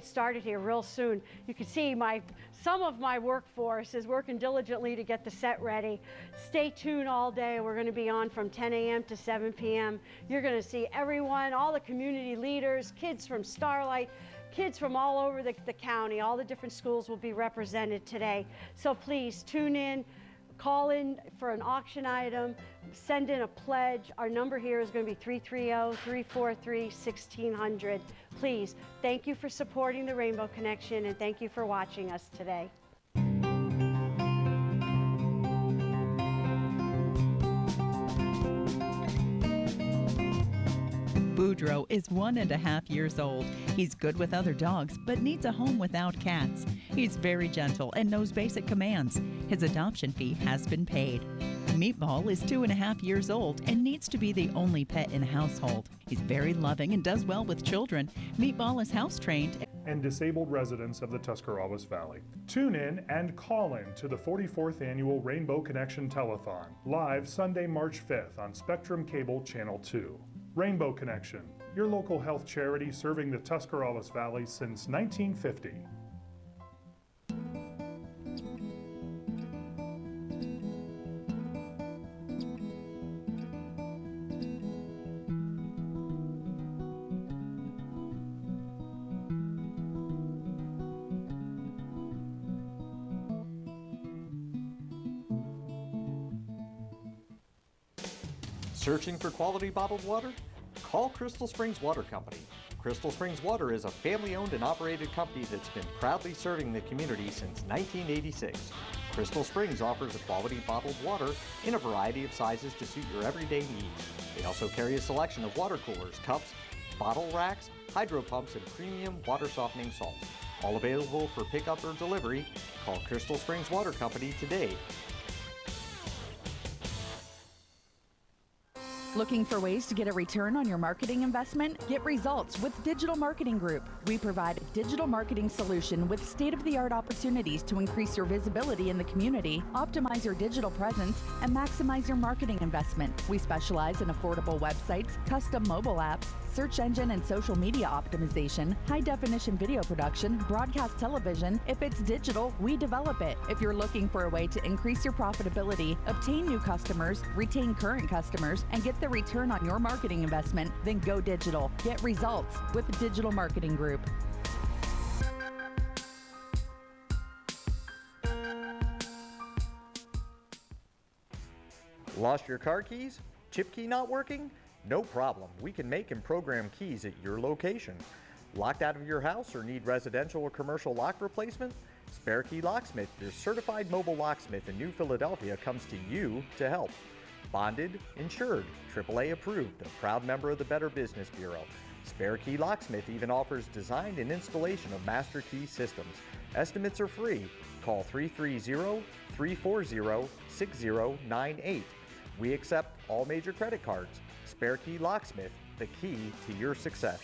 get started here real soon. You can see some of my workforce is working diligently to get the set ready. Stay tuned all day. We're going to be on from 10 a.m. to 7 p.m. You're going to see everyone, all the community leaders, kids from Starlight, kids from all over the county. All the different schools will be represented today. So please tune in, call in for an auction item, send in a pledge. Our number here is going to be 330-343-1600. Please, thank you for supporting the Rainbow Connection, and thank you for watching us today. Boudreaux is 1.5 years old. He's good with other dogs, but needs a home without cats. He's very gentle and knows basic commands. His adoption fee has been paid. Meatball is 2.5 years old and needs to be the only pet in a household. He's very loving and does well with children. Meatball is house-trained and disabled residents of the Tuscarawas Valley. Tune in and call in to the 44th Annual Rainbow Connection Telethon, live Sunday, March 5th on Spectrum Cable Channel 2. Rainbow Connection, your local health charity serving the Tuscarawas Valley since 1950. Searching for quality bottled water? Call Crystal Springs Water Company. Crystal Springs Water is a family-owned and operated company that's been proudly serving the community since 1986. Crystal Springs offers a quality bottled water in a variety of sizes to suit your everyday needs. They also carry a selection of water coolers, cups, bottle racks, hydro pumps, and premium water softening salts. All available for pickup or delivery. Call Crystal Springs Water Company today. Looking for ways to get a return on your marketing investment? Get results with Digital Marketing Group. We provide a digital marketing solution with state-of-the-art opportunities to increase your visibility in the community, optimize your digital presence, and maximize your marketing investment. We specialize in affordable websites, custom mobile apps, search engine and social media optimization, high-definition video production, broadcast television. If it's digital, we develop it. If you're looking for a way to increase your profitability, obtain new customers, retain current customers, and get the return on your marketing investment, then go digital. Get results with Digital Marketing Group. Lost your car keys? Chip key not working? No problem. We can make and program keys at your location. Locked out of your house or need residential or commercial lock replacement? Spare Key Locksmith, your certified mobile locksmith in New Philadelphia, comes to you to help. Bonded, insured, AAA approved, a proud member of the Better Business Bureau. Spare Key Locksmith even offers design and installation of master key systems. Estimates are free. Call 330-340-6098. We accept all major credit cards. Spare Key Locksmith, the key to your success.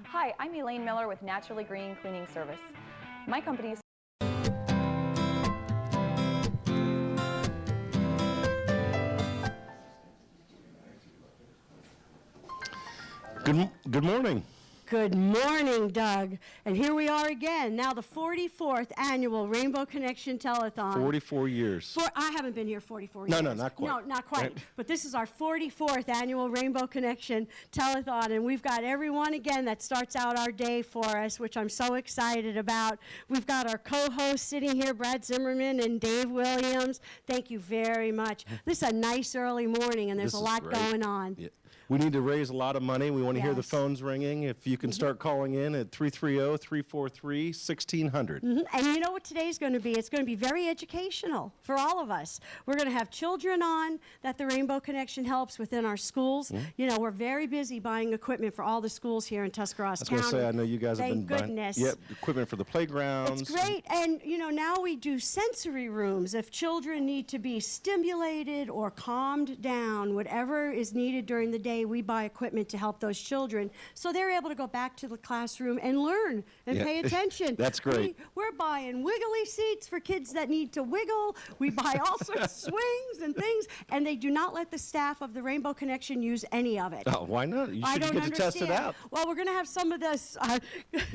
Hi, I'm Elaine Miller with Naturally Green Cleaning Service. My company is Good morning. Good morning, Doug. And here we are again, now the 44th Annual Rainbow Connection Telethon. 44 years. I haven't been here 44 years. No, not quite. No, not quite. Right. But this is our 44th Annual Rainbow Connection Telethon, and we've got everyone again that starts out our day for us, which I'm so excited about. We've got our co-hosts sitting here, Brad Zimmerman and Dave Williams. Thank you very much. This is a nice early morning, and there's a lot going on. Yeah. We need to raise a lot of money. We want to hear the Yes. phones ringing. If you can start calling in at 330-343-1600. And you know what today's going to be? It's going to be very educational for all of us. We're going to have children on that the Rainbow Connection helps within our schools. You know, we're very busy buying equipment for all the schools here in Tuscarawas County. I was going to say, I know you guys have been Thank goodness. buying equipment for the playgrounds. It's great. And, you know, now we do sensory rooms. If children need to be stimulated or calmed down, whatever is needed during the day, day we buy equipment to help those children, so they're able to go back to the classroom and learn and Yeah. pay attention. That's great. We're buying wiggly seats for kids that need to wiggle. We buy all sorts of swings and things, and they do not let the staff of the Rainbow Connection use any of it. Oh, why not? You I should don't get to test it understand. out. Well, we're going to have some of the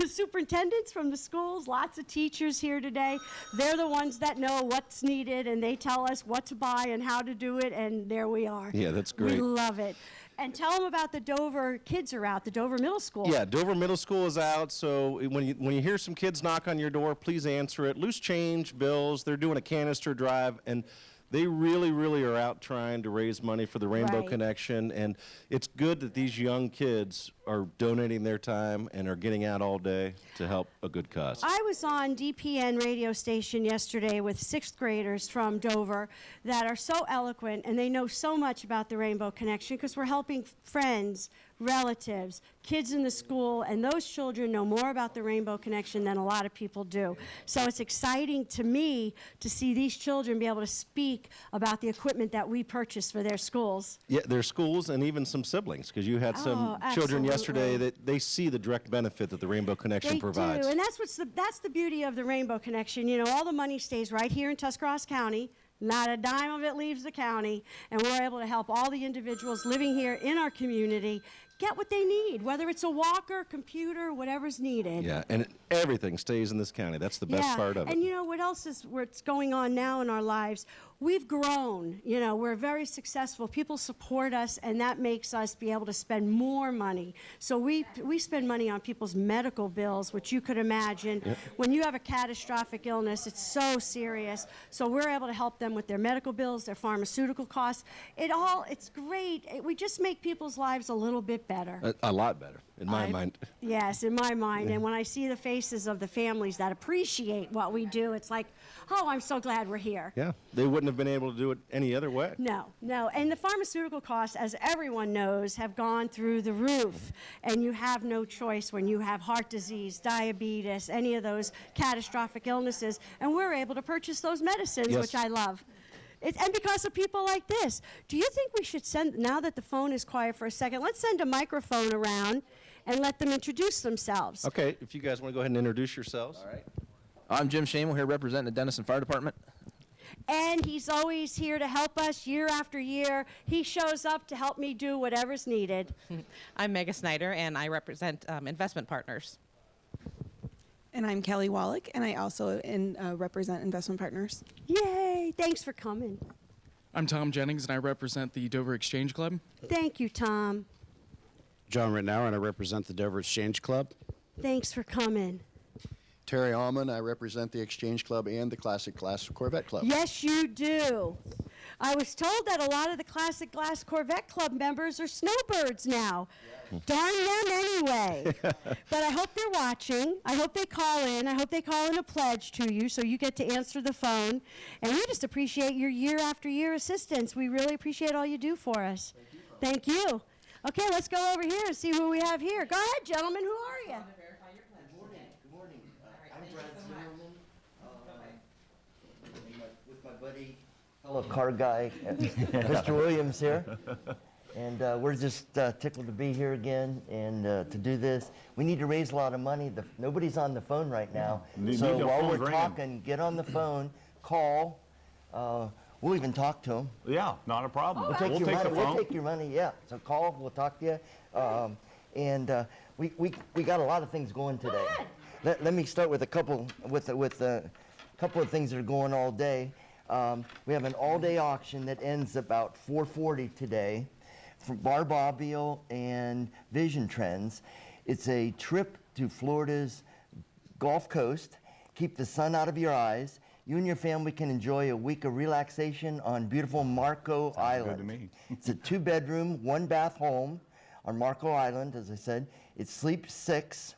superintendents from the schools, lots of teachers here today. They're the ones that know what's needed, and they tell us what to buy and how to do it, and there we are. Yeah, that's We great. love it. And tell them about the Dover kids are out, the Dover Middle School. Yeah, Dover Middle School is out, so when you hear some kids knock on your door, please answer it. Loose change, bills, they're doing a canister drive, and they really, really are out trying to raise money for the Rainbow Right. Connection, and it's good that these young kids are donating their time and are getting out all day to help a good cause. I was on DPN radio station yesterday with 6th graders from Dover that are so eloquent, and they know so much about the Rainbow Connection because we're helping friends, relatives, kids in the school, and those children know more about the Rainbow Connection than a lot of people do. So it's exciting to me to see these children be able to speak about the equipment that we purchase for their schools. Yeah, their schools and even some siblings, because you had some children yesterday absolutely. that they see the direct benefit that the Rainbow Connection They provides. do, and that's the beauty of the Rainbow Connection. You know, all the money stays right here in Tuscarawas County. Not a dime of it leaves the county, and we're able to help all the individuals living here in our community get what they need, whether it's a walker, computer, whatever's needed. Yeah, and everything stays in this county. That's the best part of it. And you know what else is what's going on now in our lives? We've grown. You know, we're very successful. People support us, and that makes us be able to spend more money. So we spend money on people's medical bills, which you could imagine. When you have a catastrophic illness, it's so serious. So we're able to help them with their medical bills, their pharmaceutical costs. It's great. We just make people's lives a little bit better. A lot better, in my mind. Yes, in my mind. And when I see the faces of the families that appreciate what we do, it's like, oh, I'm so glad we're here. Yeah, they wouldn't have been able to do it any other way. No. And the pharmaceutical costs, as everyone knows, have gone through the roof. And you have no choice when you have heart disease, diabetes, any of those catastrophic illnesses. And we're able to purchase those medicines, Yes. which I love. And because of people like this. Do you think we should send, now that the phone is quiet for a second, let's send a microphone around and let them introduce themselves. Okay, if you guys want to go ahead and introduce yourselves. All right. I'm Jim Shamel here representing the Denison Fire Department. And he's always here to help us year after year. He shows up to help me do whatever's needed. I'm Mega Snyder, and I represent investment partners. And I'm Kelly Wallach, and I also represent Investment Partners. Yay! Thanks for coming. I'm Tom Jennings, and I represent the Dover Exchange Club. Thank you, Tom. John Rittenauer, and I represent the Dover Exchange Club. Thanks for coming. Terry Allman, I represent the Exchange Club and the Classic Glass Corvette Club. Yes, you do. I was told that a lot of the Classic Glass Corvette Club members are snowbirds now. Darn them anyway. But I hope they're watching. I hope they call in. I hope they call in a pledge to you so you get to answer the phone. And we just appreciate your year after year assistance. We really appreciate all you do for us. Thank you. Okay, let's go over here and see who we have here. Go ahead, gentlemen. Who are you? Good morning. I'm Brad Zimmerman. With my buddy, fellow car guy, Mr. Williams here. And we're just tickled to be here again and to do this. We need to raise a lot of money. Nobody's on the phone right now. So while we're talking, get on the phone, call. We'll even talk to them. Yeah, not a problem. We'll take your money. We'll take your money. Yeah. So call. We'll talk to you. We got a lot of things going today. Let me start with a couple of things that are going all day. We have an all-day auction that ends about 4:40 today from Barbabio and Vision Trends. It's a trip to Florida's Gulf Coast. Keep the sun out of your eyes. You and your family can enjoy a week of relaxation on beautiful Marco Island. Good to me. It's a 2-bedroom, 1-bath home on Marco Island, as I said. It sleeps 6,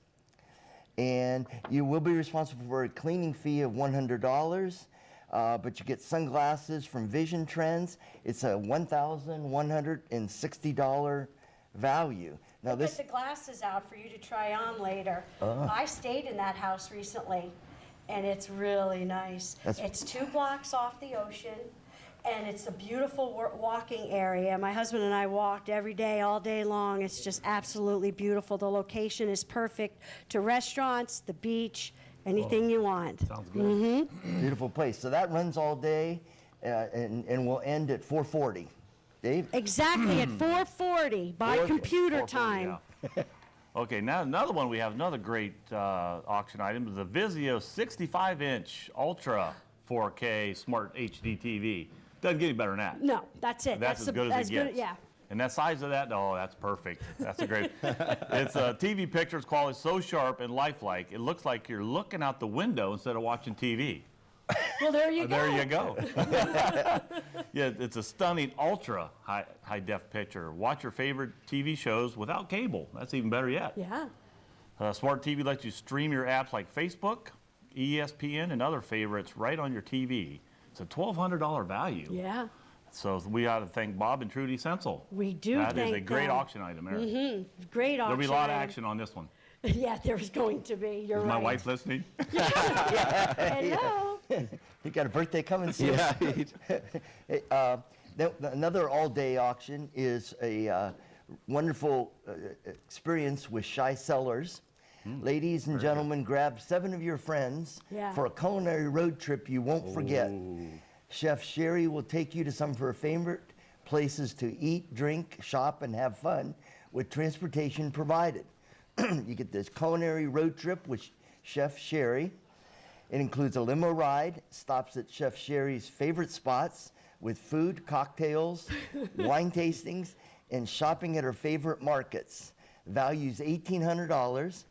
and you will be responsible for a cleaning fee of $100, but you get sunglasses from Vision Trends. It's a $1,160 value. Now Get the glasses out for you to try on later. I stayed in that house recently, and it's really nice. It's 2 blocks off the ocean, And it's a beautiful walking area. My husband and I walked every day, all day long. It's just absolutely beautiful. The location is perfect to restaurants, the beach, anything you want. Sounds good. Beautiful place. So that runs all day, and will end at 4:40. Dave? Exactly at 4:40 by computer time. Yeah. Okay, now another one, we have another great auction item, the Vizio 65-inch Ultra 4K Smart HD TV. Doesn't get any better than that. No, that's it. That's as good as it gets. Yeah. And that size of that, oh, that's perfect. That's a great. It's TV pictures quality so sharp and lifelike, it looks like you're looking out the window instead of watching TV. Well, there you go. There you go. Yeah, it's a stunning ultra high def picture. Watch your favorite TV shows without cable. That's even better yet. Yeah. Smart TV lets you stream your apps like Facebook, ESPN, and other favorites right on your TV. It's a $1,200 value. Yeah. So we ought to thank Bob and Trudy Sensel. We do That thank is a great them. auction item, Eric. Great auction. There'll be a lot of item. action on this one. Yeah, there's going to be. You're Is right. my wife listening? Hello. You got a birthday coming soon. Another all-day auction is a wonderful experience with shy sellers. Ladies and gentlemen, grab 7 of your friends for a culinary road trip you won't forget. Chef Sherry will take you to some of her favorite places to eat, drink, shop, and have fun with transportation provided. You get this culinary road trip with Chef Sherry. It includes a limo ride, stops at Chef Sherry's favorite spots with food, cocktails, wine tastings, and shopping at her favorite markets. Value's $1,800,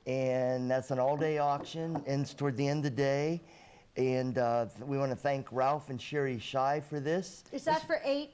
and that's an all-day auction, ends toward the end of the day. And we want to thank Ralph and Sherry Shy for this. Is that for 8,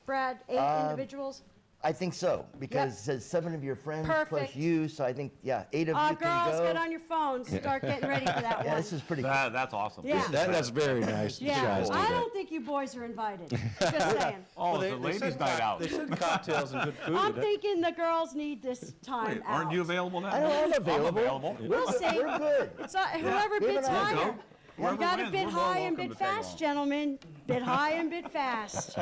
Brad? 8 individuals? I think so, because it says 7 of your friends plus Perfect. you, so I think, 8 of you can Girls, go. get on your phones. Start getting ready for that one. This is pretty cool. That's awesome. Yeah. That's very nice. You Yeah, guys do I that. don't think you boys are invited. Just saying. Oh, it's a ladies' night out. They serve cocktails and good food. I'm thinking the girls need this time out. Aren't you available now? I know I'm available. I'm available. We'll see. We're good. It's whoever Give it bids a higher. go. You Whoever got to wins, bid we're more high and welcome bid to tag fast, along. gentlemen. Bid high and bid fast.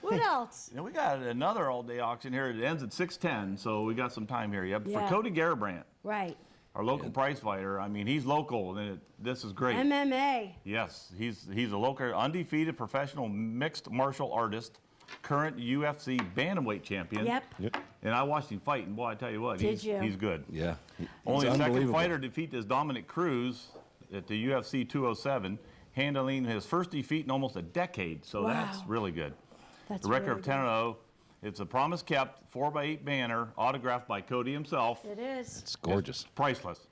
What else? Yeah, we got another all-day auction here. It ends at 6:10, so we got some time here. Yep. Yeah. For Cody Garibrandt, Right. our local prize fighter. I mean, he's local, and this is great. MMA. Yes, he's a local, undefeated professional mixed martial artist, current UFC bantamweight champion. Yep. And I watched him fight, and boy, I tell you what, Did you? he's good. Yeah. Only It's the second unbelievable. fighter to defeat is Dominic Cruz at the UFC 207, handling his first defeat in almost a decade. So that's Wow. really good. That's The record really of 10-0. It's a promise kept 4x8 banner autographed by Cody himself. It is. It's gorgeous. Priceless.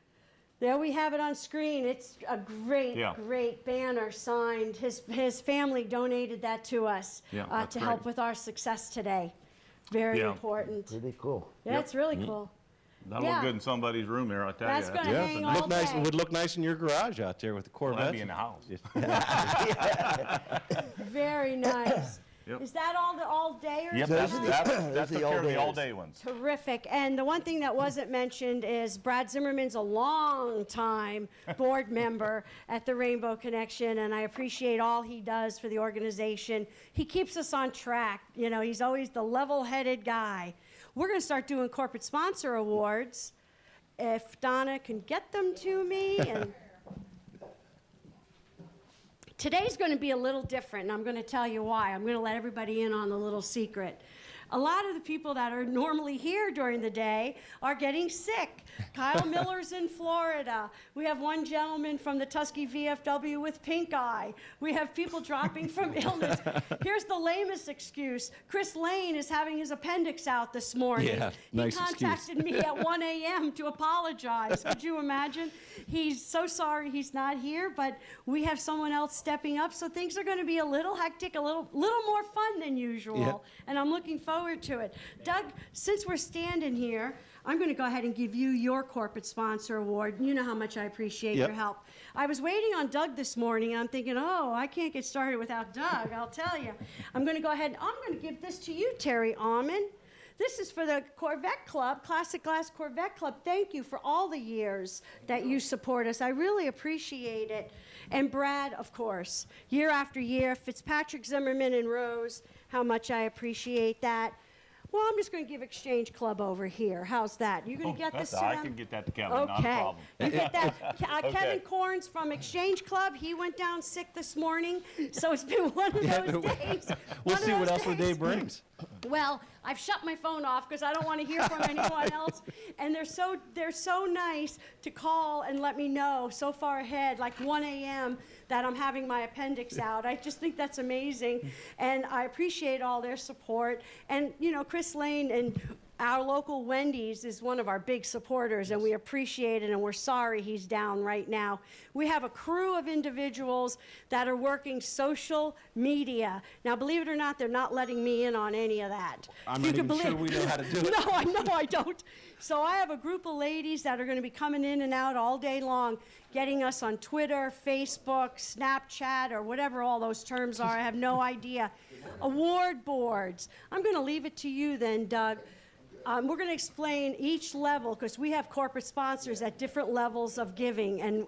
There we have it on screen. It's a great, Yeah. great banner signed. His family donated that to us Yeah, that's to great. help with our success today. Very Yeah. important. Pretty cool. Yeah, it's really cool. That'll Yeah. look good in somebody's room here, I tell That's you. gonna Yeah, hang it all look nice. day. It would look nice in your garage out there with the Well, Corvette. that'd be in the house. Very nice. Yep. Is that all the all-dayers? Yep, Those that's are the- that those are took the care of the all-dayers. all-day ones. Terrific. And the one thing that wasn't mentioned is Brad Zimmerman's a long-time board member at the Rainbow Connection, and I appreciate all he does for the organization. He keeps us on track. You know, he's always the level-headed guy. We're going to start doing corporate sponsor awards. If Donna can get them to me. And today's going to be a little different, and I'm going to tell you why. I'm going to let everybody in on the little secret. A lot of the people that are normally here during the day are getting sick. Kyle Miller's in Florida. We have one gentleman from the Tusky VFW with pink eye. We have people dropping from illness. Here's the lamest excuse. Chris Lane is having his appendix out this morning. Yeah, nice he excuse. contacted me at 1 a.m. to apologize. Could you imagine? He's so sorry he's not here, but we have someone else stepping up, so things are going to be a little hectic, a little more fun than usual, Yeah. and I'm looking forward to it. Doug, since we're standing here, I'm going to go ahead and give you your corporate sponsor award. You know how much I appreciate Yep. your help. I was waiting on Doug this morning, and I'm thinking, oh, I can't get started without Doug, I'll tell you. I'm going to go ahead, I'm going to give this to you, Terry Almond. This is for the Corvette Club, Classic Glass Corvette Club. Thank you for all the years that you support us. I really appreciate it. And Brad, of course, year after year, Fitzpatrick, Zimmerman, and Rose, how much I appreciate that. Well, I'm just going to give Exchange Club over here. How's that? You're going to get this to I them? can get that to Kevin, not a Okay. problem. You get that. Okay. Kevin Corns from Exchange Club, he went down sick this morning, so it's been one of those days. We'll One of see what those else the day days. brings. Well, I've shut my phone off because I don't want to hear from anyone else. And they're so nice to call and let me know so far ahead, like 1 a.m., that I'm having my appendix out. I just think that's amazing. And I appreciate all their support. And, you know, Chris Lane and our local Wendy's is one of our big supporters, and we appreciate it, and we're sorry he's down right now. We have a crew of individuals that are working social media. Now, believe it or not, they're not letting me in on any of that. I'm You not can even sure we know how to do it. No, I know I don't. So I have a group of ladies that are going to be coming in and out all day long, getting us on Twitter, Facebook, Snapchat, or whatever all those terms are. I have no idea. Award boards. I'm going to leave it to you then, Doug. We're going to explain each level because we have corporate sponsors at different levels of giving, and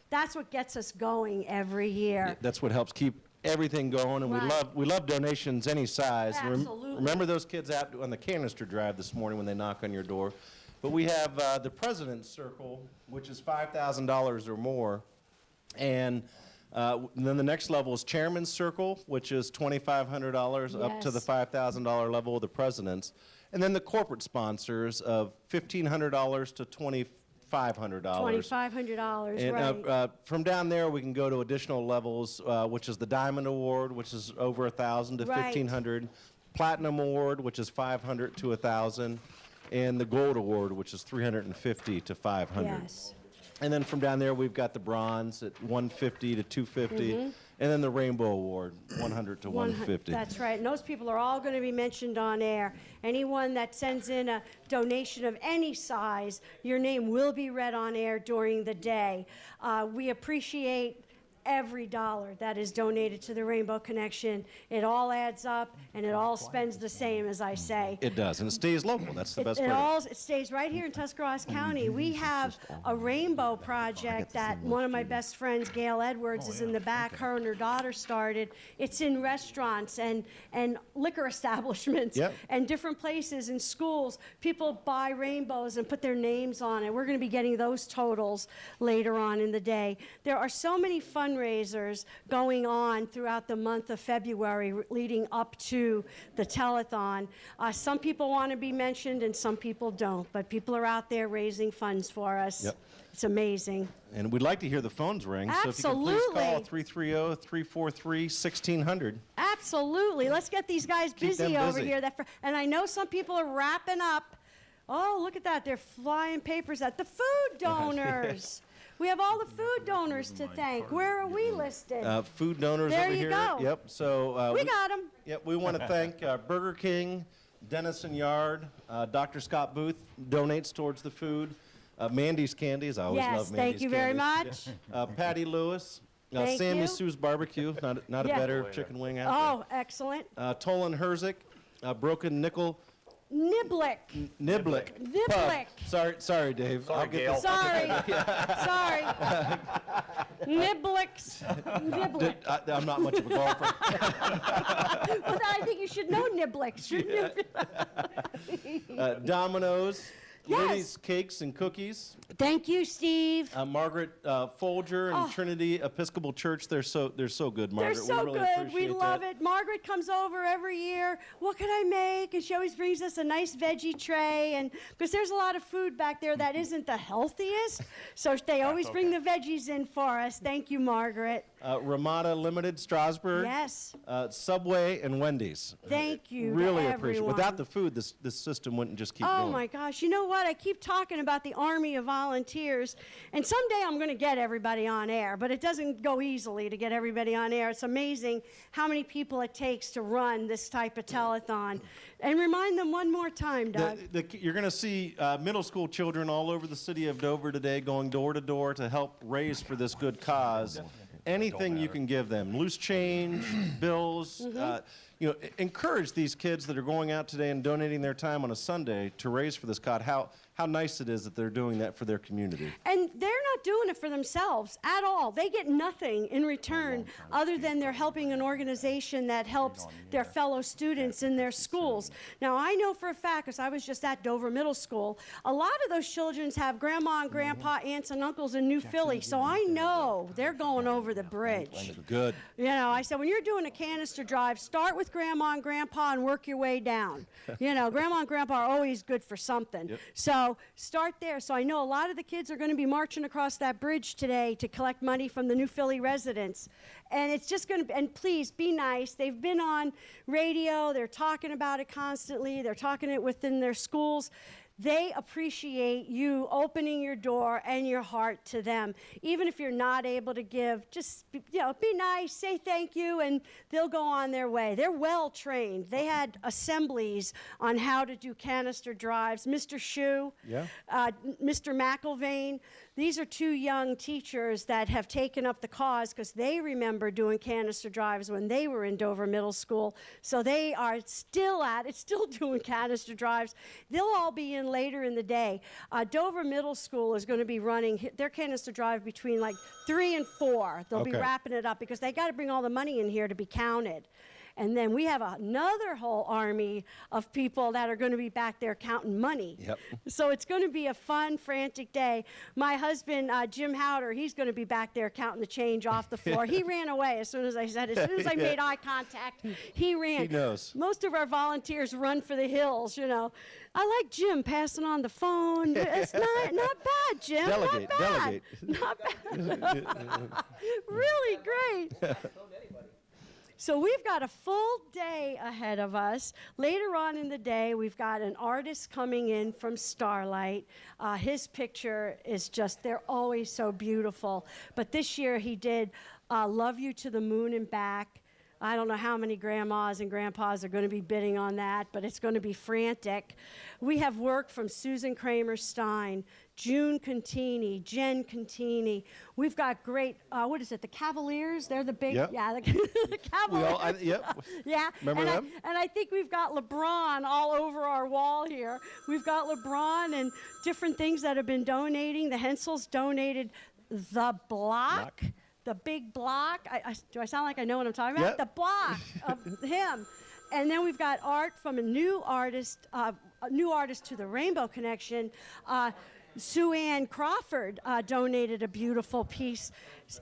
that's what gets us going every year. That's what helps keep everything going, and Right. we love donations any size. Absolutely. Remember those kids out on the Canister drive this morning when they knock on your door. But we have the President's Circle, which is $5,000 or more, and then the next level is Chairman's Circle, which is $2,500 up to the Yes. $5,000 level of the President's. And then the corporate sponsors of $1,500 to $2,500. $2,500, And right. from down there, we can go to additional levels, which is the Diamond Award, which is over $1,000 to Right. $1,500, Platinum Award, which is $500 to $1,000, and the Gold Award, which is $350 to $500. Yes. And then from down there, we've got the Bronze at $150 to $250, and then the Rainbow Award, $100 to $150. That's right. And those people are all going to be mentioned on air. Anyone that sends in a donation of any size, your name will be read on air during the day. We appreciate every dollar that is donated to the Rainbow Connection. It all adds up, and it all spends the same, as I say. It does, and it stays local. That's the best part. It stays right here in Tuscarawas County. We have a rainbow project that one of my best friends, Gail Edwards, is in the back. Her and her daughter started. It's in restaurants and liquor establishments and different places in schools. People buy rainbows and put their names on it. We're going to be getting those totals later on in the day. There are so many fundraisers going on throughout the month of February leading up to the telethon. Some people want to be mentioned and some people don't, but people are out there raising funds for us. Yep. It's amazing. And we'd like to hear the phones ring. So if you can please call 330-343-1600. Absolutely. Let's get these guys Keep busy them over busy. here. And I know some people are wrapping up. Oh, look at that. They're flying papers at the food donors. We have all the food donors to thank. Where are we listed? Food donors There over you here. go. Yep. So we got them. Yep. We want to thank Burger King, Dennison Yard, Dr. Scott Booth donates towards the food. Mandy's Candies. I always love Mandy's thank you very Candies. much. Patty Lewis. Thank Sammy you. Sue's Barbecue. Not a Yeah. better chicken wing out Oh, excellent. there. Tolan Herzik, Broken Nickel. Niblick. Niblick. Niblick. Sorry, Dave. Sorry, I'll get Gail. this. Sorry. Sorry. Niblicks. Niblick. I'm not much of a golfer. Well, I think you should know Niblicks, shouldn't you? Domino's. Yes. Liddy's Cakes and Cookies. Thank you, Steve. Margaret Folger and Trinity Episcopal Church. They're so good, Margaret. They're so we really good. We appreciate love that. it. Margaret comes over every year. What can I make? And she always brings us a nice veggie tray. And because there's a lot of food back there that isn't the healthiest, so they always bring the veggies in for us. Thank you, Margaret. Ramada Limited, Strasburg. Yes. Subway and Wendy's. Thank you to Really appreciate it. everyone. Without the food, this system wouldn't just keep Oh going. my gosh, you know what? I keep talking about the army of volunteers, and someday I'm going to get everybody on air, but it doesn't go easily to get everybody on air. It's amazing how many people it takes to run this type of telethon. And remind them one more time, Doug. You're going to see middle school children all over the city of Dover today going door to door to help raise for this good cause. Anything you can give them, loose change, bills, encourage these kids that are going out today and donating their time on a Sunday to raise for this cause. How nice it is that they're doing that for their community. And they're not doing it for themselves at all. They get nothing in return other than they're helping an organization that helps their fellow students in their schools. Now, I know for a fact, because I was just at Dover Middle School, a lot of those children have grandma and grandpa, aunts and uncles in New Philly, so I know they're going over the bridge. Good. You know, I said, when you're doing a canister drive, start with grandma and grandpa and work your way down. You know, grandma and grandpa are always good for something. Yep. So start there. So I know a lot of the kids are going to be marching across that bridge today to collect money from the New Philly residents. And it's just going to be, and please be nice. They've been on radio. They're talking about it constantly. They're talking it within their schools. They appreciate you opening your door and your heart to them. Even if you're not able to give, just be nice, say thank you, and they'll go on their way. They're well trained. They had assemblies on how to do canister drives. Mr. Shue, Mr. McIlvain, these are two young teachers that have taken up the cause because they remember doing canister drives when they were in Dover Middle School. So they are still doing canister drives. They'll all be in later in the day. Dover Middle School is going to be running their canister drive between like 3 and 4. They'll be wrapping it up because they got to bring all the money in here to be counted. And then we have another whole army of people that are going to be back there counting money. Yep. So it's going to be a fun, frantic day. My husband, Jim Howder, he's going to be back there counting the change off the floor. He ran away as soon as I made eye contact, he ran. He knows. Most of our volunteers run for the hills, you know. I like Jim passing on the phone. It's not bad, Jim. Delegate. Not bad. Really great. So we've got a full day ahead of us. Later on in the day, we've got an artist coming in from Starlight. His picture is they're always so beautiful. But this year he did Love You to the Moon and Back. I don't know how many grandmas and grandpas are going to be bidding on that, but it's going to be frantic. We have work from Susan Kramer-Stein, June Contini, Jen Contini. We've got great, the Cavaliers? They're the big, the Cavaliers. Yeah. Remember them? And I think we've got LeBron all over our wall here. We've got LeBron and different things that have been donating. The Hensels donated the block. The big block. Do I sound like I know what I'm talking about? Yep. The block of him. And then we've got art from a new artist to the Rainbow Connection. Sue Ann Crawford donated a beautiful piece.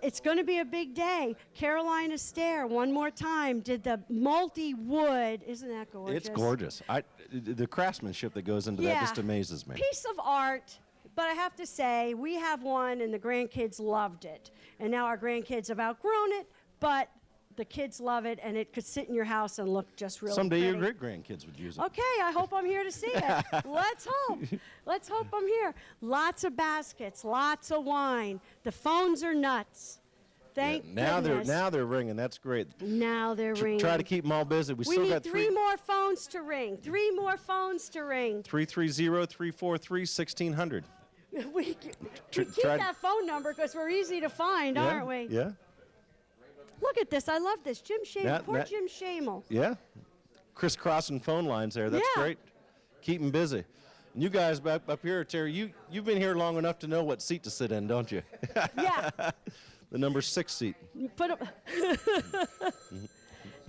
It's going to be a big day. Carolina Stair, one more time, did the multi-wood. Isn't that gorgeous? It's gorgeous. The craftsmanship that goes into that just amazes me. Piece of art. But I have to say, we have one, and the grandkids loved it. And now our grandkids have outgrown it, but the kids love it, and it could sit in your house and look just really Someday pretty. your great-grandkids would use it. Okay, I hope I'm here to see it. Let's hope. Let's hope I'm here. Lots of baskets, lots of wine. The phones are nuts. Thank goodness. Now they're ringing. That's great. Now they're ringing. Try to keep them all busy. We still need got three more phones to ring. 3 more phones to ring. 330-343-1600. We keep that phone number because we're easy to find, aren't we? Yeah. Look at this. I love this. Jim Shamel. Poor Jim Shamel. Yeah. Crisscrossing phone lines there. That's great. Keep them busy. And you guys up here, Terry, you've been here long enough to know what seat to sit in, don't you? Yeah. The number 6 seat. Put up.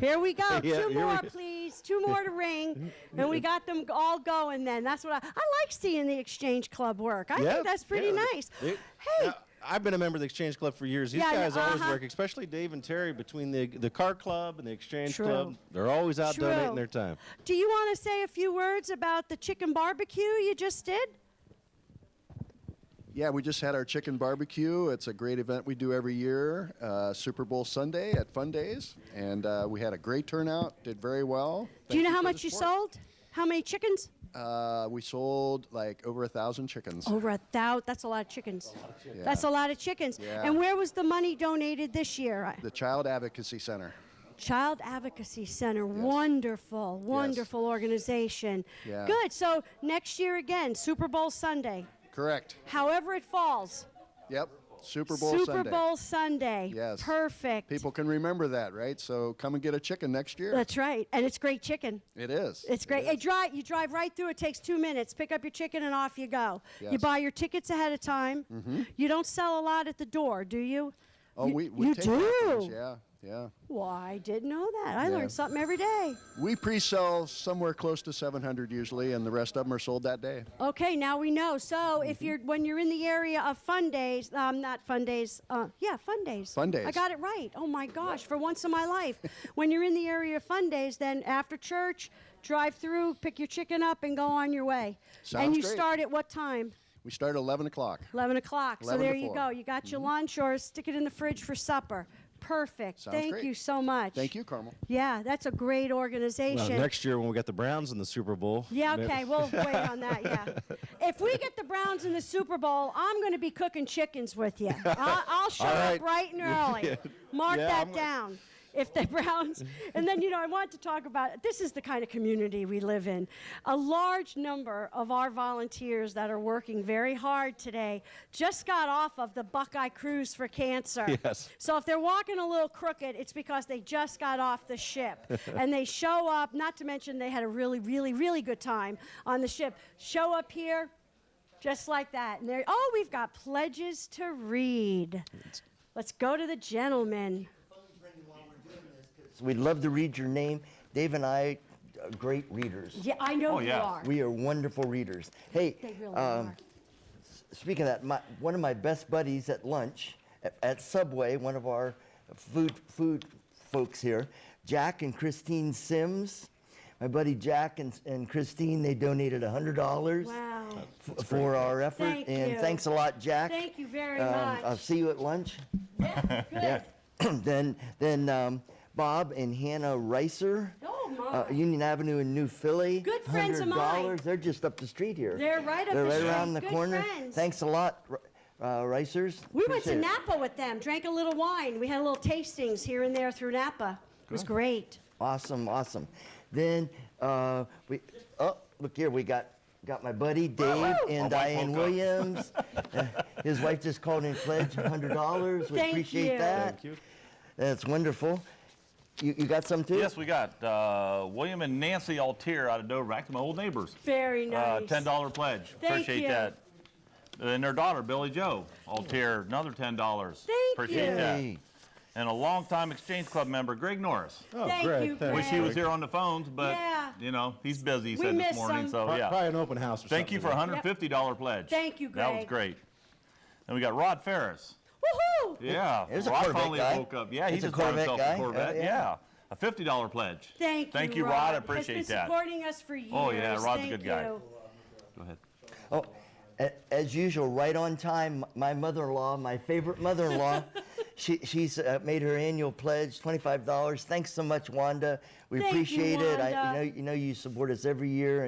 Here we go. 2 more, please. 2 more to ring. And we got them all going then. That's what I like seeing the Exchange Club work. I think that's pretty nice. Hey. I've been a member of the Exchange Club for years. These guys always work, especially Dave and Terry, between the car club and the Exchange Club. They're always out donating their time. Do you want to say a few words about the chicken barbecue you just did? Yeah, we just had our chicken barbecue. It's a great event we do every year, Super Bowl Sunday at Fun Days. And we had a great turnout, did very well. Do you know how much you sold? How many chickens? We sold like over 1,000 chickens. Over 1,000. That's a lot of chickens. Yeah. That's a lot of chickens. Yeah. And where was the money donated this year? The Child Advocacy Center. Child Advocacy Center. Yes. Wonderful organization. Yeah. Good. So next year again, Super Bowl Sunday. Correct. However it falls. Yep. Super Bowl Super Sunday. Bowl Sunday. Yes. Perfect. People can remember that, right? So come and get a chicken next year. That's right. And it's great chicken. It is. It's great. It is. You drive right through. It takes 2 minutes. Pick up your chicken and off you go. You Yes. buy your tickets ahead of time. Mhm. You don't sell a lot at the door, do you? Oh, You- we you take do? offers, yeah. Yeah. Well, I didn't know that. I Yeah. learned something every day. We pre-sell somewhere close to 700 usually, and the rest of them are sold that day. Okay, now we know. So if when you're in the area of fun days, not fun days, fun days. Fun days. I got it right. Oh my gosh, for once in my life. When you're in the area of fun days, then after church, drive through, pick your chicken up, and go on your way. Sounds and you great. start at what time? We start at 11 o'clock. 11 o'clock. So 11 there to you 4. go. You got your lunch or stick it in the fridge for supper. Perfect. Sounds Thank great. you so much. Thank you, Carmel. Yeah, that's a great organization. Well, next year when we got the Browns in the Super Bowl. Yeah, maybe- okay, we'll wait on that, yeah. If we get the Browns in the Super Bowl, I'm going to be cooking chickens with you. I'll show All up right. bright and early. Yeah. Mark Yeah, that I'm- down. If the Browns, and then, I want to talk about, this is the kind of community we live in. A large number of our volunteers that are working very hard today just got off of the Buckeye Cruise for Cancer. Yes. So if they're walking a little crooked, it's because they just got off the ship. And they show up, not to mention they had a really, really, really good time on the ship. Show up here, just like that. And they're, we've got pledges to read. Let's go to the gentleman. We'd love to read your name. Dave and I are great readers. Yeah, I know you are. We are wonderful readers. Hey, They really are. speaking of that, one of my best buddies at lunch at Subway, one of our food folks here, Jack and Christine Sims. My buddy Jack and Christine, they donated $100 Wow. for our effort. Thank and you. thanks a lot, Jack. Thank you very much. I'll see you at lunch. Yeah, good. Then Bob and Hannah Reiser, Oh, my. Union Avenue in New Philly. Good friends of mine. $100. They're just up the street here. They're right up They're the right street. around the Good corner. friends. Thanks a lot, Reisers. We went to Appreciate it. Napa with them, drank a little wine. We had little tastings here and there through Napa. It was great. Awesome. Then look here, we got my buddy Dave and Diane Williams. His wife just called in and pledged $100. We Thank appreciate you. that. Thank you. That's wonderful. You got some too? Yes, we got William and Nancy Altier out of Dover, actually my old neighbors. Very nice. $10 pledge. Thank Appreciate you. that. And their daughter, Billy Joe Altier, another $10. Thank Appreciate you. that. Hey. And a longtime Exchange Club member, Greg Norris. Oh, Thank great. you, Thanks. Wish he was here on the phones, but Yeah. he's busy. He We said this miss morning. him. So yeah. Probably an open house or Thank something. you for a $150 pledge. Thank you, That was Greg. great. And we got Rod Ferris. Woohoo! Yeah. There's a Rod Corvette finally guy. woke up. Yeah, he He's a just bought Corvette himself guy. a Corvette. Yeah. Yeah. A $50 pledge. Thank you, Rod. I Has appreciate been that. supporting us for years. Oh, yeah, Rod's a Thank good guy. you. Go ahead. Oh, as usual, right on time. My mother-in-law, my favorite mother-in-law, she's made her annual pledge, $25. Thanks so much, Wanda. We Thank you, appreciate it. Wanda. You know you support us every year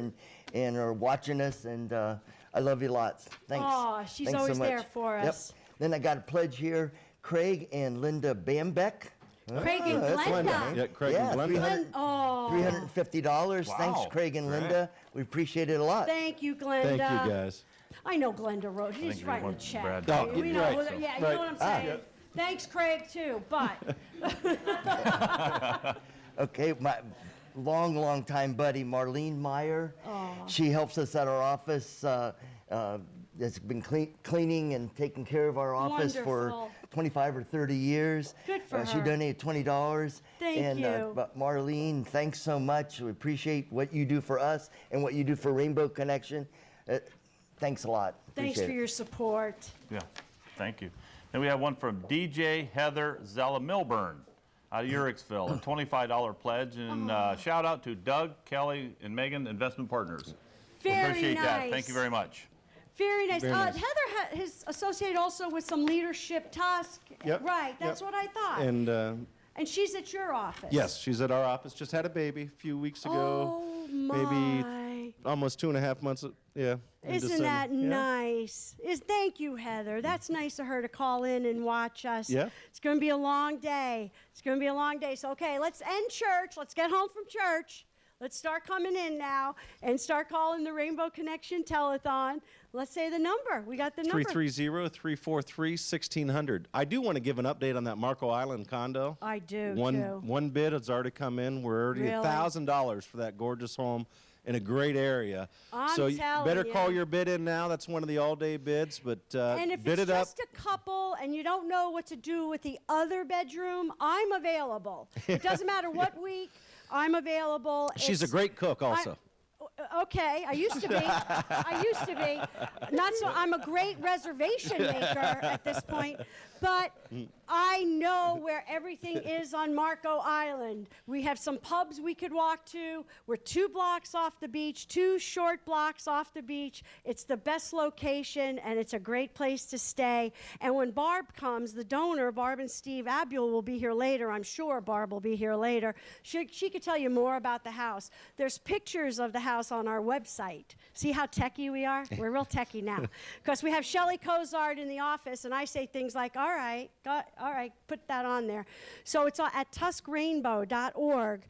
and are watching us, and I love you lots. Thanks. Aw, she's Thanks so always there much. for Yep. us. Then I got a pledge here, Craig and Linda Bambeck. Craig and that's Glenda. Linda. Yeah, Craig and Glenda. Glen- oh, $350. Thanks, Wow. Craig and Great. Linda. We appreciate it a lot. Thank you, Glenda. Thank you, guys. I know Glenda wrote. She's you writing a want check. Brad. Oh, we know. right. Yeah, you Right. know what I'm saying. Thanks, Craig, too. But Okay, my long time buddy, Marlene Meyer. She helps us at our office. Has been cleaning and taking care of our office Wonderful. for 25 or 30 years. Good for She her. donated $20. Thank and, you. But Marlene, thanks so much. We appreciate what you do for us and what you do for Rainbow Connection. Thanks a lot. thanks Appreciate for it. your support. Yeah, thank you. Then we have one from DJ Heather Zella Milburn out of Uricksville, a $25 pledge. And shout out to Doug, Kelly, and Megan, Investment Partners. Very Appreciate that. nice. Thank you very much. Very nice. Very nice. Heather is associated also with some leadership task. Yep, Right, that's yep. what I thought. And she's at your office. yes, she's at our office. Just had a baby a few weeks ago. Oh, my. Maybe almost 2.5 months. Yeah. in Isn't December. that Yeah. nice? Thank you, Heather. That's nice of her to call in and watch us. Yeah. It's going to be a long day. It's going to be a long day. So, okay, let's end church. Let's get home from church. Let's start coming in now and start calling the Rainbow Connection Telethon. Let's say the number. We got the number. 330-343-1600. I do want to give an update on that Marco Island condo. I do, too. One bid has already come in. We're already Really? $1,000 for that gorgeous home in a great area. So you better call your bid in now. That's one of the all-day bids, but and if bid it's it up. just a couple and you don't know what to do with the other bedroom, I'm available. It doesn't matter what week, I'm available. She's a great cook also. Okay, I used to be. Not so. I'm a great reservation maker at this point, but I know where everything is on Marco Island. We have some pubs we could walk to. We're 2 blocks off the beach, 2 short blocks off the beach. It's the best location, and it's a great place to stay. And when Barb comes, the donor, Barb and Steve Abule, will be here later. I'm sure Barb will be here later. She could tell you more about the house. There's pictures of the house on our website. See how techie we are? We're real techie now. Because we have Shelley Cozart in the office, and I say things like, all right, put that on there. So it's at tuskrainbow.org.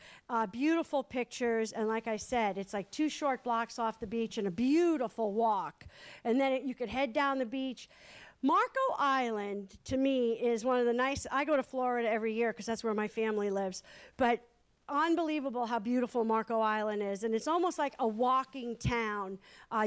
Beautiful pictures, and like I said, it's like 2 short blocks off the beach and a beautiful walk. And then you could head down the beach. Marco Island, to me, is one of the nice. I go to Florida every year because that's where my family lives. But unbelievable how beautiful Marco Island is, and it's almost like a walking town.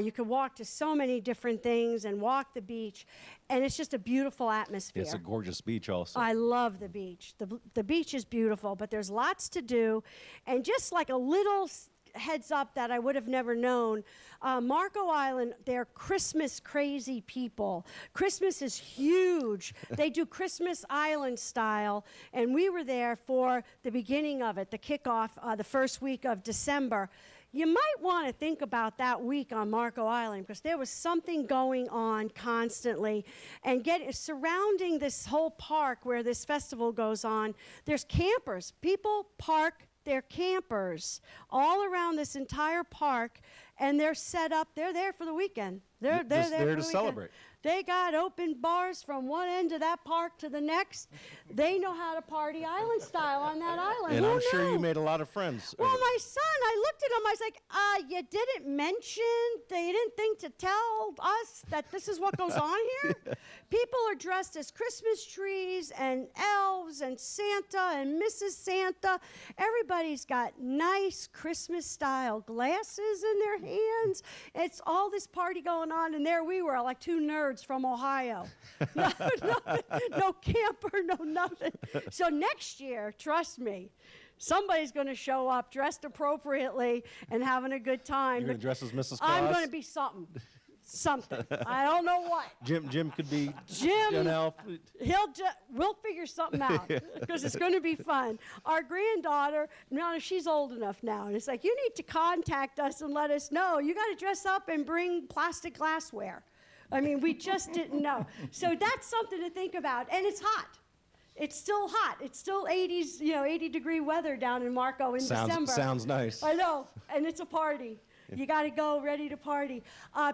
You can walk to so many different things and walk the beach, and it's just a beautiful atmosphere. It's a gorgeous beach also. I love the beach. The beach is beautiful, but there's lots to do, and just like a little heads up that I would have never known, Marco Island, they're Christmas crazy people. Christmas is huge. They do Christmas Island style, and we were there for the beginning of it, the kickoff, the first week of December. You might want to think about that week on Marco Island because there was something going on constantly. And surrounding this whole park where this festival goes on, there's campers. People park their campers all around this entire park, and they're set up. They're there for the weekend. They're there to celebrate. They got open bars from one end of that park to the next. They know how to party island style on that island. And Who I'm sure knew? you made a lot of friends. Well, my son, I looked at him, I was like, you didn't mention, they didn't think to tell us that this is what goes on here? People are dressed as Christmas trees and elves and Santa and Mrs. Santa. Everybody's got nice Christmas-style glasses in their hands. It's all this party going on, and there we were, like 2 nerds from Ohio. No camper, no nothing. So next year, trust me, somebody's going to show up dressed appropriately and having a good time. You're going to dress as Mrs. Claus? I'm going to be something. I don't know what. Jim could be Jim. an elf. We'll figure something out because it's going to be fun. Our granddaughter, she's old enough now, and it's like, you need to contact us and let us know. You got to dress up and bring plastic glassware. I mean, we just didn't know. So that's something to think about. And it's hot. It's still hot. It's still 80-degree weather down in Marco in December. Sounds nice. I know. And it's a party. You got to go ready to party.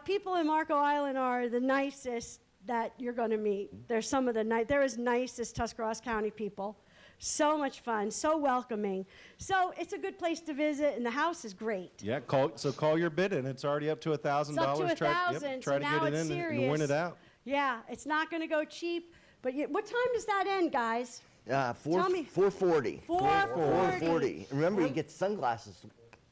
People in Marco Island are the nicest that you're going to meet. They're some of the they're as nice as Tuscarawas County people. So much fun, so welcoming. So it's a good place to visit, and the house is great. Yeah, call your bid in. It's already up to $1,000. It's up to $1,000. Try to get it in and win it out. Yeah, it's not going to go cheap. But what time does that end, guys? 4:40. 4:40. Remember, you get sunglasses.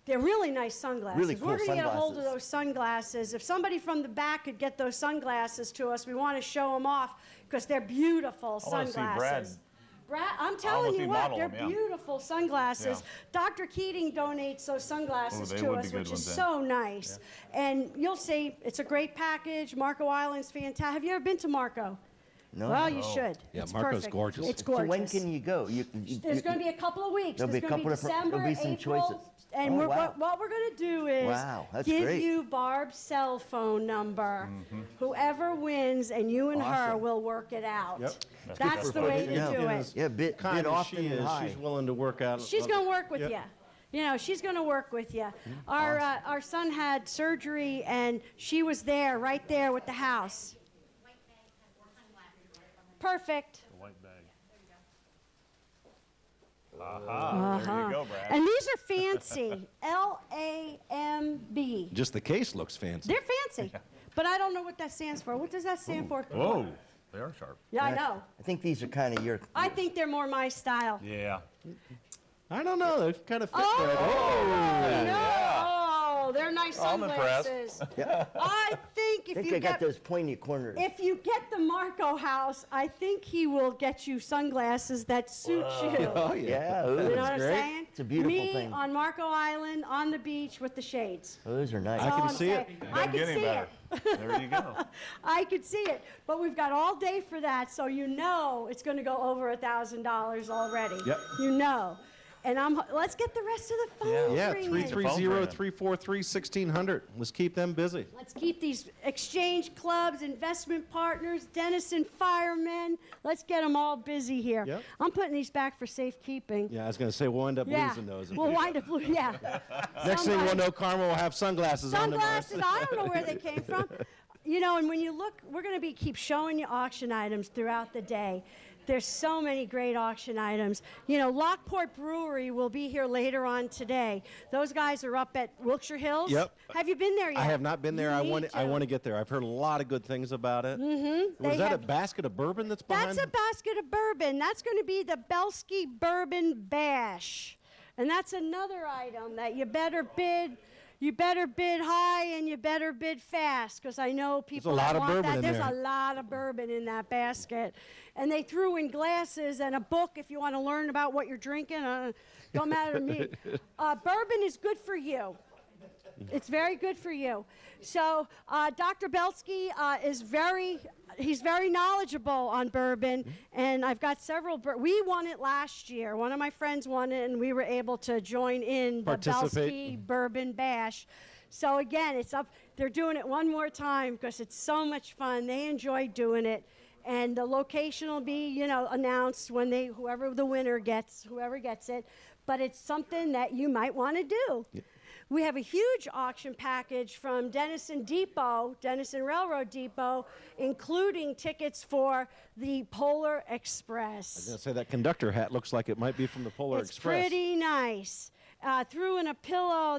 They're really nice sunglasses. Really cool We're going to get a hold of sunglasses. those sunglasses. If somebody from the back could get those sunglasses to us, we want to show them off because they're beautiful sunglasses. I want to see Brad. I'm telling you what, they're them, yeah. beautiful sunglasses. Yeah. Dr. Keating donates those sunglasses they to would be us, good which is ones, so nice. Yeah. And you'll see, it's a great package. Marco Island's fantastic. Have you ever been to Marco? No. Well, you should. Yeah, it's Marco's perfect. gorgeous. It's gorgeous. So when can you go? There's going to be a couple of weeks. There'll be a couple of December, there'll be some April, choices. And Oh, wow. what we're going to do is give great. you Barb's cell phone number. Whoever wins, and you and her Awesome. will work it out. Yep. That's the way to do it. Yeah, bid often and high. She's willing to work out. She's going to work with Yep. you. She's going to work with you. Our son had surgery, and she was there, right there with the house. Perfect. There you go, Brad. And these are fancy. Lamb. Just the case looks fancy. They're fancy. But I don't know what that stands for. What does that stand for? Whoa, they are sharp. Yeah, I know. I think these are kind of your. I think they're more my style. Yeah. I don't know. They kind of fit Oh, there. no. Oh, they're nice I'm impressed. sunglasses. I think if I think you I got get those pointy corners. if you get the Marco house, I think he will get you sunglasses that suit you. Oh, Yeah, You know what that's I'm great. saying? It's a beautiful Me thing. on Marco Island, on the beach with the shades. Those are nice. I That's all can I'm see it. saying. I Doesn't can get any see better. it. There you go. I could see it. But we've got all day for that, so you know it's going to go over $1,000 already. Yep. You know. And let's get the rest of the phones Yeah, ringing. 330-343-1600. Let's keep them busy. Let's keep these exchange clubs, investment partners, Denison firemen. Let's get them all busy here. Yep. I'm putting these back for safekeeping. Yeah, I was going to say we'll end up losing those. We'll wind up, yeah. Next thing we'll know, Karma will have sunglasses on. Sunglasses, I don't know where they came from. You know, and when you look, we're going to keep showing you auction items throughout the day. There's so many great auction items. You know, Lockport Brewery will be here later on today. Those guys are up at Wilshire Hills. Yep. Have you been there yet? I have not been there. I You want need to get there. I've heard a lot of good things about it. Mm-hmm. Was that a basket of bourbon that's behind? That's a basket of bourbon. That's going to be the Belsky Bourbon Bash. And that's another item that you better bid. You better bid high and you better bid fast, because I know people lot that of want bourbon that. in There's there. a lot of bourbon in that basket. And they threw in glasses and a book if you want to learn about what you're drinking. Don't matter to me. Bourbon is good for you. It's very good for you. So Dr. Belsky he's very knowledgeable on bourbon, and I've got several. We won it last year. One of my friends won it, and we were able to join in the Participate. Belsky Bourbon Bash. So again, it's up. They're doing it one more time because it's so much fun. They enjoy doing it, and the location will be, announced when whoever the winner gets, whoever gets it. But it's something that you might want to do. Yeah. We have a huge auction package from Denison Railroad Depot, including tickets for the Polar Express. I was going to say that conductor hat looks like it might be from the Polar Express. It's pretty nice. Threw in a pillow.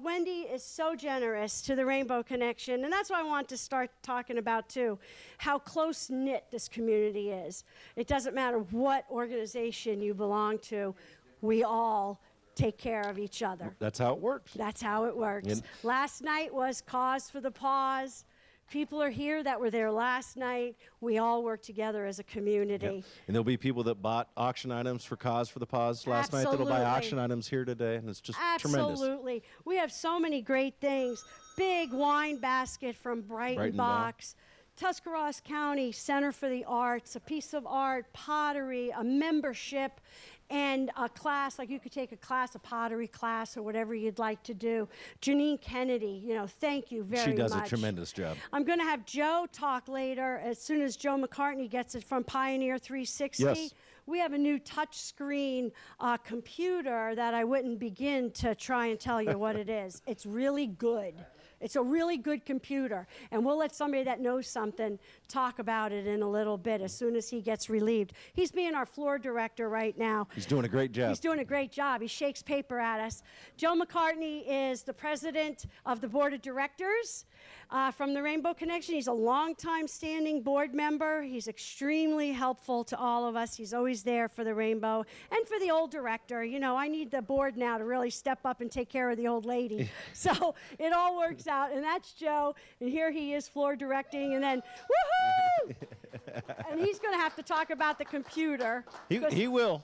Wendy is so generous to the Rainbow Connection, and that's what I want to start talking about too, how close-knit this community is. It doesn't matter what organization you belong to, we all take care of each other. That's how it works. That's how it works. Last night was Cause for the Pause. People are here that were there last night. We all work together as a community. Yep. And there'll be people that bought auction items for Cause for the Pause last night that'll buy auction items here today, and it's just tremendous. Absolutely. We have so many great things. Big wine basket from Brighton Box. Tuscarawas County Center for the Arts, a piece of art, pottery, a membership, and a class, like you could take a pottery class or whatever you'd like to do. Janine Kennedy, thank you very much. She does a tremendous job. I'm going to have Joe talk later, as soon as Joe McCartney gets it from Pioneer 360. Yes. We have a new touchscreen computer that I wouldn't begin to try and tell you what it is. It's really good. It's a really good computer, and we'll let somebody that knows something talk about it in a little bit as soon as he gets relieved. He's being our floor director right now. He's doing a great job. He's doing a great job. He shakes paper at us. Joe McCartney is the president of the board of directors from the Rainbow Connection. He's a longtime standing board member. He's extremely helpful to all of us. He's always there for the Rainbow and for the old director. I need the board now to really step up and take care of the old lady. So it all works out, and that's Joe, and here he is floor directing, and then woohoo! And he's going to have to talk about the computer. He will. He will.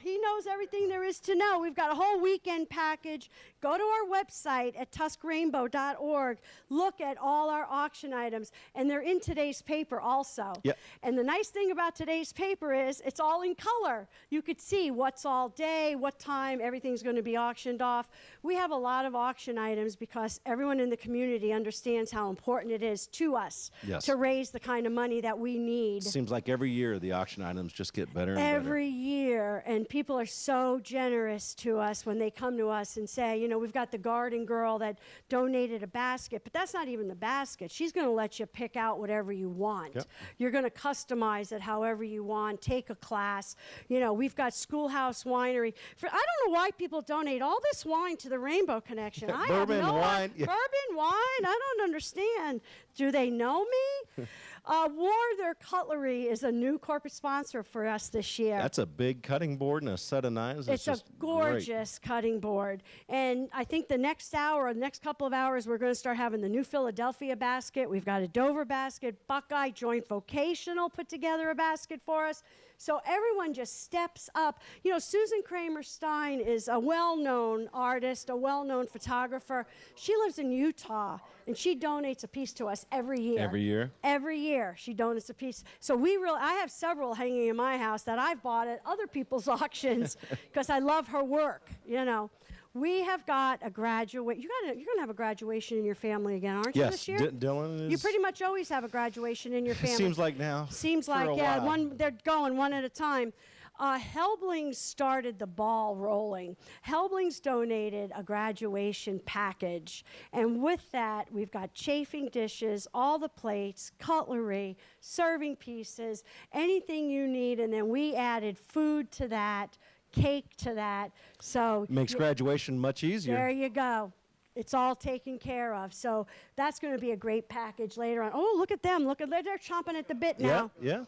He knows everything there is to know. We've got a whole weekend package. Go to our website at tuskrainbow.org. Look at all our auction items, and they're in today's paper also. Yep. And the nice thing about today's paper is it's all in color. You could see what's all day, what time, everything's going to be auctioned off. We have a lot of auction items because everyone in the community understands how important it is to us Yes. to raise the kind of money that we need need. Seems like every year the auction items just get better and Every year, and people are so generous to us when they come to us and say, you know, we've got the garden girl that donated a basket, but that's not even the basket. She's going to let you pick out whatever you want. Yep. You're going to customize it however you want, take a class. You know, we've got Schoolhouse Winery. I don't know why people donate all this wine to the Rainbow Connection. I have Bourbon, no wine, yeah. Bourbon, wine, I don't understand. Do they know me? Warther Cutlery is a new corporate sponsor for us this year. That's a big cutting board and a set of knives. It's a just gorgeous cutting board. And I think the next hour, or the next couple of hours, we're going to start having the new Philadelphia basket. We've got a Dover basket. Buckeye Joint Vocational put together a basket for us. So everyone just steps up. You know, Susan Kramer Stein is a well-known artist, a well-known photographer. She lives in Utah, and she donates a piece to us every year. Every year? Every year she donates a piece. So I have several hanging in my house that I've bought at other people's auctions because I love her work, you know. We have got a graduate. You're gonna have a graduation in your family again, aren't you, Yes, this year? Dylan is. You pretty much always have a graduation in your family. Seems like now. Seems for like, a yeah. while. They're going one at a time. Helblings started the ball rolling. Helblings donated a graduation package. And with that, we've got chafing dishes, all the plates, cutlery, serving pieces, anything you need. And then we added food to that, cake to that. So Makes graduation much easier. there you go. It's all taken care of. So that's going to be a great package later on. Oh, look at them. Look at they're chomping at the bit now. Yeah.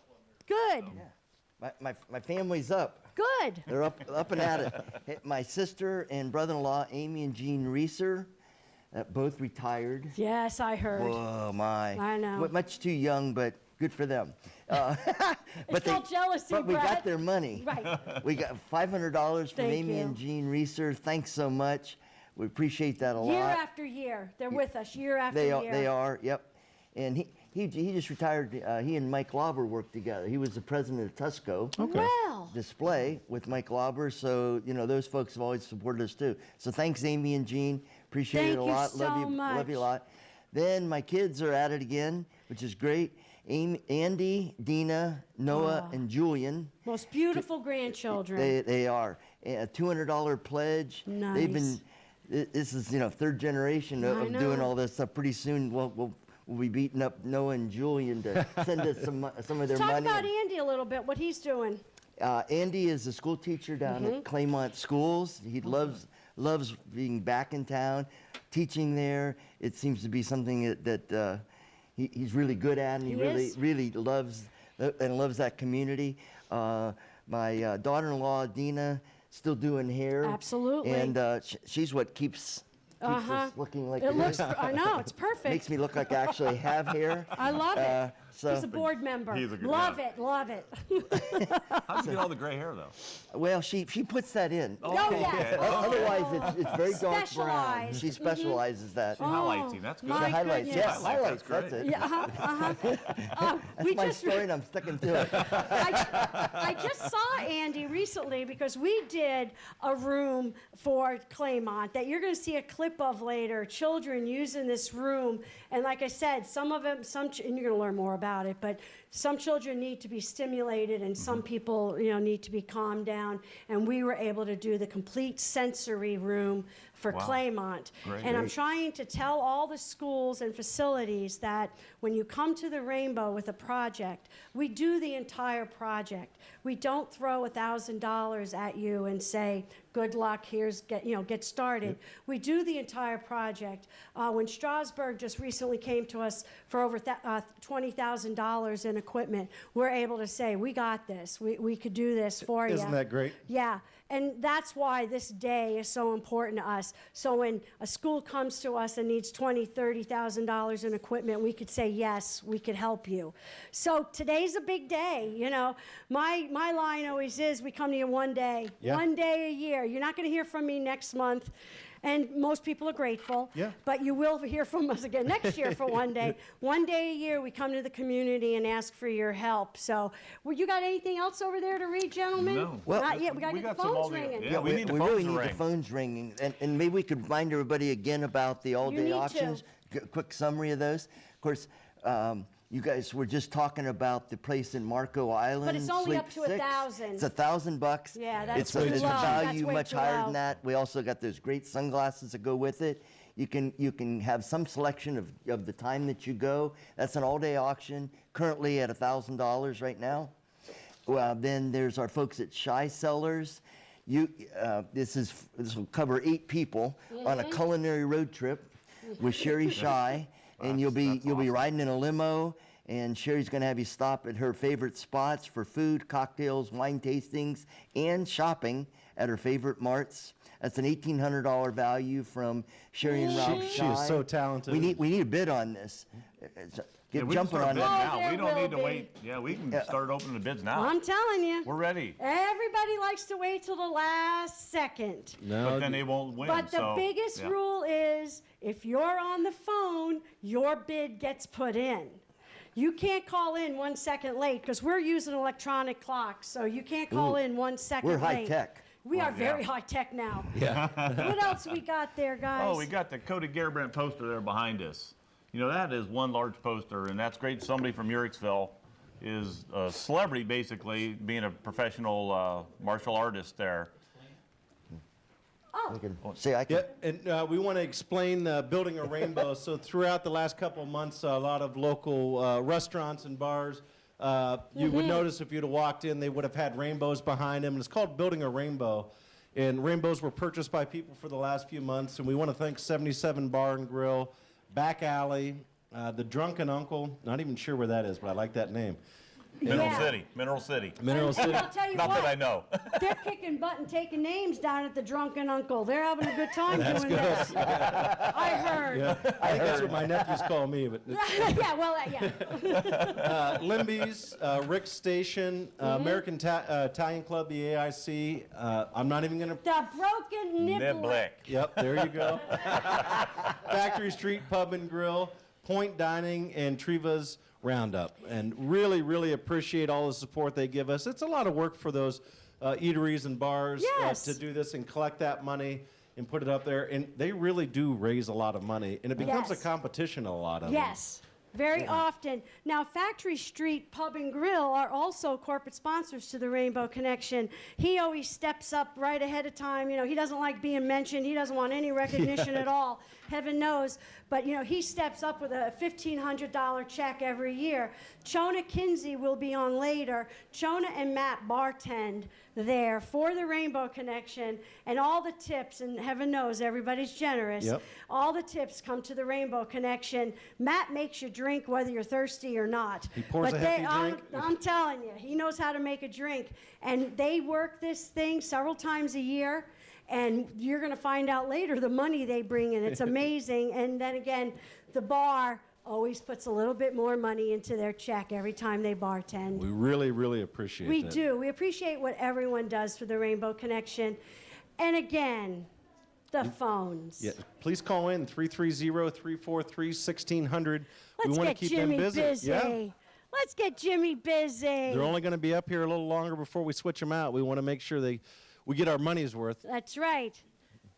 Good. My family's up. Good. They're up and at it. My sister and brother-in-law, Amy and Jean Reeser, both retired. Yes, I heard. Whoa, my. I know. Much too young, but good for them. It's called jealousy, But we Brett. got their money. Right. We got $500 from Thank Amy you. and Jean Reeser. Thanks so much. We appreciate that a lot. Year after year. They're with us year after year. They are, yep. And he just retired. He and Mike Lauber worked together. He was the president of Tusco Well. Display with Mike Lauber. So, you know, those folks have always supported us too. So thanks, Amy and Jean. Appreciate it a Thank you lot. so Love much. you a lot. Then my kids are at it again, which is great. Andy, Dina, Noah, and Julian. Most beautiful grandchildren. They are. A $200 pledge. Nice. They've been, this is, you know, third generation I of doing know. all this stuff. Pretty soon we'll be beating up Noah and Julian to send us some of their Talk money. about Andy a little bit, what he's doing. Andy is a school teacher down at Claymont Schools. He loves being back in town, teaching there. It seems to be something that he's really good at, and he really loves that community. My daughter-in-law Dina still doing hair. Absolutely. And she's what keeps us looking like It looks, I know, it's perfect. makes me look like I actually have hair. I love it. So He's a board member. He's a good Love guy. it, love it. How'd you get all the gray hair, though? well, she puts that in. Oh, yeah. Otherwise, it's very dark brown. Specialized. She specializes that. She highlights him. That's good. My The highlights, goodness. yes, highlights. That's great. it. Yeah, That's my story, and I'm sticking to it. I just saw Andy recently because we did a room for Claymont that you're going to see a clip of later. Children using this room, and like I said, some of them, and you're going to learn more about it, but some children need to be stimulated, and some people, you know, need to be calmed down. And we were able to do the complete sensory room for Claymont. Great. And I'm trying to tell all the schools and facilities that when you come to the Rainbow with a project, we do the entire project. We don't throw $1,000 at you and say, good luck, get started. We do the entire project. When Strasburg just recently came to us for over $20,000 in equipment, we're able to say, we got this. We could do this for you. Isn't that great? Yeah, and that's why this day is so important to us. So when a school comes to us and needs $20,000, $30,000 in equipment, we could say, yes, we could help you. So today's a big day, you know. My line always is, we come to you one day, one day a year. You're not going to hear from me next month. And most people are grateful, but you will hear from us again next year for one day. One day a year, we come to the community and ask for your help. So, you got anything else over there to read, gentlemen? No. Well, not yet. We got to get the phones ringing. Yeah, we need the we phones really to need ring. the phones ringing. And maybe we could remind everybody again about the You all-day need auctions. Quick summary of those. Of course, You guys were just talking about the place in Marco Island. But it's only Sleep up to 6. $1,000. It's $1,000. Yeah, that's it's too a, low. it's a That's value way much too higher low. than that. We also got those great sunglasses that go with it. You can have some selection of the time that you go. That's an all-day auction, currently at $1,000 right now. Well, then there's our folks at Shy Cellars. This will cover 8 people on a culinary road trip with Sherry Shy, and you'll be riding in a limo. And Sherry's going to have you stop at her favorite spots for food, cocktails, wine tastings, and shopping at her favorite marts. That's an $1,800 value from Sherry and Rob Shy. She is so talented. We need a bid on this. Get jumping on now. there We don't need to will wait. Yeah, we can start opening the bids now. I'm telling you. We're ready. Everybody likes to wait till the last second. But then they won't win. But the so, biggest yeah. rule is if you're on the phone, your bid gets put in. You can't call in 1 second late because we're using electronic clocks, so you can't call in 1 second We're late. high tech. We are yeah. very high tech now. Yeah. What else we got there, guys? Oh, we got the Cody Garbrandt poster there behind us. You know, that is one large poster, and that's great. Somebody from Uricksville is a celebrity, basically, being a professional martial artist there. Yeah, and we want to explain building a rainbow. So throughout the last couple of months, a lot of local restaurants and bars, you would notice if you'd have walked in, they would have had rainbows behind them. And it's called Building a Rainbow. And rainbows were purchased by people for the last few months. And we want to thank 77 Bar and Grill, Back Alley, the Drunken Uncle. Not even sure where that is, but I like that name. Mineral City. Mineral City. Mineral City. I'll tell you Not what, that I know. they're kicking butt and taking names down at the Drunken Uncle. They're having a good time doing this. I heard. Yeah, I think that's what my nephews call me. But Yeah, well, yeah. Limby's, Rick's Station, American Italian Club, the AIC. I'm not even going to... The Broken Niblick. Yep, there you go. Factory Street Pub and Grill, Point Dining, and Triva's Roundup. And really, really appreciate all the support they give us. It's a lot of work for those eateries and bars to do this and collect that money and put it up there. And they really do raise a lot of money. And it becomes a competition, a lot of them. Yes. Very often. Now, Factory Street Pub and Grill are also corporate sponsors to the Rainbow Connection. He always steps up right ahead of time. You know, he doesn't like being mentioned. He doesn't want any recognition at all. Heaven knows. But, you know, he steps up with a $1,500 check every year. Chona Kinsey will be on later. Chona and Matt bartend there for the Rainbow Connection, and all the tips, and heaven knows everybody's generous, all the tips come to the Rainbow Connection. Matt makes you drink whether you're thirsty or not. He pours a hefty drink. I'm telling you, he knows how to make a drink. And they work this thing several times a year, and you're going to find out later the money they bring in. It's amazing. And then again, the bar always puts a little bit more money into their check every time they bartend. We really, really appreciate We that. do. We appreciate what everyone does for the Rainbow Connection. And again, the phones. Yeah, please call in 330-343-1600. We Let's want to get keep Jimmy them busy. Yeah. Let's get Jimmy busy. They're only going to be up here a little longer before we switch them out. We want to make sure we get our money's worth. That's right.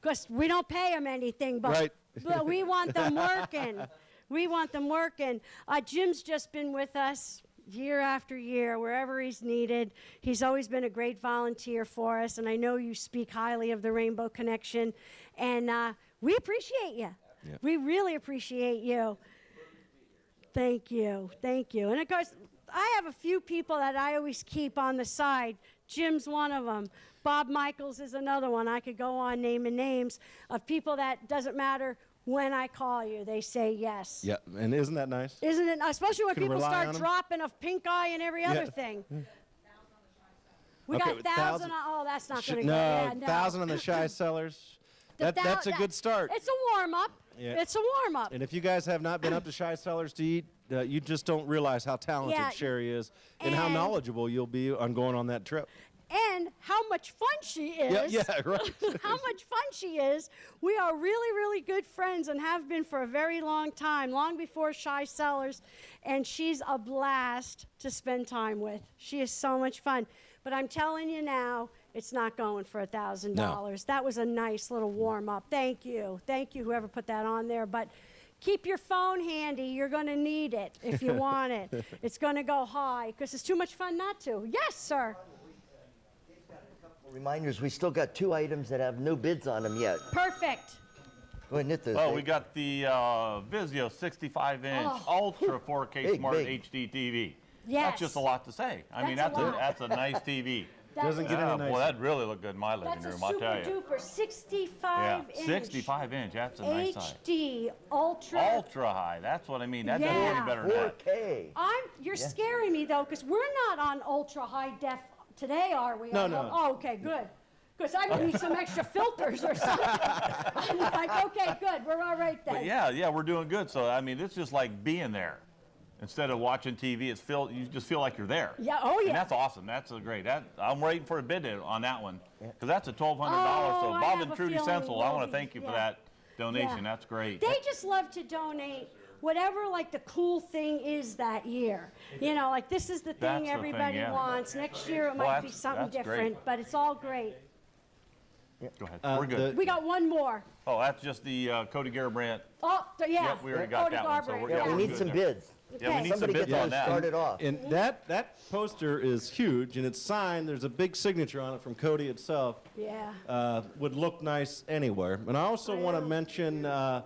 Because we don't pay them anything, but we want them working. We want them working. Jim's just been with us year after year, wherever he's needed. He's always been a great volunteer for us, and I know you speak highly of the Rainbow Connection, and we appreciate you. Yeah. We really appreciate you. Thank you. Thank you. And, of course, I have a few people that I always keep on the side. Jim's one of them. Bob Michaels is another one. I could go on naming names of people that doesn't matter when I call you, they say yes. Yeah, and isn't that nice? Isn't it? Especially when Can people rely start on 'em? dropping of pink eye and every other thing. We got 1,000. Oh, that's not going to go. Yeah, no. 1,000 on the Shy Cellars. That's a good start. It's a warm-up. Yeah. It's a warm-up. And if you guys have not been up to Shy Cellars to eat, you just don't realize how talented Sherry is and how knowledgeable you'll be on going on that trip. And how much fun she is. Yeah, right. How much fun she is. We are really, really good friends and have been for a very long time, long before Shy Cellars. And she's a blast to spend time with. She is so much fun. But I'm telling you now, it's not going for $1,000. No. That was a nice little warm-up. Thank you. Thank you, whoever put that on there. But Keep your phone handy. You're going to need it if you want it. It's going to go high because it's too much fun not to. Yes, sir. Reminders, we still got 2 items that have no bids on them yet. Perfect. Go ahead and hit those. Oh, we got the Vizio 65-inch Ultra 4K Big, Smart big. HD TV. Yes. That's just a lot to say. I mean, That's that's a a lot. nice TV. Doesn't get any nicer. Boy, that really looked good in my living That's a room, I'll super tell you. duper 65 Yeah, inch. 65 inch. That's a nice size. HD ultra. Ultra high. That's what I mean. That doesn't get any better than that. 4K. You're scaring me though, because we're not on ultra high def today, are we? No. Oh, okay, good. Because I would need some extra filters or something. I'm like, okay, good. We're all right then. But yeah, we're doing good. So I mean, it's just like being there. Instead of watching TV, you just feel like you're there. Yeah, oh yeah. And that's awesome. That's a great. I'm waiting for a bid on that one because that's a $1,200. Oh, so I Bob have and a Trudy feeling Sensel, we I will want to be. thank you for Yeah. that donation. Yeah. That's great. They just love to donate whatever like the cool thing is that year. You know, like this is the That's thing the everybody thing, yeah. wants. Next year it Well, might be that's- something that's great. different, but it's all great. Go ahead. We're good. We got one more. Oh, that's just the Cody Garabrandt. Oh, yeah. Yep, we already got Cody that one. So Garbrandt, we're, yeah. we're We need good some there. bids. Yeah, we need some Somebody bids get on that. started off. And that poster is huge, and it's signed. There's a big signature on it from Cody itself. Yeah. Would look nice anywhere. And I also want to mention the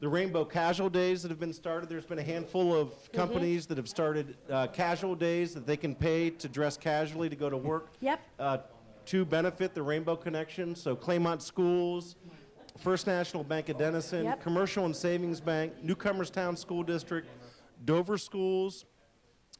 Rainbow Casual Days that have been started. There's been a handful of companies that have started casual days that they can pay to dress casually to go to work. Yep. To benefit the Rainbow Connection. So Claymont Schools, First National Bank of Denison, Yep. Commercial and Savings Bank, Newcomerstown School District, Dover Schools,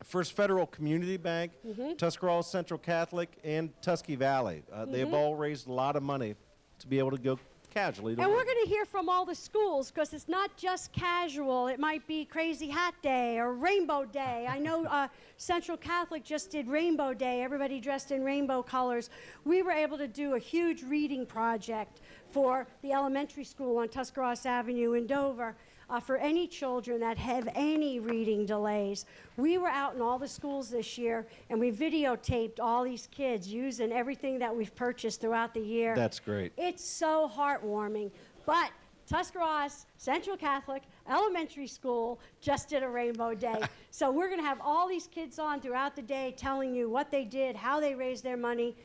First Federal Community Bank, Tuscarawas Central Catholic, and Tusky Valley. They have all raised a lot of money to be able to go casually to And we're work. going to hear from all the schools because it's not just casual. It might be Crazy Hat Day or Rainbow Day. I know Central Catholic just did Rainbow Day. Everybody dressed in rainbow colors. We were able to do a huge reading project for the elementary school on Tuscarawas Avenue in Dover. For any children that have any reading delays. We were out in all the schools this year and we videotaped all these kids using everything that we've purchased throughout the year. That's great. It's so heartwarming. But Tuscarawas Central Catholic Elementary School just did a Rainbow Day. So we're going to have all these kids on throughout the day telling you what they did, how they raised their money,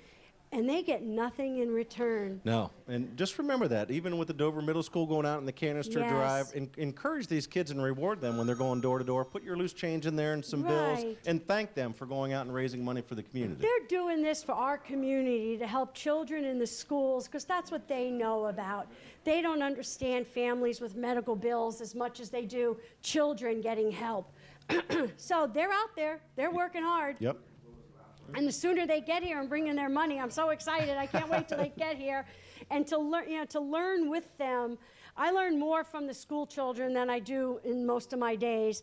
and they get nothing in return. No, and just remember that, even with the Dover Middle School going out in the Canister Yes. drive, encourage these kids and reward them when they're going door to door. Put your loose change in there and some bills, Right. and thank them for going out and raising money for the community. They're doing this for our community to help children in the schools because that's what they know about. They don't understand families with medical bills as much as they do children getting help. So they're out there, they're working hard. Yep. And the sooner they get here and bring in their money, I'm so excited. I can't wait till they get here. And to learn with them. I learn more from the school children than I do in most of my days.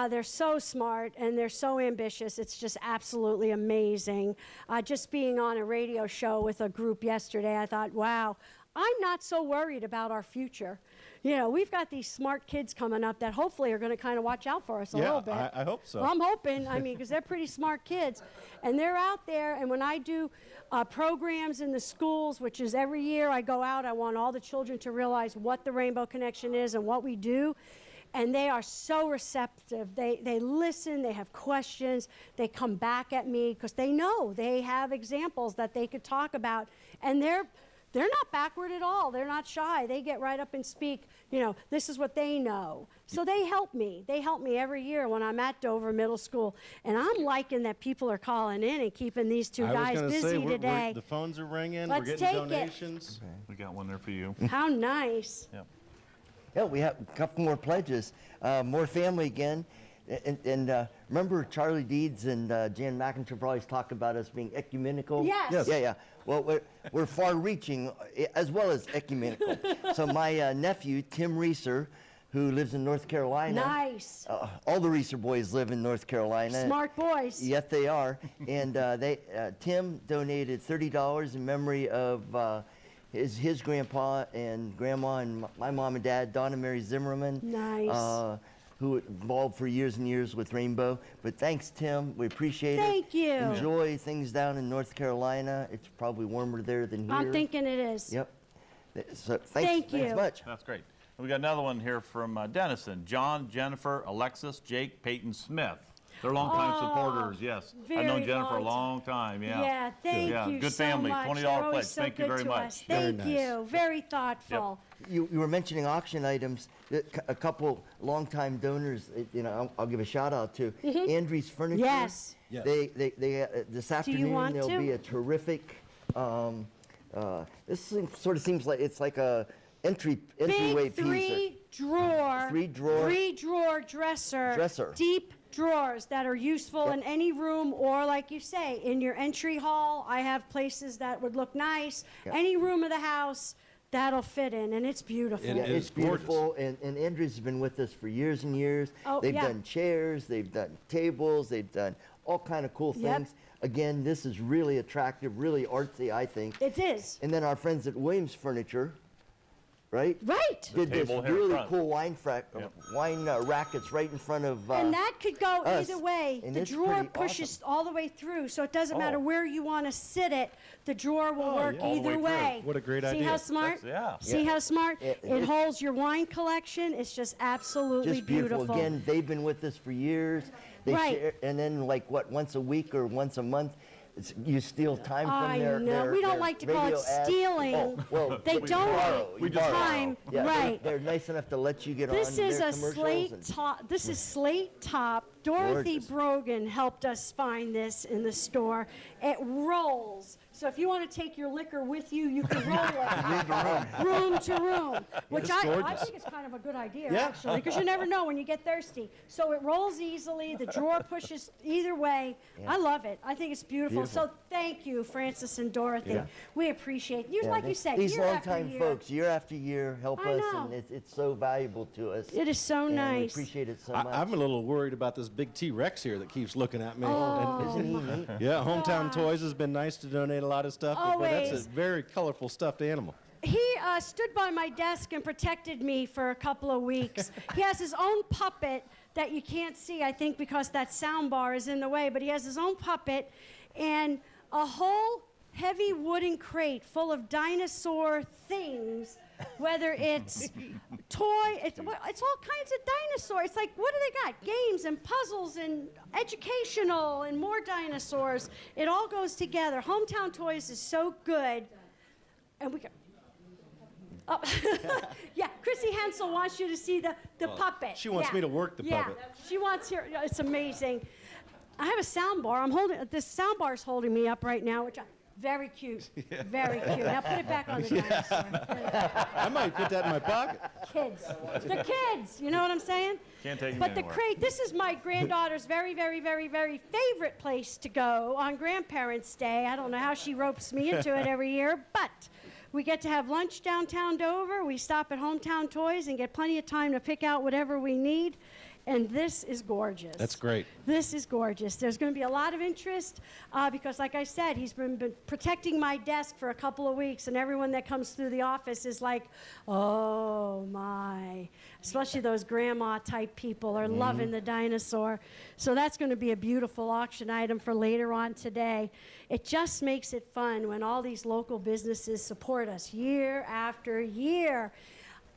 They're so smart and they're so ambitious. It's just absolutely amazing. Just being on a radio show with a group yesterday, I thought, wow, I'm not so worried about our future. You know, we've got these smart kids coming up that hopefully are going to kind of watch out for us a little bit. I hope so. Well, I'm hoping, because they're pretty smart kids. And they're out there, and when I do programs in the schools, which is every year I go out, I want all the children to realize what the Rainbow Connection is and what we do. And they are so receptive. They listen, they have questions, they come back at me because they know they have examples that they could talk about. And they're not backward at all. They're not shy. They get right up and speak, this is what they know. So they help me. They help me every year when I'm at Dover Middle School. And I'm liking that people are calling in and keeping these two guys busy today. The phones are ringing. Let's we're take getting it. donations. Okay. We got one there for you. How nice. Yep. Yeah, we have a couple more pledges. More family again. And remember Charlie Deeds and Jan McIntyre always talk about us being ecumenical? Yes. Yeah. Well, we're far-reaching as well as ecumenical. So my nephew, Tim Reeser, who lives in North Carolina. Nice. All the Reeser boys live in North Carolina. Smart boys. Yes, they are. And Tim donated $30 in memory of his grandpa and grandma and my mom and dad, Don and Mary Zimmerman. Nice. Who were involved for years and years with Rainbow. But thanks, Tim. We appreciate it. Thank you. Enjoy things down in North Carolina. It's probably warmer there than here. I'm thinking it is. Yep. So Thank you. Thanks much. That's great. We got another one here from Denison. John, Jennifer, Alexis, Jake, Peyton Smith. They're longtime supporters, yes. I've known Jennifer a long time, yeah. Yeah, thank you good so family, much. $20 They're always pledge. so Thank you good very to much. us. Thank you. Very thoughtful. You were mentioning auction items. A couple longtime donors, I'll give a shout out to Andrews Furniture. Yes. They this afternoon want there'll to? be a terrific. This sort of seems like it's like a entryway Big piece. three drawer dresser. Deep drawers that are useful in any room, or like you say, in your entry hall. I have places that would look nice. Any room of the house that'll fit in, and it's beautiful. It's beautiful, and Andrews has been with us for years and years. They've done chairs, they've done tables, they've done all kind of cool things. Again, this is really attractive, really artsy, I think. It is. And then our friends at Williams Furniture, right? Right. Did this really cool wine rackets right in front of and that could go us. either way. And The it's drawer pretty pushes all the way through, so it doesn't matter where you want to sit it. The drawer will work either way. What a great idea. See how smart? See how smart? It holds your wine collection. It's just absolutely just beautiful. Again, they've been with us for years. They share, and then once a week or once a month, you steal time from their know. We don't like to call it stealing. Well, they donate time. Yeah, right. They're nice enough to let you get on This is their a slate top. This is slate top. Dorothy Brogan helped us find this in the store. It rolls. So if you want to take your liquor with you, you can roll it room to room, which I think is kind of a good idea, actually, because you never know when you get thirsty. So it rolls easily. The drawer pushes either way. I love it. I think it's beautiful. So thank you, Francis and Dorothy. We appreciate you. Like you said, these year after longtime year. folks, year after year, help us, and it's so valuable to us. It is so and nice. We appreciate it so much. I'm a little worried about this big T-Rex here that keeps looking at me. Isn't he neat? Yeah, Hometown Toys has been nice to donate a lot of stuff. But that's Always. a very colorful stuffed animal. He stood by my desk and protected me for a couple of weeks. He has his own puppet that you can't see, I think, because that sound bar is in the way, but he has his own puppet and a whole heavy wooden crate full of dinosaur things, whether it's it's all kinds of dinosaurs. It's like, what do they got? Games and puzzles and educational and more dinosaurs. It all goes together. Hometown Toys is so good. And we got... Oh, yeah, Chrissy Hensel wants you to see the puppet. She wants me to work the puppet. She wants her. It's amazing. I have a sound bar. I'm holding this sound bar is holding me up right now, which very cute, very cute. Now put it back on the dinosaur. I might put that in my pocket. The kids. You know what I'm saying? Can't take But the crate. This is my granddaughter's very, very, very, very favorite place to go on Grandparents' Day. I don't know how she ropes me into it every year, but. We get to have lunch downtown Dover. We stop at Hometown Toys and get plenty of time to pick out whatever we need. And this is gorgeous. That's great. This is gorgeous. There's going to be a lot of interest because, like I said, he's been protecting my desk for a couple of weeks, and everyone that comes through the office is like, oh, my. Especially those grandma-type people are loving the dinosaur. So that's going to be a beautiful auction item for later on today. It just makes it fun when all these local businesses support us year after year.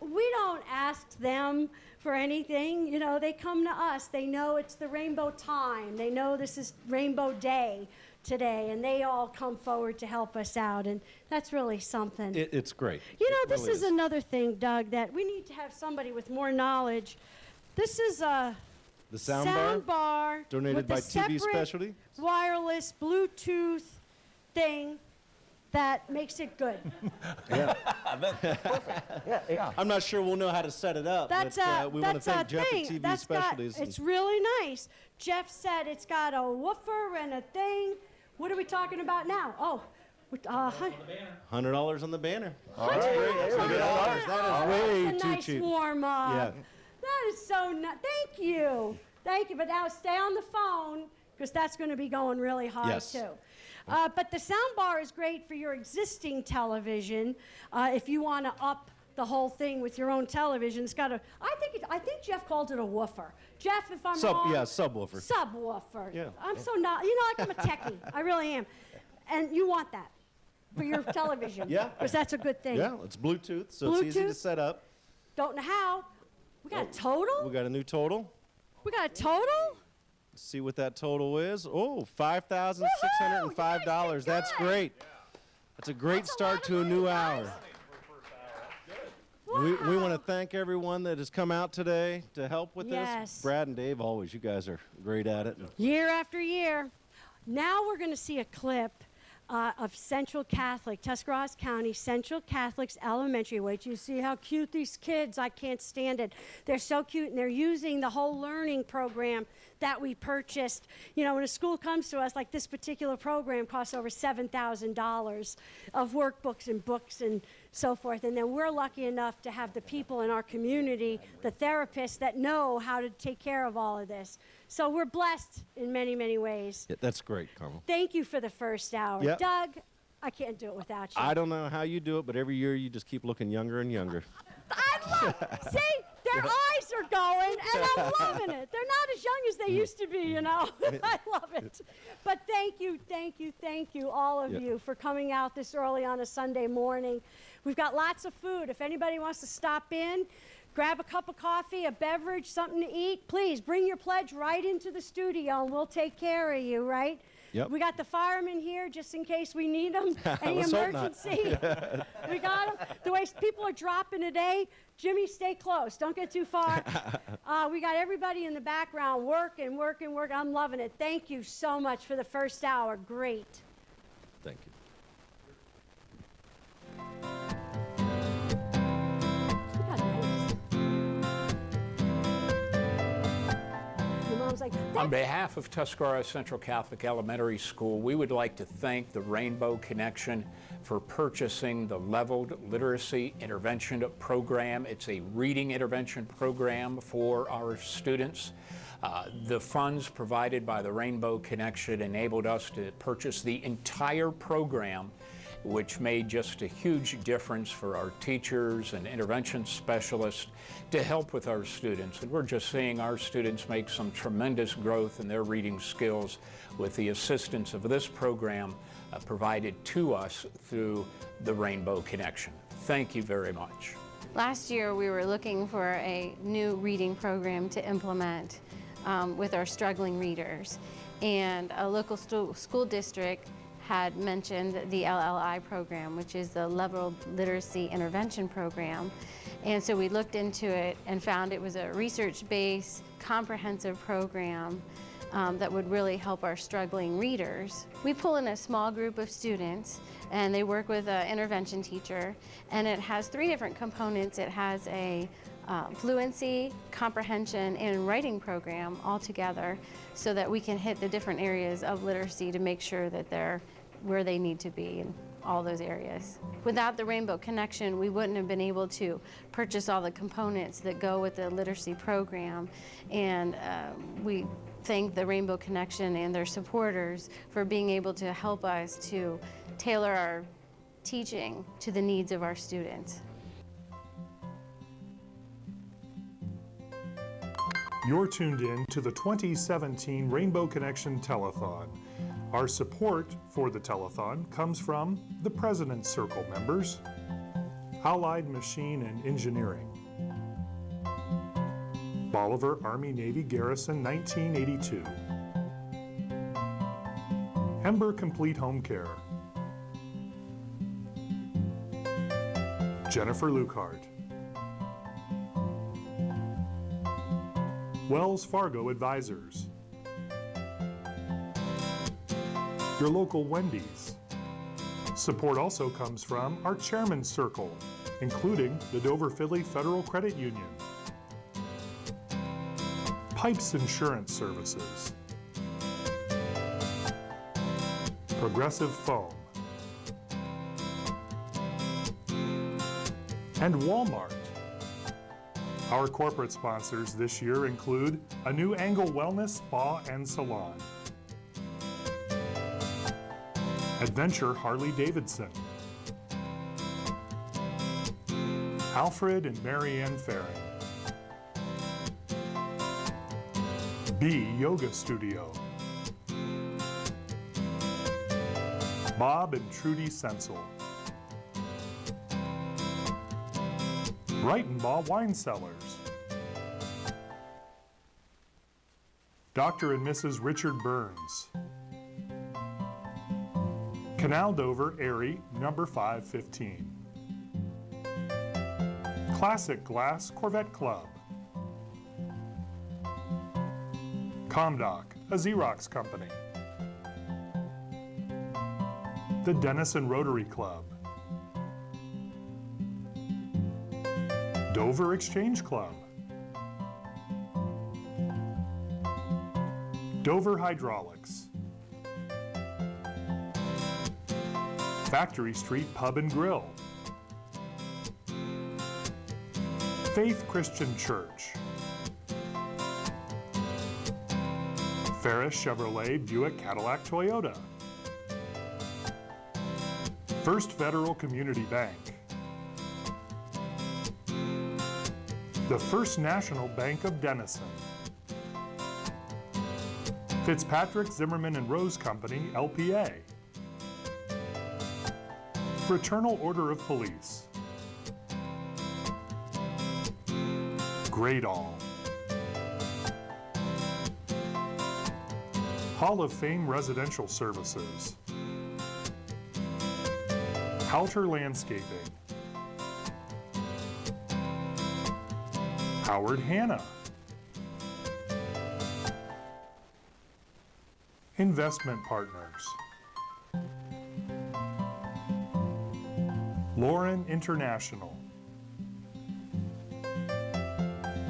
We don't ask them for anything. You know, they come to us. They know it's the rainbow time. They know this is Rainbow Day today, and they all come forward to help us out, and that's really something. It's great. You know, this is another thing, Doug, that we need to have somebody with more knowledge. This is a the sound bar donated by TV Specialty. Wireless Bluetooth thing that makes it good. Yeah. I'm not sure we'll know how to set it up. But we want to thank Jeff at TV Specialties. It's really nice. Jeff said it's got a woofer and a thing. What are we talking about now? Oh, $100 on the banner. That's way a too nice cheap. warm-up. Yeah. That is so nice. Thank you. Thank you. But now stay on the phone because that's going to be going really high, too. But the sound bar is great for your existing television. If you want to up the whole thing with your own television, it's got a. I think Jeff called it a woofer. Jeff, if I'm wrong. Yeah, subwoofer. Subwoofer. Yeah. I'm so not. You know, like I'm a techie. I really am. And you want that for your television. Yeah. Because that's a good thing. Yeah, it's Bluetooth, so it's easy to set up. Don't know how. We got a total? We got a new total. We got a total? Let's see what that total is. Oh, $5,605. That's great. That's a great start to a new hour. We want to thank everyone that has come out today to help with this. Brad and Dave, always, you guys are great at it. Year after year. Now we're going to see a clip of Central Catholic, Tuscarawas County, Central Catholic's Elementary. Wait till you see how cute these kids, I can't stand it. They're so cute, and they're using the whole learning program that we purchased. You know, when a school comes to us, like this particular program costs over $7,000 of workbooks and books and so forth. And then we're lucky enough to have the people in our community, the therapists that know how to take care of all of this. So we're blessed in many, many ways. Yeah, that's great, Carmel. Thank you for the first hour. Yep. Doug, I can't do it without you. I don't know how you do it, but every year you just keep looking younger and younger. See, their eyes are going, and I'm loving it. They're not as young as they used to be, you know. I love it. But thank you, all of you, for coming out this early on a Sunday morning. We've got lots of food. If anybody wants to stop in, grab a cup of coffee, a beverage, something to eat, please bring your pledge right into the studio, and we'll take care of you, right? Yep. We got the firemen here just in case we need them. Any Let's hope not. emergency. We got them. The way people are dropping today, Jimmy, stay close. Don't get too far. We got everybody in the background working. I'm loving it. Thank you so much for the first hour. Great. Thank you. On behalf of Tuscarawas Central Catholic Elementary School, we would like to thank the Rainbow Connection for purchasing the Leveled Literacy Intervention Program. It's a reading intervention program for our students. The funds provided by the Rainbow Connection enabled us to purchase the entire program, which made just a huge difference for our teachers and intervention specialists to help with our students. And we're just seeing our students make some tremendous growth in their reading skills with the assistance of this program provided to us through the Rainbow Connection. Thank you very much. Last year we were looking for a new reading program to implement with our struggling readers, and a local school district had mentioned the LLI program, which is the Leveled Literacy Intervention Program. And so we looked into it and found it was a research-based, comprehensive program that would really help our struggling readers. We pull in a small group of students, and they work with an intervention teacher, and it has 3 different components. It has a fluency, comprehension, and writing program all together so that we can hit the different areas of literacy to make sure that they're where they need to be in all those areas. Without the Rainbow Connection, we wouldn't have been able to purchase all the components that go with the literacy program, and we thank the Rainbow Connection and their supporters for being able to help us to tailor our teaching to the needs of our students. You're tuned in to the 2017 Rainbow Connection Telethon. Our support for the telethon comes from the President's Circle members, Allied Machine and Engineering, Bolivar Army Navy Garrison 1982, Ember Complete Home Care, Jennifer Luckhart, Wells Fargo Advisors, your local Wendy's. Support also comes from our Chairman's Circle, including the Dover Philly Federal Credit Union, Pipes Insurance Services, Progressive Foam, and Walmart. Our corporate sponsors this year include a new Angle Wellness Spa and Salon, Adventure Harley-Davidson, Alfred and Marianne Farron, B Yoga Studio, Bob and Trudy Sensel, Breitenbaugh Wine Cellars, Dr. and Mrs. Richard Burns, Canal Dover Erie, number 515. Classic Glass Corvette Club. Comdoc, a Xerox company. The Denison Rotary Club. Dover Exchange Club. Dover Hydraulics. Factory Street Pub and Grill. Faith Christian Church. Ferris Chevrolet Buick Cadillac Toyota. First Federal Community Bank. The First National Bank of Denison. Fitzpatrick, Zimmerman and Rose Company, LPA. Fraternal Order of Police. Gradall. Hall of Fame Residential Services. Halter Landscaping. Howard Hanna. Investment Partners. Lauren International.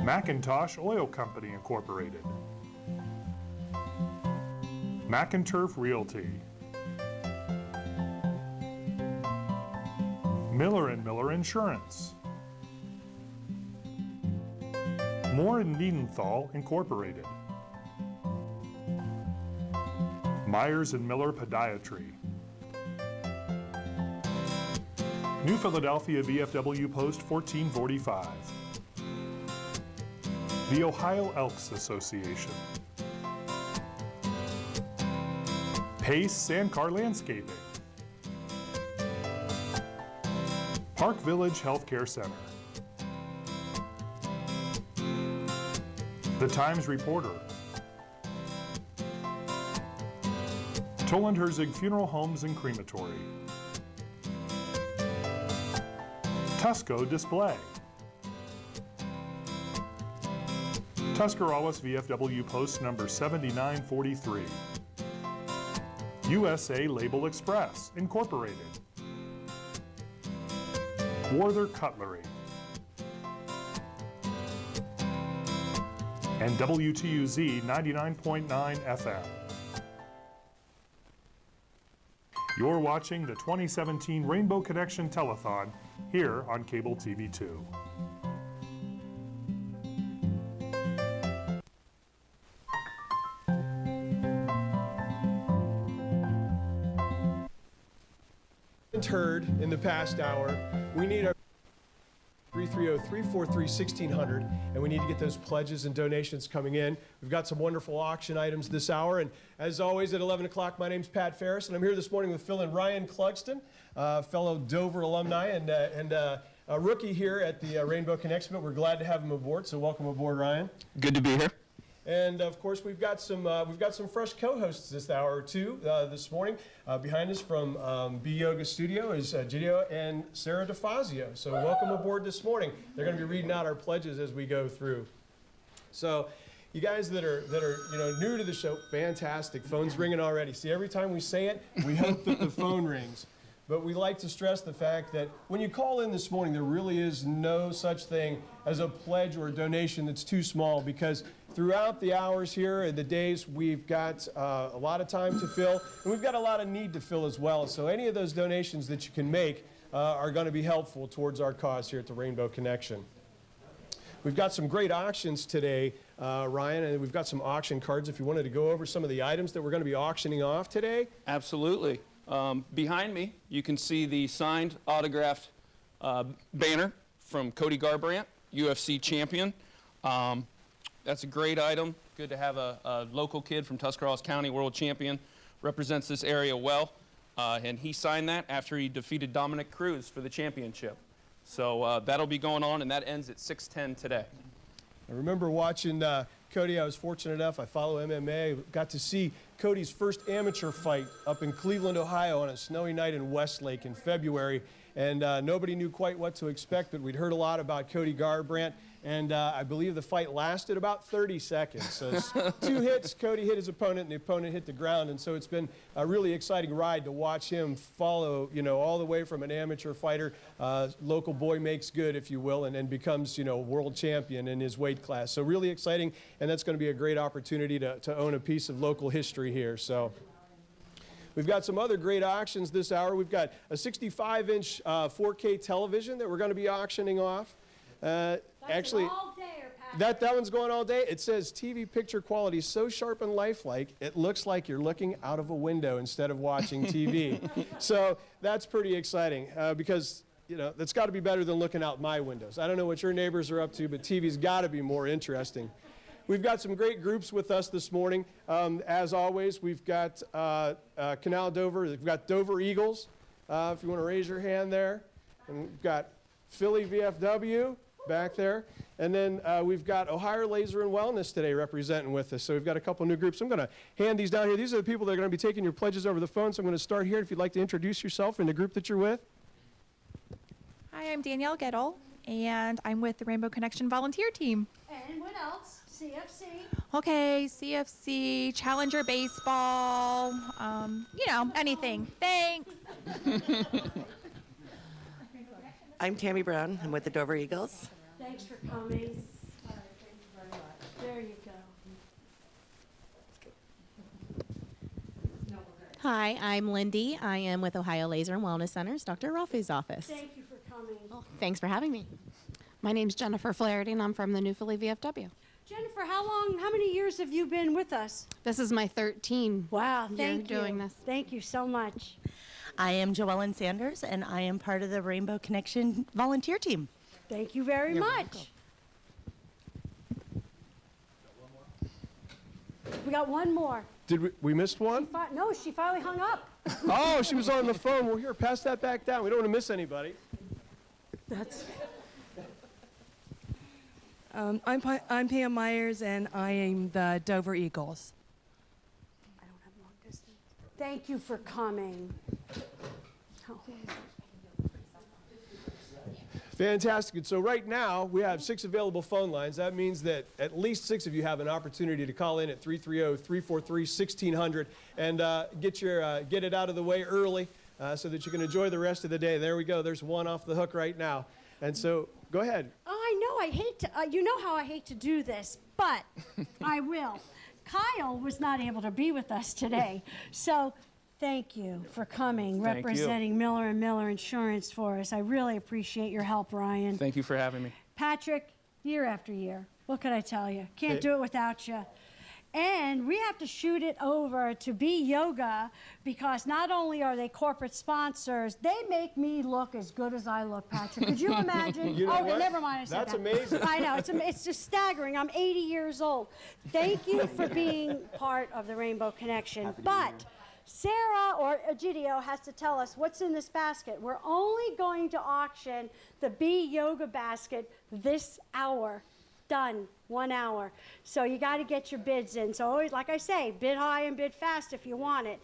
McIntosh Oil Company Incorporated. McInturf Realty. Miller & Miller Insurance. Moore & Niedenthal Incorporated. Myers & Miller Podiatry. New Philadelphia VFW Post 1445. The Ohio Elks Association. Pace Sandcar Landscaping. Park Village Healthcare Center. The Times Reporter. Toland-Herzig Funeral Homes and Crematory. Tusco Display. Tuscarawas VFW Post number 7943. USA Label Express, Incorporated. Warther Cutlery. And WTUZ 99.9 FM. You're watching the 2017 Rainbow Connection Telethon here on Cable TV 2. Heard in the past hour, we need our 330-343-1600, and we need to get those pledges and donations coming in. We've got some wonderful auction items this hour, and as always at 11 o'clock, my name's Pat Ferris, and I'm here this morning with Phil and Ryan Clugston, fellow Dover alumni and a rookie here at the Rainbow Connection, but we're glad to have him aboard, so welcome aboard, Ryan. Good to be here. And of course, we've got some fresh co-hosts this hour or two this morning. Behind us from B Yoga Studio is Gidio and Sarah DeFazio. So welcome aboard this morning. They're going to be reading out our pledges as we go through. So you guys that are new to the show, fantastic. Phone's ringing already. See, every time we say it, we hope that the phone rings. But we like to stress the fact that when you call in this morning, there really is no such thing as a pledge or a donation that's too small, because throughout the hours here and the days, we've got a lot of time to fill, and we've got a lot of need to fill as well. So any of those donations that you can make are going to be helpful towards our cause here at the Rainbow Connection. We've got some great auctions today, Ryan, and we've got some auction cards if you wanted to go over some of the items that we're going to be auctioning off today. Absolutely. Behind me, you can see the signed, autographed banner from Cody Garbrandt, UFC champion. That's a great item. Good to have a local kid from Tuscarawas County, world champion, represents this area well. And he signed that after he defeated Dominic Cruz for the championship. So that'll be going on, and that ends at 6:10 today. I remember watching Cody. I was fortunate enough, I follow MMA, got to see Cody's first amateur fight up in Cleveland, Ohio on a snowy night in Westlake in February. And nobody knew quite what to expect, but we'd heard a lot about Cody Garbrandt. And I believe the fight lasted about 30 seconds. So it's 2 hits, Cody hit his opponent, and the opponent hit the ground. And so it's been a really exciting ride to watch him follow, all the way from an amateur fighter, local boy makes good, if you will, and then becomes, world champion in his weight class. So really exciting, and that's going to be a great opportunity to own a piece of local history here. So we've got some other great auctions this hour. We've got a 65-inch 4K television that we're going to be auctioning off. Actually, that one's going all day. It says TV picture quality so sharp and lifelike, it looks like you're looking out of a window instead of watching TV. So that's pretty exciting because, that's got to be better than looking out my windows. I don't know what your neighbors are up to, but TV's got to be more interesting. We've got some great groups with us this morning. As always, we've got Canal Dover. We've got Dover Eagles, if you want to raise your hand there. And we've got Philly VFW back there. And then we've got Ohio Laser and Wellness today representing with us. So we've got a couple new groups. I'm going to hand these down here. These are the people that are going to be taking your pledges over the phone. So I'm going to start here. If you'd like to introduce yourself and the group that you're with. Hi, I'm Danielle Gettle, and I'm with the Rainbow Connection volunteer team. And what else? CFC. Okay, CFC, Challenger Baseball, anything. Thanks. I'm Tammy Brown. I'm with the Dover Eagles. Thanks for coming. All right, thank you very much. There you go. Hi, I'm Lindy. I am with Ohio Laser and Wellness Centers, Dr. Rolfe's office. Thank you for coming. Thanks for having me. My name's Jennifer Flaherty, and I'm from the New Philly VFW. Jennifer, how many years have you been with us? This is my 13th year doing this. Thank you so much. I am Joellen Sanders, and I am part of the Rainbow Connection volunteer team. Thank you very much. We got one more. Did we missed one? No, she finally hung up. Oh, she was on the phone. Well, here, pass that back down. We don't want to miss anybody. I'm Pam Myers, and I am the Dover Eagles. I don't have long distance. Thank you for coming. Fantastic. And so right now, we have 6 available phone lines. That means that at least 6 of you have an opportunity to call in at 330-343-1600 and get it out of the way early so that you can enjoy the rest of the day. There we go. There's one off the hook right now. And so go ahead. Oh, I know. I hate to, you know how I hate to do this, but I will. Kyle was not able to be with us today. So thank you for coming, Thank representing you. Miller & Miller Insurance for us. I really appreciate your help, Ryan. Thank you for having me. Patrick, year after year, what can I tell you? Can't do it without you. And we have to shoot it over to Be Yoga because not only are they corporate sponsors, they make me look as good as I look, Patrick. Could you imagine? You know okay, what? never mind. I said That's that. amazing. I know. It's just staggering. I'm 80 years old. Thank you for being part of the Rainbow Connection. But Sarah or Egidio has to tell us what's in this basket. We're only going to auction the Be Yoga basket this hour. Done. 1 hour. So you got to get your bids in. So always, like I say, bid high and bid fast if you want it.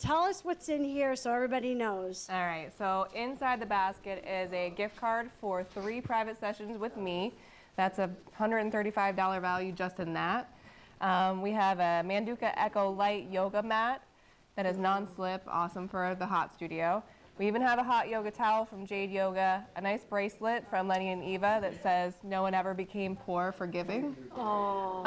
Tell us what's in here so everybody knows. All right, so inside the basket is a gift card for 3 private sessions with me. That's a $135 value just in that. We have a Manduka Echo Light yoga mat that is non-slip, awesome for the hot studio. We even have a hot yoga towel from Jade Yoga, a nice bracelet from Lenny and Eva that says, "No one ever became poor for giving." Oh.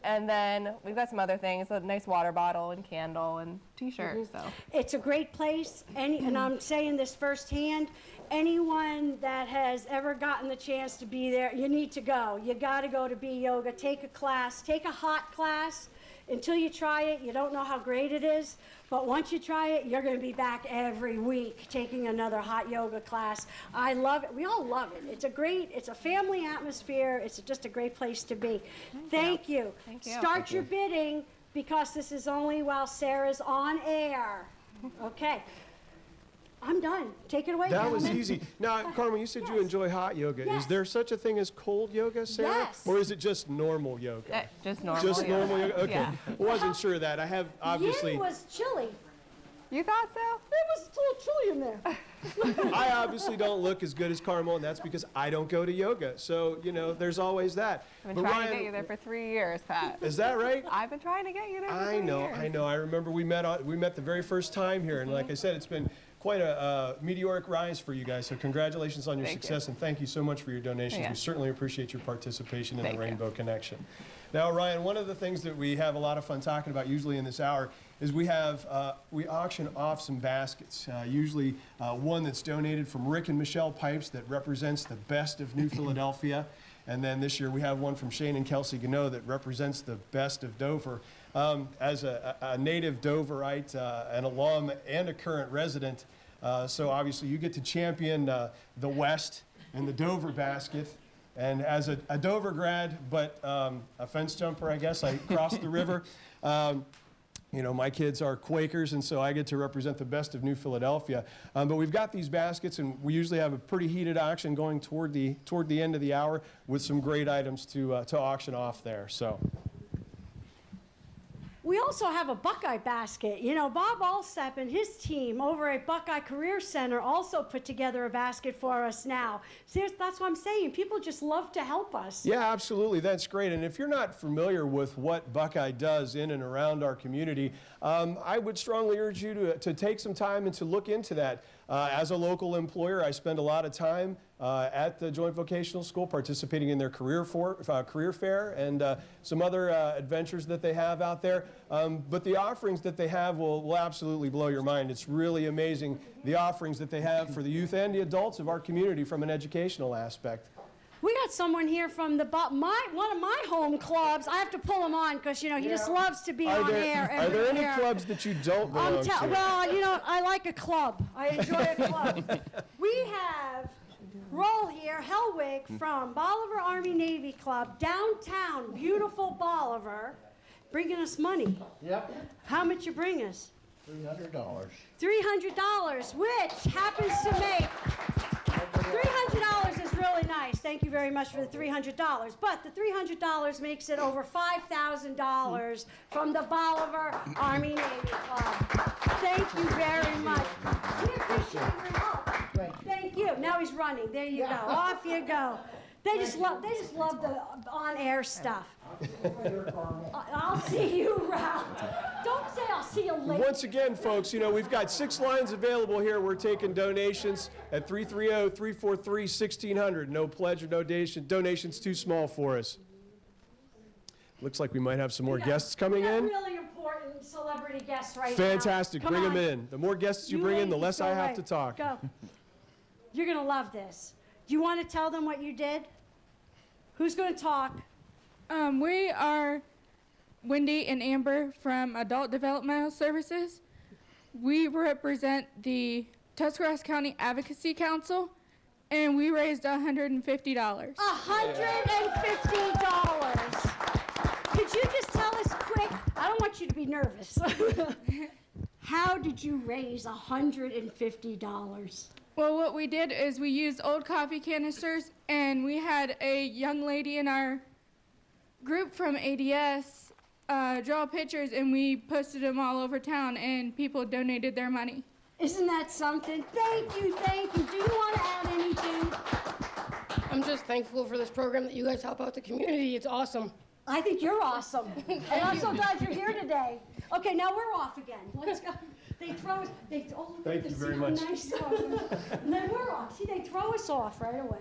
And then we've got some other things, a nice water bottle and candle and t-shirt. So It's a great place, and I'm saying this firsthand. Anyone that has ever gotten the chance to be there, you need to go. You got to go to Be Yoga. Take a class. Take a hot class. Until you try it, you don't know how great it is. But once you try it, you're going to be back every week taking another hot yoga class. I love it. We all love it. It's a family atmosphere. It's just a great place to be. Thank you. Thank you. Start your bidding because this is only while Sarah's on air. Okay. I'm done. Take it away, That was gentlemen. easy. Now, Carmen, you said you enjoy hot yoga. Yes. Is there such a thing as cold yoga, Sarah? Yes. Or is it just normal yoga? Just normal Just yoga. normal yoga? Okay. Yeah. Wasn't sure of that. I have obviously. Yin was chilly. You thought so? It was a little chilly in there. I obviously don't look as good as Carmel, and that's because I don't go to yoga. So, you know, there's always that. I've been trying to get you there for 3 years, Pat. Is that right? I've been trying to get you there for 3 I know, years. I know. I remember we met the very first time here, and like I said, it's been quite a meteoric rise for you guys. So congratulations on your Thank you. success, and thank you so much for your donations. Yeah. We certainly appreciate your participation in Thank the you. Rainbow Connection. Now, Ryan, one of the things that we have a lot of fun talking about usually in this hour is we auction off some baskets. Usually one that's donated from Rick and Michelle Pipes that represents the best of New Philadelphia. And then this year we have one from Shane and Kelsey Gano that represents the best of Dover. As a native Doverite, an alum, and a current resident, so obviously you get to champion the West and the Dover basket. And as a Dover grad, but a fence jumper, I guess, I crossed the river. You know, my kids are Quakers, and so I get to represent the best of New Philadelphia. But we've got these baskets, and we usually have a pretty heated auction going toward the end of the hour with some great items to auction off there. So. We also have a Buckeye basket. You know, Bob Alsep and his team over at Buckeye Career Center also put together a basket for us now. See, that's what I'm saying. People just love to help us. Yeah, absolutely. That's great. And if you're not familiar with what Buckeye does in and around our community, I would strongly urge you to take some time and to look into that. As a local employer, I spend a lot of time at the Joint Vocational School participating in their career fair and some other adventures that they have out there. But the offerings that they have will absolutely blow your mind. It's really amazing, the offerings that they have for the youth and the adults of our community from an educational aspect. We got someone here from one of my home clubs. I have to pull him on because, you know, he just loves to be on air Are every there any year. clubs that you don't belong to? Well, you know, I like a club. I enjoy a club. We have Roll here, Hellwig from Bolivar Army Navy Club, downtown, beautiful Bolivar, bringing us money. Yep. How much you bring us? $300. $300, which happens to make $300 is really nice. Thank you very much for the $300. But the $300 makes it over $5,000 from the Bolivar Army Navy Club. Thank you very much. We appreciate your help. Thank you. Now he's running. There you go. Off you go. They just love the on-air stuff. I'll see you around. Don't say I'll see you later. Once again, folks, you know, we've got 6 lines available here. We're taking donations at 330-343-1600. No pledge or donations too small for us. Looks like we might have some more guests coming in. Really important celebrity guests right Fantastic. now. Bring Come them on. in. The more guests you bring in, the less Go I have right. to talk. Go. You're going to love this. Do you want to tell them what you did? Who's going to talk? We are Wendy and Amber from Adult Developmental Services. We represent the Tuscarawas County Advocacy Council, and we raised $150. $150. Could you just tell us quick? I don't want you to be nervous. How did you raise $150? Well, what we did is we used old coffee canisters, and we had a young lady in our group from ADS draw pictures, and we posted them all over town, and people donated their money. Isn't that something? Thank you, thank you. Do you want to add anything? I'm just thankful for this program that you guys help out the community. It's awesome. I think you're awesome. And I'm so glad you're here today. Okay, now we're off again. Let's go. They throw us, Thank you very see how much. nice they are. And then we're off. See, they throw us off right away.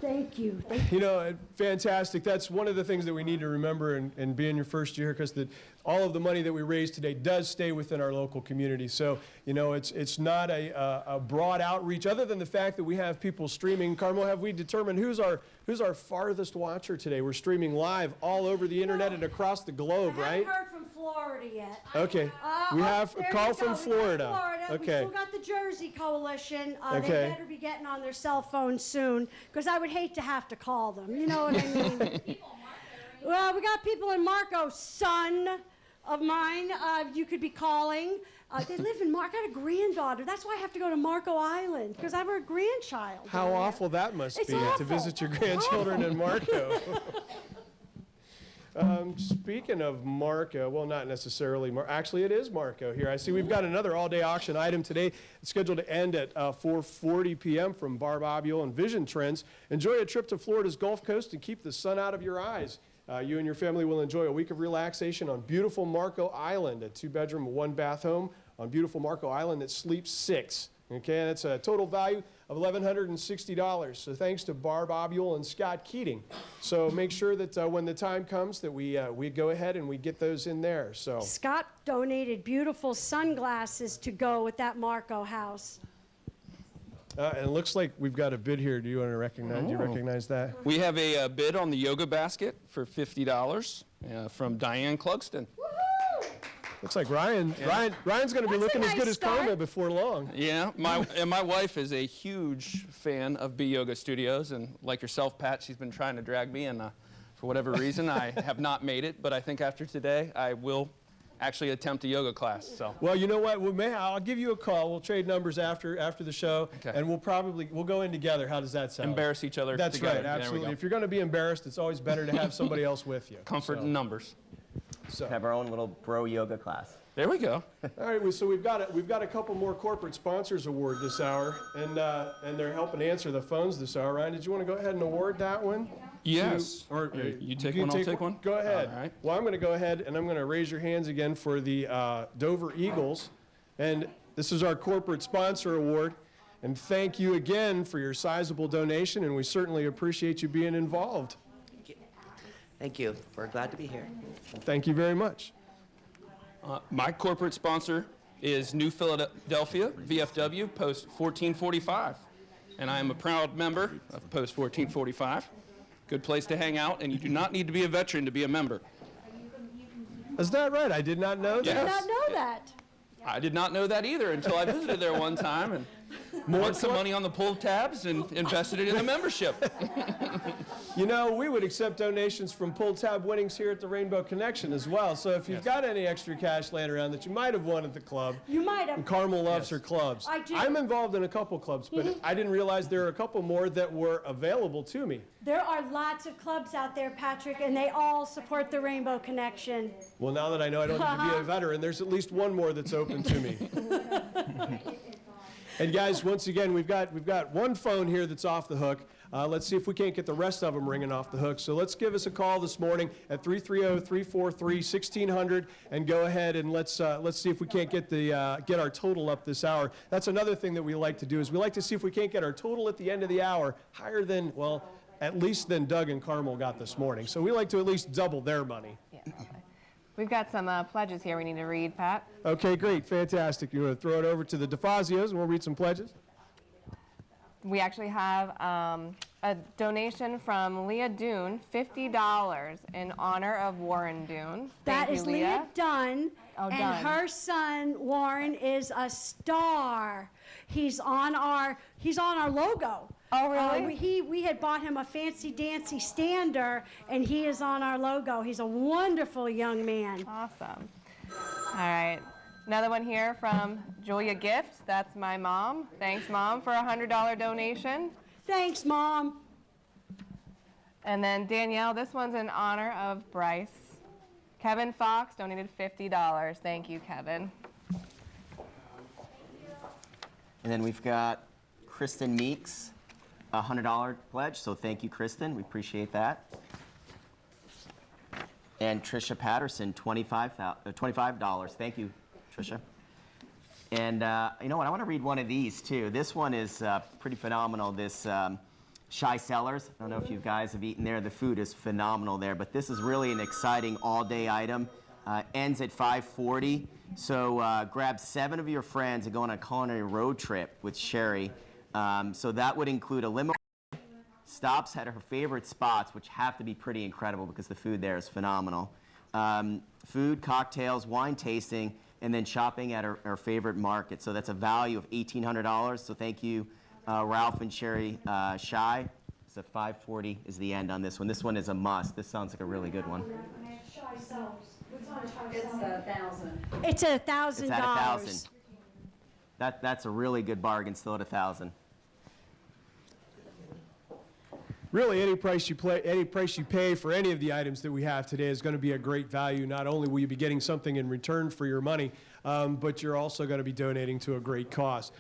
Thank you. You know, fantastic. That's one of the things that we need to remember and be in your first year, because all of the money that we raise today does stay within our local community. So, you know, it's not a broad outreach, other than the fact that we have people streaming. Carmel, have we determined who's our farthest watcher today? We're streaming live all over the internet and across the globe, I right? haven't heard from Florida yet. Okay. We have a there call we from go. We got Florida. Florida. We Okay. still got the Jersey Coalition. Okay. They better be getting on their cell phones soon, because I would hate to have to call them. You know what I mean? Well, we got people in Marco, son. of mine, you could be calling. They live in I got a granddaughter. That's why I have to go to Marco Island, because I have a grandchild. How down there. awful that must It's be to awful. visit your grandchildren in Marco. Speaking of Marco, well, not necessarily. Actually, it is Marco here. I see we've got another all-day auction item today. It's scheduled to end at 4:40 p.m. from Barbobule and Vision Trends. Enjoy a trip to Florida's Gulf Coast and keep the sun out of your eyes. You and your family will enjoy a week of relaxation on beautiful Marco Island, a 2-bedroom, 1-bath home on beautiful Marco Island that sleeps 6. Okay, and it's a total value of $1,160. So thanks to Barb Obule and Scott Keating. So make sure that when the time comes that we go ahead and we get those in there. So Scott donated beautiful sunglasses to go with that Marco house. and it looks like we've got a bid here. Do you want to recognize? Do you recognize that? We have a bid on the yoga basket for $50 from Diane Clugston. Looks like Ryan's going to be looking as good as Condo before long. Yeah, my wife is a huge fan of B Yoga Studios, and like yourself, Pat, she's been trying to drag me, and for whatever reason, I have not made it. But I think after today, I will actually attempt a yoga class. So. Well, you know what? I'll give you a call. We'll trade numbers after the show, and we'll go in together. How does that sound? Embarrass each other. That's together. right, absolutely. If you're going to be embarrassed, it's always better to have somebody else with you. Comfort in numbers. So. Have our own little bro yoga class. There we go. All right, so we've got a couple more corporate sponsors award this hour, and they're helping answer the phones this hour. Ryan, did you want to go ahead and award that one? Yes. You take one, I'll take one? Go ahead. All right. Well, I'm going to go ahead and I'm going to raise your hands again for the Dover Eagles, and this is our corporate sponsor award. And thank you again for your sizable donation, and we certainly appreciate you being involved. Thank you. We're glad to be here. Thank you very much. My corporate sponsor is New Philadelphia, VFW, Post 1445. And I am a proud member of Post 1445. Good place to hang out, and you do not need to be a veteran to be a member. Is that right? I did not know that. I did not know that. I did not know that either until I visited there one time and won some money on the pull tabs and invested it in a membership. You know, we would accept donations from pull tab winnings here at the Rainbow Connection as well. So if you've got any extra cash laying around that you might have won at the club, you might have. And Carmel loves her clubs. I do. I'm involved in a couple clubs, but I didn't realize there are a couple more that were available to me. There are lots of clubs out there, Patrick, and they all support the Rainbow Connection. Well, now that I know I don't need to be a veteran, there's at least one more that's open to me. And guys, once again, we've got one phone here that's off the hook. Let's see if we can't get the rest of them ringing off the hook. So let's give us a call this morning at 330-343-1600 and go ahead and let's see if we can't get our total up this hour. That's another thing that we like to do is we like to see if we can't get our total at the end of the hour higher than, well, at least than Doug and Carmel got this morning. So we like to at least double their money. Yeah, okay. We've got some pledges here we need to read, Pat. Okay, great, fantastic. You want to throw it over to the DeFazios and we'll read some pledges? We actually have a donation from Leah Dune, $50 in honor of Warren Dune. That Thank is you, Leah Dunn, Oh, and Dunn. her son Warren is a star. He's on our logo. Oh, really? We had bought him a fancy dancy stander, and he is on our logo. He's a wonderful young man. Awesome. All right. Another one here from Julia Gift. That's my mom. Thanks, Mom, for a $100 donation. Thanks, Mom. And then Danielle, this one's in honor of Bryce. Kevin Fox donated $50. Thank you, Kevin. And then we've got Kristen Meeks, a $100 pledge. So thank you, Kristen. We appreciate that. And Trisha Patterson, $25. Thank you, Trisha. And you know what? I want to read one of these too. This one is pretty phenomenal. This Shy Cellars. I don't know if you guys have eaten there. The food is phenomenal there. But this is really an exciting all-day item. Ends at 5:40. So grab 7 of your friends and go on a culinary road trip with Sherry. So that would include a limo, stops at her favorite spots, which have to be pretty incredible because the food there is phenomenal. Food, cocktails, wine tasting, and then shopping at her favorite market. So that's a value of $1,800. So thank you, Ralph and Sherry Shy. So 5:40 is the end on this one. This one is a must. This sounds like a really good one. Shy Cellars. It's $1,000. It's It's $1,000. at $1,000. That's a really good bargain, still at $1,000. Really, any price you pay for any of the items that we have today is going to be a great value. Not only will you be getting something in return for your money, but you're also going to be donating to a great cause.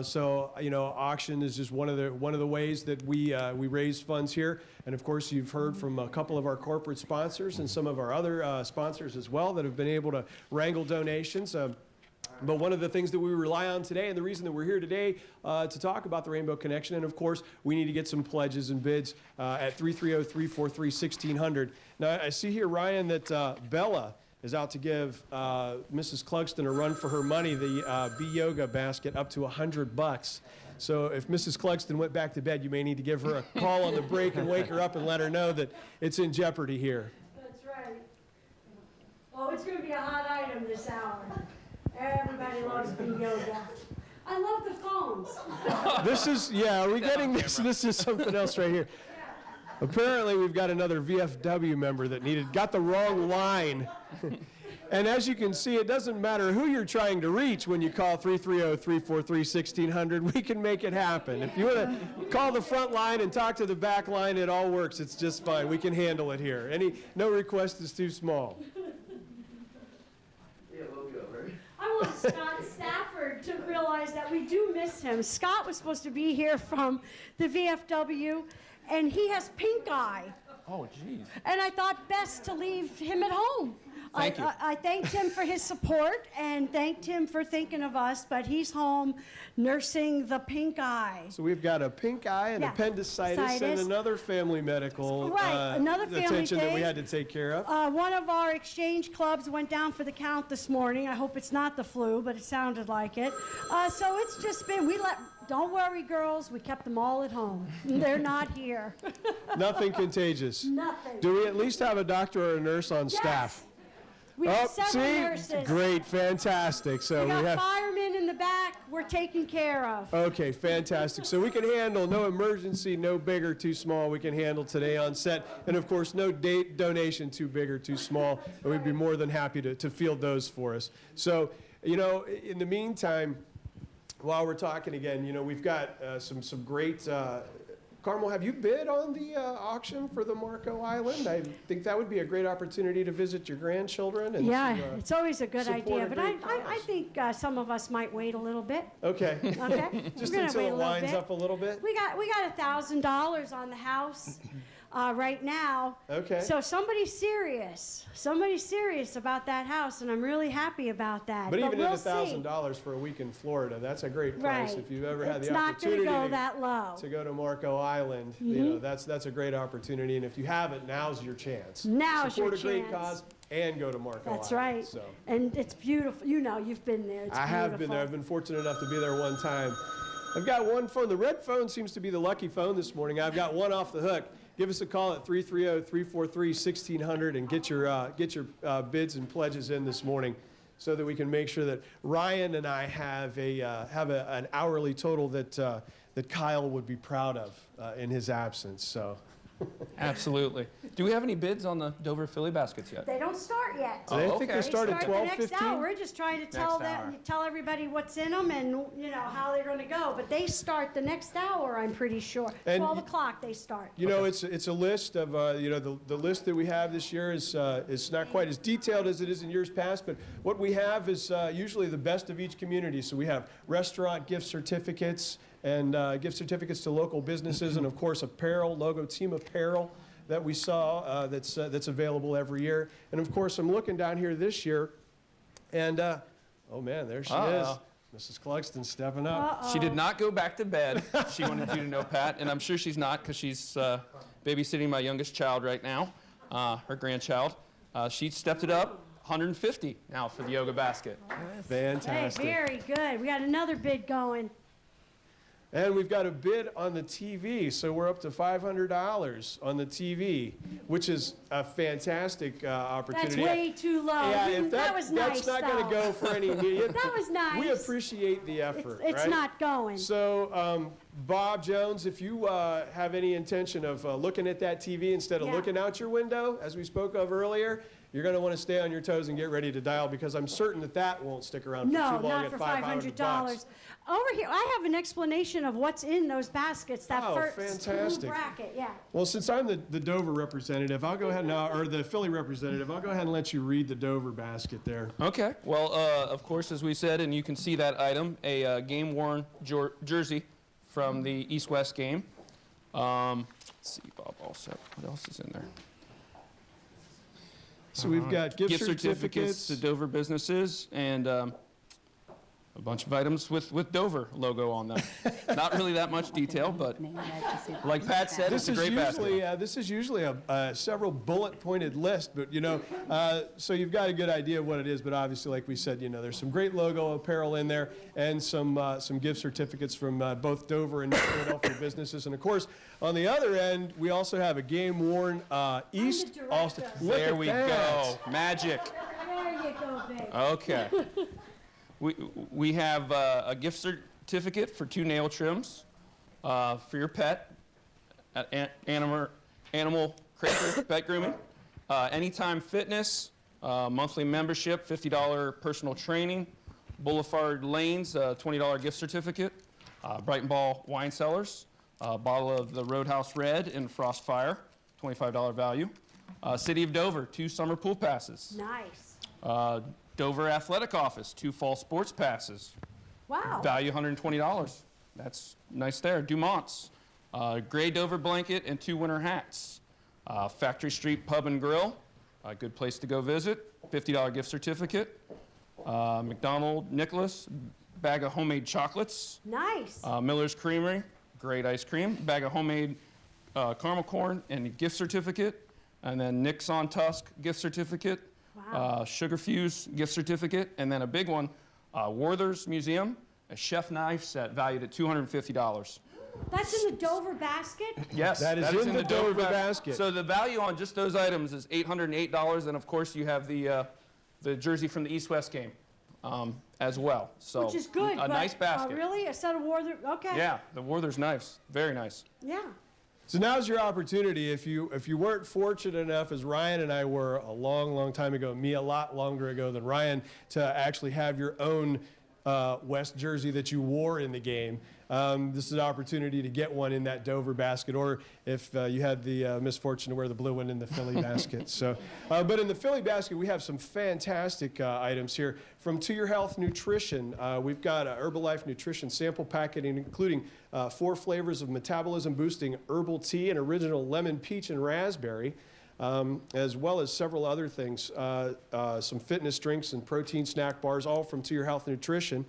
So, you know, auction is just one of the ways that we raise funds here. And of course, you've heard from a couple of our corporate sponsors and some of our other sponsors as well that have been able to wrangle donations. But one of the things that we rely on today, and the reason that we're here today to talk about the Rainbow Connection, and of course, we need to get some pledges and bids at 330-343-1600. Now, I see here, Ryan, that Bella is out to give Mrs. Clugston a run for her money, the B-Yoga basket, up to $100. So if Mrs. Clugston went back to bed, you may need to give her a call on the break and wake her up and let her know that it's in jeopardy here. That's right. Oh, it's going to be a hot item this hour. Everybody loves B-Yoga. I love the phones. This is, yeah, are we getting this? This is something else right here. Apparently, we've got another VFW member that got the wrong line. And as you can see, it doesn't matter who you're trying to reach when you call 330-343-1600. We can make it happen. If you want to call the front line and talk to the back line, it all works. It's just fine. We can handle it here. No request is too small. I want Scott Stafford to realize that we do miss him. Scott was supposed to be here from the VFW, and he has pink eye. Oh, geez. And I thought best to leave him at home. Thank you. I thanked him for his support and thanked him for thinking of us, but he's home nursing the pink eye. So we've got a pink eye and appendicitis and another family medical another family attention that we thing. had to take care of. One of our exchange clubs went down for the count this morning. I hope it's not the flu, but it sounded like it. So it's just been, don't worry, girls, we kept them all at home. They're not here. Nothing contagious. Nothing. Do we at least have a doctor or a nurse on staff? We have several nurses. Great, fantastic. So we got firemen in the back we're taken care of. Okay, fantastic. So we can handle no emergency, no big or too small. We can handle today on set. And of course, no donation too big or too small. And we'd be more than happy to field those for us. So, you know, in the meantime, while we're talking again, you know, we've got some great, Carmel, have you bid on the auction for the Marco Island? I think that would be a great opportunity to visit your grandchildren. And it's always a good idea, but I cause. think some of us might wait a little bit. Okay. Okay. Just until it lines up a little bit? We got $1,000 on the house right now. Okay. So somebody's serious about that house, and I'm really happy about that. But even we'll at $1,000 for a week in Florida, that's a great price. Right. If you've ever had It's the not gonna opportunity go that low. to go to Marco Island, you know, that's a great opportunity. And if you haven't, now's your chance. Now's your Support a great chance. cause and go to Marco Island. That's right. So. And it's beautiful. You know, you've been there. It's I have been beautiful. there. I've been fortunate enough to be there one time. I've got one phone. The red phone seems to be the lucky phone this morning. I've got one off the hook. Give us a call at 330-343-1600 and get your bids and pledges in this morning, so that we can make sure that Ryan and I have an hourly total that Kyle would be proud of in his absence. So. Absolutely. Do we have any bids on the Dover Philly baskets yet? They don't start yet. I think they start at 12:15. The next hour. We're just trying to tell everybody what's in them and you know how they're going to go. But they start the next hour, I'm pretty sure. And 12 o'clock they start. You know, it's a list of you know, the list that we have this year is not quite as detailed as it is in years past, but what we have is usually the best of each community. So we have restaurant gift certificates and gift certificates to local businesses, and of course apparel, logo team apparel that we saw that's available every year. And of course, I'm looking down here this year, and oh man, there she is. Mrs. Clugston stepping up. She did not go back to bed. She wanted you to know, Pat, and I'm sure she's not, because she's babysitting my youngest child right now, her grandchild. She stepped it up. $150 now for the yoga basket. Fantastic. Hey, very good. We got another bid going. And we've got a bid on the TV, so we're up to $500 on the TV, which is a fantastic opportunity. That's way too low. Yeah, that was nice. That's not going to go for any immediate. That was nice. We appreciate the effort. It's right? not going. So, Bob Jones, if you have any intention of looking at that TV instead of looking out your window, as we spoke of earlier, you're going to want to stay on your toes and get ready to dial, because I'm certain that that won't stick around for too long not at for $500. $500. Over here, I have an explanation of what's in those baskets. That Oh, first fantastic. bracket, yeah. Well, since I'm the Dover representative, I'll go ahead and, or the Philly representative, I'll go ahead and let you read the Dover basket there. Okay. Well, of course, as we said, and you can see that item, a game-worn jersey from the East-West game. Let's see, Bob, also, what else is in there? So we've got gift certificates to Dover businesses, and a bunch of items with Dover logo on them. Not really that much detail, but like Pat said, it's a great basket. This is usually a several bullet-pointed list, but so you've got a good idea of what it is. But obviously, like we said, there's some great logo apparel in there, and some gift certificates from both Dover and Philadelphia businesses. And of course, on the other end, we also have a game-worn East Austin. There we go, magic. There you go, babe. Okay. We have a gift certificate for 2 nail trims for your pet at Animal Crater Pet Grooming. Anytime Fitness, monthly membership, $50 personal training. Boulevard Lanes, $20 gift certificate. Bright and Ball Wine Cellars, a bottle of the Roadhouse Red and Frostfire, $25 value. City of Dover, 2 summer pool passes. Nice. Dover Athletic Office, 2 fall sports passes. Wow. Value $120. That's nice there. Dumont's, gray Dover blanket and 2 winter hats. Factory Street Pub and Grill, a good place to go visit. $50 gift certificate. McDonald Nicholas, bag of homemade chocolates. Nice. Miller's Creamery, great ice cream. Bag of homemade caramel corn and a gift certificate. And then Nick's on Tusk gift certificate. Wow. Sugar Fuse gift certificate, and then a big one, Werther's Museum, a chef knife set valued at $250. That's in the Dover basket? Yes, that is in the Dover basket. So the value on just those items is $808, and of course you have the jersey from the East-West game as well. So which is good. A nice basket. Really? A set of Werther? Okay. Yeah, the Werther's knives, very nice. Yeah. So now's your opportunity. If you weren't fortunate enough, as Ryan and I were a long, long time ago, me a lot longer ago than Ryan, to actually have your own West jersey that you wore in the game, this is an opportunity to get one in that Dover basket, or if you had the misfortune to wear the blue one in the Philly basket. So, but in the Philly basket, we have some fantastic items here from To Your Health Nutrition. We've got a Herbalife Nutrition sample packet, including 4 flavors of metabolism-boosting herbal tea and original lemon, peach, and raspberry. As well as several other things, some fitness drinks and protein snack bars, all from To Your Health Nutrition.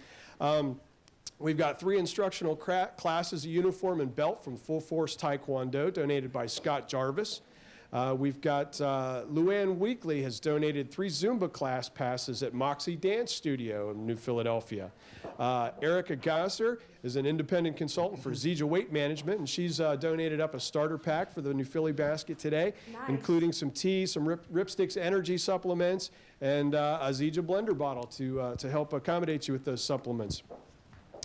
We've got 3 instructional classes, a uniform and belt from Full Force Taekwondo, donated by Scott Jarvis. We've got Luann Weekly has donated 3 Zumba class passes at Moxie Dance Studio in New Philadelphia. Erica Gasser is an independent consultant for Zija Weight Management, and she's donated up a starter pack for the New Philly basket today, including some tea, some Ripsticks energy supplements, and a Zija blender bottle to help accommodate you with those supplements,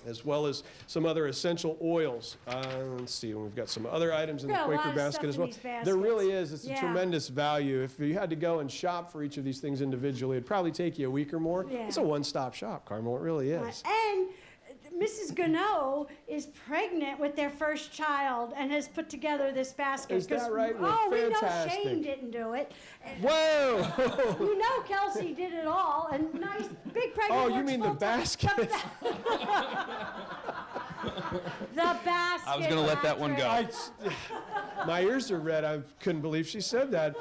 as well as some other essential oils. Let's see, we've got some other items in the Quaker basket as well. There really is. It's a tremendous value. If you had to go and shop for each of these things individually, it'd probably take you a week or more. Yeah. It's a one-stop shop, Carmel. It really is. And Mrs. Gano is pregnant with their first child and has put together this basket. Is that right? Well, we know fantastic. Shane didn't do it. Whoa! You know Kelsey did it all, and nice big pregnant. Oh, you mean the basket? The basket. I was going to let that one go. My ears are red. I couldn't believe she said that.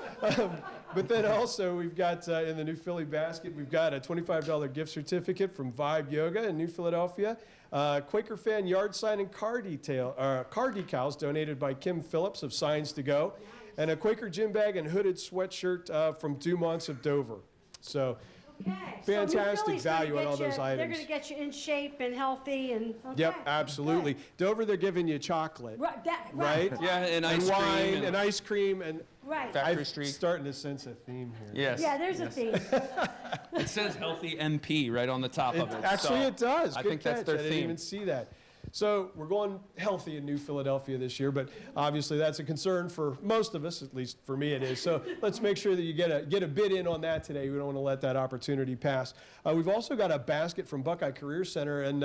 But then also we've got in the New Philly basket, we've got a $25 gift certificate from Vibe Yoga in New Philadelphia. Quaker Fan yard sign and car decals donated by Kim Phillips of Signs to Go. And a Quaker gym bag and hooded sweatshirt from Dumont's of Dover. So fantastic value on all those items. They're going to get you in shape and healthy. And Yep, absolutely. Dover, they're giving you chocolate. Right? Yeah, and ice cream. Wine and ice cream. And Factory Street. I'm starting to sense a theme here. Yes. Yeah, there's a theme. It says healthy MP right on the top of it. Actually, so it does. I Good think catch. that's their I didn't theme. even see that. So we're going healthy in New Philadelphia this year, but obviously that's a concern for most of us, at least for me it is. So let's make sure that you get a bid in on that today. We don't want to let that opportunity pass. We've also got a basket from Buckeye Career Center, and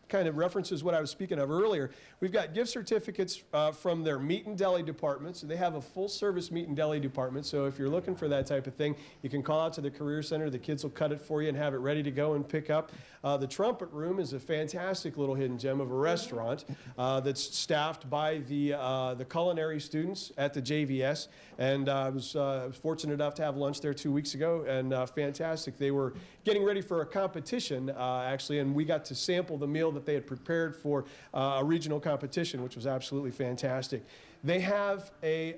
kind of references what I was speaking of earlier. We've got gift certificates from their meat and deli department. So they have a full-service meat and deli department. So if you're looking for that type of thing, you can call out to the Career Center. The kids will cut it for you and have it ready to go and pick up. The Trumpet Room is a fantastic little hidden gem of a restaurant that's staffed by the culinary students at the JVS. And I was fortunate enough to have lunch there 2 weeks ago, and fantastic. They were getting ready for a competition, actually, and we got to sample the meal that they had prepared for a regional competition, which was absolutely fantastic. They have a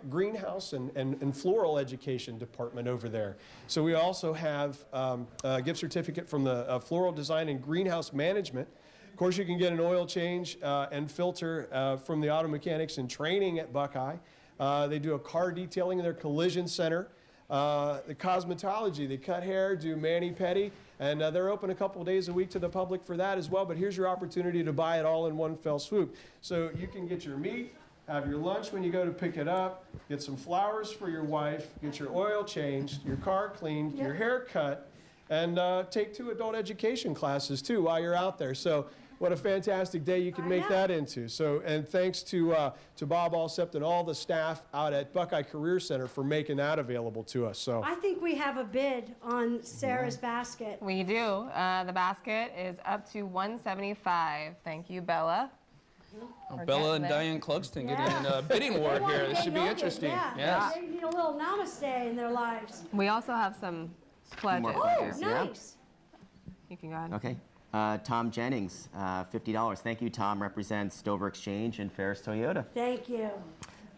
greenhouse and floral education department over there. So we also have a gift certificate from the floral design and greenhouse management. Of course, you can get an oil change and filter from the auto mechanics in training at Buckeye. They do a car detailing in their collision center. The cosmetology, they cut hair, do mani-pedi, and they're open a couple of days a week to the public for that as well, but here's your opportunity to buy it all in one fell swoop. So you can get your meat, have your lunch when you go to pick it up, get some flowers for your wife, get your oil changed, your car cleaned, your hair cut, and take 2 adult education classes too while you're out there. So what a fantastic day you can make that into. So, and thanks to Bob Alsept and all the staff out at Buckeye Career Center for making that available to us. So I think we have a bid on Sarah's basket. We do. The basket is up to $175. Thank you, Bella. Well, Bella and Diane Clugston getting a bidding war here. This should be interesting. Yeah. They need a little namaste in their lives. We also have some pledges. Oh, nice. You can go ahead. Okay. Tom Jennings, $50. Thank you, Tom. Represents Dover Exchange and Ferris Toyota. Thank you.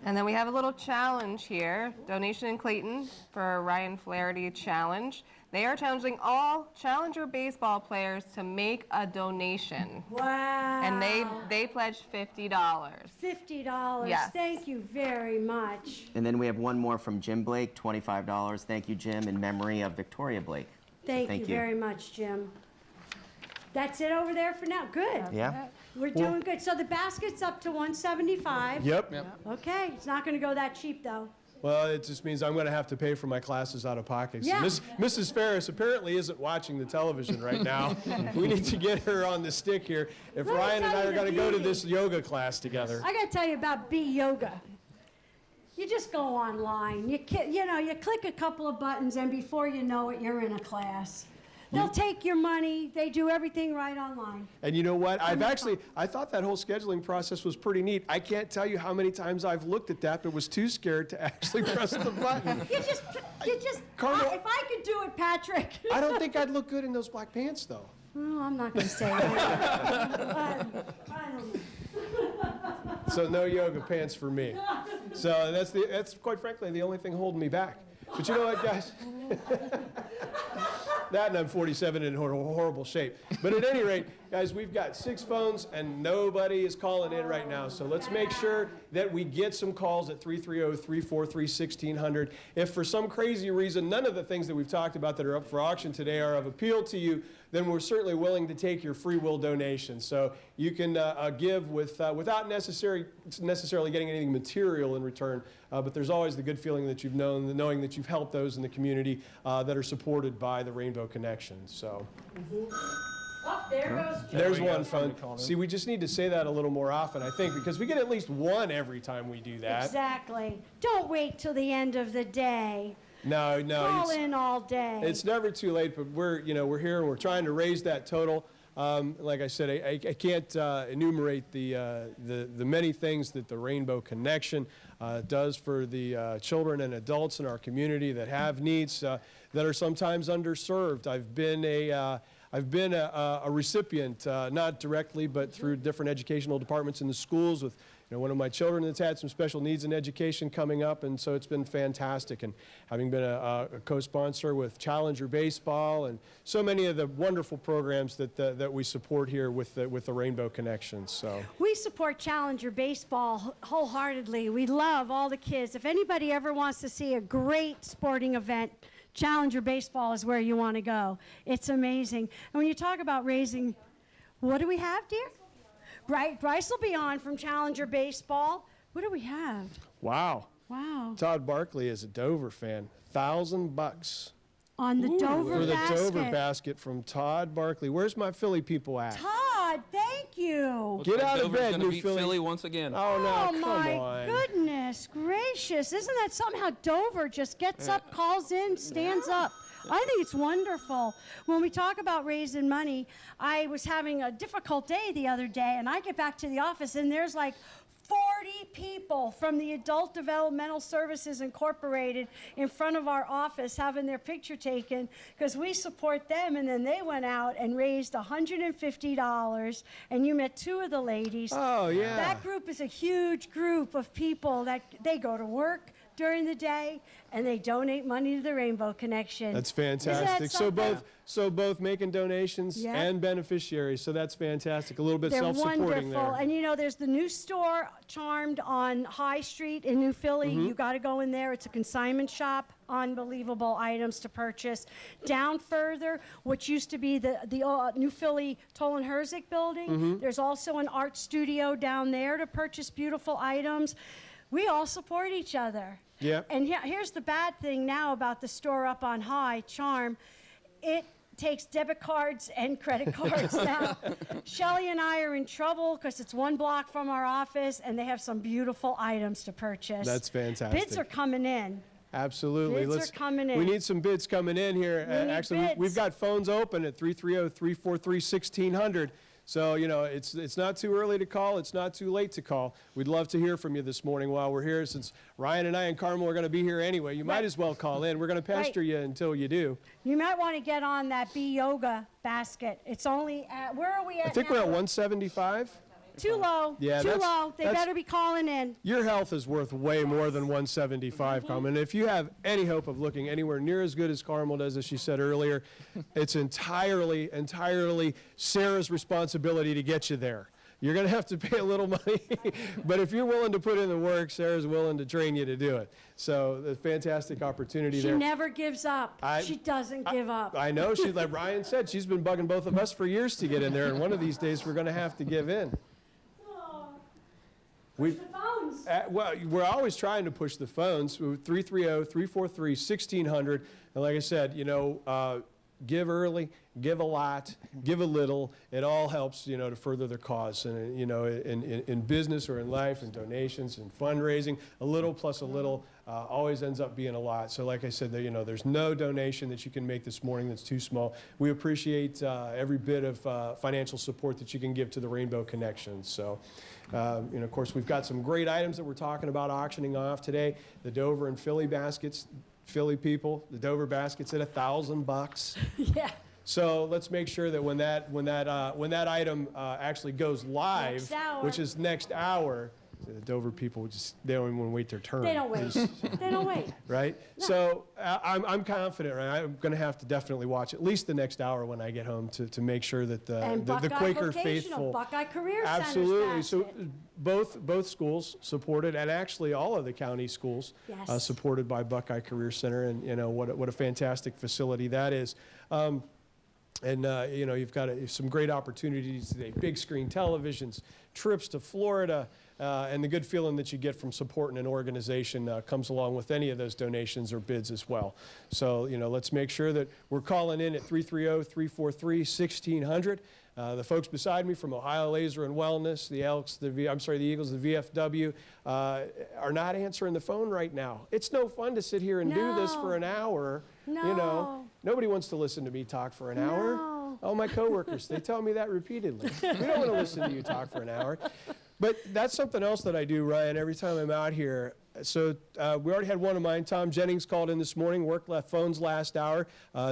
And then we have a little challenge here. Donation in Clayton for Ryan Flaherty Challenge. They are challenging all Challenger baseball players to make a donation. Wow. And they pledged $50. $50. Yes. Thank you very much. And then we have one more from Jim Blake, $25. Thank you, Jim, in memory of Victoria Blake. Thank you very much, Jim. That's it over there for now. Good. Yeah. We're doing good. So the basket's up to $175. Yep. Okay. It's not going to go that cheap, though. Well, it just means I'm going to have to pay for my classes out of pocket. Yeah. So Mrs. Ferris apparently isn't watching the television right now. We need to get her on the stick here if Let me Ryan and tell I you are the going to go to beauty. this yoga class together. I got to tell you about B Yoga. You just go online. You click a couple of buttons, and before you know it, you're in a class. They'll take your money. They do everything right online. And you know what? I thought that whole scheduling process was pretty neat. I can't tell you how many times I've looked at that, but was too scared to actually press the button. Carlo, if I could do it, Patrick. I don't think I'd look good in those black pants, though. Well, I'm not going to say that. I don't know. So no yoga pants for me. So that's quite frankly the only thing holding me back. But you know what, guys? That and I'm 47 and in horrible shape. But at any rate, guys, we've got 6 phones and nobody is calling in right now. So let's make sure that we get some calls at 330-343-1600. If for some crazy reason none of the things that we've talked about that are up for auction today are of appeal to you, then we're certainly willing to take your free will donation. So you can give without necessarily getting anything material in return. But there's always the good feeling that you've known, knowing that you've helped those in the community that are supported by the Rainbow Connection. So. Oh, there goes Jim. There's one phone. See, we just need to say that a little more often, I think, because we get at least one every time we do that. Exactly. Don't wait till the end of the day. No. Call in all day. It's never too late, but we're here and we're trying to raise that total. Like I said, I can't enumerate the many things that the Rainbow Connection does for the children and adults in our community that have needs that are sometimes underserved. I've been a recipient, not directly, but through different educational departments in the schools with one of my children that's had some special needs in education coming up, and so it's been fantastic. And having been a co-sponsor with Challenger Baseball and so many of the wonderful programs that we support here with the Rainbow Connection. So we support Challenger Baseball wholeheartedly. We love all the kids. If anybody ever wants to see a great sporting event, Challenger Baseball is where you want to go. It's amazing. And when you talk about raising What do we have, dear? Bryce will be on from Challenger Baseball. What do we have? Wow. Wow. Todd Barkley is a Dover fan. $1,000 On the Dover for the basket. Dover basket from Todd Barkley. Where's my Philly people at? Todd, thank you. Get out of Dover's bed, gonna New beat Philly. Philly once again. Oh, no, Oh, come my on. goodness gracious. Isn't that something how Dover just gets up, calls in, stands up? I think it's wonderful. When we talk about raising money, I was having a difficult day the other day, and I get back to the office, and there's like 40 people from the Adult Developmental Services Incorporated in front of our office having their picture taken because we support them, and then they went out and raised $150, and you met two of the ladies. Oh, yeah. That group is a huge group of people that they go to work during the day and they donate money to the Rainbow Connection. That's Isn't fantastic. that So both making donations Yep. and beneficiaries. So that's fantastic. A little bit They're self-supporting wonderful. there. And you know, there's the new store, Charmed, on High Street in New Philly. Mhm. You got to go in there. It's a consignment shop. Unbelievable items to purchase. Down further, what used to be the New Philly Tolan Herzig building, Mhm. there's also an art studio down there to purchase beautiful items. We all support each other. Yep. And here's the bad thing now about the store up on High, Charm. It takes debit cards and credit cards now. Shelly and I are in trouble because it's one block from our office and they have some beautiful items to purchase. That's fantastic. Bids are coming in. Absolutely. Bids are coming in. We need some bids coming in here. We need Actually, bids. we've got phones open at 330-343-1600. So, you know, it's not too early to call. It's not too late to call. We'd love to hear from you this morning while we're here. Since Ryan and I and Carmel are going to be here anyway, you might as well call in. We're going to pester you until you do. You might want to get on that Bee Yoga basket. It's only at, where are we at I think now? we're at 175. Too low. Yeah, Too that's- low. They that's- better be calling in. Your health is worth way more than 175, Carmel. And if you have any hope of looking anywhere near as good as Carmel does, as she said earlier, it's entirely Sarah's responsibility to get you there. You're going to have to pay a little money, but if you're willing to put in the work, Sarah's willing to train you to do it. So, a fantastic opportunity She there. never gives up. She doesn't give up. I know. She, like Ryan said, she's been bugging both of us for years to get in there, and one of these days we're going to have to give in. Push the phones. Well, we're always trying to push the phones. 330-343-1600. And like I said, you know, give early, give a lot, give a little. It all helps, you know, to further the cause. And, you know, in business or in life, in donations and fundraising, a little plus a little always ends up being a lot. So like I said, you know, there's no donation that you can make this morning that's too small. We appreciate every bit of financial support that you can give to the Rainbow Connection. So, you know, of course, we've got some great items that we're talking about auctioning off today. The Dover and Philly baskets. Philly people, the Dover basket's at $1,000. Yeah. So let's make sure that when that item actually goes live, Next hour. which is next hour, the Dover people they don't even want to wait their turn. They don't wait. They don't wait. Right? No. So I'm confident, right? I'm going to have to definitely watch at least the next hour when I get home to make sure that And the Buckeye Quaker Vocational, faithful. Buckeye Career Absolutely. Center's So basket. both schools supported, and actually all of the county schools Yes. supported by Buckeye Career Center, and you know what a fantastic facility that is. And you know, you've got some great opportunities today: big screen televisions, trips to Florida, and the good feeling that you get from supporting an organization comes along with any of those donations or bids as well. So, you know, let's make sure that we're calling in at 330-343-1600. The folks beside me from Ohio Laser and Wellness, the Eagles, the VFW, are not answering the phone right now. It's no fun to sit here and do this for an hour. You know, nobody wants to listen to me talk for an hour. All my coworkers, they tell me that repeatedly. We don't want to listen to you talk for an hour. But that's something else that I do, Ryan, every time I'm out here. So we already had one of mine. Tom Jennings called in this morning, worked left phones last hour.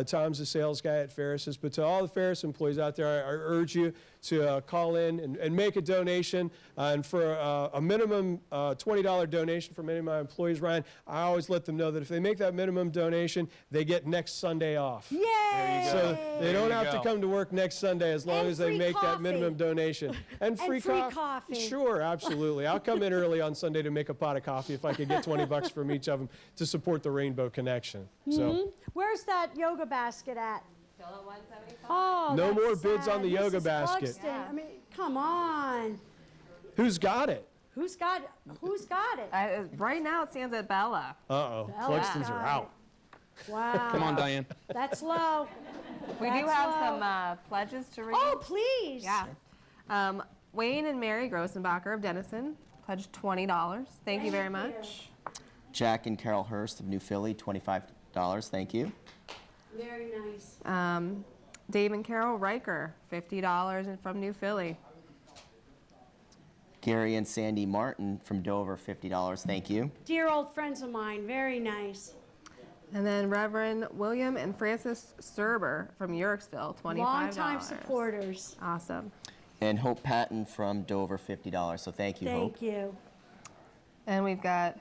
Tom's the sales guy at Ferris's. But to all the Ferris employees out there, I urge you to call in and make a donation. And for a minimum $20 donation from any of my employees, Ryan, I always let them know that if they make that minimum donation, they get next Sunday off. Yay! There you go. So they don't have to come to work next Sunday as long as they make that minimum donation. And free coffee. Sure, absolutely. I'll come in early on Sunday to make a pot of coffee if I could get $20 from each of them to support the Rainbow Connection. So. Where's that yoga basket at? Still at 175. Oh, Oh, No that's more bids on sad. the yoga Mrs. basket. Clugston, I mean, come on. Who's got it? Who's got it? Right now, it stands at Bella. Uh-oh, Bella's Cluxtons are got out. Wow. Come on, Diane. That's low. We do That's have low. some pledges to read. Oh, please. Yeah. Wayne and Mary Grossenbacher of Denison pledged $20. Thank you very much. Jack and Carol Hurst of New Philly, $25. Thank you. Very nice. Dave and Carol Riker, $50 from New Philly. Gary and Sandy Martin from Dover, $50. Thank you. Dear old friends of mine. Very nice. And then Reverend William and Francis Serber from Uricksville, $25. Longtime supporters. Awesome. And Hope Patton from Dover, $50. So thank you, Hope. Thank you. And we've got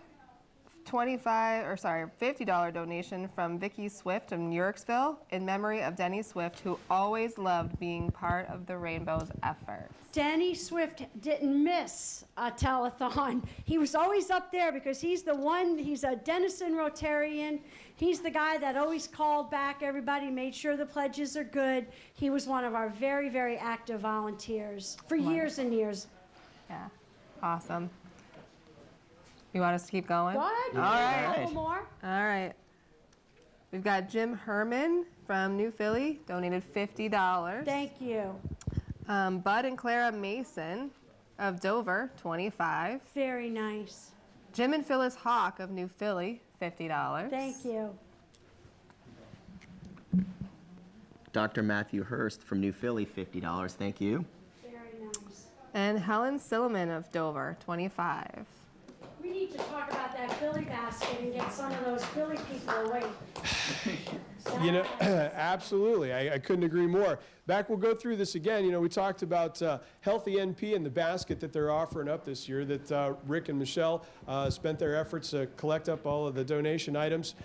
$50 donation from Vicki Swift of Uricksville in memory of Denny Swift, who always loved being part of the Rainbow's efforts. Denny Swift didn't miss a telethon. He was always up there because he's a Denison Rotarian. He's the guy that always called back everybody, made sure the pledges are good. He was one of our very, very active volunteers for years and years. Yeah, awesome. You want us to keep going? Go ahead. All right. A couple more. All right. We've got Jim Herman from New Philly, donated $50. Thank you. Bud and Clara Mason of Dover, $25. Very nice. Jim and Phyllis Hawk of New Philly, $50. Thank you. Dr. Matthew Hurst from New Philly, $50. Thank you. Very nice. And Helen Silliman of Dover, $25. We need to talk about that Philly basket and get some of those Philly people away. You know, absolutely. I couldn't agree more. Back, we'll go through this again. You know, we talked about Healthy NP and the basket that they're offering up this year, that Rick and Michelle spent their efforts to collect up all of the donation items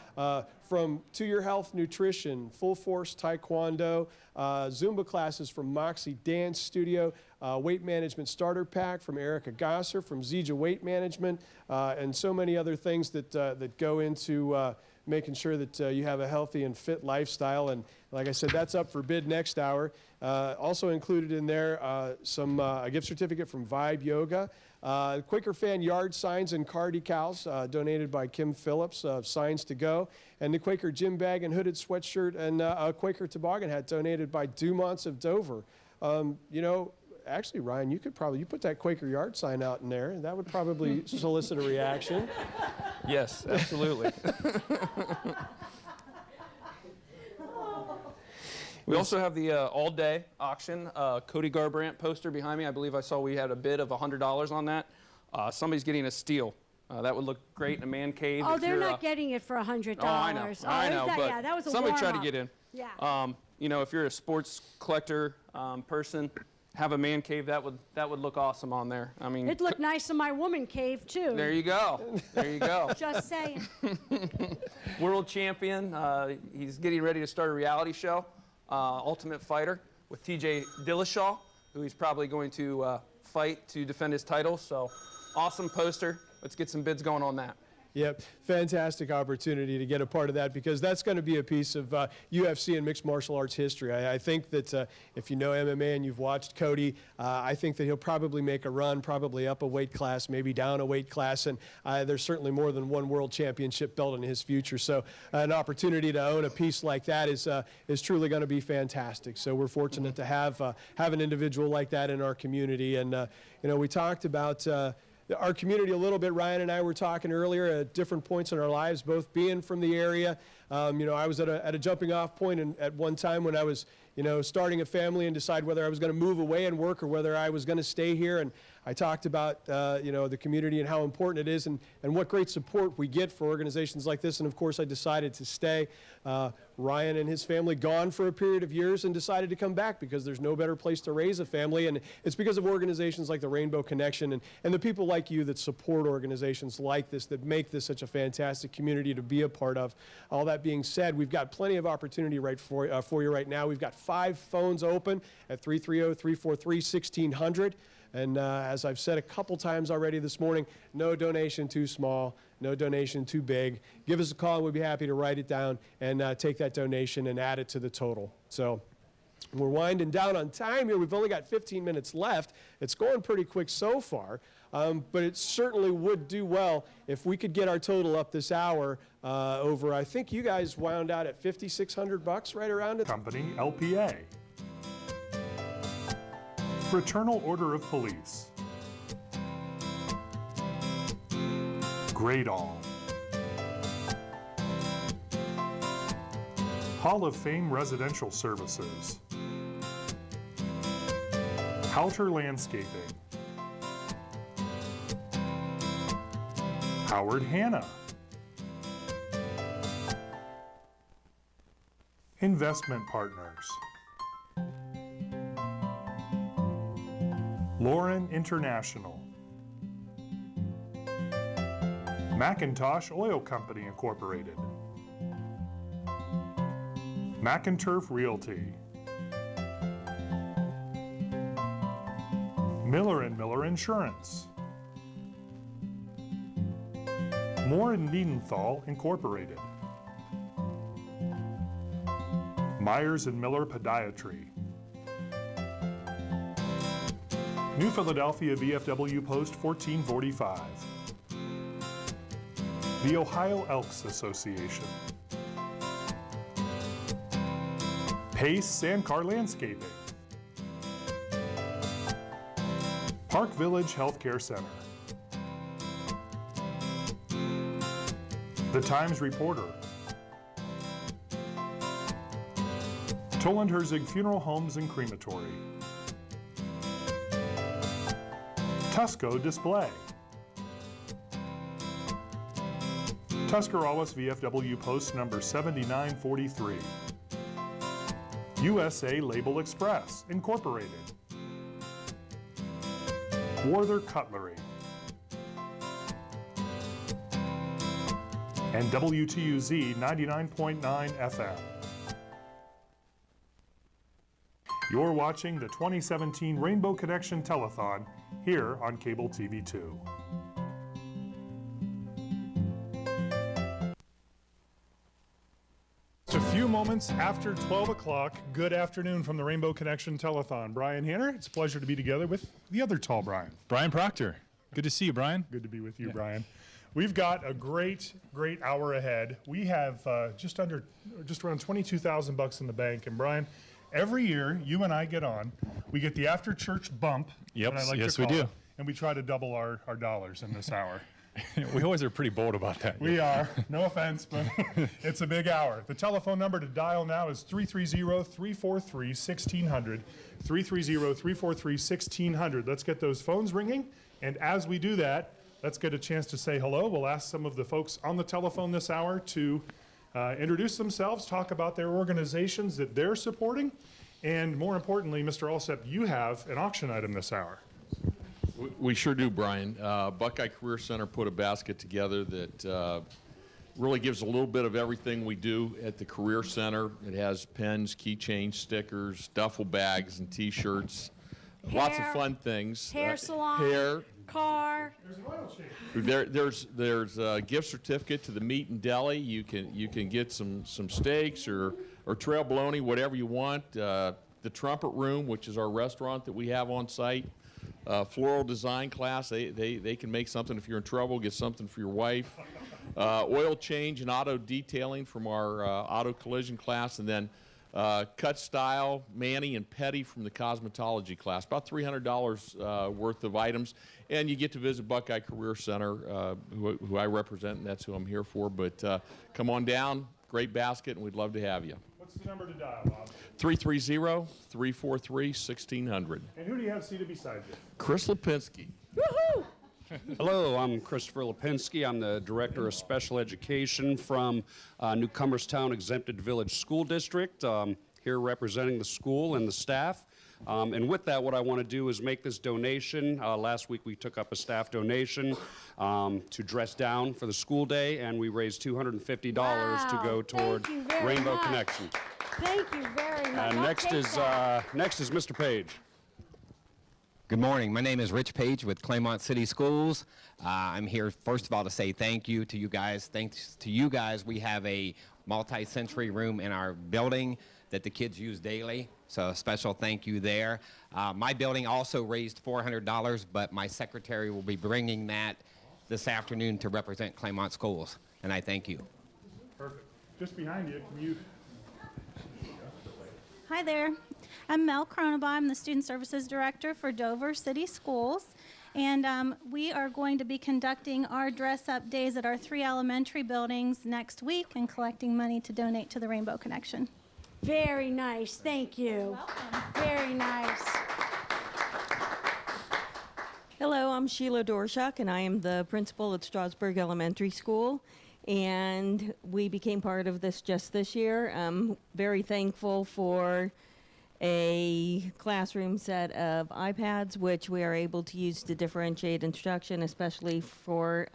from To Your Health Nutrition, Full Force Taekwondo, Zumba classes from Moxie Dance Studio, Weight Management Starter Pack from Erica Gosser, from Zija Weight Management, and so many other things that go into making sure that you have a healthy and fit lifestyle. And like I said, that's up for bid next hour. Also included in there a gift certificate from Vibe Yoga, Quaker Fan yard signs and car decals donated by Kim Phillips of Signs to Go, and the Quaker gym bag and hooded sweatshirt and a Quaker toboggan hat donated by Dumonts of Dover. You know, actually, Ryan, you put that Quaker yard sign out in there. That would probably solicit a reaction. Yes, absolutely. We also have the all-day auction Cody Garbrandt poster behind me. I believe I saw we had a bid of $100 on that. Somebody's getting a steal. That would look great in a man cave. Oh, they're not getting it for $100. Oh, I know. I know, but yeah, that was a somebody tried to warm-up. get in. Yeah. You know, if you're a sports collector person, have a man cave. That would look awesome on there. I mean, It'd look nice in my woman cave too. There you go. There you go. Just saying. World champion. He's getting ready to start a reality show, Ultimate Fighter, with TJ Dillashaw, who he's probably going to fight to defend his title. So, awesome poster. Let's get some bids going on that. Yep, fantastic opportunity to get a part of that, because that's going to be a piece of UFC and mixed martial arts history. I think that if you know MMA and you've watched Cody, I think that he'll probably make a run, probably up a weight class, maybe down a weight class, and there's certainly more than one world championship belt in his future. So an opportunity to own a piece like that is truly going to be fantastic. So we're fortunate to have an individual like that in our community. And you know, we talked about our community a little bit. Ryan and I were talking earlier at different points in our lives, both being from the area. You know, I was at a jumping off point at one time when I was, you know, starting a family and decide whether I was going to move away and work or whether I was going to stay here. And I talked about, you know, the community and how important it is, and what great support we get for organizations like this. And of course, I decided to stay. Ryan and his family gone for a period of years and decided to come back because there's no better place to raise a family. And it's because of organizations like the Rainbow Connection and the people like you that support organizations like this, that make this such a fantastic community to be a part of. All that being said, we've got plenty of opportunity for you right now. We've got 5 phones open at 330-343-1600. And as I've said a couple times already this morning, no donation too small, no donation too big. Give us a call and we'll be happy to write it down and take that donation and add it to the total. So We're winding down on time here. We've only got 15 minutes left. It's going pretty quick so far, but it certainly would do well if we could get our total up this hour over, I think you guys wound out at $5,600 right around it. Company LPA. Fraternal Order of Police. Gradall. Hall of Fame Residential Services. Halter Landscaping. Howard Hanna. Investment Partners. Lauren International. Macintosh Oil Company Incorporated. McInturf Realty. Miller & Miller Insurance. Moore & Niedenthal Incorporated. Myers & Miller Podiatry. New Philadelphia VFW Post 1445. The Ohio Elks Association. Pace Sandcar Landscaping. Park Village Healthcare Center. The Times Reporter. Toland-Herzig Funeral Homes and Crematory. Tusco Display. Tuscarawas VFW Post number 7943. USA Label Express, Incorporated. Werther Cutlery. And WTUZ 99.9 FM. You're watching the 2017 Rainbow Connection Telethon here on Cable TV 2. Just a few moments after 12 o'clock, good afternoon from the Rainbow Connection Telethon. Brian Hanner, it's a pleasure to be together with the other tall Brian. Brian Proctor. Good to see you, Brian. Good to be with you, Brian. We've got a great hour ahead. We have just around $22,000 in the bank. And Brian, every year you and I get on, we get the after church bump. Yep, that I like yes to we call do. it, and we try to double our dollars in this hour. We always are pretty bold about that. We are. No offense, but it's a big hour. The telephone number to dial now is 330-343-1600. 330-343-1600. Let's get those phones ringing. And as we do that, let's get a chance to say hello. We'll ask some of the folks on the telephone this hour to introduce themselves, talk about their organizations that they're supporting, and more importantly, Mr. Alsep, you have an auction item this hour. We sure do, Brian. Buckeye Career Center put a basket together that really gives a little bit of everything we do at the Career Center. It has pens, keychains, stickers, duffel bags, and T-shirts. Lots of fun things. Hair salon. Hair. Car. There's a gift certificate to the Meat and Deli. You can get some steaks or trail bologna, whatever you want. The Trumpet Room, which is our restaurant that we have on site. Floral design class. They can make something if you're in trouble. Get something for your wife. Oil change and auto detailing from our auto collision class, and then cut style, mani, and petty from the cosmetology class. About $300 worth of items. And you get to visit Buckeye Career Center, who I represent, and that's who I'm here for. But come on down. Great basket, and we'd love to have you. What's the number to dial, Bob? 330-343-1600. And who do you have seated beside you? Chris Lipinski. Woohoo! Hello, I'm Christopher Lipinski. I'm the Director of Special Education from Newcomerstown Exempted Village School District, here representing the school and the staff. And with that, what I want to do is make this donation. Last week we took up a staff donation to dress down for the school day, and we raised $250 to go toward Rainbow Connection. Thank you very much. And next is Mr. Page. Good morning. My name is Rich Page with Claymont City Schools. I'm here, first of all, to say thank you to you guys. Thanks to you guys, we have a multi-sensory room in our building that the kids use daily. So a special thank you there. My building also raised $400, but my secretary will be bringing that this afternoon to represent Claymont Schools, and I thank you. Perfect. Just behind you, can you? Hi there. I'm Mel Cronenbaum. I'm the Student Services Director for Dover City Schools. And we are going to be conducting our dress-up days at our 3 elementary buildings next week and collecting money to donate to the Rainbow Connection. Very nice. Thank you. You're welcome. Very nice. Hello, I'm Sheila Dorshak, and I am the principal at Strasburg Elementary School. And we became part of this just this year. I'm very thankful for a classroom set of iPads, which we are able to use to differentiate instruction, especially for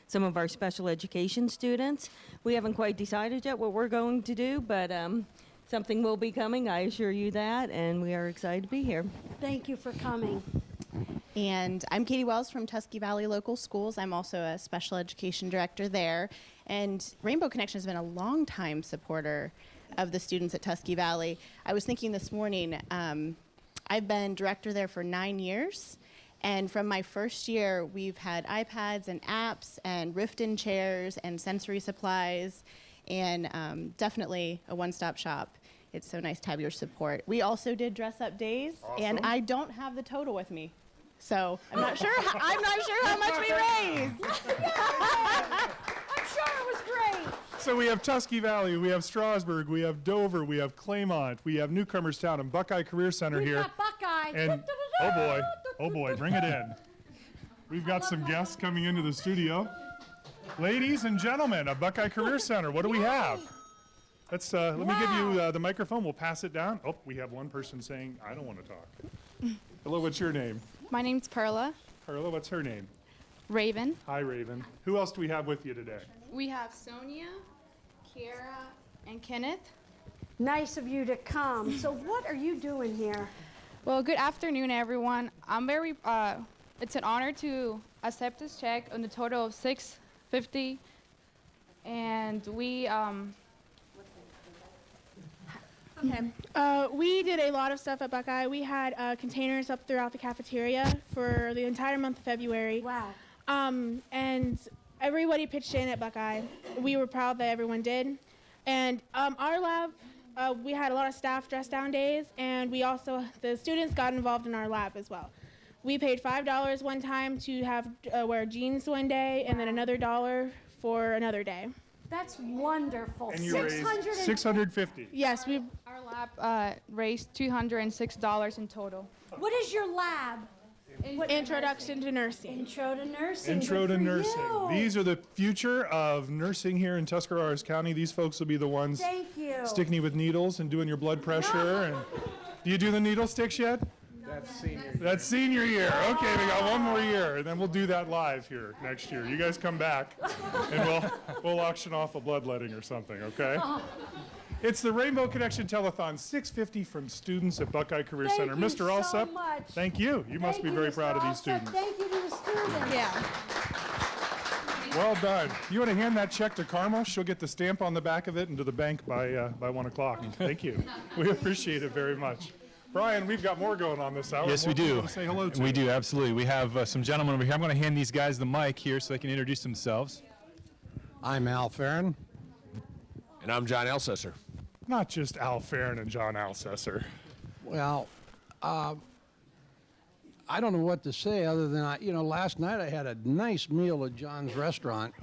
some of our special education students. We haven't quite decided yet what we're going to do, but something will be coming, I assure you that, and we are excited to be here. Thank you for coming. And I'm Katie Wells from Tusky Valley Local Schools. I'm also a special education director there. And Rainbow Connection has been a long-time supporter of the students at Tusky Valley. I was thinking this morning, I've been director there for 9 years. And from my first year, we've had iPads and apps and Riften chairs and sensory supplies, and definitely a one-stop shop. It's so nice to have your support. We also did dress-up days, and I don't have the total with me. So I'm not sure. I'm not sure how much we raised. I'm sure it was great. So we have Tusky Valley, we have Strasburg, we have Dover, we have Claymont, we have Newcomerstown and Buckeye Career Center We've here. got Buckeye. And oh boy, bring it in. We've got some guests coming into the studio. Ladies and gentlemen, of Buckeye Career Center, what do we have? Let's let me give you the microphone. We'll pass it down. Oh, we have one person saying, I don't want to talk. Hello, what's your name? My name's Perla. Perla, what's her name? Raven. Hi, Raven. Who else do we have with you today? We have Sonia, Kiara, and Kenneth. Nice of you to come. So what are you doing here? Well, good afternoon, everyone. I'm very, it's an honor to accept this check on the total of $650. And we, we did a lot of stuff at Buckeye. We had containers up throughout the cafeteria for the entire month of February. Wow. And everybody pitched in at Buckeye. We were proud that everyone did. And our lab, we had a lot of staff dress down days, and we also, the students got involved in our lab as well. We paid $5 one time to have wear jeans one day, and then another $1 for another day. That's wonderful. And you raised $650. Yes, our lab raised $206 in total. What is your lab? Introduction to nursing. Intro to nursing. Intro Good to for nursing. you. These are the future of nursing here in Tuscarawas County. These folks will be the ones Thank you. sticking you with needles and doing your blood pressure. And do you do the needle sticks yet? That's senior year. That's senior year. Okay, we got one more year, and then we'll do that live here next year. You guys come back, and we'll auction off a bloodletting or something. Okay. It's the Rainbow Connection Telethon, $650 from students at Buckeye Career Center. Thank you Mr. so Alsep, much. thank you. You must be very proud of these students. Thank you to the students. Yeah. Well done. You want to hand that check to Karma? She'll get the stamp on the back of it and to the bank by 1 o'clock. Thank you. We appreciate it very much. Brian, we've got more going on this hour. Yes, More we do. people to say hello to. We do, absolutely. We have some gentlemen over here. I'm going to hand these guys the mic here so they can introduce themselves. I'm Al Farron. And I'm John Elsesser. Not just Al Farron and John Alcesser. Well, I don't know what to say other than, last night I had a nice meal at John's restaurant,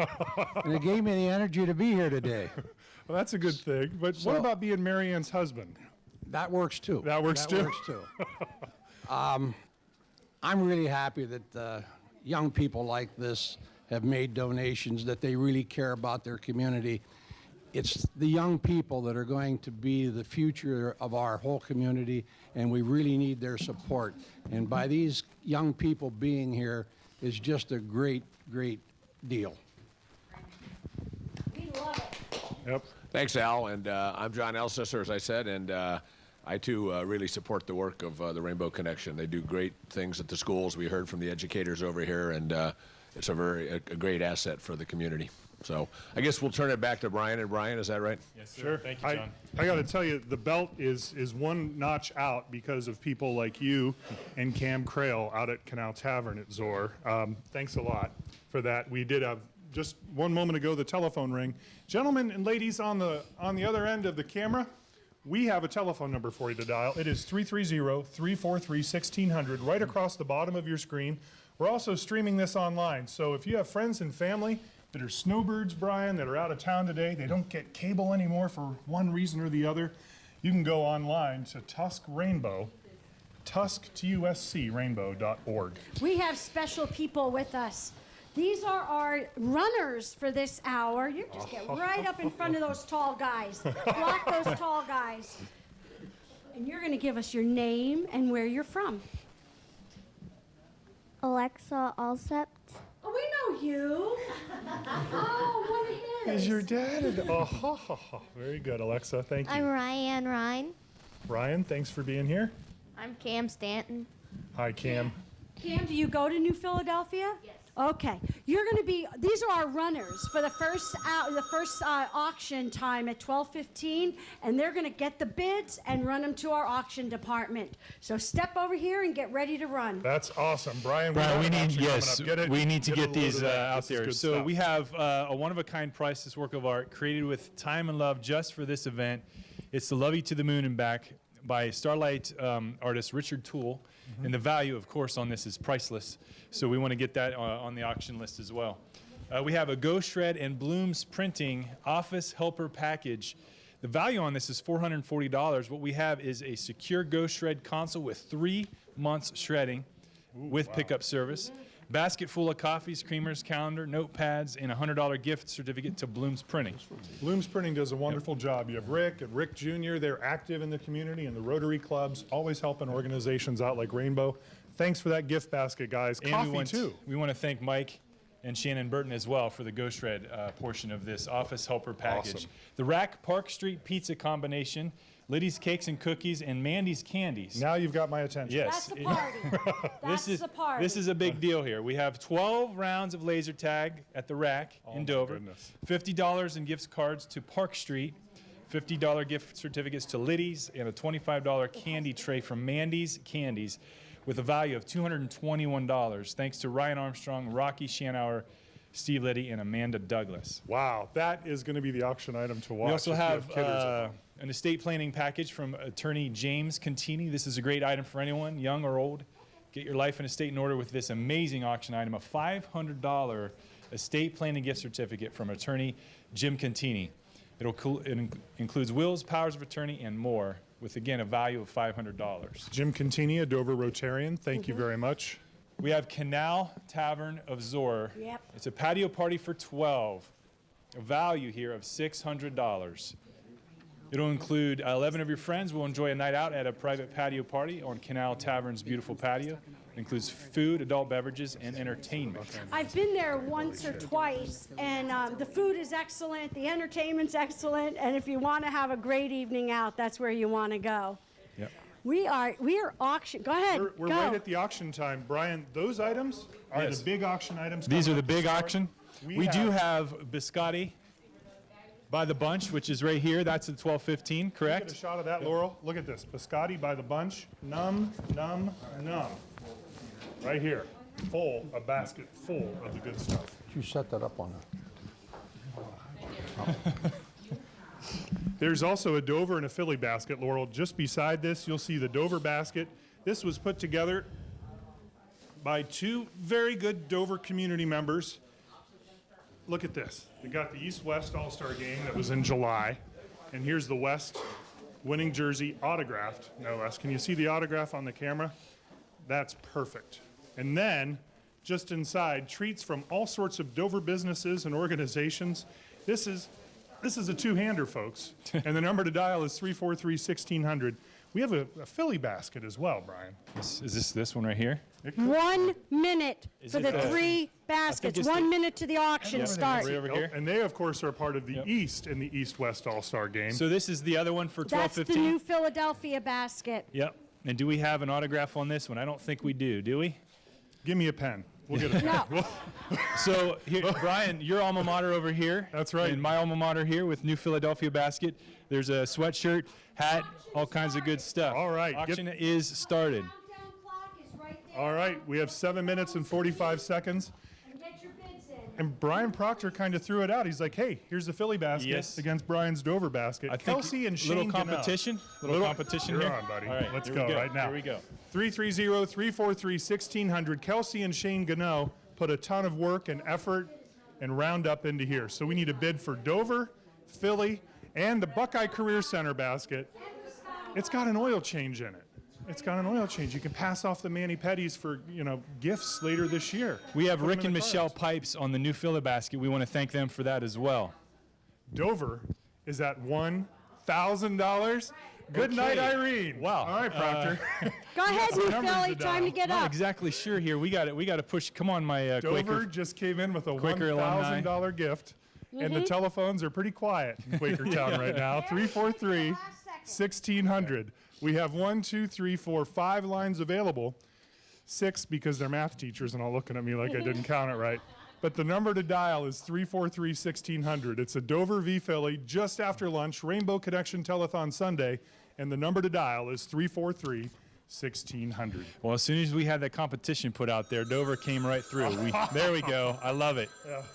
and it gave me the energy to be here today. Well, that's a good thing. But what about being Marianne's husband? That works too. That works too? That works too. I'm really happy that young people like this have made donations, that they really care about their community. It's the young people that are going to be the future of our whole community, and we really need their support. And by these young people being here is just a great, great deal. We love it. Yep. Thanks, Al. And I'm John Elsesser, as I said, and I, too, really support the work of the Rainbow Connection. They do great things at the schools. We heard from the educators over here, and it's a great asset for the community. So I guess we'll turn it back to Brian. And Brian, is that right? Yes, sir. Sure. Thank you, John. I got to tell you, the belt is one notch out because of people like you and Cam Crail out at Canal Tavern at Zor. Thanks a lot for that. We did have just one moment ago the telephone ring. Gentlemen and ladies on the other end of the camera, we have a telephone number for you to dial. It is 330-343-1600 right across the bottom of your screen. We're also streaming this online. So if you have friends and family that are snowbirds, Brian, that are out of town today, they don't get cable anymore for one reason or the other, you can go online to Tusk Rainbow, TUSCrainbow.org. We have special people with us. These are our runners for this hour. You just get right up in front of those tall guys. Block those tall guys. And you're going to give us your name and where you're from. Alexa Alsept. Oh, we know you. Oh, one of his. Is your dad? Very good, Alexa. Thank you. I'm Ryan Ryan. Ryan, thanks for being here. I'm Cam Stanton. Hi, Cam. Cam, do you go to New Philadelphia? Yes. Okay. You're going to be, these are our runners for the first auction time at 12:15, and they're going to get the bids and run them to our auction department. So step over here and get ready to run. That's awesome. Brian, we need we need to get these out there. So stuff. we have a one-of-a-kind priceless work of art created with time and love just for this event. It's The Love You to the Moon and Back by Starlight artist Richard Toole. And the value, of course, on this is priceless. So we want to get that on the auction list as well. We have a Go Shred and Blooms Printing Office Helper Package. The value on this is $440. What we have is a secure Go Shred console with 3 months shredding with pickup service. Basket full of coffees, creamers, calendar, notepads, and a $100 gift certificate to Blooms Printing. Blooms Printing does a wonderful job. You have Rick and Rick Jr. They're active in the community and the Rotary clubs, always helping organizations out like Rainbow. Thanks for that gift basket, guys. And Coffee, too. We want to thank Mike and Shannon Burton as well for the Go Shred portion of this office helper package. Awesome. The Rack Park Street Pizza combination, Liddy's Cakes and Cookies, and Mandy's Candies. Now you've got my attention. Yes. That's a party. That's a party. This is a big deal here. We have 12 rounds of laser tag at the Rack in Dover, $50 in gift cards to Park Street, $50 gift certificates to Liddy's, and a $25 candy tray from Mandy's Candies with a value of $221, thanks to Ryan Armstrong, Rocky Shanauer, Steve Liddy, and Amanda Douglas. Wow, that is going to be the auction item to watch. We also if you have kidders at home. an estate planning package from attorney James Contini. This is a great item for anyone, young or old. Get your life and estate in order with this amazing auction item, a $500 estate planning gift certificate from attorney Jim Contini. It includes wills, powers of attorney, and more, with, again, a value of $500. Jim Contini, a Dover Rotarian, thank you very much. We have Canal Tavern of Zor. Yep. It's a patio party for 12. A value here of $600. It'll include 11 of your friends will enjoy a night out at a private patio party on Canal Tavern's beautiful patio. It includes food, adult beverages, and entertainment. I've been there once or twice, and the food is excellent, the entertainment's excellent, and if you want to have a great evening out, that's where you want to go. Yep. We are auction. Go ahead. We're go. right at the auction time. Brian, those items are the big auction items. These are coming the up big this hour. auction. We do have biscotti by the bunch, which is right here. That's at $12.15, correct? Get a shot of that, Laurel. Look at this. Biscotti by the bunch. Num, num, num. Right here. Full, a basket full of the good stuff. You set that up on There's also a Dover and a Philly basket, Laurel. Just beside this, you'll see the Dover basket. This was put together by 2 very good Dover community members. Look at this. We got the East-West All-Star game that was in July. And here's the West winning jersey autographed, no less. Can you see the autograph on the camera? That's perfect. And then, just inside, treats from all sorts of Dover businesses and organizations. This is a two-hander, folks. And the number to dial is 343-1600. We have a Philly basket as well, Brian. Is this one right here? 1 minute for the 3 I baskets. think it's 1 minute to the auction start. Right over here. And they, of course, are part of the East in the East-West All-Star game. So this is the other one for That's $12.15? the New Philadelphia basket. Yep. And do we have an autograph on this one? I don't think we do we? Give me a pen. We'll get it. No. So, here, Brian, your alma mater over here. That's right. And my alma mater here with New Philadelphia Basket. There's a sweatshirt, hat, all kinds of good stuff. All right. Auction is started. All right, we have 7 minutes and 45 seconds. And Brian Proctor kind of threw it out. He's like, hey, here's the Philly basket Yes. against Brian's Dover basket. I think Kelsey and Shane little Gannell. competition. Little competition You're here. on, buddy. All right, Let's here we go go. right now. Here we go. 330-343-1600. Kelsey and Shane Gannell put a ton of work and effort and roundup into here. So we need a bid for Dover, Philly, and the Buckeye Career Center basket. It's got an oil change in it. It's got an oil change. You can pass off the mani-pedis for, gifts later this year. We have Put 'em Rick in and the Michelle cards. Pipes on the New Philly basket. We want to thank them for that as well. Dover is at $1,000. Good night, Okay. Irene. Wow. All right, Proctor. Go ahead, Some New numbers Philly. to Time to dial. get Not up. exactly sure here. We got to push. Come on, my Dover Quaker. just came in with a Quaker alumni. $1,000 gift, and the telephones are pretty quiet in Quakertown right now. 343-1600. We have 1, 2, 3, 4, 5 lines available. 6 because they're math teachers and all looking at me like I didn't count it right. But the number to dial is 343-1600. It's a Dover v. Philly just after lunch, Rainbow Connection Telethon Sunday, and the number to dial is 343-1600. Well, as soon as we had that competition put out there, Dover came right through. There we go. I love it.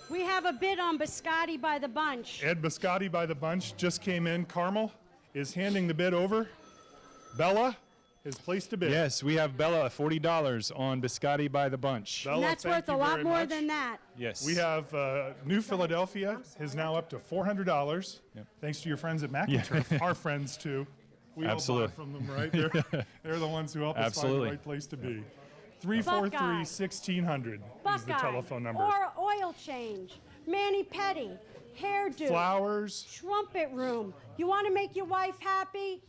We have a bid on Biscotti by the bunch. Ed Biscotti by the bunch just came in. Carmel is handing the bid over. Bella has placed a bid. Yes, we have Bella at $40 on Biscotti by the bunch. Bella, And that's thank worth a you lot very more much. than that. Yes. We have New Philadelphia is now up to $400. Yep. Thanks to your friends at McIntyre, our friends too. We Absolutely. all bought from them, right? They're the ones who help us find Absolutely. the right place to be. 343-1600 is the Buckeye. telephone number. Or oil change, mani-pedi, hairdo. Flowers. Trumpet room. You want to make your wife happy?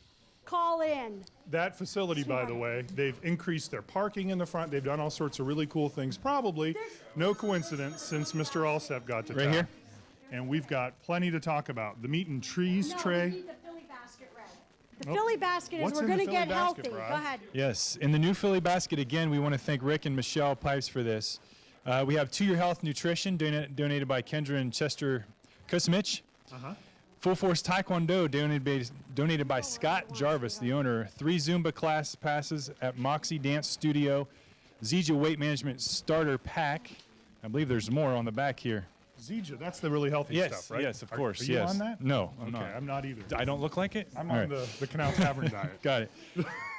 Call in. That facility, by the way, they've increased their parking in the front. They've done all sorts of really cool things. Probably no coincidence since Mr. Alsep got to Right town. here? And we've got plenty to talk about. The meat and trees tray. We need the Philly basket ready. The Oh, Philly basket is what's we're in the going to Philly get basket, healthy. Brian? Go ahead. Yes, in the New Philly basket, again, we want to thank Rick and Michelle Pipes for this. We have To Your Health Nutrition, donated by Kendra and Chester Kusmich. Full Force Taekwondo, donated by Scott Jarvis, the owner. 3 Zumba class passes at Moxie Dance Studio. Zija Weight Management Starter Pack. I believe there's more on the back here. Zija, that's the really healthy Yes, stuff, right? yes, of course, Are you yes. on that? No, I'm okay, not. I'm not either. I don't look like it? I'm All on right. the Canal Tavern diet. Got it.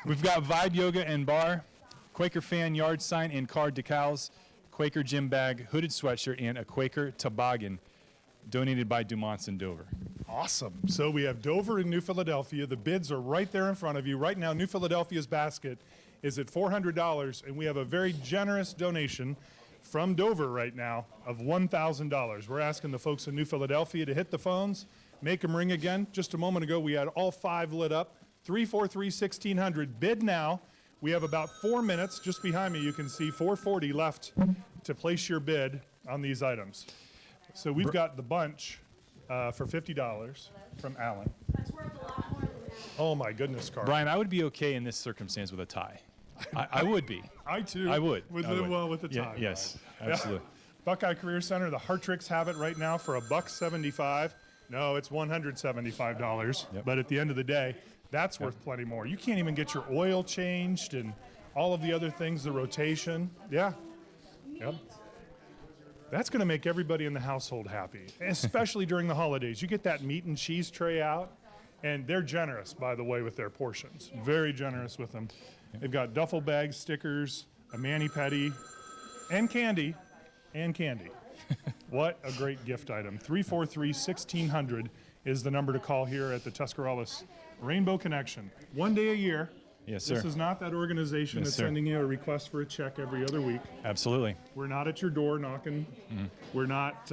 We've got Vibe Yoga and Bar, Quaker Fan Yard Sign and card decals, Quaker Gym Bag, hooded sweatshirt, and a Quaker toboggan, donated by Dumont's in Dover. Awesome. So we have Dover and New Philadelphia. The bids are right there in front of you. Right now, New Philadelphia's basket is at $400, and we have a very generous donation from Dover right now of $1,000. We're asking the folks in New Philadelphia to hit the phones, make them ring again. Just a moment ago, we had all 5 lit up. 343-1600. Bid now. We have about 4 minutes. Just behind me, you can see 440 left to place your bid on these items. So we've got the bunch for $50 from Alan. That's worth a lot more than that. Oh my goodness, Carl. Brian, I would be okay in this circumstance with a tie. I would be. I too. I would. With I the, would. well, with the Yeah, tie. yes, Brian. absolutely. Buckeye Career Center, the Hartricks have it right now for $175. No, it's $175. Yep. But at the end of the day, that's worth plenty more. You can't even get your oil changed and all of the other things, the rotation. Yeah. Yep. That's going to make everybody in the household happy, especially during the holidays. You get that meat and cheese tray out, and they're generous, by the way, with their portions. Very generous with them. They've got duffel bags, stickers, a mani-pedi, and candy. And candy. What a great gift item. 343-1600 is the number to call here at the Tuscarawas Rainbow Connection. One day a year. Yes, sir. This is not that organization Yes, that's sir. sending you a request for a check every other week. Absolutely. We're not at your door knocking. We're not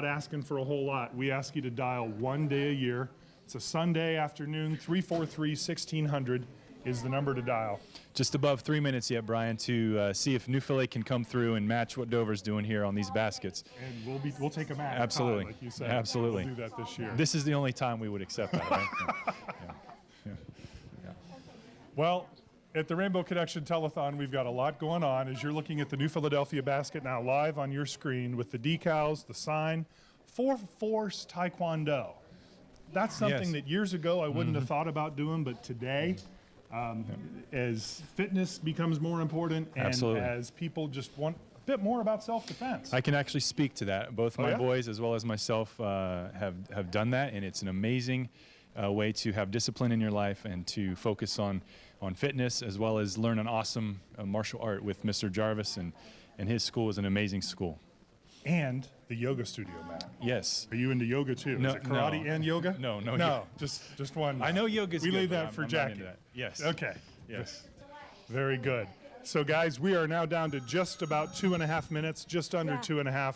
asking for a whole lot. We ask you to dial one day a year. It's a Sunday afternoon. 343-1600 is the number to dial. Just above 3 minutes yet, Brian, to see if New Philly can come through and match what Dover's doing here on these baskets. And we'll take a match. Absolutely. Like you said. Absolutely. We'll do that this year. This is the only time we would accept that, right? Yeah. Well, At the Rainbow Connection Telethon, we've got a lot going on. As you're looking at the New Philadelphia basket now live on your screen with the decals, the sign, for Force Taekwondo. That's something that years ago I wouldn't have thought about doing, but today, as fitness becomes more important and as people just want a bit more about self-defense. I can actually speak to that. Both my yeah? boys as well as myself have done that, and it's an amazing way to have discipline in your life and to focus on fitness as well as learn an awesome martial art with Mr. Jarvis, and his school is an amazing school. And the yoga studio, Matt. Yes. Are you into yoga too? No, Is it karate and yoga? No. Just one. I know yoga's We good, leave but that for I'm not Jackie. into that. Yes. Okay. Yes. Very good. So guys, we are now down to just about 2.5 minutes, just under 2.5.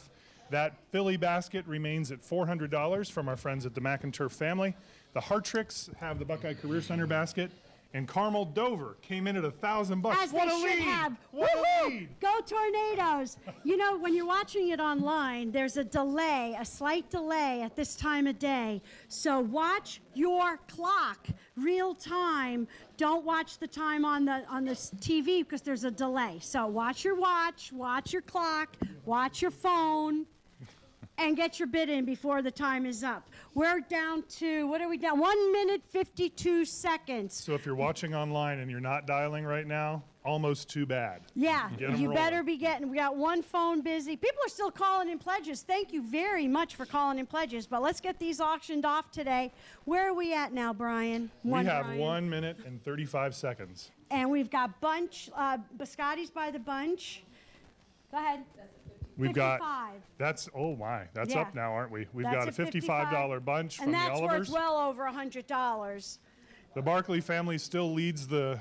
That Philly basket remains at $400 from our friends at the McInturf family. The Hartricks have the Buckeye Career Center basket. And Carmel Dover came in at $1,000. As What they a should lead! have. What a Woohoo! lead! Go Tornadoes! You know, when you're watching it online, there's a delay, a slight delay at this time of day. So watch your clock, real time. Don't watch the time on the TV because there's a delay. So watch your watch, watch your clock, watch your phone, and get your bid in before the time is up. We're down to, what are we down? 1 minute, 52 seconds. So if you're watching online and you're not dialing right now, almost too bad. Yeah, Get 'em you rolling. better be getting, we got one phone busy. People are still calling in pledges. Thank you very much for calling in pledges, but let's get these auctioned off today. Where are we at now, Brian? We have 1 minute and 35 seconds. And we've got bunch, biscottis by the bunch. Go ahead. We've 55. got, that's, oh my, that's Yeah. up now, aren't we? We've That's got a a $55 bunch from And the that's Olivers. worth well over $100. The Barkley family still leads the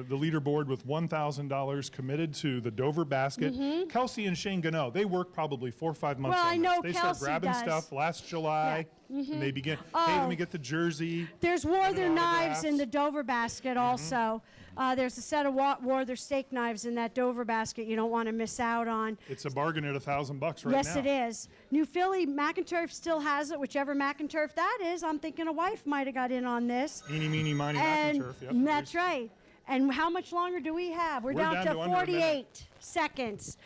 leaderboard with $1,000 committed to the Dover basket. Mhm. Kelsey and Shane Gano, they work probably 4 or 5 months Well, on I this. know They Kelsey start grabbing does. stuff last July, and they begin, hey, let me get the jersey. There's Warther autographs. knives in the Dover basket also. There's a set of Warther steak knives in that Dover basket you don't want to miss out on. It's a bargain at $1,000 right now. Yes, it is. New Philly, McInturf still has it, whichever McInturf that is. I'm thinking a wife might have got in on this. Eeny, meeny, miny, And McInturf. Yep, that's right. And how much longer do we have? We're down to under a minute. 48 seconds.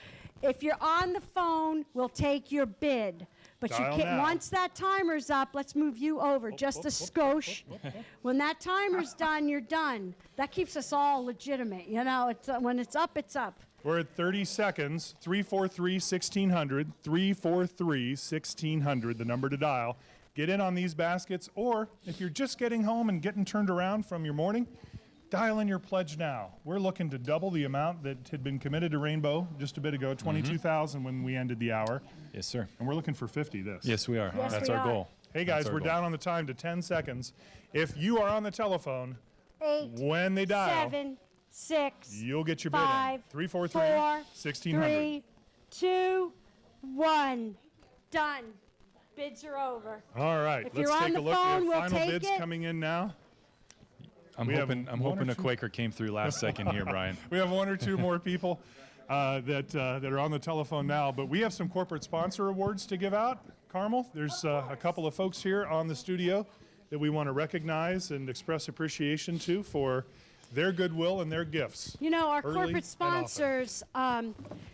If you're on the phone, we'll take your bid. But you Dial can't, now. once that timer's up, let's move you over just a skosh. When that timer's done, you're done. That keeps us all legitimate. You know, it's, when it's up, it's up. We're at 30 seconds. 343-1600, 343-1600, the number to dial. Get in on these baskets, or if you're just getting home and getting turned around from your morning, dial in your pledge now. We're looking to double the amount that had been committed to Rainbow just a bit ago, 22,000 when we ended the hour. Yes, sir. And we're looking for 50 this. Yes, we are. Yes, That's we our are. goal. Hey That's guys, our we're goal. down on the time to 10 seconds. If you are on the telephone, 8, when they dial, 7, 6, you'll get your 5, bid in. 4, 343-1600. 3, 2, 1. Done. Bids are over. All right, If let's you're on take the a look. phone, We we'll have final take bids it. coming in now. I'm We have hoping one or a two- Quaker came through last second here, Brian. We have 1 or 2 more people that are on the telephone now, but we have some corporate sponsor awards to give out. Carmel, there's a couple of folks here on the studio that we want to recognize and express appreciation to for their goodwill and their gifts. You know, our early corporate and often. sponsors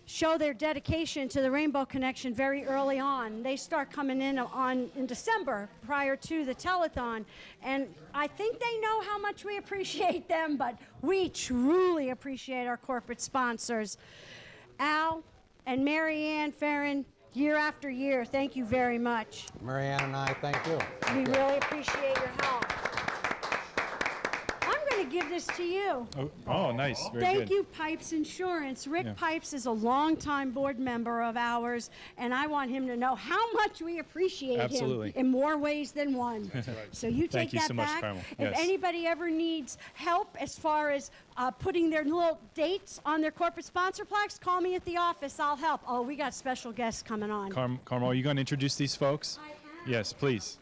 show their dedication to the Rainbow Connection very early on. They start coming in December prior to the telethon, and I think they know how much we appreciate them, but we truly appreciate our corporate sponsors. Al and Marianne Farron, year after year, thank you very much. Marianne and I, thank you. We really appreciate your help. I'm going to give this to you. Oh, nice. Very Thank good. you, Pipes Insurance. Rick Yeah. Pipes is a longtime board member of ours, and I want him to know how much we appreciate Absolutely. him in more ways than one. That's right. So you take Thank you that so much, back. Carmel. If Yes. anybody ever needs help as far as putting their little dates on their corporate sponsor plaques, call me at the office. I'll help. Oh, we got special guests coming on. Carmel, are you going to introduce these folks? I am. Yes, please.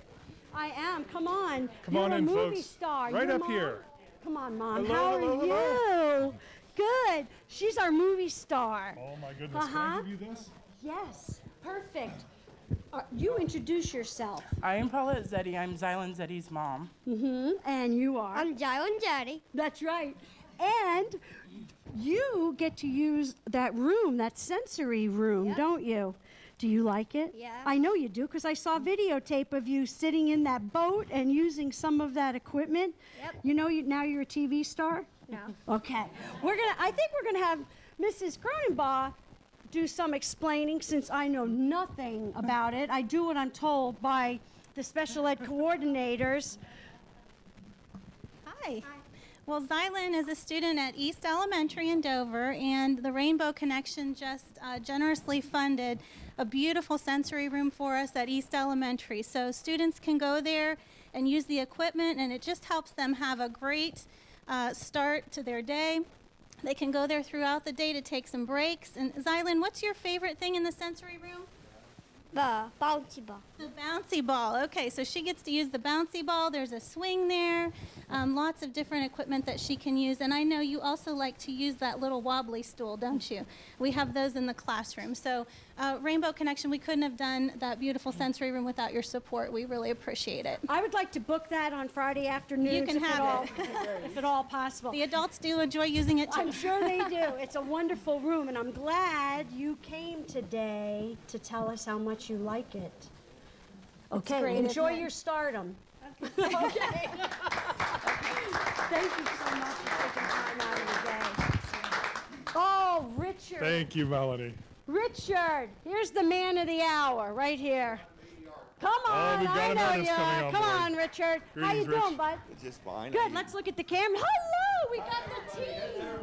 I am. Come on. Come You're on a in, movie folks. star. Right Your up mom- here. Come on, Mom. Hello, How hello, are hello. you? Good. She's our movie star. Oh my goodness, can I give you this? Yes. Perfect. You introduce yourself. I am Paulette Zeddy. I'm Zylan Zeddy's mom. And you are? I'm Jalen Jetty. That's right. And you get to use that room, that sensory room, don't you? Do you like it? Yeah. I know you do because I saw videotape of you sitting in that boat and using some of that equipment. Yep. You know, now you're a TV star? No. Okay. I think we're gonna have Mrs. Cronenbaugh do some explaining since I know nothing about it. I do what I'm told by the special ed coordinators. Hi. Well, Xylin is a student at East Elementary in Dover, and the Rainbow Connection just generously funded a beautiful sensory room for us at East Elementary. So students can go there and use the equipment, and it just helps them have a great start to their day. They can go there throughout the day to take some breaks. And Xylin, what's your favorite thing in the sensory room? The bouncy ball. The bouncy ball. Okay, so she gets to use the bouncy ball. There's a swing there, lots of different equipment that she can use. And I know you also like to use that little wobbly stool, don't you? We have those in the classroom. So Rainbow Connection, we couldn't have done that beautiful sensory room without your support. We really appreciate it. I would like to book that on Friday afternoons. You can have it. If at all possible. The adults do enjoy using it too. I'm sure they do. It's a wonderful room, and I'm glad you came today to tell us how much you like it. Okay, great, enjoy isn't it? your stardom. Okay. Thank you so much for taking time out of the day. Oh, Richard. Thank you, Melanie. Richard, here's the man of the hour right here. Come on, we've got I an know artist you coming are. on Come board. on, Richard. How you Greetings, Rich. doing, bud? Just fine. Good. Let's look at the camera. Hello, we got the team. Get in there.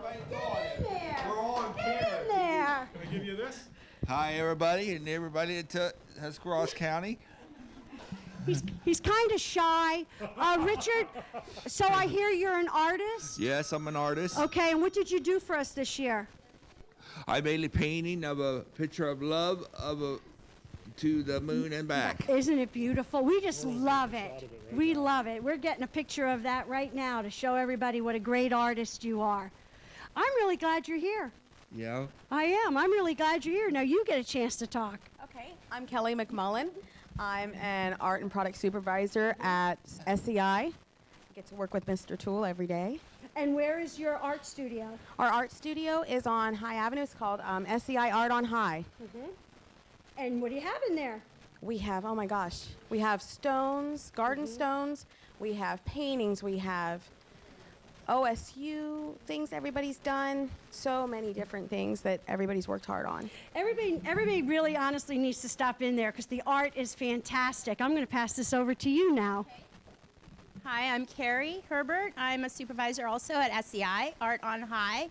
We're on Get in there. Can I give you this? Hi, everybody, and everybody at Tuscarawas County. He's kind of shy. Richard, so I hear you're an artist? Yes, I'm an artist. Okay, and what did you do for us this year? I made a painting of a picture of love to the moon and back. Isn't it beautiful? We just love it. We love it. We're getting a picture of that right now to show everybody what a great artist you are. I'm really glad you're here. Yeah. I am. I'm really glad you're here. Now you get a chance to talk. Okay, I'm Kelly McMullen. I'm an art and product supervisor at SEI. I get to work with Mr. Toole every day. And where is your art studio? Our art studio is on High Avenue. It's called SEI Art on High. Mm-hmm. And what do you have in there? We have, oh my gosh, we have stones, garden stones. We have paintings. We have OSU things everybody's done. So many different things that everybody's worked hard on. Everybody really honestly needs to stop in there because the art is fantastic. I'm going to pass this over to you now. Hi, I'm Carrie Herbert. I'm a supervisor also at SEI, Art on High.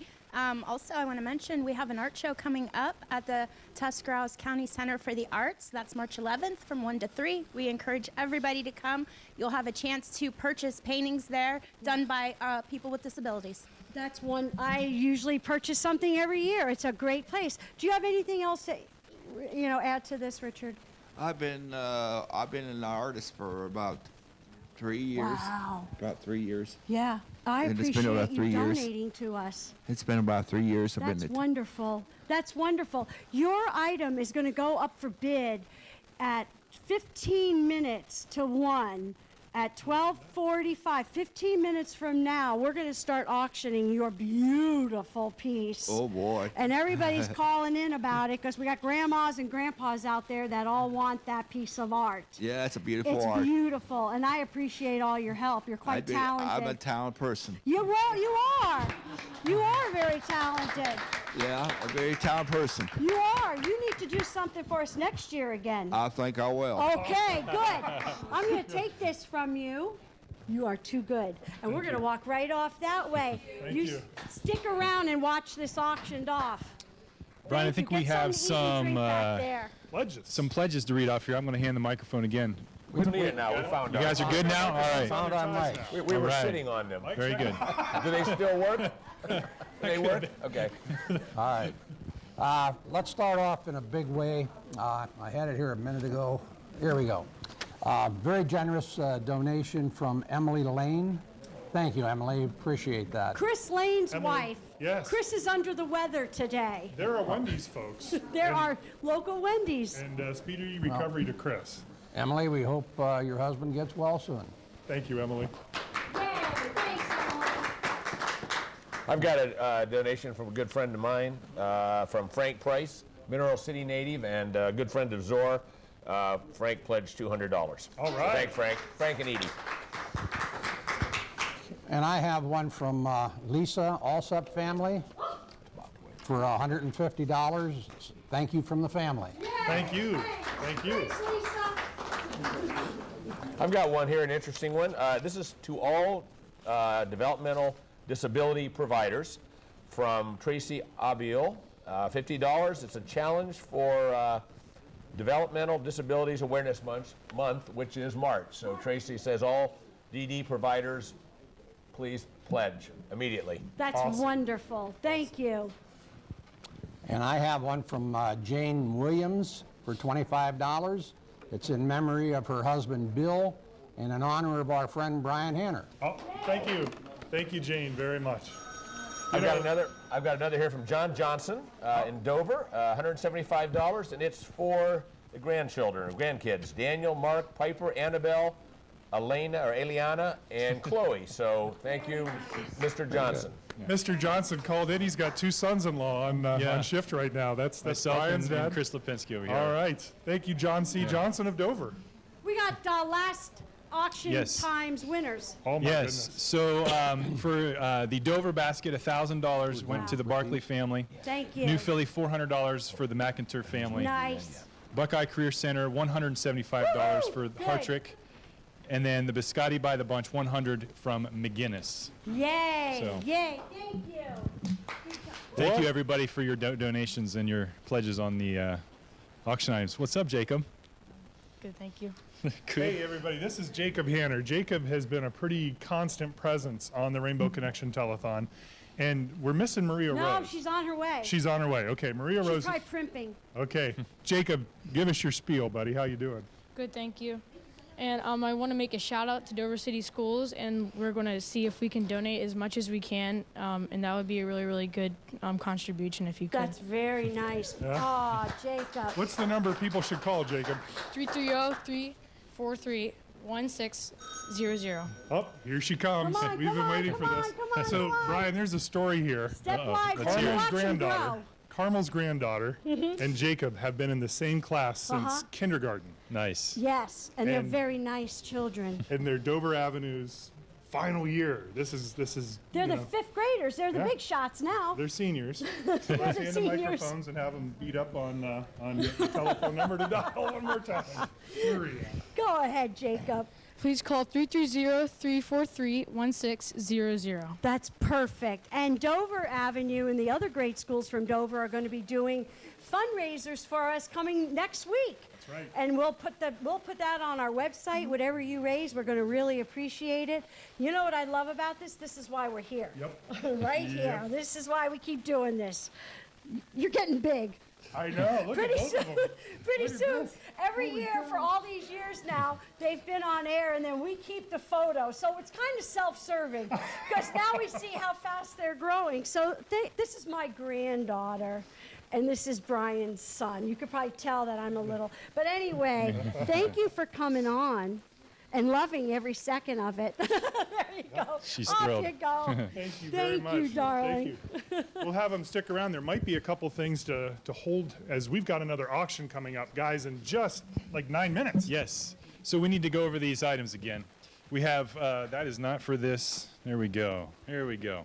Also, I want to mention we have an art show coming up at the Tuscarawas County Center for the Arts. That's March 11th from 1 to 3. We encourage everybody to come. You'll have a chance to purchase paintings there done by people with disabilities. That's one. I usually purchase something every year. It's a great place. Do you have anything else to, add to this, Richard? I've been an artist for about 3 years. Wow. About 3 years. Yeah, I And it's appreciate been about you 3 years. donating to us. It's been about 3 years. That's wonderful. That's wonderful. Your item is going to go up for bid at 15 minutes to 1 at 12:45. 15 minutes from now, we're going to start auctioning your beautiful piece. Oh boy. And everybody's calling in about it because we got grandmas and grandpas out there that all want that piece of art. Yeah, it's a beautiful It's art. beautiful, and I appreciate all your help. You're quite talented. I'm a talented person. You are. You are very talented. Yeah, a very talented person. You are. You need to do something for us next year again. I think I will. Okay, good. I'm going to take this from you. You are too good. And we're going to walk right off that way. Thank you. Stick around and watch this auctioned off. Brian, I Thank think you. we Get have something to eat and drink back there. some pledges to read off here. I'm going to hand the microphone again. We don't need it now. We found You guys are good now? All right. Found our mic. We All were right. sitting on them. Very good. Do they still work? They work? Okay. All right. Let's start off in a big way. I had it here a minute ago. Here we go. Very generous donation from Emily Lane. Thank you, Emily. Appreciate that. Chris Lane's Emily, wife. yes. Chris is under the weather today. There are Wendy's folks. There are local Wendy's. And speedy recovery to Chris. Emily, we hope your husband gets well soon. Thank you, Emily. I've got a donation from a good friend of mine, from Frank Price, Mineral City native, and a good friend of Zor. Frank pledged $200. All right. So thank Frank. Frank and Edie. And I have one from Lisa Alsup family for $150. Thank you from the family. Thank you. Thank you. I've got one here, an interesting one. This is to all developmental disability providers from Tracy Abiel. $50. It's a challenge for Developmental Disabilities Awareness Month, which is March. So Tracy says all DD providers, please pledge immediately. That's wonderful. Thank you. And I have one from Jane Williams for $25. It's in memory of her husband Bill and in honor of our friend Brian Hanner. Oh, thank you. Thank you, Jane, very much. I've got another here from John Johnson in Dover, $175, and it's for the grandchildren, or grandkids, Daniel, Mark, Piper, Annabelle, Eliana, and Chloe. So thank you, Mr. Johnson. Mr. Johnson called in. He's got two sons-in-law on shift right now. That's Myself Brian's and dad. Chris Lipinski over here. All right. Thank you, John C. Johnson of Dover. We got last auction Yes. times winners. Oh my Yes. goodness. So for the Dover basket, $1,000 went to the Barkley family. Thank you. New Philly, $400 for the McIntyre family. Nice. Buckeye Career Center, $175 for Hartrick. And then the Biscotti by the bunch, $100 from McGinnis. Yay. So. Yay. Thank you. Thank you, everybody, for your donations and your pledges on the auction items. What's up, Jacob? Good, thank you. Hey, everybody. This is Jacob Hanner. Jacob has been a pretty constant presence on the Rainbow Connection Telethon. And we're missing Maria No, Rose. she's on her way. She's on her way. Okay, Maria She's Rose. probably primping. Okay. Jacob, give us your spiel, buddy. How you doing? Good, thank you. And I want to make a shout out to Dover City Schools, and we're going to see if we can donate as much as we can, and that would be a really, really good contribution if you could. That's very nice. Yeah. Oh, Jacob. What's the number people should call, Jacob? 330-343-1600. Oh, here she comes. Come on, We've come been on, waiting come for on, this. come on, So, come on. Brian, there's a story here. Step live. Let's hear it. Watch and grow. Carmel's granddaughter and Jacob have been in the same class since kindergarten. Nice. Yes, and they're And- very nice children. In their Dover Avenue's final year. This is. They're you the know, fifth graders. They're the Yeah. big shots now. They're seniors. They're Let's the hand the seniors. microphones and have them beat up on the telephone number to dial one more time. Maria. Go ahead, Jacob. Please call 330-343-1600. That's perfect. And Dover Avenue and the other great schools from Dover are going to be doing fundraisers for us coming next week. That's right. And we'll put that on our website. Whatever you raise, we're going to really appreciate it. You know what I love about this? This is why we're here. Yep. Right here. Yep. This is why we keep doing this. You're getting big. I know. Look Pretty at both soon, of them. pretty Look at soon, this. every Holy year cow. for all these years now, they've been on air, and then we keep the photo. So it's kind of self-serving because now we see how fast they're growing. So this is my granddaughter, and this is Brian's son. You could probably tell that I'm a little. But anyway, thank you for coming on and loving every second of it. There you go. She's Off thrilled. you go. Thank you very much. Thank you, darling. Thank you. We'll have them stick around. There might be a couple things to hold as we've got another auction coming up, guys, in just like 9 minutes. Yes. So we need to go over these items again. We have, that is not for this. There we go. Here we go.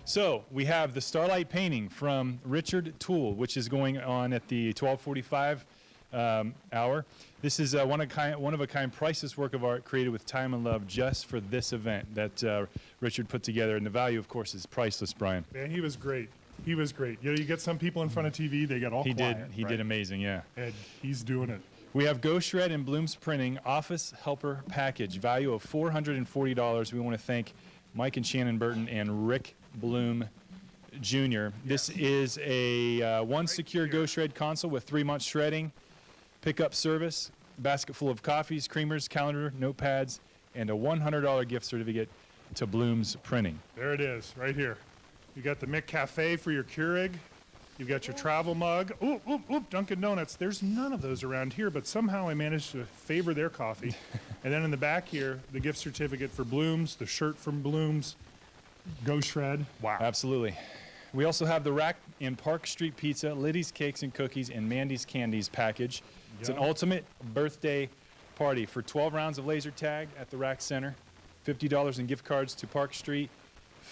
So we have the Starlight painting from Richard Toole, which is going on at the 12:45 hour. This is one of a kind priceless work of art created with time and love just for this event that Richard put together. And the value, of course, is priceless, Brian. Man, he was great. He was great. You know, you get some people in front of TV, they get all quiet. He did amazing, yeah. And he's doing it. We have Go Shred and Bloom's Printing Office Helper Package, value of $440. We want to thank Mike and Shannon Burton and Rick Bloom Jr. This is a one secure Go Shred console with 3-month shredding, pickup service, a basket full of coffees, creamers, calendar, notepads, and a $100 gift certificate to Bloom's Printing. There it is, right here. You got the Mick Cafe for your Keurig. You've got your travel mug. Oop, oop, oop, Dunkin' Donuts. There's none of those around here, but somehow I managed to favor their coffee. And then in the back here, the gift certificate for Bloom's, the shirt from Bloom's. Go Shred. Wow. Absolutely. We also have the Rack and Park Street Pizza, Liddy's Cakes and Cookies, and Mandy's Candies package. It's an Yum. ultimate birthday party for 12 rounds of laser tag at the Rack Center, $50 in gift cards to Park Street,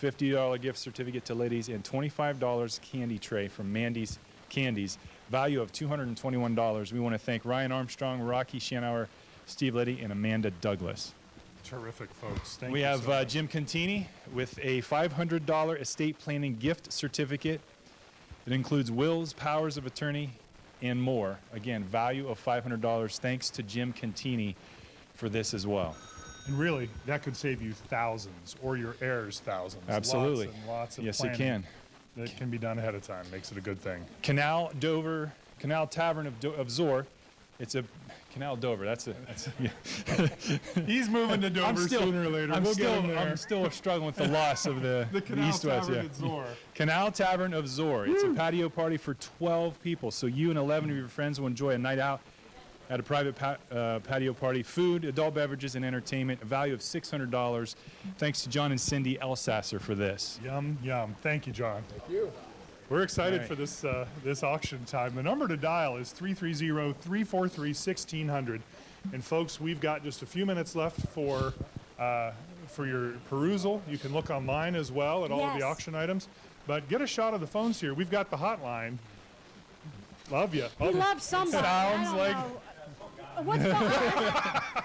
$50 gift certificate to Liddy's, and $25 candy tray from Mandy's Candies, value of $221. We want to thank Ryan Armstrong, Rocky Shanauer, Steve Liddy, and Amanda Douglas. Terrific, folks. Thank We you have so much. Jim Contini with a $500 estate planning gift certificate. It includes wills, powers of attorney, and more. Again, value of $500. Thanks to Jim Contini for this as well. And really, that could save you thousands, or your heirs thousands. Absolutely. Lots and lots of Yes, it planning can. That can be done ahead of time. Makes it a good thing. Canal Tavern of Zor. It's a Canal Dover. That's yeah. He's moving to Dover sooner or later. We'll get him there. I'm still struggling with the loss of the Canal East-West. Tavern at Zor. Canal Tavern of Zor. It's a patio party for 12 people. So you and 11 of your friends will enjoy a night out at a private patio party. Food, adult beverages, and entertainment. A value of $600. Thanks to John and Cindy Elsasser for this. Yum, yum. Thank you, John. Thank you. We're excited All for right. this auction time. The number to dial is 330-343-1600. And folks, we've got just a few minutes left for your perusal. You can look online as well at all of the Yes. auction items. But get a shot of the phones here. We've got the hotline. Love you. He loves somebody. Sounds I don't like know. What's going on?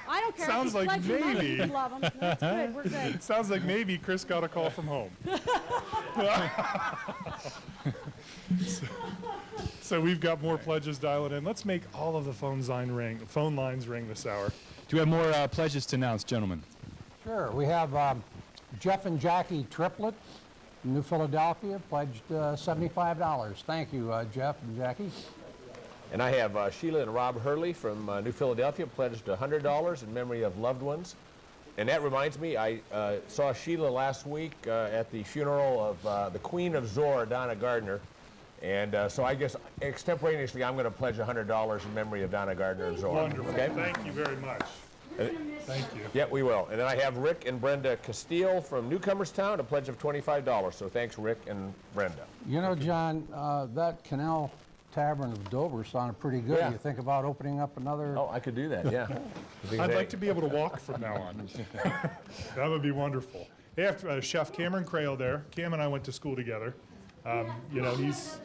I don't care. Sounds If like he's pledging money, maybe. we love him. That's good. We're good. It sounds like maybe Chris got a call from home. So we've got more pledges dialing in. Let's make all of the phone lines ring this hour. Do we have more pledges to announce, gentlemen? Sure. We have Jeff and Jackie Triplet, New Philadelphia, pledged $75. Thank you, Jeff and Jackie. And I have Sheila and Rob Hurley from New Philadelphia pledged $100 in memory of loved ones. And that reminds me, I saw Sheila last week at the funeral of the Queen of Zor, Donna Gardner. And so I guess extemporaneously, I'm going to pledge $100 in memory of Donna Gardner of Zor. Wonderful. Okay? Thank you very much. Thank you. Yeah, we will. And then I have Rick and Brenda Castile from Newcomerstown, a pledge of $25. So thanks, Rick and Brenda. You know, John, that Canal Tavern of Dover sounded pretty good. Yeah. You think about opening up another? Oh, I could do that, yeah. I'd like to be able to walk from now on. That would be wonderful. Hey, have Chef Cameron Crail there. Cam and I went to school together. You know, he's...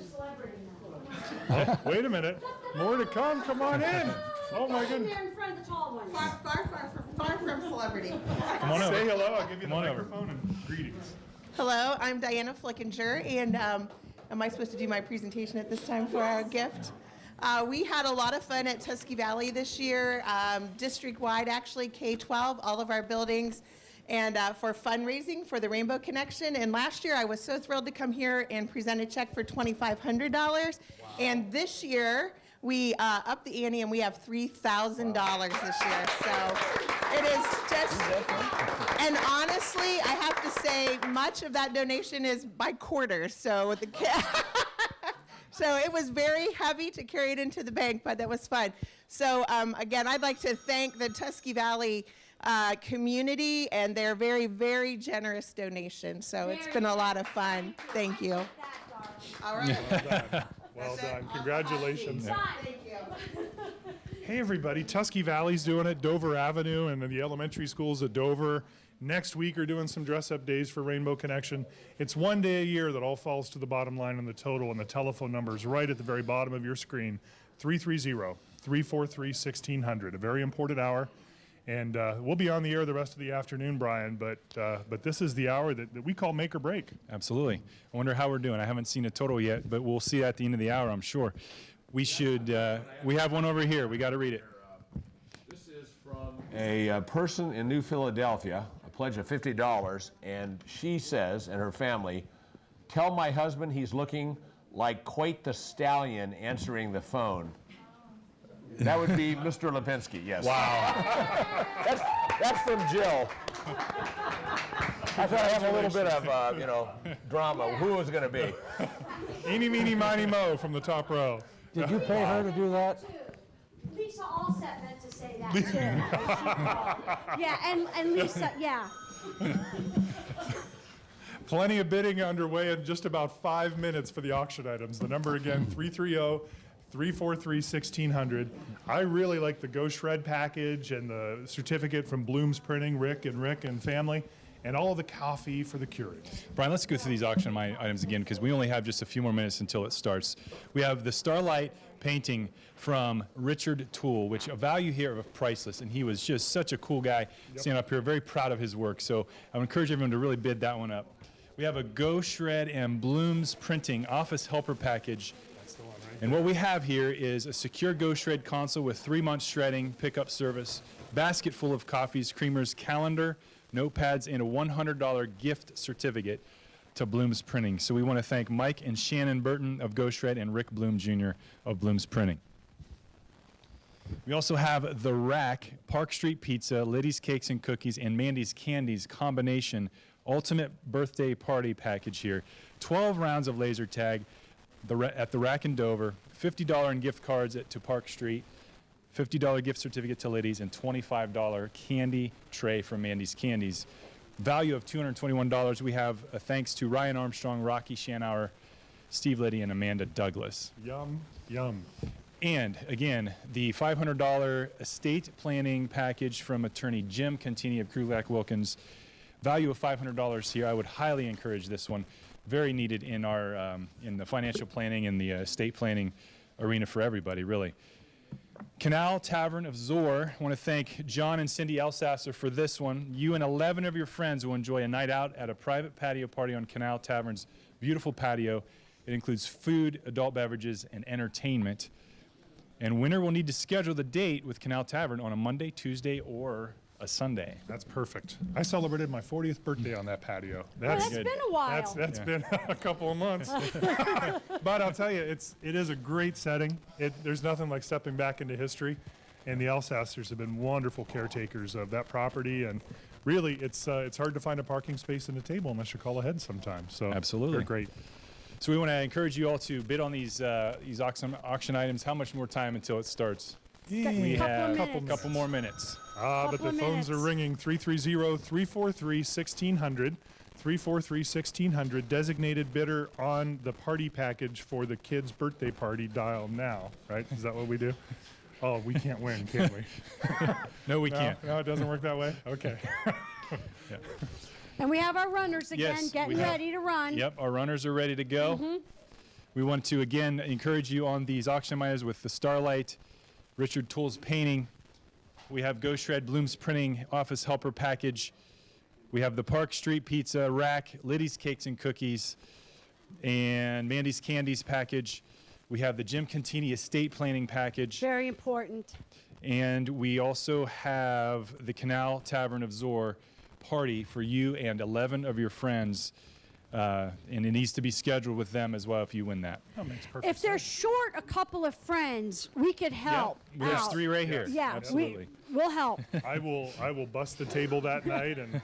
Oh, wait a minute. More to come. Come on in. Oh, my goodness. Here in front of the tall one. Far from celebrity. Come on over. Say hello. I'll give you the Come on over. microphone and greetings. Hello, I'm Diana Flickinger, and am I supposed to do my presentation at this time for our gift? We had a lot of fun at Tusky Valley this year, district-wide actually, K-12, all of our buildings, and for fundraising for the Rainbow Connection. And last year I was so thrilled to come here and present a check for $2,500. Wow. And this year we upped the ante and we have $3,000 this year. So it is just, and honestly, I have to say much of that donation is by quarters. So the so it was very heavy to carry it into the bank, but that was fun. So again, I'd like to thank the Tusky Valley community and their very, very generous donation. So it's been a lot of fun. Thank you. All right. Well done. Well done. Congratulations. Thank you. Hey, everybody. Tusky Valley's doing it. Dover Avenue and then the elementary schools at Dover next week are doing some dress-up days for Rainbow Connection. It's one day a year that all falls to the bottom line on the total, and the telephone number is right at the very bottom of your screen, 330-343-1600, a very important hour. And we'll be on the air the rest of the afternoon, Brian, but this is the hour that we call make or break. Absolutely. I wonder how we're doing. I haven't seen a total yet, but we'll see at the end of the hour, I'm sure. We should, we have one over here. We got to read it. This is from a person in New Philadelphia, a pledge of $50, and she says, and her family, tell my husband he's looking like Quate the Stallion answering the phone. That would be Mr. Lipinski, yes. Wow. That's from Jill. I thought I'd have a little bit of, drama. Who was it going to be? Eeny, meeny, miny, mo from the top row. Did you pay her to do that? Lisa Allset meant to say that too. Yeah, and Lisa, yeah. Plenty of bidding underway in just about 5 minutes for the auction items. The number again, 330-343-1600. I really like the Go Shred package and the certificate from Bloom's Printing, Rick and family, and all of the coffee for the curators. Brian, let's go through these auction items again because we only have just a few more minutes until it starts. We have the Starlight painting from Richard Toole, which a value here of priceless, and he was just such a cool guy standing up here, very proud of his work. So I would encourage everyone to really bid that one up. We have a Go Shred and Bloom's Printing office helper package. And what we have here is a secure Go Shred console with 3 months shredding, pickup service, basket full of coffees, creamers, calendar, notepads, and a $100 gift certificate to Bloom's Printing. So we want to thank Mike and Shannon Burton of Go Shred and Rick Bloom Jr. of Bloom's Printing. We also have The Rack, Park Street Pizza, Liddy's Cakes and Cookies, and Mandy's Candies combination ultimate birthday party package here. 12 rounds of laser tag at The Rack in Dover, $50 in gift cards to Park Street, $50 gift certificate to Liddy's, and $25 candy tray from Mandy's Candies. Value of $221. We have a thanks to Ryan Armstrong, Rocky Shanauer, Steve Liddy, and Amanda Douglas. Yum, yum. And again, the $500 estate planning package from attorney Jim Contini of Krulak Wilkins. Value of $500 here. I would highly encourage this one. Very needed in our in the financial planning and the estate planning arena for everybody, really. Canal Tavern of Zor. I want to thank John and Cindy Elsasser for this one. You and 11 of your friends will enjoy a night out at a private patio party on Canal Tavern's beautiful patio. It includes food, adult beverages, and entertainment. And winner will need to schedule the date with Canal Tavern on a Monday, Tuesday, or a Sunday. That's perfect. I celebrated my 40th birthday on that patio. That's been a while. That's been a couple of months. But I'll tell you, it is a great setting. There's nothing like stepping back into history. And the Elsassers have been wonderful caretakers of that property. And really, it's hard to find a parking space and a table unless you call ahead sometimes. So absolutely, they're great. So we want to encourage you all to bid on these auction items. How much more time until it starts? We have a couple more minutes. But the phones are ringing. 330-343-1600. 343-1600. Designated bidder on the party package for the kids' birthday party. Dial now. Right? Is that what we do? Oh, we can't win, can we? No, we can't. No, it doesn't work that way? Okay. Yeah. And we have our runners again, Yes, getting ready to run. Yep, our runners are ready to go. We want to, again, encourage you on these auction items with the Starlight, Richard Toole's painting. We have Go Shred Bloom's Printing office helper package. We have the Park Street Pizza Rack, Liddy's Cakes and Cookies, and Mandy's Candies package. We have the Jim Contini estate planning package. Very important. And we also have the Canal Tavern of Zor party for you and 11 of your friends. And it needs to be scheduled with them as well if you win that. That makes perfect If they're short a couple of friends, we could help. Yeah, there's 3 right here. Yeah, absolutely. We'll help. I will bust the table that night and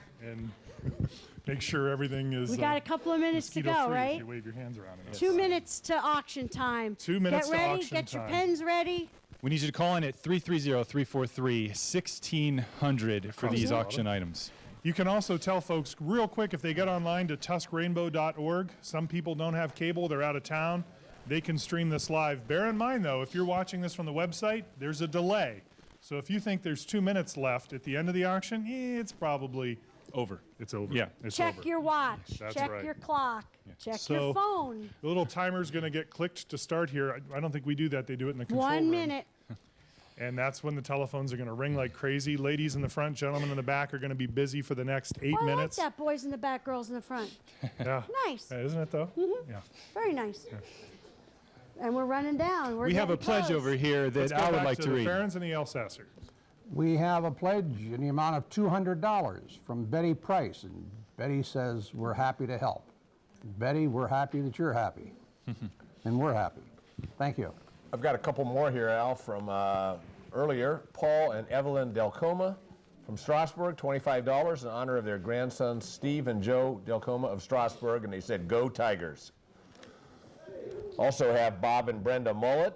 make sure everything is. We got a couple of minutes to go, mosquito-free right? If you wave your hands around it. 2 minutes to auction time. 2 minutes Get ready, to auction get your time. pens ready. We need you to call in at 330-343-1600 for these auction items. You can also tell folks real quick if they get online to tuskrainbow.org. Some people don't have cable, they're out of town. They can stream this live. Bear in mind, though, if you're watching this from the website, there's a delay. So if you think there's 2 minutes left at the end of the auction, it's probably over. It's over. Yeah. It's Check over. your watch. That's Check right. your clock. Check So, your phone. The little timer's going to get clicked to start here. I don't think we do that. They do it in the control 1 room. minute. And that's when the telephones are going to ring like crazy. Ladies in the front, gentlemen in the back are going to be busy for the next 8 I minutes. like that, boys in the back, girls in the front. Yeah. Nice. Yeah, isn't it, though? Yeah. Very nice. And we're running down. We have a getting pledge close. over here Let's that go I would back like to the read. Farrens and the Elsasser. We have a pledge in the amount of $200 from Betty Price, and Betty says, we're happy to help. Betty, we're happy that you're happy, and we're happy. Thank you. I've got a couple more here, Al, from earlier. Paul and Evelyn Delcoma from Strasburg, $25 in honor of their grandsons, Steve and Joe Delcoma of Strasburg, and they said, "Go Tigers." Also have Bob and Brenda Mullet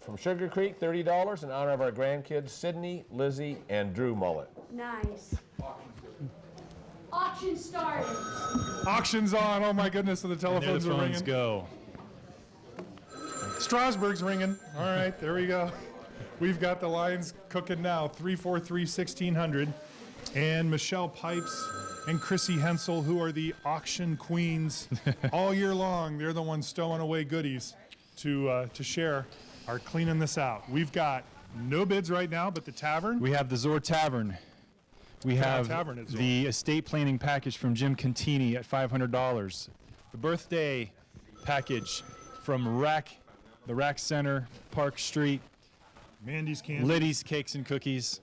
from Sugar Creek, $30 in honor of our grandkids, Sydney, Lizzie, and Drew Mullet. Nice. Auction started. Auction's on. Oh my goodness, and the And there telephones the are phones ringing. go. Strasburg's ringing. All right, there we go. We've got the lines cooking now. 343-1600. And Michelle Pipes and Chrissy Hensel, who are the auction queens all year long. They're the ones stowing away goodies to share, are cleaning this out. We've got no bids right now, but the tavern. We have the Zor Tavern. We have Tavern at Zor. the estate planning package from Jim Contini at $500. The birthday package from the Rack Center, Park Street. Mandy's Candy. Liddy's Cakes and Cookies.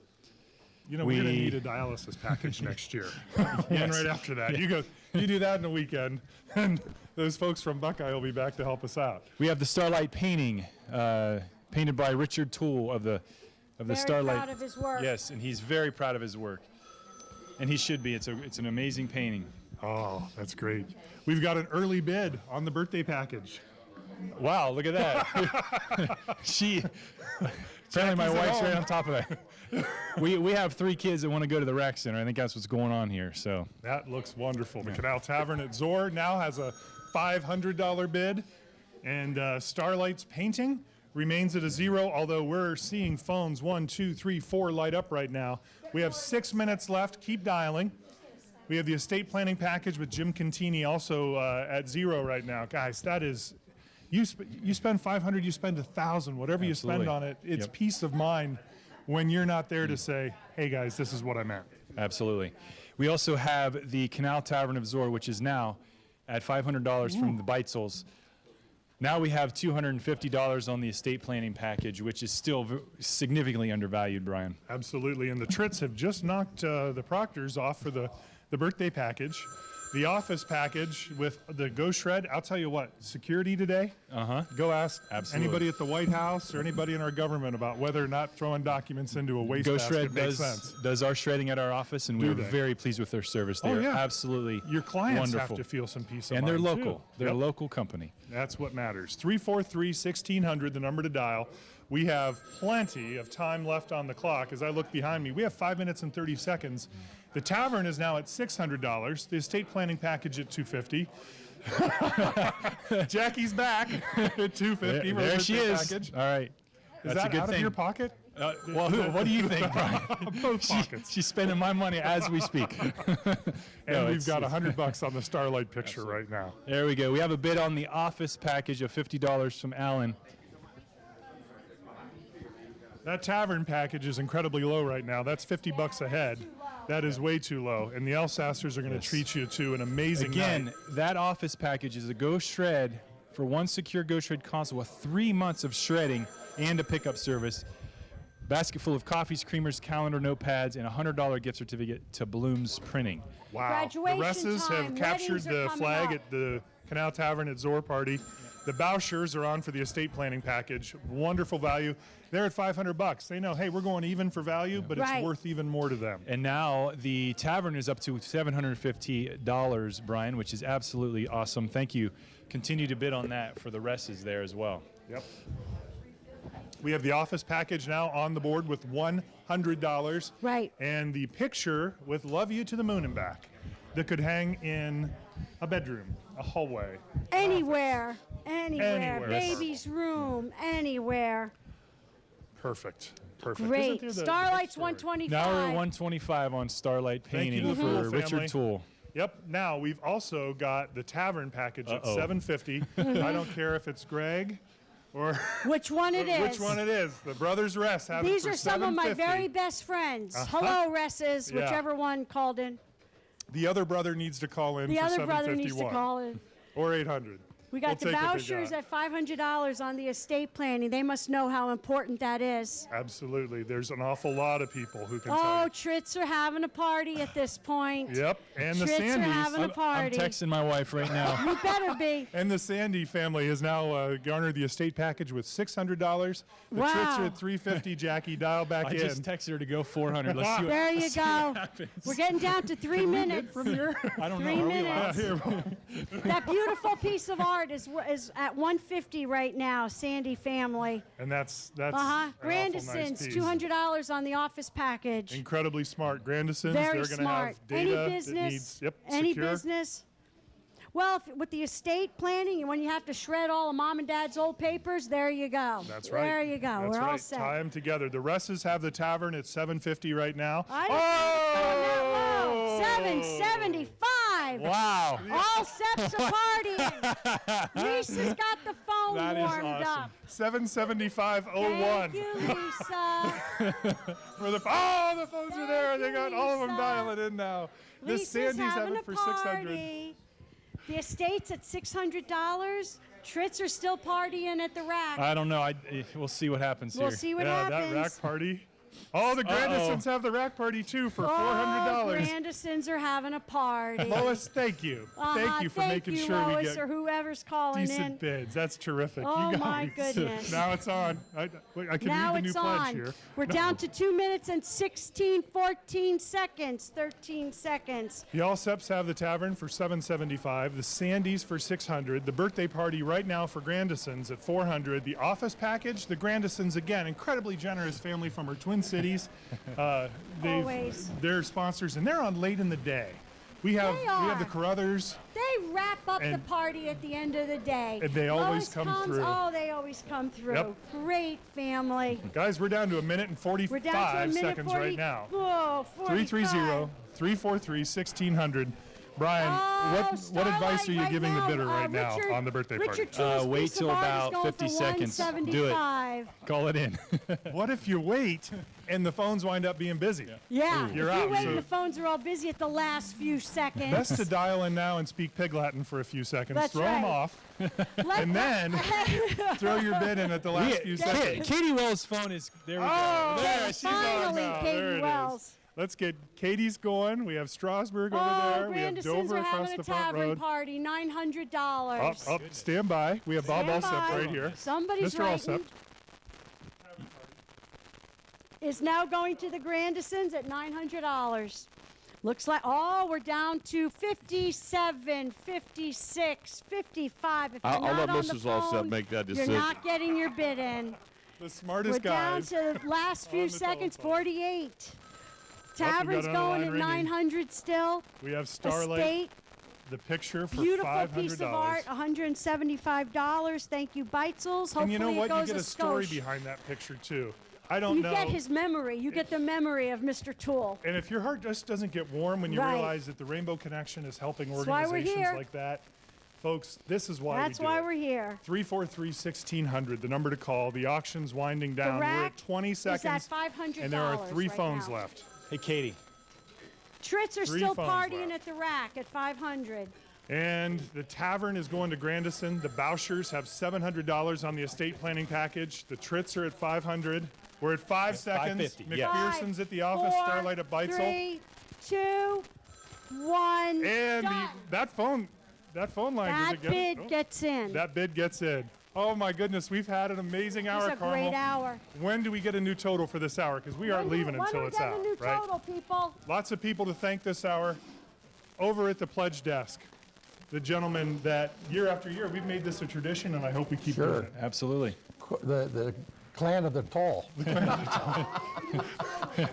You know, we're going to need a dialysis package next year. One Yes. right after that. You do that in a weekend, and those folks from Buckeye will be back to help us out. We have the Starlight painting, painted by Richard Toole of the Very Starlight. proud of his work. Yes, and he's very proud of his work, and he should be. It's an amazing painting. Oh, that's great. We've got an early bid on the birthday package. Wow, look at that. Apparently my Jackie's at wife's right home. on top of that. We have 3 kids that want to go to the rec center. I think that's what's going on here. So That looks wonderful. The Canal Tavern at Zor now has a $500 bid, and Starlight's painting remains at a 0, although we're seeing phones 1, 2, 3, 4 light up right now. We have 6 minutes left. Keep dialing. We have the estate planning package with Jim Contini also at 0 right now. Guys, that is, you spend $500, you spend $1,000, whatever you spend Absolutely. on it. It's Yep. peace of mind when you're not there to say, hey guys, this is what I meant. absolutely. We also have the Canal Tavern of Zor, which is now at $500 from the Beitzel's. Now we have $250 on the estate planning package, which is still significantly undervalued, Brian. Absolutely, and the Trits have just knocked the Proctors off for the birthday package. The office package with the Go Shred, I'll tell you what, security today, go ask Absolutely. anybody at the White House or anybody in our government about whether or not throwing documents into a waste Go basket Shred makes sense. does our shredding at our office, and Do we're they? very pleased with their service. They Oh, are yeah. absolutely Your clients wonderful. have to feel some peace of And mind, they're too. local. They're Yep. a local company. That's what matters. 343-1600, the number to dial. We have plenty of time left on the clock. As I look behind me, we have 5 minutes and 30 seconds. The tavern is now at $600. The estate planning package at $250. Jackie's back at $250. There she is. Package. All right. Is That's that a good out thing. of your pocket? Well, what do you think, Brian? Both pockets. She's spending my money as we speak. And we've got $100 on the Starlight picture right now. There we go. We have a bid on the office package of $50 from Alan. That tavern package is incredibly low right now. That's $50 a head. That is way too low. And the Elsassers are going to treat you to an amazing Again, night. that office package is a Go Shred for one secure Go Shred console with 3 months of shredding and a pickup service. Basket full of coffees, creamers, calendar, notepads, and a $100 gift certificate to Bloom's Printing. Wow. Graduation The Resses time. have captured Weddings are the coming flag up. at the Canal Tavern at Zor Party. The Bouchers are on for the estate planning package. Wonderful value. They're at $500. They know, hey, we're going even for value, but Right. it's worth even more to them. And now the tavern is up to $750, Brian, which is absolutely awesome. Thank you. Continue to bid on that for the Resses there as well. Yep. We have the office package now on the board with $100. Right. And the picture with Love You to the Moon and Back that could hang in a bedroom, a hallway. Anywhere. Anywhere. Baby's room. Anywhere. Perfect. Perfect. Great. Isn't there the Starlight's story? 125. Now we're at 125 on Starlight Thank you Painting to the for Toole Richard family. Toole. Yep. Now we've also got the tavern package at Uh-oh. $750. I don't care if it's Greg or Which one it is. which one it is. The Brothers Rest have it These for are some of my $750. very best friends. Hello, Resses, Yeah. whichever one called in. The other brother needs to call in The for other brother needs to $751. call in. Or 800. We got We'll the take what they vouchers got. at $500 on the estate planning. They must know how important that is. Absolutely. There's an awful lot of people who can tell Oh, you. Trits are having a party at this point. Yep. And the Trits are Sandys. having a I'm party. texting my wife right now. You better be. And the Sandy family has now garnered the estate package with $600. The Wow. Trits are at $350. Jackie, dial back I in. just texted her to go 400. Let's see what, There you let's see what go. happens. We're getting down to 3 minutes. From here? I don't 3 know. Are we minutes. allowed? Yeah, here. That beautiful piece of art card is at $150 right now, Sandy family. And that's an Grandison's, awful nice piece. $200 on the office package. Incredibly smart. Grandison's, Very they're going to smart. have data Any that business, needs, yep, any secure. business. Well, with the estate planning, and when you have to shred all of mom and dad's old papers, there you go. That's right. There you go. That's We're right. all set. Tie them together. The Russes have the tavern at $750 right now. Oh! $775. Wow. All sets are partying. Lisa's got the phone That is warmed awesome. up. $775.01. Thank you, Lisa. The phones are there. They got all of them dialing in now. This Lisa's Sandy's having having a for party. $600. The estate's at $600. Trits are still partying at the rack. I don't know. We'll see what happens We'll here. see what Yeah, happens. that rack party. Oh, the Grandisons have the rack party too for $400. Grandisons are having a party. Lois, thank you. Thank you for making sure we Lois, get or whoever's calling decent in. bids. That's terrific. Oh, you guys. my goodness. Now it's on. I can Now read the it's new pledge on. here. We're No. down to 2 minutes and 14 seconds, 13 seconds. The Allseps have the tavern for $775, the Sandys for $600, the birthday party right now for Grandisons at $400, the office package, the Grandisons again, incredibly generous family from our Twin Cities. Always. They're sponsors, and they're on late in the day. We have the Carruthers. They wrap up the And- party at the end of the day. And they always Lois come comes, through. Oh, they always come through. Yep. Great family. Guys, we're down to 1 minute and We're down to 45 a minute seconds 40. right now. Whoa, 45. 330-343-1600. Brian, what advice are you giving the bidder right now on the birthday party? Richard Tool's wait piece till of art is about going 50 for seconds. Do it. $175. Call it in. What if you wait and the phones wind up being busy? Yeah, You're if out. you wait So and the phones are all busy at the last few seconds. best to dial in now and speak Pig Latin for a few seconds. That's throw them right. off, and then throw your bid in at the last few seconds. Katie Wells' phone is there. We Oh, go. there she's on Finally, now. Katie There it is. Wells. Let's get Katie's going. We have Strasburg over there. We have Grandisons Dover are across having the a front tavern road. party, $900. Up, stand by. We have Bob Stand Allsep by. right here. Somebody's Mr. writing. Allsep. Is now going to the Grandisons at $900. Looks like, we're down to 57, 56, 55. If I'll you're not let on Mrs. the Allsep phone, make that you're decision. not getting your bid in. The smartest We're down guys. to the last few on the seconds, telephone. 48. got Tavern's another going line at ringing. 900 still. We have Starlight, Estate, the picture for beautiful $500. piece of art, $175. Thank you, Beitzel's. Hopefully And you know what? it You goes get a a story skosh. behind that picture too. I don't You know. get his memory. You get the memory of Mr. Tool. And if your heart just doesn't get warm when you Right. realize that the Rainbow Connection is helping That's why we're organizations here. like that, folks, this is why That's we do why it. we're here. 343-1600, the number to call. The auction's winding The down. We're rack at 20 is at seconds, $500 and there are 3 right phones now. left. Hey, Katie. Trits are 3 still phones partying left. at the rack at 500. And the tavern is going to Grandison. The Bouchers have $700 on the estate planning package. The Trits are at 500. We're at 5 seconds. 550, yeah. McPherson's at the office. 4, Starlight at Beitzel. 3, 2, 1. And done. that phone line. That does it get bid oh, gets in. That bid gets in. Oh my goodness, we've had an amazing hour, It's a Carmel. great hour. When do we get a new total for this hour? Because we aren't leaving when until do we it's get out, a new right? total, people? Lots of people to thank this hour. Over at the pledge desk, the gentleman that year after year we've made this a tradition, and I hope we keep doing it. Absolutely. The clan of the tall.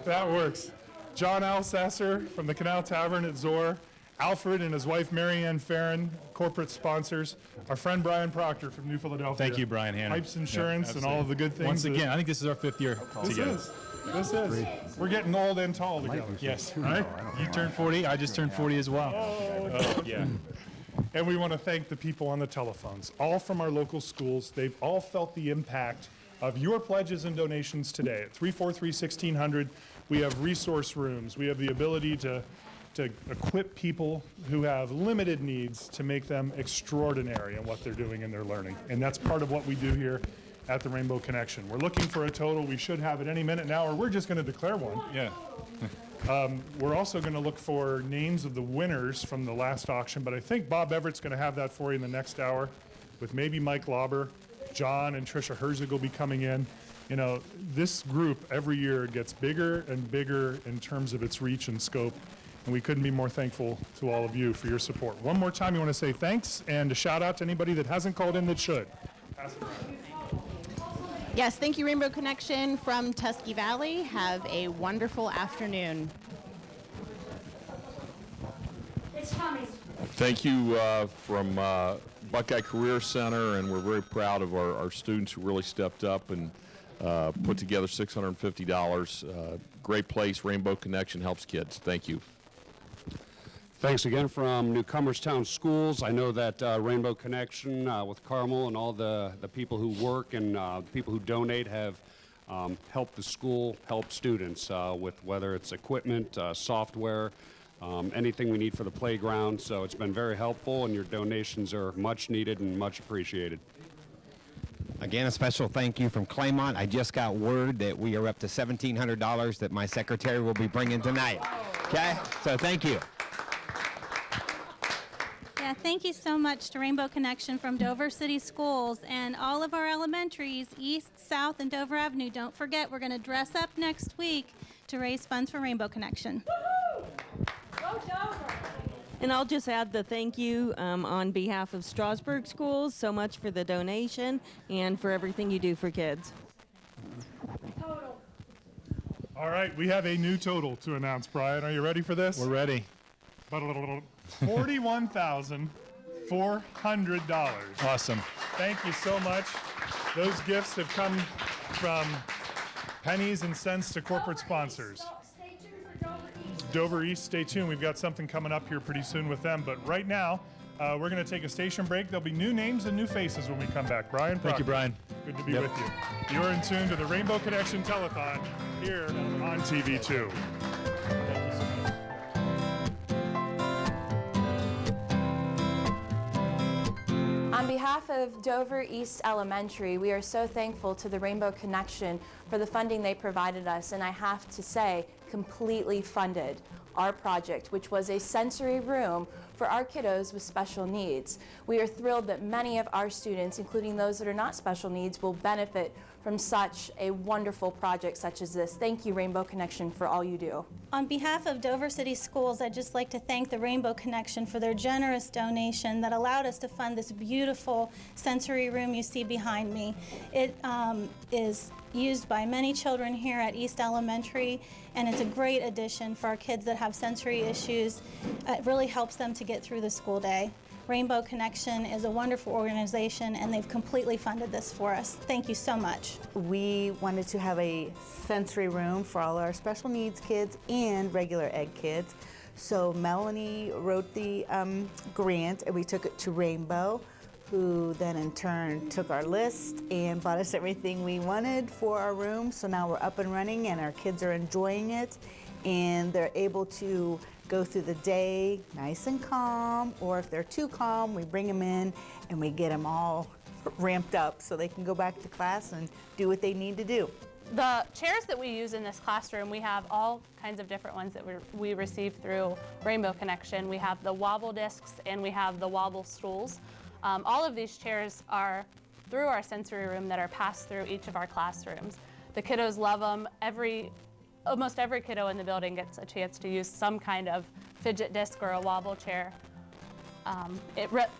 That works. John Alsasser from the Canal Tavern at Zor. Alfred and his wife Marianne Farron, corporate sponsors. Our friend Brian Proctor from New Philadelphia. Thank you, Brian Hanna. Pipes Insurance Yeah, and all of the good things. Once that- again, I think this is our 5th year This together. is. This is. We're getting old and tall together. Yes. Right? You turned 40. I just turned 40 as well. Yeah. And we want to thank the people on the telephones, all from our local schools. They've all felt the impact of your pledges and donations today. At 343-1600, we have resource rooms. We have the ability to equip people who have limited needs to make them extraordinary in what they're doing in their learning. And that's part of what we do here at the Rainbow Connection. We're looking for a total. We should have it any minute now, or we're just going to declare one. Yeah. We're also going to look for names of the winners from the last auction, but I think Bob Everett's going to have that for you in the next hour with maybe Mike Lauber. John and Tricia Herzig will be coming in. You know, this group every year gets bigger and bigger in terms of its reach and scope, And we couldn't be more thankful to all of you for your support. One more time, you want to say thanks and a shout out to anybody that hasn't called in that should. Pass it around. Yes, thank you, Rainbow Connection from Tusky Valley. Have a wonderful afternoon. It's coming. Thank you from Buckeye Career Center, and we're very proud of our students who really stepped up and put together $650. Great place. Rainbow Connection helps kids. Thank you. Thanks again from Newcomerstown Schools. I know that Rainbow Connection with Carmel and all the people who work and people who donate have helped the school help students with whether it's equipment, software, anything we need for the playground. So it's been very helpful, and your donations are much needed and much appreciated. Again, a special thank you from Claymont. I just got word that we are up to $1,700 that my secretary will be bringing tonight. Okay? So thank you. Yeah, thank you so much to Rainbow Connection from Dover City Schools and all of our elementaries, East, South, and Dover Avenue. Don't forget, we're going to dress up next week to raise funds for Rainbow Connection. Go Dover! And I'll just add the thank you on behalf of Strasburg Schools so much for the donation and for everything you do for kids. Total. All right, we have a new total to announce, Brian. Are you ready for this? We're ready. $41,400. Awesome. Thank you so much. Those gifts have come from pennies and cents to corporate sponsors. Stay tuned for Dover East. Dover East, stay tuned. We've got something coming up here pretty soon with them. But right now, we're going to take a station break. There'll be new names and new faces when we come back. Brian, Thank you, Brian. Good to be with you. You're in tune to the Rainbow Connection Telethon here on TV2. On behalf of Dover East Elementary, we are so thankful to the Rainbow Connection for the funding they provided us, and I have to say, completely funded our project, which was a sensory room for our kiddos with special needs. We are thrilled that many of our students, including those that are not special needs, will benefit from such a wonderful project such as this. Thank you, Rainbow Connection, for all you do. On behalf of Dover City Schools, I'd just like to thank the Rainbow Connection for their generous donation that allowed us to fund this beautiful sensory room you see behind me. It is used by many children here at East Elementary, and it's a great addition for our kids that have sensory issues. It really helps them to get through the school day. Rainbow Connection is a wonderful organization, and they've completely funded this for us. Thank you so much. We wanted to have a sensory room for all our special needs kids and regular ed kids. So Melanie wrote the grant, and we took it to Rainbow, who then in turn took our list and bought us everything we wanted for our room. So now we're up and running, and our kids are enjoying it, and they're able to go through the day nice and calm, or if they're too calm, we bring them in and we get them all ramped up so they can go back to class and do what they need to do. The chairs that we use in this classroom, we have all kinds of different ones that we receive through Rainbow Connection. We have the wobble discs and we have the wobble stools. All of these chairs are through our sensory room that are passed through each of our classrooms. The kiddos love them. Almost every kiddo in the building gets a chance to use some kind of fidget disc or a wobble chair,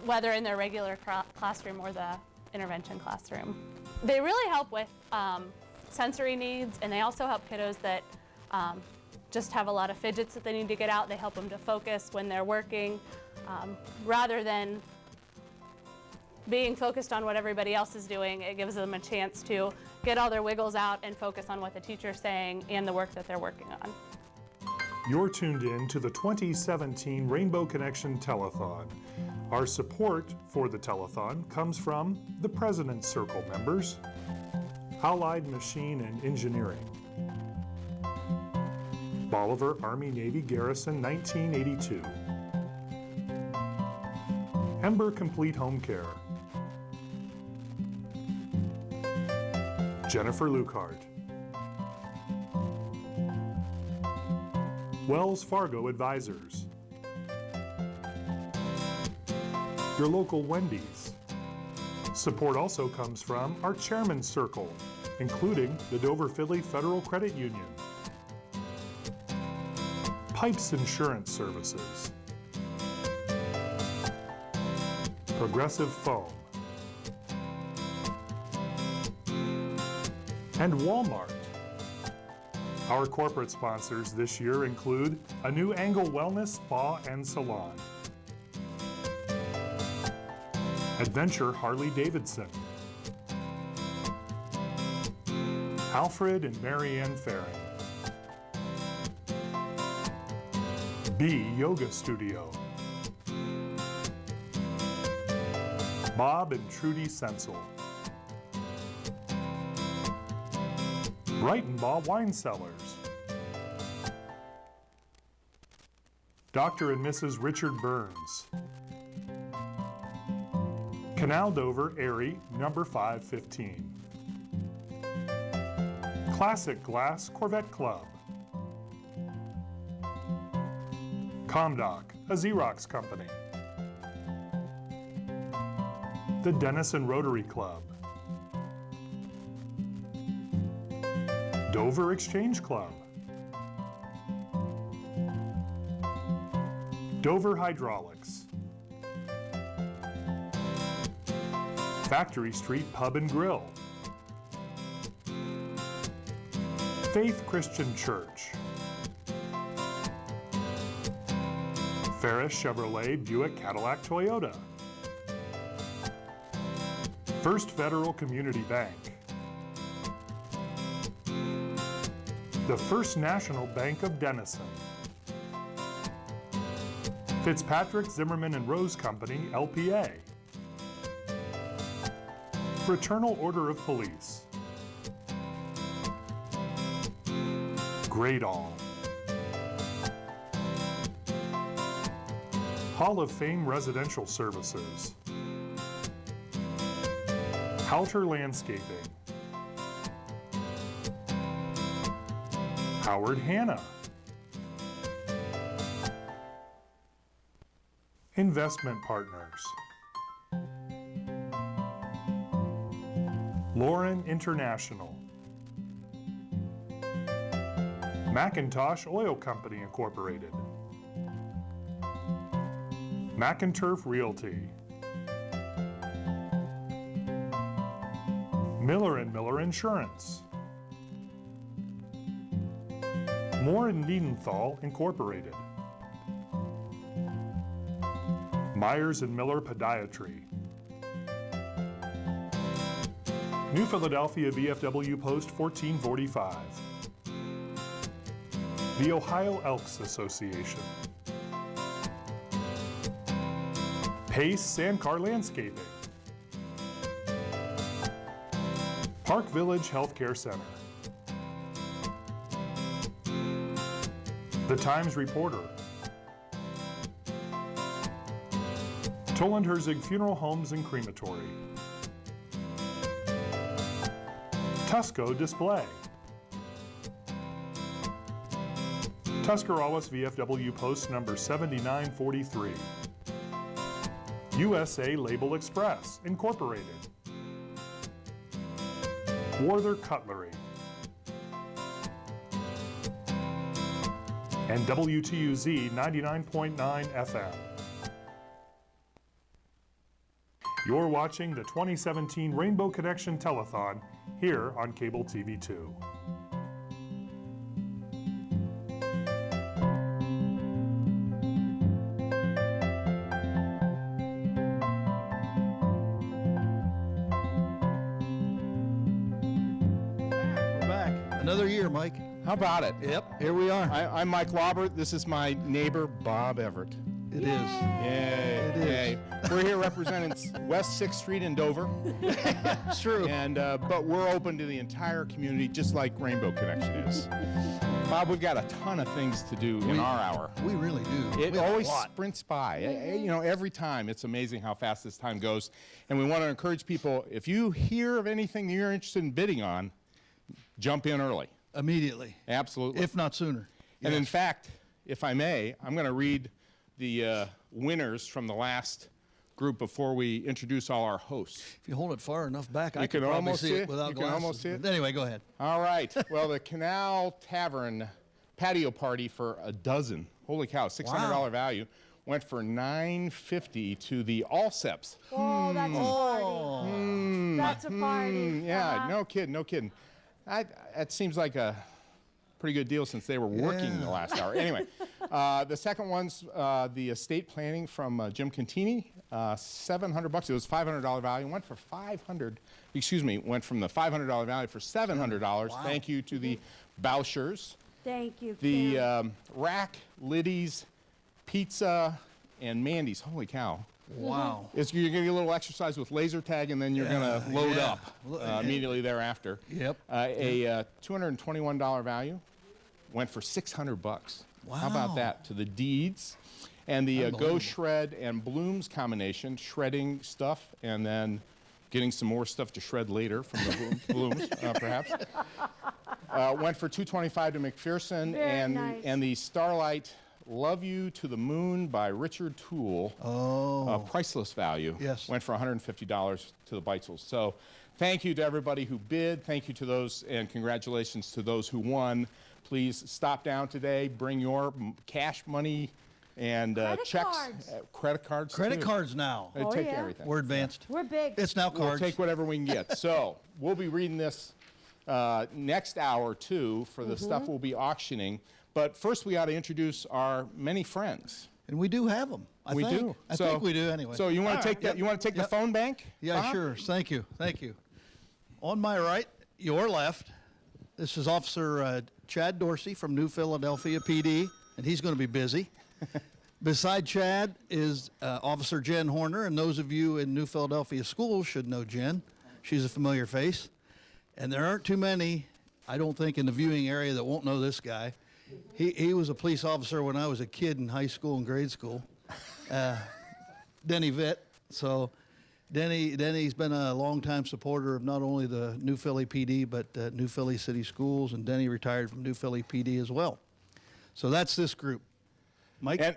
whether in their regular classroom or the intervention classroom. They really help with sensory needs, and they also help kiddos that just have a lot of fidgets that they need to get out. They help them to focus when they're working, rather than being focused on what everybody else is doing. It gives them a chance to get all their wiggles out and focus on what the teacher's saying and the work that they're working on. You're tuned in to the 2017 Rainbow Connection Telethon. Our support for the telethon comes from the President's Circle members, Allied Machine and Engineering, Bolivar Army Navy Garrison 1982, Ember Complete Home Care, Jennifer Luckhart, Wells Fargo Advisors, your local Wendy's. Support also comes from our Chairman's Circle, including the Dover Philly Federal Credit Union, Pipes Insurance Services, Progressive Foam, and Walmart. Our corporate sponsors this year include a new Angle Wellness Spa and Salon, Adventure Harley-Davidson, Alfred and Marianne Farron, B Yoga Studio, Bob and Trudy Sensel, Brighton-Baugh Wine Cellars, Dr. and Mrs. Richard Burns, Canal Dover Erie, number 515, Classic Glass Corvette Club, Comdoc, a Xerox company, the Denison Rotary Club, Dover Exchange Club, Dover Hydraulics, Factory Street Pub and Grill, Faith Christian Church, Ferris Chevrolet Buick Cadillac Toyota, First Federal Community Bank, the First National Bank of Denison, Fitzpatrick, Zimmerman and Rose Company, LPA, Fraternal Order of Police, Gradall, Hall of Fame Residential Services, Halter Landscaping, Howard Hanna, Investment Partners, Lauren International, Macintosh Oil Company Incorporated, McInturf Realty, Miller & Miller Insurance, Moore & Niedenthal Incorporated, Myers & Miller Podiatry, New Philadelphia VFW Post 1445, the Ohio Elks Association, Pace Sandcar Landscaping, Park Village Healthcare Center, The Times Reporter, Toland Herzig Funeral Homes and Crematory, Tusco Display, Tuscarawas VFW Post number 7943, USA Label Express Incorporated, Warther Cutlery, and WTUZ 99.9 FM. You're watching the 2017 Rainbow Connection Telethon here on Cable TV 2. We're back. Another year, Mike. How about it? Yep, here we are. I'm Mike Laubert. This is my neighbor, Bob Everett. It is. Yay. It is. Yay. We're here representing West 6th Street in Dover. It's true. And, but we're open to the entire community, just like Rainbow Connection is. Bob, we've got a ton of things to do in our hour. We really do. It always sprints by. You know, every time. It's amazing how fast this time goes. And we want to encourage people, if you hear of anything that you're interested in bidding on, jump in early. Immediately. Absolutely. If not sooner. And Yes. in fact, if I may, I'm going to read the winners from the last group before we introduce all our hosts. If you hold it far enough back, I You can can probably almost see see it it? without You can glasses. almost see it? Anyway, go ahead. All right. Well, the Canal Tavern patio party for a dozen. Holy cow, $600 value. Went for $950 to the Allseps. Oh, that's a party. That's a party. Yeah, no kidding, no kidding. That seems like a pretty good deal since they were working the last hour. Anyway, the second one's the estate planning from Jim Contini, $700. It was $500 value. Went for went from the $500 value for $700. Wow. Thank you to the Bouchers. Thank you. The Rack, Liddy's, Pizza, and Mandy's. Holy cow. Wow. You're going to get a little exercise with laser tag, and then you're going to load up immediately thereafter. Yep. A $221 value went for $600. Wow. How about that? To the Deeds. And the Go Shred and Blooms combination, shredding stuff and then getting some more stuff to shred later from the Blooms, perhaps. Went for $225 to McPherson. Very nice. And the Starlight Love You to the Moon by Richard Toole. Priceless value. Yes. Went for $150 to the Beitzel's. So thank you to everybody who bid. Thank you to those, and congratulations to those who won. Please stop down today. Bring your cash money and checks. Credit cards. Credit too. cards now. They take everything. We're advanced. We're big. It's now cards. We'll take whatever we can get. So we'll be reading this next hour, too, for the stuff we'll be auctioning. But first, we got to introduce our many friends. And we do have them. I think we do anyway. So you want to take that? You want to take the phone bank? Yeah, Bob? sure. Thank you. Thank you. On my right, your left, this is Officer Chad Dorsey from New Philadelphia PD, and he's going to be busy. Beside Chad is Officer Jen Horner, and those of you in New Philadelphia schools should know Jen. She's a familiar face. And there aren't too many, I don't think, in the viewing area that won't know this guy. He was a police officer when I was a kid in high school and grade school. Denny Vitt. So Denny's been a longtime supporter of not only the New Philly PD, but New Philly City Schools, and Denny retired from New Philly PD as well. So that's this group. Mike? All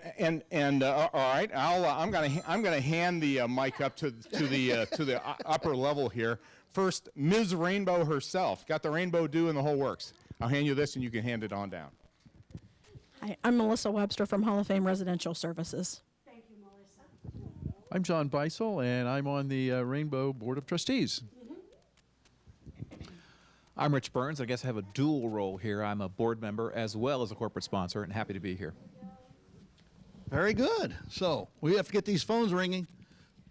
right, I'm gonna hand the mic up to the upper level here. First, Ms. Rainbow herself. Got the rainbow due and the whole works. I'll hand you this, and you can hand it on down. Hi, I'm Melissa Webster from Hall of Fame Residential Services. Thank you, Melissa. I'm John Beisel, and I'm on the Rainbow Board of Trustees. I'm Rich Burns. I guess I have a dual role here. I'm a board member as well as a corporate sponsor, and happy to be here. Very good. So we have to get these phones ringing.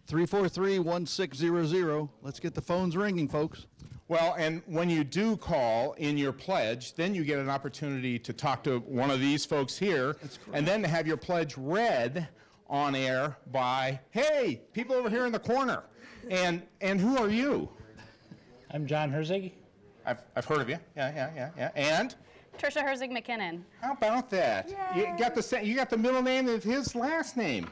343-1600. Let's get the phones ringing, folks. Well, and when you do call in your pledge, then you get an opportunity to talk to one of these folks here, and then to have your pledge read on air by, hey, people over here in the corner. And who are you? I'm John Herzig. I've heard of you. Yeah. And? Trisha Herzig McKinnon. How about that? You got the middle name of his last name.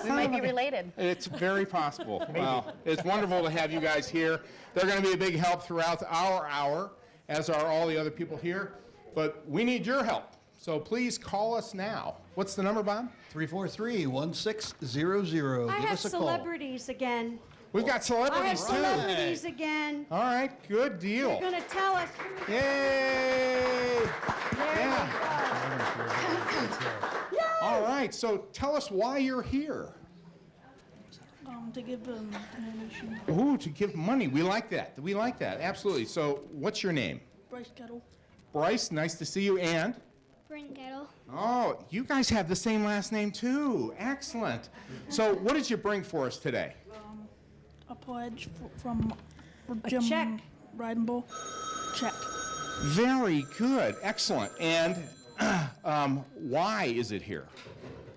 We might be related. It's very possible. Well, it's wonderful to have you guys here. They're going to be a big help throughout our hour, as are all the other people here. But we need your help. So please call us now. What's the number, Bob? 343-1600. I Give have us a call. celebrities again. We've got celebrities, I have too. celebrities again. All right, good deal. They're going to tell us. Yay! There All right, so tell us why you're here. To give donation. Ooh, to give money. We like that. We like that. Absolutely. So what's your name? Bryce Kettle. Bryce, nice to see you. And? Brent Kettle. Oh, you guys have the same last name, too. Excellent. So what did you bring for us today? A pledge from Jim check. Ridenbull. Check. Very good. Excellent. And why is it here?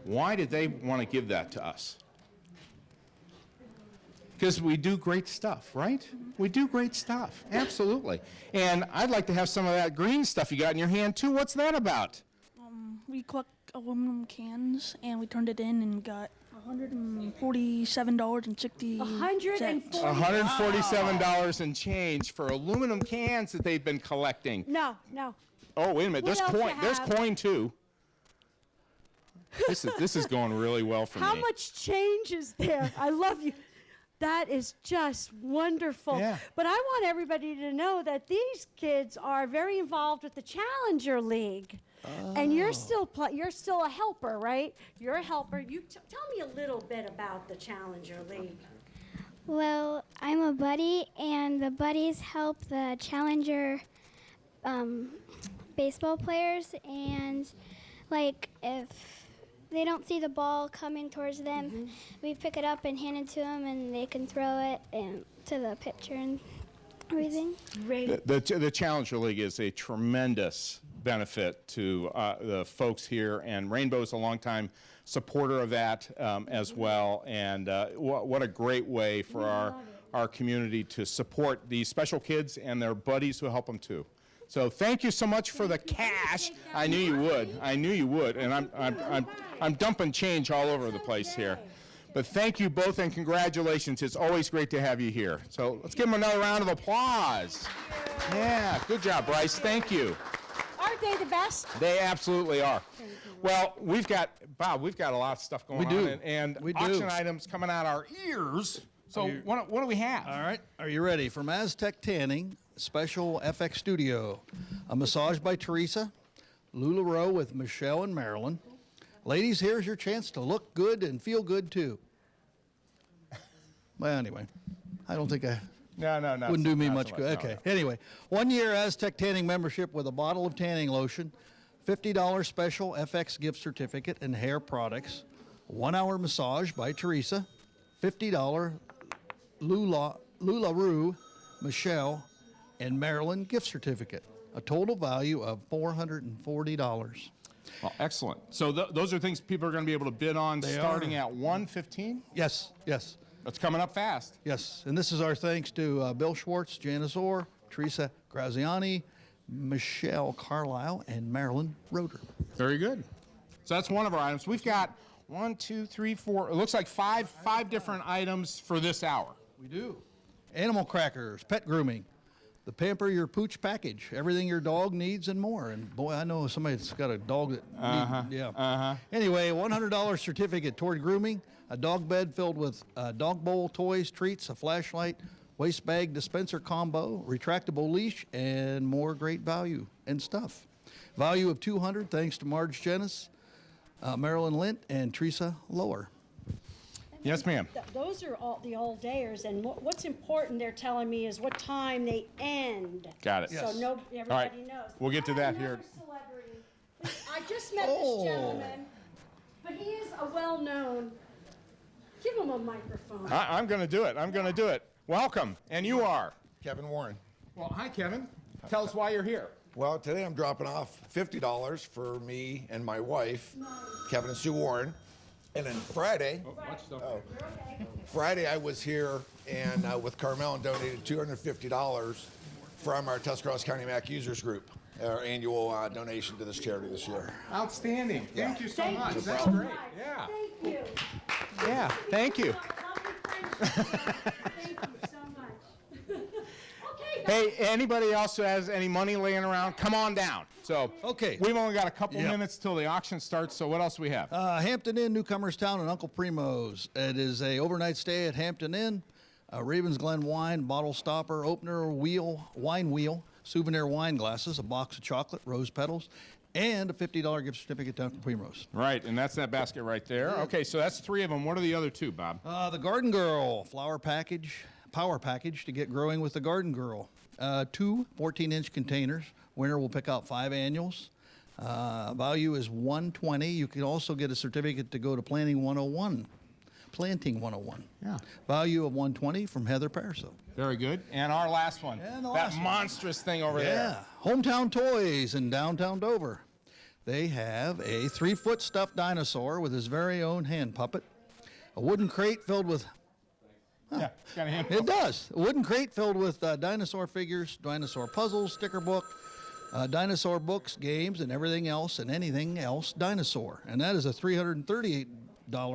Why did they want to give that to us? Because we do great stuff, right? We do great stuff. Absolutely. And I'd like to have some of that green stuff you got in your hand, too. What's that about? We collect aluminum cans, and we turned it in and got $147.60. $147 and change for aluminum cans that they've been collecting. No. Oh, wait a minute. What else you There's have? coin, too. This is going really well for How me. much change is there? I love you. That is just wonderful. Yeah. But I want everybody to know that these kids are very involved with the Challenger League. And you're still a helper, right? You're a helper. Tell me a little bit about the Challenger League. Well, I'm a buddy, and the buddies help the Challenger baseball players, and like if they don't see the ball coming towards them, we pick it up and hand it to them, and they can throw it to the pitcher and everything. The Challenger League is a tremendous benefit to the folks here, and Rainbow's a longtime supporter of that as well, and what a great way for our community to support these special kids and their buddies who help them too. So thank you so much for the cash. I knew you would. I knew you would, and I'm dumping change all over the place here. But thank you both, and congratulations. It's always great to have you here. So let's give them another round of applause. Yeah, good job, Bryce. Thank you. Aren't they the best? They absolutely are. Well, we've got a lot of stuff going on, and auction items coming out our ears. So what do we have? All right, are you ready? From Aztec Tanning, Special FX Studio, a massage by Teresa, LuLaRoe with Michelle and Marilyn. Ladies, here's your chance to look good and feel good too. Well, anyway, I don't think wouldn't do me much good. Okay, anyway, 1 year Aztec Tanning membership with a bottle of tanning lotion, $50 special FX gift certificate and hair products, 1 hour massage by Teresa, $50 LuLaRoe, Michelle, and Marilyn gift certificate, a total value of $440. Well, excellent. So those are things people are going to be able to bid on starting at $115? Yes, yes. That's coming up fast. Yes, and this is our thanks to Bill Schwartz, Janice Orr, Teresa Graziani, Michelle Carlisle, and Marilyn Roeder. Very good. So that's one of our items. We've got 1, 2, 3, 4. It looks like five different items for this hour. We do. Animal crackers, pet grooming, the Pamper Your Pooch package, everything your dog needs and more. And boy, I know somebody that's got a dog that Anyway, $100 certificate toward grooming, a dog bed filled with dog bowl, toys, treats, a flashlight, waste bag dispenser combo, retractable leash, and more great value and stuff. Value of $200 thanks to Marge Jennis, Marilyn Lint, and Teresa Lower. Yes, ma'am. Those are all the all-dayers, and what's important, they're telling me, is what time they end. Got it. So everybody knows. We'll get to that here. I just met this gentleman, but he is a well-known. Give him a microphone. I'm going to do it. I'm going to do it. Welcome. And you are? Kevin Warren. Well, hi, Kevin. Tell us why you're here. Well, today I'm dropping off $50 for me and my wife, Kevin and Sue Warren. And then Friday, I was here and with Carmel and donated $250 from our Tuscarawas County MAC Users Group, our annual donation to this charity this year. Outstanding. Thank you so much. No That's problem. great. Yeah. Thank you. Yeah, thank you. Thank you so much. Hey, anybody else who has any money laying around, come on down. So, we've only got a couple minutes till the auction starts, so what else do we have? Hampton Inn, Newcomers Town, and Uncle Primo's. It is a overnight stay at Hampton Inn. Ravens Glen wine, bottle stopper, opener wheel, wine wheel, souvenir wine glasses, a box of chocolate, rose petals, and a $50 gift certificate to Uncle Primo's. Right, and that's that basket right there. Okay, so that's 3 of them. What are the other 2, Bob? The Garden Girl flower package, power package to get growing with the Garden Girl. 2 14-inch containers. Winner will pick out 5 annuals. Value is $120. You can also get a certificate to go to Planting 101. Yeah. Value of $120 from Heather Parso. Very good. And our last one. That monstrous thing over there. Hometown Toys in downtown Dover. They have a 3-foot stuffed dinosaur with his very own hand puppet. A wooden crate filled with Yeah, got a hand. It does. A wooden crate filled with dinosaur figures, dinosaur puzzles, sticker book, dinosaur books, games, and everything else and anything else dinosaur. And that is a $338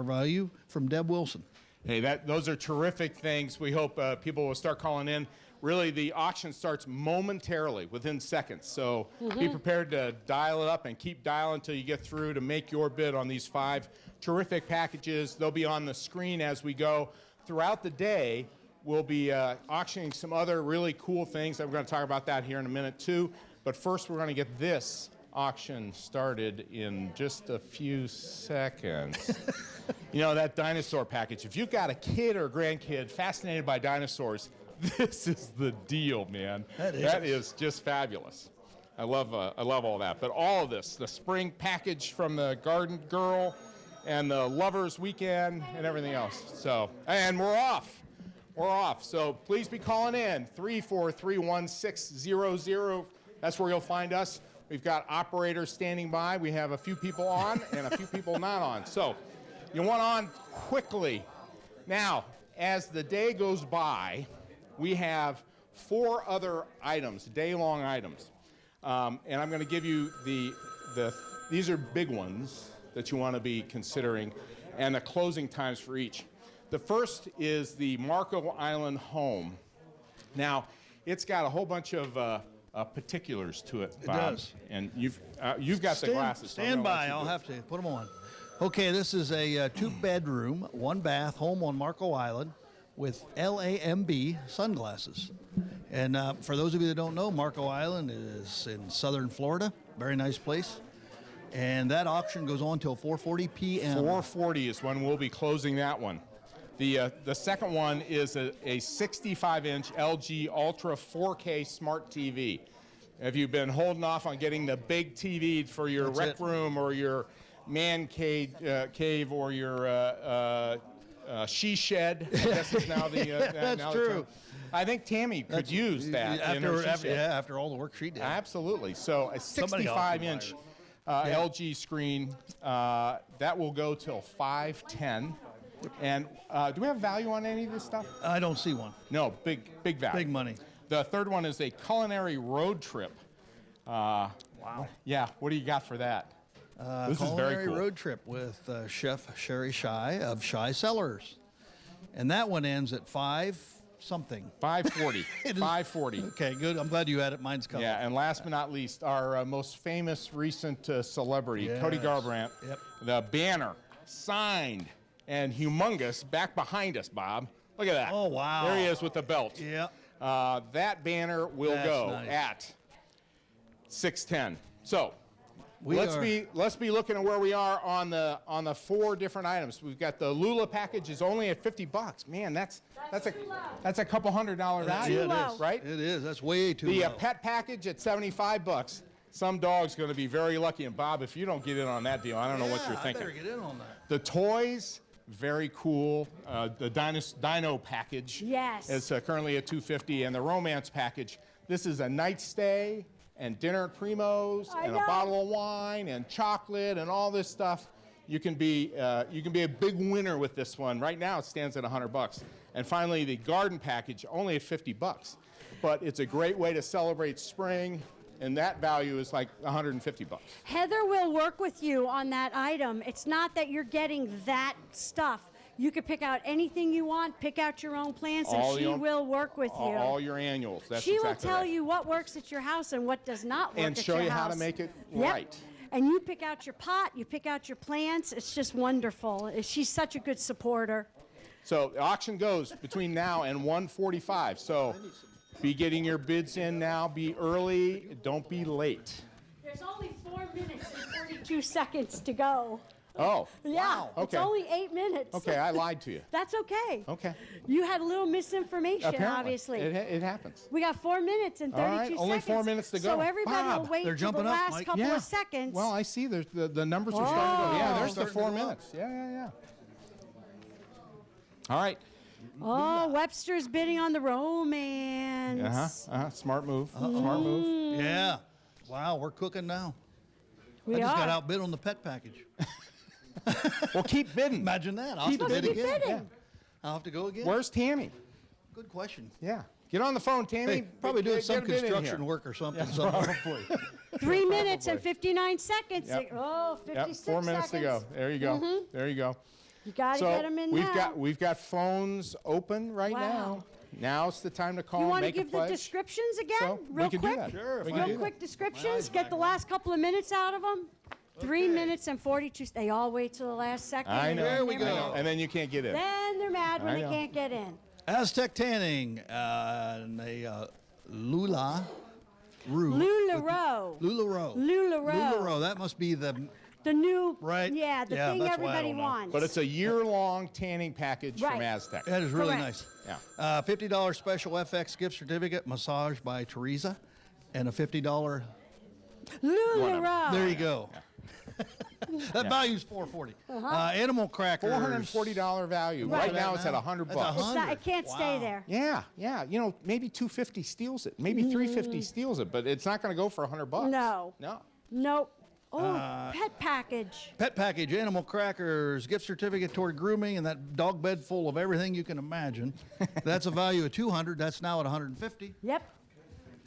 value from Deb Wilson. Hey, those are terrific things. We hope people will start calling in. Really, the auction starts momentarily, within seconds. So be prepared to dial it up and keep dialing until you get through to make your bid on these 5 terrific packages. They'll be on the screen as we go. Throughout the day, we'll be auctioning some other really cool things. I'm going to talk about that here in a minute, too. But first, we're going to get this auction started in just a few seconds. You know, that dinosaur package. If you've got a kid or a grandkid fascinated by dinosaurs, this is the deal, man. That is just fabulous. I love all that. But all of this, the spring package from the Garden Girl and the Lovers Weekend and everything else. So, and we're off. We're off. So please be calling in, 343-1600. That's where you'll find us. We've got operators standing by. We have a few people on and a few people not on. So you want on quickly. Now, as the day goes by, we have 4 other items, day-long items. And I'm going to give you these are big ones that you want to be considering, and the closing times for each. The first is the Marco Island home. Now, it's got a whole bunch of particulars to it, Bob. It does. And you've got the glasses. So Stand by. I'll have to put them on. Okay, this is a 2-bedroom, 1-bath home on Marco Island with LAMB sunglasses. And for those of you that don't know, Marco Island is in southern Florida. Very nice place. And that auction goes on till 4:40 p.m. 4:40 is when we'll be closing that one. The second one is a 65-inch LG Ultra 4K Smart TV. Have you been holding off on getting the big TV for your rec room or your man cave or your she shed? I guess is now the That's now true. The term. I think Tammy could use that after all the work she did. Absolutely. So a 65-inch LG screen that will go till 5:10. And do we have value on any of this stuff? I don't see one. No, big value. Big money. The third one is a culinary road trip. Wow. Yeah, what do you got for that? This is very cool. Road trip with Chef Sherry Shy of Shy Cellars. And that one ends at 5-something. 5:40. 5:40. Okay, good. I'm glad you had it. Mine's covered. Yeah, and last but not least, our most famous recent celebrity, Cody Garbrandt. Yep. The banner, signed and humongous, back behind us, Bob. Look at that. Oh, wow. There he is with the belt. Yeah. That banner will go at 6:10. So let's be looking at where we are on the 4 different items. We've got the Lula package is only at $50. Man, that's a couple $100 value, right? It is. That's way too low. The low. pet package at $75. Some dog's going to be very lucky. And Bob, if you don't get in on that deal, I don't know what you're thinking. I better get in on that. The toys, very cool. The Dino package is currently at $250, and the romance package. This is a night stay and dinner at Primo's and a bottle of wine and chocolate and all this stuff. You can be a big winner with this one. Right now, it stands at $100. And finally, the garden package, only at $50. But it's a great way to celebrate spring. And that value is like $150. Heather will work with you on that item. It's not that you're getting that stuff. You can pick out anything you want, pick out your own plants, and she will work with you. All your annuals. That's she exactly will tell right. you what works at your house and what does not work and at show your you house. how to make it Yep. right. And you pick out your pot, you pick out your plants. It's just wonderful. She's such a good supporter. So the auction goes between now and 1:45. So be getting your bids in now. Be early. Don't be late. There's only 4 minutes and 42 seconds to go. Oh. Yeah. Wow. It's Okay. only 8 minutes. Okay, I lied to you. That's okay. Okay. You had a little misinformation, Apparently. obviously. It happens. We got 4 minutes and 32 All right, seconds. only 4 minutes to go. So everybody Bob, will wait they're till the jumping up, last Mike. couple Yeah. of seconds. Well, I see. There's the numbers are starting to go. Yeah, there's the 4 minutes. Yeah. All right. Oh, Webster's bidding on the romance. Smart move. Smart move. Yeah. Wow, we're cooking now. We I just got are. outbid on the pet package. Well, keep bidding. Imagine that. I'll Keep have to bid bidding. again. Yeah. I'll have to go again. Where's Tammy? Good question. Yeah. Get on the phone, Tammy. Hey, probably doing Get some a bid in construction here. work or something. Yeah, somewhere. probably. 3 minutes and 59 seconds. Yep. Oh, 56 Yep, 4 minutes to go. seconds. There you go. Mhm. There you go. You got to So get them in now. we've got phones open right now. Now's the time to call. You want to make a give the pledge. descriptions again, So, real we can quick? do that. Sure, we can Real do quick that. descriptions. Get the last couple of minutes out of them. 3 minutes and 42. They all wait till the last second. I know. and then I they're know. mad. And then you can't get in. Then they're mad when I they know. can't get in. Aztec Tanning and a Lula LuLaRoe. LuLaRoe. LuLaRoe. LuLaRoe. That must be the new, right. Yeah, the Yeah, thing that's why I everybody don't know. wants. But it's a year-long tanning package from Right. Aztec. That is really Correct. nice. Yeah. $50 special FX gift certificate, massage by Teresa, and a $50. LuLaRoe. There you go. That Yeah. value's $440. Uh-huh. Animal crackers. $440 value. Right now it's at $100. That's $100. It can't stay there. Yeah. You know, maybe $250 steals it. Maybe $350 steals it, but it's not going to go for $100. No. No. Nope. Oh, pet package. Pet package, animal crackers, gift certificate toward grooming, and that dog bed full of everything you can imagine. That's a value of $200. That's now at $150. Yep.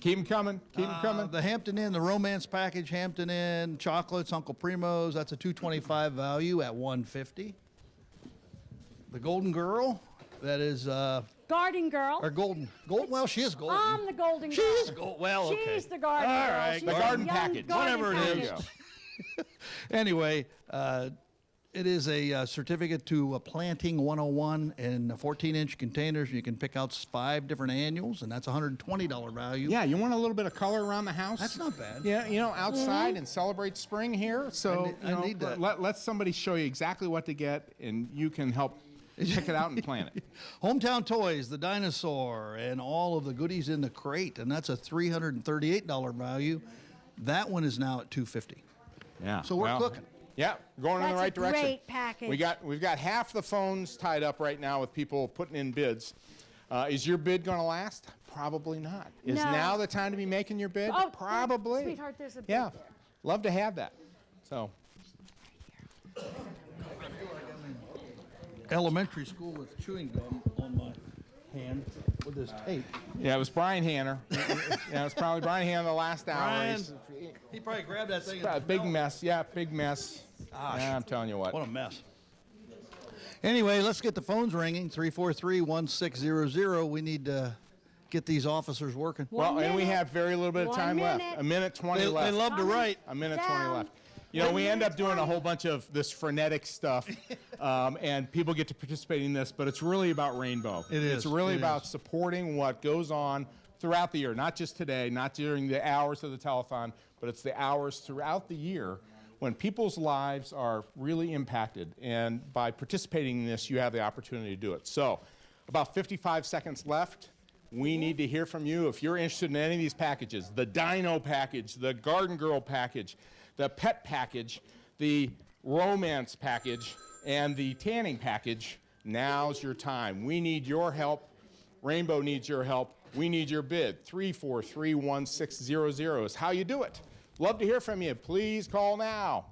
Keep them coming. Keep them coming. The Hampton Inn, the romance package, Hampton Inn, chocolates, Uncle Primo's. That's a $225 value at $150. The Golden Girl, that is Garden girl. or golden. Well, she is golden. I'm the golden girl. She's gold. Well, okay. She's the garden All girl. right, She's the a garden young package. garden Whatever it is. package. Anyway, it is a certificate to Planting 101 in 14-inch containers. You can pick out 5 different annuals, and that's a $120 value. Yeah, you want a little bit of color around the house? That's not bad. Yeah, you know, outside and celebrate spring here. So I need that. Let somebody show you exactly what to get, and you can help pick it out and plan it. Hometown Toys, the dinosaur, and all of the goodies in the crate, and that's a $338 value. That one is now at $250. Yeah. So we're cooking. Yeah, going in That's the right a direction. great package. We've got half the phones tied up right now with people putting in bids. Is your bid going to last? Probably not. Is No. now the time to be making your bid? Oh, Probably. Sweetheart, there's a bid Yeah. there. Love to have that. So. Elementary school with chewing gum on my hand with this tape. Yeah, it was Brian Hanner. Yeah, it was probably Brian Hanner the last hour. Brian, he probably grabbed that thing. A big mess. Yeah, big mess. Gosh. Yeah, I'm telling you what. What a mess. Anyway, let's get the phones ringing. 343-1600. We need to get these officers working. Well, and we have very little bit of 1 time left. minute. A minute 20 left. They love to write. A minute Down. 20 left. You know, we end up doing a whole bunch of this frenetic stuff, and people get to participate in this, but it's really about Rainbow. It is. It's really It about is. supporting what goes on throughout the year, not just today, not during the hours of the telethon, but it's the hours throughout the year when people's lives are really impacted. And by participating in this, you have the opportunity to do it. So, about 55 seconds left. We need to hear from you if you're interested in any of these packages. The Dino package, the Garden Girl package, the Pet package, the Romance package, and the Tanning package. Now's your time. We need your help. Rainbow needs your help. We need your bid. 343-1600 is how you do it. Love to hear from you. Please call now.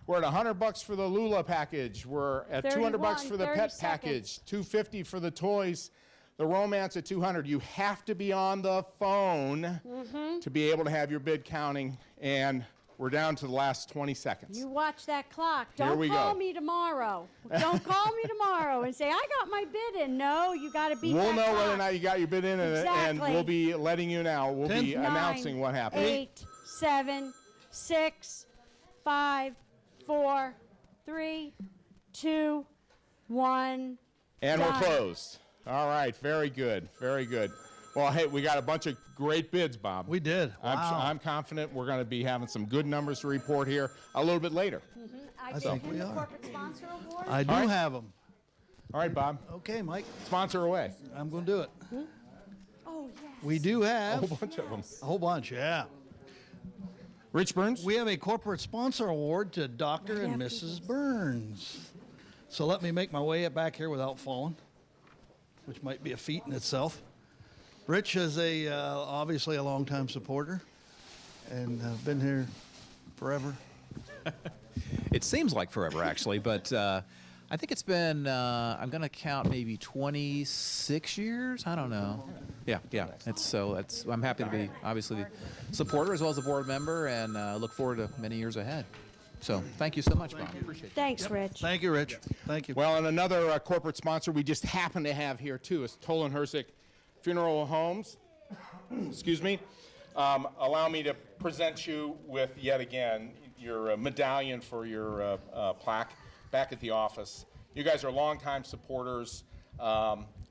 We're at $100 for the Lula package. We're at $200 for the 30 Pet package. $250 for the toys. The Romance at $200. You have to be on the phone to be able to have your bid counting, and we're down to the last 20 seconds. You watch that clock. Here Don't we call go. me tomorrow. Don't call me tomorrow and say, I got my bid in. No, you got to beat We'll that know clock. whether or not you got your bid in, and Exactly. we'll be letting you know. We'll be 9, announcing what happened. 8, 7, 6, 5, 4, 3, 2, 1. And done. we're closed. All right, very good, very good. Well, hey, we got a bunch of great bids, Bob. We did. Wow. I'm confident we're going to be having some good numbers to report here a little bit later. I think think we the are. corporate sponsor award. I do All right. have them. All right, Bob, Okay, Mike. sponsor away. I'm going to do it. Oh, yes. We do A have whole bunch of them. a whole bunch, yeah. Rich Burns? We have a corporate sponsor award to Dr. and Mrs. Burns. So let me make my way back here without falling, which might be a feat in itself. Rich is obviously a longtime supporter and been here forever. It seems like forever, actually, but I think it's been, I'm going to count maybe 26 years. I don't know. Yeah. I'm happy to be, obviously, the supporter as well as a board member, and look forward to many years ahead. So thank you so much, Bob. Appreciate it. Thanks, Rich. Thank you, Rich. Thank you. Well, and another corporate sponsor we just happen to have here, too, is Toll and Hersik Funeral Homes. Excuse me. Allow me to present you with, yet again, your medallion for your plaque back at the office. You guys are longtime supporters.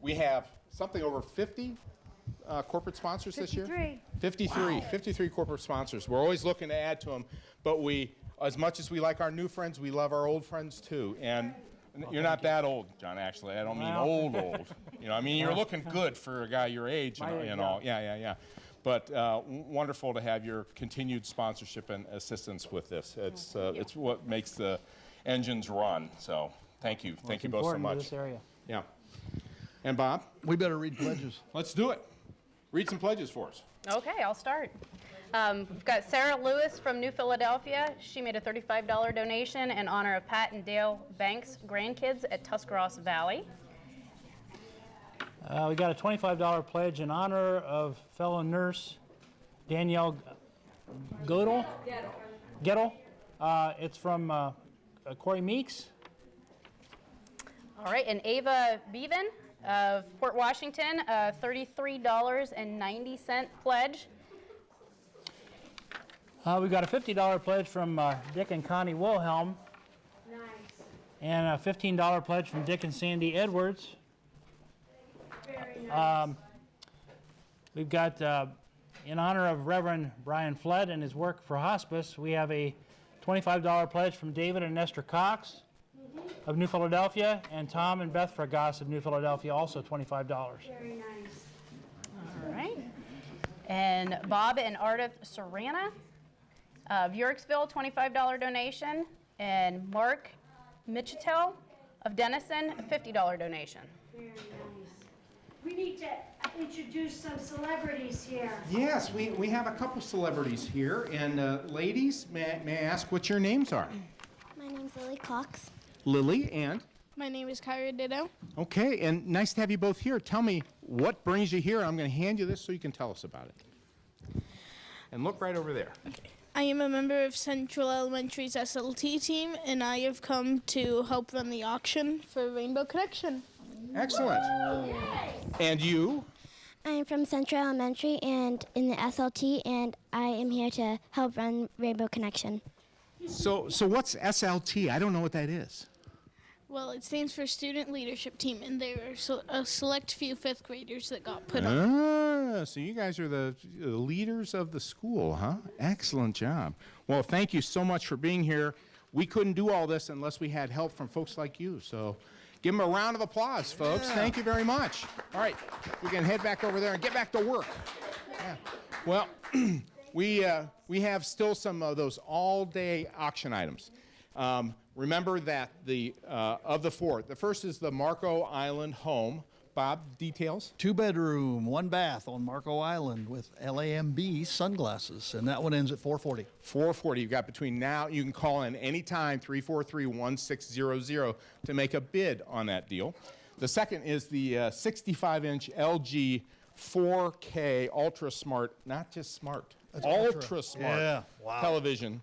We have something over 50 corporate sponsors this year? 53. 53 corporate sponsors. We're always looking to add to them, but as much as we like our new friends, we love our old friends too. And you're not that old, John, actually. I don't mean old. You know, I mean, you're looking good for a guy your age and all. Yeah. But wonderful to have your continued sponsorship and assistance with this. It's what makes the engines run. So thank you. Thank you both so much. To this area. Yeah. And Bob? We better read pledges. Let's do it. Read some pledges for us. Okay, I'll start. We've got Sarah Lewis from New Philadelphia. She made a $35 donation in honor of Pat and Dale Banks' grandkids at Tuscarawas Valley. We got a $25 pledge in honor of fellow nurse Danielle Gödel. It's from Corey Meeks. All right, and Ava Bevan of Port Washington, a $33.90 pledge. We got a $50 pledge from Dick and Connie Wilhelm. Nice. And a $15 pledge from Dick and Sandy Edwards. Very nice. We've got, in honor of Reverend Brian Flood and his work for hospice, we have a $25 pledge from David and Nestor Cox of New Philadelphia, and Tom and Beth Fragas of New Philadelphia, also $25. Very nice. All right. And Bob and Ardith Serrana of Yorksville, $25 donation. And Mark Michitel of Denison, a $50 donation. Very nice. We need to introduce some celebrities here. Yes, we have a couple celebrities here. And ladies, may I ask what your names are? My name's Lily Cox. Lily and? My name is Kyra Ditto. Okay, and nice to have you both here. Tell me what brings you here. I'm going to hand you this so you can tell us about it. And look right over there. I am a member of Central Elementary's SLT team, and I have come to help run the auction for Rainbow Connection. Excellent. And you? I am from Central Elementary and in the SLT, and I am here to help run Rainbow Connection. So what's SLT? I don't know what that is. Well, it stands for Student Leadership Team, and there are a select few fifth graders that got put on. So you guys are the leaders of the school, huh? Excellent job. Well, thank you so much for being here. We couldn't do all this unless we had help from folks like you. So give them a round of applause, folks. Yeah. Thank you very much. All right, we can head back over there and get back to work. Yeah. Well, we have still some of those all-day auction items. Remember that of the four, the first is the Marco Island home. Bob, details? 2-bedroom, 1 bath on Marco Island with LAMB sunglasses, and that one ends at $440. $440. You've got between now, you can call in anytime, 343-1600 to make a bid on that deal. The second is the 65-inch LG 4K Ultra Smart, not just smart, Ultra Smart television,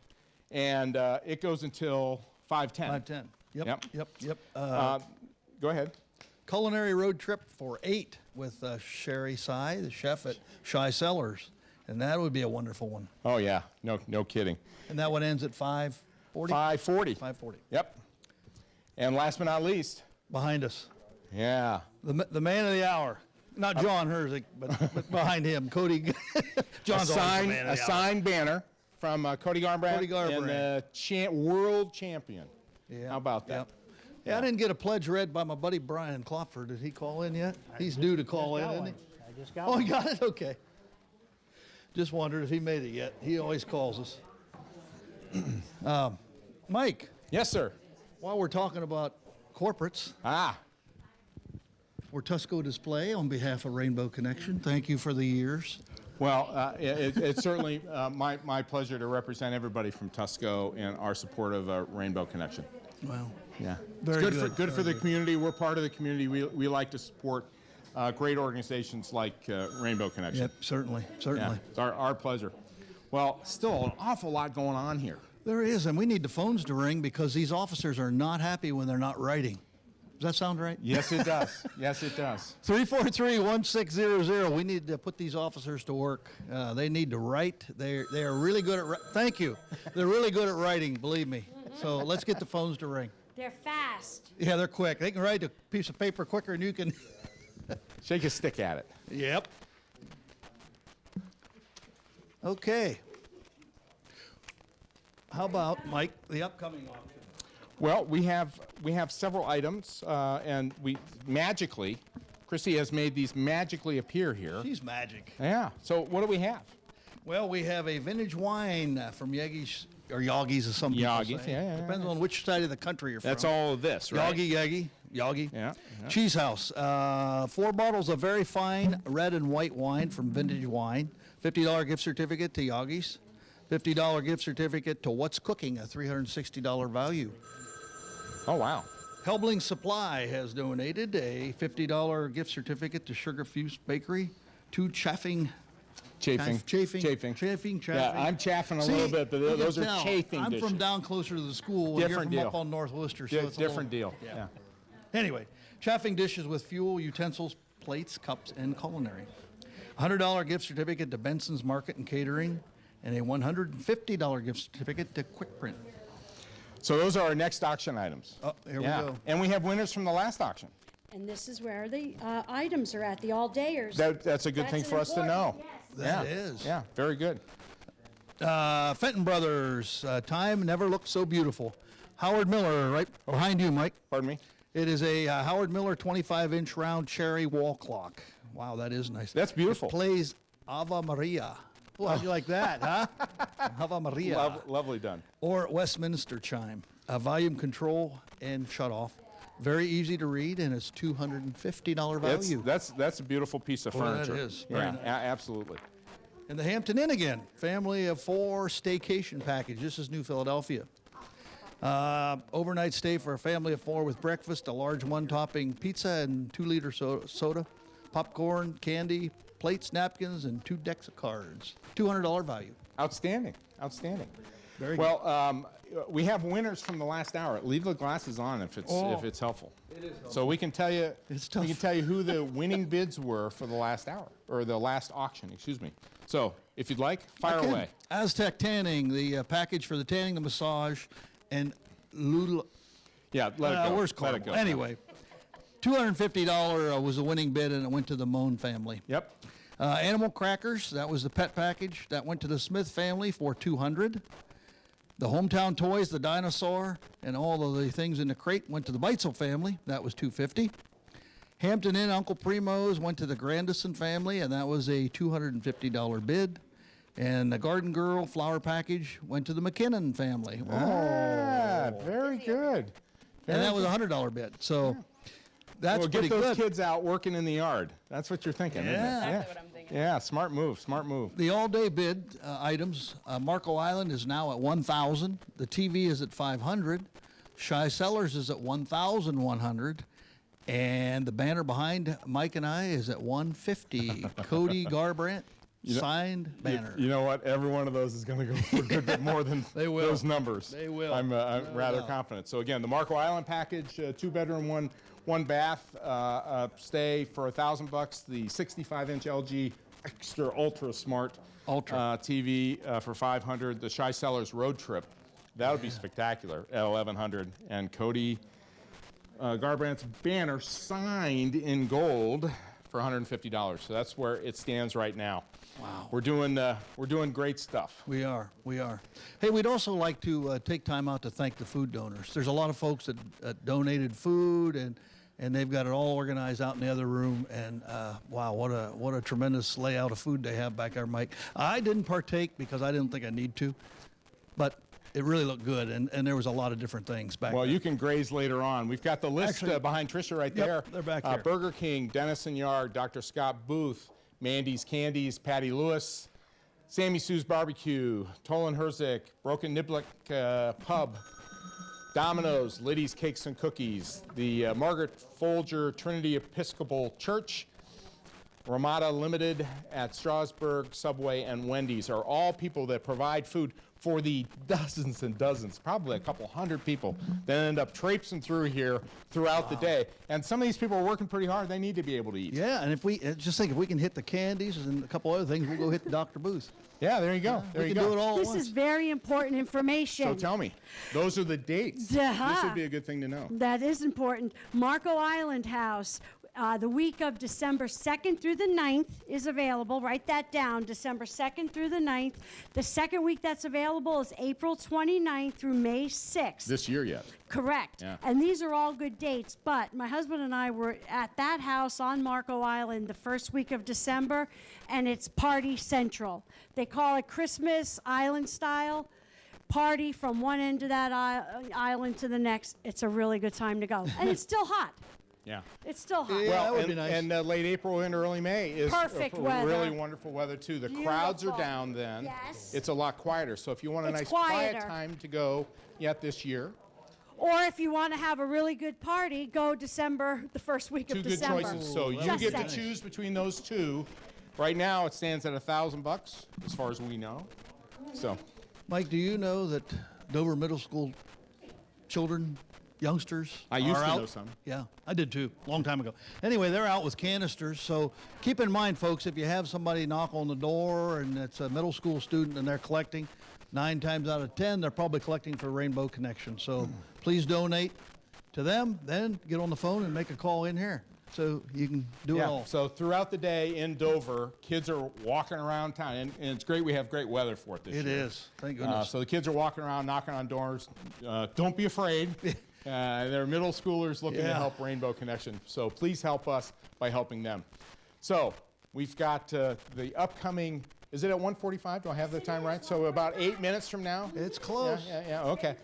and it goes until 510. 510. Yep. Go ahead. Culinary road trip for 8 with Sherry Sy, the chef at Shy Cellars, and that would be a wonderful one. Oh yeah, no kidding. And that one ends at $540. $540. Yep. And last but not least, behind us. Yeah. The man of the hour. Not John Herzig, but behind him, Cody. John's a signed banner from Cody Garbrandt. Cody Garbrandt. And world champion. Yeah. How about that? Yep. Yeah, I didn't get a pledge read by my buddy Brian Klopfer. Did he call in yet? He's due to call in, isn't he? I just got Oh, one. he got it? Okay. Just wondered if he made it yet. He always calls us. Mike. Yes, sir. While we're talking about corporates. For Tusco Display, on behalf of Rainbow Connection, thank you for the years. Well, it's certainly my pleasure to represent everybody from Tusco in our support of Rainbow Connection. Well, yeah, very it's good. good for the community. We're part of the community. We like to support great organizations like Rainbow Connection. Yep, certainly. Yeah, it's our pleasure. Well, still an awful lot going on here. There is, and we need the phones to ring because these officers are not happy when they're not writing. Does that sound right? Yes, it does. Yes, it does. 343-1600. We need to put these officers to work. They need to write. They are really good at thank you. They're really good at writing, believe me. So let's get the phones to ring. They're fast. Yeah, they're quick. They can write a piece of paper quicker than you can. Shake a stick at it. Yep. Okay. How about, Mike, the upcoming auction? Well, we have several items, and we magically, Chrissy has made these magically appear here. She's magic. Yeah. So what do we have? Well, we have a vintage wine from Yeggies, or Yoggies as some people Yoggies, say. yeah. Depends on which side of the country you're That's from. all of this, right? Yoggy. Yeah. Cheese House. 4 bottles of very fine red and white wine from Vintage Wine. $50 gift certificate to Yoggies. $50 gift certificate to What's Cooking, a $360 value. Oh, wow. Helbling Supply has donated a $50 gift certificate to Sugar Fuse Bakery. 2 Chafing. Yeah, I'm chaffing a little bit, but those are chafing I'm dishes. from down closer to the school. And Different you're deal. from up on North Worcester, so it's a Different little, deal. Yeah. Anyway, chaffing dishes with fuel, utensils, plates, cups, and culinary. $100 gift certificate to Benson's Market and Catering, and a $150 gift certificate to Quick Print. So those are our next auction items. Oh, here we go. And we have winners from the last auction. And this is where the items are at, the all-dayers. That's a good thing for us to know. That is. Yeah, very good. Fenton Brothers, time never looked so beautiful. Howard Miller, right behind you, Mike. Pardon me? It is a Howard Miller 25-inch round cherry wall clock. Wow, that is nice. That's beautiful. It plays Ave Maria. Oh, how'd you like that, huh? Ave Maria. Lovely done. Or Westminster chime. Volume control and shut off. Very easy to read, and it's $250 value. That's a beautiful piece of furniture. That is. Very Yeah, nice. absolutely. And the Hampton Inn again. Family of 4 staycation package. This is New Philadelphia. Overnight stay for a family of 4 with breakfast, a large 1-topping pizza and 2-liter soda, popcorn, candy, plates, napkins, and 2 decks of cards. $200 value. Outstanding. Very well, we have winners from the last hour. Leave the glasses on if it's helpful. It is helpful. So we can tell you. It's tough. We can tell you who the winning bids were for the last hour or the last auction. Excuse me. So if you'd like, fire away. Aztec Tanning, the package for the tanning, the massage, and Lula. Yeah, let it go. Where's Let Carl? it go. Anyway, $250 was the winning bid, and it went to the Moan family. Yep. Animal crackers, that was the pet package. That went to the Smith family for $200. The Hometown Toys, the dinosaur, and all of the things in the crate went to the Beitzel family. That was $250. Hampton Inn Uncle Primo's went to the Grandison family, and that was a $250 bid. And the Garden Girl flower package went to the McKinnon family. Very good. And that was a $100 bid. So that's get pretty those good. kids out working in the yard. That's what you're thinking, isn't it? Yeah. Exactly what I'm thinking. Yeah, smart move. The all-day bid items, Marco Island is now at $1,000. The TV is at $500. Shy Cellars is at $1,100. And the banner behind Mike and I is at $150. Cody Garbrandt, signed banner. You know what? Every one of those is going to go for a good bit more than those numbers. They will. I'm rather confident. So again, the Marco Island package, 2-bedroom, one bath stay for $1,000. The 65-inch LG Extra Ultra Smart TV for $500. The Shy Cellars Road Trip, that would be spectacular at $1,100. And Cody Garbrandt's banner signed in gold for $150. So that's where it stands right now. Wow. We're doing great stuff. We are. Hey, we'd also like to take time out to thank the food donors. There's a lot of folks that donated food, and they've got it all organized out in the other room. And wow, what a tremendous layout of food they have back there, Mike. I didn't partake because I didn't think I need to, but it really looked good, and there was a lot of different things back there. Well, you can graze later on. We've got the list Actually, behind Tricia right yep, there. they're back there. Burger King, Dennison Yard, Dr. Scott Booth, Mandy's Candies, Patty Lewis, Sammy Sue's Barbecue, Tolan Herzik, Broken Niblick Pub, Domino's, Liddy's Cakes and Cookies, the Margaret Folger Trinity Episcopal Church, Ramada Limited at Strasburg, Subway, and Wendy's are all people that provide food for the dozens and dozens, probably a couple hundred people that end up traipsing through here throughout the day. And some of these people are working pretty hard. They need to be able to eat. Yeah, and if we if we can hit the candies and a couple other things, we'll go hit the Dr. Booth. Yeah, there you go. There we you can go. do it all at This once. is very important information. So tell me, those are the dates. Uh-huh. This would be a good thing to know. That is important. Marco Island House. The week of December 2nd through the 9th is available. Write that down, December 2nd through the 9th. The second week that's available is April 29th through May 6th. This year yet. Correct. Yeah. And these are all good dates, but my husband and I were at that house on Marco Island the first week of December, and it's party central. They call it Christmas Island style. Party from one end of that island to the next. It's a really good time to go. And it's still hot. Yeah. It's still hot. Well, that would and, be nice. and late April and early May is Perfect weather. really wonderful weather too. The crowds are Beautiful. down then. Yes. It's a lot quieter. So if you want a It's nice quieter. quiet time to go yet this year, Or if you want to have a really good party, go December, the first week two of good December. choices. So you Just get saying. to choose between those two. Right now it stands at $1,000 as far as we know. So Mike, do you know that Dover Middle School children, youngsters I used are to out? know some. Yeah, I did too, long time ago. Anyway, they're out with canisters, so keep in mind, folks, if you have somebody knock on the door and it's a middle school student and they're collecting, 9 times out of 10, they're probably collecting for Rainbow Connection. So please donate to them, then get on the phone and make a call in here so you can do it all. So throughout the day in Dover, kids are walking around town, and it's great we have great weather for it this year. It is, thank goodness. So the kids are walking around, knocking on doors. Don't be afraid. They're middle schoolers looking to help Rainbow Connection. So please help us by helping them. So we've got the upcoming, is it at 1:45? Do I have the time right? So about 8 minutes from now? It's close. Yeah, okay.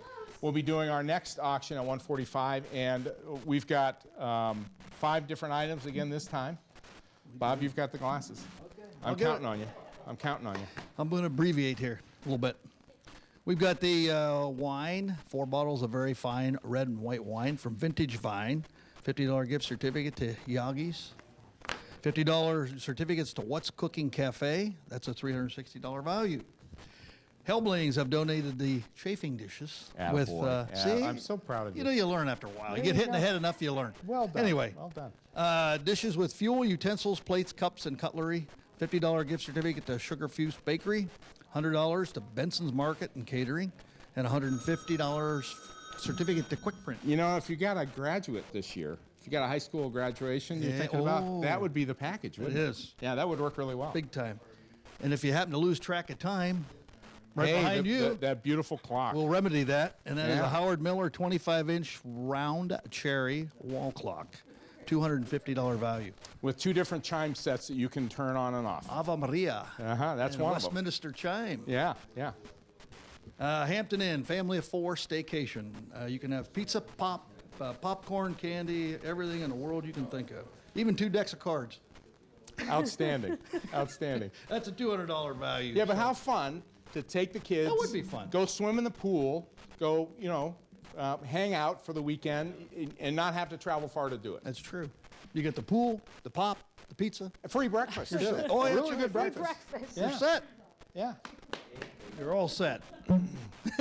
We'll be doing our next auction at 1:45, and we've got 5 different items again this time. Bob, you've got the glasses. I'm counting on you. I'm counting on you. I'm going to abbreviate here a little bit. We've got the wine, 4 bottles of very fine red and white wine from Vintage Vine, $50 gift certificate to Yagi's, $50 certificates to What's Cooking Cafe, that's a $360 value. Hellblings have donated the chafing dishes with, see? I'm so proud of you. You know, you learn after a while. There You get you hit in the go. head enough, you learn. Well done. Anyway. Well done. Dishes with fuel, utensils, plates, cups, and cutlery. $50 gift certificate to Sugar Fuse Bakery. $100 to Benson's Market and Catering. And $150 certificate to Quick Print. You know, if you got a graduate this year, if you got a high school graduation you're Yeah, thinking about, that would be the package, wouldn't it? It is. Yeah, that would work really well. Big time. And if you happen to lose track of time, right Hey, behind you, that beautiful clock. we'll remedy that. And that is Yeah. a Howard Miller 25-inch round cherry wall clock. $250 value. With 2 different chime sets that you can turn on and off. Ava Maria. That's and one of them. Westminster chime. Yeah, yeah. Hampton Inn, family of 4 staycation. You can have pizza, popcorn, candy, everything in the world you can think of. Even 2 decks of cards. Outstanding. Outstanding. That's a $200 value. Yeah, but how fun to take the kids. That would be fun. Go swim in the pool. Go, hang out for the weekend and not have to travel far to do it. That's true. You get the pool, the pop, the pizza. Free breakfast, You're too. set. Oh, yeah, Really sure. good Free breakfast. You're set. Yeah. You're all set.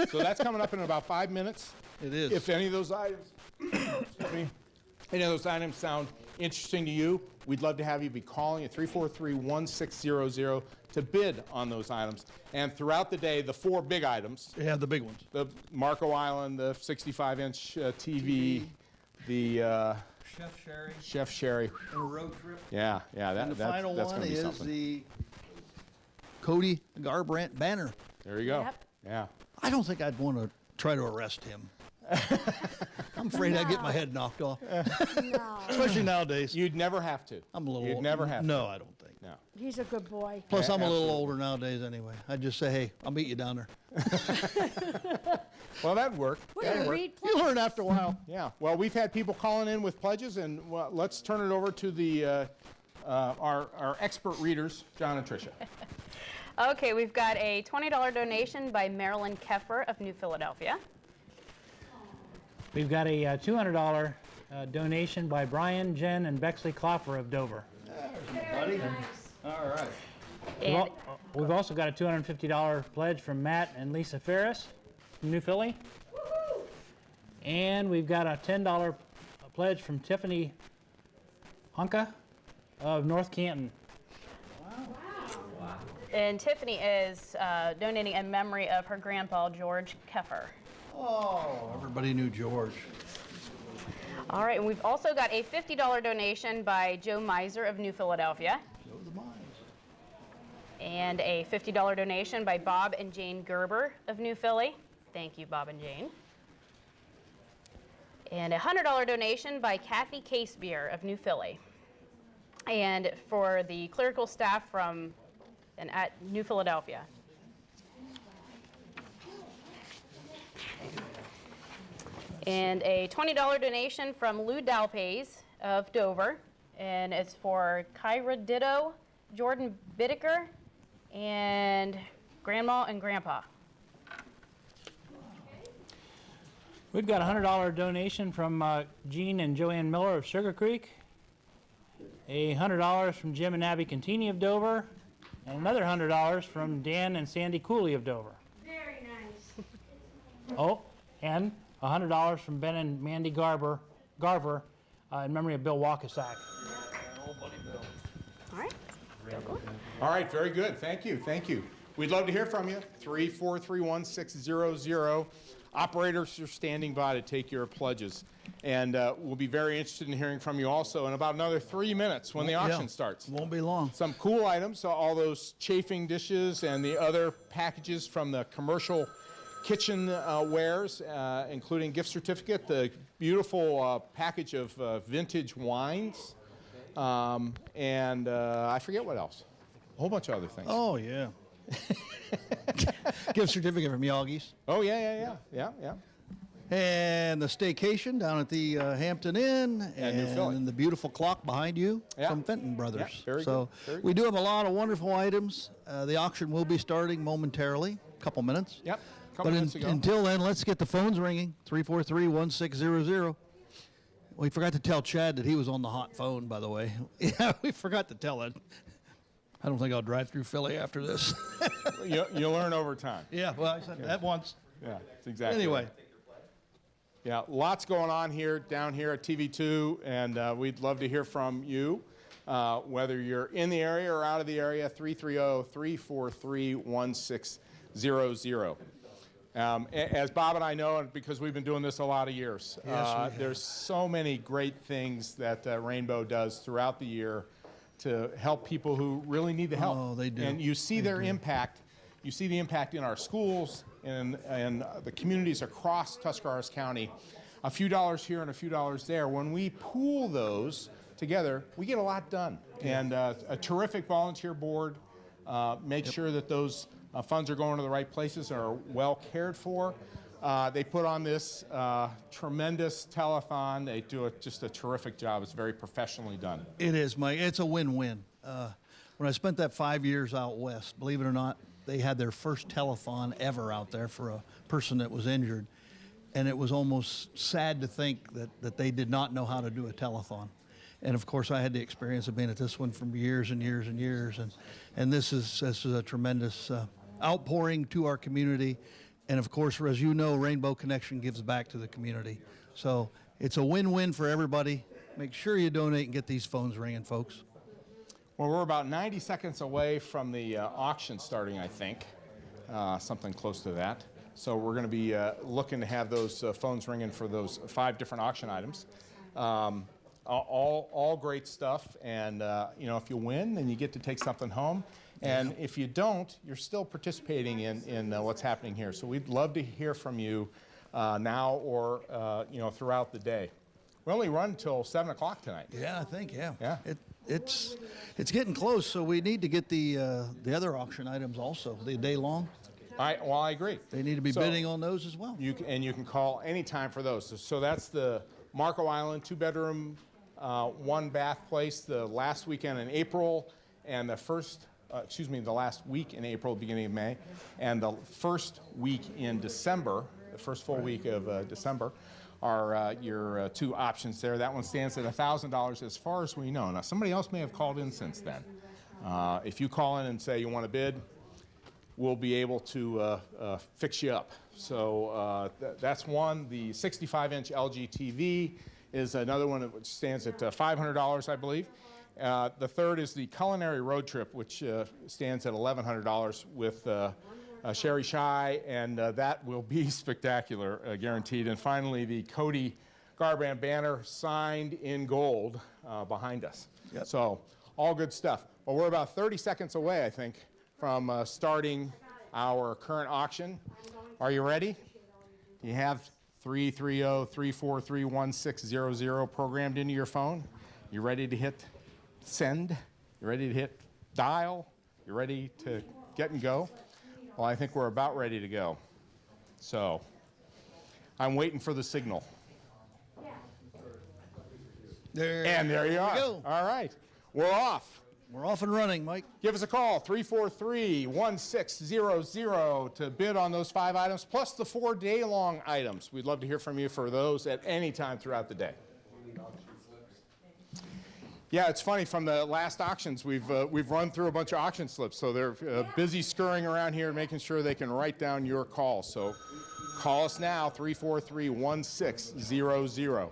So that's coming up in about 5 minutes. It is. If any of those items, excuse me, any of those items sound interesting to you, we'd love to have you be calling at 343-1600 to bid on those items. And throughout the day, the 4 big items. Yeah, the big ones. The Marco Island, the 65-inch TV, the Chef Sherry. And a road trip. Yeah, And the final that's one gonna be is something. the Cody Garbrandt banner. There you go. Yep. Yeah. I don't think I'd want to try to arrest him. I'm afraid I'd get my head knocked off. No. Especially nowadays. You'd never have to. I'm a little You'd never have to. No, I don't think. No. He's a good boy. Plus, I'm a little absolutely. older nowadays anyway. I'd just say, hey, I'll meet you down there. Well, that'd work. We're That'd gonna work. read You learn after a while. Yeah. Well, we've had people calling in with pledges, and let's turn it over to the our expert readers, John and Tricia. Okay, we've got a $20 donation by Marilyn Keffer of New Philadelphia. We've got a $200 donation by Brian, Jen, and Bexley Klopfer of Dover. Buddy. All right. And We've also got a $250 pledge from Matt and Lisa Ferris from New Philly. And we've got a $10 pledge from Tiffany Hunka of North Canton. And Tiffany is donating in memory of her grandpa, George Keffer. Oh, everybody knew George. All right, and we've also got a $50 donation by Joe Miser of New Philadelphia. And a $50 donation by Bob and Jane Gerber of New Philly. Thank you, Bob and Jane. And a $100 donation by Kathy Casebeer of New Philly. And for the clerical staff from and at New Philadelphia. And a $20 donation from Lou Dalpays of Dover. And it's for Kyra Ditto, Jordan Bittaker, and Grandma and Grandpa. We've got a $100 donation from Gene and Joanne Miller of Sugar Creek, a $100 from Jim and Abby Contini of Dover, and another $100 from Dan and Sandy Cooley of Dover. Very nice. Oh, and $100 from Ben and Mandy Garver in memory of Bill Walkasack. All right. All right, very good. Thank you. Thank you. We'd love to hear from you. 3431600. Operators are standing by to take your pledges. And we'll be very interested in hearing from you also in about another 3 minutes when the auction starts. Won't be long. Some cool items, so all those chafing dishes and the other packages from the commercial kitchen wares, including gift certificate, the beautiful package of vintage wines, and I forget what else. A whole bunch of other things. Oh, yeah. Gift certificate from Yogi's. Oh, yeah. And the staycation down at the Hampton Inn, New Philly. and the beautiful clock behind you from Fenton Brothers. Yeah, very so good, very we good. do have a lot of wonderful items. The auction will be starting momentarily, a couple minutes. Yep, couple minutes ago. Until then, let's get the phones ringing, 343-1600. We forgot to tell Chad that he was on the hot phone, by the way. Yeah, we forgot to tell it. I don't think I'll drive through Philly after this. You'll learn over time. Yeah, well, I said that once. Yeah, that's exactly Anyway. right. Yeah, lots going on here, down here at TV2, and we'd love to hear from you, whether you're in the area or out of the area, 330-343-1600. As Bob and I know, and because we've been doing this a lot of years, there's so many great things that Rainbow does throughout the year to help people who really need the help. Oh, they do. And you see their impact. You see the impact in our schools and the communities across Tuscarawas County. A few dollars here and a few dollars there. When we pool those together, we get a lot done. And a terrific volunteer board makes sure that those funds are going to the right places and are well cared for. They put on this tremendous telethon. They do just a terrific job. It's very professionally done. It is, Mike. It's a win-win. When I spent that 5 years out west, believe it or not, they had their first telethon ever out there for a person that was injured. And it was almost sad to think that they did not know how to do a telethon. And of course, I had the experience of being at this one for years and years and years. And this is a tremendous outpouring to our community. And of course, as you know, Rainbow Connection gives back to the community. So it's a win-win for everybody. Make sure you donate and get these phones ringing, folks. Well, we're about 90 seconds away from the auction starting, I think, something close to that. So we're going to be looking to have those phones ringing for those 5 different auction items. All great stuff, and if you win, then you get to take something home. And if you don't, you're still participating in what's happening here. So we'd love to hear from you now or throughout the day. We only run until 7 o'clock tonight. Yeah, I think, yeah. It's getting close, so we need to get the other auction items also, the day long. I agree. They need to be bidding on those as well. You can call anytime for those. So that's the Marco Island 2-bedroom, 1-bath place, the last weekend in April, and the last week in April, beginning of May, and the first week in December, the first full week of December, are your 2 options there. That one stands at $1,000 as far as we know. Now, somebody else may have called in since then. If you call in and say you want to bid, we'll be able to fix you up. So that's one. The 65-inch LG TV is another one which stands at $500, I believe. The third is the Culinary Road Trip, which stands at $1,100 with Sherry Shy, and that will be spectacular, guaranteed. And finally, the Cody Garbrandt banner signed in gold behind us. So all good stuff. Well, we're about 30 seconds away, I think, from starting our current auction. Are you ready? Do you have 330-343-1600 programmed into your phone? You ready to hit send? You ready to hit dial? You ready to get and go? Well, I think we're about ready to go. So I'm waiting for the signal. There you are. Go. All right. We're off. We're off and running, Mike. Give us a call, 343-1600, to bid on those 5 items, plus the 4 day-long items. We'd love to hear from you for those at any time throughout the day. Yeah, it's funny. From the last auctions, we've run through a bunch of auction slips, so they're busy scurrying around here and making sure they can write down your call. So call us now, 343-1600.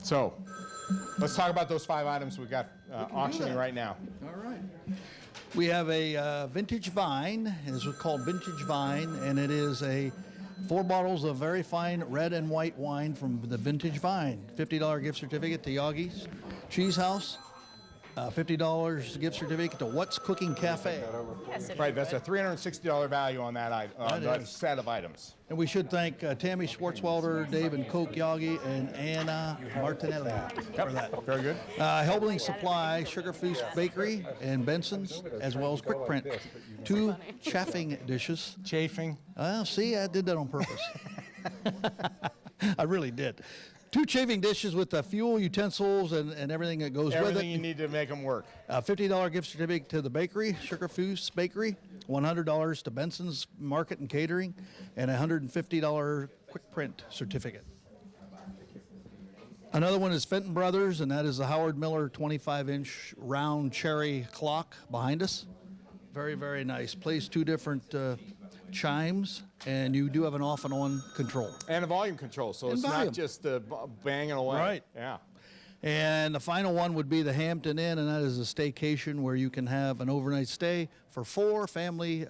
So let's talk about those 5 items we got auctioning right now. All right. We have a vintage vine. It's called Vintage Vine, and it is 4 bottles of very fine red and white wine from the Vintage Vine. $50 gift certificate to Yogi's Cheese House. $50 gift certificate to What's Cooking Cafe. Right, that's a $360 value on that set of items. And we should thank Tammy Schwartzwelder, Dave and Coke Yogi, and Anna Martinelli for that. Very good. Helbling Supply, Sugar Feast Bakery, and Benson's, as well as Quick Print. 2 chafing dishes. Chafing? See, I did that on purpose. I really did. 2 chafing dishes with the fuel, utensils, and everything that goes with it. Everything you need to make them work. $50 gift certificate to the bakery, Sugar Feast Bakery. $100 to Benson's Market and Catering, and a $150 Quick Print certificate. Another one is Fenton Brothers, and that is the Howard Miller 25-inch round cherry clock behind us. Very, very nice. Plays 2 different chimes, and you do have an off and on control. And a volume control, so it's not just banging away. Right. Yeah. And the final one would be the Hampton Inn, and that is a staycation where you can have an overnight stay for 4, family,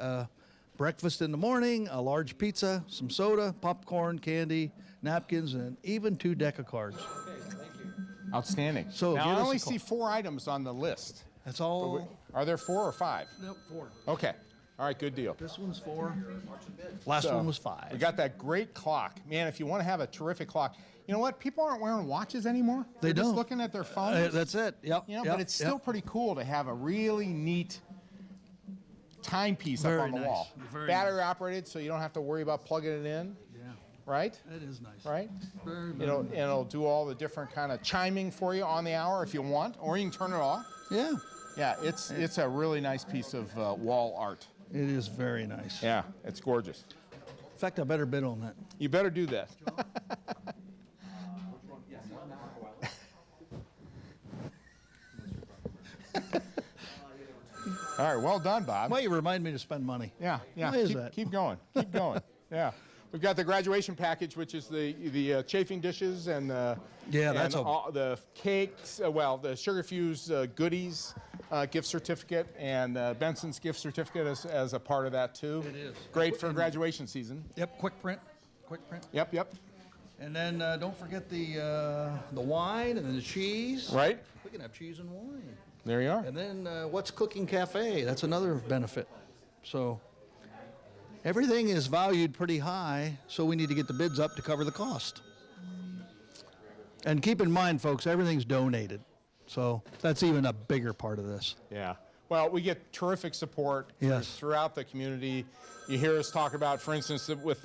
breakfast in the morning, a large pizza, some soda, popcorn, candy, napkins, and even 2 deck of cards. Outstanding. So now, I only see 4 items on the list. That's all. Are there 4 or 5? Nope, 4. Okay. All right, good deal. This one's 4. Last one was 5. We got that great clock. Man, if you want to have a terrific clock, you know what? People aren't wearing watches anymore. They're don't. just looking at their phones. That's it. Yep. You know, but it's still pretty cool to have a really neat timepiece up on the wall. Battery operated, so you don't have to worry about plugging it in. Yeah. Right? That is nice. Right? Very, very And it'll do all the different kind of chiming for you on the hour if you want, or you can turn it off. Yeah. Yeah, it's a really nice piece of wall art. It is very nice. Yeah, it's gorgeous. In fact, I better bid on that. You better do that. All right, well done, Bob. Well, you remind me to spend money. Yeah. Why is that? Keep going. Keep going. Yeah. We've got the graduation package, which is the chafing dishes and the cakes. The Sugar Fuse goodies gift certificate and Benson's gift certificate as a part of that too. It is great for graduation season. Yep. Quick Print. Yep. And then don't forget the wine and then the cheese. Right. We can have cheese and wine. There you are. And then What's Cooking Cafe. That's another benefit. So everything is valued pretty high, so we need to get the bids up to cover the cost. And keep in mind, folks, everything's donated. So that's even a bigger part of this. Yeah. Well, we get terrific support throughout the community. You hear us talk about, for instance, with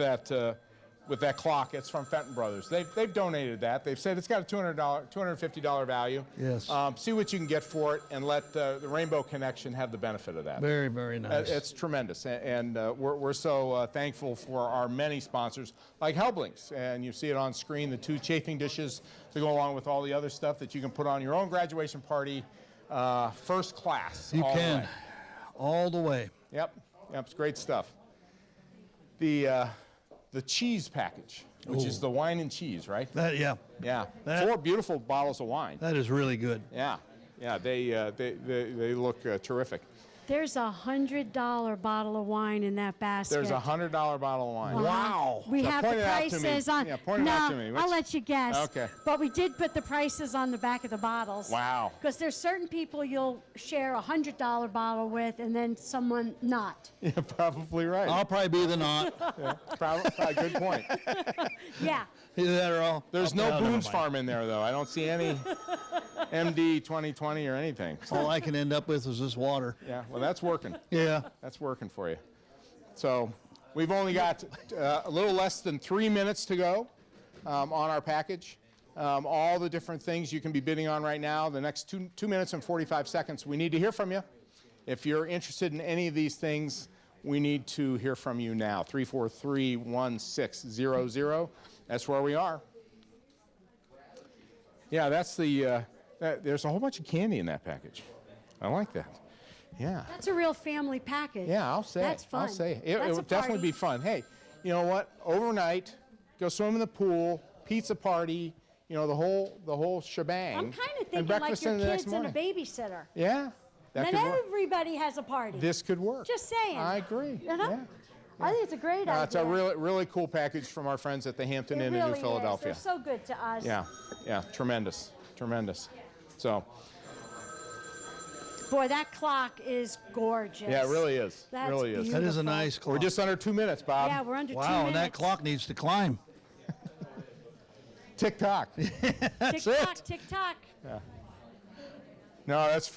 that clock, it's from Fenton Brothers. They've donated that. They've said it's got a $250 value. Yes. See what you can get for it, and let the Rainbow Connection have the benefit of that. Very, very nice. It's tremendous, and we're so thankful for our many sponsors, like Helblings, and you see it on screen, the 2 chafing dishes to go along with all the other stuff that you can put on your own graduation party, first class. You can. all the way. Yep, it's great stuff. The cheese package, which is the wine and cheese, right? Yeah. Yeah. 4 beautiful bottles of wine. That is really good. Yeah. They look terrific. There's a $100 bottle of wine in that basket. There's a $100 bottle of wine. Wow. We So have point the it out to prices me. on. Yeah, point it no, out to me. I'll let you guess. Okay. But we did put the prices on the back of the bottles. Wow. Because there's certain people you'll share a $100 bottle with, and then someone not. Yeah, probably right. I'll probably be the not. Yeah, probably good point. Yeah. Either that or all. There's no Boone's Farm in there, though. I don't see any MD 2020 or anything. All I can end up with is this water. Yeah, well, that's working. Yeah. That's working for you. So we've only got a little less than 3 minutes to go on our package. All the different things you can be bidding on right now. The next 2 minutes and 45 seconds, we need to hear from you. If you're interested in any of these things, we need to hear from you now. 343-1600. That's where we are. Yeah, that's the, there's a whole bunch of candy in that package. I like that. Yeah. That's a real family package. Yeah, I'll say That's it. fun. I'll say it. It That's a would definitely party. be fun. Hey, you know what? Overnight, go swim in the pool, pizza party, the whole shebang. I'm kind of and thinking like breakfast your in the next kids and a morning. babysitter. Yeah, that Then could work. everybody has a party. This could work. Just saying. I agree. You know? Yeah. I think it's a great idea. It's a really cool package from our friends at the Hampton It Inn really in New Philadelphia. is. They're so good to us. Yeah, tremendous. So, Boy, that clock is gorgeous. yeah, it really is. That's really is. That is a nice clock. We're just under 2 minutes, Bob. Yeah, we're under 2 Wow, minutes. and that clock needs to climb. Tick tock. That's tick tock, it. tick tock. Yeah. No, that's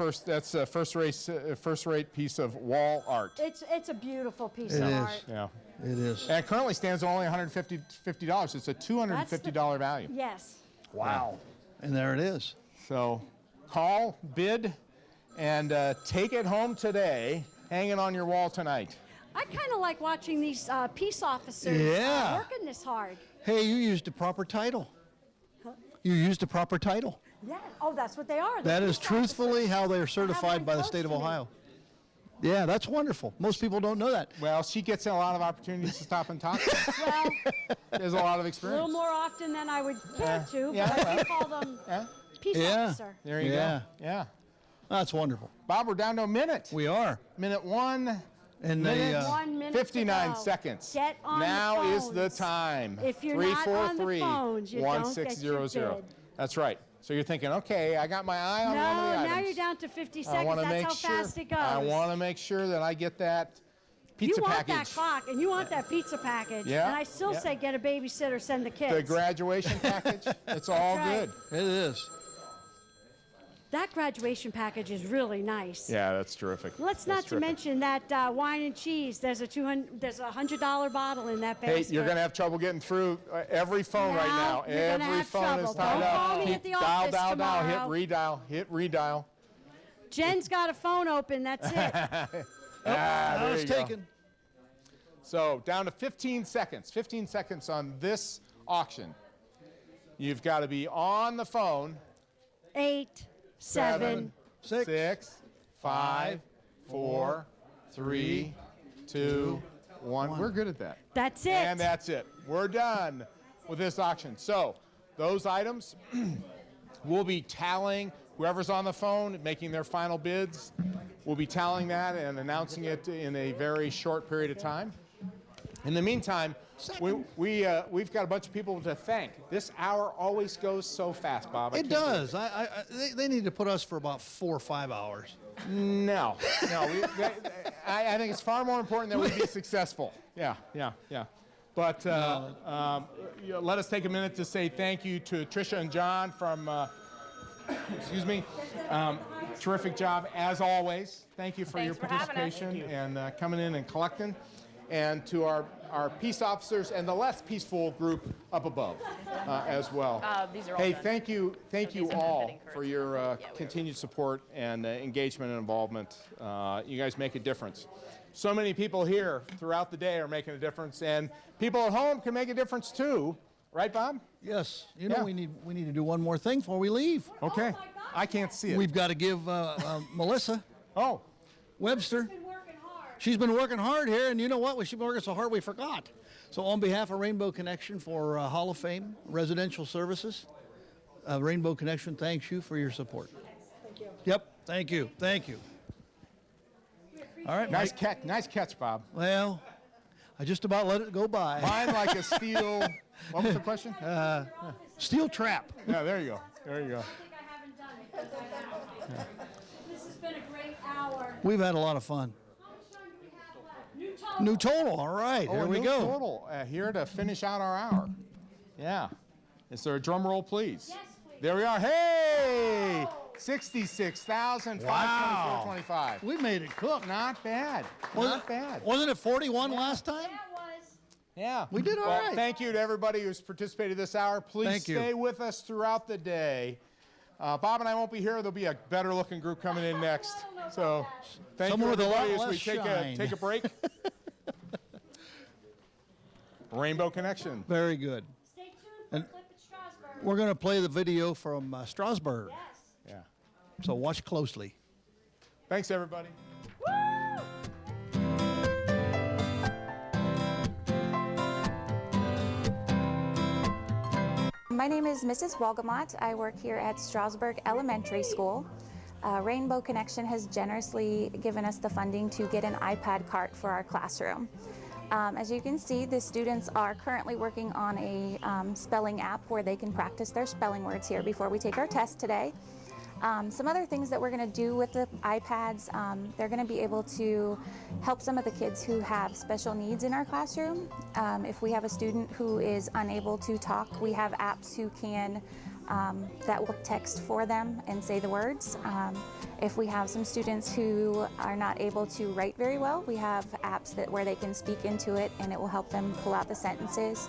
a first-rate piece of wall art. It's a beautiful piece It of is. art. Yeah. It is. And it currently stands at only $150. It's a $250 value. Yes. Wow. And there it is. So call, bid, and take it home today. Hang it on your wall tonight. I kind of like watching these peace officers Yeah. working this hard. Hey, you used a proper title. You used a proper title. Yeah. Oh, that's what they are. That They're is peace truthfully how they're officers. I have certified one by the close state of to me. Ohio. Yeah, that's wonderful. Most people don't know that. Well, she gets a lot of opportunities to stop and talk. Well, There's a lot of a experience. little more often than I would care to, yeah, but I well. do call them Yeah. peace Yeah. officer. There you Yeah. go. Yeah. That's wonderful. Bob, we're down to a minute. We are. Minute one. And Minute 1 minute 59 to go. seconds. Get on now the is the phones. time. If you're not on the phones, you don't get your 1600. bid. That's right. So you're thinking, okay, I got my eye on No, one of the now items. you're down to 50 I seconds. wanna That's make how sure, fast it goes. I want to make sure that I get that pizza you want package. that clock and you want that pizza package. Yeah, And I still yeah. say get a babysitter, send the kids. The graduation package. It's all right. good. It is. That graduation package is really nice. Yeah, that's terrific. Let's That's not to terrific. mention that wine and cheese. There's a $100 bottle in that Hey, basket. you're going to have trouble getting through every phone right now. you're gonna Every have phone trouble. is tied Don't up. call me Keep at the dial, office dial, dial. tomorrow. Hit redial. Jen's got a phone open. That's it. There it's you go. taken. So down to 15 seconds. 15 seconds on this auction. You've got to be on the phone. 8, 7, 6, 5, 4, 3, 2, 1. We're good at that. That's it. And that's it. We're done with this auction. So those items, we'll be tallying. Whoever's on the phone making their final bids, we'll be tallying that and announcing it in a very short period of time. In the meantime, we've got a bunch of people to thank. This hour always goes so fast, Bob. It does. They need to put us for about 4 or 5 hours. No. I think it's far more important that we be successful. Yeah. But let us take a minute to say thank you to Tricia and John from, excuse me, terrific job as always. Thank you for your Thanks for having us. participation and coming in and collecting. And to our peace officers and the less peaceful group up above as well. These are all Hey, done. thank you these are all bidding for your continued support and engagement and involvement. You guys make a difference. So many people here throughout the day are making a difference, and people at home can make a difference too. Right, Bob? Yes. You know, we need to do one more thing before we leave. Okay. I can't see it. We've got to give Melissa Webster Been She's been working hard here, and you know what? She's been working so hard we forgot. So on behalf of Rainbow Connection for Hall of Fame Residential Services, Rainbow Connection thanks you for your support. Thank you. Yep, thank you, thank you. All right, Nice Mike. catch, nice catch, Bob. Well, I just about let it go by. Mine like a steel. What was the question? Steel trap. Yeah, there you go. There you go. This has been a great hour. We've had a lot of fun. New total. All right, Oh, here a we new go. Total here to finish out our hour. Yeah. Is there a drum roll, please? Yes, please. There we are. Hey! 66,524.25. We made it cook. Not bad. Not bad. Wasn't it 41 last time? Yeah. We did all Well, right. thank you to everybody who's participated this hour. Please Thank you. stay with us throughout the day. Bob and I won't be here. There'll be a better looking group coming in next. So thank Someone you with a lot everybody as we less shine. take a break. Rainbow Connection. Very good. Stay tuned for And a clip at Strasburg. we're going to play the video from Strasbourg. Yes. Yeah. So watch closely. Thanks, everybody. My name is Mrs. Walgamot. I work here at Strasburg Elementary School. Rainbow Connection has generously given us the funding to get an iPad cart for our classroom. As you can see, the students are currently working on a spelling app where they can practice their spelling words here before we take our test today. Some other things that we're going to do with the iPads, they're going to be able to help some of the kids who have special needs in our classroom. If we have a student who is unable to talk, we have apps who can that will text for them and say the words. If we have some students who are not able to write very well, we have apps where they can speak into it and it will help them pull out the sentences.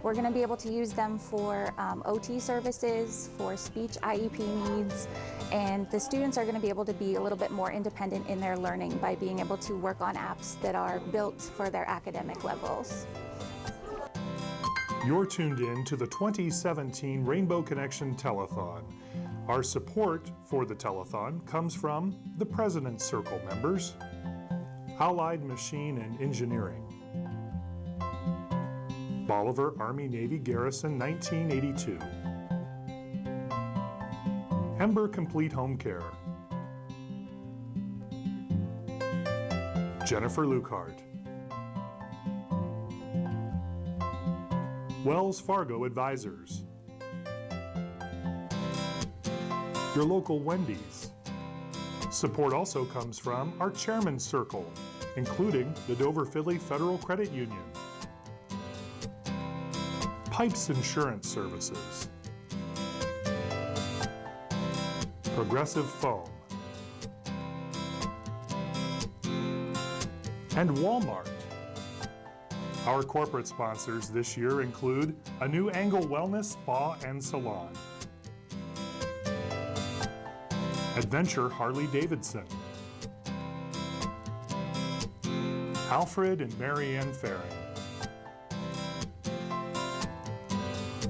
We're going to be able to use them for OT services, for speech IEP needs, and the students are going to be able to be a little bit more independent in their learning by being able to work on apps that are built for their academic levels. You're tuned in to the 2017 Rainbow Connection Telethon. Our support for the telethon comes from the President's Circle members, Allied Machine and Engineering, Bolivar Army Navy Garrison 1982, Ember Complete Home Care, Jennifer Luckhart, Wells Fargo Advisors, your local Wendy's. Support also comes from our Chairman's Circle, including the Dover Philly Federal Credit Union, Pipes Insurance Services, Progressive Foam, and Walmart. Our corporate sponsors this year include a new Angle Wellness Spa and Salon, Adventure Harley-Davidson, Alfred and Marianne Farron,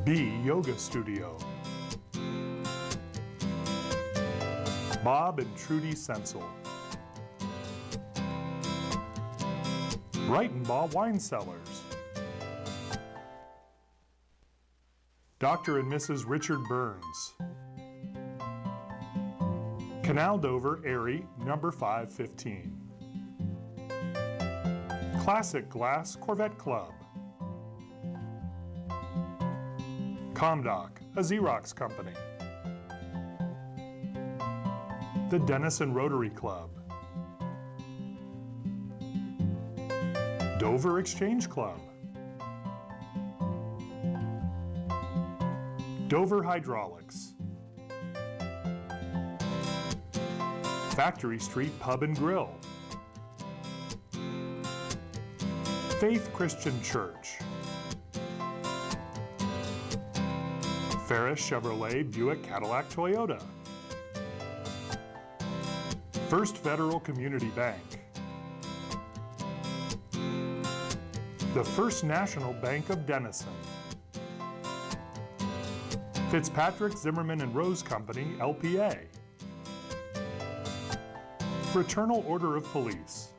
B Yoga Studio, Bob and Trudy Sensel, Brighton-Baugh Wine Cellars, Dr. and Mrs. Richard Burns, Canal Dover Erie, number 515, Classic Glass Corvette Club, Comdoc, a Xerox company, the Denison Rotary Club, Dover Exchange Club, Dover Hydraulics, Factory Street Pub and Grill, Faith Christian Church, Ferris Chevrolet Buick Cadillac Toyota, First Federal Community Bank, the First National Bank of Denison, Fitzpatrick, Zimmerman and Rose Company, LPA, Fraternal Order of Police,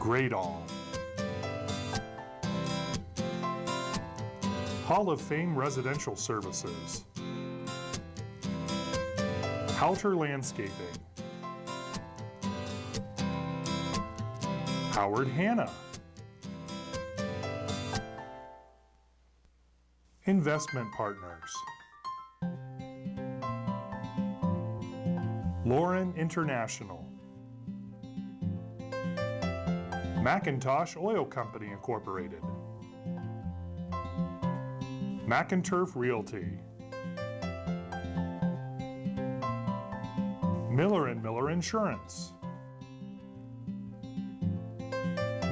Great All. Hall of Fame Residential Services. Halter Landscaping. Howard Hanna. Investment Partners. Lauren International. McIntosh Oil Company Incorporated. McInturf Realty. Miller & Miller Insurance.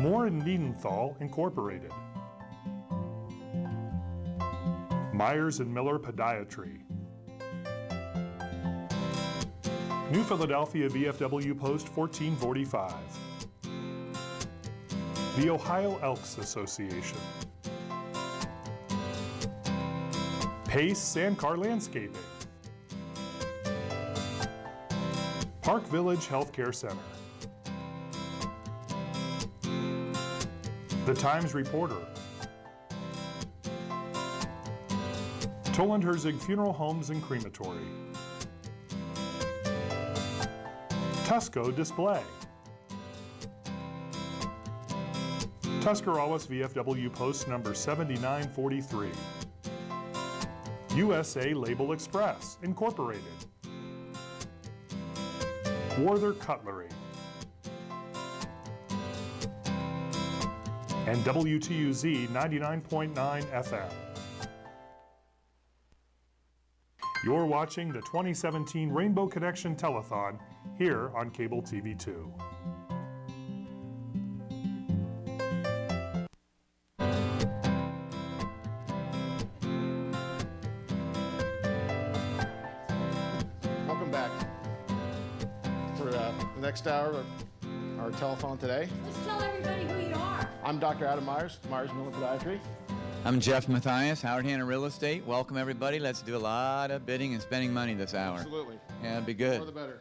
Moore & Niedenthal Incorporated. Myers & Miller Podiatry. New Philadelphia VFW Post 1445. The Ohio Elks Association. Pace Sandcar Landscaping. Park Village Healthcare Center. The Times Reporter. Toland Herzig Funeral Homes and Crematory. Tusco Display. Tuscarawas VFW Post number 7943. USA Label Express, Incorporated. Werther Cutlery. And WTUZ 99.9 FM. You're watching the 2017 Rainbow Connection Telethon here on Cable TV 2. Welcome back for the next hour of our telethon today. Just tell everybody who you are. I'm Dr. Adam Myers, Myers Miller Podiatry. I'm Jeff Mathias, Howard Hanna Real Estate. Welcome, everybody. Let's do a lot of bidding and spending money this hour. Absolutely. Yeah, it'd be good. More the better.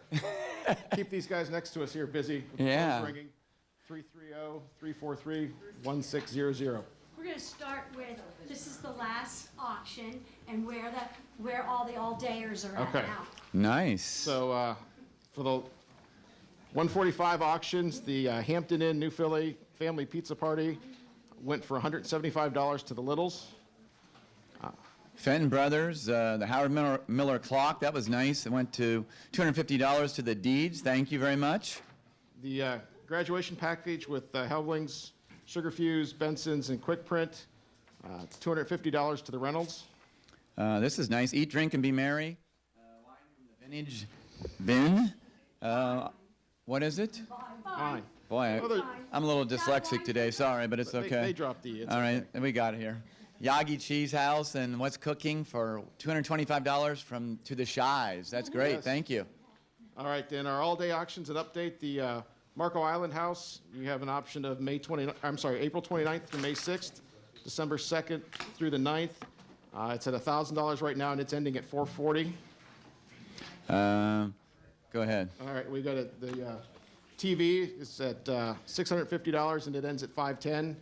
Keep these guys next to us here busy. With Yeah. the phone ringing. 330-343-1600. We're going to start with, this is the last auction and where all the all-dayers are at Okay. now. Nice. So for the 145 auctions, the Hampton Inn New Philly Family Pizza Party went for $175 to the Littles. Fenton Brothers, the Howard Miller clock, that was nice. It went to $250 to the Deeds. Thank you very much. The graduation package with Helblings, Sugar Fuse, Benson's, and Quick Print, $250 to the Reynolds. This is nice. Eat, drink, and be merry. Wine from the Vintage Bin. What is it? Fine. Boy, I'm a little dyslexic today. Sorry, but it's okay. They dropped the. All right, we got it here. Yagi Cheese House and What's Cooking for $225 to the Shies. That's great. Yes. Thank you. All right, then our all-day auctions and update. The Marco Island House, you have an option of April 29th through May 6th, December 2nd through the 9th. It's at $1,000 right now, and it's ending at $440. Go ahead. All right, we got the TV is at $650, and it ends at $510.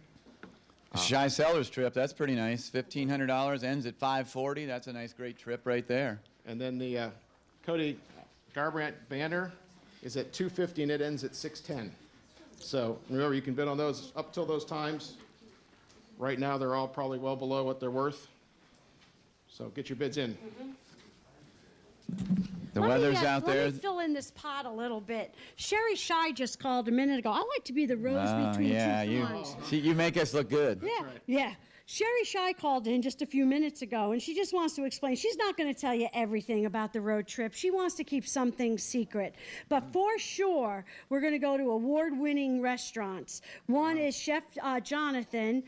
Shy Sellers trip, that's pretty nice. $1,500, ends at $540. That's a nice, great trip right there. And then the Cody Garbrandt banner is at $250, and it ends at $610. So remember, you can bid on those up till those times. Right now, they're all probably well below what they're worth. So get your bids in. The weather's out there. Let me fill in this pot a little bit. Sherry Shy just called a minute ago. I like to be the rose between two thorns. You make us look good. Yeah, yeah. Sherry Shy called in just a few minutes ago, and she just wants to explain. She's not going to tell you everything about the road trip. She wants to keep some things secret. But for sure, we're going to go to award-winning restaurants. One is Chef Jonathan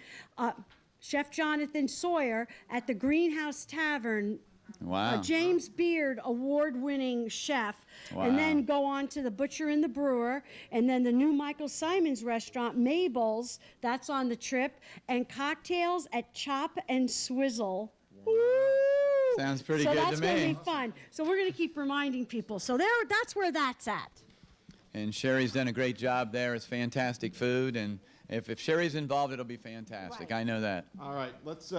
Sawyer at the Greenhouse Tavern. Wow. James Beard, award-winning chef. Wow. And then go on to the Butcher and the Brewer, and then the new Michael Simon's restaurant, Mabel's, that's on the trip, and cocktails at Chop and Swizzle. Woo! Sounds pretty so good to me. So that's going to be fun. So we're going to keep reminding people. So that's where that's at. And Sherry's done a great job there. It's fantastic food. And if Sherry's involved, it'll be fantastic. I know that. All right, let's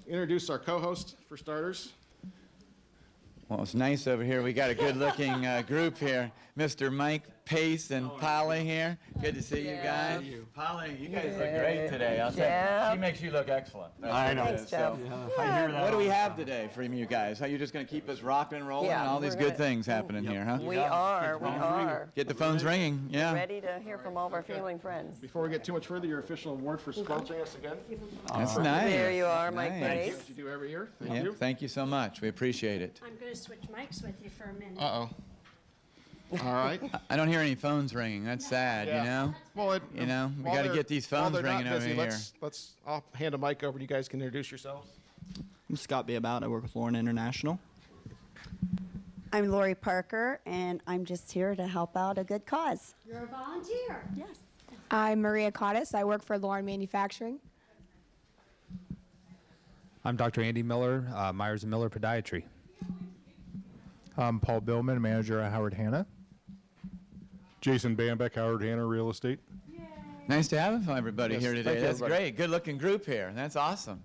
introduce our co-host for starters. Well, it's nice over here. We got a good-looking group here. Mr. Mike Pace and Polly here. Good to see you guys. Polly, you guys look great today. I'll tell you. She makes you look excellent. I know. Thanks, Jeff. I hear that. What do we have today from you guys? Are you just going to keep us rocking and rolling and all these good things happening here, huh? We are. Get the phones ringing, yeah. Ready to hear from all of our family and friends. Before we get too much further, your official award for sponsoring us again. That's nice. There you are, Mike Nice. Pace. What you do every year. Thank Yeah, you. thank you so much. We appreciate it. I'm going to switch mics with you for a minute. Uh-oh. All right. I don't hear any phones ringing. That's sad, Yeah. you know? Well, You know, we while got to they're- get these while phones they're not ringing over busy, here. I'll hand a mic over. You guys can introduce yourselves. I'm Scott Beabout. I work with Lauren International. I'm Lori Parker, and I'm just here to help out a good cause. You're a volunteer. Yes. I'm Maria Cottis. I work for Lauren Manufacturing. I'm Dr. Andy Miller, Myers & Miller Podiatry. I'm Paul Billman, manager at Howard Hanna. Jason Bambeck, Howard Hanna Real Estate. Nice to have everybody Yes, here thank today. you, That's everybody. great. Good-looking group here. That's awesome.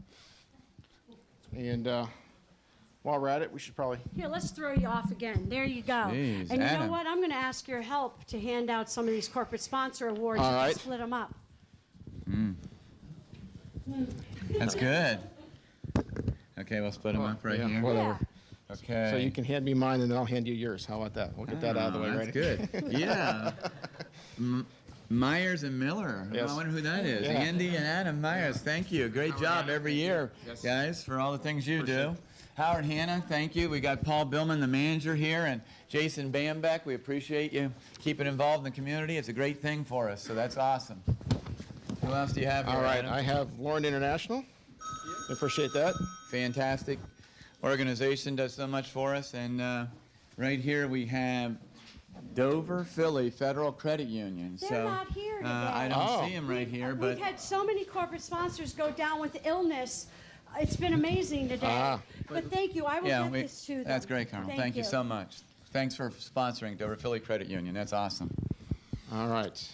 And while we're at it, we should probably. Here, let's throw you off again. There you go. Jeez, and you Adam. know what? I'm going to ask your help to hand out some of these corporate sponsor awards. All You can right. split them up. That's good. Okay, we'll split them up right yeah, here. whatever. Okay. So you can hand me mine, and then I'll hand you yours. How about that? We'll get that out of the way, Oh, right? that's good. Yeah. Myers and Miller. Yes. I wonder who that is. Yeah. Andy and Adam Myers. Thank you. Great job every year, Yes. guys, for all the things you do. Howard Hanna, thank you. We got Paul Billman, the manager here, and Jason Bambeck. We appreciate you keeping involved in the community. It's a great thing for us, so that's awesome. Who else do you have here, All right, Adam? I have Lauren International. I appreciate that. Fantastic organization, does so much for us. And right here we have Dover Philly Federal Credit Union. They're not here today. I don't see them right here, but We've had so many corporate sponsors go down with illness. It's been amazing today. But thank you. I will get this to them. that's great, Carmel. Thank you so much. Thanks for sponsoring Dover Philly Credit Union. That's awesome. All right.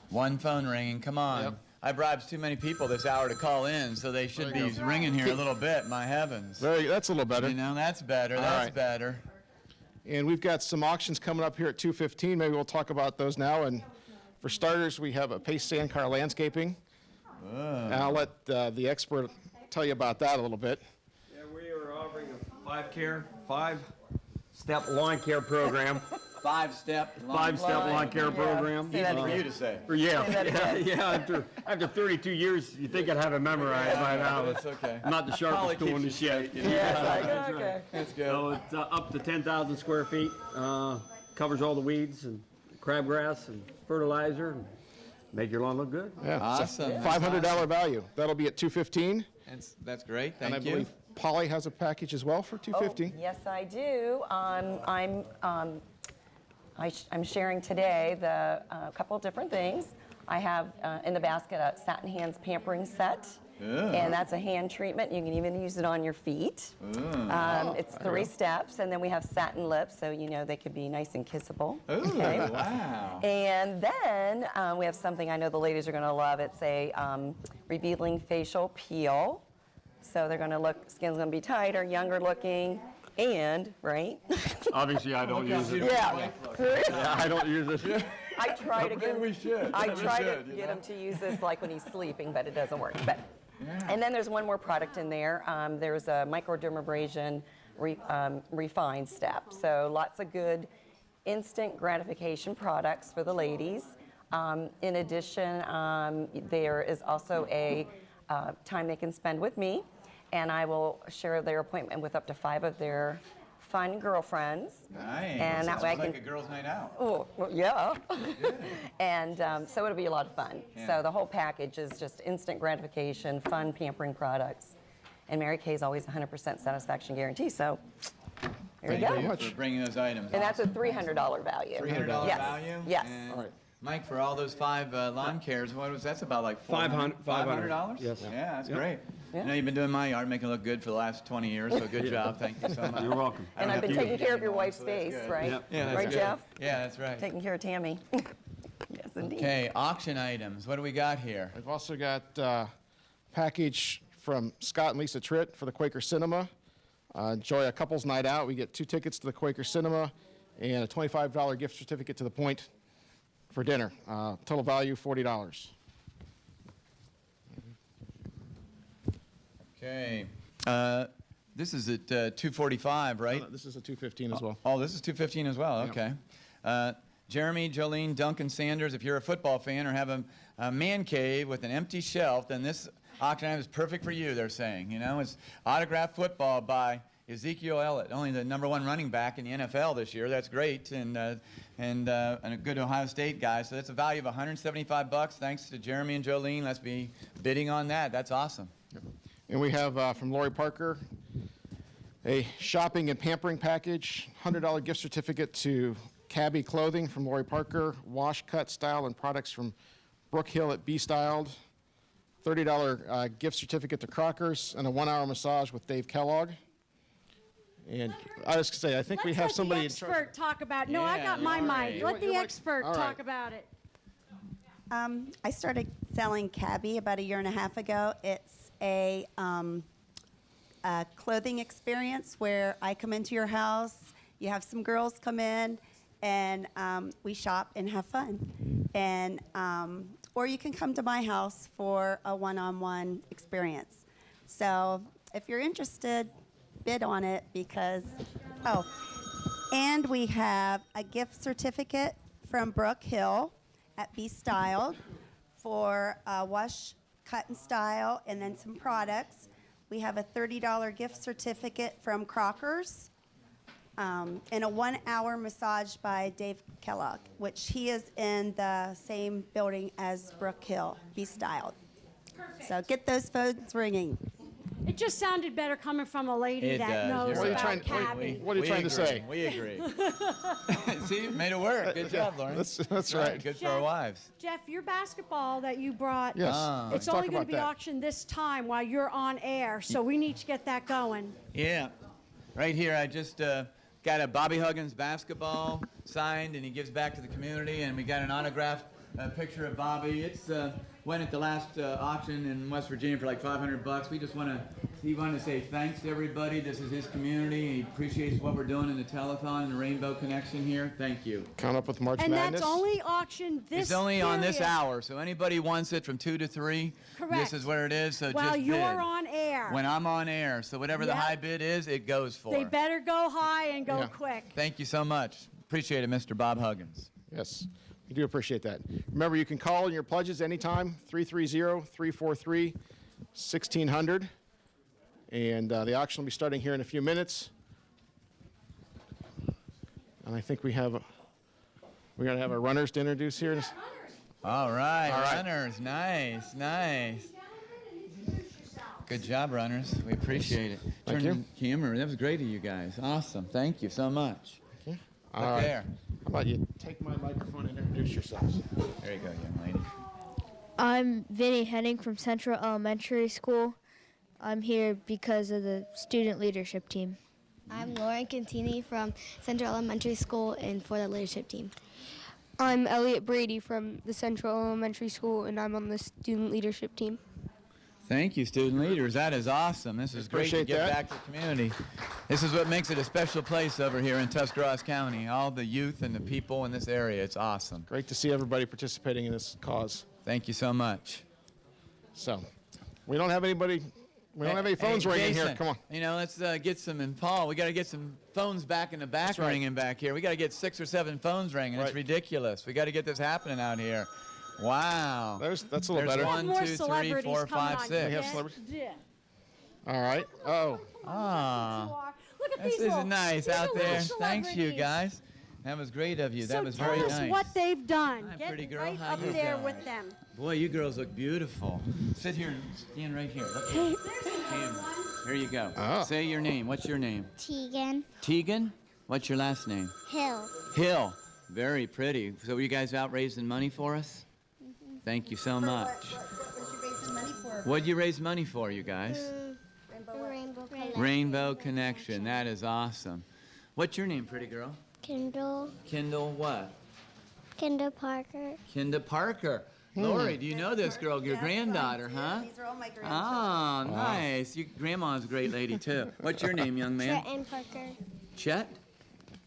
One phone ringing. Come on. Yep. I bribed too many people this hour to call in, so they should be ringing here a little bit. My heavens. That's a little better. You know, that's better. All That's right. better. And we've got some auctions coming up here at 2:15. Maybe we'll talk about those now. And for starters, we have a Pace Sandcar Landscaping. And I'll let the expert tell you about that a little bit. Yeah, we are offering a five-step lawn care program. Five-step lawn care program. Easy for you to say. Yeah. After 32 years, you think I'd have it memorized by now. That's okay. I'm not the sharpest tool in the shed. That's okay. That's good. So it's up to 10,000 square feet. Covers all the weeds and crabgrass and fertilizer. And make your lawn look good. Yeah, Awesome. $500 value. That'll be at 2:15. That's great. And I Thank you. believe Polly has a package as well for 2:15. Yes, I do. I'm sharing today a couple of different things. I have in the basket a Satin Hands pampering set. And that's a hand treatment. You can even use it on your feet. It's 3 steps, and then we have satin lips, so you know they could be nice and kissable. Wow. And then we have something I know the ladies are going to love. It's a revealing facial peel. So they're going to look, skin's going to be tighter, younger looking, and, right? Obviously, I don't use it. Yeah. Yeah, I don't use it. I try to get we should. I We try to should, you get know? him to use this like when he's sleeping, but it doesn't work. But and then there's one more product in there. There's a microdermabrasion refined step. So lots of good instant gratification products for the ladies. In addition, there is also a time they can spend with me, and I will share their appointment with up to 5 of their fun girlfriends. Nice. And that way I Sounds like can. a girls' night out. Oh, well, yeah. And so it'll be a lot of fun. Yeah. So the whole package is just instant gratification, fun, pampering products. And Mary Kay's always 100% satisfaction guarantee. So there you go. Thank you for bringing those items. And that's a $300 value. $300 yes. value? Yes. And All right. Mike, for all those 5 lawn cares, what was that's about like $500. $500? Yes. Yeah, that's Yep. great. I know you've been doing my yard, making it look good for the last 20 years, so good job. Thank you so much. You're welcome. And I've been taking care of your wife's face, right? Yep. Yeah, that's Right, good. Jeff? Yeah, that's right. Taking care of Tammy. Yes, indeed. Okay, auction items. What do we got here? We've also got a package from Scott and Lisa Tritt for the Quaker Cinema. Enjoy a couple's night out. We get 2 tickets to the Quaker Cinema and a $25 gift certificate to the Point for dinner. Total value $40. Okay. This is at 245, right? No, this is a 215 as well. Oh, this is 215 as well. Yep. Okay. Jeremy, Jolene, Duncan, Sanders, if you're a football fan or have a man cave with an empty shelf, then this auction item is perfect for you, they're saying. You know, it's autographed football by Ezekiel Elliott, only the #1 running back in the NFL this year. That's great, and a good Ohio State guy. So that's a value of $175. Thanks to Jeremy and Jolene. Let's be bidding on that. That's awesome. And we have from Lori Parker a shopping and pampering package, $100 gift certificate to Cabby Clothing from Lori Parker, wash, cut, style, and products from Brook Hill at Be Styled, $30 gift certificate to Crockers, and a 1-hour massage with Dave Kellogg. And I was going to say, I think we have somebody Let the expert talk about. No, I got my mic. Let the expert talk about it. I started selling Cabby about 1.5 years ago. It's a clothing experience where I come into your house, you have some girls come in, and we shop and have fun. And or you can come to my house for a one-on-one experience. So if you're interested, bid on it because, and we have a gift certificate from Brook Hill at Be Styled for wash, cut, and style, and then some products. We have a $30 gift certificate from Crockers, and a 1-hour massage by Dave Kellogg, which he is in the same building as Brook Hill, Be Styled. Perfect. So get those phones ringing. It just sounded better coming from a lady that knows about Cabby. What are you trying to say? We agree. See, made it work. Good job, Lauren. That's right. Good for our wives. Jeff, your basketball that you brought, Yes. it's only going to be auctioned this time while you're on air, so we need to get that going. Yeah. Right here, I just got a Bobby Huggins basketball signed, and he gives back to the community, and we got an autographed picture of Bobby. It's went at the last auction in West Virginia for like $500. We just he wanted to say thanks to everybody. This is his community. He appreciates what we're doing in the Telethon and the Rainbow Connection here. Thank you. Count up with March and Madness. That's only auctioned this It's only on this period. hour, so anybody wants it from 2 to 3. Correct. This is where it is, so While just you're bid. on air. When I'm on air, so whatever the Yep. high bid is, it goes for. They better go high and go Yeah. quick. Thank you so much. Appreciate it, Mr. Bob Huggins. Yes, we do appreciate that. Remember, you can call in your pledges anytime, 330-343-1600. And the auction will be starting here in a few minutes. And I think we're going to have our runners to introduce here. All right, runners. Nice, nice. Good job, runners. We appreciate it. Thank Turn you. the camera. That was great of you guys. Awesome. Thank you so much. Okay. Up there. How about you take my microphone and introduce yourselves? There you go, young lady. I'm Vinny Henning from Central Elementary School. I'm here because of the student leadership team. I'm Lauren Cantini from Central Elementary School and for the leadership team. I'm Elliot Brady from the Central Elementary School, and I'm on the student leadership team. Thank you, student leaders. That is awesome. This is great to Appreciate get that. back to the community. This is what makes it a special place over here in Tuscarawas County. All the youth and the people in this area. It's awesome. Great to see everybody participating in this cause. Thank you so much. So, we don't have anybody. We don't have any phones ringing Jason, here. Come on. You know, let's get some, and Paul, we got to get some phones back in the back That's right. ringing back here. We got to get 6 or 7 phones ringing. Right. It's ridiculous. We got to get this happening out here. Wow. That's a little There's better. 1, 2, 3, 4, 5, 6. We have celebrities? Yeah. All right. Oh. Ah. Look at This these is nice out there. little Thanks, you celebrities. guys. That was great of you. So that was tell very us nice. what they've done. Hi, Get pretty girl. right How up you there doing? with them. Boy, you girls look beautiful. Sit here and stand right here. Look at the camera. There you go. Oh. Say your name. What's your name? Tegan Tegan? What's your last name? Hill. Hill. Very pretty. So were you guys out raising money for us? Thank you so much. What you raising money for, What'd you raise money for, you guys? Rainbow Connection. That is awesome. What's your name, pretty girl? Kendall. Kendall what? Kendall Parker. Kendall Parker. Lori, do you know this girl, your granddaughter, huh? These are all my grandchildren. Oh, nice. Grandma's a great lady, too. What's your name, young man? Trenton Parker. Chet?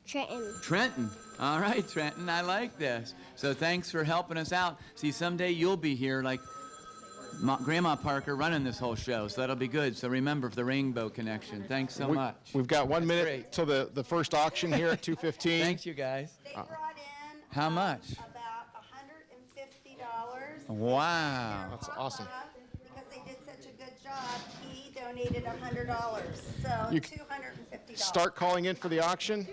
Trenton. Trenton. All right, Trenton, I like this. So thanks for helping us out. See, someday you'll be here like Grandma Parker running this whole show, so that'll be good. So remember the Rainbow Connection. Thanks so much. We've got 1 minute till the first auction here at 2:15. Thanks, you guys. They brought in How much? about $150. Wow. That's awesome. Because they did such a good job, he donated $100. So You $250. Start calling in for the auction.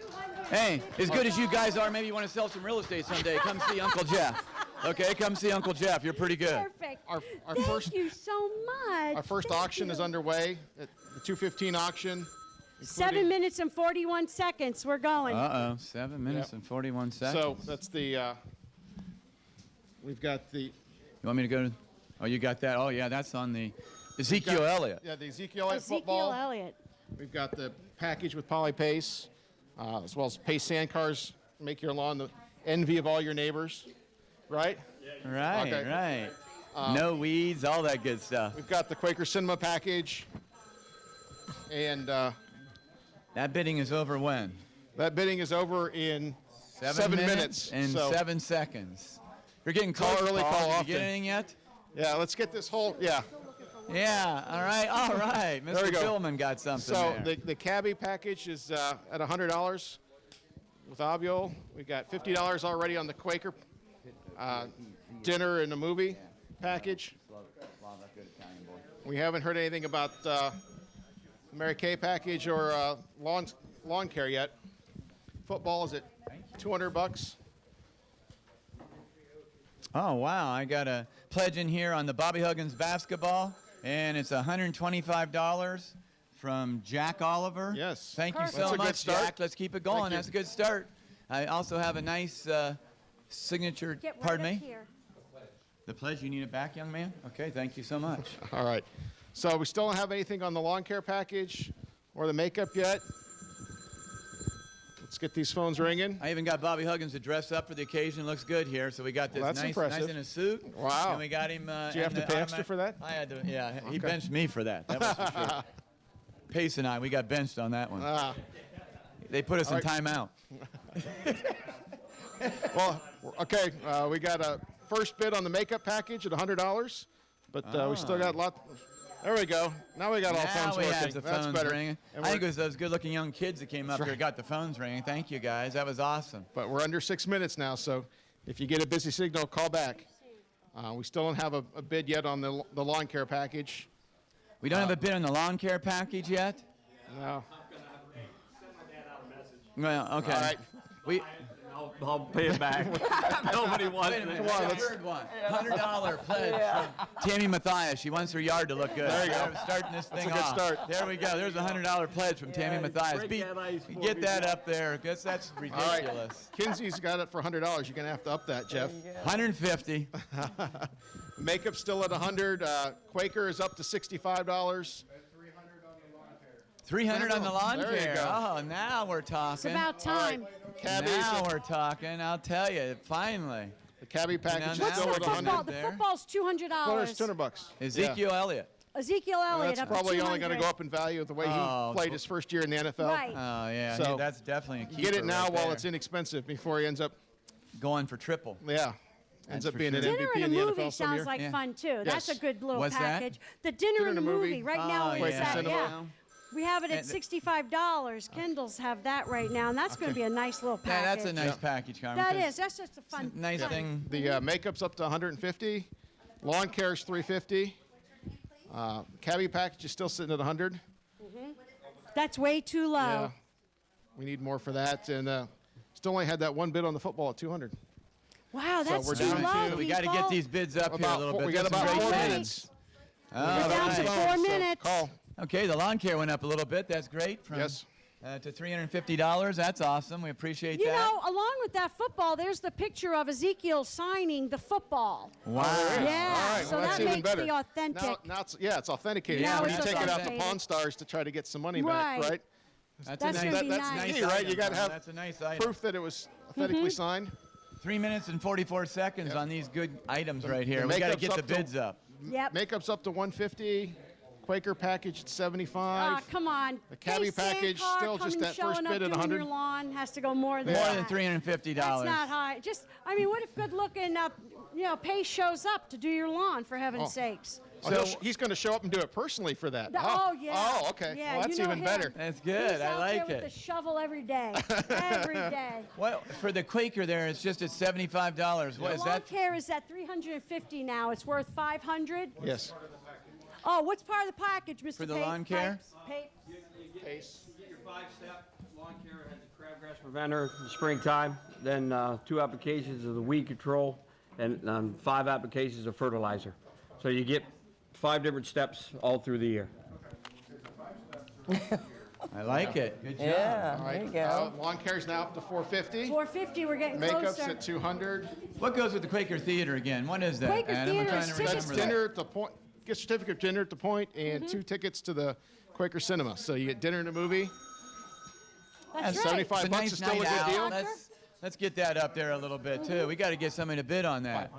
Hey, as good as you guys are, maybe you want to sell some real estate someday. Come see Uncle Jeff. Okay, come see Uncle Jeff. You're pretty good. Perfect. Our Thank first you so much. our first Thank auction is you. underway. At the 2:15 auction. 7 minutes and 41 seconds. We're going. 7 minutes and 41 seconds. So that's the. We've got the. You want me to go to? Oh, you got that? Oh, yeah, that's on the Ezekiel Elliott. Yeah, the Ezekiel Elliott football. Ezekiel Elliott. We've got the package with Poly Pace, as well as Pace Sand Cars. Make your lawn the envy of all your neighbors, right? Right, Okay. right. No weeds, all that good stuff. We've got the Quaker Cinema package, and that bidding is over when? That bidding is over in 7 minutes and so 7 seconds. You're getting Call close. early, Paul. call Did often. you get anything yet? Yeah, let's get this whole. Yeah. Yeah. All right. All right. There we Mr. go. Billman got something So there. the cabbie package is at $100 with Obule. We've got $50 already on the Quaker dinner and a movie package. We haven't heard anything about the Mary Kay package or lawn care yet. Football is at $200. Oh, wow. I got a pledge in here on the Bobby Huggins basketball, and it's $125 from Jack Oliver. Yes. Thank you Perfect. so That's a good much, start. Jack. Let's keep it going. Thank you. That's a good start. I also have a nice signature. Get right Pardon up me? here. The pledge, you need it back, young man? Okay, thank you so much. All right. So we still don't have anything on the lawn care package or the makeup yet. Let's get these phones ringing. I even got Bobby Huggins to dress up for the occasion. Looks good here. So we got this Well, that's nice impressive. in a suit. Wow. And we got him. Did you have to pay extra for that? I had to. Yeah, he Okay. benched me for that. That was for sure. Pace and I, we got benched on that one. They put us All in right. timeout. Well, okay. We got a first bid on the makeup package at $100, but we still got a lot. There we go. Now we got all Now phones we working. have the That's phones better. ringing. And I think it we're- was those good-looking young kids that came up here got the phones ringing. Thank you, guys. That was awesome. But we're under 6 minutes now, so if you get a busy signal, call back. We still don't have a bid yet on the lawn care package. We don't have a bid on the lawn care package yet? No. Well, okay. All right. We. I'll pay it back. Nobody wants Wait a minute. it. I heard one. $100 pledge from Tammy Matthias. She wants her yard to look good. There you go. We're starting this That's thing a good off. start. There we go. There's a $100 pledge from Tammy Matthias. break that ice for Get me, that Jeff. up there. Guess that's All right. ridiculous. Kinsey's got it for $100. You're going to have to up that, Jeff. 150. Makeup's still at 100. Quaker is up to $65. 300 on the lawn There you care. go. Oh, now we're talking. It's about time. Cabbies Now at- we're talking. I'll tell you. Finally. The cabbie package is now still we're at getting 100. Football, up the there. football's $200. $200. Ezekiel Elliott. Ezekiel Elliott That's up to probably only going to 200. go up in value with the way Oh, he played his first year in the NFL. Right. Oh, yeah. So, that's definitely a keeper. Get it now right while there. it's inexpensive before he ends up, Going for triple. ends That's up for being sure. an Dinner MVP in and the a movie NFL some sounds year. like Yeah. fun too. That's Yes. a good little What's that? package. The dinner and the movie. Right now Oh, it's Quaker at Cinema. yeah. We have it at $65. Kindles have that right now, and that's going to be a nice little Yeah, package. that's a nice package, Carmen. That 'cause is. That's just a fun. Nice thing. The makeup's up to 150. Lawn care's 350. Cabbie package is still sitting at 100. That's way too low. Yeah. We need more for that. And still only had that one bid on the football at 200. Wow, So that's we're too down low. to- We got to get these bids up here a little bit. We got There's some about great 4 bids. minutes. All We're down to right. 4 minutes. Call. Okay, the lawn care went up a little bit. That's great. From Yes. To $350. That's awesome. We appreciate You that. know, along with that football, there's the picture of Ezekiel signing the football. Wow. Yeah, All right, so well, that's that even makes better. the authentic. Now it's authenticated. Now When it's you take it out to authenticated. Pawn Stars to try to get some money back, Right. right? That's That's a gonna nice, be that's nice. nice Key, right? item, You got to Ron. have That's a nice item. proof that it was authentically signed. 3 minutes and 44 seconds on these good items right here. The We got to makeup's get the up to- bids up. Yep. Makeup's up to 150. Quaker package at 75. Ah, come on. The cabbie Hey, package Sandcar still just coming, that first showing up, bid at doing 100. Your lawn has to go more than More that. than $350. That's not high. Just, I mean, what if good-looking, Pace shows up to do your lawn, for heaven's sakes? He's going to show up and do it personally for that. Oh, yeah. Oh, okay. Yeah, well, that's you know even him. better. That's good. He's I out like there it. with the shovel every day. Every day. Well, for the Quaker there, it's just at $75. What The is lawn that? care is at $350 now. It's worth $500. Yes. Oh, what's part of the package, Mr. For the Pace? lawn care? Pace? You get your 5-step lawn care. It has a crabgrass preventer in the springtime, then 2 applications of the weed control, and 5 applications of fertilizer. So you get 5 different steps all through the year. I like it. Good job. Yeah, All right. there you go. Lawn care's now up to 450. $450, we're getting Makeup's closer. at 200. What goes with the Quaker Theater again? What is that? Quaker Adam? I'm Theater trying is to tickets That's remember that. dinner at the point. Gift certificate dinner at the point and 2 tickets to the Quaker Cinema. So you get dinner and a movie. That's And right. 75 It's a bucks nice is still a night good out. deal. Let's get that up there a little bit too. We got to get somebody to bid on that.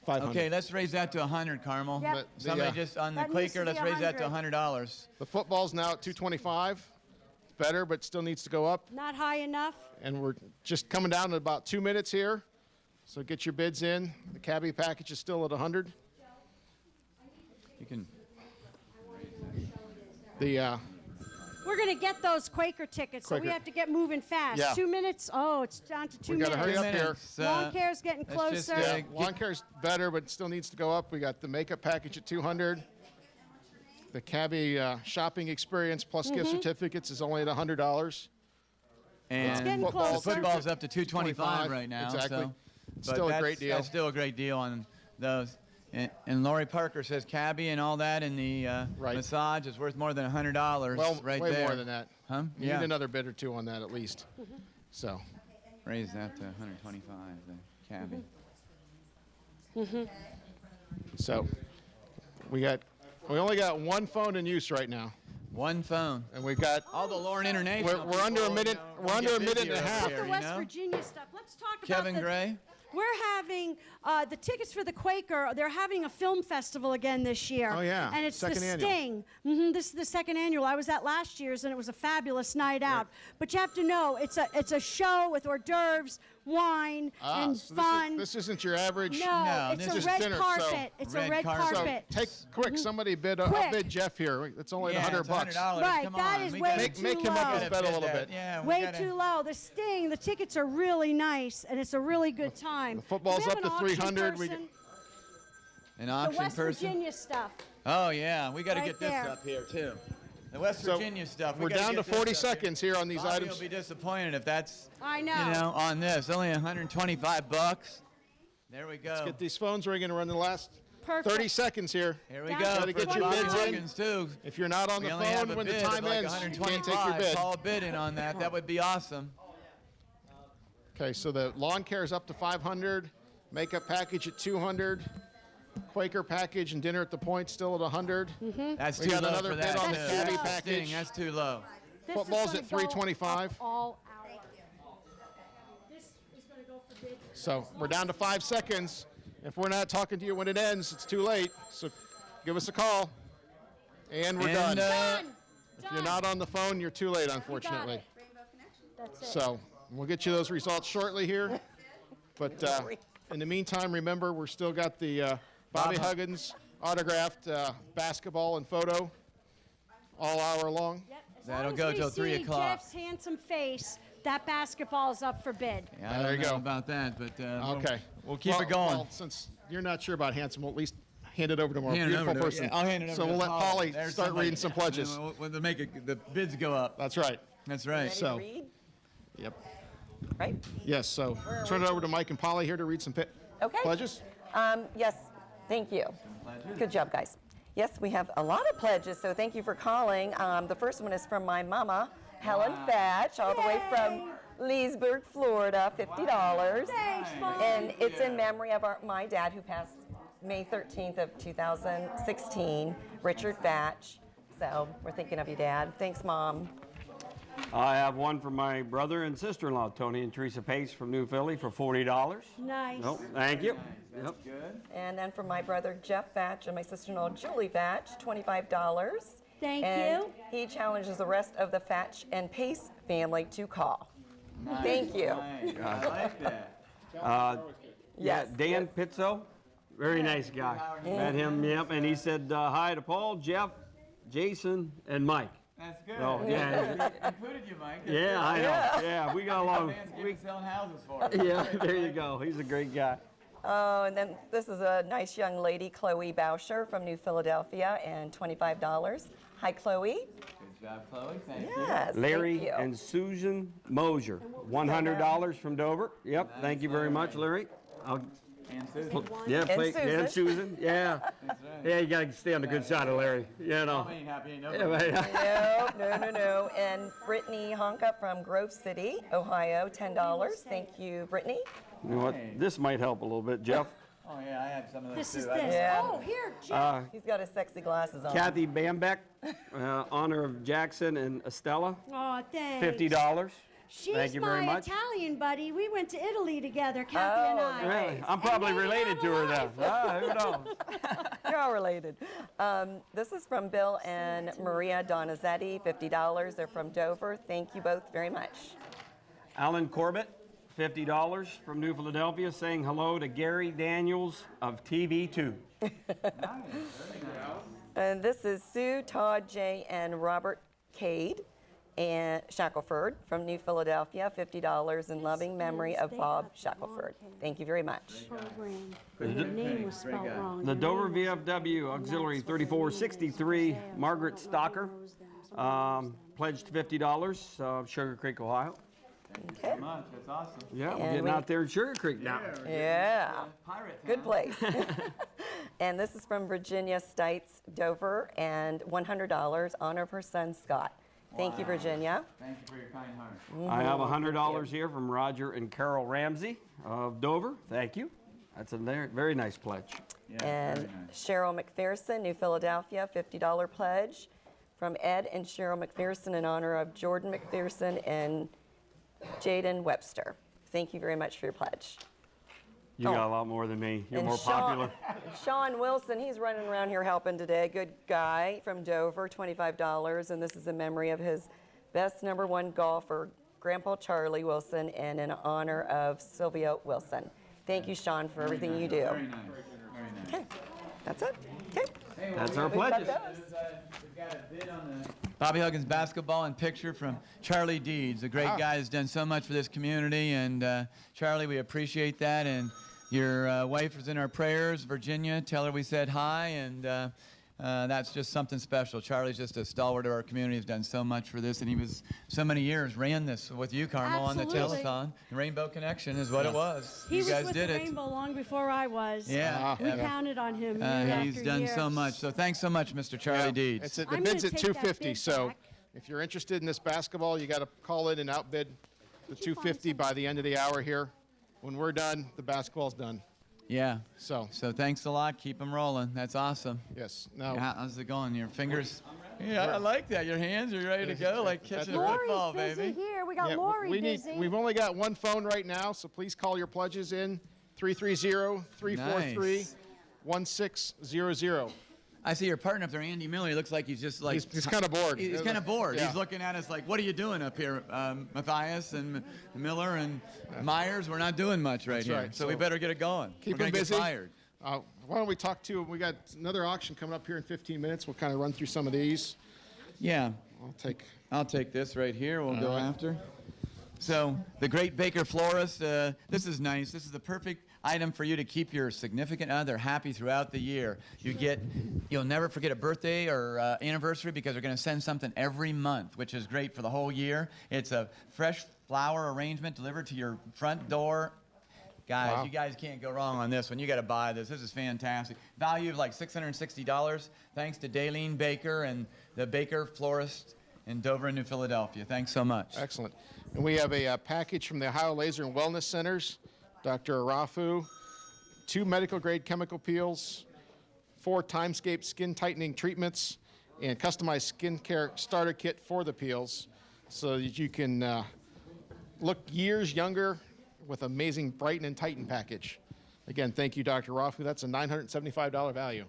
500. Okay, let's raise that to 100, Carmel. Yep. But the, Somebody just on the That needs Quaker, to be let's raise that to 100. $100. The football's now at 225. It's better, but still needs to go up. Not high enough. And we're just coming down to about 2 minutes here. So get your bids in. The cabbie package is still at 100. You can. The We're going to get those Quaker tickets, so we Quaker. have to get moving fast. Yeah. 2 minutes. Oh, it's down to 2 we minutes. got to hurry up here. Minutes, Lawn care's getting let's just, closer. Lawn care's better, but still needs to go up. We got the makeup package at 200. The cabbie shopping experience plus gift certificates is only at $100. And getting the closer. football's up to 225 right now. Exactly. So, Still a great deal. That's still a great deal on those. And Lori Parker says cabbie and all that and the massage is worth more than $100 Well, right way there. more than that. Huh? You need another bid or 2 on that at least. So Raise that to 125, the cabbie. So we only got 1 phone in use right now. 1 phone. And we've got all the Lauren International. We're under a minute. We're under a minute and a half. The West Virginia stuff. Let's talk Kevin about the, Gray. We're having the tickets for the Quaker. They're having a film festival again this year. Oh, yeah. And it's Second the annual. Sting. This is the second annual. I was at last year's, and it was a fabulous night out. But you have to know, it's a show with hors d'oeuvres, wine, and so fun. This isn't your average. No, it's this a is red dinner, carpet. So It's a red carpet. So take quick. Somebody bid. I'll Quick. bid Jeff here. It's only Yeah, $100 it's bucks. $100. Right, Come that on. is We way gotta- too Make him low. up his bet a little that. bit. Yeah, we Way gotta- too low. The Sting, the tickets are really nice, and it's a really good time. The football's Do we have up to an auction 300. person? An The auction West person. Virginia stuff. Oh yeah, we got to Right get this there. up here too. The West So Virginia stuff. we're we gotta down get to this 40 up seconds here on these Bobby items. will be disappointed if that's I know. on this. Only 125 bucks. There we go. Let's get these phones ringing and run the last Perfect. 30 seconds here. Here we Down go. to Gotta for get the your Bobby bids in. Huggins, too. If you're not on We the only have phone a when the bid of time like ends, you can't take your 125. bid. Call a bid in on that. That would be awesome. Okay, so the lawn care is up to 500. Makeup package at 200. Quaker package and dinner at the point still at 100. That's We too got low another for bid that. on the too. cabbie That's package. Sting, that's too low. This is Football's gonna at go 325. up all hour. This is going to go for bid. So we're down to 5 seconds. If we're not talking to you when it ends, it's too late. So give us a call. And we're done. Done. If you're not on the phone, you're too late, unfortunately. That's it. So we'll get you those results shortly here. But in the meantime, remember, we're still got the Bobby Huggins autographed basketball and photo all hour long. Yep. As That'll long as go we till 3 see o'clock. Jeff's handsome face, that basketball is up for bid. Yeah, I There don't you know go. about that, but Okay. we'll keep Well- it going. Well, since you're not sure about handsome, we'll at least hand it over to a more Hand it beautiful over to- person. yeah, I'll hand it over so to we'll let Polly. Polly There's start somebody. reading some pledges. We'll make the bids go up. That's right. That's right. Ready So- to read? Yep. Right? Yes, so turn it over to Mike and Polly here to read some Okay. pledges. Yes, thank you. Good job, guys. Yes, we have a lot of pledges, so thank you for calling. The first one is from my mama, Helen Thatch, all the way from Leesburg, Florida, $50. Thanks, Mom. And it's in memory of my dad, who passed May 13th of 2016, Richard Thatch. So we're thinking of you, Dad. Thanks, Mom. I have one for my brother and sister-in-law, Tony and Teresa Pace from New Philly for $40. Nice. Oh, thank you. That's good. And then for my brother, Jeff Thatch, and my sister-in-law, Julie Thatch, $25. Thank and you. He challenges the rest of the Thatch and Pace family to call. Nice, Thank you. nice. I like that. Yeah, Dan Pizzo, very nice guy. Met him, yep, and he said hi to Paul, Jeff, Jason, and Mike. That's good. Oh, yeah. Included you, Mike. That's Yeah, good. I know. Yeah, we got along. That man's selling houses for us. Yeah, there you go. He's a great guy. Oh, and then this is a nice young lady, Chloe Bauscher from New Philadelphia, and $25. Hi, Chloe. Good job, Chloe. Thank Yes, Larry thank you. and Susan Mosier, $100 from Dover. Yep, thank you very much, Larry. And Susan. Yeah, And and Susan. Yeah. That's right. Yeah, you got to stay on the good side of Larry. You know. I ain't happy, ain't Yeah, nobody. right. No. And Brittany Honka from Grove City, Ohio, $10. Thank you, Brittany. You know what? This might help a little bit, Jeff. Oh, yeah, I had some of This those is too. this. Yeah. Oh, here, Jeff. He's got his sexy glasses on. Kathy Bambeck, honor of Jackson and Estella, Oh, thanks. $50. She's Thank you very my much. Italian buddy. We went to Italy together, Kathy and I. Really? I'm probably And they related have to a her then. Who knows? You're all related. This is from Bill and Maria Donizetti, $50. They're from Dover. Thank you both very much. Alan Corbett, $50 from New Philadelphia, saying hello to Gary Daniels of TV2. And this is Sue, Todd, Jay, and Robert Cade and Shackelford from New Philadelphia, $50 in loving memory of Bob Shackelford. Thank you very much. Program. Your name was spelled wrong. The Your Dover name was- VFW Auxiliary 3463, Margaret Stocker, pledged $50, Sugar Creek, Ohio. Okay. Much. That's awesome. Yeah, we're And getting we- out there in Sugar Creek now. Yeah. Pirate Good town. place. And this is from Virginia Stites, Dover, and $100, honor of her son, Scott. Thank you, Virginia. Thank you for your kind heart. I have $100 here from Roger and Carol Ramsey of Dover. Thank you. That's a very nice pledge. Yeah, And very nice. Cheryl McPherson, New Philadelphia, $50 pledge from Ed and Cheryl McPherson in honor of Jordan McPherson and Jaden Webster. Thank you very much for your pledge. You got a lot more than me. You're And more popular. Sean Wilson, he's running around here helping today. Good guy from Dover, $25. And this is in memory of his best #1 golfer, Grandpa Charlie Wilson, and in honor of Sylvia Wilson. Thank you, Sean, for everything you do. Very nice. Very nice. Okay, that's it. Okay. Hey, That's we our got pledges. We've got a bid on the Bobby Huggins basketball and picture from Charlie Deeds, a great guy who's done so much for this community. And Charlie, we appreciate that. And your wife is in our prayers, Virginia. Tell her we said hi. And that's just something special. Charlie's just a stalwart of our community. He's done so much for this. And he was so many years ran this with you, Carmel, on the Absolutely. Uh-huh. Uh, telethon. Rainbow Connection is what it was. He you was guys with did the it. Rainbow long before I was. Yeah. We counted on him year Uh, He's after done year. so much. So thanks so much, Mr. Charlie Deeds. It's the I'm bid's gonna at take that $250. bid So back. if you're interested in this basketball, you got to call in and outbid the $250 by the end of the hour here. When we're done, the basketball's done. Yeah. So thanks a lot. Keep them rolling. That's awesome. yes. Now How's it going? Your fingers? Yeah, I like that. Your hands are ready to go, like catching a Lori's football, busy baby. here. We got yeah, Lori we need. busy. We've only got one phone right now, so please call your pledges in 330-343-1600. I see your partner up there, Andy Miller. He looks like he's just like He's kind of bored. He's kind of bored. Yeah. He's looking at us like, "What are you doing up here, Matthias and Miller and Myers? We're not doing much right That's here, right. so we So better get it going. Keep We're them gonna busy. get fired." Why don't we talk to? We got another auction coming up here in 15 minutes. We'll kind of run through some of these. Yeah. I'll take this right here. We'll go right. after. So the Great Baker Florist. This is nice. This is the perfect item for you to keep your significant other happy throughout the year. You'll never forget a birthday or anniversary because they're going to send something every month, which is great for the whole year. It's a fresh flower arrangement delivered to your front door Guys, Wow. you guys can't go wrong on this one. You got to buy this. This is fantastic. Value of like $660, thanks to Daleen Baker and the Baker Florist in Dover and New Philadelphia. Thanks so much. Excellent. And we have a package from the Ohio Laser and Wellness Centers, Dr. Arafu, 2 medical-grade chemical peels, 4 Timescape skin tightening treatments, and customized skincare starter kit for the peels so that you can look years younger with amazing brighten and tighten package. Again, thank you, Dr. Rafu. That's a $975 value.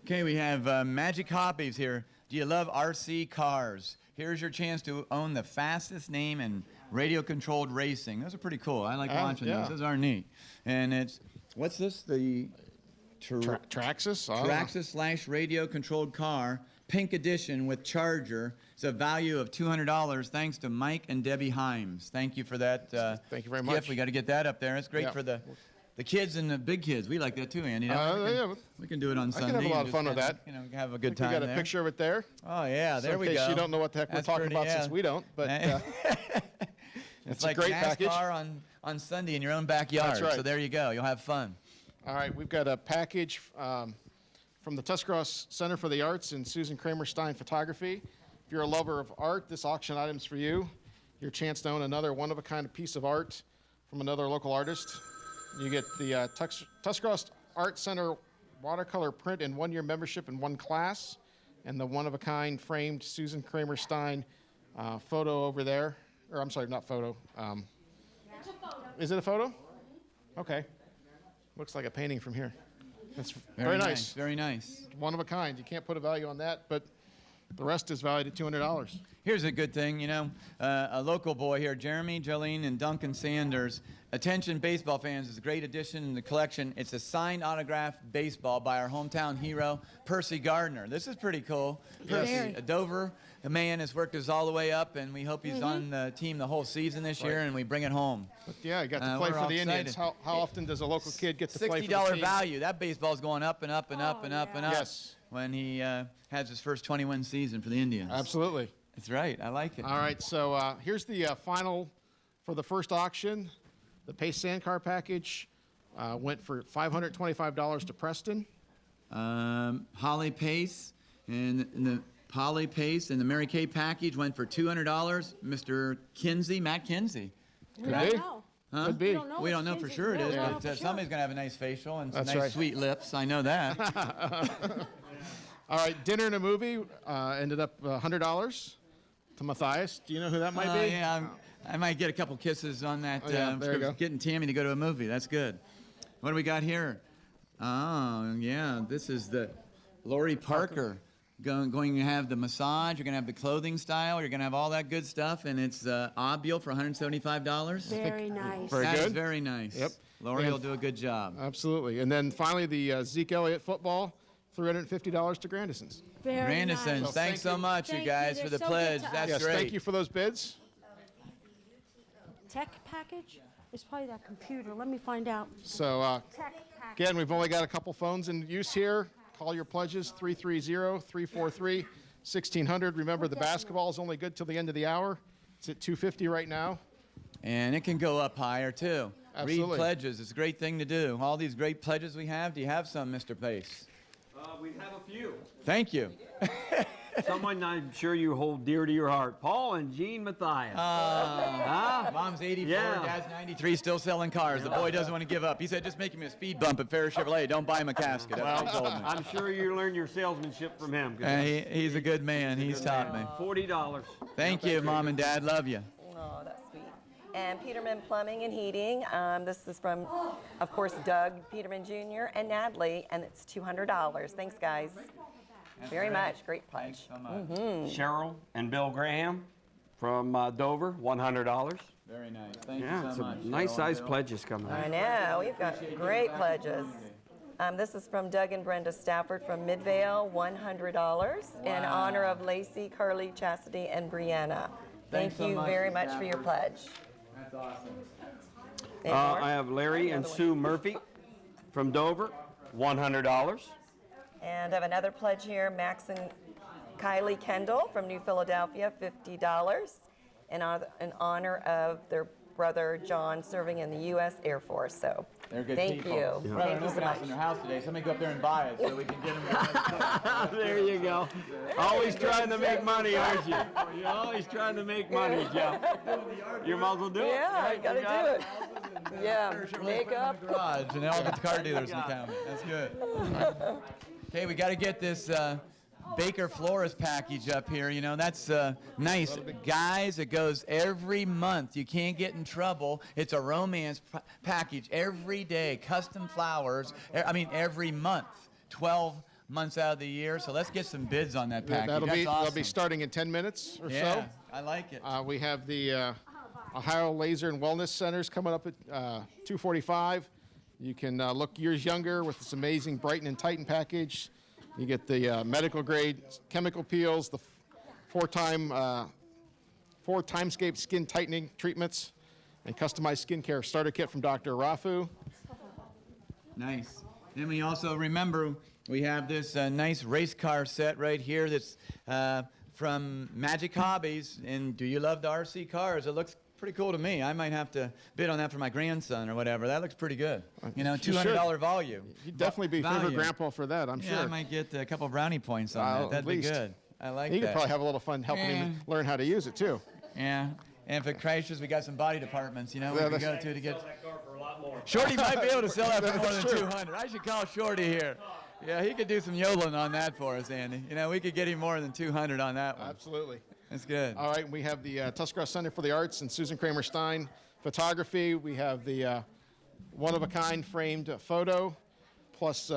Okay, we have Magic Hobbies here. Do you love RC cars? Here's your chance to own the fastest name in radio-controlled racing. Those are pretty cool. I like watching yeah. those. Those are neat. And it's, what's this? The Traxxas? Traxxas / radio-controlled car, pink edition with charger. It's a value of $200 thanks to Mike and Debbie Himes. Thank you for that. Thank you very gift. much. We got to get that up there. It's great Yeah. for the kids and the big kids. We like that too, Andy. We can do it on I Sunday. can have a lot and of fun just with kinda, that. You know, have a good time. We got a there. picture of it there. Oh yeah, there we go. In case you don't know what the heck That's we're talking pretty, about yeah. since we don't, but it's a like great NASCAR package. on Sunday in your own backyard. That's right. So there you go. You'll have fun. All right, we've got a package from the Tuscarawas Center for the Arts and Susan Kramer Stein Photography. If you're a lover of art, this auction item's for you. Your chance to own another one-of-a-kind piece of art from another local artist. You get the Tuscarawas Art Center watercolor print and 1-year membership in 1 class, and the one-of-a-kind framed Susan Kramer Stein photo over there. Or I'm sorry, not photo. It's a photo. Is it a photo? Okay. Looks like a painting from here. That's very nice. Very nice. One of a kind. You can't put a value on that, but the rest is valued at $200. Here's a good thing, you know, a local boy here, Jeremy, Jolene, and Duncan Sanders. Attention baseball fans, it's a great addition in the collection. It's a signed autographed baseball by our hometown hero, Percy Gardner. This is pretty cool. Yes. Percy, a Dover, the man has worked us all the way up, and we hope he's on the team the whole season this year, and we bring it home. But yeah, you got to play we're for all the Indians. excited. How often does a local kid get to play for the $60 team? value. That baseball's going up and up and up and up and up. Yes. When he has his first 20-win season for the Indians. Absolutely. That's right. I like it. All right, so here's the final for the first auction. The Pace Sandcar package went for $525 to Preston. Holly Pace and the Polly Pace and the Mary Kay package went for $200. Mr. Kinsey, Matt Kinsey. We don't know. Huh? Could be. We don't know for sure it is, but somebody's going to have a nice facial and some nice sweet lips. I know that. All right, dinner and a movie ended up $100 to Matthias. Do you know who that might be? Yeah, I might get a couple kisses on that. Oh, yeah, there you go. Getting Tammy to go to a movie. That's good. What do we got here? Oh, yeah, this is the Lori Parker. Going to have the massage. You're going to have the clothing style. You're going to have all that good stuff, and it's Obule for $175. Very nice. Very That is good. very nice. Yep. Lori And- will do a good job. Absolutely. And then finally, the Zeke Elliott football, $350 to Grandison's. Very Grandison's, nice. thanks so much, you Thank guys, you. for They're the so good pledge. to us. That's Yes, great. thank you for those bids. Tech package? It's probably that computer. Let me find out. So Tech package. again, we've only got a couple phones in use here. Call your pledges, 330-343-1600. Remember, the basketball is only good till the end of the hour. It's at $250 right now. And it can go up higher, too. Absolutely. Read pledges. It's a great thing to do. All these great pledges we have. Do you have some, Mr. Pace? We have a few. Thank you. Someone I'm sure you hold dear to your heart. Paul and Jean Matthias. Huh? Mom's 84, Yeah. Dad's 93, still selling cars. The boy doesn't want to give up. He said, just make him a speed bump at Ferris Chevrolet. Don't buy him a casket. That's what he told me. I'm sure you learned your salesmanship from him. He's a good man. He's taught me. $40. Thank you, Mom and Dad. Love you. Oh, that's sweet. And Peterman Plumbing and Heating. This is from, of course, Doug Peterman Jr. and Natalie, and it's $200. Thanks, guys. Very much. Great pledge. Cheryl and Bill Graham from Dover, $100. Very nice. Thank Yeah, you it's so a much. nice Cheryl size and Bill. pledges coming I in. know. We've got great pledges. This is from Doug and Brenda Stafford from Midvale, $100 in honor of Lacey, Carly, Chastity, and Brianna. Thank Thanks so you much, very Ms. much for your Stafford. pledge. That's awesome. Any more? I have Larry and Sue Murphy from Dover, $100. And I have another pledge here, Max and Kylie Kendall from New Philadelphia, $50 in honor of their brother John serving in the U.S. Air Force. So They're good thank people. you. We're having Thank an you so open house much. in their house today. Somebody go up there and buy it so we can get them. There you go. Always trying to make money, aren't you? You're always trying to make money, Jeff. You might as well do it. Yeah, I right? gotta You got do it. Yeah, makeup. Garage, and all the car dealers in the county. That's good. Okay, we got to get this Baker Florist package up here. You know, that's nice. Guys, it goes every month. You can't get in trouble. It's a romance package every day. Custom flowers, every month. 12 months out of the year. So let's get some bids on that package. That'll That's be awesome. starting in 10 minutes or Yeah, so. I like it. We have the Ohio Laser and Wellness Centers coming up at 2:45. You can look years younger with this amazing Brighten and Tighten package. You get the medical grade chemical peels, the four timescape skin tightening treatments, and customized skincare starter kit from Dr. Rafu. Nice. Then we also remember we have this nice race car set right here that's from Magic Hobbies. And do you love the RC cars? It looks pretty cool to me. I might have to bid on that for my grandson or whatever. That looks pretty good. You know, $200 value. You'd definitely be favorite grandpa for that, I'm sure. Yeah, I might get a couple brownie points on that. That'd be good. I like that. You could probably have a little fun helping him learn how to use it, too. Yeah. And if it crashes, we got some body departments, you know, we can go to get. For a lot more. Shorty might be able to sell that for more That's than true. 200. I should call Shorty here. Yeah, he could do some yodeling on that for us, Andy. You know, we could get him more than 200 on that one. Absolutely. That's good. All right, we have the Tuscarawas Center for the Arts and Susan Kramer Stein photography. We have the one-of-a-kind framed photo, plus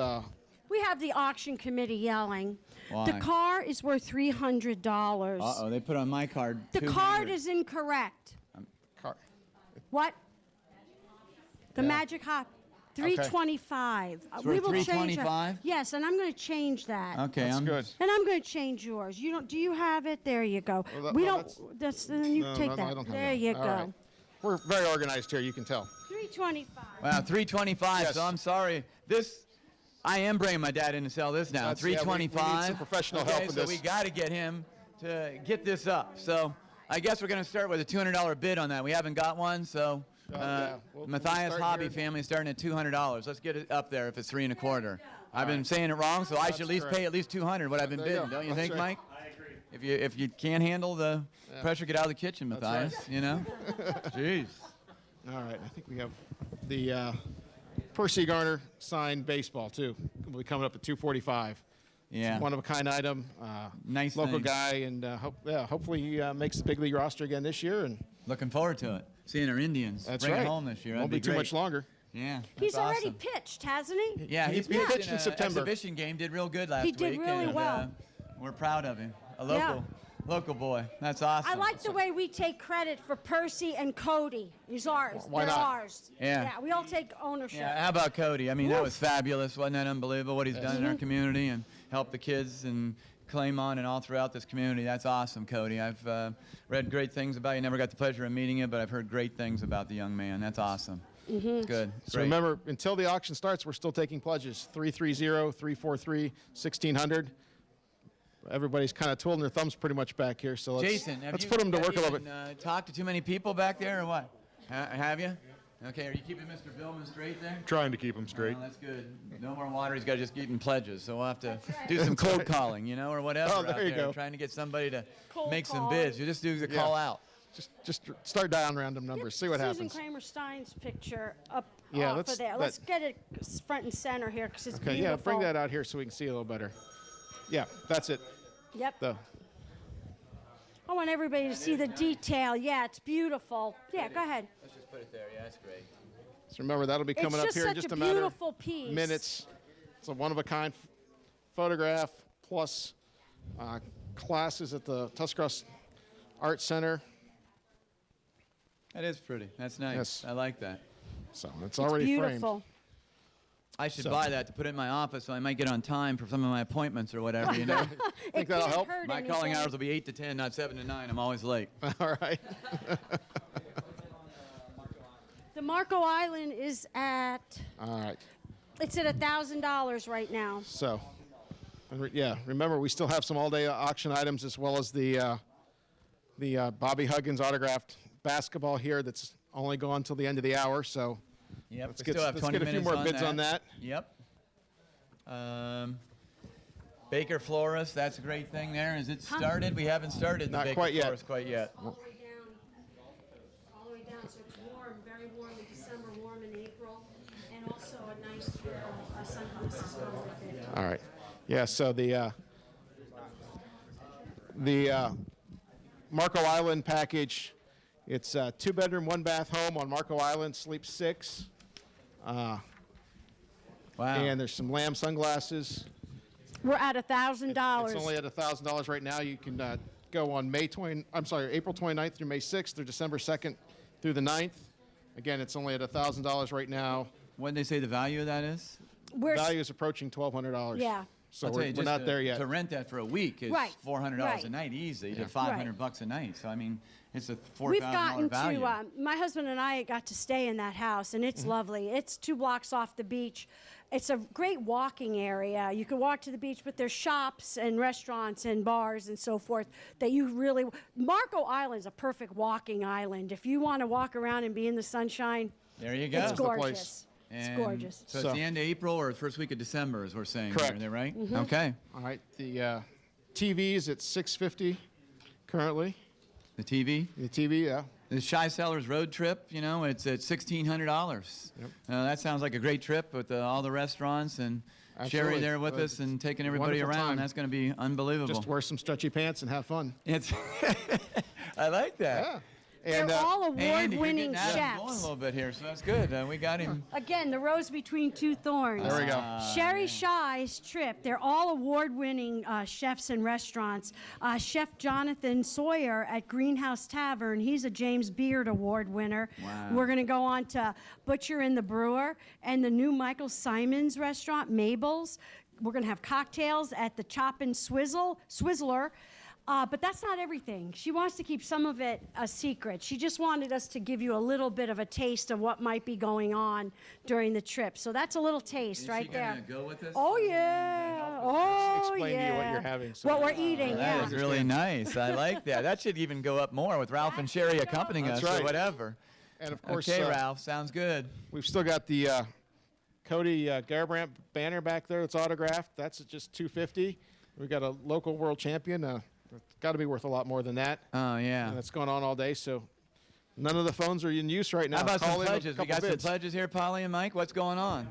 We have the auction committee yelling. Why? The car is worth $300. Uh-oh, they put on my card The 200. card is incorrect. What? The Yeah. Magic Hop. 325. It's worth $325? Yes, and I'm going to change that. Okay, I'm good. And I'm going to change yours. You don't? Do you have it? There you go. We don't. Then you take that. I don't have There that. you All go. right. We're very organized here, you can tell. 325. Wow, 325. Yes. So I'm sorry. I am bringing my dad in to sell this now. That's- yeah, we need 325. some professional okay, help with so this. we got to get him to get this up. So I guess we're going to start with a $200 bid on that. We haven't got one, so We'll Matthias start Hobby here. Family is starting at $200. Let's get it up there if it's 3 1/4. I've been saying it wrong, so I should at least correct. pay at least 200 what I've been There you bidding. go. Don't you That's think, right. Mike? I agree. If you can't handle the pressure, get out of the kitchen, That's Matthias. right. You know. Jeez. All right, I think we have the Percy Garner signed baseball, too. Will be coming up at 2:45. Yeah. It's one-of-a-kind item. Nice local thing. guy, and hopefully he makes the big league roster again this year. And Looking forward to it. Seeing our Indians That's bring right. it home this year. Won't That'd be too great. much longer. Yeah. He's that's already awesome. pitched, hasn't he? Yeah, he He's pitched pitched in an September. exhibition game. Did real good last He week. did really and, well. We're proud of him. A Yeah. local boy. That's awesome. I like the way we take credit for Percy and Cody. He's ours. Why They're not? ours. Yeah. We all take ownership. Yeah, how about Cody? I mean, that Woof. was fabulous. Wasn't that unbelievable what he's done in our Mhm. community and helped the kids and Claymont and all throughout this community? That's awesome, Cody. I've read great things about you. Never got the pleasure of meeting you, but I've heard great things about the young man. That's awesome. Good. So Great. remember, until the auction starts, we're still taking pledges. 330-343-1600. Everybody's kind of twiddling their thumbs pretty much back here, so Jason, let's put them to work a little bit. Talked to too many people back there, or what? Have you? Okay, are you keeping Mr. Billman straight there? Trying to keep him straight. Oh, that's good. No more water. He's got to just keep him pledges. So we'll have to do some cold calling, you know, or whatever Oh, there out you there. go. Trying to get somebody to Cold make some call. bids. You just do the Yeah. call out. Just start dialing random numbers. See what Susan happens. Kramer Stein's picture up Yeah, off let's- of there. that- Let's get it front and center here because it's Okay, beautiful. yeah, bring that out here so we can see a little better. Yeah, that's it. Yep. I want everybody to see the detail. Yeah, it's beautiful. Yeah, go ahead. Let's just put it there. Yeah, that's great. So remember, that'll be It's coming up just here in such just a a matter beautiful of piece. minutes. It's a one-of-a-kind photograph plus classes at the Tuscarawas Art Center. That is pretty. That's nice. Yes. I like that. So it's already framed. I should So- buy that to put it in my office so I might get on time for some of my appointments or whatever, you know? Think that'll help? My calling hours will be 8 to 10, not 7 to 9. I'm always late. All right. The Marco Island is at, All right. it's at $1,000 right now. So, remember, we still have some all-day auction items as well as the Bobby Huggins autographed basketball here that's only go until the end of the hour, so Yep, let's we get, still have let's 20 get a few minutes more bids on that. Yep. Baker Florist, that's a great thing there. Is it started? We haven't started the Not Baker quite yet. Florist quite yet. All the way down, so it's warm, very warm in December, warm in April, and also a nice sunglasses come with it. All right. Yeah, so the Marco Island package, it's a 2-bedroom, 1-bath home on Marco Island, sleeps 6. Wow. And there's some lamb sunglasses. We're at $1,000. It's only at $1,000 right now. You can go on April 29th through May 6th through December 2nd through the 9th. Again, it's only at $1,000 right now. What did they say the value of that is? Value is approaching $1,200. Yeah. So I'll tell you, we're just not there yet. To rent that for a week is Right, $400 right. a night easy to Yeah. $500 a night. So I mean, it's a We've $4,000 gotten value. to, my husband and I got to stay in that house, and it's lovely. It's 2 blocks off the beach. It's a great walking area. You can walk to the beach, but there's shops and restaurants and bars and so forth that you really, Marco Island's a perfect walking island. If you want to walk around and be in the sunshine, There you go. it's the place. gorgeous. It's And gorgeous. So it's the end of April or first week of December, as we're saying. Correct. Is that right? Mhm. Okay. All right. The TV's at $650 currently. The TV? The TV, yeah. The Shy Sellers road trip, you know, it's at $1,600. Yep. That sounds like a great trip with all the restaurants and Sherry Absolutely. there with us and taking everybody Wonderful around. time. That's going to be unbelievable. Just wear some stretchy pants and have fun. It's I like that. Yeah. They're And all Andy, you're award-winning getting Adam going a chefs. little bit here, so that's good. We got him. Again, the rose between 2 thorns. There we go. Sherry Shy's trip. They're all award-winning chefs and restaurants. Chef Jonathan Sawyer at Greenhouse Tavern. He's a James Beard Award winner. Wow. We're going to go on to Butcher and the Brewer and the new Michael Simon's restaurant, Mabel's. We're going to have cocktails at the Chop and Swizzler. But that's not everything. She wants to keep some of it a secret. She just wanted us to give you a little bit of a taste of what might be going on during the trip. So that's a little taste right there. Is she going to go with us? Oh, yeah. Oh, explain to yeah. you what you're having. So What we're eating, That yeah. is really nice. I like that. That should even go up more with Ralph and Sherry accompanying That's us right. or whatever. And of course, Okay, Ralph, sounds good. we've still got the Cody Garbrandt banner back there. It's autographed. That's at just $250. We've got a local world champion. It's got to be worth a lot more than that. Oh, yeah. And it's going on all day. So none of the phones are in use right now. How about Call some in a pledges? We couple got bids. some pledges here, Polly and Mike. What's going on?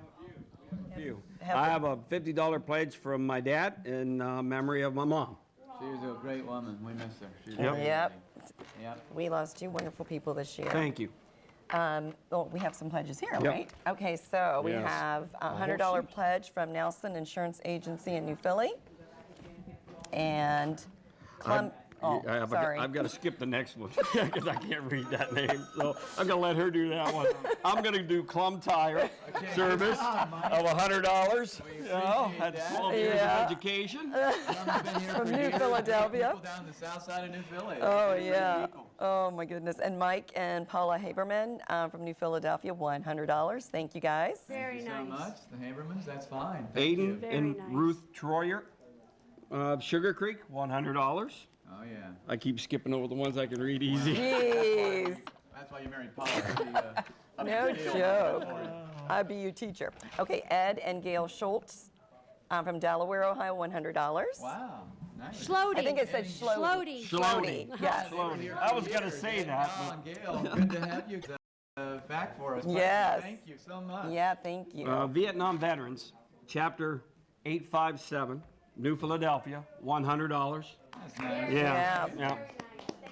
I have a $50 pledge from my dad in memory of my mom. She was a great woman. We miss her. She was Yep. amazing. Yep. Yep. We lost 2 wonderful people this year. Thank you. Well, we have some pledges here, Yep. right? Okay, so we Yes. have a $100 pledge from Nelson Insurance Agency in New Philly. And I've got to skip the next one because I can't read that name. So I'm going to let her do that one. I'm going to do Clum Tire Service of $100. That's 12 years of education. from New Philadelphia. People down the south side of New Philly. Oh, yeah. Oh, my goodness. And Mike and Paula Haberman from New Philadelphia, $100. Thank you, guys. Very Thank you nice. so much. The Habermans, that's fine. Thank you. Aiden Very and nice. Ruth Troyer of Sugar Creek, $100. Oh, yeah. I keep skipping over the ones I can read easy. Jeez. That's why you married Paula. No joke. IBU teacher. Okay, Ed and Gail Schultz from Delaware, Ohio, $100. Wow. Nice. Schlody. I think it said Schlody. Schlody. Yes. I was going to say that. Wow, Gail, good to have you back for us. Yes. Thank you so much. Yeah, thank you. Vietnam Veterans, Chapter 857, New Philadelphia, $100. That's nice. Yeah.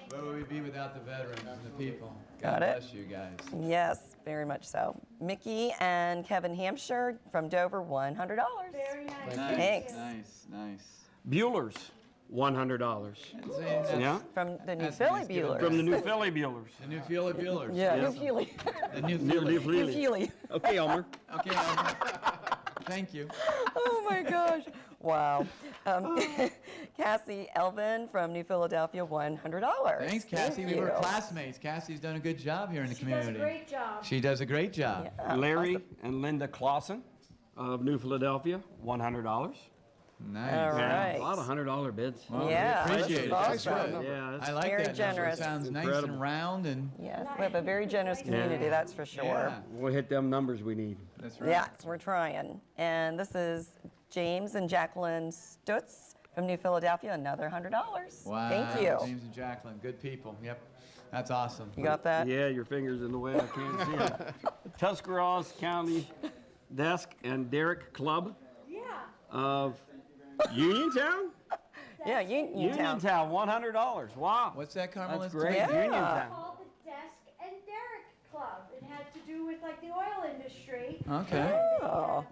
Where would we be without the veterans and the people? Got God it. bless you guys. Yes, very much so. Mickey and Kevin Hampshire from Dover, $100. Very nice. Thanks. Nice. Bueller's, $100. Yeah. From the New That's Philly nice. Give it Buellers. From the New Philly Buellers. The New Philly Buellers. Yeah, Yes. New Philly. The New New Philly. Philly. New Philly. Okay, Elmer. Okay, thank you. Oh my gosh. Wow. Cassie Elvin from New Philadelphia, $100. Thanks, Cassie. Thank We were you. classmates. Cassie's done a good job here in the community. Does a great job. She does a great job. Yeah, Larry and Linda Clausen of New Philadelphia, $100. Nice. All Yeah, right. a lot of $100 bids. Well, Yeah, we this appreciate is it. That's awesome. good. Yeah, I like Very that generous. number. It sounds nice Incredible. and round and Yes, we have a very generous community, that's for sure. yeah, We'll hit them numbers we need. that's right. Yeah, we're trying. And this is James and Jacqueline Stutz from New Philadelphia, another $100. Wow. Thank you. James and Jacqueline, good people. Yep. That's awesome. You got that? Yeah, your finger's in the way. I can't see it. Tuscarawas County Desk and Derrick Club of Uniontown? Yeah, Uniontown. Uniontown, $100. Wow. What's that, Carmel? That's great. Yeah. Uniontown. Called the Desk and Derrick Club. It had to do with like the oil industry. Okay. Oh.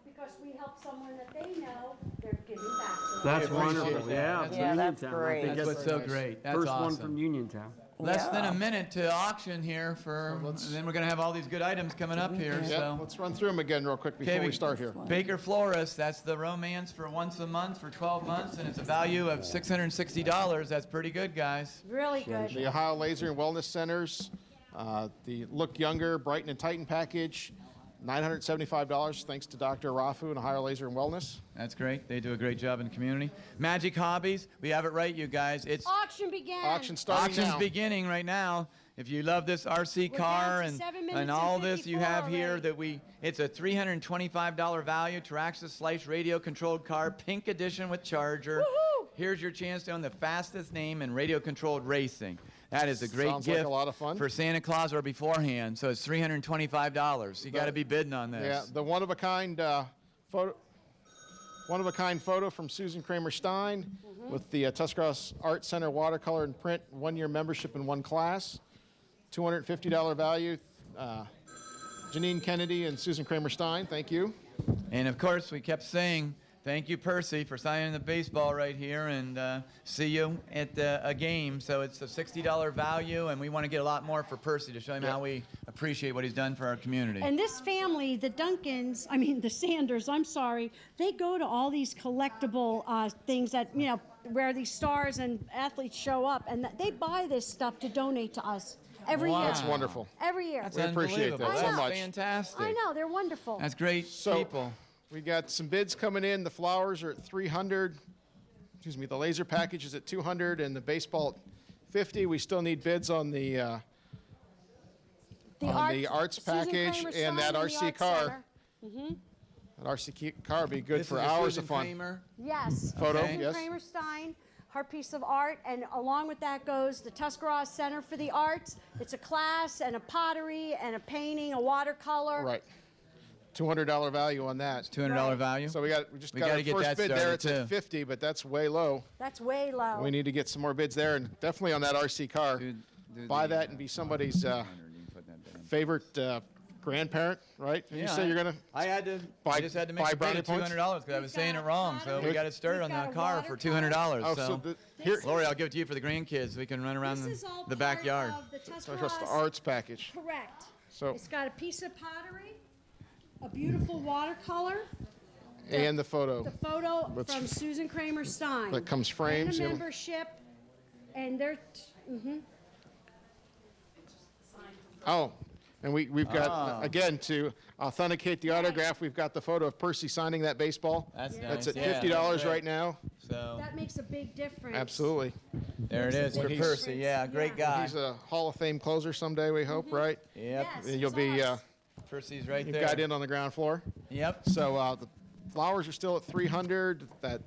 Because we help someone that they know, they're giving back to them. That's We appreciate wonderful. that. Yeah, That's Yeah, that's Uniontown. I great. think That's what's so great. That's First awesome. one from Uniontown. Less than Yeah. a minute to auction here for, and then we're going to have all these good items coming up here. Yeah, So, let's run through them again real quick before Okay, we start here. Baker Florist, that's the romance for once a month for 12 months, and it's a value of $660. That's pretty good, guys. Really good. The Ohio Laser and Wellness Centers, the Look Younger, Brighton and Titan package, $975 thanks to Dr. Rafu and Ohio Laser and Wellness. That's great. They do a great job in the community. Magic Hobbies, we have it right, you guys. It's Auction began. Auction starting auction's now. beginning right now. If you love this RC We're car down to and 7 minutes all and this you 54 have here already. it's a $325 value, Traxxas Slice radio controlled car, pink edition with charger. Woohoo! Here's your chance to own the fastest name in radio controlled racing. That is a great Sounds like gift a lot of fun. for Santa Claus or beforehand. So it's $325. You got to be bidding on this. Yeah, the one-of-a-kind photo from Susan Kramer Stein with the Tuscarawas Art Center watercolor and print, 1-year membership in one class, $250 value. Janine Kennedy and Susan Kramer Stein, thank you. And of course, we kept saying, thank you, Percy, for signing the baseball right here, and see you at a game. So it's a $60 value, and we want to get a lot more for Percy to show him how we appreciate what he's done for our community. And this family, the the Sanders, I'm sorry, they go to all these collectible things that, where these stars and athletes show up, and they buy this stuff to donate to us every year. That's wonderful. Every year. That's We appreciate unbelievable. that so That's much. fantastic. I know, they're wonderful. That's great people. We got some bids coming in. The flowers are at $300. Excuse me, the laser package is at $200 and the baseball at $50. We still need bids on the arts Susan package Kramer and that Stein RC Arts car. Center. Mhm. That RC car would be good This for is a hours Susan of fun. Kramer. Yes. Photo, Susan yes. Kramer Stein, her piece of art, and along with that goes the Tuscarawas Center for the Arts. It's a class and a pottery and a painting, a watercolor. Right. $200 value on that. $200 value. So we just We got gotta our get first that bid there. started, It's at too. $50, but that's way low. That's way low. We need to get some more bids there, and definitely on that RC car. Buy that and be somebody's favorite grandparent, right? You say you're gonna. I just had to make buy a bid brownie of points? $200 because I was saying it wrong. So we got it started on the car for $200. Oh, so here, Lori, I'll give it to you for the grandkids. We can run around the backyard. Of the so just the Tuscarawas. arts package. Correct. So It's got a piece of pottery, a beautiful watercolor, and the photo. the photo Let's- from Susan Kramer Stein. That comes frames, And the you know. membership, and they're. Oh, and we've got again to authenticate the autograph. We've got the photo of Percy signing that baseball. That's That's nice. at Yeah, $50 that's great. right now. So That makes a big difference. Absolutely. there it is for He's- Percy. Yeah, great guy. He's a Hall of Fame closer someday. We hope, right? Yep. And you'll be. Percy's right You've there. got in on the ground floor. Yep. So the flowers are still at $300. That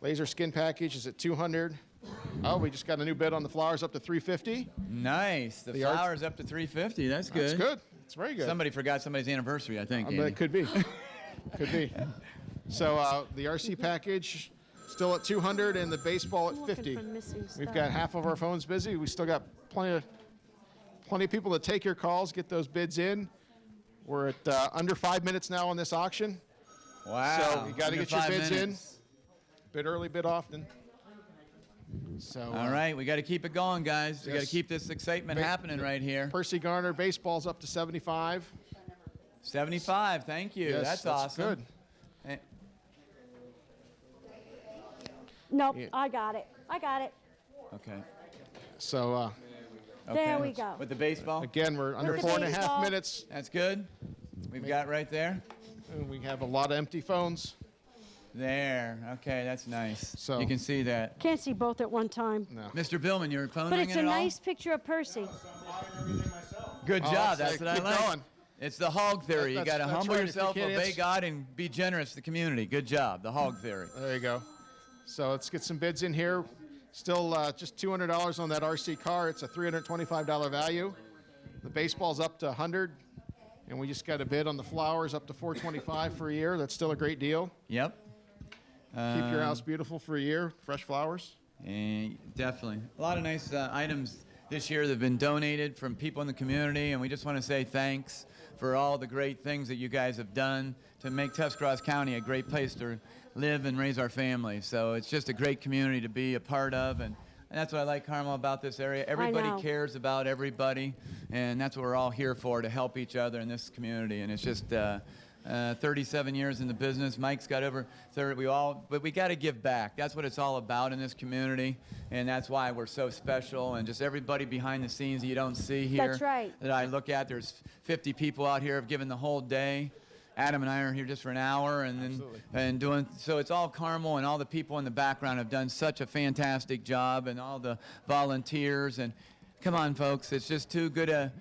laser skin package is at $200. Oh, we just got a new bid on the flowers up to $350. Nice. The The arts- flowers up to $350. That's good. That's good. It's very good. Somebody forgot somebody's anniversary, I think. But Andy. it could be. Could be. So the RC package still at $200 and the baseball at $50. We've got half of our phones busy. We still got plenty of people to take your calls, get those bids in. We're at under 5 minutes now on this auction. Wow. So you got to Under get your 5 bids minutes. in. Bid early, bid often. So. All right, we got to keep it going, guys. We got to Yes. keep this excitement happening right here. Percy Garner baseball's up to 75. 75. Thank you. Yes, that's awesome. Good. Eh, Nope, Yeah. I got it. Okay. So There we go. With the baseball. again, we're under With the 4.5 baseball. minutes. That's good. We've got right there. And we have a lot of empty phones. There. Okay, that's nice. So you can see that. Can't see both at one time. No. Mr. Billman, your phone But ringing it's a at all? nice picture of Percy. Good Oh, job. that's That's what I keep like. going. It's the hog theory. You That's- got to that's humble right. If you yourself, can't obey answer- God, and be generous to the community. Good job. The hog theory. There you go. So let's get some bids in here. Still just $200 on that RC car. It's a $325 value. The baseball's up to $100, and we just got a bid on the flowers up to $425 for a year. That's still a great deal. Yep. Keep your house beautiful for a year. Fresh flowers. Definitely. A lot of nice items this year that have been donated from people in the community, and we just want to say thanks for all the great things that you guys have done to make Tuscarawas County a great place to live and raise our families. So it's just a great community to be a part of, and that's what I like, Carmel, about this area. Everybody know. cares about everybody, and that's what we're all here for, to help each other in this community. And it's just 37 years in the business. Mike's got over 30. But we got to give back. That's what it's all about in this community, and that's why we're so special. And just everybody behind the scenes that you don't see here. That's right. That I look at. There's 50 people out here have given the whole day. Adam and I are here just for an hour, and doing so. It's all Carmel, and all the people in the background have done such a fantastic job, and all the volunteers. And come on, folks, it's just too good a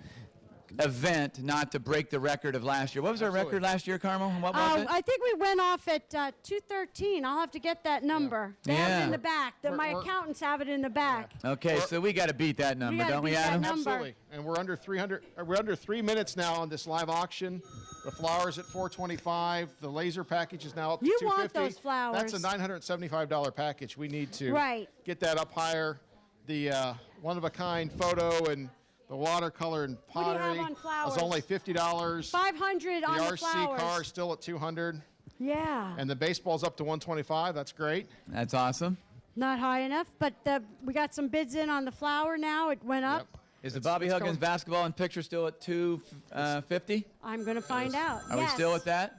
event not to break the record of last year. What was our record last year, Carmel? What was it? I think we went off at 213. I'll have to get that number. They have it in the back. My accountants have it in the back. Okay, so we got to beat that number, don't we, Adam? Absolutely. And we're under 300. We're under 3 minutes now on this live auction. The flowers at $425. The laser package is now up to $250. You want those flowers. That's a $975 package. We need to Right. get that up higher. The one-of-a-kind photo and the watercolor and What do you pottery have on flowers? is only $50. 500 on the RC flowers. car is still at $200. Yeah. And the baseball's up to $125. That's great. That's awesome. Not high enough, but we got some bids in on the flower now. It went up. Is the Bobby Huggins basketball and picture still at $250? I'm going to find out. Are we still at that?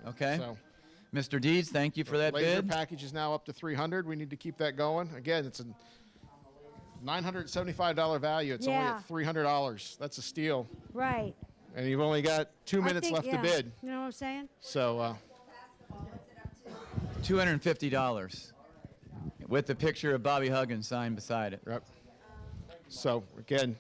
Okay. So, Mr. Deeds, thank you for that laser bid. package is now up to $300. We need to keep that going. Again, it's a $975 value. It's only at $300. That's a steal. Right. And you've only got 2 minutes left to bid. You know what I'm saying? So $250 with the picture of Bobby Huggins signed beside it. Yep. So again,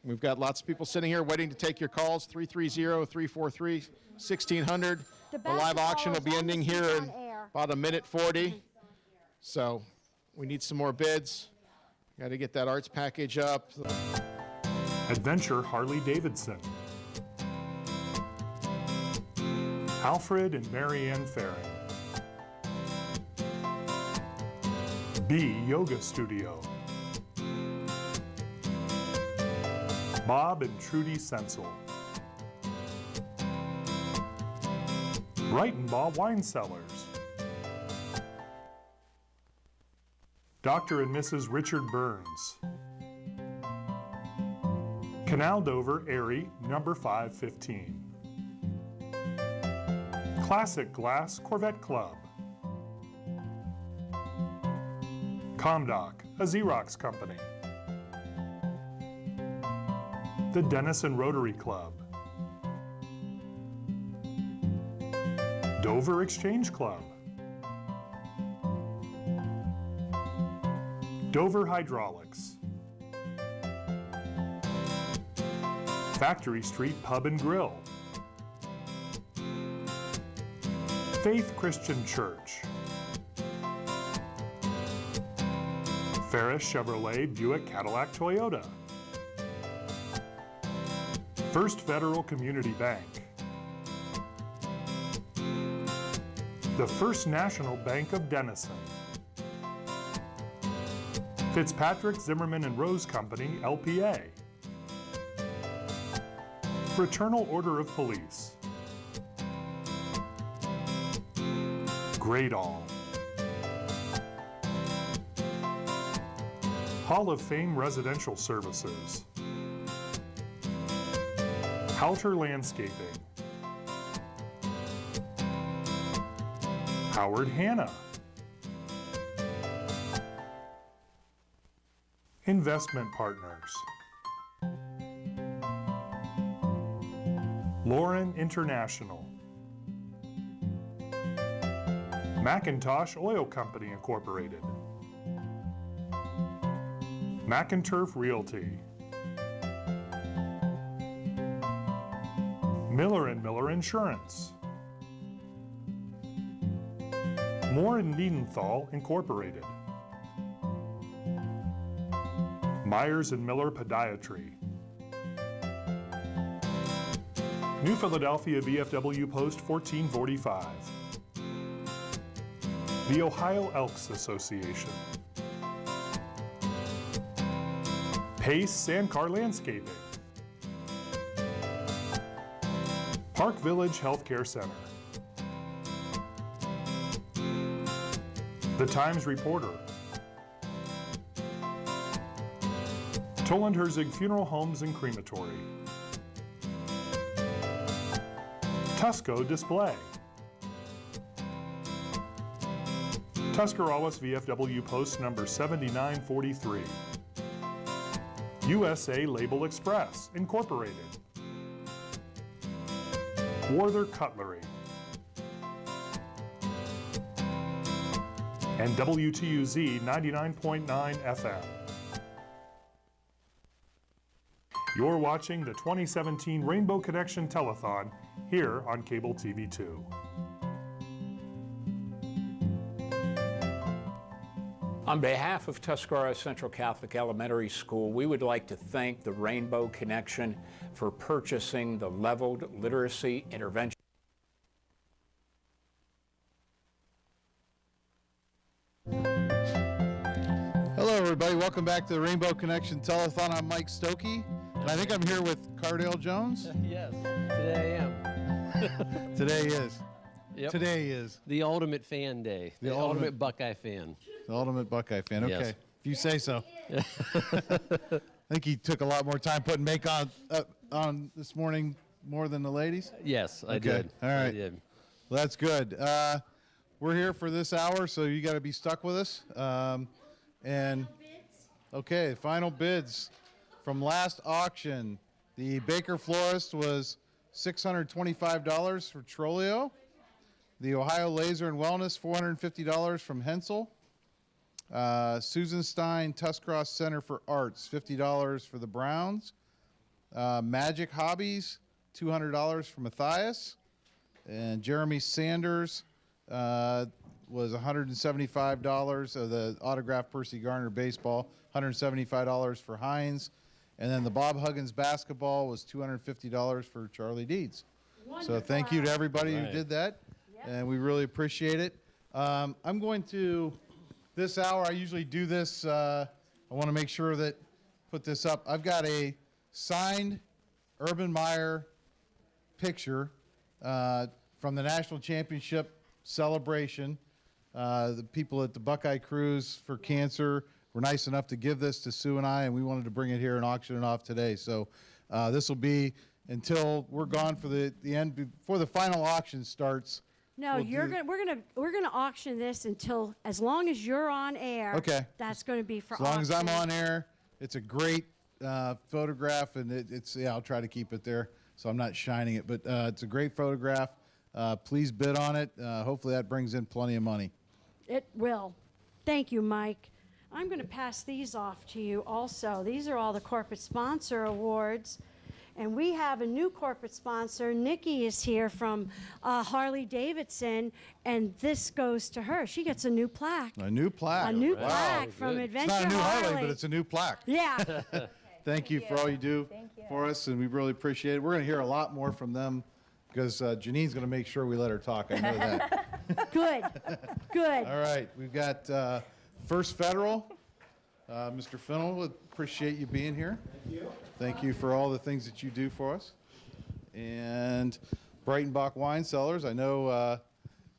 we've got lots of people sitting here waiting to take your calls. 330-343-1600. The live auction will be ending here in about a minute 40. So we need some more bids. Got to get that arts package up. Adventure Harley-Davidson. Alfred and Marianne Faring. B Yoga Studio. Bob and Trudy Sensel. Breitenbaugh Wine Cellars. Dr. and Mrs. Richard Burns. Canal Dover Erie, number 515. Classic Glass Corvette Club. Comdoc, a Xerox company. The Denison Rotary Club. Dover Exchange Club. Dover Hydraulics. Factory Street Pub and Grill. Faith Christian Church. Ferris Chevrolet Buick Cadillac Toyota. First Federal Community Bank. The First National Bank of Denison. Fitzpatrick, Zimmerman and Rose Company, LPA. Fraternal Order of Police. Gradall. Hall of Fame Residential Services. Halter Landscaping. Howard Hanna. Investment Partners. Lauren International. Macintosh Oil Company Incorporated, McInturf Realty, Miller & Miller Insurance, Moore & Niedenthal Incorporated, Myers & Miller Podiatry, New Philadelphia VFW Post 1445, the Ohio Elks Association, Pace Sandcar Landscaping, Park Village Healthcare Center, The Times Reporter, Toland Herzig Funeral Homes and Crematory, Tusco Display, Tuscarawas VFW Post number 7943, USA Label Express Incorporated, Warther Cutlery, and WTUZ 99.9 FM. You're watching the 2017 Rainbow Connection Telethon here on Cable TV 2. On behalf of Tuscarawas Central Catholic Elementary School, we would like to thank the Rainbow Connection for purchasing the Leveled Literacy Intervention. Hello, everybody. Welcome back to the Rainbow Connection Telethon. I'm Mike Stokey, and I think I'm here with Cardale Jones. Yes, today I am. Today is. Yep. Today is. The ultimate fan day. The ultimate Buckeye fan. The ultimate Buckeye fan. Okay. Yes. If you say so. I think he took a lot more time putting makeup on this morning more than the ladies? Yes, I Okay. did. All right. I did. Well, that's good. We're here for this hour, so you got to be stuck with us. Okay, final bids from last auction. The Baker Florist was $625 for Trolio. The Ohio Laser and Wellness, $450 from Hensel. Susan Stein Tuscarawas Center for Arts, $50 for the Browns. Magic Hobbies, $200 for Matthias. And Jeremy Sanders was $175 of the autographed Percy Garner baseball, $175 for Hines. And then the Bob Huggins basketball was $250 for Charlie Deeds. Wonderful. So thank you to everybody Right. who did that, and we really appreciate it. I'm going to, this hour, I usually do this, I want to make sure that, put this up. I've got a signed Urban Meyer picture from the National Championship celebration. The people at the Buckeye Cruise for Cancer were nice enough to give this to Sue and I, and we wanted to bring it here and auction it off today. So this will be until we're gone for the end, before the final auction starts. No, we're gonna auction this until, as long as you're on air. Okay. That's gonna be for As long as I'm auction. on air, it's a great photograph, and I'll try to keep it there so I'm not shining it, but it's a great photograph. Please bid on it. Hopefully that brings in plenty of money. It will. Thank you, Mike. I'm going to pass these off to you also. These are all the corporate sponsor awards. And we have a new corporate sponsor. Nikki is here from Harley Davidson, and this goes to her. She gets a new plaque. A new plaque. A new Wow. plaque from Adventure It's not a new Harley, Harley. but it's a new plaque. Yeah. Thank you for all you do for us, and we really appreciate it. We're going to hear a lot more from them because Janine's going to make sure we let her talk. I know that. Good. Good. All right. We've got First Federal. Mr. Fennell, appreciate you being here. Thank you. Thank you for all the things that you do for us. And Breitenbach Wine Cellars. I know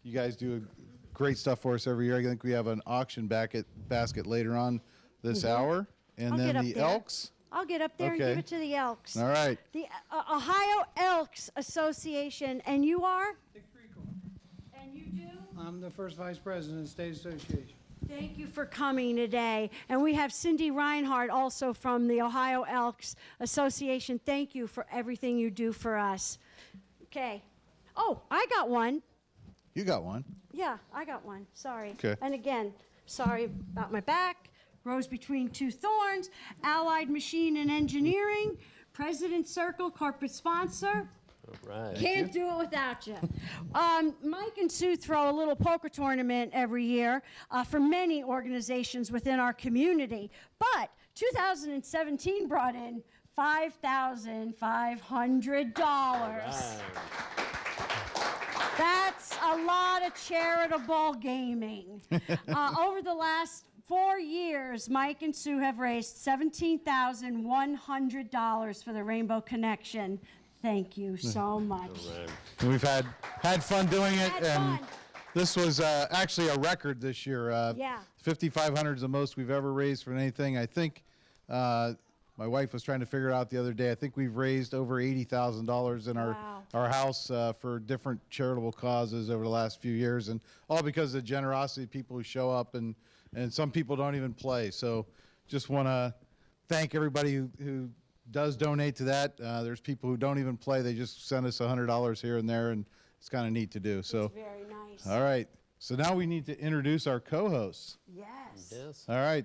you guys do great stuff for us every year. I think we have an auction basket later on this hour. And I'll then get up the there. Elks. I'll get up there and Okay. give it to the Elks. All right. The Ohio Elks Association, and you are? And you do? I'm the first vice president of the State Association. Thank you for coming today. And we have Cindy Reinhardt also from the Ohio Elks Association. Thank you for everything you do for us. Okay. Oh, I got one. You got one. Yeah, I got one. Sorry. Okay. And again, sorry about my back. Rose Between Two Thorns, Allied Machine and Engineering, President Circle, corporate sponsor. All right. Can't do it without you. Mike and Sue throw a little poker tournament every year for many organizations within our community. But 2017 brought in $5,500. That's a lot of charitable gaming. Over the last 4 years, Mike and Sue have raised $17,100 for the Rainbow Connection. Thank you so much. We've had fun doing it, and this was actually a record this year. Yeah. 5,500 is the most we've ever raised for anything. I think my wife was trying to figure it out the other day. I think we've raised over $80,000 in our house for different charitable causes over the last few years, and all because of the generosity of people who show up, and some people don't even play. So just want to thank everybody who does donate to that. There's people who don't even play. They just send us $100 here and there, and it's kind of neat to do. So It's very nice. all right. So now we need to introduce our co-hosts. Yes. Yes. All right.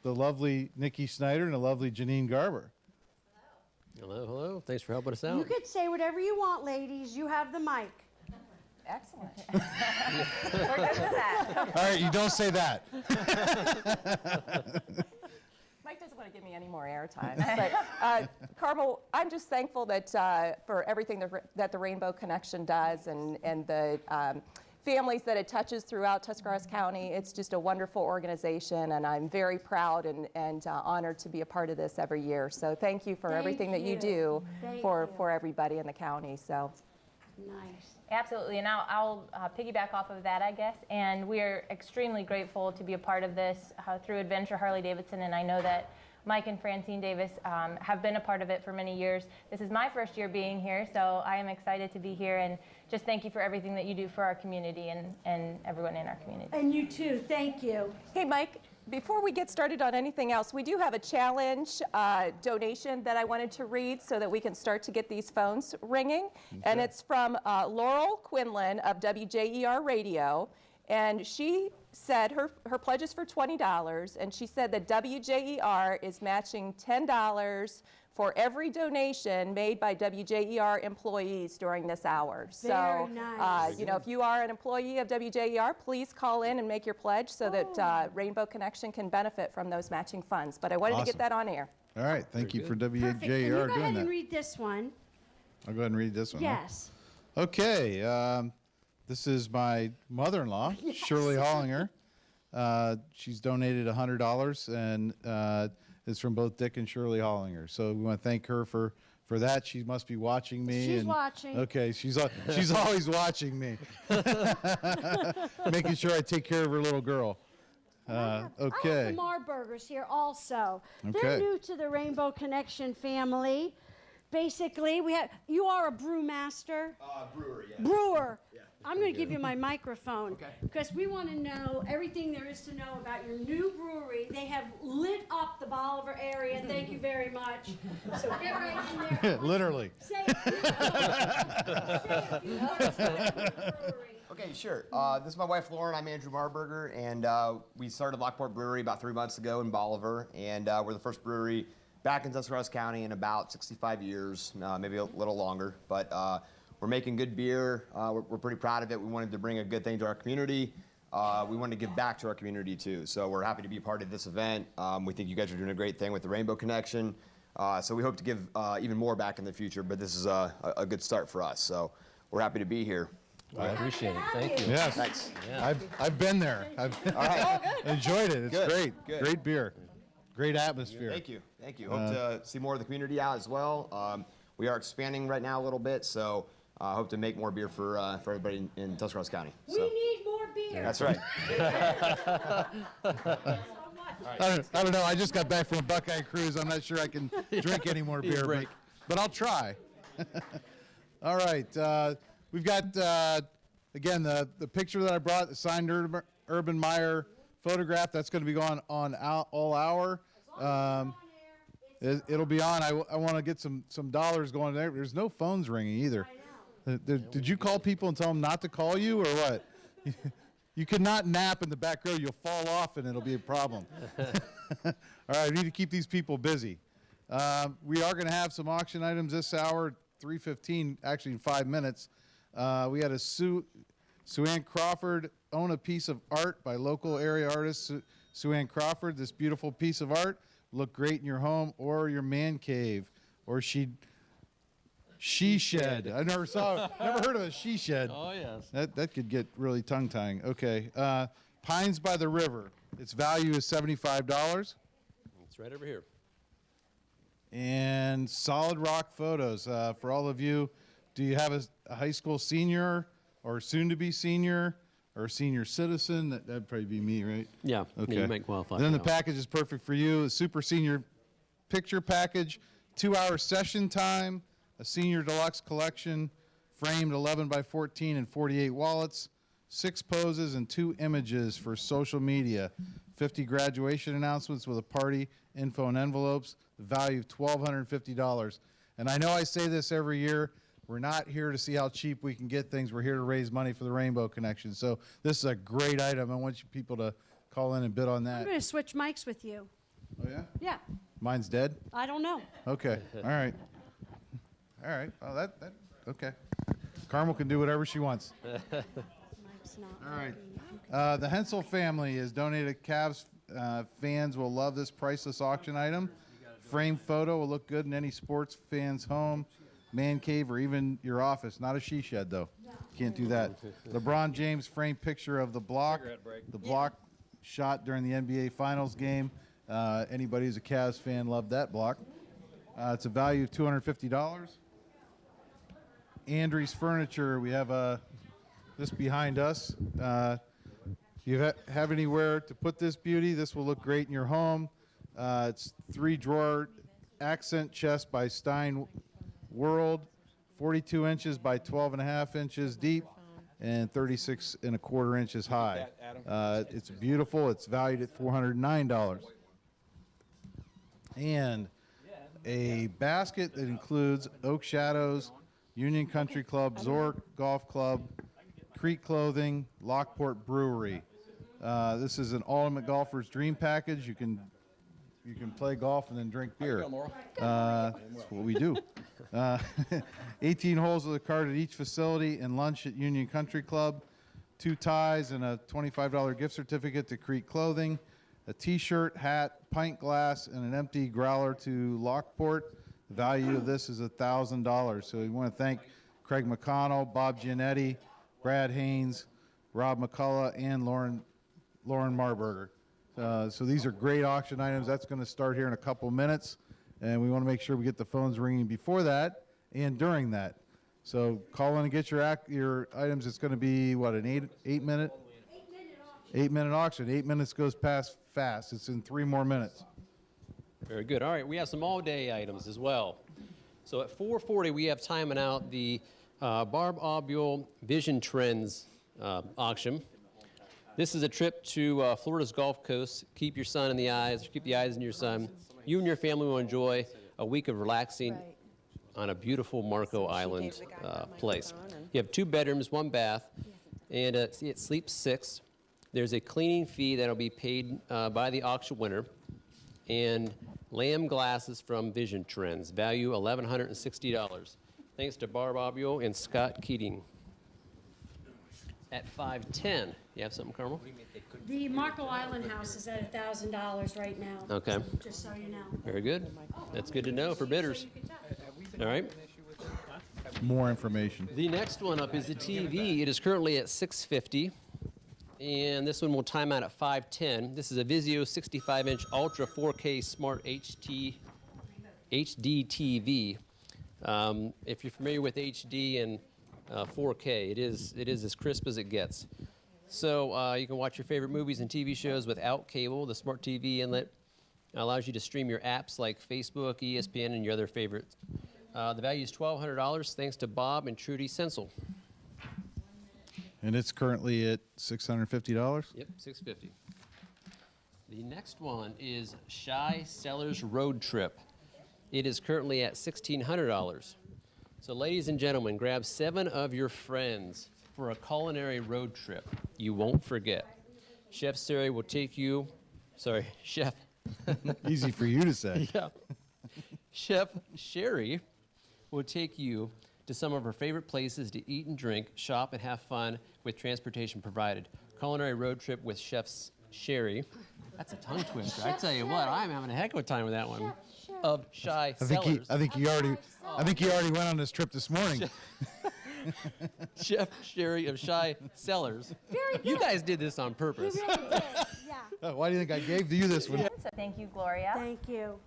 The lovely Nikki Snyder and the lovely Janine Garber. Hello, hello. Thanks for helping us out. You could say whatever you want, ladies. You have the mic. Excellent. We're good with that. All right, you don't say that. Mike doesn't want to give me any more airtime. But Carmel, I'm just thankful that for everything that the Rainbow Connection does and the families that it touches throughout Tuscarawas County. It's just a wonderful organization, and I'm very proud and honored to be a part of this every year. So thank you for everything that you do for everybody in the county. So nice. Absolutely, and I'll piggyback off of that, I guess. And we are extremely grateful to be a part of this through Adventure Harley-Davidson, and I know that Mike and Francine Davis have been a part of it for many years. This is my first year being here, so I am excited to be here, and just thank you for everything that you do for our community and everyone in our community. And you too, thank you. Hey, Mike, before we get started on anything else, we do have a challenge donation that I wanted to read so that we can start to get these phones ringing. Okay. And it's from Laurel Quinlan of WJER Radio. And she said her pledge is for $20, and she said that WJER is matching $10 for every donation made by WJER employees during this hour. Very nice. You know, if you are an employee of WJER, please call in and make your pledge so that Rainbow Connection can benefit from those matching funds. But I wanted to get that on air. All right, thank you for WJER Perfect. And you doing go ahead that. and read this one. I'll go ahead and read this one. Yes. Huh? Okay, this is my mother-in-law, Shirley Hollinger. She's donated $100, and it's from both Dick and Shirley Hollinger. So we want to thank her for that. She must be watching me. She's watching. Okay, she's always watching me, making sure I take care of her little girl. Okay. I have the Marburgers here also. Okay. They're new to the Rainbow Connection family. Basically, you are a brewmaster. Brewer, yes. Brewer. Yeah. I'm going to give you my microphone because we want to know everything there is to know about your new brewery. They have lit up the Bolivar area. Thank you very much. So get right in there. Literally. Say a few words about your brewery. Okay, sure. This is my wife, Lauren. I'm Andrew Marburger, and we started Lockport Brewery about 3 months ago in Bolivar, and we're the first brewery back in Tuscarawas County in about 65 years, maybe a little longer, but we're making good beer. We're pretty proud of it. We wanted to bring a good thing to our community. We wanted to give back to our community too, so we're happy to be a part of this event. We think you guys are doing a great thing with the Rainbow Connection, so we hope to give even more back in the future, but this is a good start for us, so we're happy to be here. I appreciate it. Thank you. Yes. Thanks. Yeah. I've been there. I've enjoyed it. It's great. Good. Great beer. Great atmosphere. Thank you. Thank you. Hope to see more of the community out as well. We are expanding right now a little bit, so I hope to make more beer for everybody in Tuscarawas County. We need more beer. That's right. I don't know. I just got back from a Buckeye cruise. I'm not sure I can drink any more beer, but I'll try. All right. We've got, again, the picture that I brought, the signed Urban Meyer photograph. That's going to be going on all hour. It'll be on. I want to get some dollars going there. There's no phones ringing either. Did you call people and tell them not to call you, or what? You cannot nap in the back row. You'll fall off, and it'll be a problem. All right, we need to keep these people busy. We are going to have some auction items this hour, 3:15, actually in 5 minutes. We had a Sue Ann Crawford own a piece of art by local area artist Sue Ann Crawford. This beautiful piece of art look great in your home or your man cave, or she shed. I never heard of a she shed. Oh, yes. That could get really tongue-tying. Okay. Pines by the River. Its value is $75. It's right over here. And Solid Rock Photos. For all of you, do you have a high school senior or soon-to-be senior or senior citizen? That'd probably be me, right? Yeah. Okay. You might qualify. Then the package is perfect for you. A super senior picture package, 2-hour session time, a senior deluxe collection, framed 11 by 14 and 48 wallets, 6 poses and 2 images for social media, 50 graduation announcements with a party, info and envelopes, the value of $1,250. And I know I say this every year, we're not here to see how cheap we can get things. We're here to raise money for the Rainbow Connection. So this is a great item. I want you people to call in and bid on that. I'm going to switch mics with you. Oh, yeah? Yeah. Mine's dead? I don't know. Okay. All right. All right. Well, okay. Carmel can do whatever she wants. All right. The Hensel family has donated Cavs. Fans will love this priceless auction item. Framed photo will look good in any sports fan's home, man cave, or even your office. Not a she shed, though. Can't do that. LeBron James framed picture of the block. The block shot during the NBA Finals game. Anybody who's a Cavs fan loved that block. It's a value of $250. Andrews Furniture, we have this behind us. You have anywhere to put this beauty, this will look great in your home. It's 3-drawer accent chest by Stein World, 42 inches by 12.5 inches deep and 36.25 inches high. It's beautiful. It's valued at $409. And a basket that includes Oak Shadows, Union Country Club, Zork Golf Club, Creek Clothing, Lockport Brewery. This is an ultimate golfer's dream package. You can play golf and then drink beer. That's what we do. 18 holes of the cart at each facility and lunch at Union Country Club. 2 ties and a $25 gift certificate to Creek Clothing. A T-shirt, hat, pint glass, and an empty growler to Lockport. The value of this is $1,000. So we want to thank Craig McConnell, Bob Giannetti, Brad Haynes, Rob McCullough, and Lauren Marburger. So these are great auction items. That's going to start here in a couple minutes, and we want to make sure we get the phones ringing before that and during that. So call in and get your items. It's going to be what, an 8-minute? 8-minute auction. 8 minutes goes past fast. It's in 3 more minutes. Very good. All right, we have some all-day items as well. So at 4:40, we have timing out the Barb Obule Vision Trends auction. This is a trip to Florida's Gulf Coast. Keep your sun in the eyes, keep the eyes in your sun. You and your family will enjoy a week of relaxing on a beautiful Marco Island place. You have 2 bedrooms, 1 bath, and it sleeps 6. There's a cleaning fee that'll be paid by the auction winner, and lamb glasses from Vision Trends, value $1,160. Thanks to Barb Obule and Scott Keating. At 5:10, you have something, Carmel? The Marco Island house is at $1,000 right now. Okay. Just so you know. Very good. That's good to know for bidders. All right. More information. The next one up is the TV. It is currently at $650, and this one will time out at 5:10. This is a Vizio 65-inch Ultra 4K Smart HD TV. If you're familiar with HD and 4K, it is as crisp as it gets. So you can watch your favorite movies and TV shows without cable. The Smart TV inlet allows you to stream your apps like Facebook, ESPN, and your other favorites. The value is $1,200 thanks to Bob and Trudy Sensel. And it's currently at $650? Yep, $650. The next one is Shy Sellers Road Trip. It is currently at $1,600. So ladies and gentlemen, grab 7 of your friends for a culinary road trip you won't forget. Chef Sherry will take you, Chef. Easy for you to say. Yeah. Chef Sherry will take you to some of her favorite places to eat and drink, shop, and have fun with transportation provided. Culinary road trip with Chef Sherry. That's a tongue twister. I tell you what, I'm having a heck of a time with that one. Of Shy Cellars. I think he already went on this trip this morning. Chef Sherry of Shy Cellars. Very good. You guys did this on purpose. We really did. Yeah. Why do you think I gave you this one? So thank you, Gloria. Thank you.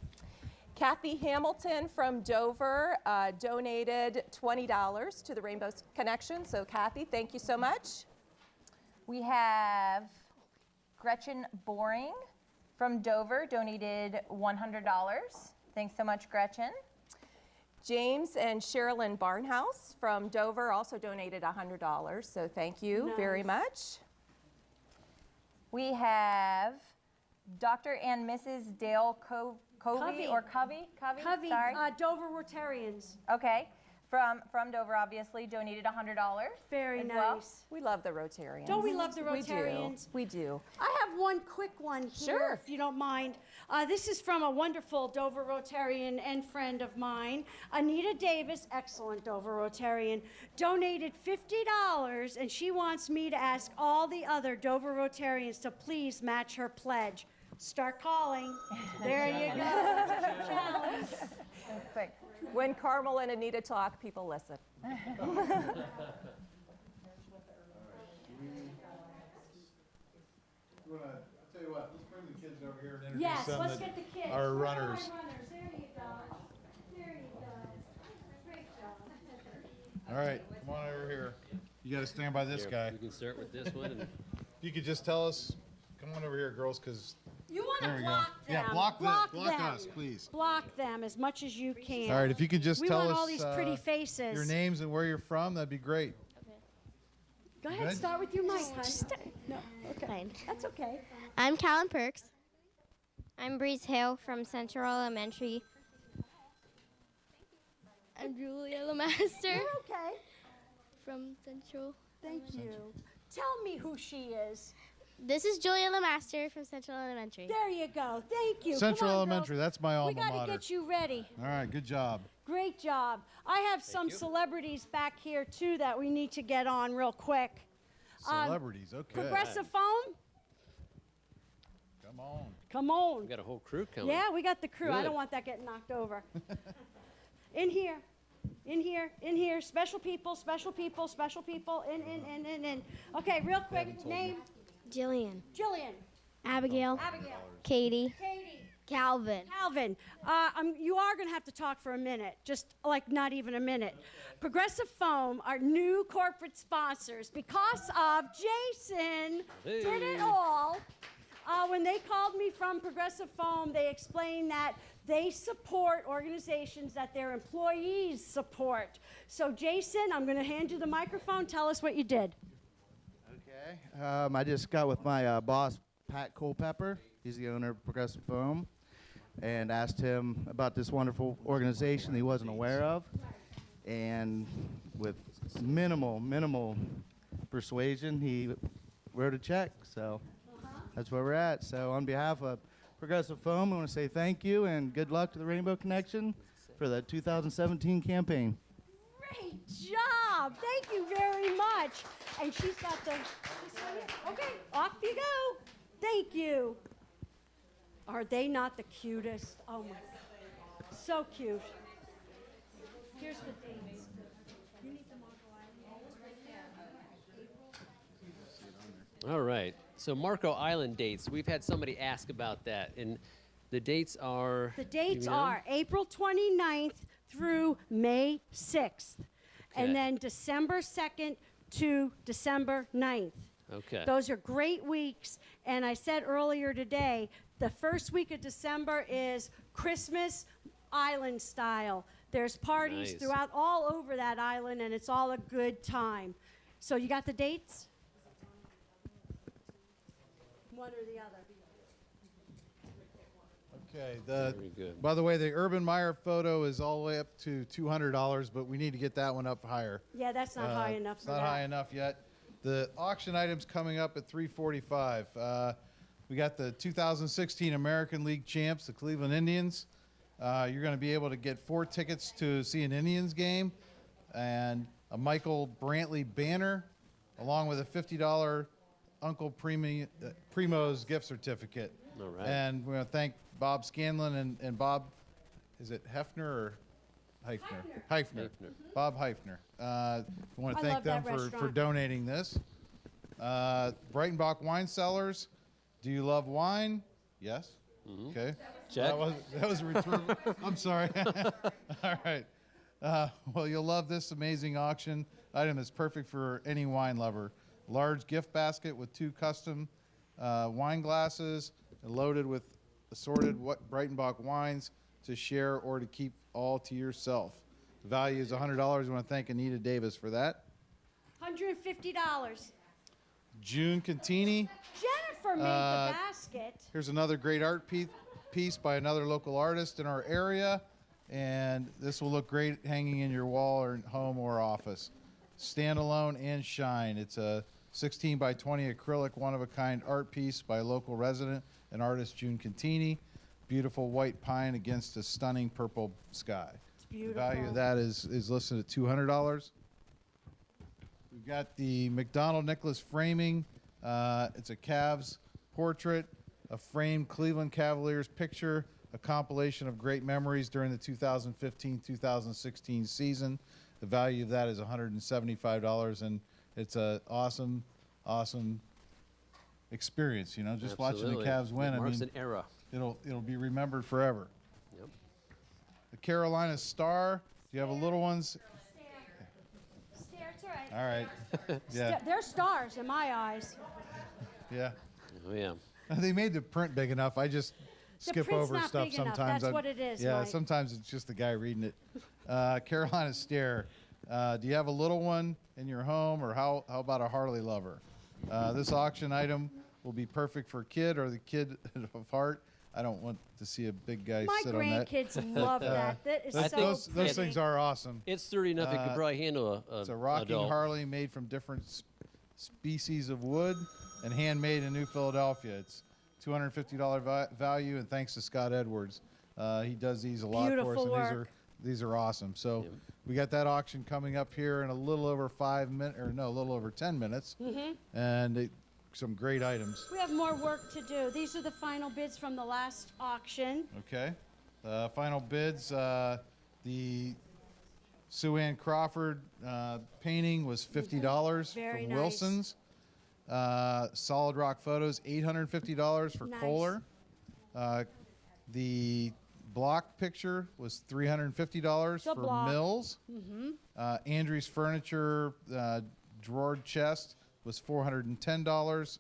Kathy Hamilton from Dover donated $20 to the Rainbow Connection. So Kathy, thank you so much. We have Gretchen Boring from Dover donated $100. Thanks so much, Gretchen. James and Sherilyn Barnhouse from Dover also donated $100. So thank you very much. We have Dr. and Mrs. Dale Covey or Covey? Covey, Sorry. Dover Rotarians. Okay. From Dover, obviously, donated $100. Very as nice. well. We love the Rotarians. Don't we love the Rotarians? We do. I have one quick one here, Sure. if you don't mind. This is from a wonderful Dover Rotarian and friend of mine. Anita Davis, excellent Dover Rotarian, donated $50, and she wants me to ask all the other Dover Rotarians to please match her pledge. Start calling. There you go. Challenge. That's quick. When Carmel and Anita talk, people listen. I'll tell you what, let's bring the kids over here and introduce Yes, them. let's get the kids. Our Where are runners. our runners? There you go. There you go. Great job. All right, come on over here. You got to stand by this guy. We can start with this one. And If you could just tell us, come on over here, girls, because You want there to we block go. them. Yeah, block them. us, please. Block them as much as you can. All right, if you could just we tell want us all these pretty faces. your names and where you're from, that'd be great. Go ahead, Good? start with your mic, hon. No, okay. Fine. That's okay. I'm Callan Perks. I'm Breeze Hale from Central Elementary. I'm Julia Lemaster You're okay. from Central. Thank you. Tell me who she is. This is Julia Lemaster from Central Elementary. There you go. Thank you. Central Come on, Elementary, girls. that's my alma We got mater. to get you ready. All right, good job. Great job. I have some celebrities back here, too, that we need to get on real quick. Celebrities, okay. Progressive Foam. Come on. Come on. we got a whole crew coming. Yeah, we got the crew. I Good. don't want that getting knocked over. In here. In here, in here. Special people, special people, special people. In. Okay, real quick. Name. Jillian. Jillian. Abigail. Abigail. Katie. Katie. Calvin. Calvin, you are going to have to talk for a minute, just like not even a minute. Progressive Foam, our new corporate sponsors, because of Jason, did it all. When they called me from Progressive Foam, they explained that they support organizations that their employees support. So, Jason, I'm going to hand you the microphone. Tell us what you did. Okay. I just got with my boss, Pat Culpepper. He's the owner of Progressive Foam, and asked him about this wonderful organization he wasn't aware of. And with minimal persuasion, he wrote a check. So that's where we're at. So on behalf of Progressive Foam, I want to say thank you and good luck to the Rainbow Connection for the 2017 campaign. Great job. Thank you very much. And she's got the, okay, off you go. Thank you. Are they not the cutest? Oh my God. So cute. Here's the dates. You need the Marco Island. All right. So Marco Island dates. We've had somebody ask about that, and the dates are. The dates do we know? are April 29th through May 6th, and Okay. then December 2nd to December 9th. Okay. Those are great weeks, and I said earlier today, the first week of December is Christmas island style. There's parties Nice. throughout all over that island, and it's all a good time. So you got the dates? One or the other. Okay. Very good. By the way, the Urban Meyer photo is all the way up to $200, but we need to get that one up higher. Yeah, that's not high enough It's for not that. high enough yet. The auction items coming up at 3:45. We got the 2016 American League champs, the Cleveland Indians. You're going to be able to get 4 tickets to see an Indians game and a Michael Brantley banner, along with a $50 Uncle Primo's gift certificate. All right. And we want to thank Bob Scanlon and Bob, is it Hefner or Heifner? Heifner. Bob Heifner. We want I to thank love them that for restaurant. donating this. Breitenbach Wine Cellars. Do you love wine? Yes. Okay. Check. That was rhetorical. I'm sorry. All right. Well, you'll love this amazing auction item. It's perfect for any wine lover. Large gift basket with 2 custom wine glasses loaded with assorted Breitenbach wines to share or to keep all to yourself. The value is $100. I want to thank Anita Davis for that. $150. June Contini. Jennifer made the basket. Here's another great art piece by another local artist in our area, and this will look great hanging in your wall or home or office. Standalone and shine. It's a 16 by 20 acrylic one-of-a-kind art piece by a local resident and artist June Contini. Beautiful white pine against a stunning purple sky. It's beautiful. The value of that is listed at $200. We've got the McDonald Nicholas framing. It's a Cavs portrait, a framed Cleveland Cavaliers picture, a compilation of great memories during the 2015-2016 season. The value of that is $175, and it's an awesome, awesome experience. You know, just watching the Absolutely. Cavs win. It I marks mean, an era. It'll be remembered forever. Yep. The Carolina Star. Do you have a little ones? All right. Yeah. They're stars in my eyes. Yeah. Oh yeah. They made the print big enough. I just skip print's over not stuff big enough. sometimes. That's what it is, Yeah, Mike. sometimes it's just the guy reading it. Carolina Stair. Do you have a little one in your home, or how about a Harley lover? This auction item will be perfect for a kid or the kid of heart. I don't want to see a big guy My sit on that. grandkids love that. That is so those pretty. things are awesome. It's sturdy enough it could probably handle a It's a rocking adult. Harley made from different species of wood and handmade in New Philadelphia. It's $250 value, and thanks to Scott Edwards. He does these a lot Beautiful for us, and work. these are awesome. So we got that auction coming up here in a little over 5 minutes, or no, a little over 10 minutes, and some great items. We have more work to do. These are the final bids from the last auction. Okay. Final bids. The Sue Ann Crawford painting was $50 Very from nice. Wilson's. Solid Rock Photos, $850 for Nice. Kohler. The block picture was $350 The for block. Mills. Mm-hmm. Andrews Furniture drawered chest was $410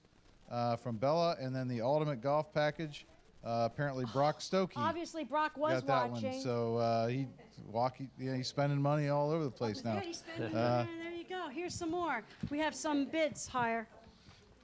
from Bella, and then the Ultimate Golf Package. Apparently, Brock Stokey Obviously, Brock was got that watching. one. So he's spending money all over the place now. Yeah, he's spending money. There you go. Here's some more. We have some bids higher.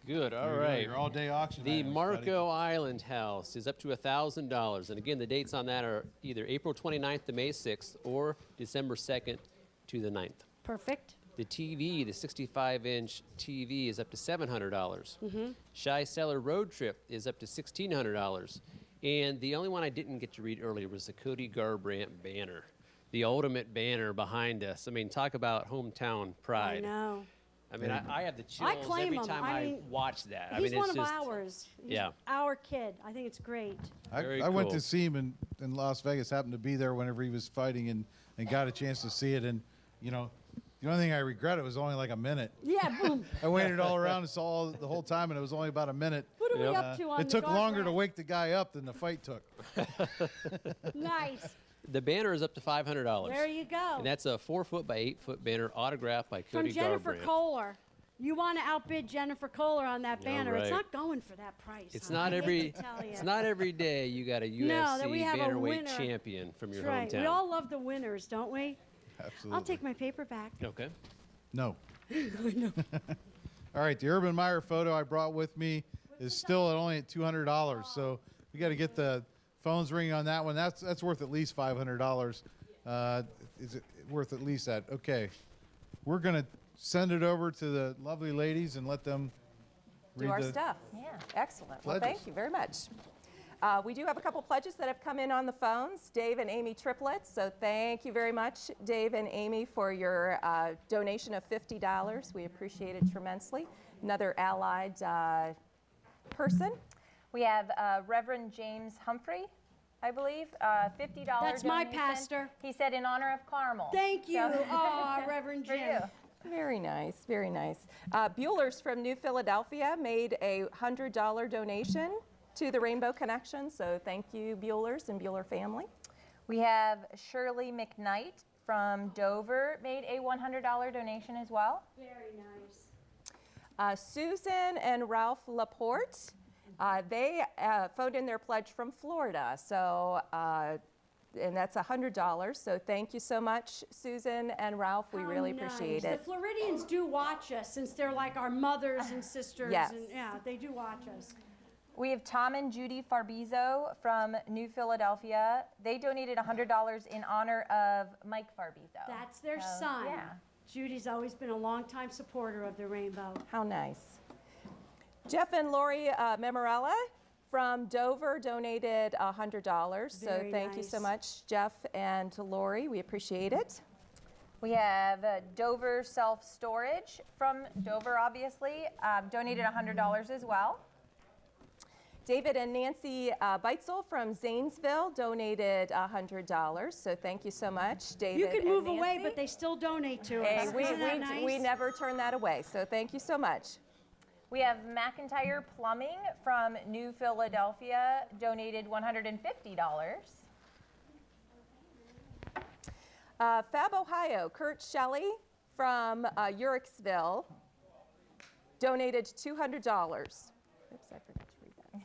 Good. All There you go, right. your all-day auction The items, Marco Island House is up to $1,000, and again, the dates on that are either April 29th to May 6th or December 2nd to the 9th. Perfect. The TV, the 65-inch TV, is up to $700. Mm-hmm. Shy Cellar Road Trip is up to $1,600. And the only one I didn't get to read earlier was the Cody Garbrandt banner, the ultimate banner behind us. I mean, talk about hometown pride. I know. I mean, I have the chills claim every him. time I I mean, watch that. I He's mean, one it's of just, ours. He's yeah. our kid. I think it's great. Very I went cool. to see him in Las Vegas, happened to be there whenever he was fighting, and got a chance to see it. And, you know, the only thing I regret, it was only like a minute. Yeah, boom. I waited all around and saw the whole time, and it was only about a minute. What are we up to on It the took longer to Garbrandt? wake the guy up than the fight took. Nice. The banner is up to $500. There you go. And that's a 4-foot by 8-foot banner autographed by From Cody Jennifer Garbrandt. Kohler. You want to outbid Jennifer Kohler on that Yeah, banner. It's right. not going for that price. It's hon. not I hate every to tell it's ya. not every day you got a UFC No, that we have a bannerweight winner. champion from your That's right. hometown. We all love the winners, don't we? Absolutely. I'll take my paper back. Okay. No. No. All right, the Urban Meyer photo I brought with me is still only at $200. So we got to get the Phone's ringing on that one. That's worth at least $500. Is it worth at least that? Okay. We're going to send it over to the lovely ladies and let them Do read our the stuff. Yeah, excellent. Well, pledges. thank you very much. We do have a couple pledges that have come in on the phones. Dave and Amy triplets. So thank you very much, Dave and Amy, for your donation of $50. We appreciate it tremendously. Another allied person. We have Reverend James Humphrey, I believe, $50 That's my donation. pastor. He said in honor of Carmel. Thank you. So- Oh, Reverend For Jim. you. Very nice, very nice. Bueller's from New Philadelphia made a $100 donation to the Rainbow Connection. So thank you, Bueller's and Bueller family. We have Shirley McKnight from Dover made a $100 donation as well. Very nice. Susan and Ralph Laporte, they phoned in their pledge from Florida. So, and that's $100. So thank you so much, Susan and Ralph. We really appreciate it. The Floridians do watch us since they're like our mothers and sisters. Yes. And, yeah, they do watch us. We have Tom and Judy Farbizo from New Philadelphia. They donated $100 in honor of Mike Farbizo. That's their So, son. Yeah. Judy's always been a longtime supporter of the Rainbow. How nice. Jeff and Lori Memorella from Dover donated $100. So Very thank you so nice. much, Jeff and Lori. We appreciate it. We have Dover Self Storage from Dover, obviously, donated $100 as well. David and Nancy Beitzel from Zanesville donated $100. So thank you so much, David. You can and move away, Nancy. but they still donate to Hey, us. we, Isn't that we, nice? we never turn that away. So thank you so much. We have McIntyre Plumbing from New Philadelphia, donated $150. Fab Ohio, Kurt Shelley from Uricksville donated $200. Oops, I forgot to read that.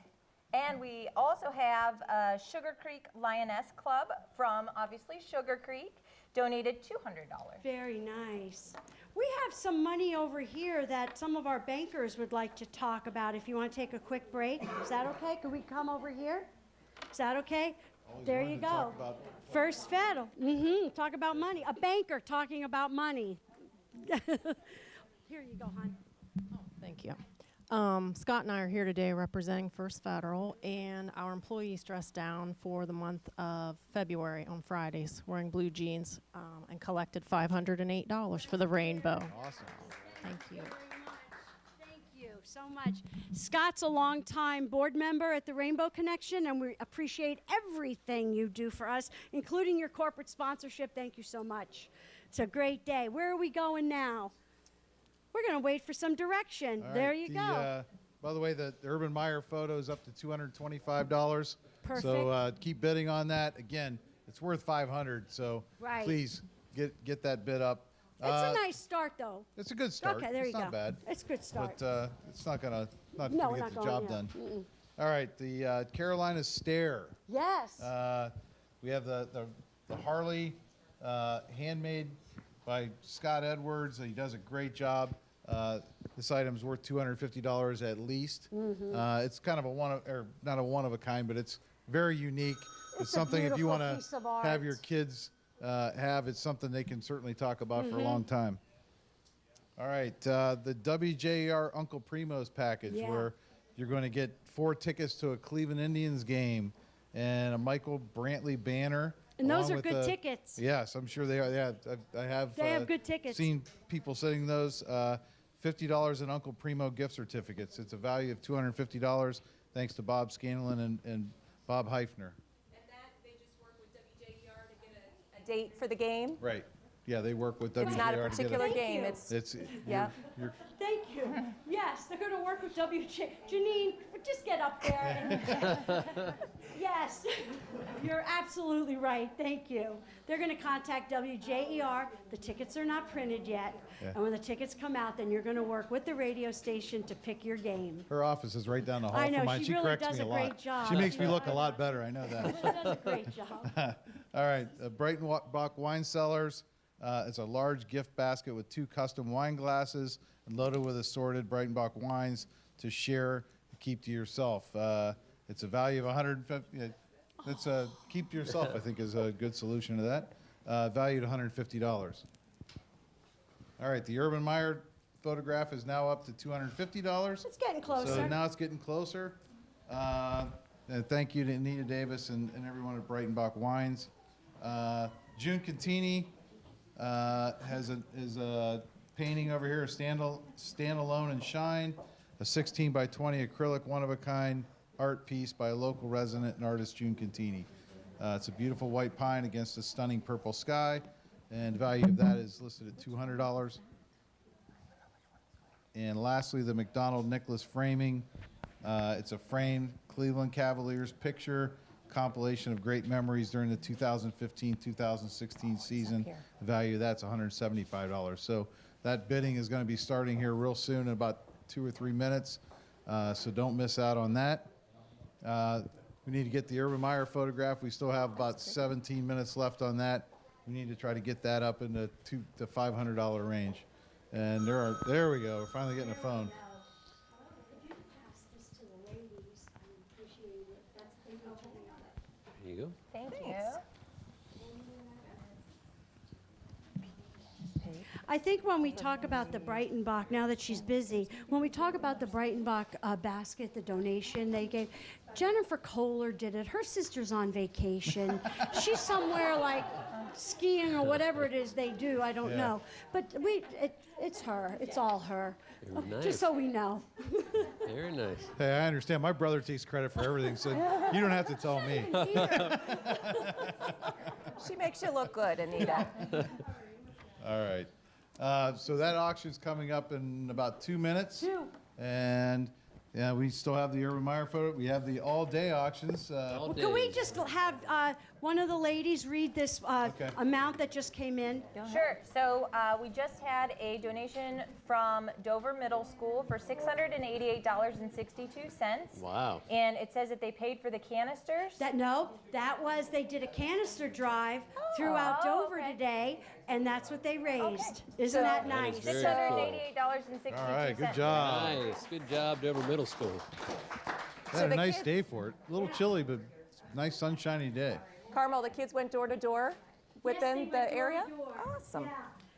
And we also have Sugar Creek Lioness Club from, obviously, Sugar Creek, donated $200. Very nice. We have some money over here that some of our bankers would like to talk about if you want to take a quick break. Is that okay? Could we come over here? Is that okay? There you go. First Federal. Talk about money. A banker talking about money. Here you go, hon. Thank you. Scott and I are here today representing First Federal and our employees dressed down for the month of February on Fridays wearing blue jeans and collected $508 for the Rainbow. Awesome. Thank you. Thank you so much. Scott's a longtime board member at the Rainbow Connection, and we appreciate everything you do for us, including your corporate sponsorship. Thank you so much. It's a great day. Where are we going now? We're going to wait for some direction. All There right, you go. By the way, the Urban Meyer photo is up to $225. Perfect. So keep bidding on that. Again, it's worth $500. So Right. please get that bid up. It's a nice start, though. It's a good start. Okay, there it's you not go. bad. It's a good start. But it's not gonna No, gonna we're get not the going job yet. done. Mm-mm. All right, the Carolina Stair. Yes. We have the Harley handmade by Scott Edwards. He does a great job. This item's worth $250 at least. It's kind of not a one of a kind, but it's very unique. It's a something if you beautiful want to piece of have art. your kids have, it's something they can certainly talk about for a long time. All right, the WJR Uncle Primo's package, Yeah. where you're going to get 4 tickets to a Cleveland Indians game and a Michael Brantley banner. And those along are with good tickets. Yes, I'm sure they are. Yeah, I have. They have good tickets. Seen people sitting those. $50 in Uncle Primo gift certificates. It's a value of $250. Thanks to Bob Scanlon and Bob Heifner. And that they just work with WJER to get a date for the game. Right. Yeah, they work with WJR. It's not a to get particular game. Thank It's yeah. Thank you. Yes, they're going to work with WJ. Janine, just get up there. And yes, you're absolutely right. Thank you. They're going to contact WJER. The tickets are not printed yet. Yeah. And when the tickets come out, then you're going to work with the radio station to pick your game. Her office is right down the hall I know, from mine. she She really corrects does me a a lot. great job. She makes me look a lot better. I know that. She does a great job. All right, Breitenbach Wine Cellars. It's a large gift basket with 2 custom wine glasses and loaded with assorted Breitenbach wines to share and keep to yourself. It's a value of $150. That's keep to yourself, I think, is a good solution to that. Valued $150. All right, the Urban Meyer photograph is now up to $250. It's getting closer. So now it's getting closer. And thank you to Anita Davis and everyone at Breitenbach Wines. June Contini is a painting over here, Stand Alone and Shine, a 16 by 20 acrylic one-of-a-kind art piece by a local resident and artist, June Contini. It's a beautiful white pine against a stunning purple sky, and the value of that is listed at $200. And lastly, the McDonald Nicholas framing. It's a framed Cleveland Cavaliers picture, compilation of great memories during the 2015-2016 season. The value of that's $175. So that bidding is going to be starting here real soon in about 2 or 3 minutes. So don't miss out on that. We need to get the Urban Meyer photograph. We still have about 17 minutes left on that. We need to try to get that up in the $200 to $500 range. And there we go. We're finally getting a phone. There you go. Thank you. I think when we talk about the Breitenbach, now that she's busy, when we talk about the Breitenbach basket, the donation they gave, Jennifer Kohler did it. Her sister's on vacation. She's somewhere like skiing or whatever it is they do. I don't know. But it's her. It's all her. Very Just so we know. Very nice. Hey, I understand. My brother takes credit for everything, so you don't have to tell me. She makes you look good, Anita. All right. So that auction's coming up in about 2 minutes. And yeah, we still have the Urban Meyer photo. We have the all-day auctions. Well, can we just have one of the ladies read this amount that just came in? Sure. So we just had a donation from Dover Middle School for $688.62. Wow. And it says that they paid for the canisters. That was they did a canister drive throughout Dover today, and that's what they raised. Isn't that nice? $688.62. All right, good job. Nice. Good job, Dover Middle School. They had a nice day for it. A little chilly, but nice sunshiny day. Carmel, the kids went door to door within the area? Awesome. Yeah.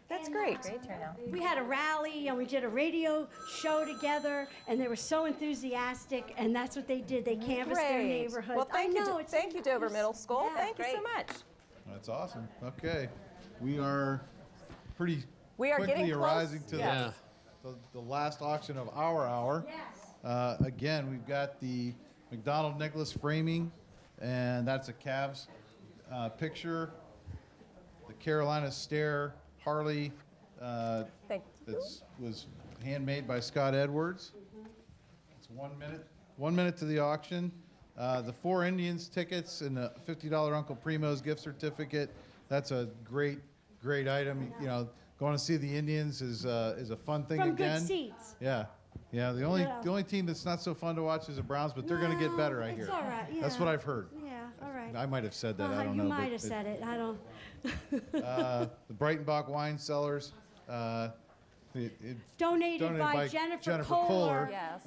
That's great. Great turnout. We had a rally and we did a radio show together, and they were so enthusiastic, and that's what they did. They canvassed their neighborhood. Well, thank you, Dover Middle School. Yeah, thank you so much. That's awesome. Okay. We are pretty We are quickly getting close. arising to the last auction of our hour. Again, we've got the McDonald Nicholas framing, and that's a Cavs picture. The Carolina Stair Harley that was handmade by Scott Edwards. It's 1 minute. 1 minute to the auction. The 4 Indians tickets and the $50 Uncle Primo's gift certificate. That's a great item. You know, going to see the Indians is a fun thing From again. good seats. Yeah. Yeah, the only team that's not so fun to watch is the Browns, but they're going to get better, I hear. It's all right. Yeah. That's what I've heard. Yeah, all right. I might have said that. I don't you know. might have said it. I don't. The Breitenbach wine cellars. Donated by Jennifer Kohler. Yes.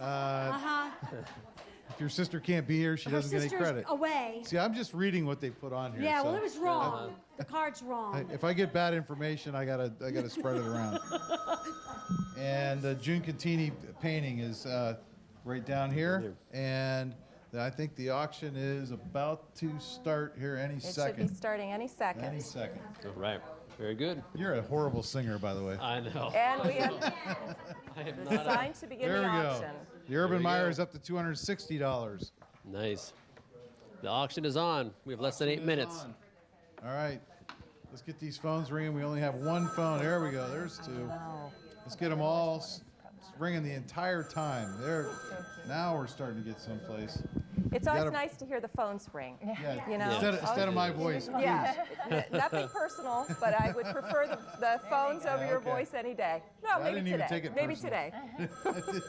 If your sister can't be here, she Her doesn't get any sister's credit. away. See, I'm just reading what they put on here. Yeah, so, well, it was wrong. The card's wrong. If I get bad information, I gotta spread it around. And the June Contini painting is right down here, and I think the auction is about to start here any second. It should be starting any second. Any second. All right. Very good. You're a horrible singer, by the way. I know. And we have I am the not sign to begin There the we go. auction. The Urban Meyer is up to $260. Nice. The auction is on. We have less than 8 minutes. All right. Let's get these phones ringing. We only have one phone. There we go. There's 2. Let's get them all ringing the entire time. There. Now we're starting to get someplace. It's always nice to hear the phones ring. Yeah. You know? Instead of my voice, please. Yeah, nothing personal, but I would prefer the phones over your voice any day. No, I maybe didn't today. even take it Maybe personal. today.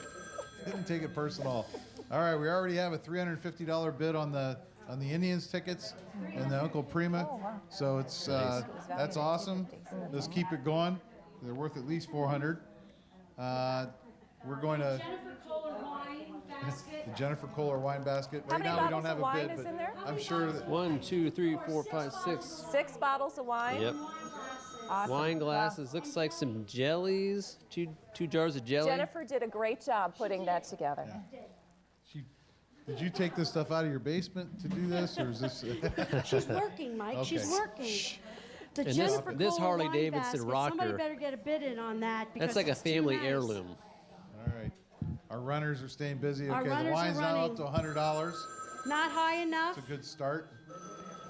Didn't take it personal. All right, we already have a $350 bid on the Indians tickets and the Uncle Prima. So it's that's awesome. Let's keep it going. They're worth at least $400. We're going to. Jennifer Kohler wine basket. The Jennifer Kohler wine basket. How Right many now we bottles don't have of a wine bid, is but in there? I'm sure that 1, 2, 3, 4, 5, 6. 6 bottles of wine. Yep. Awesome. Wine glasses. Looks like some jellies. Two jars of jelly. Jennifer did a great job putting that together. Did you take this stuff out of your basement to do this, or is this? She's working, Mike. Okay. She's working. The And Jennifer this Kohler Harley wine Davidson basket, rocker. Somebody better get a bid in on that. Because That's like a it's too family nice. heirloom. All right. Our runners are staying busy. Our Okay, runners the are wine's now up running. to $100. Not high enough. It's a good start.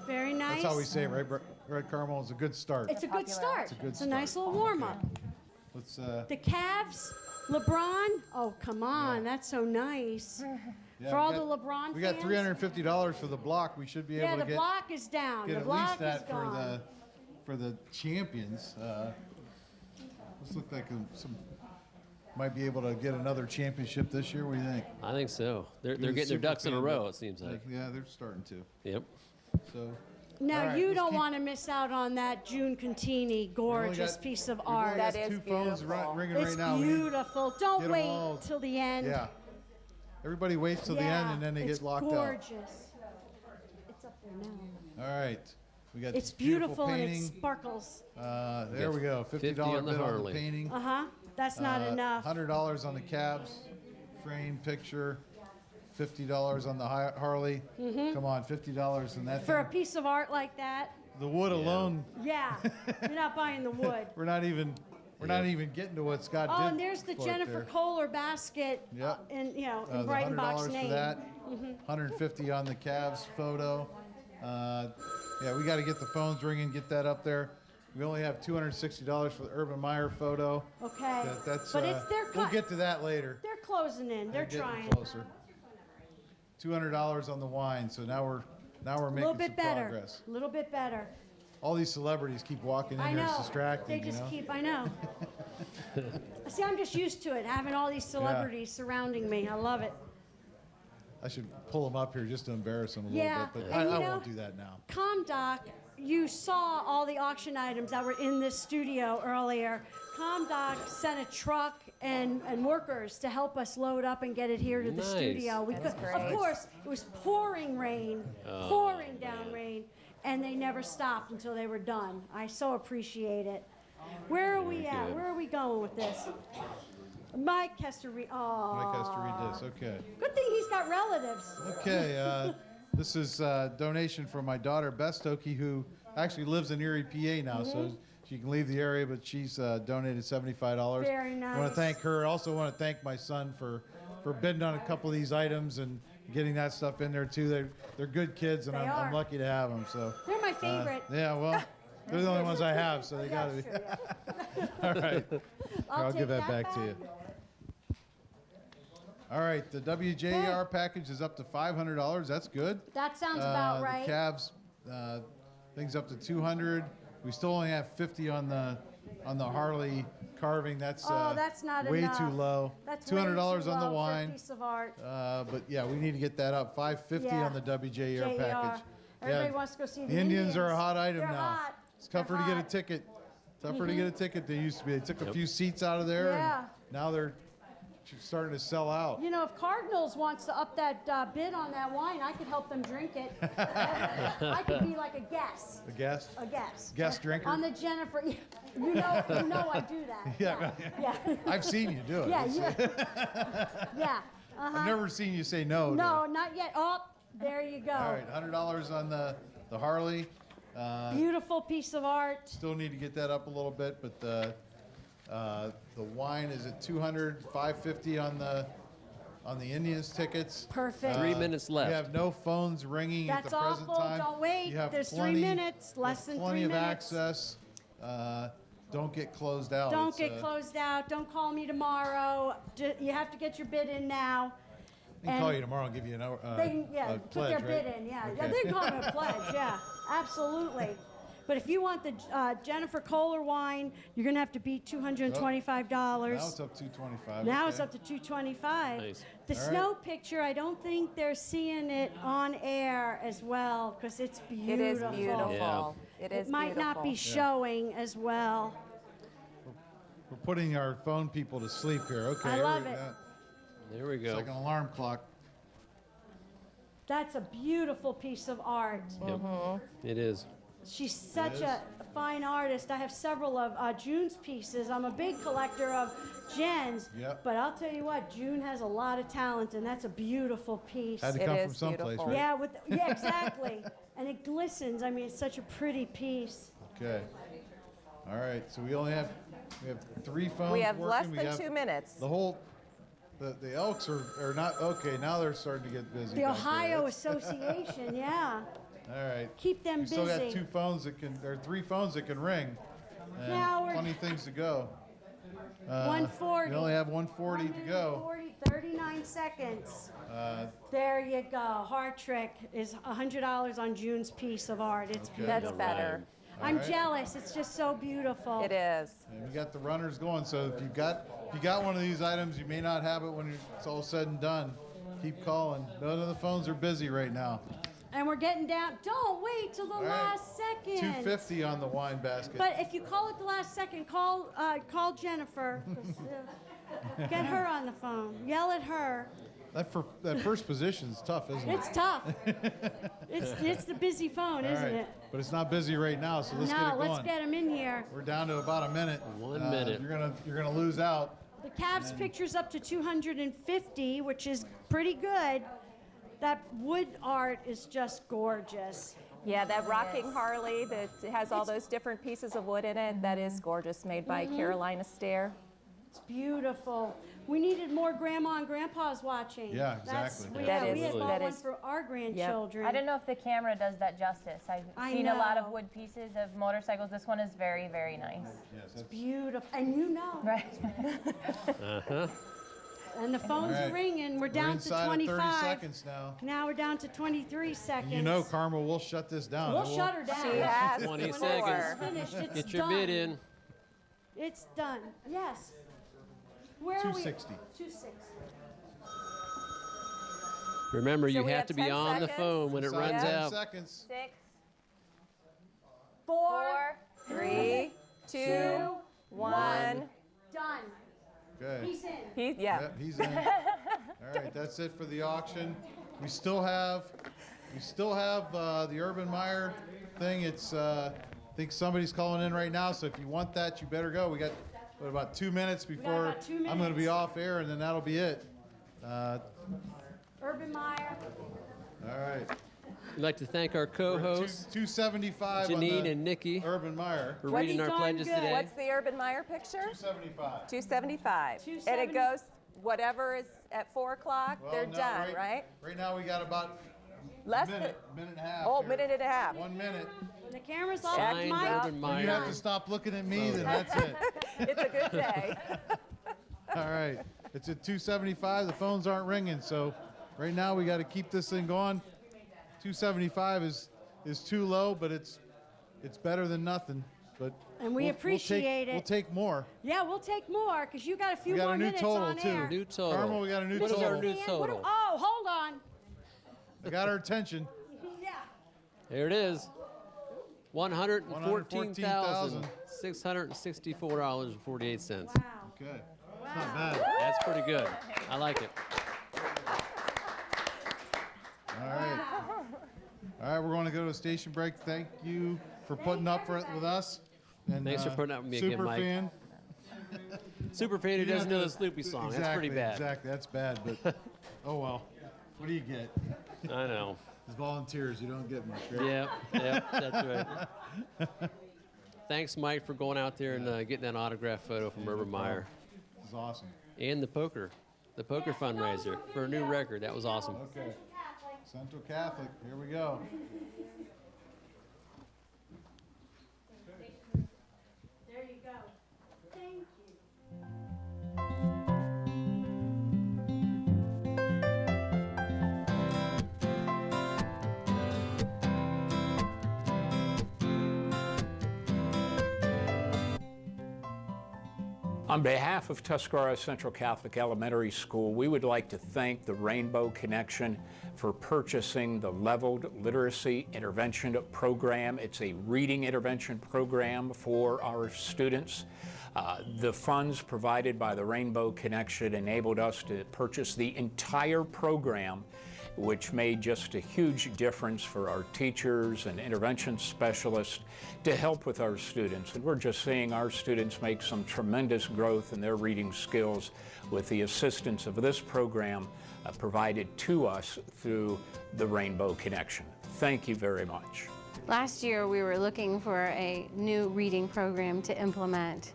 Very nice. That's how we say it, right, Red Carmel? It's a good start. It's a good start. It's a good It's a nice little warm up. Let's. The Cavs, LeBron. Oh, come on. That's so nice. Yeah, For we all got- the LeBron We got fans. $350 for the block. We should be Yeah, able the to get. block is down. Get The at block least that is gone. for the champions. This look like some might be able to get another championship this year. What do you think? I think so. They're You're a getting their super ducks in a fan, row, but- it seems like. Yeah, they're starting to. Yep. So. Now, all right, you let's don't keep- want to miss out on that June Contini gorgeous got- piece of we've only art. got two phones ringing It's right now. We need- beautiful. Don't get 'em wait all- till the end. Yeah. Everybody waits till the end and then they it's get locked gorgeous. out. It's up there now. All right. We got It's this beautiful beautiful and painting. it sparkles. There we go. $50 on the bid on the Harley. painting. That's not enough. $100 on the cabs, frame, picture. $50 on the Harley. Come on, $50 and that. For a thing. piece of art like that, The wood alone. yeah, you're not buying the wood. We're not even getting to what Scott did. Oh, and there's the for it Jennifer there. Kohler basket, Yep. in The Brighton Box $100 name. for that. Mhm. $150 on the Cavs photo. Yeah, we got to get the phones ringing, get that up there. We only have $260 for the Urban Meyer photo. Okay. That's. But it's they're we'll get to that later. They're closing in. They're getting trying. closer. $200 on the wine, so now we're A little making bit some better. progress. A little bit better. All these celebrities keep walking in I here, know. it's distracting. They just you know? keep. I know. See, I'm just used to it, having all these celebrities surrounding me. I love it. I should pull them up here just to embarrass them a Yeah, little bit, but and I you know- won't do that now. ComDoc, you saw all the auction items that were in this studio earlier. ComDoc sent a truck and workers to help us load up and get it here to the Nice. studio. We That's could, great. of course, it was pouring rain, Oh, pouring down rain, and they never stopped until they were done. I so appreciate it. Where are we at? good. Where are we going with this? Mike has to read. Oh, Mike has to read this. Okay. good thing he's got relatives. Okay. This is a donation from my daughter, Beth Stokey, who actually lives in Erie, PA now, so she can leave the area, but she's donated $75. Very I want nice. to thank her. I also want to thank my son for bidding on a couple of these items and getting that stuff in there too. They're good kids, and They I'm are. lucky to have them. So They're my favorite. yeah, well, they're the only ones I have, so they got to be. All right. I'll give that back to you. All right, the WJR package is up to $500. That's good. That sounds about right. The Cavs things up to $200. We still only have $50 on the Harley carving. That's That's not way enough. too low. That's $200 way too on the low for a wine. piece of art. But yeah, we need to get that up. $550 Yeah. on the WJR JR. package. Everybody wants to go see the Indians are a hot item They're now. hot. It's tougher They're to get a hot. ticket. Tougher to get a ticket than they used to be. They took a few seats out of there, Yeah. and now they're starting to sell out. You know, if Cardinals wants to up that bid on that wine, I could help them drink it. I could be like a guest. A guest? A guest. Guest drinker? On the Jennifer. You know I do that. Yeah. Yeah. I've seen you do it. Yeah. It's- Yeah. Uh-huh. I've never seen you say no. to- No, not yet. Oh, there you go. All right, $100 on the Harley. Beautiful piece of art. Still need to get that up a little bit, but the wine is at $200, $550 on the Indians tickets. Perfect. 3 minutes left. We have no phones ringing That's at the present awful. time. Don't wait. You have There's 3 plenty, minutes. Less than 3 plenty minutes. of access. Don't get closed out. Don't It's, get closed out. Don't call me tomorrow. You have to get your bid in now. They can call you tomorrow and give you They can, a put pledge, their right? bid in. Yeah, Okay. they can call it a pledge. Yeah, absolutely. But if you want the Jennifer Kohler wine, you're gonna have to beat $225. Now it's up to $225. Now okay. it's up to $225. Nice. The All right. snow picture, I don't think they're seeing it on air as well because it's beautiful. It is beautiful. Yeah. It is might not be beautiful. showing as well. We're putting our phone people to sleep here. Okay. I love here we it. go. There we It's go. like an alarm clock. That's a beautiful piece of art. Yep. It is. She's such a fine artist. I have several of June's pieces. I'm a big collector of Jen's, Yep. but I'll tell you what, June has a lot of talent, and that's a beautiful piece. Had to come from someplace, right? Yeah, exactly. And it glistens. I mean, it's such a pretty piece. Okay. All right. So we have 3 phones. We have less working. than 2 minutes. The whole. The Elks are not okay. Now they're starting to get busy. The back there. Ohio Association, yeah. All right. Keep them we still got busy. 2 phones that can, or 3 phones that can ring. And Now we're- plenty of things to go. 140. We only have 140 to go. 140, 39 seconds. There you go. Heart Trick is $100 on June's piece of art. It's Okay. beautiful. That's better. I'm All right. jealous. It's just so beautiful. It is. And we got the runners going. So if you got one of these items, you may not have it when it's all said and done. Keep calling. None of the phones are busy right now. And we're getting down. Don't wait till the All right. last second. $250 on the wine basket. But if you call at the last second, call Jennifer. 'Cause, get her on the phone. Yell at her. That first position's tough, isn't it? It's tough. It's the busy phone, All isn't right. it? But it's not busy right now, so let's get No, it going. let's get them in here. We're down to about a minute. 1 minute. You're gonna lose out. The Cavs picture's up to 250, which is pretty good. That wood art is just gorgeous. Yeah, that rocking Harley that has all those different pieces of wood in it, that is gorgeous, made by Carolina Stair. It's beautiful. We needed more grandma and grandpas watching. Yeah, That's, exactly. we That had is- bought that one is- for our grandchildren. I don't know if the camera does that justice. I've I seen a lot of know. wood pieces of motorcycles. This one is very, very nice. Yes, It's beautiful, and you know. Right. Uh-huh. And the phone's All right. ringing. We're down to inside of 25. 30 seconds now. Now we're down to 23 seconds. You know, Karma will shut this down. We'll It will- shut her down. She has 20 before. seconds. Finished. It's Get your done. bid in. It's done. Yes. Where are we? 260. 260. Remember, So you we have have to be 10 on the seconds. phone when it Inside runs 10 out. seconds. 6, 4, 3, 2, 1. done. Okay. He's in. Yeah. Yep, he's in. All right, that's it for the auction. We still have the Urban Meyer thing. It's I think somebody's calling in right now. So if you want that, you better go. We got about 2 minutes before about 2 I'm going to be minutes. off air, and then that'll be it. Urban Meyer. All right. We'd like to thank our co-hosts, 275 on Janine the and Nikki, Urban Meyer. for reading our darn pledges good. today. What's the Urban Meyer picture? 275. 275. And 270. it goes, whatever is at 4 o'clock, Well, they're no, done, right? Right now we got about Less minute and a half. Oh, here. minute and a half. 1 minute. When the camera's off, Signed Mike. Urban When you Meyer. have to stop looking at me, then that's it. It's a good day. All right. It's at 275. The phones aren't ringing, so right now we got to keep this thing going. 275 is too low, but it's better than nothing. But And we appreciate it. We'll take more. Yeah, we'll take more because you got a few We got more a new minutes total on too. air. New total. Carmel, we got a new What is total. our new What do- total? oh, hold on. I got our attention. Yeah. There it is. $114,664.48. Wow. Okay. It's not bad. That's pretty good. I like it. All right. All right, we're going to go to a station break. Thank you for putting up with us. And, Thanks for putting up with me again, Mike. Superfan. Superfan who doesn't know the Sloopy song. That's pretty bad. Exactly, that's bad, but oh well. What do you get? I know. As volunteers, you don't get much, right? Yeah, that's right. Thanks, Mike, for going out there and getting that autograph photo from Urban Meyer. This is awesome. And the poker fundraiser for a new record. That was awesome. Okay. Central Catholic, here we go. There you go. Thank you. On behalf of Tuscarawas Central Catholic Elementary School, we would like to thank the Rainbow Connection for purchasing the Leveled Literacy Intervention Program. It's a reading intervention program for our students. The funds provided by the Rainbow Connection enabled us to purchase the entire program, which made just a huge difference for our teachers and intervention specialists to help with our students. And we're just seeing our students make some tremendous growth in their reading skills with the assistance of this program provided to us through the Rainbow Connection. Thank you very much. Last year we were looking for a new reading program to implement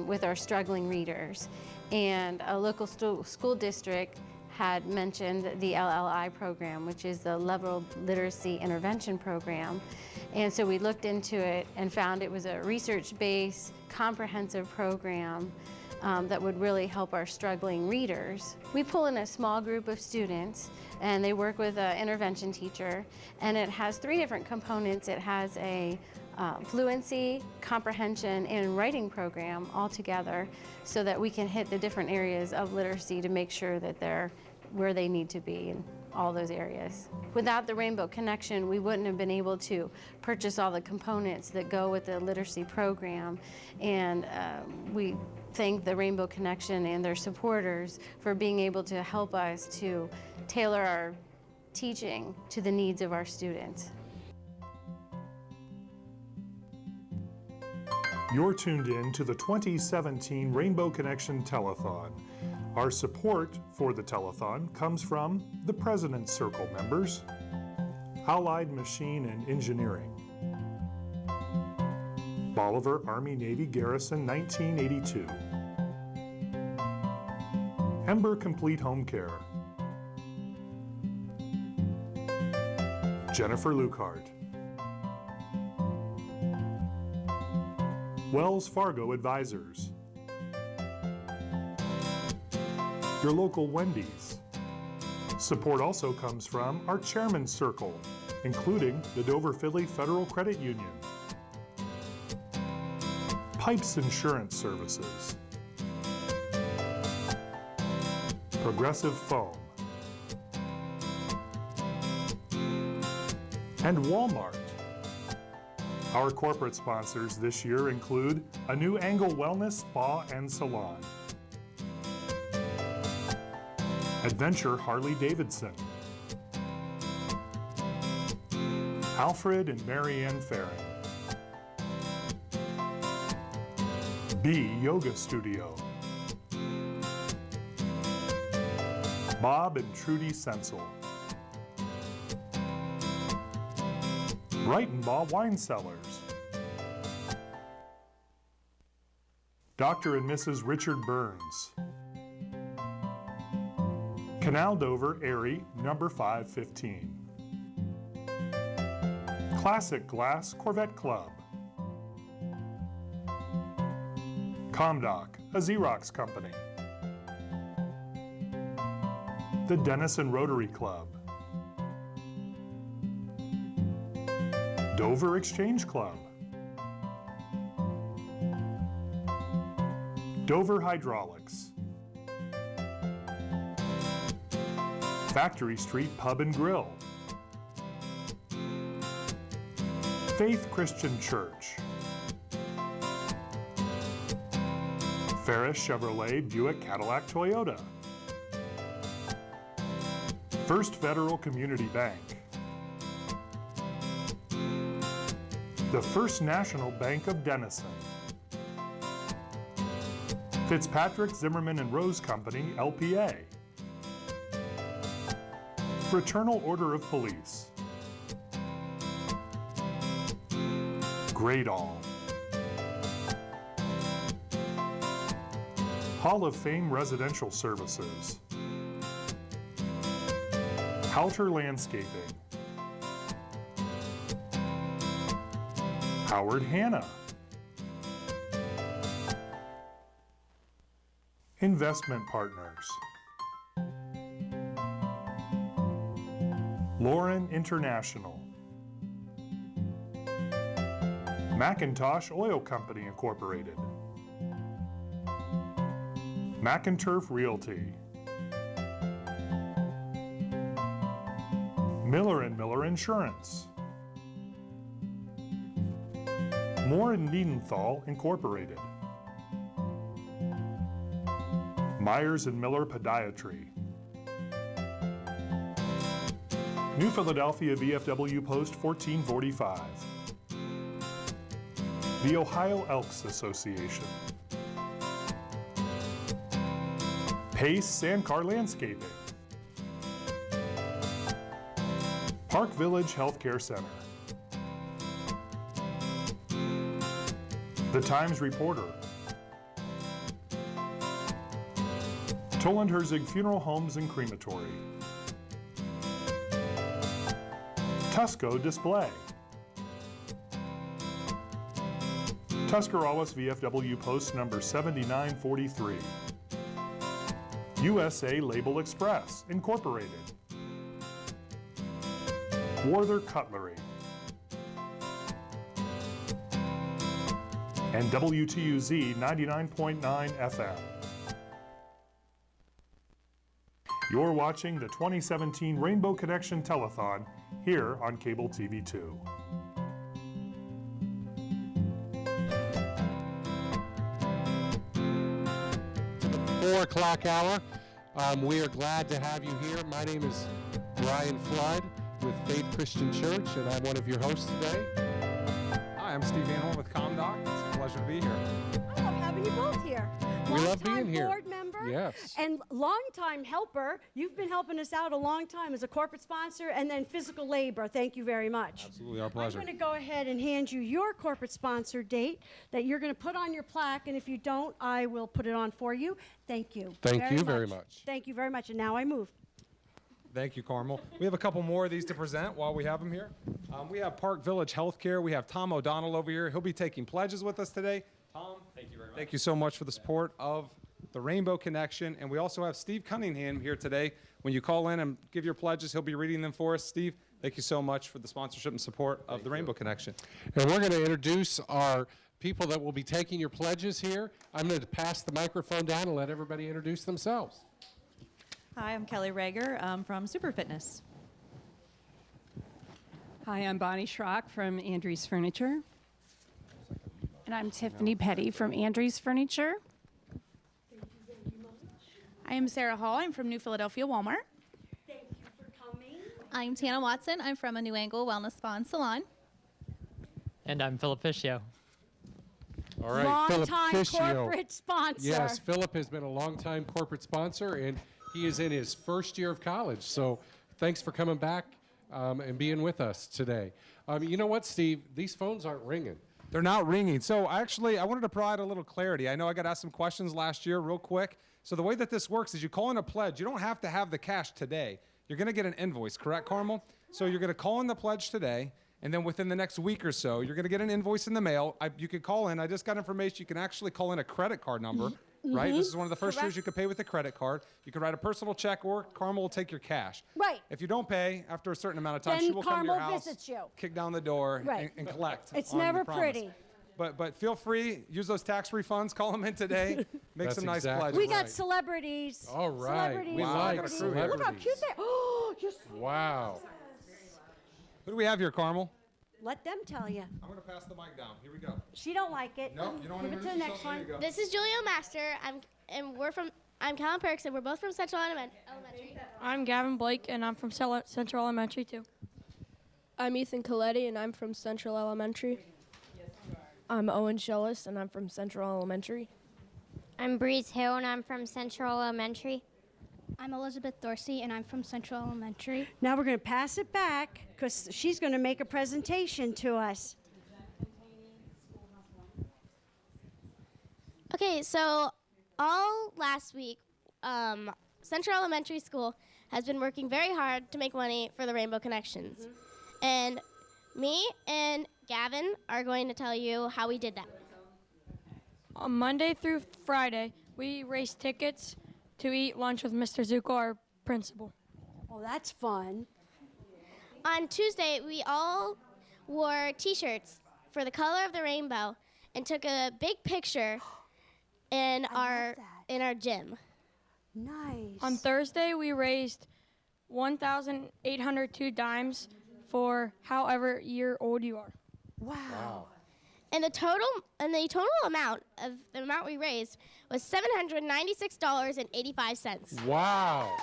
with our struggling readers, and a local school district had mentioned the LLI program, which is the Leveled Literacy Intervention Program. And so we looked into it and found it was a research-based, comprehensive program that would really help our struggling readers. We pull in a small group of students, and they work with an intervention teacher, and it has 3 different components. It has a fluency, comprehension, and writing program all together so that we can hit the different areas of literacy to make sure that they're where they need to be in all those areas. Without the Rainbow Connection, we wouldn't have been able to purchase all the components that go with the literacy program, and we thank the Rainbow Connection and their supporters for being able to help us to tailor our teaching to the needs of our students. You're tuned in to the 2017 Rainbow Connection Telethon. Our support for the telethon comes from the President's Circle members, Allied Machine and Engineering, Bolivar Army Navy Garrison 1982, Ember Complete Home Care, Jennifer Luckhart, Wells Fargo Advisors, your local Wendy's. Support also comes from our Chairman's Circle, including the Dover Philly Federal Credit Union, Pipes Insurance Services, Progressive Foam, and Walmart. Our corporate sponsors this year include a new Angle Wellness Spa and Salon, Adventure Harley-Davidson, Alfred and Marianne Farron, B Yoga Studio, Bob and Trudy Sensel, Brighton-Baugh Wine Cellars, Dr. and Mrs. Richard Burns, Canal Dover Erie, number 515. Classic Glass Corvette Club. Comdoc, a Xerox company. The Denison Rotary Club. Dover Exchange Club. Dover Hydraulics. Factory Street Pub and Grill. Faith Christian Church. Ferris Chevrolet Buick Cadillac Toyota. First Federal Community Bank. The First National Bank of Denison. Fitzpatrick, Zimmerman and Rose Company, LPA. Fraternal Order of Police. Gradall. Hall of Fame Residential Services. Halter Landscaping. Howard Hanna. Investment Partners. Lauren International. Macintosh Oil Company Incorporated. McInturf Realty, Miller & Miller Insurance, Moore & Niedenthal Incorporated, Myers & Miller Podiatry, New Philadelphia VFW Post 1445, the Ohio Elks Association, Pace Sandcar Landscaping, Park Village Healthcare Center, The Times Reporter, Tollund-Herzig Funeral Homes and Crematory, Tusco Display, Tuscarawas VFW Post number 7943, USA Label Express Incorporated, Werther Cutlery, and WTUZ 99.9 FM. You're watching the 2017 Rainbow Connection Telethon here on Cable TV 2. The 4 o'clock hour. We are glad to have you here. My name is Brian Flood with Faith Christian Church, and I'm one of your hosts today. Hi, I'm Steve Van Horn with Comdoc. It's a pleasure to be here. I love having you both here. We love being here. Board member Yes. and longtime helper. You've been helping us out a long time as a corporate sponsor and then physical labor. Thank you very much. Absolutely, our pleasure. I'm going to go ahead and hand you your corporate sponsor date that you're going to put on your plaque, and if you don't, I will put it on for you. Thank you. Thank you very much. Thank you very much. And now I move. Thank you, Carmel. We have a couple more of these to present while we have them here. We have Park Village Healthcare. We have Tom O'Donnell over here. He'll be taking pledges with us today. Tom, thank you very much. Thank you so much for the support of the Rainbow Connection. And we also have Steve Cunningham here today. When you call in and give your pledges, he'll be reading them for us. Steve, thank you so much for the sponsorship and support of the Rainbow Connection. And we're going to introduce our people that will be taking your pledges here. I'm going to pass the microphone down and let everybody introduce themselves. Hi, I'm Kelly Rager from Super Fitness. Hi, I'm Bonnie Schrock from Andrews Furniture. And I'm Tiffany Petty from Andrews Furniture. I am Sarah Hall. I'm from New Philadelphia Walmart. Thank you for coming. I'm Tana Watson. I'm from a New Angle Wellness Spa and Salon. And I'm Philip Fischio. All right, Philip Long-time Fischio. corporate sponsor. Yes, Philip has been a long-time corporate sponsor, and he is in his first year of college. So thanks for coming back and being with us today. You know what, Steve? These phones aren't ringing. They're not ringing. So actually, I wanted to provide a little clarity. I know I got asked some questions last year real quick. So the way that this works is you call in a pledge. You don't have to have the cash today. You're going to get an invoice, correct, Carmel? So you're going to call in the pledge today, and then within the next week or so, you're going to get an invoice in the mail. You could call in. I just got information. You can actually call in a credit card number, right? This is one of the first years you could pay with a credit card. You can write a personal check, or Carmel will take your cash. Right. If you don't pay after a certain amount of time, Then she will come to your Carmel house, visits you. kick down the door, Right. and collect. It's on the never promise. pretty. But feel free, use those tax refunds, call them in today, make That's some nice exactly pledges. We got celebrities. All right. Celebrities. We Wow, like I got a crew here. Look how celebrities. cute they are. Oh, just Wow. Who do we have here, Carmel? let them tell you. I'm going to pass the mic down. Here we go. She don't like it. No, you don't want Give to it to the introduce next yourself? one. There you go. This is Julio Master. I'm Callan Perks, and we're both from Central Elementary. I'm Gavin Blake, and I'm from Central Elementary, too. I'm Ethan Coletti, and I'm from Central Elementary. I'm Owen Shellis, and I'm from Central Elementary. I'm Breeze Hill, and I'm from Central Elementary. I'm Elizabeth Dorsey, and I'm from Central Elementary. Now we're going to pass it back because she's going to make a presentation to us. Okay, so all last week, Central Elementary School has been working very hard to make money for the Rainbow Connections. And me and Gavin are going to tell you how we did that. On Monday through Friday, we raced tickets to eat lunch with Mr. Zuko, our principal. Oh, that's fun. On Tuesday, we all wore T-shirts for the color of the rainbow and took a big picture in in our gym. Nice. On Thursday, we raised 1,802 dimes for however year old you are. Wow. And the total amount of the amount we raised was $796.85. Wow.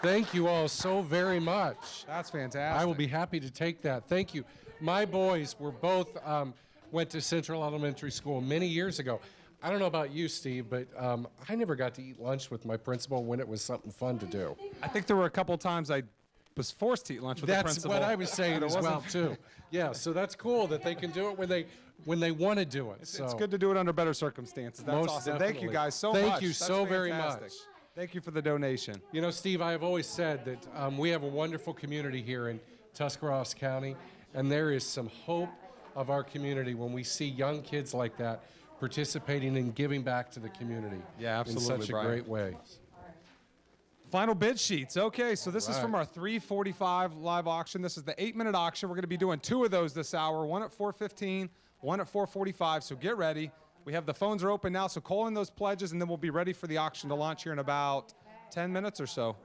Thank you all so very much. That's fantastic. I will be happy to take that. Thank you. My boys were both went to Central Elementary School many years ago. I don't know about you, Steve, but I never got to eat lunch with my principal when it was something fun to do. I think there were a couple times I was forced to eat lunch with the principal. That's what I was saying but it as well, wasn't- too. Yeah, so that's cool that they can do it when they want to do it. It's good to do it under better circumstances. That's Most awesome. Thank definitely. you guys so Thank much. you That's so very fantastic. much. Thank you for the donation. You know, Steve, I have always said that we have a wonderful community here in Tuscarawas County, and there is some hope of our community when we see young kids like that participating and giving back to the community absolutely, in such a Brian. great way. Final bid sheets. Okay, so this is Right. from our 3:45 live auction. This is the 8-minute auction. We're going to be doing 2 of those this hour, one at 4:15, one at 4:45, so get ready. We have the phones are open now, so call in those pledges, and then we'll be ready for the auction to launch here in about 10 minutes or so.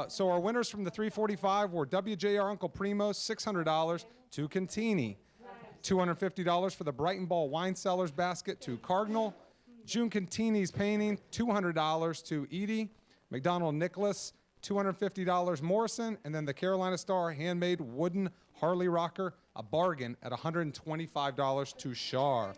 So our winners from the 3:45 were WJR Uncle Primo's, $600 to Contini, $250 for the Brighton Ball Wine Cellars basket to Cardinal, June Contini's painting, $200 to Edie, McDonald Nicholas, $250 Morrison, and then the Carolina Star handmade wooden Harley rocker, a bargain at $125 to Shar.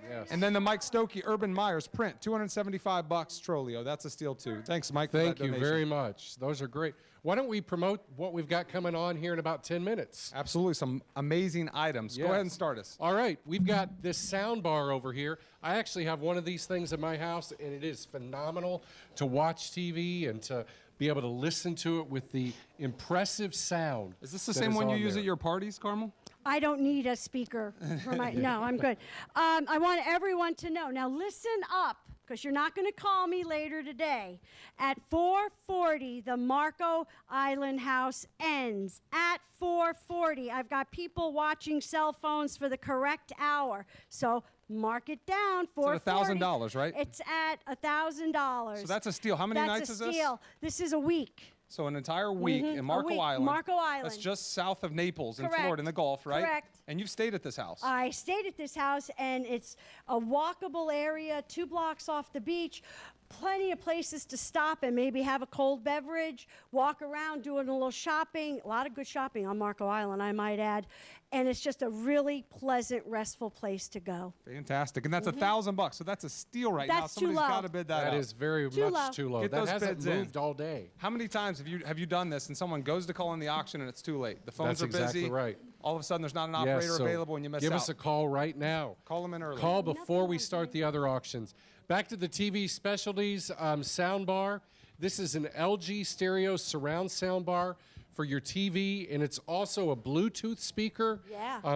Yes. And then the Mike Stokey Urban Myers print, $275 Trolio. That's a steal too. Thanks, Mike. for that Thank you donation. very much. Those are great. Why don't we promote what we've got coming on here in about 10 minutes? Absolutely, some amazing items. Go Yes. ahead and start us. All right, we've got this sound bar over here. I actually have one of these things in my house, and it is phenomenal to watch TV and to be able to listen to it with the impressive sound. Is this the same one you use at your parties, Carmel? I don't need a speaker for my, no, I'm good. I want everyone to know, now listen up, because you're not going to call me later today. At 4:40, the Marco Island House ends. At 4:40, I've got people watching cell phones for the correct hour. So mark it down, It's at $1,000, right? It's at $1,000. So that's a steal. How many nights is this? That's a steal. This is a week. So an entire week Mhm, in a Marco week, Island. Marco Island. That's just south of Naples in Correct. Florida in the Gulf, right? Correct. And you've stayed at this house. I stayed at this house, and it's a walkable area, 2 blocks off the beach. Plenty of places to stop and maybe have a cold beverage, walk around doing a little shopping. A lot of good shopping on Marco Island, I might add. And it's just a really pleasant, restful place to go. Fantastic. And that's $1,000. So that's a steal right now. That's too Somebody's low. got to bid that That up. is very Too much low. too low. Get That those hasn't bids in. moved all day. How many times have you done this and someone goes to call in the auction and it's too late? The phones That's are busy. exactly right. All of a sudden there's not an Yes, operator so available and you miss give out. us a call right now. Call them in early. Call before we start the other auctions. Back to the TV specialties sound bar. This is an LG stereo surround sound bar for your TV, and it's also a Bluetooth speaker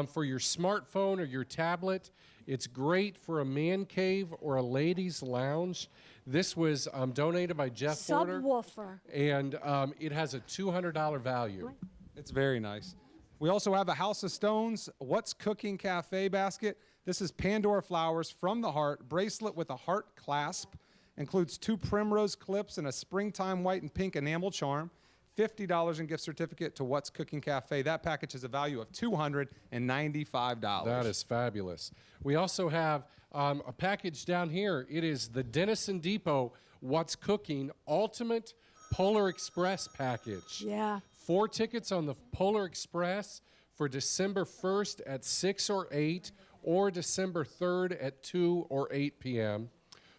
for your smartphone or your tablet. It's great for a man cave or a ladies' lounge. This was donated by Jeff Porter, Subwoofer. and it has a $200 value. It's very nice. We also have a House of Stones What's Cooking Cafe basket. This is Pandora flowers from the heart, bracelet with a heart clasp. Includes 2 primrose clips and a springtime white and pink enamel charm. $50 in gift certificate to What's Cooking Cafe. That package has a value of $295. That is fabulous. We also have a package down here. It is the Denison Depot What's Cooking Ultimate Polar Express package. Yeah. 4 tickets on the Polar Express for December 1st at 6 or 8 or December 3rd at 2 or 8 p.m.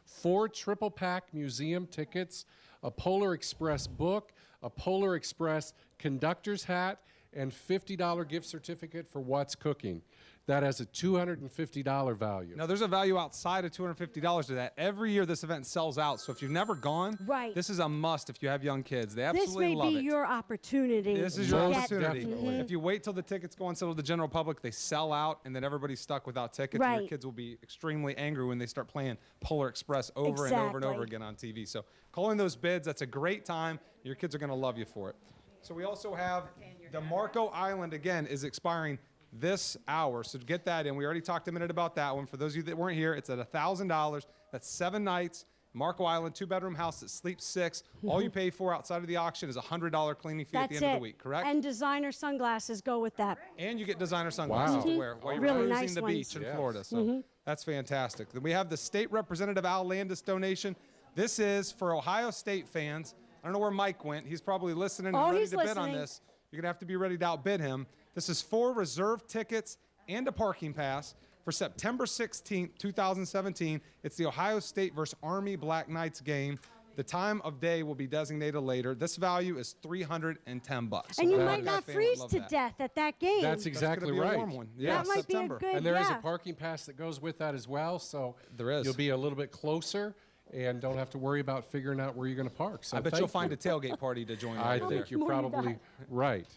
4 triple pack museum tickets, a Polar Express book, a Polar Express conductor's hat, and $50 gift certificate for What's Cooking. That has a $250 value. Now, there's a value outside of $250 to that. Every year, this event sells out. So if you've never gone, this is a must if you have young kids. They absolutely love it. This may be your opportunity. This is to your get- opportunity. Mhm. If you wait till the tickets go on sale to the general public, they sell out, and then everybody's stuck without tickets. And your Right. kids will be extremely angry when they start playing Polar Express over and over and over Exactly. again on TV. So call in those bids. That's a great time. Your kids are going to love you for it. So we also have the Marco Island, again, is expiring this hour. So get that in. We already talked a minute about that one. For those of you that weren't here, it's at $1,000. That's 7 nights. Marco Island, 2-bedroom house that sleeps 6. All you pay for outside of the auction is a $100 cleaning fee at the end of the week, correct? And designer sunglasses go with that. And you get designer sunglasses to wear while you're Really cruising nice the ones. beach in Florida. So that's fantastic. Then we have the State Representative Al Landis donation. This is for Ohio State fans. I don't know where Mike went. He's probably listening and ready to bid on this. You're going to have to be ready to outbid him. This is 4 reserved tickets and a parking pass for September 16th, 2017. It's the Ohio State versus Army Black Knights game. The time of day will be designated later. This value is $310. And you might not freeze to death at that game. That's exactly That's gonna be right. a warm one. Yeah, that might September. be a good, And there is a parking pass that goes with that as well, so there is. You'll be a little bit closer and don't have to worry about figuring out where you're going to park. So I bet you'll find a tailgate party to join. I over think there. you're probably right.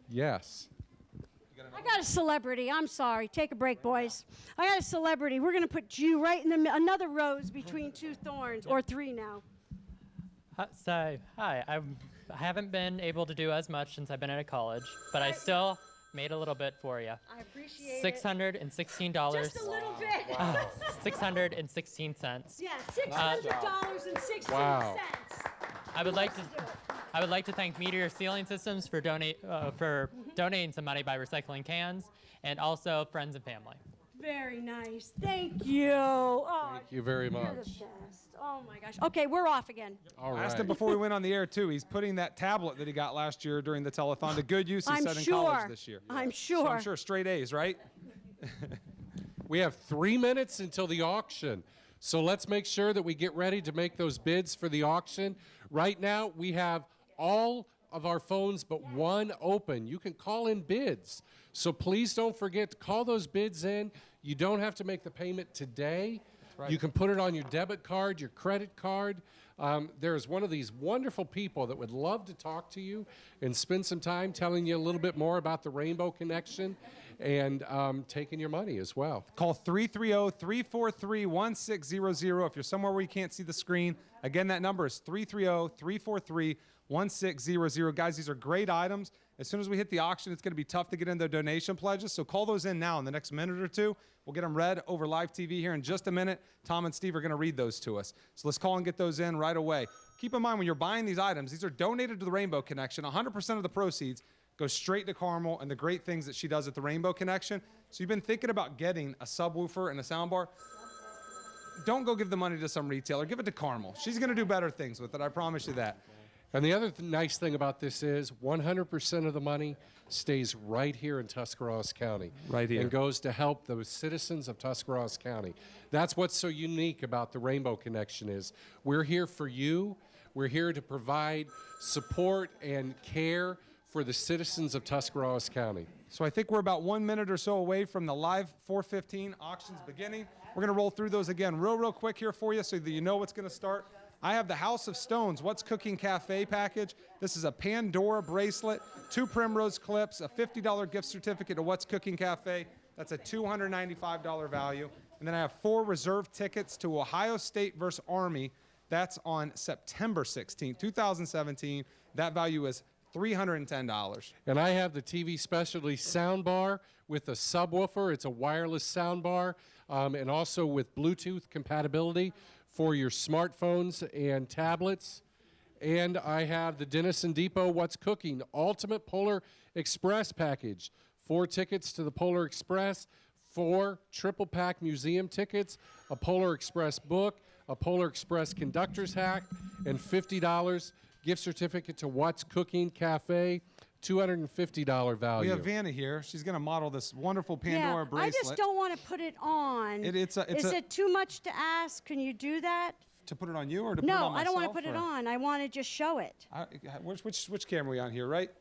Yes. I got a celebrity. I'm sorry. Take a break, boys. I got a celebrity. We're going to put you right in the another rose between 2 thorns, or 3 now. So, hi. I haven't been able to do as much since I've been out of college, but I still made a little bit for you. I appreciate $616. Just a little bit. 616 cents. Yeah, $600.16. Wow. I would like to thank Meteor Sealing Systems for donating some money by recycling cans, and also friends and family. Very nice. Thank you. Oh, Thank you very you're much. the best. Oh my gosh. Okay, we're off again. All I asked right. him before we went on the air, too. He's putting that tablet that he got last year during the telethon to good use, he I'm said, in sure. college this year. I'm So sure. I'm sure straight A's, right? We have 3 minutes until the auction. So let's make sure that we get ready to make those bids for the auction. Right now, we have all of our phones but one open. You can call in bids. So please don't forget to call those bids in. You don't have to make the payment today. right. You can put it on your debit card, your credit card. There's one of these wonderful people that would love to talk to you and spend some time telling you a little bit more about the Rainbow Connection and taking your money as well. Call 330-343-1600 if you're somewhere where you can't see the screen. Again, that number is 330-343-1600. Guys, these are great items. As soon as we hit the auction, it's going to be tough to get in their donation pledges, so call those in now in the next minute or two. We'll get them read over live TV here in just a minute. Tom and Steve are going to read those to us. So let's call and get those in right away. Keep in mind, when you're buying these items, these are donated to the Rainbow Connection. 100% of the proceeds go straight to Carmel and the great things that she does at the Rainbow Connection. So you've been thinking about getting a subwoofer and a soundbar. Don't go give the money to some retailer. Give it to Carmel. She's going to do better things with it. I promise you that. And the other nice thing about this is 100% of the money stays right here in Tuscarawas County. Right here. And goes to help the citizens of Tuscarawas County. That's what's so unique about the Rainbow Connection is we're here for you. We're here to provide support and care for the citizens of Tuscarawas County. So I think we're about 1 minute or so away from the live 4:15 auctions beginning. We're going to roll through those again real quick here for you so that you know what's going to start. I have the House of Stones What's Cooking Cafe package. This is a Pandora bracelet, 2 Primrose clips, a $50 gift certificate to What's Cooking Cafe. That's a $295 value. And then I have 4 reserved tickets to Ohio State versus Army. That's on September 16, 2017. That value is $310. And I have the TV Specialty soundbar with a subwoofer. It's a wireless soundbar and also with Bluetooth compatibility for your smartphones and tablets. And I have the Denison Depot What's Cooking Ultimate Polar Express package. 4 tickets to the Polar Express, 4 triple pack museum tickets, a Polar Express book, a Polar Express conductor's hat, and $50 gift certificate to What's Cooking Cafe, $250 value. We have Vanna here. She's going to model this wonderful Pandora bracelet. I just don't want to put it on. Is it too much to ask? Can you do that? To put it on you or to put it on No, myself? I don't want to put it on. I want to just show it. Which camera are we on here, right?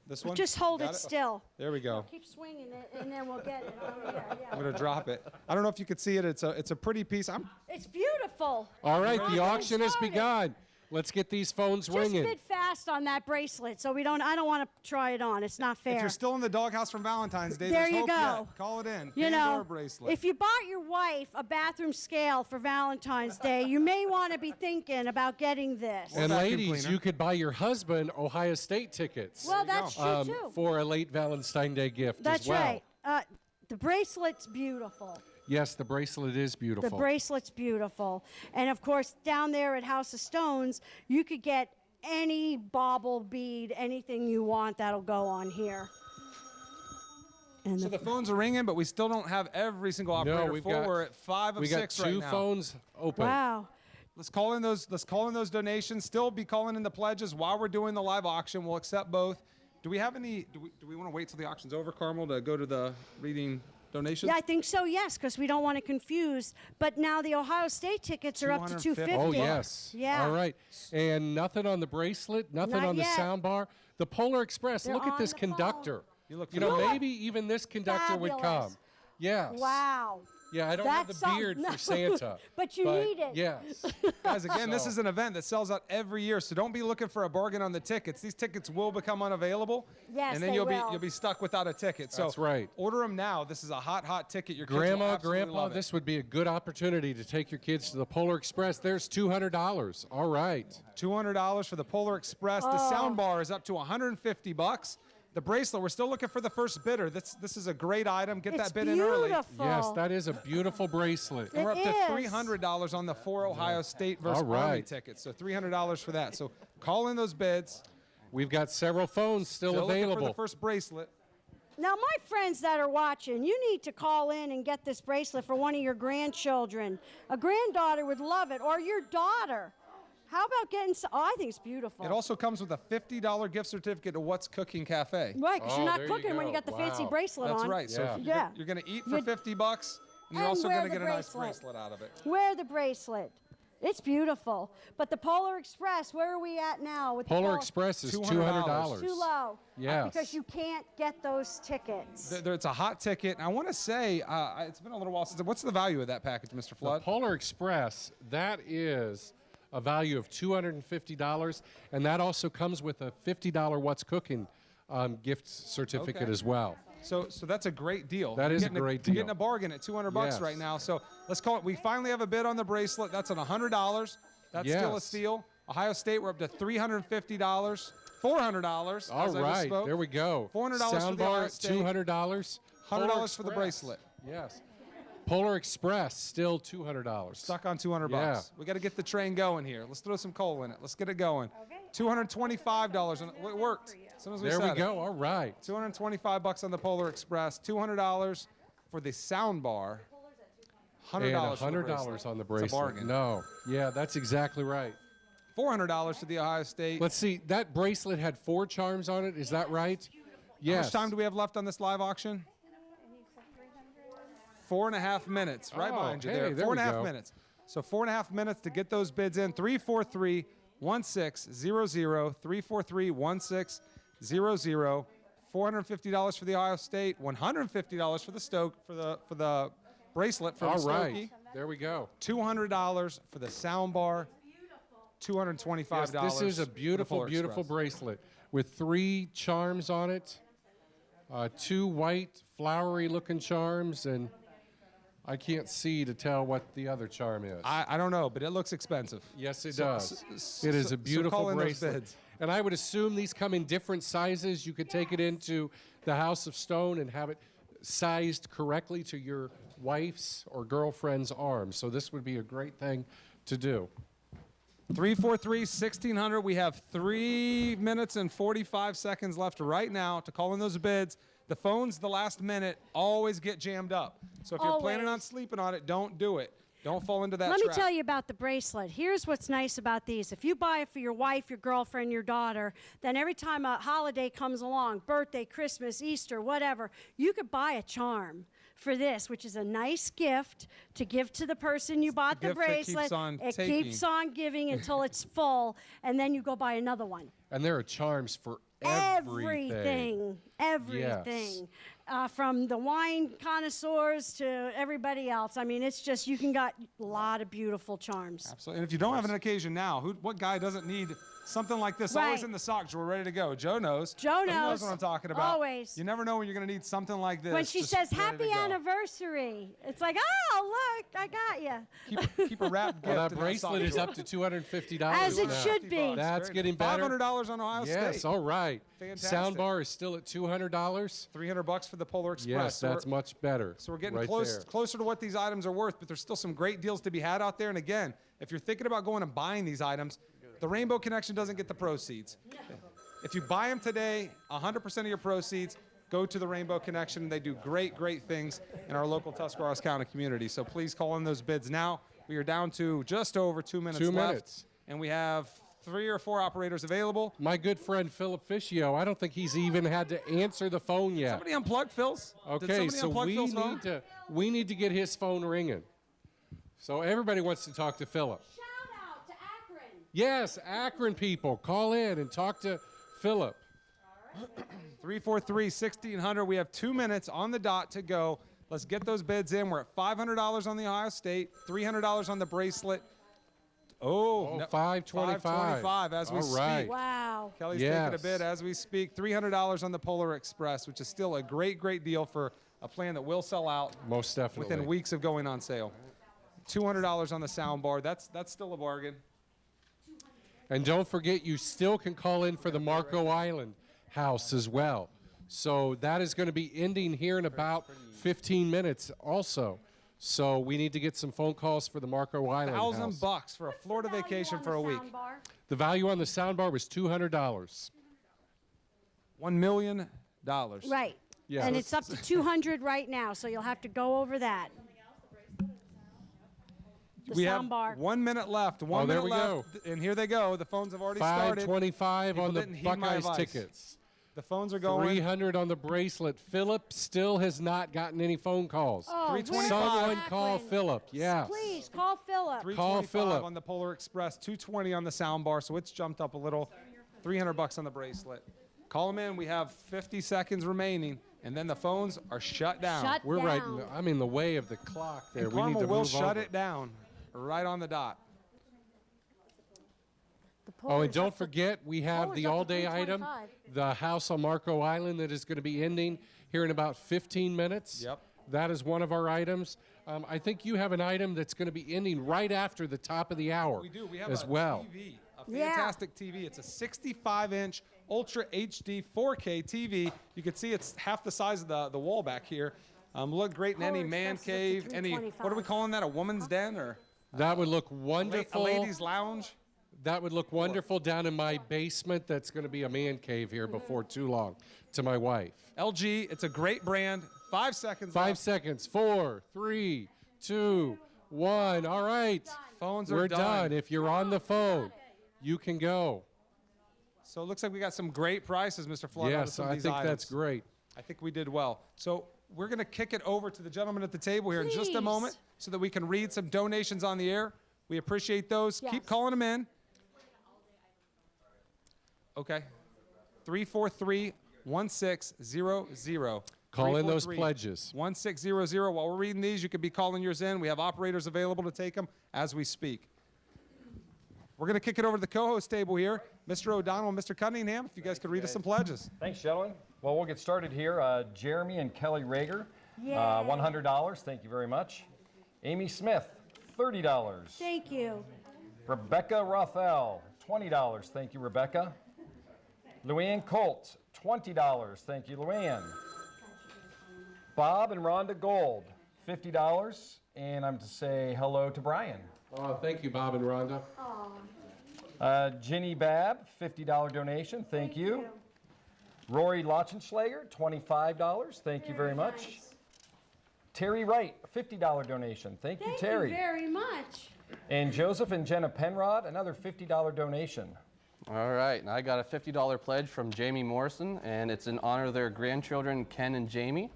This one? Just hold Got it still. There we go. Keep swinging it, and then we'll get it. Oh, yeah. I'm going to drop it. I don't know if you could see it. It's a pretty piece. It's beautiful. All right, the We're auction has started. begun. Let's get these phones Just ringing. bid fast on that bracelet, so I don't want to try it on. It's not fair. If you're still in the doghouse from Valentine's Day, There there's you hope go. yet. Call it in. You Pandora know, bracelet. if you bought your wife a bathroom scale for Valentine's Day, you may want to be thinking about getting this. And ladies, you could buy your husband Ohio State tickets. Well, that's true, too. For a late Valentine's Day gift That's as well. right. The bracelet's beautiful. Yes, the bracelet is beautiful. The bracelet's beautiful. And of course, down there at House of Stones, you could get any bauble bead, anything you want that'll go on here. And So the phones are ringing, but we still don't have every single operator we've full. got- We're at 5 of we got 6 right two now. phones open. Wow. Let's call in those donations. Still be calling in the pledges while we're doing the live auction. We'll accept both. Do we have any? Do we want to wait till the auction's over, Carmel, to go to the reading donations? Yeah, I think so, yes, because we don't want to confuse. But now the Ohio State tickets are up to $250. Oh, yes. Yeah. All right. And nothing on the bracelet, nothing Not on the yet. sound bar. The Polar Express, They're look at on this the phone. conductor. You look know, Look. maybe even this conductor would Fabulous. come. Yes. Wow. Yeah, I don't have the That's some- beard no. for Santa. But you need it. Yes. Guys, again, this So- is an event that sells out every year, so don't be looking for a bargain on the tickets. These tickets will become unavailable, Yes, and then they you'll will. be stuck without a ticket. So That's right. Order them now. This is a hot ticket. Your kids will Grandma, absolutely Grandpa, love it. this would be a good opportunity to take your kids to the Polar Express. There's $200. All right. $200 for the Polar Express. The Oh. sound bar is up to $150. The bracelet, we're still looking for the first bidder. This is a great item. Get It's that bid in early. beautiful. Yes, that is a beautiful bracelet. And we're up It to is. $300 on the 4 Ohio State versus All Army right. tickets. So $300 for that. So call in those bids. We've got several phones still Still looking for available. the first bracelet. Now, my friends that are watching, you need to call in and get this bracelet for one of your grandchildren. A granddaughter would love it, or your daughter. How about getting some? Oh, I think it's beautiful. It also comes with a $50 gift certificate to What's Cooking Cafe. Right, because you're Oh, not there you cooking when you go. got the fancy Wow. bracelet That's on. right. So Yeah. if Yeah. you're going to eat for You'd- $50, and you're and also wear going to the get a nice bracelet. bracelet out of it. Wear the bracelet. It's beautiful. But the Polar Express, where are we at now? With the Polar Express is $200. Too low. Yes. Because you can't get those tickets. It's a hot ticket. And I want to say, it's been a little while since. What's the value of that package, Mr. The Flood? Polar Express, that is a value of $250, and that also comes with a $50 What's Cooking gift certificate Okay. as well. So that's a great deal. That You're is a getting great You're deal. getting a bargain at $200 Yes. right now. So let's call it. We finally have a bid on the bracelet. That's at $100. That's still a Yes. steal. Ohio State, we're up to $350. $400. All as I just right, spoke. there we go. $400 for the Ohio Soundbar, State. $200. $100 for the Polar bracelet. Yes. Polar Express, still $200. Stuck on $200. Yeah. We got to get the train going here. Let's throw some coal in it. Let's get it going. $225 on it worked. As soon as we There said we it. go. All right. $225 on the Polar Express. $200 for the sound bar. $100 And for the $100 bracelet. on the It's a bracelet. bargain. No. Yeah, that's exactly right. $400 to the Ohio State. Let's see. That bracelet had 4 charms on it. Is that right? How Yes. much time do we have left on this live auction? 4.5 minutes. Right Oh, behind you hey, there. there 4.5 we go. minutes. So 4.5 minutes to get those bids in. 343-1600. 343-1600. $450 for the Ohio State. $150 for the for the bracelet from All Stokey. right. There we go. $200 for the sound bar. $225. Yes, this is a for the beautiful, Polar beautiful Express. bracelet with 3 charms on it, 2 white, flowery-looking charms, and I can't see to tell what the other charm is. I don't know, but it looks expensive. Yes, it So- does. so- It is so a beautiful call in those bracelet. bids. And I would assume these come in different sizes. You could take it into the House of Stone and have it sized correctly to your wife's or girlfriend's arms. So this would be a great thing to do. 343-1600. We have 3 minutes and 45 seconds left right now to call in those bids. The phones, the last minute, always get jammed up. So if you're planning on Always. sleeping on it, don't do it. Don't fall into that Let me trap. tell you about the bracelet. Here's what's nice about these. If you buy it for your wife, your girlfriend, your daughter, then every time a holiday comes along, birthday, Christmas, Easter, whatever, you could buy a charm for this, which is a nice gift to give to the person you bought the gift that keeps bracelet. on It taking. keeps on giving until it's full, and then you go buy another one. And there are charms for everything. Yes. From the wine connoisseurs to everybody else. I mean, it's just, you can got a lot of beautiful charms. Absolutely. And if you don't have an occasion now, what guy doesn't need something like this? Right. Always in the sock drawer, ready to go. Joe knows. Joe He knows knows. what I'm talking about. Always. You never know when you're going to need something like this. When she just says, ready to happy go. anniversary, it's like, oh, look, I got you. Keep a wrapped gift. Well, that in bracelet sock is drawer. up to $250 As it now. should be. That's getting better. $500 on Ohio State. Yes, all right. Fantastic. Soundbar is still at $200. $300 for the Polar Express. Yes, So that's we're- much better. So we're getting right there. closer to what these items are worth, but there's still some great deals to be had out there. And again, if you're thinking about going and buying these items, the Rainbow Connection doesn't get the proceeds. If you buy them today, 100% of your proceeds go to the Rainbow Connection. They do great, great things in our local Tuscarawas County community. So please call in those bids now. We are down to just over 2 minutes left. 2 minutes. And we have 3 or 4 operators available. My good friend Philip Fischio, I don't think he's even had to answer the phone yet. Somebody unplug Phil's. Did Okay, somebody so unplug Phil's phone? we need to get his phone ringing. So everybody wants to talk to Philip. Shout out to Akron. Yes, Akron people, call in and talk to Philip. 343-1600. We have 2 minutes on the dot to go. Let's get those bids in. We're at $500 on the Ohio State, $300 on the bracelet. Oh, no, $525 as we All right. speak. Wow. Kelly's Yes. taking a bid as we speak. $300 on the Polar Express, which is still a great, great deal for a plan that will sell out Most definitely. within weeks of going on sale. $200 on the soundbar. That's still a bargain. And don't forget, you still can call in for the Marco Island house as well. So that is going to be ending here in about 15 minutes also. So we need to get some phone calls for the Marco Island house. $1,000 for a Florida vacation for a week. The value on the soundbar was $200. $1 million. Right. Yeah. And it's up to 200 right now, so you'll have to go over that. The We have soundbar. 1 minute left. One there minute we left. And here they go. The phones have already started. $525 People on the didn't heed my Buckeyes advice. tickets. The phones are going. $300 on the bracelet. Philip still has not gotten any phone calls. Oh, where's Someone call Akron? Philip. Yes. Please, call Philip. Call $325 Philip. on the Polar Express, $220 on the soundbar, so it's jumped up a little. $300 on the bracelet. Call them in. We have 50 seconds remaining, and then the phones are shut down. Shut We're down. right. I'm in the way of the clock there. And We need Carmel to will move shut over. it down right on the dot. Oh, and don't forget, we have Polar's the up to all-day item, 325. the house on Marco Island that is going to be ending here in about 15 minutes. Yep. That is one of our items. I think you have an item that's going to be ending right after the top of the hour We do. We have as a well. TV, a Yeah. fantastic TV. It's a 65-inch Ultra HD 4K TV. You can see it's half the size of the wall back here. Look great in any Polar man Express is up to cave, any, what are we 325. calling that, a woman's den or That would look a wonderful. ladies' lounge? That would look wonderful down in my basement. That's going to be a man cave here before too long to my wife. LG, it's a great brand. 5 seconds 5 left. seconds. 4, 3, 2, 1. All right. Phones are We're done. done. If you're on the phone, you can go. So it looks like we got some great prices, Mr. Flood. on Yes, some of I these think items. that's great. I think we did well. So we're going to kick it over to the gentleman at the table here in just a Please. moment so that we can read some donations on the air. We appreciate those. Yes. Keep calling them in. Okay. 343-1600. Call in those pledges. 1600. While we're reading these, you could be calling yours in. We have operators available to take them as we speak. We're going to kick it over to the co-host table here. Mr. O'Donnell and Mr. Cunningham, if you guys could read us some pledges. Thanks, gentlemen. Well, we'll get started here. Jeremy and Kelly Rager, Yay. $100. Thank you very much. Amy Smith, $30. Thank you. Rebecca Rothell, $20. Thank you, Rebecca. Luann Colt, $20. Thank you, Luann. Bob and Rhonda Gold, $50. And I'm to say hello to Brian. Oh, thank you, Bob and Rhonda. Ginny Babb, $50 donation. Thank you. Rory Lochenschlager, $25. Thank you very much. Terry Wright, $50 donation. Thank you, Terry. Thank you very much. And Joseph and Jenna Penrod, another $50 donation. All right, and I got a $50 pledge from Jamie Morrison, and it's in honor of their grandchildren, Ken and Jamie.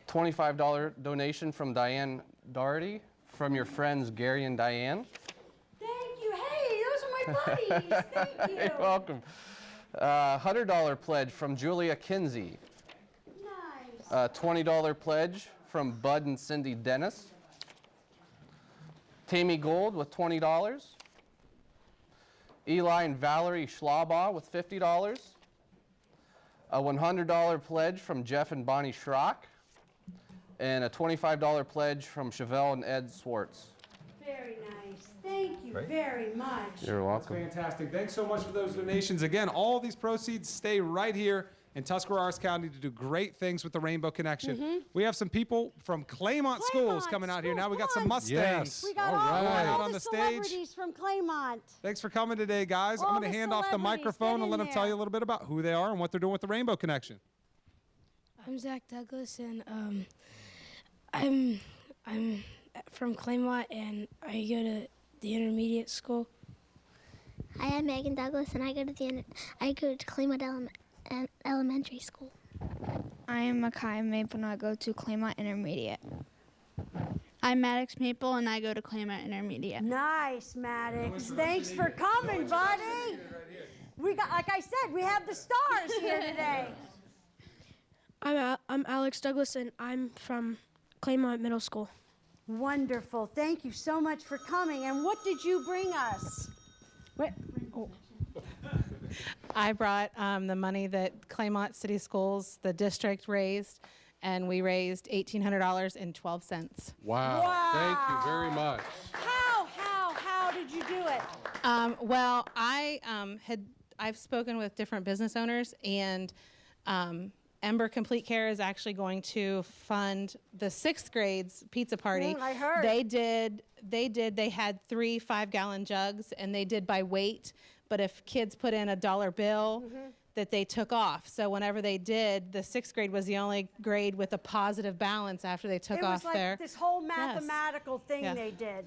$25 donation from Diane Doherty, from your friends Gary and Diane. Thank you. Hey, those are my buddies. Thank you. You're welcome. $100 pledge from Julia Kinsey. Nice. $20 pledge from Bud and Cindy Dennis. Tammy Gold with $20. Eli and Valerie Schlabaugh with $50. A $100 pledge from Jeff and Bonnie Schrock. And a $25 pledge from Chevelle and Ed Swartz. Very nice. Thank you very much. You're welcome. That's fantastic. Thanks so much for those donations. Again, all these proceeds stay right here in Tuscarawas County to do great things with the Rainbow Connection. We have some people from Claymont Schools coming out here now. We got some Mustangs. We got all the celebrities from Claymont. Thanks for coming today, guys. I'm going to hand off the microphone and let them tell you a little bit about who they are and what they're doing with the Rainbow Connection. I'm Zach Douglas, and I'm from Claymont, and I go to the intermediate school. Hi, I'm Megan Douglas, and I go to Claymont Elementary School. I am Makai Maple, and I go to Claymont Intermediate. I'm Maddox Maple, and I go to Claymont Intermediate. Nice, Maddox. Thanks for coming, buddy. We got, like I said, we have the stars here today. I'm Alex Douglas, and I'm from Claymont Middle School. Wonderful. Thank you so much for coming. And what did you bring us? I brought the money that Claymont City Schools, the district, raised, and we raised $1,800.12. Wow. Thank you very much. How did you do it? Well, I've spoken with different business owners, and Ember Complete Care is actually going to fund the 6th grade's pizza party. I heard. They had 3 5-gallon jugs, and they did by weight. But if kids put in a dollar bill, that they took off. So whenever they did, the 6th grade was the only grade with a positive balance after they took off like their. This whole mathematical thing they did.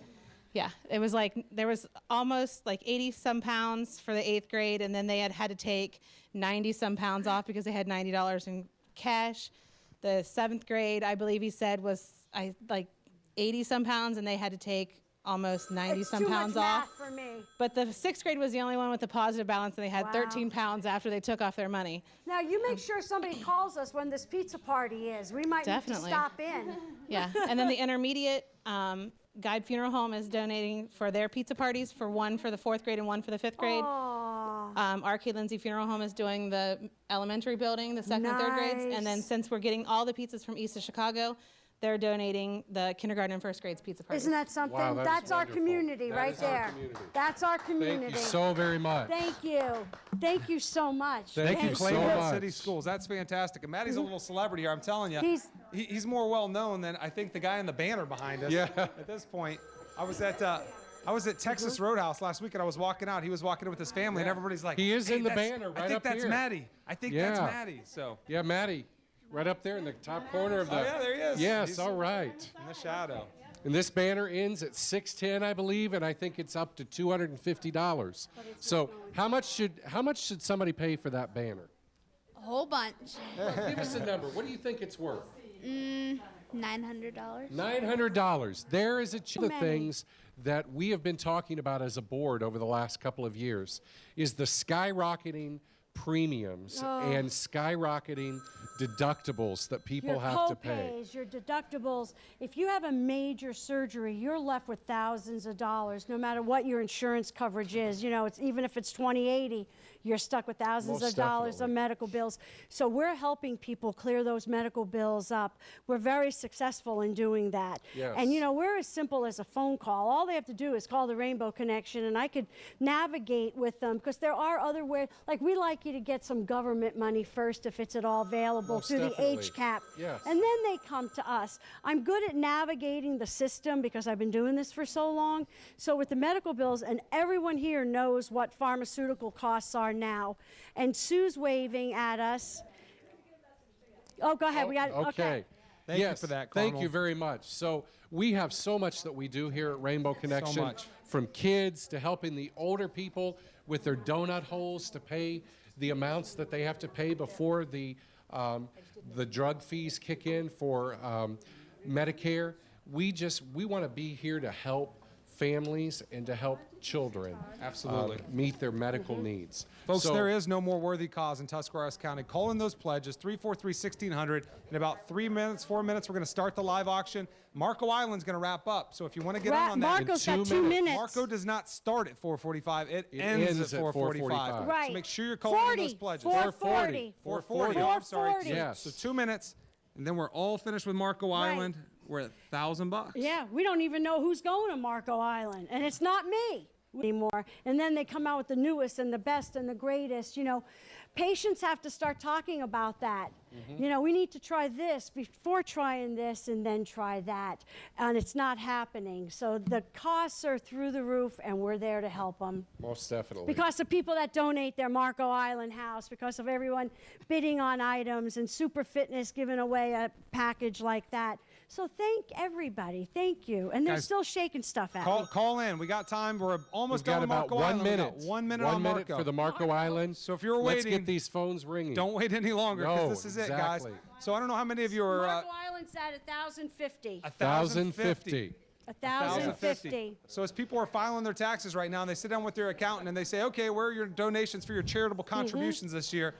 Yeah, it was like there was almost like 80 some pounds for the 8th grade, and then they had to take 90 some pounds off because they had $90 in cash. The 7th grade, I believe he said, was like 80 some pounds, and they had to take almost 90 some pounds off. For me. But the 6th grade was the only one with a positive balance, and they had 13 pounds after they took off their money. Now you make sure somebody calls us when this pizza party is. We might need to stop in. Yeah, and then the intermediate Guide Funeral Home is donating for their pizza parties, for one for the 4th grade and one for the 5th grade. R.K. Lindsay Funeral Home is doing the elementary building, the 2nd and 3rd grades. And then since we're getting all the pizzas from east of Chicago, they're donating the kindergarten and 1st grades pizza parties. Isn't that something? Wow, that's our wonderful. community right there. That's our community. Thank you so very much. Thank you. Thank you so much. Thank you, so Claymont much. City Schools. That's fantastic. And Maddie's a little celebrity here, I'm telling you. He's more well known than I think the guy in the banner behind us. Yeah. At this point, I was at Texas Roadhouse last week, and I was walking out. He was walking in with his family, and everybody's like, He is "Hey, in the that's- banner right I think up that's here." Maddie. I think that's Maddie." So. Yeah, Maddie, right up there in the top corner of the. Oh yeah, there he is. Yes, He's all right. in the shadow. And this banner ends at $610, I believe, and I think it's up to $250. So how much should somebody pay for that banner? A whole bunch. Give us a number. What do you think it's worth? $900. $900. There is the things that we have been talking about as a board over the last couple of years is the skyrocketing premiums and skyrocketing deductibles that people have to pay. Your co-pays, your deductibles. If you have a major surgery, you're left with thousands of dollars, no matter what your insurance coverage is. You know, it's even if it's 20/80, you're stuck with thousands of dollars of medical bills. So we're helping people clear those medical bills up. We're very successful in doing that. Yes. And you know, we're as simple as a phone call. All they have to do is call the Rainbow Connection, and I could navigate with them, because there are other ways. Like, we like you to get some government money first if it's at all available through the HCAP. Yes. And then they come to us. I'm good at navigating the system because I've been doing this for so long. So with the medical bills, and everyone here knows what pharmaceutical costs are now. And Sue's waving at us. Oh, go ahead. We got Okay. Thank you for that, Carmel. Thank you very much. So we have so much that we do here at Rainbow Connection, much. from kids to helping the older people with their donut holes to pay the amounts that they have to pay before the drug fees kick in for Medicare. We want to be here to help families and to help children Absolutely. meet their medical needs. Folks, So- there is no more worthy cause in Tuscarawas County. Call in those pledges, 343-1600. In about 4 minutes, we're going to start the live auction. Marco Island's going to wrap up. So if you want to get in on that, Marco's got 2 minutes. Marco does not start at 4:45. It ends at 4:45. Right. So make sure you're calling in those pledges. 440. 440. Oh, I'm sorry. 440. Yeah. So 2 minutes, and then we're all finished with Marco Island. We're at $1,000. Yeah, we don't even know who's going to Marco Island, and it's not me anymore. And then they come out with the newest and the best and the greatest. You know, patients have to start talking about that. You know, we need to try this before trying this and then try that. And it's not happening. So the costs are through the roof, and we're there to help them. Most definitely. Because of people that donate their Marco Island house, because of everyone bidding on items and Super Fitness giving away a package like that. So thank everybody. Thank you. And they're Guys, still shaking stuff at me. Call in. We got time. We're almost We've got done with about Marco 1 Island. We minute. got 1 minute 1 on minute Marco. for the Marco Island. So if you're Let's waiting, get these phones ringing. don't wait any longer, because No, this is it, exactly. guys. So I don't know how many of you are. Marco Island's at 1,050. 1,050. 1,050. So as people are filing their taxes right now, and they sit down with their accountant and they say, okay, where are your donations for your charitable contributions this year?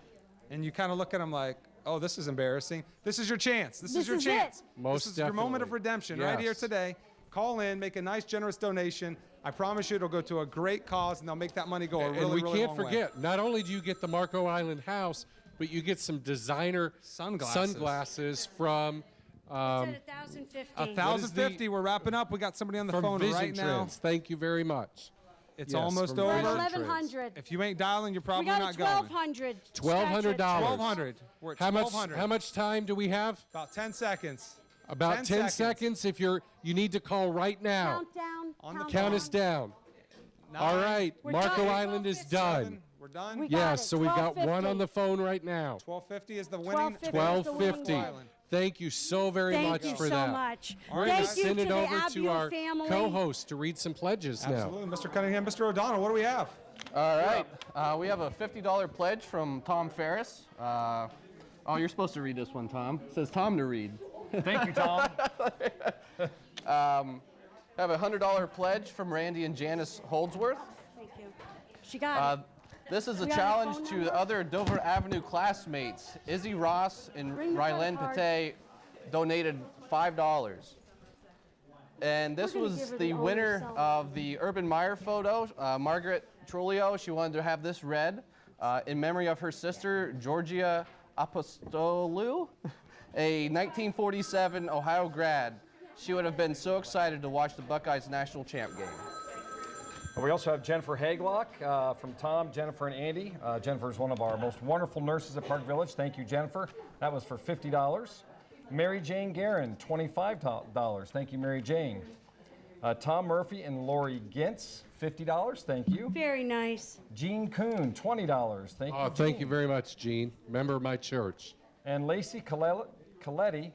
And you kind of look at them like, oh, this is embarrassing. This is your chance. This is your chance. Most this is your moment of definitely. redemption right here Yes. today. Call in, make a nice, generous donation. I promise you it'll go to a great cause, and they'll make that money go a really, And we really can't long way. forget, not only do you get the Marco Island house, but you get some designer sunglasses from It's at 1,050. 1,050. We're wrapping up. We got somebody on the from phone Vision right now. Trends. Thank you very much. It's Yes, almost from over. Vision We're at Trends. 1,100. If you ain't dialing, you're We probably got not a going. 1,200. $1,200. 1,200. We're at How much? 1,200. How much time do we have? About 10 seconds. About 10 seconds. If you need to call right now. Countdown. Count us down. All right, We're Marco done. Island is done. We're done. We got Yes, it. so we've got 1250. one on the phone right now. 1250 is the winning. 1250. Island. Thank you so very Thank much you for so that. much. We're Thank going to you send to it the over to Abio our family. co-host to read some pledges now. Absolutely. Mr. Cunningham, Mr. O'Donnell, what do we have? All right. We have a $50 pledge from Tom Ferris. Oh, you're supposed to read this one, Tom. It says Tom to read. Thank you, Tom. I have a $100 pledge from Randy and Janice Holdsworth. Thank you. She got it. This is a We got a challenge phone to number? the other Dover Avenue classmates. Izzy Ross and Bring the Rylen card. Pate donated $5. And this We're gonna was give her the the winner only of the Urban Meyer photo, Margaret Trulio. She wanted to have this read in memory of her sister, Georgia Apostolou, a 1947 Ohio grad. She would have been so excited to watch the Buckeyes national champ game. We also have Jennifer Haglock from Tom, Jennifer, and Andy. Jennifer is one of our most wonderful nurses at Park Village. Thank you, Jennifer. That was for $50. Mary Jane Guerin, $25. Thank you, Mary Jane. Tom Murphy and Lori Gintz, $50. Thank you. Very nice. Jean Kuhn, $20. Thank you. Oh, thank Jean. you very much, Gene. Member of my church. And Lacey Coletti,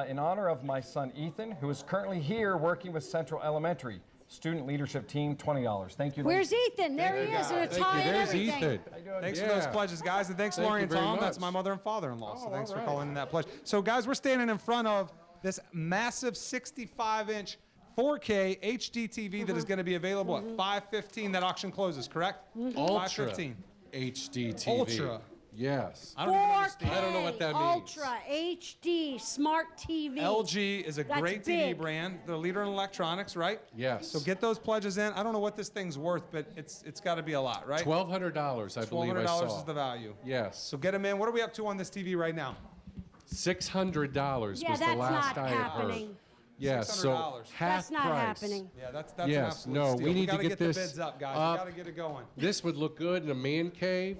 in honor of my son Ethan, who is currently here working with Central Elementary. Student leadership team, $20. Thank you. Where's Lacey. Ethan? There he is in a tie and There's everything. Ethan. Thanks for those pledges, guys, and thanks, Thank Lori you and very Tom. much. That's my mother and father-in-law, so Oh, thanks all for right. calling in that pledge. So, guys, we're standing in front of this massive 65-inch 4K HD TV that is going to be available at 5:15. That auction closes, correct? Ultra 5:15. HD TV. Ultra. Yes. I don't even 4K, understand. I don't know what that means. Ultra HD Smart TV. LG is a That's great TV big. brand. They're a leader in electronics, right? Yes. So get those pledges in. I don't know what this thing's worth, but it's got to be a lot, right? $1,200, I believe I saw. $1,200 is the value. Yes. So get them in. What are we up to on this TV right now? $600 Yeah, was the that's last not I had heard. happening. Yes, so $600. half That's not price. happening. Yeah, that's an Yes, absolute no, steal. we need to gotta get the this bids up, guys. up. We got to get it going. This would look good in a man cave.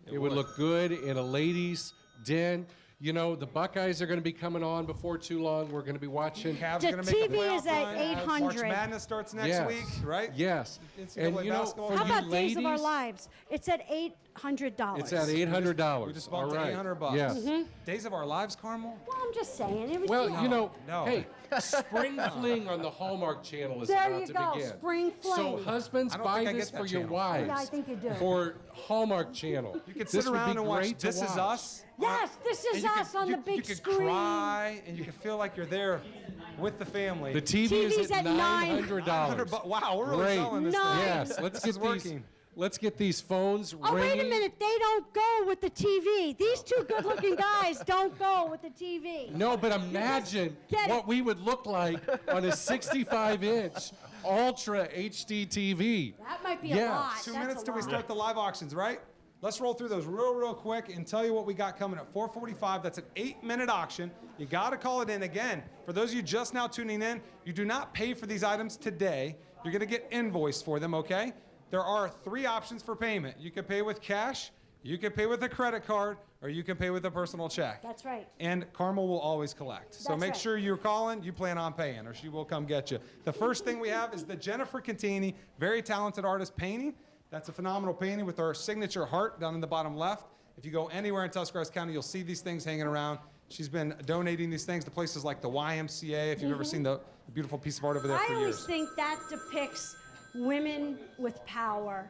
It would look good in a ladies' den. You know, the Buckeyes are going to be coming on before too long. We're going to be watching. Cavs The are gonna make a TV playoff is at run. 800. March Madness starts next Yes. week, right? Yes. NCAA And you know, basketball. for How you about Days of Our ladies, Lives? It's at $800. It's at $800. We just bumped All to right. $800. Yes. Days of Our Lives, Carmel? Well, I'm just saying. It was, Well, you know, No. hey, Spring Fling on the Hallmark Channel is There about you to go, begin. Spring So Fling. husbands, I don't buy think I this get for that your channel. wives. Yeah, I think you do. For Hallmark Channel. You could This sit would around be and watch great to This Is watch. Us. Yes, This Is and you Us could- on you- the big You could screen. cry, and you could feel like you're there with the family. The TV TV's is at at $900. Wow, we're really Great. selling this Nine. thing. Yes, let's This is get these. working. Let's get these phones Oh, ringing. wait a minute. They don't go with the TV. These two good-looking guys don't go with the TV. No, but imagine get what we would look like on a 65-inch Ultra HD TV. That might be Yeah. a lot. 2 That's minutes a till we lot. start the live auctions, right? Let's roll through those real quick and tell you what we got coming at 4:45. That's an 8-minute auction. You got to call it in. Again, for those of you just now tuning in, you do not pay for these items today. You're going to get invoiced for them, okay? There are 3 options for payment. You can pay with cash, you can pay with a credit card, or you can pay with a personal check. That's right. And Carmel will always collect. So That's make right. sure you're calling, you plan on paying, or she will come get you. The first thing we have is the Jennifer Cantini, very talented artist painting. That's a phenomenal painting with our signature heart down in the bottom left. If you go anywhere in Tuscarawas County, you'll see these things hanging around. She's been donating these things to places like the YMCA, if you've ever seen the beautiful piece of art over there I for always years. think that depicts women with power.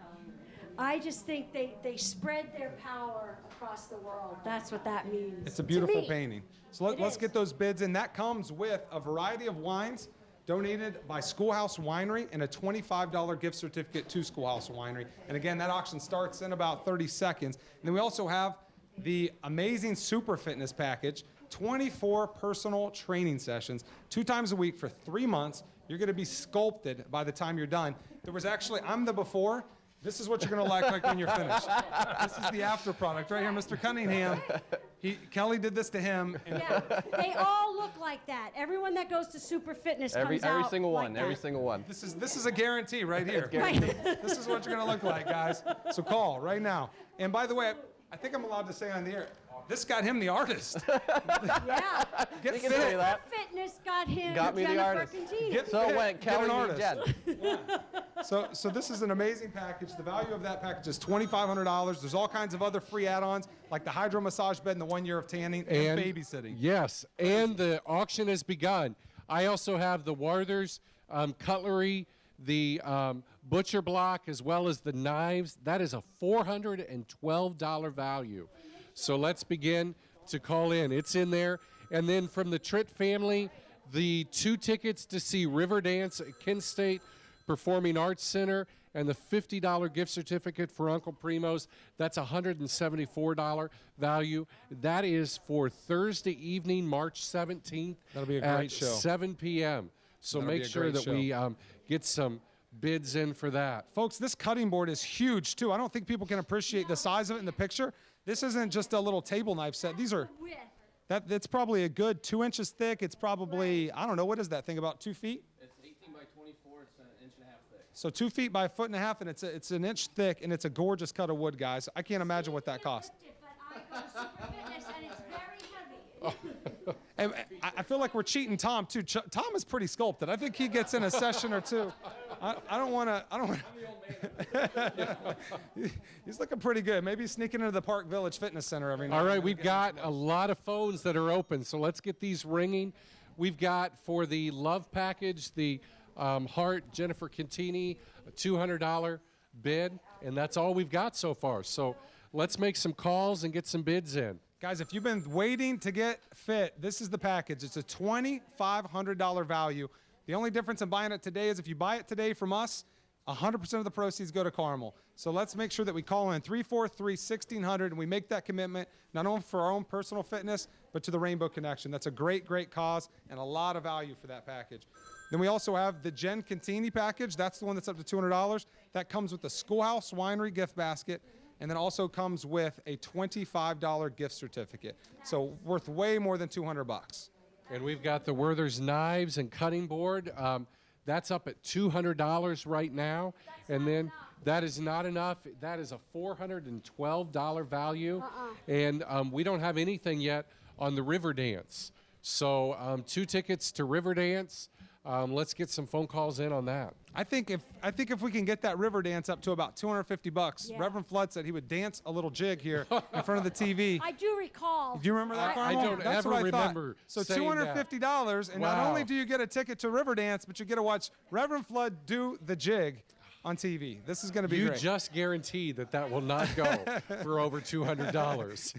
I just think they spread their power across the world. That's what that means. It's a beautiful to me. painting. So It let's is. get those bids in. That comes with a variety of wines donated by Schoolhouse Winery and a $25 gift certificate to Schoolhouse Winery. And again, that auction starts in about 30 seconds. And then we also have the amazing Super Fitness package, 24 personal training sessions, 2 times a week for 3 months. You're going to be sculpted by the time you're done. There was actually, I'm the before. This is what you're going to look like when you're finished. This is the after product right here, Mr. Cunningham. Kelly did this to him. And Yeah, they all look like that. Everyone that goes to Super Fitness comes Every out single like one. that. Every single one. This is a guarantee right here. Right. This is what you're going to look like, guys. So call right now. And by the way, I think I'm allowed to say on the air, this got him the artist. Yeah. Get You can fit. say that. Fitness got him. Got me the Jennifer artist. Cantini. Get So fit, went get an Kelly and artist. Jen. So this is an amazing package. The value of that package is $2,500. There's all kinds of other free add-ons like the hydro massage bed and the 1 year of tanning and babysitting. Yes, and the auction has begun. I also have the Werther's cutlery, the butcher block, as well as the knives. That is a $412 value. So let's begin to call in. It's in there. And then from the Tritt family, the 2 tickets to see Riverdance at Kent State Performing Arts Center and the $50 gift certificate for Uncle Primo's. That's $174 value. That is for Thursday evening, March 17th. That'll be a at great show. 7 p.m. So That'll be make a sure great that show. we get some bids in for that. Folks, this cutting board is huge too. I don't think people can appreciate the size of it in the picture. This isn't just a little table knife set. These are, that's probably a good 2 inches thick. It's probably, I don't know, what is that thing, about 2 feet? It's 18 by 24. It's an inch and a half thick. So 2 feet by 1.5 feet, and it's an inch thick, and it's a gorgeous cut of wood, guys. I can't imagine what that cost. And I feel like we're cheating Tom too. Tom is pretty sculpted. I think he gets in a session or two. I don't want to. He's looking pretty good. Maybe sneaking into the Park Village Fitness Center every night. All right, we've got a lot of phones that are open, so let's get these ringing. We've got for the love package, the Heart Jennifer Cantini, a $200 bid, and that's all we've got so far. So let's make some calls and get some bids in. Guys, if you've been waiting to get fit, this is the package. It's a $2,500 value. The only difference in buying it today is if you buy it today from us, 100% of the proceeds go to Carmel. So let's make sure that we call in 343-1600 and we make that commitment, not only for our own personal fitness, but to the Rainbow Connection. That's a great, great cause and a lot of value for that package. Then we also have the Jen Cantini package. That's the one that's up to $200. That comes with the Schoolhouse Winery gift basket, and then also comes with a $25 gift certificate. So worth way more than $200. And we've got the Werther's knives and cutting board. That's up at $200 right now. And then that is not enough. That is a $412 value. And we don't have anything yet on the Riverdance. So 2 tickets to Riverdance. Let's get some phone calls in on that. I think if we can get that river dance up to about $250, Yeah. Reverend Flood said he would dance a little jig here in front of the TV. I do recall. Do you remember that, I Carmel? don't That's ever what I remember thought. So saying that. $250, and not Wow. only do you get a ticket to Riverdance, but you get to watch Reverend Flood do the jig on TV. This is going to be You great. just guaranteed that will not go for over $200.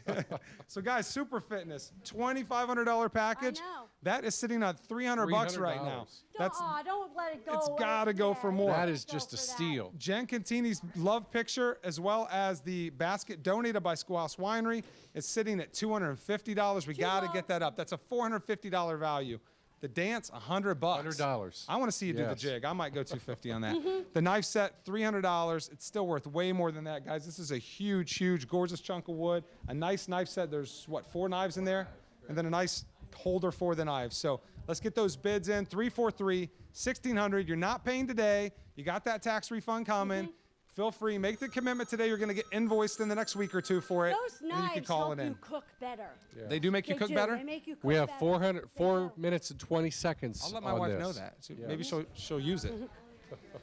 So guys, Super Fitness, $2,500 package. That is sitting at $300 right now. That's Don't let it go. It's got to go for more. That is just a steal. Jen Contini's love picture, as well as the basket donated by Schoolhouse Winery, is sitting at $250. We got to get that up. That's a $450 value. The dance, $100. $100. I want to see you do the Yes. jig. I might go $250 on that. The knife set, $300. It's still worth way more than that, guys. This is a huge, huge, gorgeous chunk of wood. A nice knife set. There's, what, 4 knives in there? And then a nice holder for the knives. So let's get those bids in. 343-1600. You're not paying today. You got that tax refund coming. Feel free. Make the commitment today. You're going to get invoiced in the next week or two for it. Those and you can knives call help it in. you cook better. Yeah. They do make you They cook do. better? They make you cook We have better. 4 minutes and 20 seconds. I'll let my on wife this. know that. So Yeah. maybe she'll use it.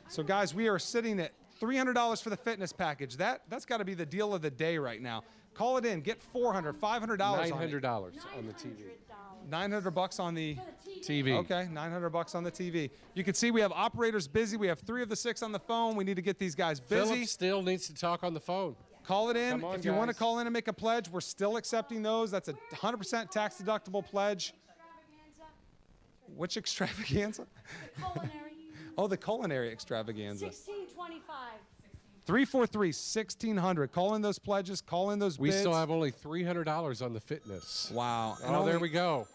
So guys, we are sitting at $300 for the fitness package. That's got to be the deal of the day right now. Call it in. Get $400, $500 on it. $900 on the TV. $900 on the TV. Okay, $900 on the TV. You can see we have operators busy. We have 3 of the 6 on the phone. We need to get these guys busy. Philip still needs to talk on the phone. Call it in. Come on, If you want to guys. call in and make a pledge, we're still accepting those. That's a 100% tax deductible pledge. Which extravaganza? Culinary. Oh, the culinary extravaganza. $16.25. 343-1600. Call in those pledges. Call in those We bids. still have only $300 on the fitness. Wow. And Oh, only, there we go.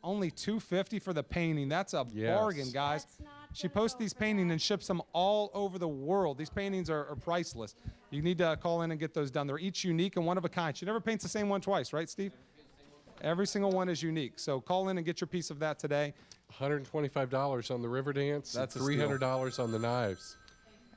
Only $250 for the painting. That's a Yes. bargain, guys. She posts these paintings and ships them all over the world. These paintings are priceless. You need to call in and get those done. They're each unique and one of a kind. She never paints the same one twice, right, Steve? Every single one is unique. So call in and get your piece of that today. $125 on the river dance. That's a and $300 on the knives.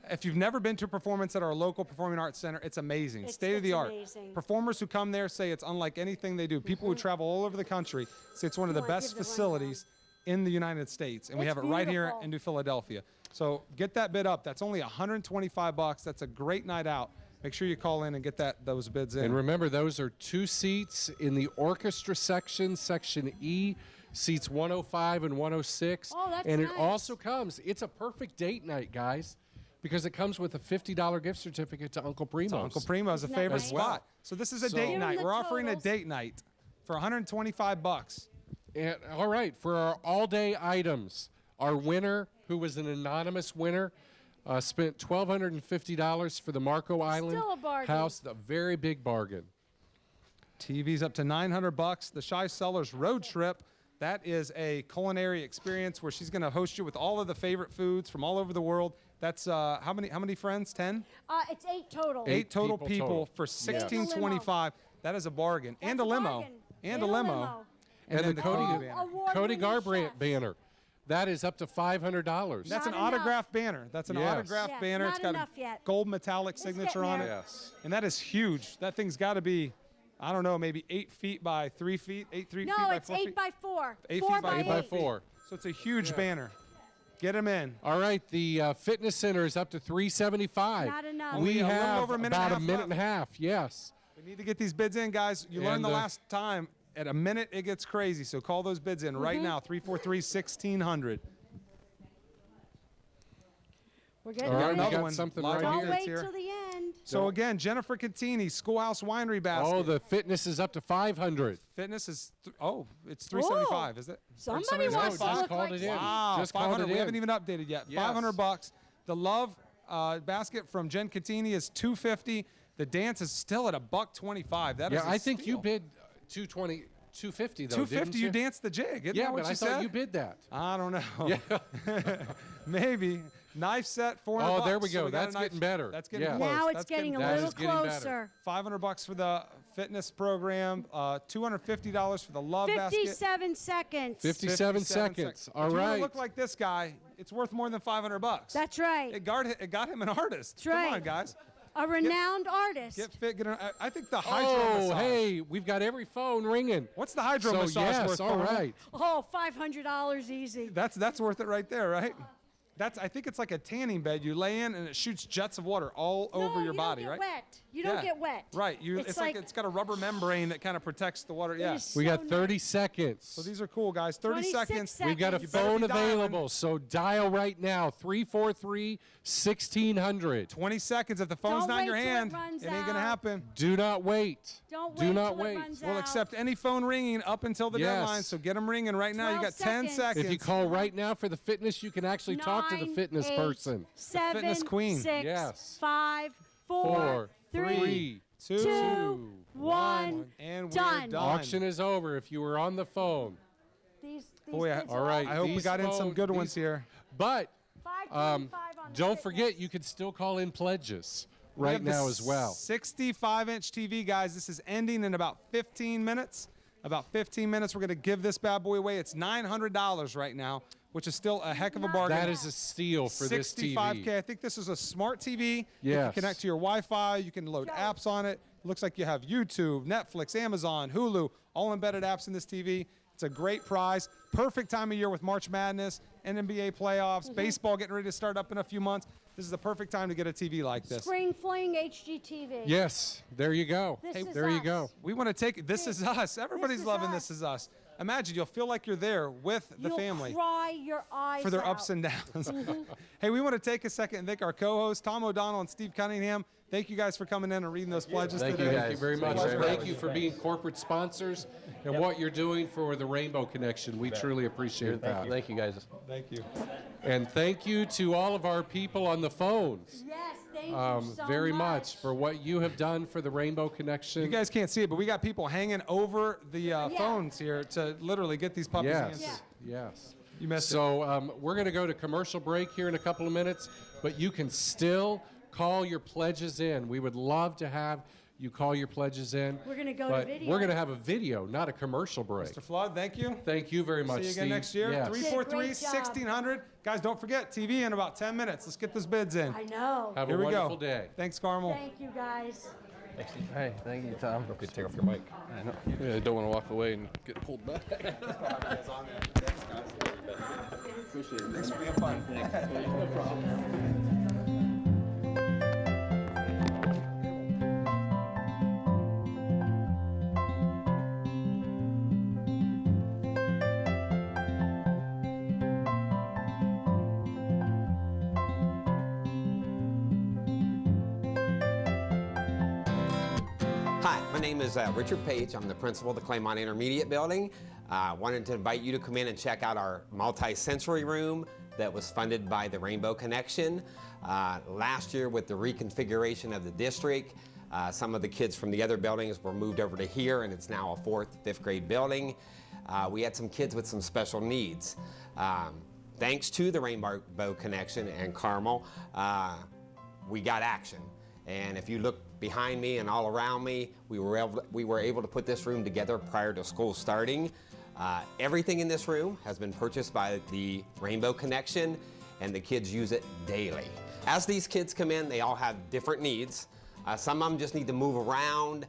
If you've never been to a performance at our local performing arts center, it's amazing. State of the art. amazing. Performers who come there say it's unlike anything they do. People who travel all over the country say it's one of the best facilities in the United States, and we It's have it right here beautiful. in New Philadelphia. So get that bid up. That's only $125. That's a great night out. Make sure you call in and get those bids in. And remember, those are 2 seats in the orchestra section, Section E, seats 105 and 106. Oh, that's and nice. it also comes, it's a perfect date night, guys, because it comes with a $50 gift certificate to Uncle Primo's. So Uncle Primo's a favorite As well. spot. So this is a So- date Give 'em night. the We're offering a totals. date night for $125. And, all right, for our all-day items, our winner, who was an anonymous winner, spent $1,250 for the Marco Island Still a bargain. house, a very big bargain. TV's up to $900. The Shy Sellers Road Trip. That is a culinary experience where she's going to host you with all of the favorite foods from all over the world. That's how many friends? 10? It's 8 total. 8 total people people total. for $16.25. That is a bargain. That's And a limo. bargain. And a limo. And then the Cody Cody, banner. Cody Award-winning Garbrandt chefs. banner, that is up to $500. That's an Not enough. autographed banner. That's an Yes. autographed Yeah, banner. not It's got enough a yet. gold metallic signature on it. getting Yes. And that is huge. That thing's got to be, I don't know, maybe 8 feet by 3 feet, 3 No, feet by it's 4 8 feet. by 4. 8 4 feet by 8 by 4. So it's a huge banner. Get them in. All right, the fitness center is up to $375. Not enough. Only We a little have over a minute about and a a half minute left. and a half, yes. We need to get these bids in, guys. You learned And, the last time. At a minute, it gets crazy. So call those bids in right now. 343-1600. We're getting All right, ready. we another got one. something Live right Don't here. wait here. till the end. So again, Jennifer Contini, Schoolhouse Winery basket. Oh, the fitness is up to $500. Fitness is it's $375, is it? Or Somebody somebody's wants got to just look called like it in. Wow, Just called 500. it We in. haven't even updated yet. Yes. $500. The love basket from Jen Contini is $250. The dance is still at $125. That is Yeah, a I think you steal. bid $250 though. $250. Didn't You danced the jig. Isn't Yeah, that what but you I said? thought you bid that. I don't know. Yeah. Maybe. Knife set, $400. Oh, there we So go. got a That's knife- getting better. That's getting Yeah. close. Now it's That's getting a That little is getting better. closer. $500 for the fitness program, $250 for the love basket. 57 seconds. 57 seconds. All if you wanna right. look like this guy, it's worth more than $500. That's right. It got him an artist. That's right. Come on, guys. A renowned artist. Get fit. I think the hydro Oh, massage. hey, we've got every phone ringing. What's the hydro So, massage yes, worth? all Carmen? right. Oh, $500 easy. That's worth it right there, right? I think it's like a tanning bed. You lay in and it shoots jets of water all over your body, right? You don't get wet. Right. It's like it's got a rubber membrane that kind of protects the water. Yeah. We got 30 seconds. So these are cool, guys. 30 seconds. We've got a phone available, so dial right now, 343-1600. 20 seconds. If the phone's not in your hand, it ain't going to happen. Do not wait. Do not wait. We'll accept any phone ringing up until the Yes. deadline, so get them ringing right now. You got 10 seconds. If you call right now for the fitness, you can actually talk to the fitness person. 7, fitness queen. 6, Yes. 5, 4, 3, 2, 1, and we're done. Auction is over if you were on the phone. These Boy, kids all right. I hope we these got in some phone- good ones these- here. But don't forget, you can still call in pledges We right have the now as well. 65-inch TV, guys. This is ending in about 15 minutes. About 15 minutes, we're going to give this bad boy away. It's $900 right now, which is still a heck of a bargain. That is a steal for this TV. 65K. I think this is a smart TV. You Yes. can connect to your Wi-Fi. You can load apps on it. Looks like you have YouTube, Netflix, Amazon, Hulu, all embedded apps in this TV. It's a great prize. Perfect time of year with March Madness and NBA playoffs, baseball getting ready to start up in a few months. This is the perfect time to get a TV like this. Spring Fling HGTV. Yes, there you go. This is there you us. go. We want to take This Is Us. Everybody's Is loving Us. This Is Us. Imagine you'll feel like you're there with the You'll family cry your eyes for their out. ups and downs. Hey, we want to take a second and thank our co-hosts, Tom O'Donnell and Steve Cunningham. Thank you guys for coming in and reading those pledges Thank today. you. Thank you very much. Pleasure. Thank you for being corporate sponsors and what you're doing for the Rainbow Connection. We truly appreciate that. Thank you, guys. Thank you. And thank you to all of our people on the phones. Yes, thank you so very much for what you have done for the Rainbow Connection. You guys can't see it, but we got people hanging over the phones here to literally get these puppies Yes, answered. yes. You missed it. So we're going to go to commercial break here in a couple of minutes, but you can still call your pledges in. We would love to have you call your pledges in. We're gonna go to but video. We're going to have a video, not a commercial break. Mr. Flood, thank you. Thank you very much, See you again Steve. next year. Yes. 343-1600. Guys, don't forget, TV in about 10 minutes. Let's get those bids in. I know. Have Here a we wonderful go. day. Thanks, Carmel. Thank you, guys. Hey, thank you, Tom. Don't take off your mic. I know. Yeah, I don't want to walk away and get pulled back. Appreciate it. Thanks for being fun. No problem. Hi, my name is Richard Page. I'm the principal of the Claymont Intermediate Building. Wanted to invite you to come in and check out our multi-sensory room that was funded by the Rainbow Connection. Last year with the reconfiguration of the district, some of the kids from the other buildings were moved over to here, and it's now a 4th, 5th grade building. We had some kids with some special needs. Thanks to the Rainbow Connection and Carmel, we got action. And if you look behind me and all around me, we were able to put this room together prior to school starting. Everything in this room has been purchased by the Rainbow Connection, and the kids use it daily. As these kids come in, they all have different needs. Some of them just need to move around.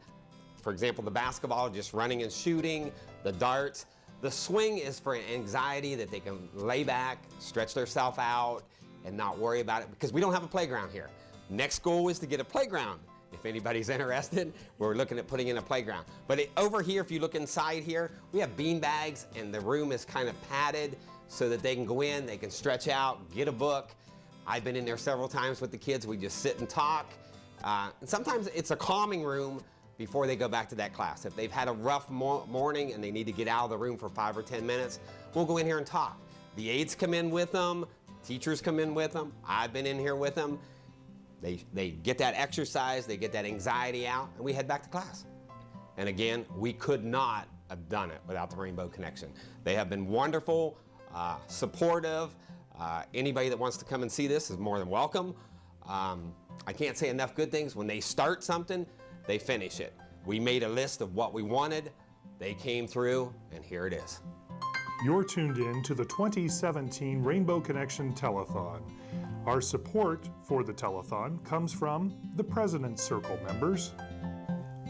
For example, the basketball, just running and shooting, the darts. The swing is for anxiety, that they can lay back, stretch themselves out, and not worry about it, because we don't have a playground here. Next goal is to get a playground. If anybody's interested, we're looking at putting in a playground. But over here, if you look inside here, we have bean bags, and the room is kind of padded so that they can go in, they can stretch out, get a book. I've been in there several times with the kids. We just sit and talk. And sometimes it's a calming room before they go back to that class. If they've had a rough morning and they need to get out of the room for 5 or 10 minutes, we'll go in here and talk. The aides come in with them, teachers come in with them. I've been in here with them. They get that exercise, they get that anxiety out, and we head back to class. And again, we could not have done it without the Rainbow Connection. They have been wonderful, supportive. Anybody that wants to come and see this is more than welcome. I can't say enough good things. When they start something, they finish it. We made a list of what we wanted. They came through, and here it is. You're tuned in to the 2017 Rainbow Connection Telethon. Our support for the telethon comes from the President's Circle members,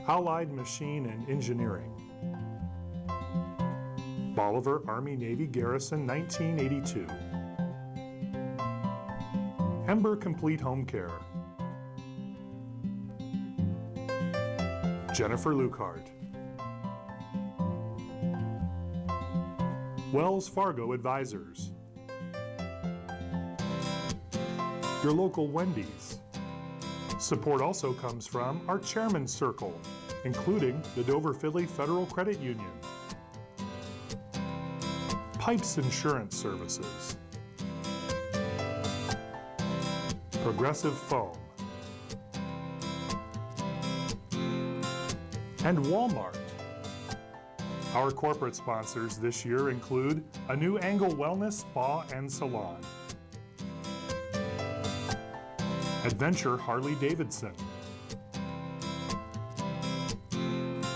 Allied Machine and Engineering, Bolivar Army Navy Garrison 1982, Ember Complete Home Care, Jennifer Lukehart, Wells Fargo Advisors, your local Wendy's. Support also comes from our Chairman's Circle, including the Dover Philly Federal Credit Union, Pipes Insurance Services, Progressive Foam, and Walmart. Our corporate sponsors this year include a new Angle Wellness Spa and Salon, Adventure Harley-Davidson,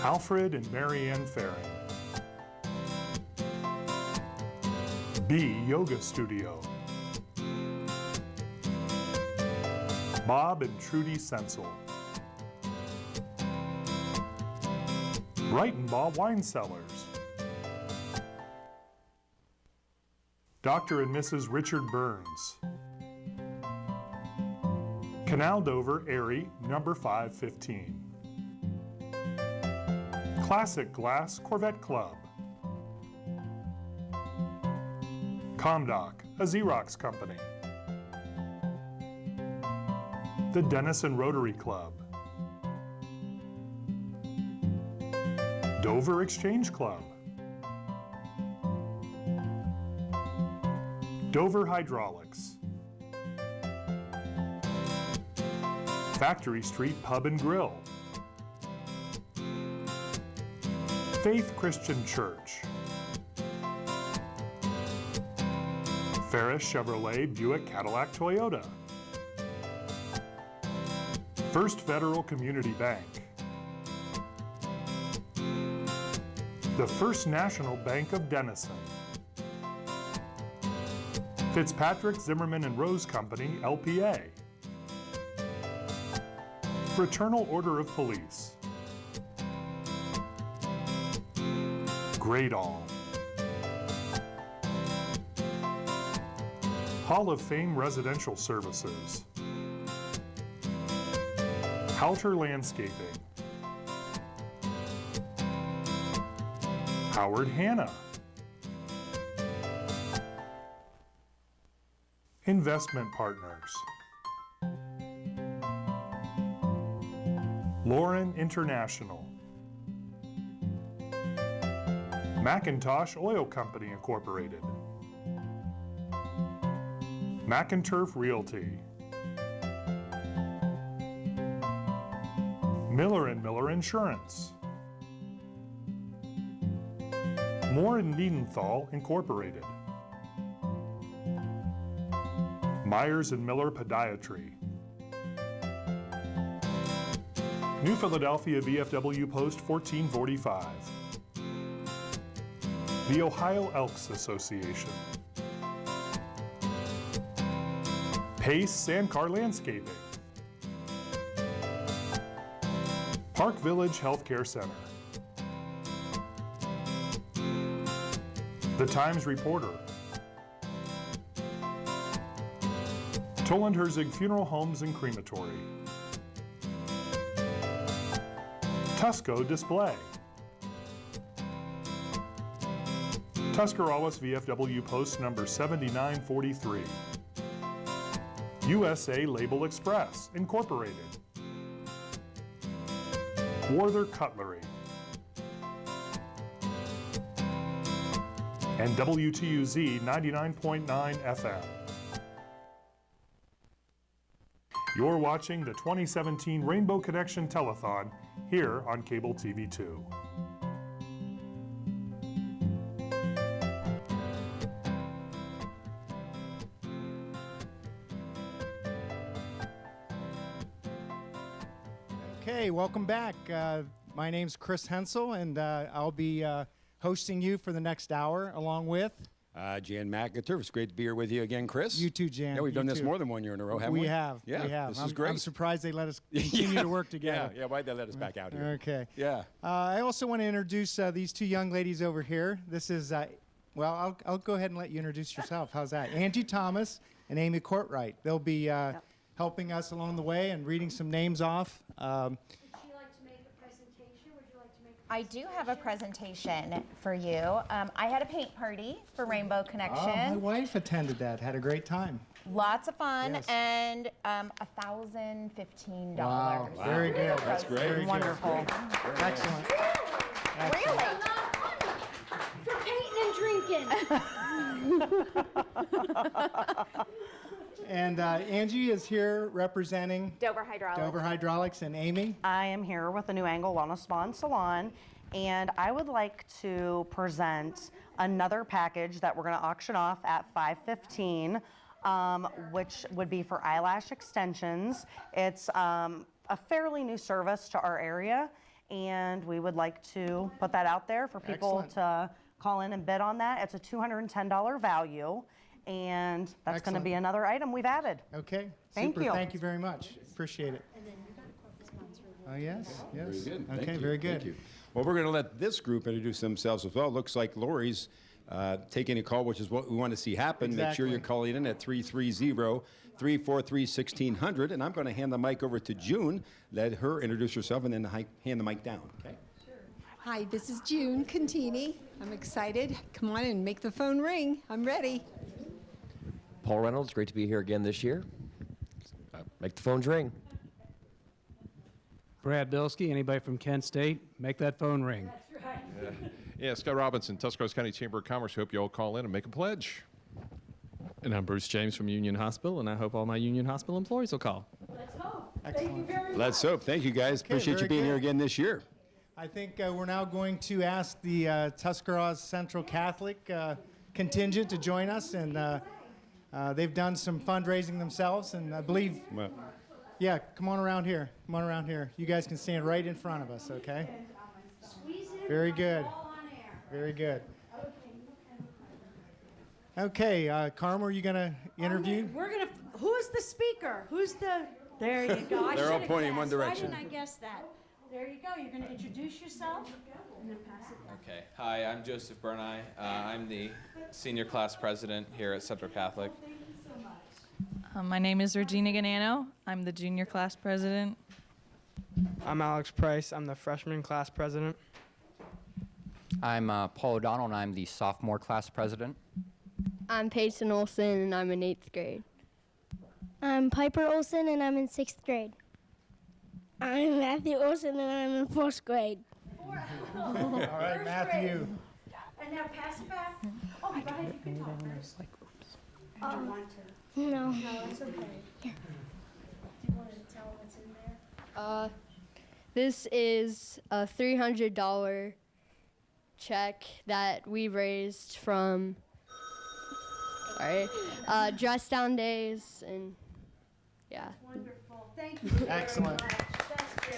Alfred and Marianne Farring, B Yoga Studio, Bob and Trudy Sensel, Brighton-Baugh Wine Cellars, Dr. and Mrs. Richard Burns, Canal Dover Erie, number 515. Classic Glass Corvette Club. Comdoc, a Xerox company. The Denison Rotary Club. Dover Exchange Club. Dover Hydraulics. Factory Street Pub and Grill. Faith Christian Church. Ferris Chevrolet Buick Cadillac Toyota. First Federal Community Bank. The First National Bank of Denison. Fitzpatrick, Zimmerman and Rose Company, LPA. Fraternal Order of Police. Gradall. Hall of Fame Residential Services. Halter Landscaping. Howard Hanna. Investment Partners. Lauren International. Macintosh Oil Company Incorporated. McInturf Realty. Miller & Miller Insurance. Moore & Niedenthal Incorporated. Myers & Miller Podiatry. New Philadelphia VFW Post 1445. The Ohio Elks Association. Pace Sandcar Landscaping. Park Village Healthcare Center. The Times Reporter. Toland-Herzig Funeral Homes and Crematory. Tusco Display. Tuscarawas VFW Post number 7943. USA Label Express, Incorporated. Werther Cutlery. And WTUZ 99.9 FM. You're watching the 2017 Rainbow Connection Telethon here on Cable TV 2. Okay, welcome back. My name's Chris Hensel, and I'll be hosting you for the next hour, along with Jan McIntyre, it's great to be here with you again, Chris. You too, Jan. Yeah, we've You done this too. more than 1 year in a row, haven't we? We have. Yeah, we have. this is great. I'm surprised they let us continue to work together. Yeah, why'd they let us back out here? Okay. Yeah. I also want to introduce these two young ladies over here. This is, well, I'll go ahead and let you introduce yourself. How's that? Angie Thomas and Amy Courtwright. They'll be helping us along the way and reading some names off. I do have a presentation for you. I had a paint party for Rainbow Connection. Oh, my wife attended that. Had a great time. Lots of fun, Yes. and $1,015. Wow. Very good. That's great. Very good. Wonderful. Excellent. Really? For painting and drinking. And Angie is here representing Dover Hydraulics. Dover Hydraulics, and Amy. I am here with the New Angle Wellness Spa and Salon, and I would like to present another package that we're going to auction off at 5:15, which would be for eyelash extensions. It's a fairly new service to our area, and we would like to put that out there for people to call in and bid on that. It's a $210 value. And that's going to be another item we've added. Okay. Thank Super. you. Thank you very much. Appreciate it. Oh, yes. Yes. Very good. Okay, Thank you. very good. Thank you. Well, we're going to let this group introduce themselves as well. Looks like Lori's taking a call, which is what we want to see happen. Make sure you're calling in at 330-343-1600. And I'm going to hand the mic over to June. Let her introduce herself and then hand the mic down. Okay. Hi, this is June Contini. I'm excited. Come on and make the phone ring. I'm ready. Paul Reynolds, great to be here again this year. Make the phones ring. Brad Bilski, anybody from Kent State, make that phone ring. That's right. Yeah, Scott Robinson, Tuscarawas County Chamber of Commerce. Hope you all call in and make a pledge. And I'm Bruce James from Union Hospital, and I hope all my Union Hospital employees will call. Let's hope. Thank you very much. Let's hope. Thank you, guys. Appreciate you very being good. here again this year. I think we're now going to ask the Tuscarawas Central Catholic contingent to join us, and they've done some fundraising themselves, and I believe, yeah, come on around here. Come on around here. You guys can stand right in front of us, okay? Very good. Very good. Okay, Carmen, are you going to interview? We're going to, who's the speaker? Who's the, there you go. They're all should've pointing in one guessed. direction. Why didn't I guess that? There you go. You're going to introduce yourself and then pass it back. Okay. Hi, I'm Joseph Bernai. I'm the senior class president here at Central Catholic. My name is Regina Ganano. I'm the junior class president. I'm Alex Price. I'm the freshman class president. I'm Paul O'Donnell, and I'm the sophomore class president. I'm Payson Olson, and I'm in 8th grade. I'm Piper Olson, and I'm in 6th grade. I'm Matthew Olson, and I'm in 4th grade. All right, Matthew. And now pass it back. Oh, go ahead. You can talk first. Did you want to? No. No, it's okay. Here. Do you want to tell what's in there? This is a $300 check that we raised from dress down days, and yeah. Wonderful. Thank you. Excellent. That's very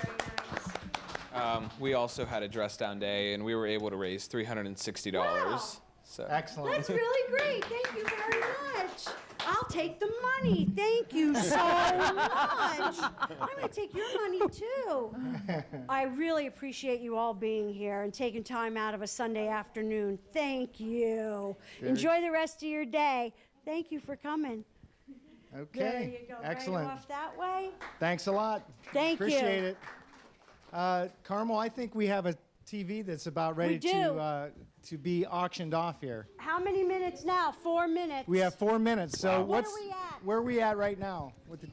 nice. We also had a dress down day, and we were able to raise $360. Wow. So. Excellent. That's really great. Thank you very much. I'll take the money. Thank you so much. I'm going to take your money too. I really appreciate you all being here and taking time out of a Sunday afternoon. Thank you. Very Enjoy the rest of your day. Thank you for coming. Okay. There you go. Excellent. Right off that way. Thanks a lot. Thank you. Appreciate it. Carmel, I think we have a TV that's about ready to be auctioned off here. How many minutes now? 4 minutes. We have 4 minutes. So What are we at? where are we at right now? With the,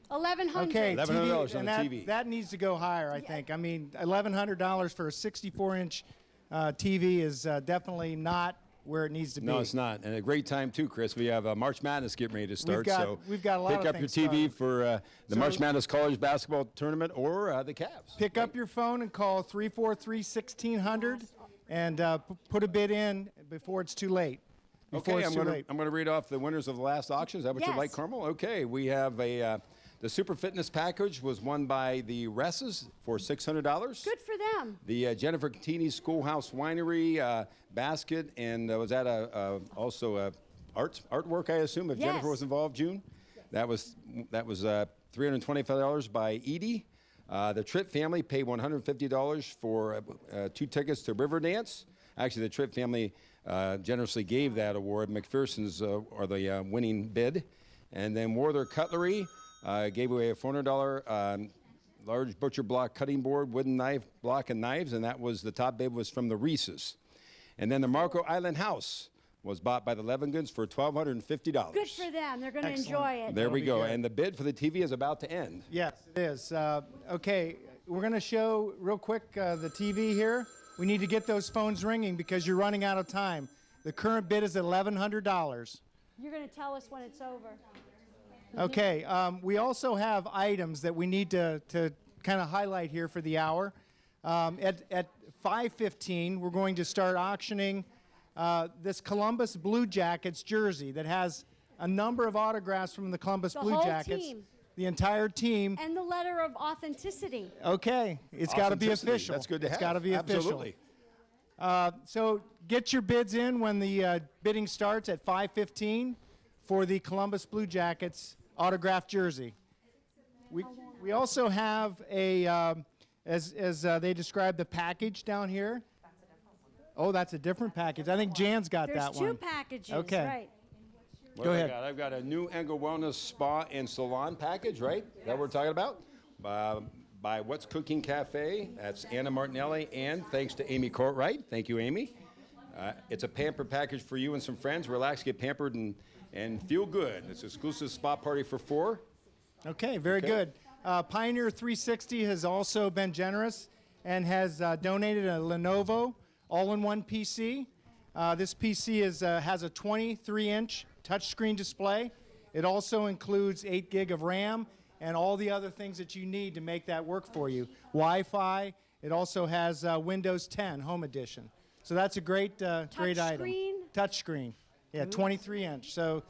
1,100. okay, $1,100 TV, on the and TV. that needs to go higher, I think. I mean, $1,100 for a 64-inch TV is definitely not where it needs to be. No, it's not. And a great time, too, Chris. We have March Madness getting ready to start. We've got a lot pick of up your things TV started. for the March Madness College Basketball Tournament or the Cavs. Pick up your phone and call 343-1600 and put a bid in before it's too late. Okay, I'm going to read off the winners of the last auction. Is that what you'd like, Yes. Carmel? Okay, we have a The Super Fitness Package was won by the Resses for $600. Good for them. The Jennifer Cantini Schoolhouse Winery basket, and was that also artwork, I assume, if Jennifer was involved, June? That was $325 by Edie. The Tripp family paid $150 for 2 tickets to Riverdance. Actually, the Tripp family generously gave that award. McPherson's are the winning bid. And then Werther Cutlery gave away a $400 large butcher block cutting board, wooden knife block, and knives, and that was the top bid was from the Reese's. And then the Marco Island House was bought by the Levingans for $1,250. Good for them. They're going to enjoy it. There we go. And the bid for the TV is about to end. Yes, it is. Okay, we're going to show real quick the TV here. We need to get those phones ringing because you're running out of time. The current bid is $1,100. You're going to tell us when it's over. Okay, we also have items that we need to kind of highlight here for the hour. At 5:15, we're going to start auctioning this Columbus Blue Jackets jersey that has a number of autographs from the Columbus Blue Jackets. Team. The entire team. And the letter of authenticity. Okay, it's got to be official. That's good to have. It's got to be Absolutely. official. So get your bids in when the bidding starts at 5:15 for the Columbus Blue Jackets autographed jersey. We also have a, as they described, the package down here. Oh, that's a different package. I think Jan's got that one. There's 2 packages, okay. right. Go ahead. I've got a new Engel Wellness Spa and Salon package, right? That what we're talking about? By What's Cooking Cafe. That's Anna Martinelli, and thanks to Amy Courtwright. Thank you, Amy. It's a pamper package for you and some friends. Relax, get pampered, and feel good. It's an exclusive spa party for 4. Okay, very good. Pioneer 360 has also been generous and has donated a Lenovo all-in-one PC. This PC has a 23-inch touchscreen display. It also includes 8 gig of RAM and all the other things that you need to make that work for you. Wi-Fi. It also has Windows 10 Home Edition. So that's a great item. Touchscreen. Yeah, 23-inch. So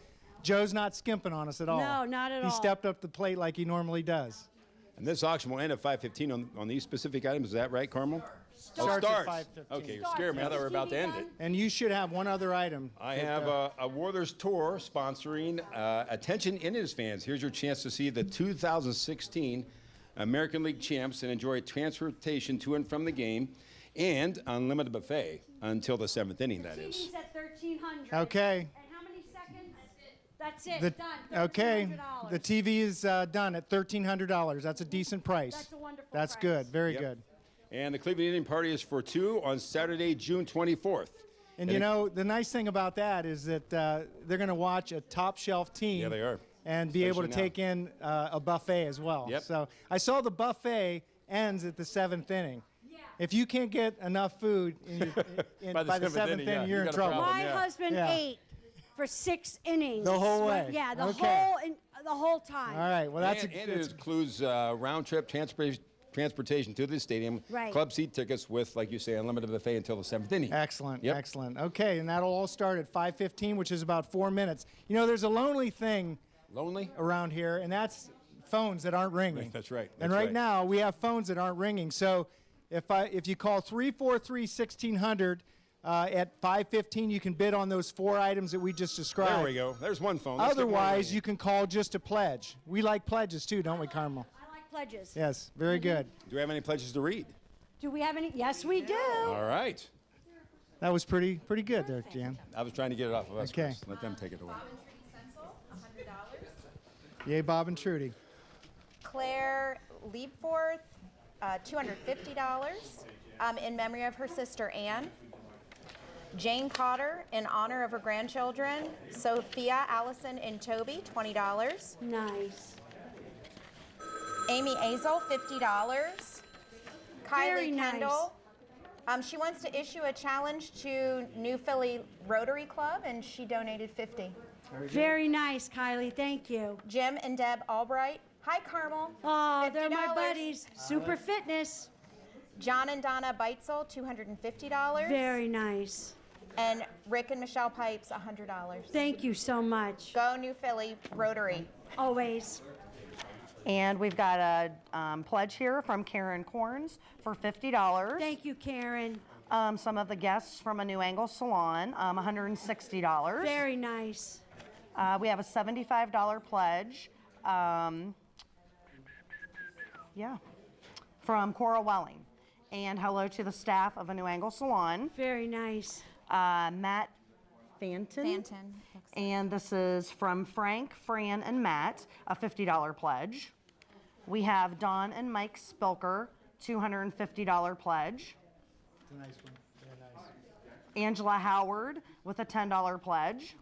Joe's not skimping on us at all. No, not at all. He stepped up the plate like he normally does. And this auction will end at 5:15 on these specific items. Is that right, Carmel? Starts at 5:15. Okay, you're scaring me. I thought we were about to end it. And you should have one other item. I have a Werther's Tour sponsoring Attention Indians fans. Here's your chance to see the 2016 American League champs and enjoy transportation to and from the game and unlimited buffet until the 7th inning, that is. TV's at $1,300. Okay. And how many seconds? That's it. Done. Okay. The TV is done at $1,300. That's a decent price. That's a wonderful That's price. good. Very good. And the Cleveland Indian Party is for 2 on Saturday, June 24th. And you know, the nice thing about that is that they're going to watch a top shelf team. Yeah, they are. And be able to take in a buffet as well. Yep. So I saw the buffet ends at the 7th inning. If you can't get enough food by the 7th inning, you're in trouble. My husband ate for 6 innings. The whole way. Yeah, the whole time. All right. Well, and it includes round trip transportation to the stadium, club seat tickets with, like you say, unlimited buffet until the 7th inning. Excellent. Excellent. Okay, and that'll all start at 5:15, which is about 4 minutes. You know, there's a lonely thing around here, and that's phones that aren't ringing. That's right. And right now, we have phones that aren't ringing. So if you call 343-1600 at 5:15, you can bid on those 4 items that we just described. There we go. There's one phone. Otherwise, you can call just a pledge. We like pledges too, don't we, Carmel? I like pledges. Yes, very good. Do we have any pledges to read? Do we have any? Yes, we do. All right. That was pretty good there, Jan. I was trying to get it off of us. Okay. Chris. Let them take it away. Yay, Bob and Trudy. Claire Liebforth, $250 in memory of her sister Anne. Jane Cotter, in honor of her grandchildren. Sophia, Allison, and Toby, $20. Nice. Amy Azel, $50. Very Kylie nice. Kendall. She wants to issue a challenge to New Philly Rotary Club, and she donated $50. Very nice, Kylie. Thank you. Jim and Deb Albright. Hi, Carmel. Oh, they're my $50. buddies. Super Fitness. John and Donna Beitzel, $250. Very nice. And Rick and Michelle Pipes, $100. Thank you so much. Go New Philly Rotary. Always. And we've got a pledge here from Karen Corns for $50. Thank you, Karen. Some of the guests from a New Angle salon, $160. Very nice. We have a $75 pledge. From Cora Welling. And hello to the staff of a New Angle salon. Very nice. Matt Fanton. And this is from Frank, Fran, and Matt, a $50 pledge. We have Don and Mike Spilker, $250 pledge. It's a nice one. Very nice. Angela Howard with a $10 pledge.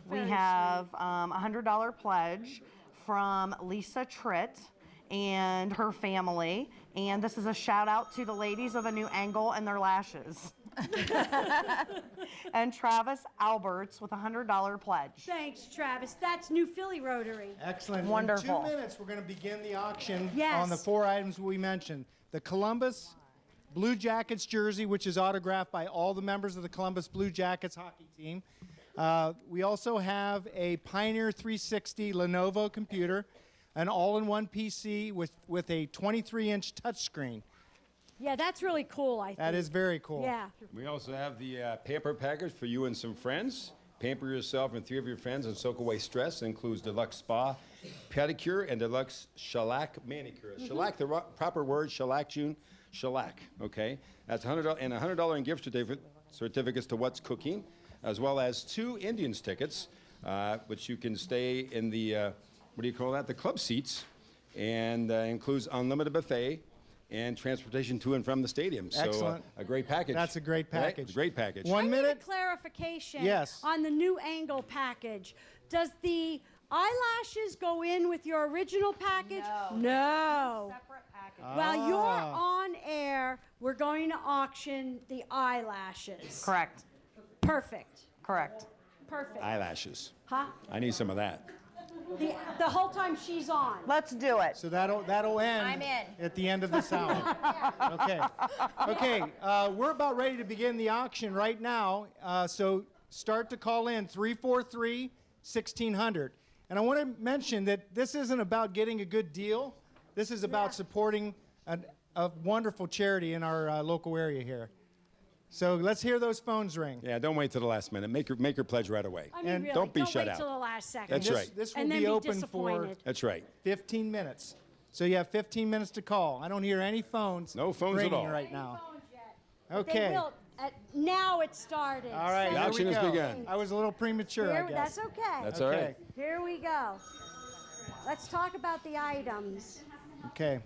We have a $100 pledge from Lisa Tritt and her family. And this is a shout out to the ladies of a New Angle and their lashes. And Travis Alberts with a $100 pledge. Thanks, Travis. That's New Philly Rotary. Excellent. Wonderful. In 2 minutes, we're going to begin the auction Yes. on the 4 items we mentioned. The Columbus Blue Jackets jersey, which is autographed by all the members of the Columbus Blue Jackets hockey team. We also have a Pioneer 360 Lenovo computer, an all-in-one PC with a 23-inch touchscreen. Yeah, that's really cool, I think. That is very cool. Yeah. We also have the pamper package for you and some friends. Pamper yourself and 3 of your friends and soak away stress. It includes deluxe spa, pedicure, and deluxe shellac manicure. Shellac, the proper word, shellac, June, shellac, okay? That's $100 and $100 in gift certificates to What's Cooking, as well as 2 Indians tickets, which you can stay in the, what do you call that, the club seats, and includes unlimited buffet, and transportation to and from the stadium. Excellent. So a great package. That's a great package. Right? Great package. 1 I minute. need a clarification Yes. on the New Angle package. Does the eyelashes go in with your original package? No. Separate package. While you're on air, we're going to auction the eyelashes. Correct. Perfect. Correct. Perfect. Eyelashes. Huh? I need some of that. The whole time she's on. Let's do it. So that'll end I'm in. at the end of this hour. Okay. Okay. We're about ready to begin the auction right now. So start to call in 343-1600. And I want to mention that this isn't about getting a good deal. This is about supporting a wonderful charity in our local area here. So let's hear those phones ring. Yeah, don't wait till the last minute. Make your pledge right away. I mean, really, don't be shut wait out. till the last second. That's right. This will And then be be open disappointed. That's right. 15 minutes. So you have 15 minutes to call. I don't hear any phones. No phones at ringing all. right now. They Okay. will. Now it started. All right. The here auction we has go. begun. I was a little premature, I Here, guess. that's okay. That's all right. Here we go. Let's talk about the items. Okay.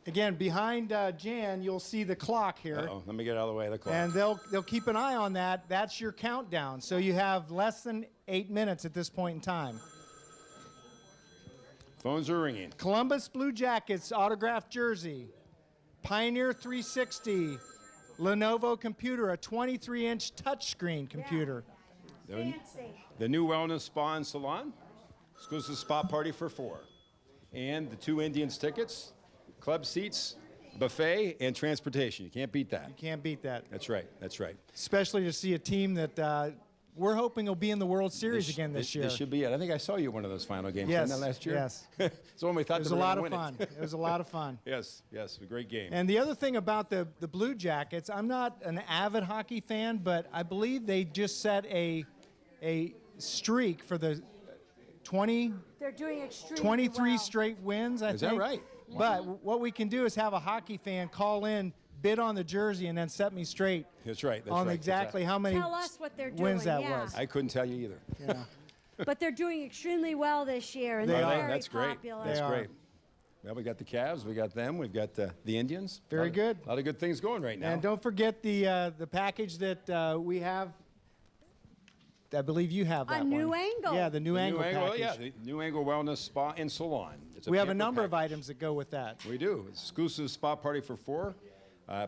Again, behind Jan, you'll see the clock here. Uh-oh, let me get out of the way of the clock. And they'll keep an eye on that. That's your countdown. So you have less than 8 minutes at this point in time. Phones are ringing. Columbus Blue Jackets autographed jersey. Pioneer 360. Lenovo computer, a 23-inch touchscreen computer. The new wellness spa and salon. Exclusive spa party for 4. And the 2 Indians tickets. Club seats, buffet, and transportation. You can't beat that. You can't beat that. That's right. That's right. Especially to see a team that we're hoping will be in the World Series again this year. This should be it. I think I saw you at one of those final games. Yes, Wasn't that last year? yes. It's the one we thought It was they a were lot gonna of win fun. it. It was a lot of fun. Yes, a great game. And the other thing about the Blue Jackets, I'm not an avid hockey fan, but I believe they just set a streak for the They're doing extremely 23 well. straight wins, I think. Is that right? But what we can do is have a hockey fan call in, bid on the jersey, and then set me straight That's right. That's on right. exactly how many Tell us what they're wins doing, that yeah. was. I couldn't tell you either. Yeah. But they're doing extremely well this year, and They they're are. very That's great. popular. That's They are. great. Well, we got the Cavs, we got them, we've got the Indians. Very good. A lot of good things going right now. And don't forget the package that we have. I believe you have that A new one. angle. Yeah, the new angle package. Yeah, the New Angle Wellness Spa and Salon. It's We have a pamper number of package. items that go with that. We do. It's exclusive spa party for 4.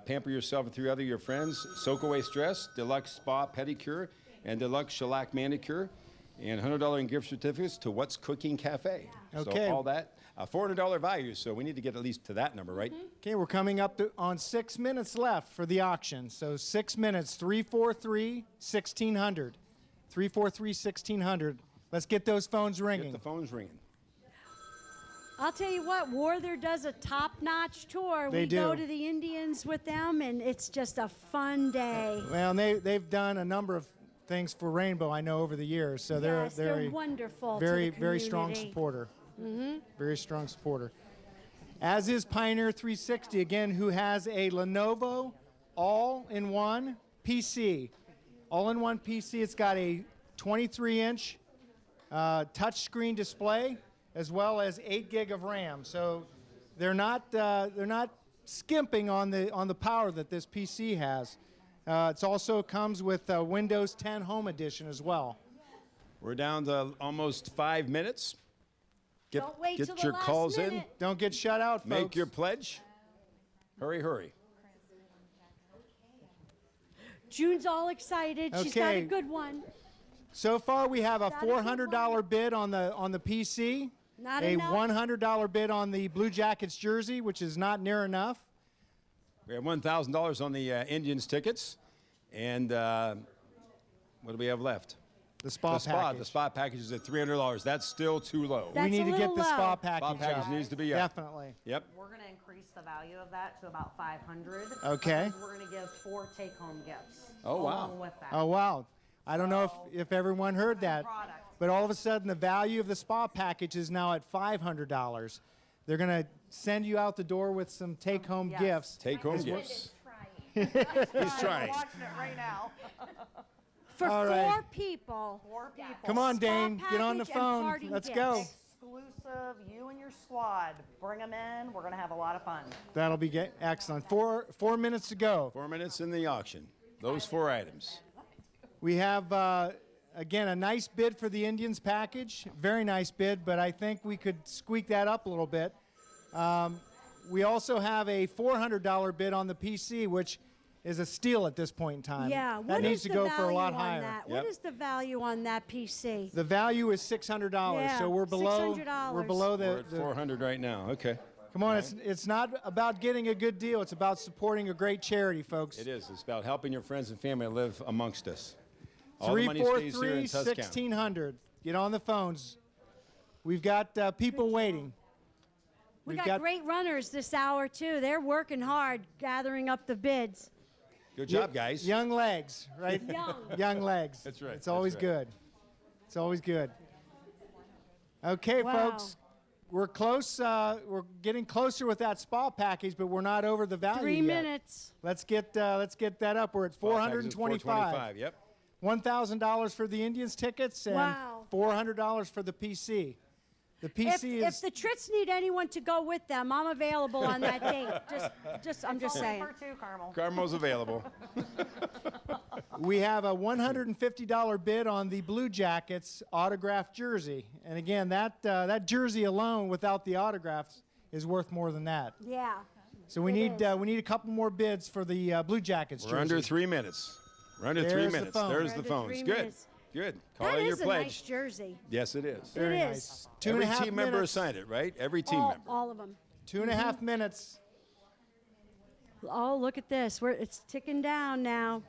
Pamper yourself and 3 other your friends. Soak away stress, deluxe spa pedicure, and deluxe shellac manicure, and $100 in gift certificates to What's Cooking Cafe. Okay. So all that, $400 value. So we need to get at least to that number, right? Okay, we're coming up on 6 minutes left for the auction. So 6 minutes, 343-1600. 343-1600. Let's get those phones ringing. Get the phones ringing. I'll tell you what, Werther does a top-notch tour. They We do. go to the Indians with them, and it's just a fun day. Well, and they've done a number of things for Rainbow, I know, over the years. So Yes, they're they're wonderful to very, the very strong community. supporter. Mm-hmm. Very strong supporter. As is Pioneer 360, again, who has a Lenovo all-in-one PC. All-in-one PC. It's got a 23-inch touchscreen display as well as 8 gig of RAM. So they're not skimping on the power that this PC has. It also comes with Windows 10 Home Edition as well. We're down to almost 5 minutes. Don't wait till Get the your last calls in. minute. Don't get shut out, folks. Make your pledge. Hurry, hurry. June's all excited. She's got a Okay. good one. So far, we have a Got a good $400 bid on the PC, Not a enough. $100 bid on the Blue Jackets jersey, which is not near enough. We have $1,000 on the Indians tickets. And what do we have left? The spa package. The spa package is at $300. That's still too low. That's we a need to get little the spa low. package. Spa package up. needs to be up. Definitely. Yep. We're going to increase the value of that to about $500. Okay. Because we're going to give 4 take-home gifts. Oh, wow. Along with that. Oh, wow. I don't know if everyone heard that, Product. but all of a sudden the value of the spa package is now at $500. They're going to send you out the door with some take-home Yes. gifts. Take home Is what- gifts. He's trying. watching it right now. For All 4 right. people. 4 people. Come on, Spa Dane. Get on the package and phone. parting Let's gifts. go. Exclusive, you and your squad. Bring them in. We're going to have a lot of fun. That'll be excellent. 4 minutes to go. 4 minutes in the auction. Those 4 items. We have, again, a nice bid for the Indians package. Very nice bid, but I think we could squeak that up a little bit. We also have a $400 bid on the PC, which is a steal at this point in time. Yeah, that what needs is to the go value for a lot on higher. that? Yep. What is the value on that PC? The value is $600, Yeah, so we're below. $600. We're below We're at the 400 right now. Okay. Come on, it's not about getting a good deal. It's about supporting a great charity, folks. It is. It's about helping your friends and family live amongst us. All the money stays here in Tuscarawas. 343-1600. Get on the phones. We've got people waiting. We We've got great runners this hour, too. They're working hard gathering up the bids. Good job, guys. Young legs, right? Young. Young legs. That's right, It's always that's right. good. It's always good. Okay, Wow. folks. We're close. We're getting closer with that spa package, but we're not over the value 3 yet. minutes. Let's get that up. We're at $425. Yep. $1,000 for the Indians tickets and Wow. $400 for the PC. The If, PC if is. the Trits need anyone to go with them, I'm available on that date. I'm just saying. For 2, Carmel. Carmel's available. We have a $150 bid on the Blue Jackets autographed jersey, and again, that jersey alone, without the autographs, is worth more than that. Yeah. So we It need a couple more bids for the Blue Jackets We're jersey. under 3 minutes. We're under 3 There's the minutes. phone. There's We're the under phones. 3 Good. minutes. Good. Call That in your is a pledge. nice jersey. Yes, it is. Very It nice. is. 2.5 Every team member minutes. signed it, right? Every team member. All of them. 2.5 minutes. Oh, look at this. It's ticking down now.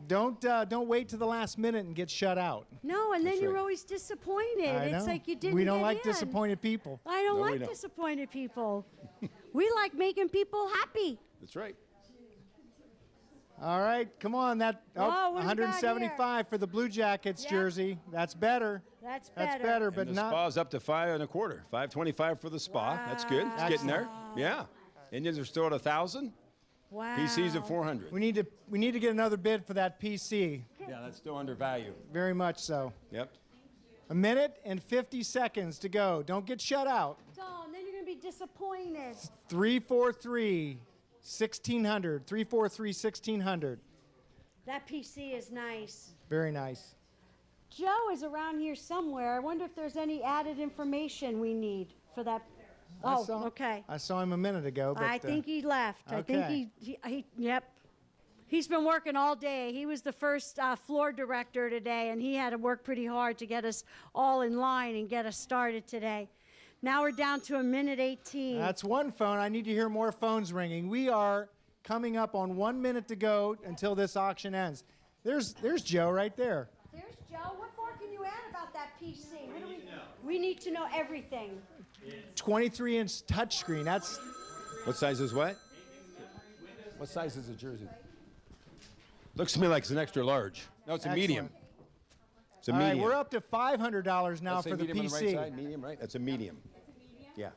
Don't wait to the last minute and get shut out. No, and then That's you're right. always disappointed. I It's know. like you didn't We don't get like in. disappointed people. I don't No, we like don't. disappointed people. We like making people happy. That's right. All right, come on. That Whoa, what do we got 175 for the Blue Jackets Yeah. jersey. That's better. That's That's better. better, And but the not. spa's up to 5 1/4. 525 for the spa. That's good. It's getting there. Yeah. Indians are still at 1,000. Wow. PC's at 400. We need to get another bid for that PC. Yeah, that's still undervalued. Very much so. Yep. A minute and 50 seconds to go. Don't get shut out. Oh, and then you're going to be disappointed. 343-1600. 343-1600. That PC is nice. Very nice. Joe is around here somewhere. I wonder if there's any added information we need for that. I saw- Okay. I saw him a minute ago. But, I think he left. I okay. think yep. He's been working all day. He was the first floor director today, and he had to work pretty hard to get us all in line and get us started today. Now we're down to 1:18. That's one phone. I need to hear more phones ringing. We are coming up on 1 minute to go until this auction ends. There's Joe right there. There's Joe. What more can you add about that PC? We need to know everything. 23-inch touchscreen. That's What size is what? What size is the jersey? Looks to me like it's an extra large. No, it's a medium. It's a all right. medium. We're up to $500 now Let's say for the medium PC. on the right side, medium, right? That's a medium. Yeah.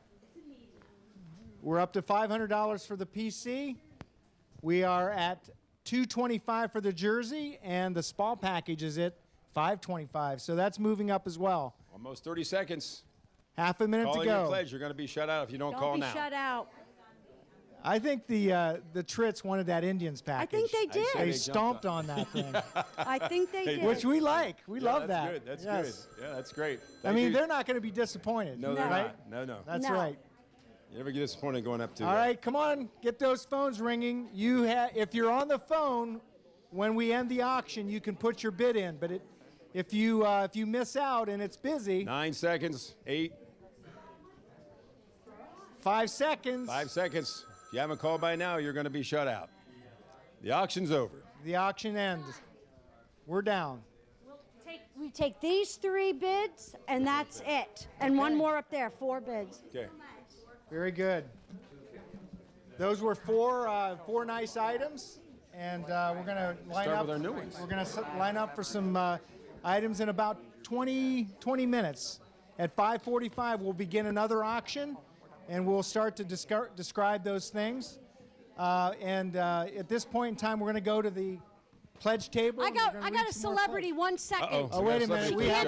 We're up to $500 for the PC. We are at $225 for the jersey, and the spa package is at $525. So that's moving up as well. Almost 30 seconds. Half a minute Call to in go. your pledge. You're going to be shut out if you don't call now. Don't be shut out. I think the Trits wanted that Indians I package. think they did. They stomped on that thing. I think they did. Which we like. We love that's that. Good. That's Yes. good. Yeah, that's great. I Thank mean, you. they're not going to be disappointed. No, they're right? not. No. That's No. right. You never get disappointed going up to. All right, come on, get those phones ringing. If you're on the phone when we end the auction, you can put your bid in. But if you miss out and it's busy, 9 seconds. 8. 5 seconds. 5 seconds. If you haven't called by now, you're going to be shut out. The auction's over. The auction ends. We're down. We take these 3 bids, and that's it. And one more up there, 4 bids. Okay. Very good. Those were four nice items, and we're going to line Start up. with our new ones. We're going to line up for some items in about 20 minutes. At 5:45, we'll begin another auction, and we'll start to describe those things. At this point in time, we're going to go to the pledge table. I got a celebrity. 1 second. Oh, wait a minute. We have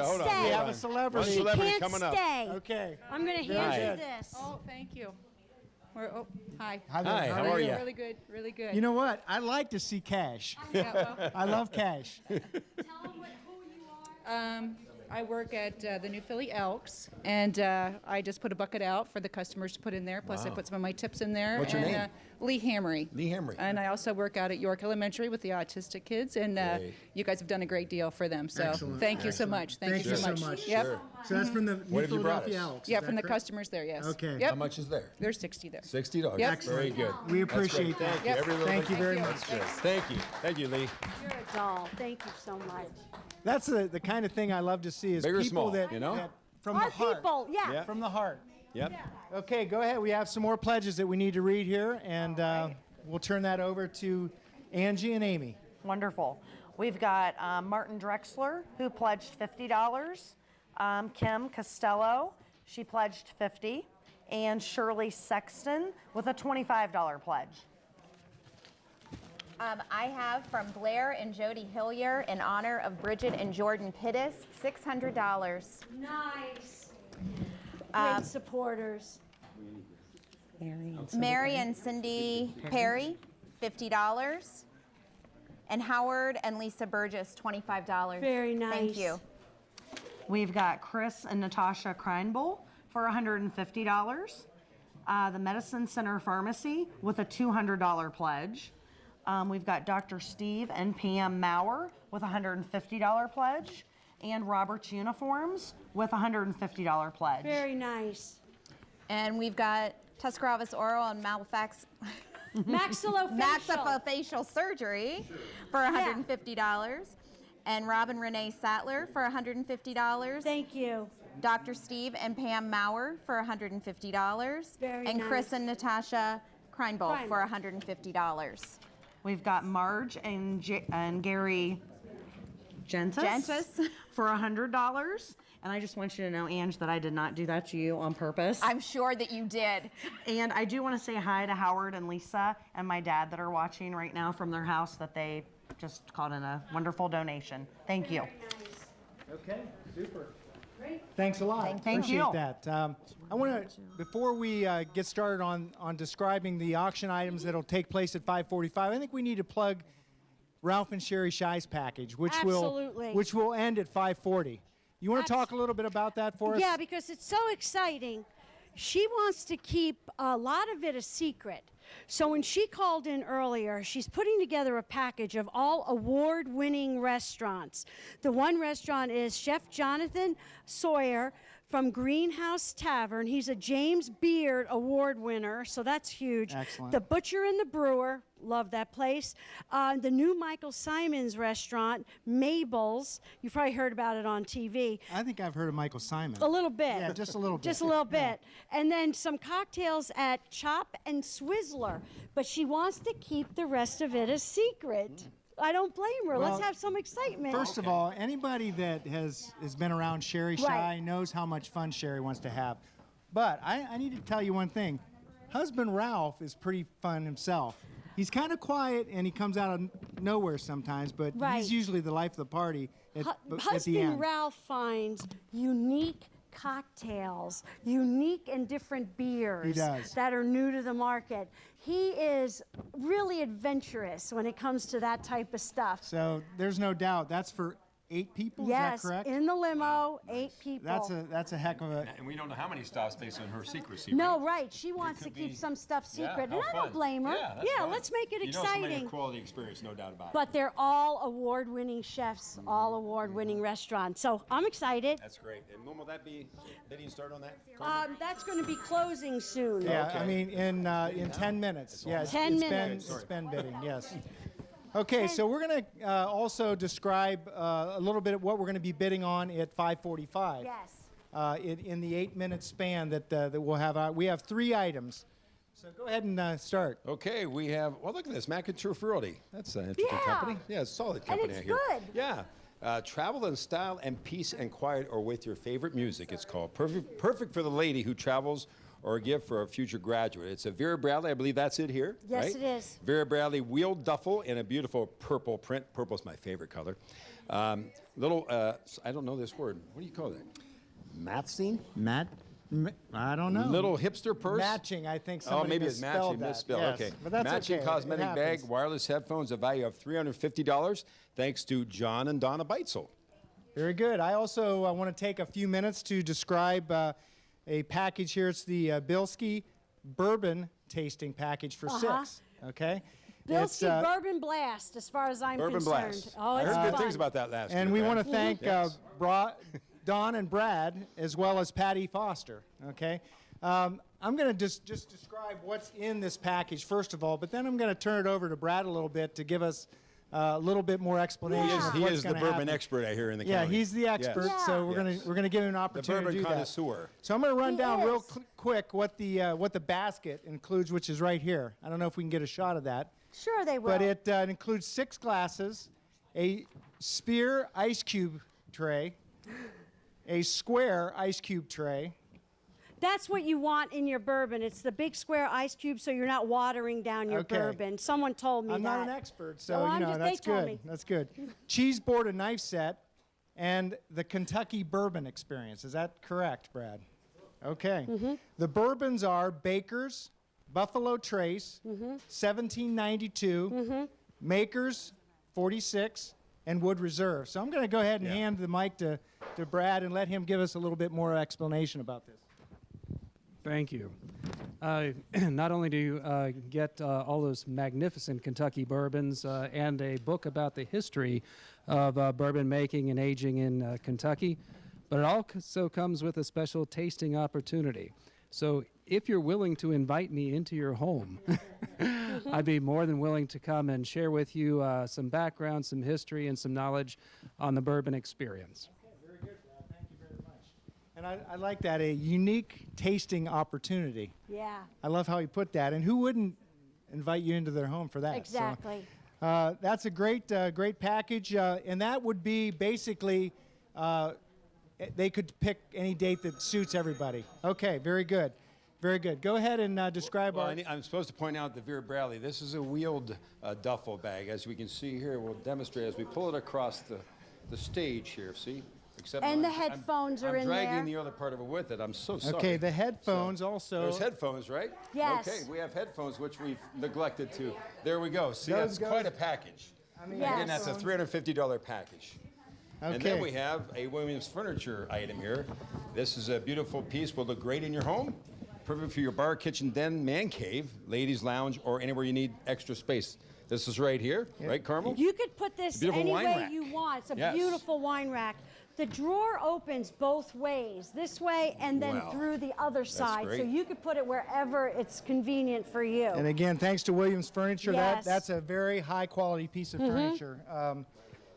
a celebrity. She can't coming up. stay. Okay. I'm going to hand you this. Oh, thank you. Hi. Hi there. Hi, how are you? Really good, really good. You know what? I like to see cash. Yeah, well, I love cash. I work at the New Philly Elks, and I just put a bucket out for the customers to put in there. Plus, I Wow. put some of my tips in there. What's your and, name? Lee Hamry. Lee Hamry. And I also work out at York Elementary with the autistic kids, and Great. you guys have done a great deal for them. So Excellent. thank you so much. Thank you so much. Yep. Sure. So that's from the What New have you brought Philadelphia us? Elks. Yeah, is from that the correct? customers there. Yes. Okay. Yep. How much is there? There's 60 there. $60. Yep. Very good. We That's great. appreciate that. Thank you. Yep. Every little Thank you bit. very you. much. That's good. Thank you. Thank you, Lee. You're a doll. Thank you so much. That's the kind of thing I love to see is Big or people small, that, you know? that from Our the heart. people, yeah. Yeah. From the heart. Yep. Okay, go ahead. We have some more pledges that we need to read here, and we'll turn that over to Angie and Amy. Wonderful. We've got Martin Drexler, who pledged $50. Kim Costello, she pledged $50. And Shirley Sexton with a $25 pledge. I have from Blair and Jody Hillier in honor of Bridget and Jordan Pittis, $600. Nice. Great supporters. Mary and Cindy Perry, $50. And Howard and Lisa Burgess, $25. Very nice. Thank you. We've got Chris and Natasha Kreinbull for $150. The Medicine Center Pharmacy with a $200 pledge. We've got Dr. Steve and Pam Maurer with a $150 pledge. And Robert's Uniforms with a $150 pledge. Very nice. And we've got Tuscarawas Oral and Maxillofacial. Maxillofacial Surgery for $150. And Robin Renee Sattler for $150. Thank you. Dr. Steve and Pam Maurer for $150. Very and nice. Chris and Natasha Kreinbull for $150. We've got Marge and Gary Gentis for $100. And I just want you to know, Ange, that I did not do that to you on purpose. I'm sure that you did. And I do want to say hi to Howard and Lisa and my dad that are watching right now from their house that they just called in a wonderful donation. Thank you. Okay, super. Great. Thanks a lot. Thank Appreciate you. that. I want to, before we get started on describing the auction items that'll take place at 5:45, I think we need to plug Ralph and Sherry Schei's package, which will end at 5:40. You want to talk a little bit about that for us? Yeah, because it's so exciting. She wants to keep a lot of it a secret. So when she called in earlier, she's putting together a package of all award-winning restaurants. The one restaurant is Chef Jonathan Sawyer from Greenhouse Tavern. He's a James Beard Award winner, so that's huge. Excellent. The Butcher and the Brewer, love that place. The new Michael Simon's restaurant, Mabel's. You've probably heard about it on TV. I think I've heard of Michael Simon. A little bit. Yeah, just a little bit. Just a little bit. And then some cocktails at Chop and Swizzler. But she wants to keep the rest of it a secret. I don't blame her. Well, Let's have some excitement. First of all, anybody that has been around Sherry Shy Right. knows how much fun Sherry wants to have. But I need to tell you one thing. Husband Ralph is pretty fun himself. He's kind of quiet and he comes out of nowhere sometimes, but Right. he's usually the life of the party at the Husband end. Ralph finds unique cocktails, unique and different beers He does. that are new to the market. He is really adventurous when it comes to that type of stuff. So there's no doubt that's for 8 people. Yes, is that correct? in the limo, 8 people. That's a heck of a. And we don't know how many stops based on her secrecy. No, right. She wants to could keep be- some stuff Yeah, secret, how and I fun. don't blame her. Yeah, that's fine. let's make it You know somebody exciting. with quality experience, no doubt about it. But they're all award-winning chefs, all award-winning restaurants. So I'm excited. That's great. And when will that be? Bidding start on that? That's going to be closing soon. Yeah, I mean in 10 minutes. Yes, 10 minutes. It's been bidding. Yes. Okay, so we're going to also describe a little bit of what we're going to be bidding on at 5:45. Yes. In the 8-minute span that we'll have. We have 3 items. So go ahead and start. Okay, we have, well, look at this, McIntyre Realty. That's an interesting Yeah. company. Yeah, it's a solid And company it's I hear. good. Yeah. Travel in style and peace and quiet or with your favorite music, it's called. Perfect for the lady who travels or a gift for a future graduate. It's a Vera Bradley, I believe that's it here. Yes, right? it is. Vera Bradley wheeled duffel in a beautiful purple print. Purple's my favorite color. I don't know this word. What do you call that? Matching? I don't know. Little hipster purse? Matching, I think Oh, somebody maybe it's misspelled matching, that. misspelled. Yes, Okay. but that's Matching okay. cosmetic It bag, happens. wireless headphones, a value of $350, thanks to John and Donna Beitzel. Very good. I also want to take a few minutes to describe a package here. It's the Bilski Bourbon tasting package for 6. Okay. It's, Bilski Bourbon Blast, as far as I'm Bourbon concerned. Blast. Oh, I it's heard good fun. things about that last year. And we Brad. want to thank Yes. Don and Brad, as well as Patty Foster. Okay. I'm going to just describe what's in this package first of all, but then I'm going to turn it over to Brad a little bit to give us a little bit more explanation. of He what's is the gonna bourbon happen. expert I hear in the Yeah, county. he's the expert, Yes. so we're Yes. gonna give him an opportunity bourbon to do connoisseur. that. So I'm gonna run down real quick what the basket includes, which is right here. I don't know if we can get a shot of that, Sure they will. but it includes 6 glasses, a spear ice cube tray, a square ice cube tray. That's what you want in your bourbon. It's the big square ice cube, so you're not watering down your Okay. bourbon. Someone told me I'm that. not an expert, so Well, that's they told good. me. That's good. Cheese board and knife set, and the Kentucky bourbon experience. Is that correct, Brad? Okay. Mm-hmm. The bourbons are Baker's, Buffalo Trace, 1792, Maker's, 46, and Wood Reserve. So I'm going to go ahead and hand the mic to Brad and let him give us a little bit more explanation about this. Thank you. Not only do you get all those magnificent Kentucky bourbons and a book about the history of bourbon making and aging in Kentucky, but it also comes with a special tasting opportunity. So if you're willing to invite me into your home, I'd be more than willing to come and share with you some background, some history, and some knowledge on the bourbon experience. Very good, Brad. Thank you very much. And I like that, a unique tasting opportunity. Yeah. I love how you put that. And who wouldn't invite you into their home for that? Exactly. So, that's a great package. And that would be basically, they could pick any date that suits everybody. Okay, very good. Very good. Go ahead and describe Well, our... I'm supposed to point out the Vera Bradley. This is a wheeled duffel bag. As we can see here, we'll demonstrate as we pull it across the stage here. See? Except And the I'm headphones are in I'm dragging there. the other part of it with it. I'm so sorry. Okay, the headphones also... There's headphones, right? Yes. Okay, we have headphones, which we've neglected to. There we go. See, Those that's quite a package. I mean, Yes. Again, that's a $350 package. Okay. And then we have a Williams Furniture item here. This is a beautiful piece. Will look great in your home. Perfect for your bar, kitchen, den, man cave, ladies' lounge, or anywhere you need extra space. This is right here, right, Carmel? You could put this Beautiful any wine way rack. you want. It's a Yes. beautiful wine rack. The drawer opens both ways, this way and then Wow. through the other side. So great. you could put it wherever it's convenient for you. And again, thanks to Williams Furniture, Yes. that's a very high quality piece of furniture.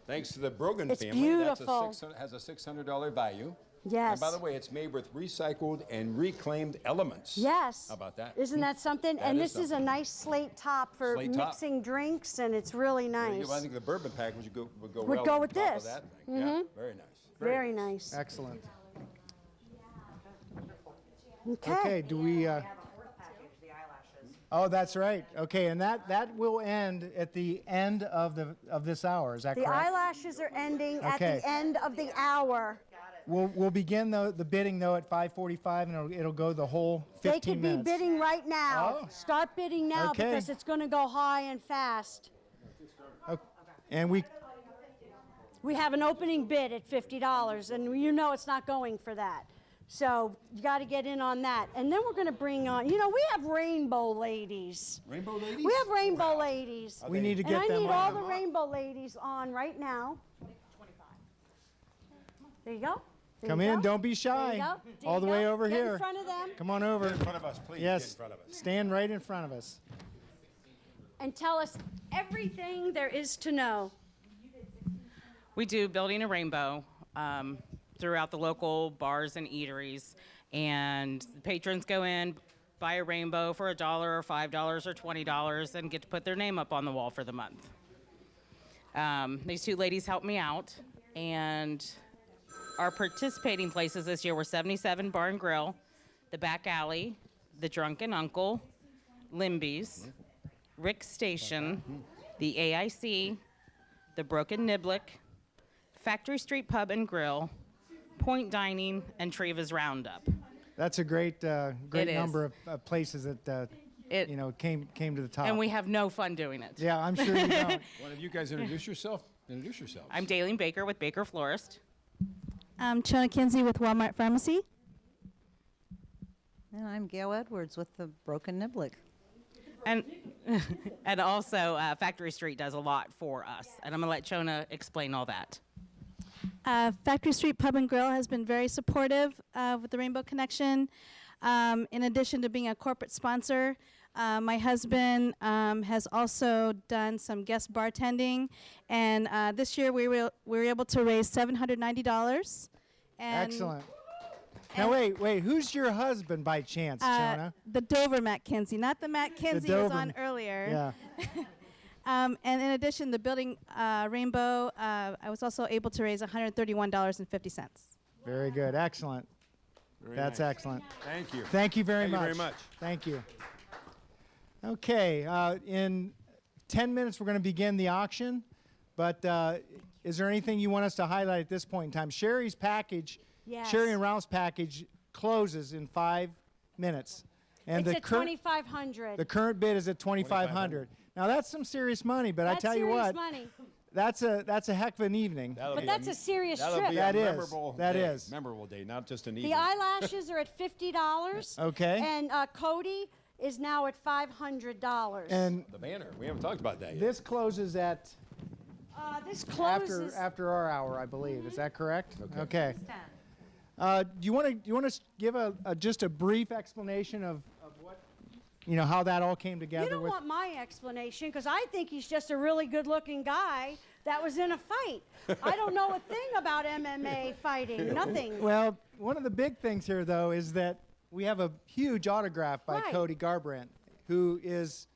Thanks to the Brogan It's family. beautiful. Has a $600 value. Yes. And by the way, it's made with recycled and reclaimed elements. Yes. How about that? Isn't that something? That And is this is a something. nice slate top for Slate top. mixing drinks, and it's really There you nice. go. I think the bourbon package would go Would well go on with top this. Of that thing. Yeah, very nice. Very nice. Excellent. Okay. Okay, do we... Oh, that's right. Okay, and that will end at the end of this hour. Is that The correct? eyelashes are ending at Okay. the end of the hour. We'll begin the bidding though at 5:45, and it'll go the whole 15 They could minutes. be bidding right now. Oh. Start bidding now Okay. because it's going to go high and fast. And we We have an opening bid at $50, and you know it's not going for that. So you got to get in on that. And then we're going to bring on, we have rainbow ladies. Rainbow ladies? We have rainbow ladies. We need to get and I them need on. all the rainbow ladies on right now. There you go. There Come you in, go. don't be There shy. you go. There All you the go. way over Get here. in front of them. Come on over. Get in front of us, please. Yes. Get in front of us. Stand right in front of us. And tell us everything there is to know. We do Building a Rainbow throughout the local bars and eateries. And patrons go in, buy a rainbow for $1 or $5 or $20 and get to put their name up on the wall for the month. These two ladies helped me out. And our participating places this year were 77 Bar and Grill, the Back Alley, the Drunken Uncle, Limby's, Rick's Station, the AIC, the Broken Niblick, Factory Street Pub and Grill, Point Dining, and Treva's Roundup. That's a great It is. number of places that came to the top. And we have no fun doing it. Yeah, I'm sure you don't. One of you guys introduce yourself. Introduce yourselves. I'm Daleen Baker with Baker Florist. I'm Chona Kinsey with Walmart Pharmacy. And I'm Gail Edwards with the Broken Niblick. And and also Factory Street does a lot for us. And I'm going to let Chona explain all that. Factory Street Pub and Grill has been very supportive with the Rainbow Connection. In addition to being a corporate sponsor, my husband has also done some guest bartending. And this year we were able to raise $790. And Excellent. Now wait, who's your husband by chance, Chona? The Dover Matt Kinsey, not the Matt Kinsey who was on Dover. earlier. Yeah. And in addition, the Building Rainbow, I was also able to raise $131.50. Very good. Excellent. That's nice. excellent. Thank you. Thank you very Thank you much. very much. Thank you. Okay, in 10 minutes we're going to begin the auction, but is there anything you want us to highlight at this point in time? Sherry's package, Yes. Sherry and Ralph's package closes in 5 minutes. And It's at $2,500. the current bid is at $2,500. Now that's some serious money, but That's I tell you serious what, money. that's a heck of an evening. But that's a serious That'll trip. be That a is. memorable That day. is. Memorable day, not just an The evening. eyelashes are at $50. Okay. And Cody is now at $500. And The banner. We haven't talked about that yet. this closes at this closes. after our hour, I believe. Is that correct? Okay. Do you want to give just a brief explanation of what how that all came together? You don't with want my explanation because I think he's just a really good-looking guy that was in a fight. I don't know a thing about MMA fighting. Nothing. Well, one of the big things here, though, is that we have a huge autograph by Right. Cody Garbrandt, who is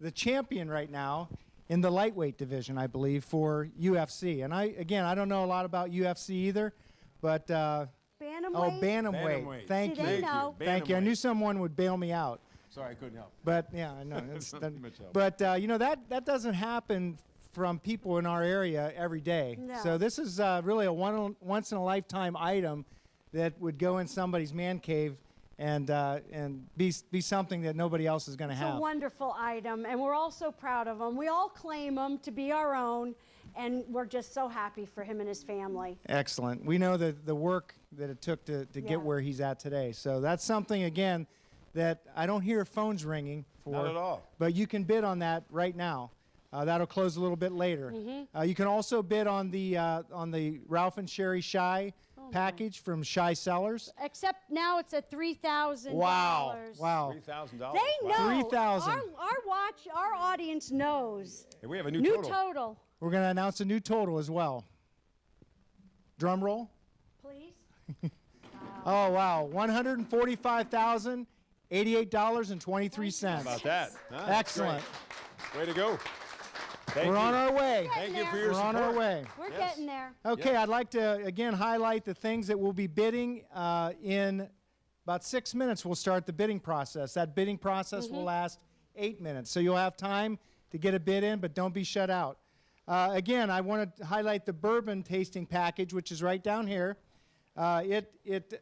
the champion right now in the lightweight division, I believe, for UFC. And I don't know a lot about UFC either, but Bantamweight? Bantamweight. Thank See, you. they know. Thank you. I knew someone would bail me out. Sorry, I couldn't help. But yeah, I know. Not too much help. But that doesn't happen from people in our area every day. No. So this is really a once in a lifetime item that would go in somebody's man cave and be something that nobody else is going to It's have. a wonderful item, and we're all so proud of him. We all claim him to be our own, and we're just so happy for him and his family. Excellent. We know the work that it took to Yeah. get where he's at today. So that's something, again, that I don't hear phones ringing for. Not at all. But you can bid on that right now. That'll close a little bit later. You can also bid on the Ralph and Sherry Shy package from Shy Sellers. Except now it's at $3,000. Wow. $3,000. They know. $3,000. Our audience knows. And we have a new New total. total. We're going to announce a new total as well. Drum roll. Please. Oh, wow. $145,088.23. How about that? Huh? Excellent. Way to go. Thank We're you. on our way. Thank you for your We're support. on our way. We're getting there. Okay, I'd like to again highlight the things that we'll be bidding in about 6 minutes. We'll start the bidding process. That bidding process will last 8 minutes. So you'll have time to get a bid in, but don't be shut out. Again, I want to highlight the bourbon tasting package, which is right down here. It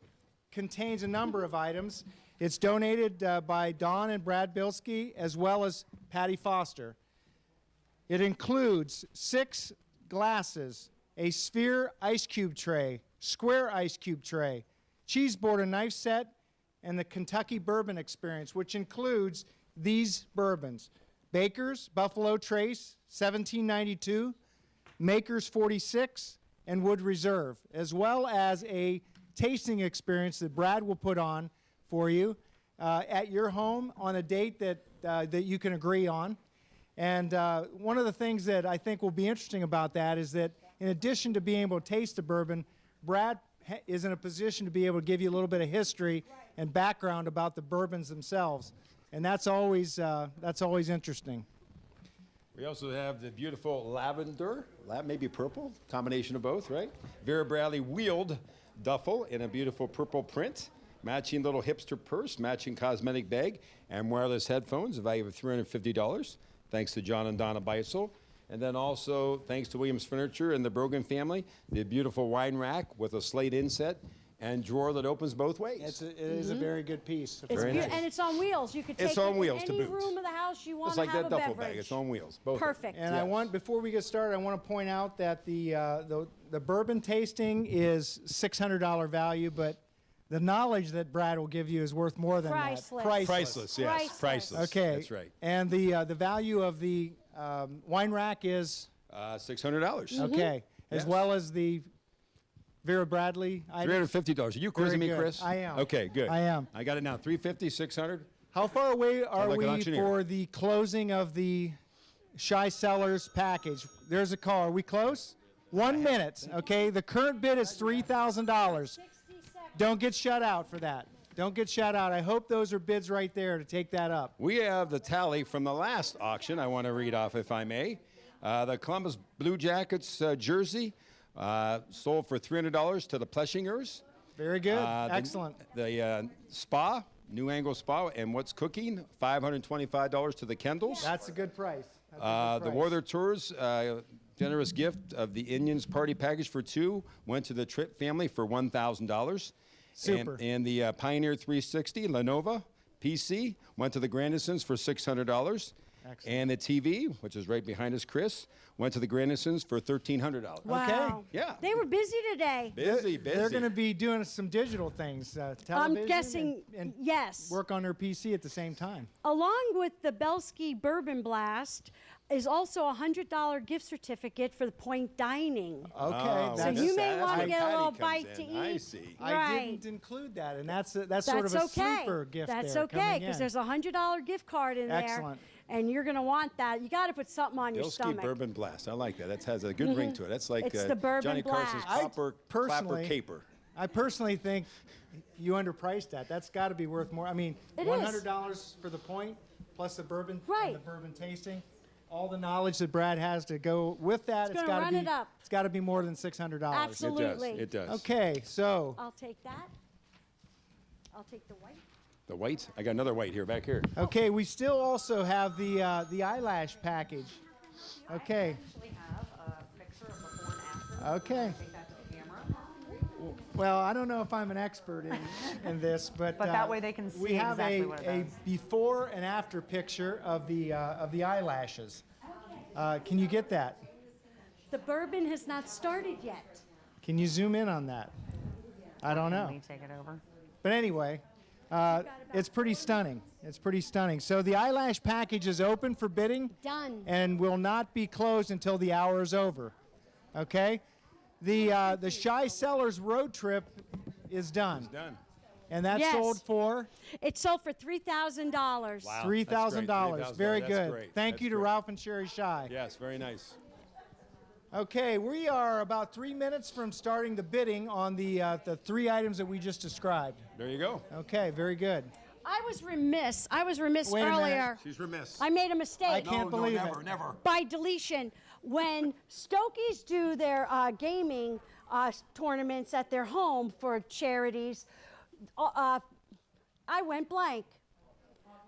contains a number of items. It's donated by Don and Brad Bilski, as well as Patty Foster. It includes 6 glasses, a sphere ice cube tray, square ice cube tray, cheese board and knife set, and the Kentucky Bourbon Experience, which includes these bourbons: Baker's Buffalo Trace, 1792, Maker's 46, and Wood Reserve, as well as a tasting experience that Brad will put on for you at your home on a date that you can agree on. And one of the things that I think will be interesting about that is that in addition to being able to taste the bourbon, Brad is in a position to be able to give you a little bit of history and background about the bourbons themselves. And that's always interesting. We also have the beautiful lavender, maybe purple, combination of both, right? Vera Bradley wheeled duffel in a beautiful purple print, matching little hipster purse, matching cosmetic bag, and wireless headphones, a value of $350, thanks to John and Donna Beissel. And then also, thanks to Williams Furniture and the Brogan family, the beautiful wine rack with a slate inset and drawer that opens both ways. It is a very good piece. It's Very nice. And it's on wheels. You could take It's on it wheels in to any boot. room of the house you want It's to like have that a duffel beverage. bag. It's on wheels. Both of them. Perfect. And I want, before we get started, I want to point out that the bourbon tasting is $600 value, but the knowledge that Brad will give you is worth more than Priceless. that. Priceless, yes. Priceless. Okay. That's right. And the value of the wine rack is $600. okay, as Yes. well as the Vera Bradley item. $350. Are you quizzing me, Very good. Chris? I am. Okay, good. I am. I got it now. $350, $600. How far away are like an we auctioneer. for the closing of the Shy Sellers package? There's a call. Are we close? 1 minute. Okay. The current bid is $3,000. Don't get shut out for that. Don't get shut out. I hope those are bids right there to take that up. We have the tally from the last auction. I want to read off, if I may. The Columbus Blue Jackets jersey sold for $300 to the Pleshingers. Very good. Excellent. The Spa, New Angle Spa, and What's Cooking, $525 to the Kendalls. That's a good price. That's a good The price. Warther Tours, generous gift of the Indians party package for 2 went to the Tripp family for $1,000. Super. And the Pioneer 360 Lenovo PC went to the Grandisons for $600. Excellent. And the TV, which is right behind us, Chris, went to the Grandisons for $1,300. Wow. Okay. Yeah. They were busy today. Busy. They're going to be doing some digital things, television. I'm guessing, and yes. work on their PC at the same time. Along with the Belsky Bourbon Blast is also a $100 gift certificate for the Point Dining. Okay. So you may want to get a little bite to eat. I see. I Right. didn't include that, and that's sort of a okay. super gift. That's there okay, coming because in. there's a $100 gift card in Excellent. there. And you're going to want that. You got to put something on your Bilski stomach. Bourbon Blast. I like that. That has a good ring to it. That's like It's the Bourbon Johnny Carson's Blast. Clapper personally- Caper. I personally think you underpriced that. That's got to be worth more. I mean, It is. $100 for the point, plus the bourbon Right. and the bourbon tasting. All the knowledge that Brad has to go with that, It's it's gonna got to run be. it up. It's got to be more than $600. Absolutely. It does. Okay, so I'll take that. I'll take the white. The white? I got another white here, back here. okay, we still also have the eyelash package. Okay. Actually have a picture of before and after. Okay. Take that to the camera. Well, I don't know if I'm an expert in this, but that way they can we see have exactly what it a does. before and after picture of the eyelashes. Can you get that? The bourbon has not started yet. Can you zoom in on that? I don't know. Let me take it over. But anyway, It's pretty stunning. It's pretty stunning. So the eyelash package is open for bidding. Done. And will not be closed until the hour is over. Okay? The Shy Sellers road trip is done. It's done. And that's Yes. sold for It sold for $3,000. Wow. $3,000. Very That's good. great. Thank That's you to great. Ralph and Sherry Shy. Yes, very nice. Okay, we are about 3 minutes from starting the bidding on the 3 items that we just described. There you go. Okay, very good. I was remiss Wait a minute. earlier. She's remiss. I made a mistake. I can't believe never, it. never. By deletion. When Stokies do their gaming tournaments at their home for charities, I went blank.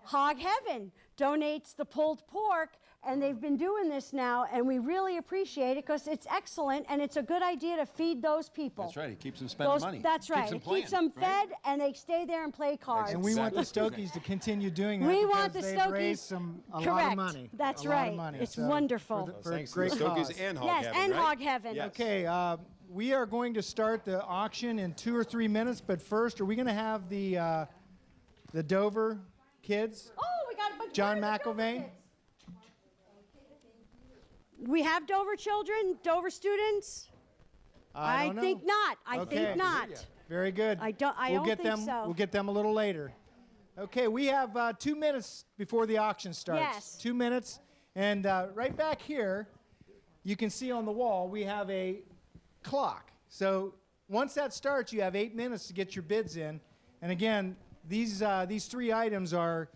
Hog Heaven donates the pulled pork, and they've been doing this now, and we really appreciate it because it's excellent, and it's a good idea to feed those people. That's right. It keeps them spending money. That's right. Keeps It them keeps them playing, fed, and they stay there and play cards. And we want the Exactly. Stokies to continue doing that We because want the they've Stokies. raised a lot Correct. of money. That's a lot right. Of money. It's So, wonderful. For Thanks to great the Stokies cause. and Hog Yes, Heaven, and right? Hog Heaven. Yes. Okay, we are going to start the auction in 2 or 3 minutes, but first, are we going to have the Dover kids? Oh, we got a bunch John where are the Dover McIlvain? kids? We have Dover children, Dover students? I don't know. think not. I Okay. think not. Very good. I don't we'll get think them, so. We'll get them a little later. Okay, we have 2 minutes before the auction starts. Yes. 2 minutes. And right back here, you can see on the wall, we have a clock. So once that starts, you have 8 minutes to get your bids in. And again, these 3 items are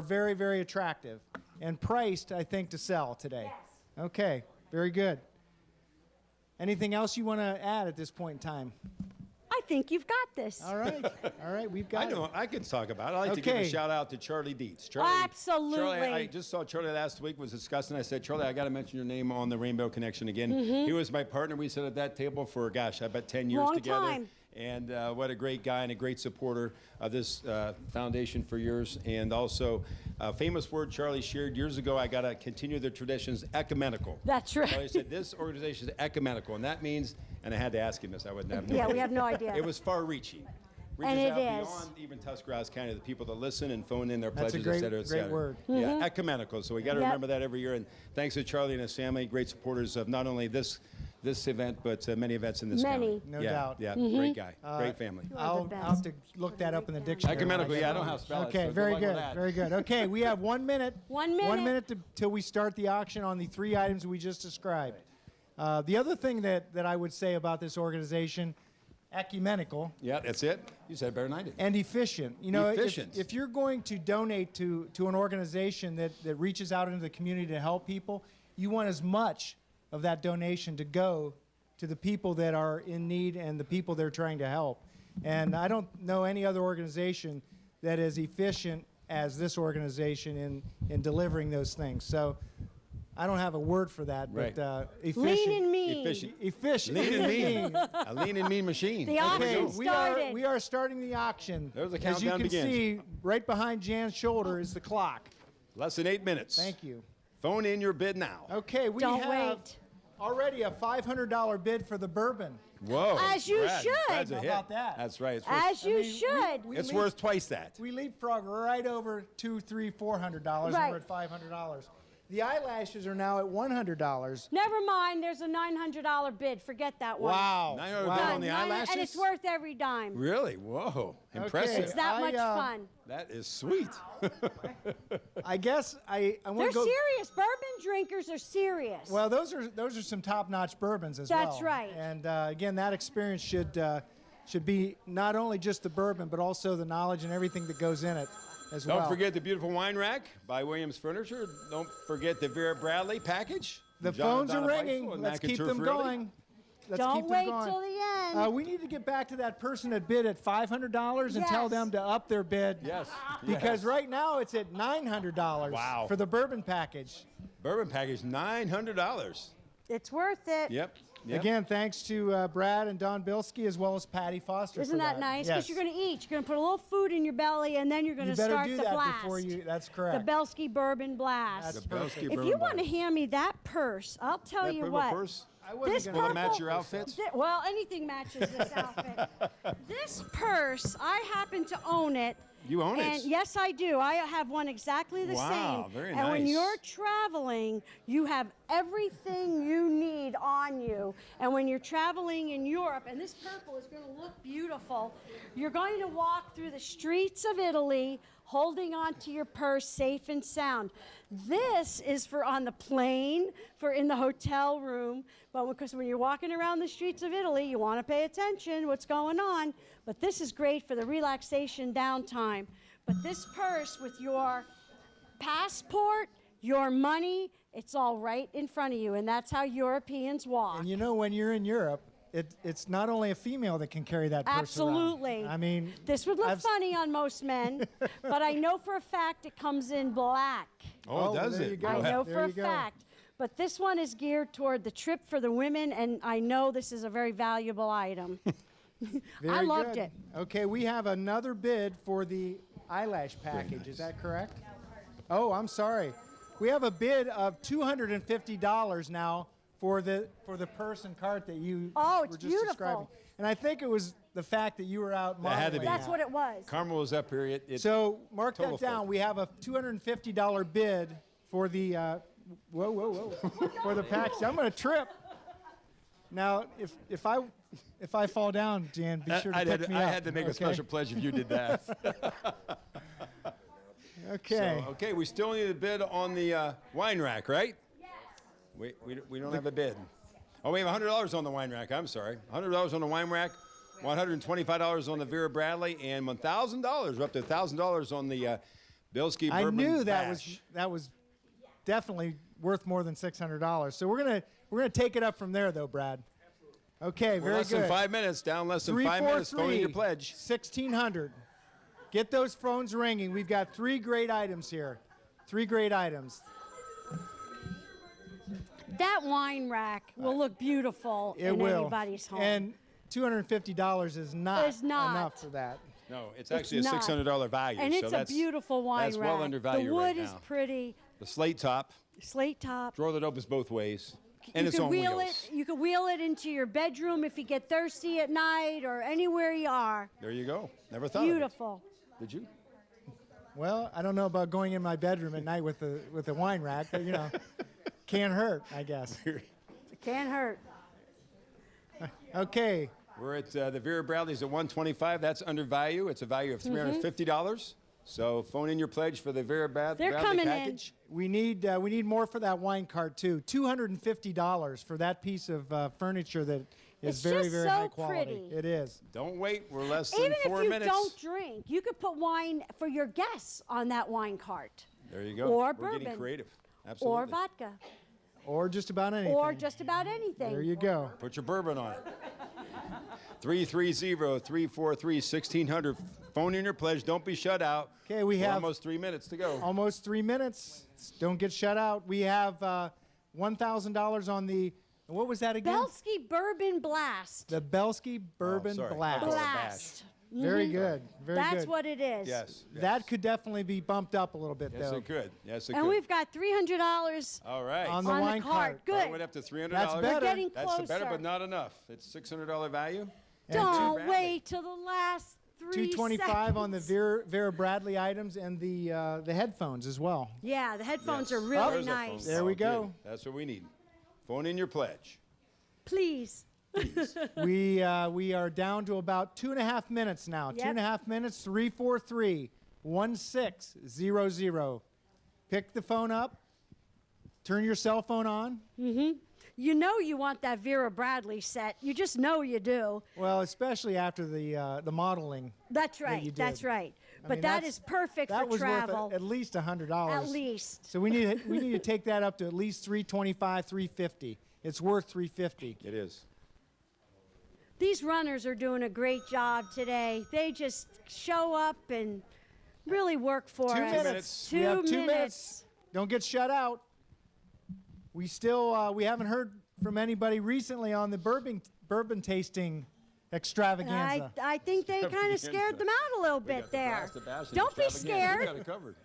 very, very attractive and priced, I think, to sell today. Yes. Okay, very good. Anything else you want to add at this point in time? I think you've got this. All right, all right, we've got I know. I can talk about it. I'd like to give a Okay. shout out to Charlie Dietz. Absolutely. Charlie, I just saw Charlie last week, was discussing. I said, Charlie, I got to mention your name on the Rainbow Connection again. He was my partner. We sat at that table for, gosh, I bet 10 years Long together. time. And what a great guy and a great supporter of this foundation for years. And also, a famous word Charlie shared years ago, I got to continue the traditions, ecumenical. That's right. Charlie said, this organization is ecumenical. And that means, and I had to ask him this, I wouldn't have no Yeah, we idea. have no idea. It was far-reaching. And Reaches it out is. beyond even Tuscarawas County, the people that listen and phone in their That's a pledges, great- et cetera, et great cetera. word. Yeah, ecumenical. So we got to Yep. remember that every year. And thanks to Charlie and his family, great supportors of not only this event, but many events in this Many. county. No Yeah, doubt. Yeah, great guy, great family. I'll have to look that up in the dictionary. Ecumenical, yeah, I don't know how to spell it. Okay, so very luck with good, that. very good. Okay, we have 1 minute. 1 minute. 1 minute till we start the auction on the 3 items we just described. The other thing that I would say about this organization, ecumenical Yeah, that's it. You said it better than I did. and efficient. You know, Efficient. if you're going to donate to an organization that reaches out into the community to help people, you want as much of that donation to go to the people that are in need and the people they're trying to help. And I don't know any other organization that is efficient as this organization in delivering those things. So I don't have a word for that, Right. but efficient. Lean and mean. Efficient. Efficient. Lean and mean. A lean and mean machine. The There we auction go. started. We are starting the auction. There's the As you countdown can begins. see, right behind Jan's shoulder is the clock. Less than 8 minutes. Thank you. Phone in your bid now. Okay, we Don't have wait. already a $500 bid for the bourbon. Whoa. As you Brad, should. Brad's a How hit. about that? That's right. It's worth, As you should. it's worth twice that. We leapfrog right over $200, $300, $400, Right. and we're at $500. The eyelashes are now at $100. Never mind, there's a $900 bid. Forget that one. Wow. $900 Wow. bid on the eyelashes? And it's worth every dime. Really? Whoa. Impressive. It's that much I, fun. That is sweet. I guess I want They're to go. serious. Bourbon drinkers are serious. Well, those are some top-notch bourbons as well. That's right. And again, that experience should be not only just the bourbon, but also the knowledge and everything that goes in it as well. Don't forget the beautiful wine rack by Williams Furniture. Don't forget the Vera Bradley package. The from John phones and are Donna ringing. Feisel and Let's keep McIntyre them Friuli. going. Let's Don't keep them wait going. till the end. We need to get back to that person that bid at $500 and tell Yes. them to up their bid. Yes. Because yes. right now it's at $900 Wow. for the bourbon package. Bourbon package, $900. It's worth it. Yep. Yep. Again, thanks to Brad and Don Bilski as well as Patty Foster. Isn't for that nice? Because Yes. you're going to eat. You're going to put a little food in your belly, and then you're going You to better start do the that blast. before you. That's The correct. Belsky Bourbon Blast. That's The Belsky perfect. If Bourbon you want to Blast. hand me that purse, I'll tell That you purple what. purse? I wasn't This gonna Will it purple, match your outfits? Well, anything matches this outfit. This purse, I happen to own it You own And it. yes, I do. I have one exactly the Wow, same. very and when nice. you're traveling, you have everything you need on you. And when you're traveling in Europe, and this purple is going to look beautiful, you're going to walk through the streets of Italy holding onto your purse safe and sound. This is for on the plane, for in the hotel room, but because when you're walking around the streets of Italy, you want to pay attention what's going on. But this is great for the relaxation downtime. But this purse with your passport, your money, it's all right in front of you, and that's how Europeans walk. And you know, when you're in Europe, it's not only a female that can carry that purse around. Absolutely. I mean, this would look funny on most men, but I know for a fact it comes in black. Oh, does there it? you go. I know There for a you go. fact. But this one is geared toward the trip for the women, and I know this is a very valuable item. I Very loved good. it. Okay, we have another bid for the eyelash package. Is that correct? Oh, I'm sorry. We have a bid of $250 now for the purse and cart that you Oh, were it's just beautiful. describing. And I think it was the fact that you were out That had to modeling. be. That's what it was. Carmel was up here. It So mark that total down. folk. We have a $250 bid for the whoa for the package. I'm going to trip. Now, if I fall down, Jan, be sure to pick me up. I had to make a okay? special pledge if you did that. Okay. So, okay, we still need a bid on the wine rack, right? Yes. We don't have a bid. Oh, we have $100 on the wine rack. I'm sorry. $100 on the wine rack, $125 on the Vera Bradley, and $1,000, up to $1,000 on the Bilski I Bourbon knew Bash. that was definitely worth more than $600. So we're gonna take it up from there, though, Brad. Okay, We're very less good. than 5 minutes. Down less than 5 minutes. Phone in your pledge. 1600. Get those phones ringing. We've got 3 great items here. 3 great items. That wine rack will look beautiful It in will. anybody's home. And $250 is not It's not. enough for that. No, it's It's actually a not. $600 value. And so it's a that's, beautiful wine that's rack. well undervalued The wood right is now. pretty. The slate top, Slate top. drawer that opens both ways, and you it's can on wheel wheels. it. You can wheel it into your bedroom if you get thirsty at night or anywhere you are. There you go. Never thought Beautiful. of it. Did you? Well, I don't know about going in my bedroom at night with a wine rack, but you know, can't hurt, I guess. It can't hurt. Okay. We're at the Vera Bradley's at $125. That's under value. It's a value of $350. So phone in your pledge for the Vera They're Bradley coming package. We need more for that wine cart too. $250 for that piece of furniture that is It's very, just very so high quality. pretty. It is. Don't wait. We're less than Even 4 if you minutes. don't drink, you could put wine for your guests on that wine cart. There you go. Or We're getting bourbon. creative. Absolutely. Or vodka. Or just about anything. Or just about anything. There you go. Put your bourbon on it. 330-343-1600. Phone in your pledge. Don't be shut out. Okay, we We're have almost 3 minutes to go. almost 3 minutes. Don't get shut out. We have $1,000 on the, what was that again? Belsky Bourbon Blast. The Belsky Bourbon sorry. Blast. Blast. Very good. Very That's good. what it is. Yes. That could definitely be bumped up a little bit, Yes, though. it could. Yes, it And could. we've got $300 All right. On the on wine the cart. cart. Good. That went up to $300. That's better. We're getting That's the better, closer. but not enough. It's $600 value. Don't Bradley. wait till the last 3 $225 on the seconds. Vera Bradley items and the headphones as well. Yeah, the headphones Yes. are really There's a phone nice. There we call. go. Good. That's what we need. Phone in your pledge. Please. We are down to about 2.5 minutes now. Yep. 2.5 minutes. 343-1600. Pick the phone up. Turn your cell phone on. You know you want that Vera Bradley set. You just know you do. Well, especially after the modeling. That's that right. you That's did. right. I But mean, that that's- is perfect That for was travel. worth at least $100. At least. So we need to take that up to at least $325, $350. It's worth $350. It is. These runners are doing a great job today. They just show up and really work for 2 us. minutes. 2 We have 2 minutes. minutes. Don't get shut out. We still we haven't heard from anybody recently on the bourbon tasting extravaganza. I think they kind of scared them out a little bit there. Don't be scared. We got it covered.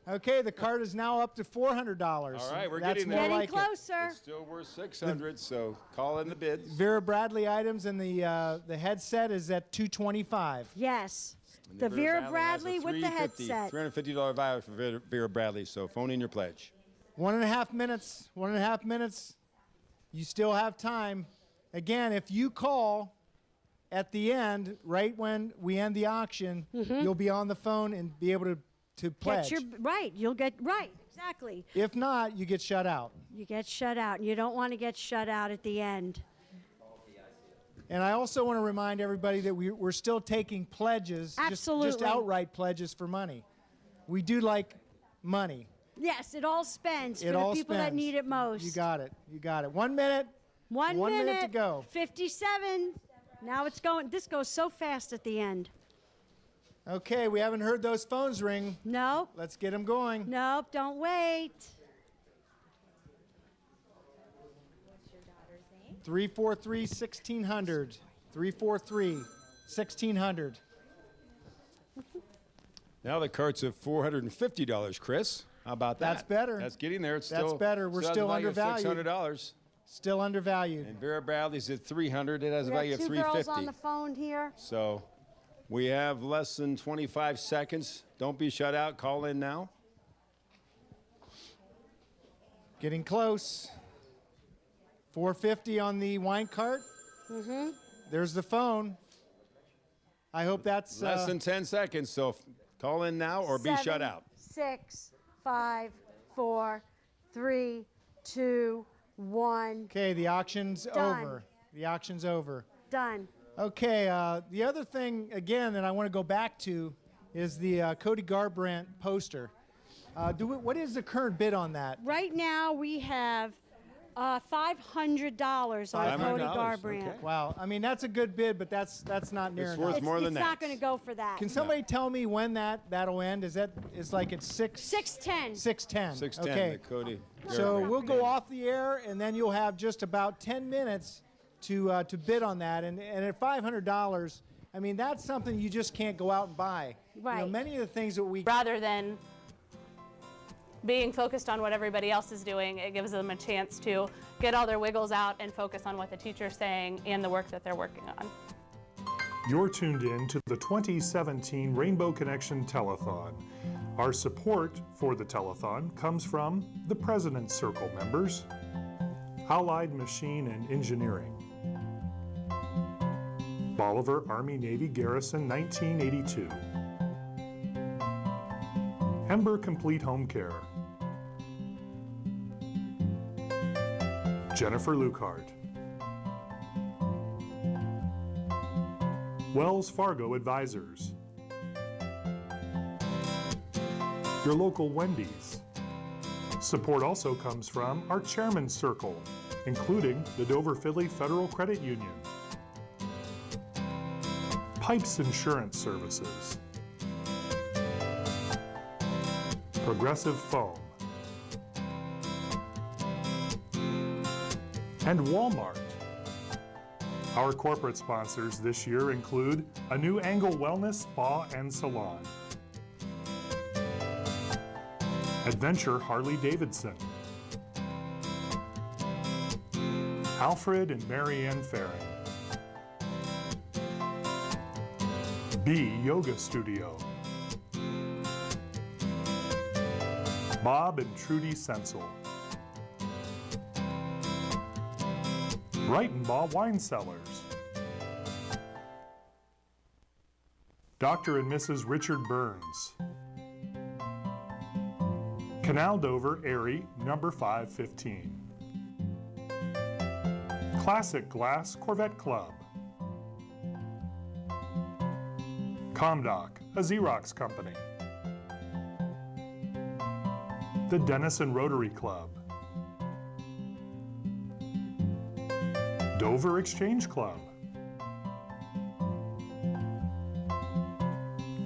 Okay, the cart is now up to $400. All right, we're That's getting more there. Getting like it. closer. It's still worth $600, so call in the bids. Vera Bradley items and the headset is at $225. Yes. The Vera Bradley with the headset. $350 voucher for Vera Bradley, so phone in your pledge. 1.5 minutes, 1.5 minutes. You still have time. Again, if you call at the end, right when we end the auction, you'll be on the phone and be able to pledge. You'll get, right, exactly. If not, you get shut out. You get shut out, and you don't want to get shut out at the end. And I also want to remind everybody that we're still taking pledges, just outright pledges for money. We do like money. Yes, it all spends for the people that need it most. You got it. You got it. 1 minute. One minute to go. 57. Now it's going. This goes so fast at the end. Okay, we haven't heard those phones ring. No. Let's get them going. Nope, don't wait. 343-1600. 343-1600. Now the cart's at $450, Chris. How about that? That's better. That's getting there. It's That's still better. We're still undervalued. $600. Still undervalued. And Vera Bradley's at $300. It has a value of $350. Two girls on the phone here. So we have less than 25 seconds. Don't be shut out. Call in now. Getting close. $450 on the wine cart. There's the phone. I hope that's less than 10 seconds. So call in now or be shut out. 6, 5, 4, 3, 2, 1. Okay, the auction's over. The auction's over. Done. Okay, the other thing, again, that I want to go back to is the Cody Garbrandt poster. What is the current bid on that? Right now we have $500 on Cody Garbrandt. Okay. Wow, I mean, that's a good bid, but that's not near It's enough. worth more than that. It's not going to go for that. Can somebody tell me when that'll end? It's like at 6:10. 6:10. 6:10. Okay. The Cody. So we'll go off the air, and then you'll have just about 10 minutes to bid on that. And at $500, I mean, that's something you just can't go out and buy. Right. You know, many of the things that we rather than being focused on what everybody else is doing, it gives them a chance to get all their wiggles out and focus on what the teacher's saying and the work that they're working on. You're tuned in to the 2017 Rainbow Connection Telethon. Our support for the telethon comes from the President's Circle members, Allied Machine and Engineering, Bolivar Army Navy Garrison 1982, Ember Complete Home Care, Jennifer Lucart, Wells Fargo Advisors, your local Wendy's. Support also comes from our Chairman's Circle, including the Dover Philly Federal Credit Union, Pipes Insurance Services, Progressive Foam, and Walmart. Our corporate sponsors this year include a new Angle Wellness Spa and Salon, Adventure Harley-Davidson, Alfred and Marianne Farron, B Yoga Studio, Bob and Trudy Sensel, Breitenbaugh Wine Cellars, Dr. and Mrs. Richard Burns, Canal Dover Erie, number 515, Classic Glass Corvette Club, Comdoc, a Xerox company, the Denison Rotary Club, Dover Exchange Club,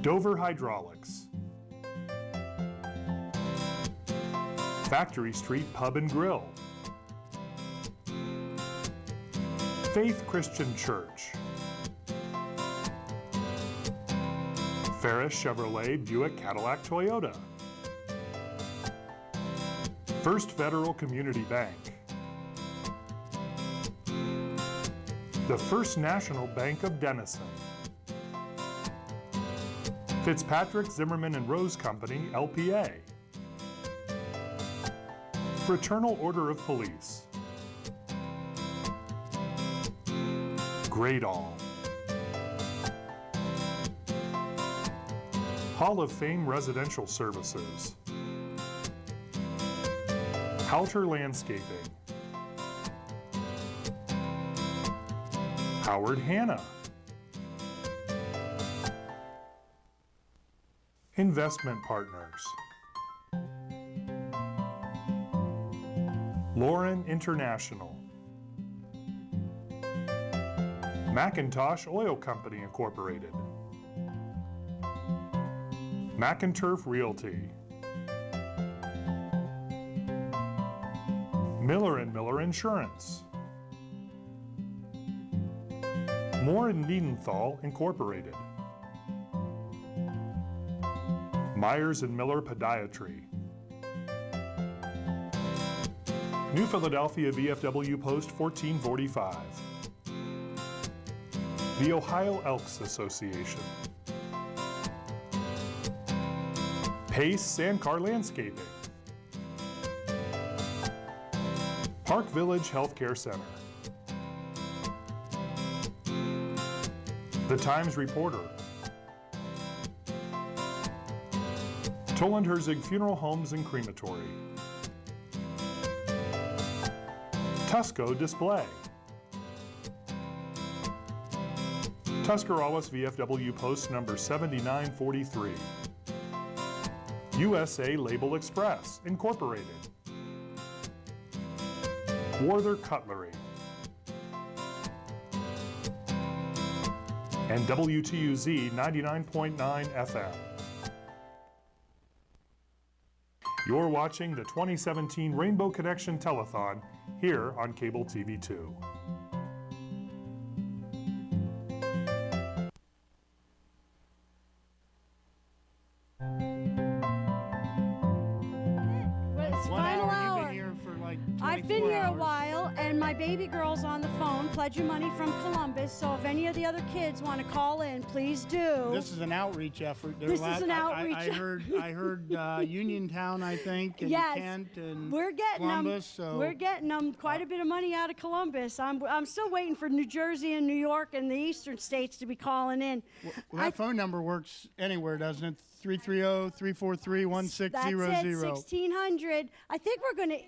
Dover Hydraulics, Factory Street Pub and Grill, Faith Christian Church, Ferris Chevrolet Buick Cadillac Toyota, First Federal Community Bank, the First National Bank of Denison, Fitzpatrick, Zimmerman and Rose Company, LPA. Fraternal Order of Police. Gradall. Hall of Fame Residential Services. Halter Landscaping. Howard Hanna. Investment Partners. Lauren International. Macintosh Oil Company Incorporated. McInturf Realty. Miller & Miller Insurance. Moore & Niedenthal Incorporated. Myers & Miller Podiatry. New Philadelphia VFW Post 1445. The Ohio Elks Association. Pace Sandcar Landscaping. Park Village Healthcare Center. The Times Reporter. Toland Herzig Funeral Homes and Crematory. Tusco Display. Tuscarawas VFW Post number 7943. USA Label Express, Incorporated. Warther Cutlery. And WTUZ 99.9 FM. You're watching the 2017 Rainbow Connection Telethon here on Cable TV 2. It's final hour. I've been here a while, and my baby girl's on the phone, pledging money from Columbus. So if any of the other kids want to call in, please do. This is an outreach effort. This is an outreach. I heard Uniontown, I think, and Yes, Kent and we're getting Columbus. So We're getting them quite a bit of money out of Columbus. I'm still waiting for New Jersey and New York and the eastern states to be calling in. well, that phone number works anywhere, doesn't it? 330-343-1600. That's it, 1600. I think we're going to,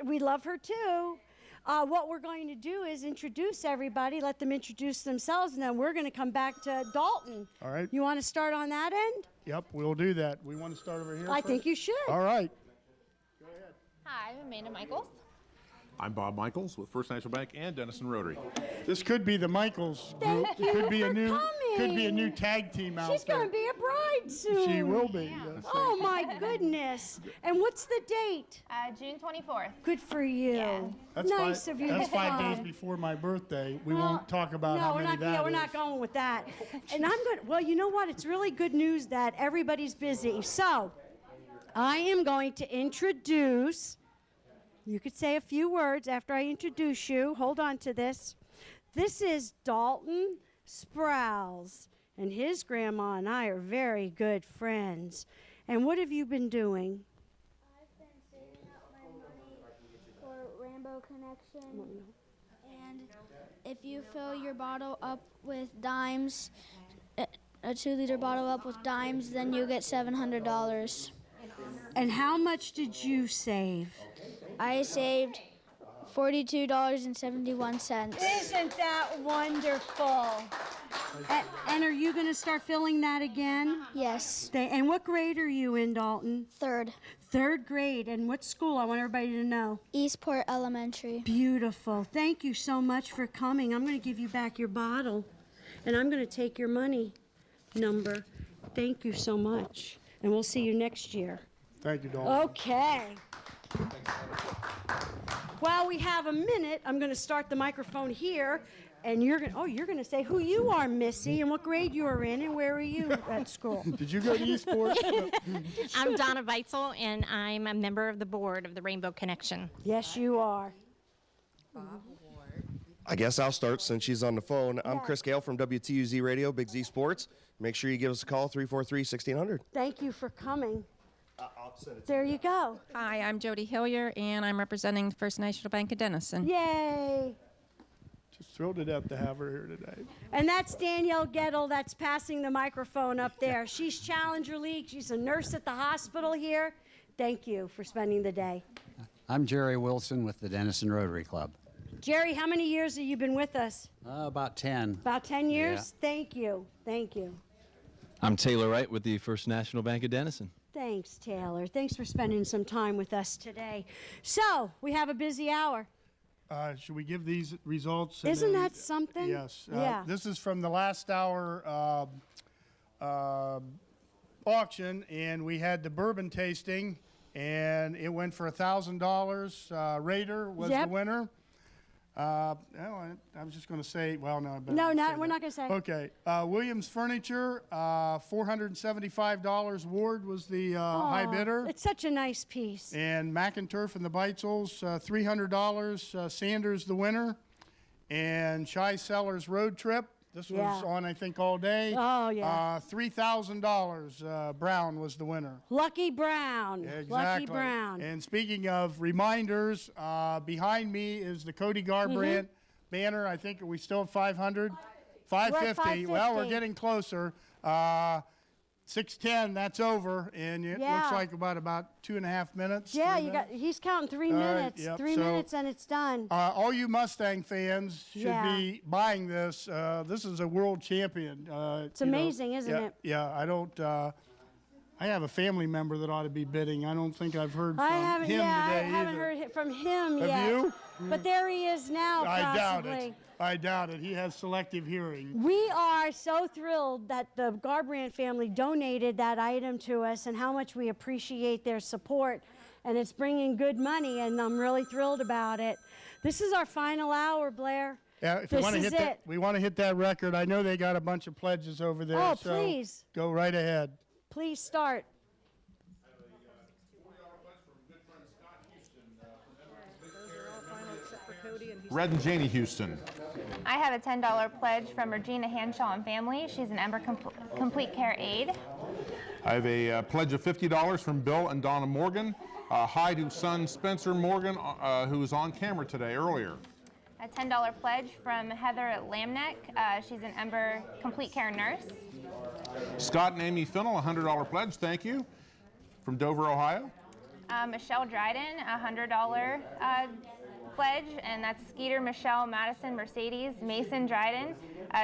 we love her too. What we're going to do is introduce everybody, let them introduce themselves, and then we're going to come back to Dalton. All right. You want to start on that end? Yep, we'll do that. We want to start over here I first? think you should. All right. Hi, I'm Amanda Michaels. I'm Bob Michaels with First National Bank and Denison Rotary. This could be the Michaels group. Thank It you could be a for new coming. tag team out She's there. going to be a bride soon. She will be. Yes. Oh, my goodness. And what's the date? June 24th. Good for you. Yeah. That's nice five, of you. That's to 5 come. days before my birthday. We Well, won't talk about no, how we're many not, that yeah, we're is. not going with that. And I'm good. Well, you know what? It's really good news that everybody's busy. So I am going to introduce, you could say a few words after I introduce you. Hold on to this. This is Dalton Sprouse, and his grandma and I are very good friends. And what have you been doing? I've been saving up my money for Rainbow Connection. And if you fill your bottle up with dimes, a 2-liter bottle up with dimes, then you get $700. And how much did you save? I saved $42.71. Isn't that wonderful? And are you going to start filling that again? Yes. And what grade are you in, Dalton? Third. Third grade. And what school? I want everybody to know. Eastport Elementary. Beautiful. Thank you so much for coming. I'm going to give you back your bottle. And I'm going to take your money number. Thank you so much. And we'll see you next year. Thank you, Dalton. Okay. While we have a minute, I'm going to start the microphone here, and you're going to say who you are, Missy, and what grade you are in, and where are you at school? Did you go to Eastport? I'm Donna Beitzel, and I'm a member of the board of the Rainbow Connection. Yes, you are. I guess I'll start since she's on the phone. I'm Chris Gale from WTUZ Radio, Big Z Sports. Make sure you give us a call, 343-1600. Thank you for coming. There you go. Hi, I'm Jody Hillier, and I'm representing First National Bank of Denison. Yay. Just thrilled to death to have her here today. And that's Danielle Gettle that's passing the microphone up there. She's Challenger League. She's a nurse at the hospital here. Thank you for spending the day. I'm Jerry Wilson with the Denison Rotary Club. Jerry, how many years have you been with us? About 10. About 10 years? Yeah. Thank you. Thank you. I'm Taylor Wright with the First National Bank of Denison. Thanks, Taylor. Thanks for spending some time with us today. So, we have a busy hour. Should we give these results? Isn't that something? Yes. Yeah. This is from the last hour auction, and we had the bourbon tasting, and it went for $1,000. Raider was the winner. I was just going to say, well, no. No, we're not going to say. Okay. Williams Furniture, $475. Ward was the high bidder. It's such a nice piece. And McInturf and the Beitzel's, $300. Sanders the winner. And Shy Sellers Road Trip. This was on, I think, all day. Oh, yeah. $3,000. Brown was the winner. Lucky Brown. Exactly. Lucky Brown. And speaking of reminders, behind me is the Cody Garbrandt banner. I think, are we still at 500? 550. Well, we're getting closer. 6:10, that's over, and it looks like about 2.5 minutes. Yeah, he's counting 3 minutes. Yep. 3 minutes and it's done. All you Mustang fans should be buying this. This is a world champion. It's amazing, isn't it? Yeah, I have a family member that ought to be bidding. I don't think I've heard from him today I haven't heard from him yet. Have you? But there he is now, possibly. I doubt it. He has selective hearing. We are so thrilled that the Garbrandt family donated that item to us and how much we appreciate their support. And it's bringing good money, and I'm really thrilled about it. This is our final hour, Blair. Yeah, if we want to hit that record. I know they got a bunch of pledges over there. Oh, so please. Go right ahead. Please start. Red and Janie Houston. I have a $10 pledge from Regina Hanshaw and family. She's an Ember Complete Care aide. I have a pledge of $50 from Bill and Donna Morgan. Hi to son Spencer Morgan, who was on camera today earlier. A $10 pledge from Heather Lamneck. She's an Ember Complete Care nurse. Scott and Amy Finnell, a $100 pledge, thank you. From Dover, Ohio. Michelle Dryden, a $100 pledge, and that's Skeeter, Michelle, Madison, Mercedes, Mason Dryden.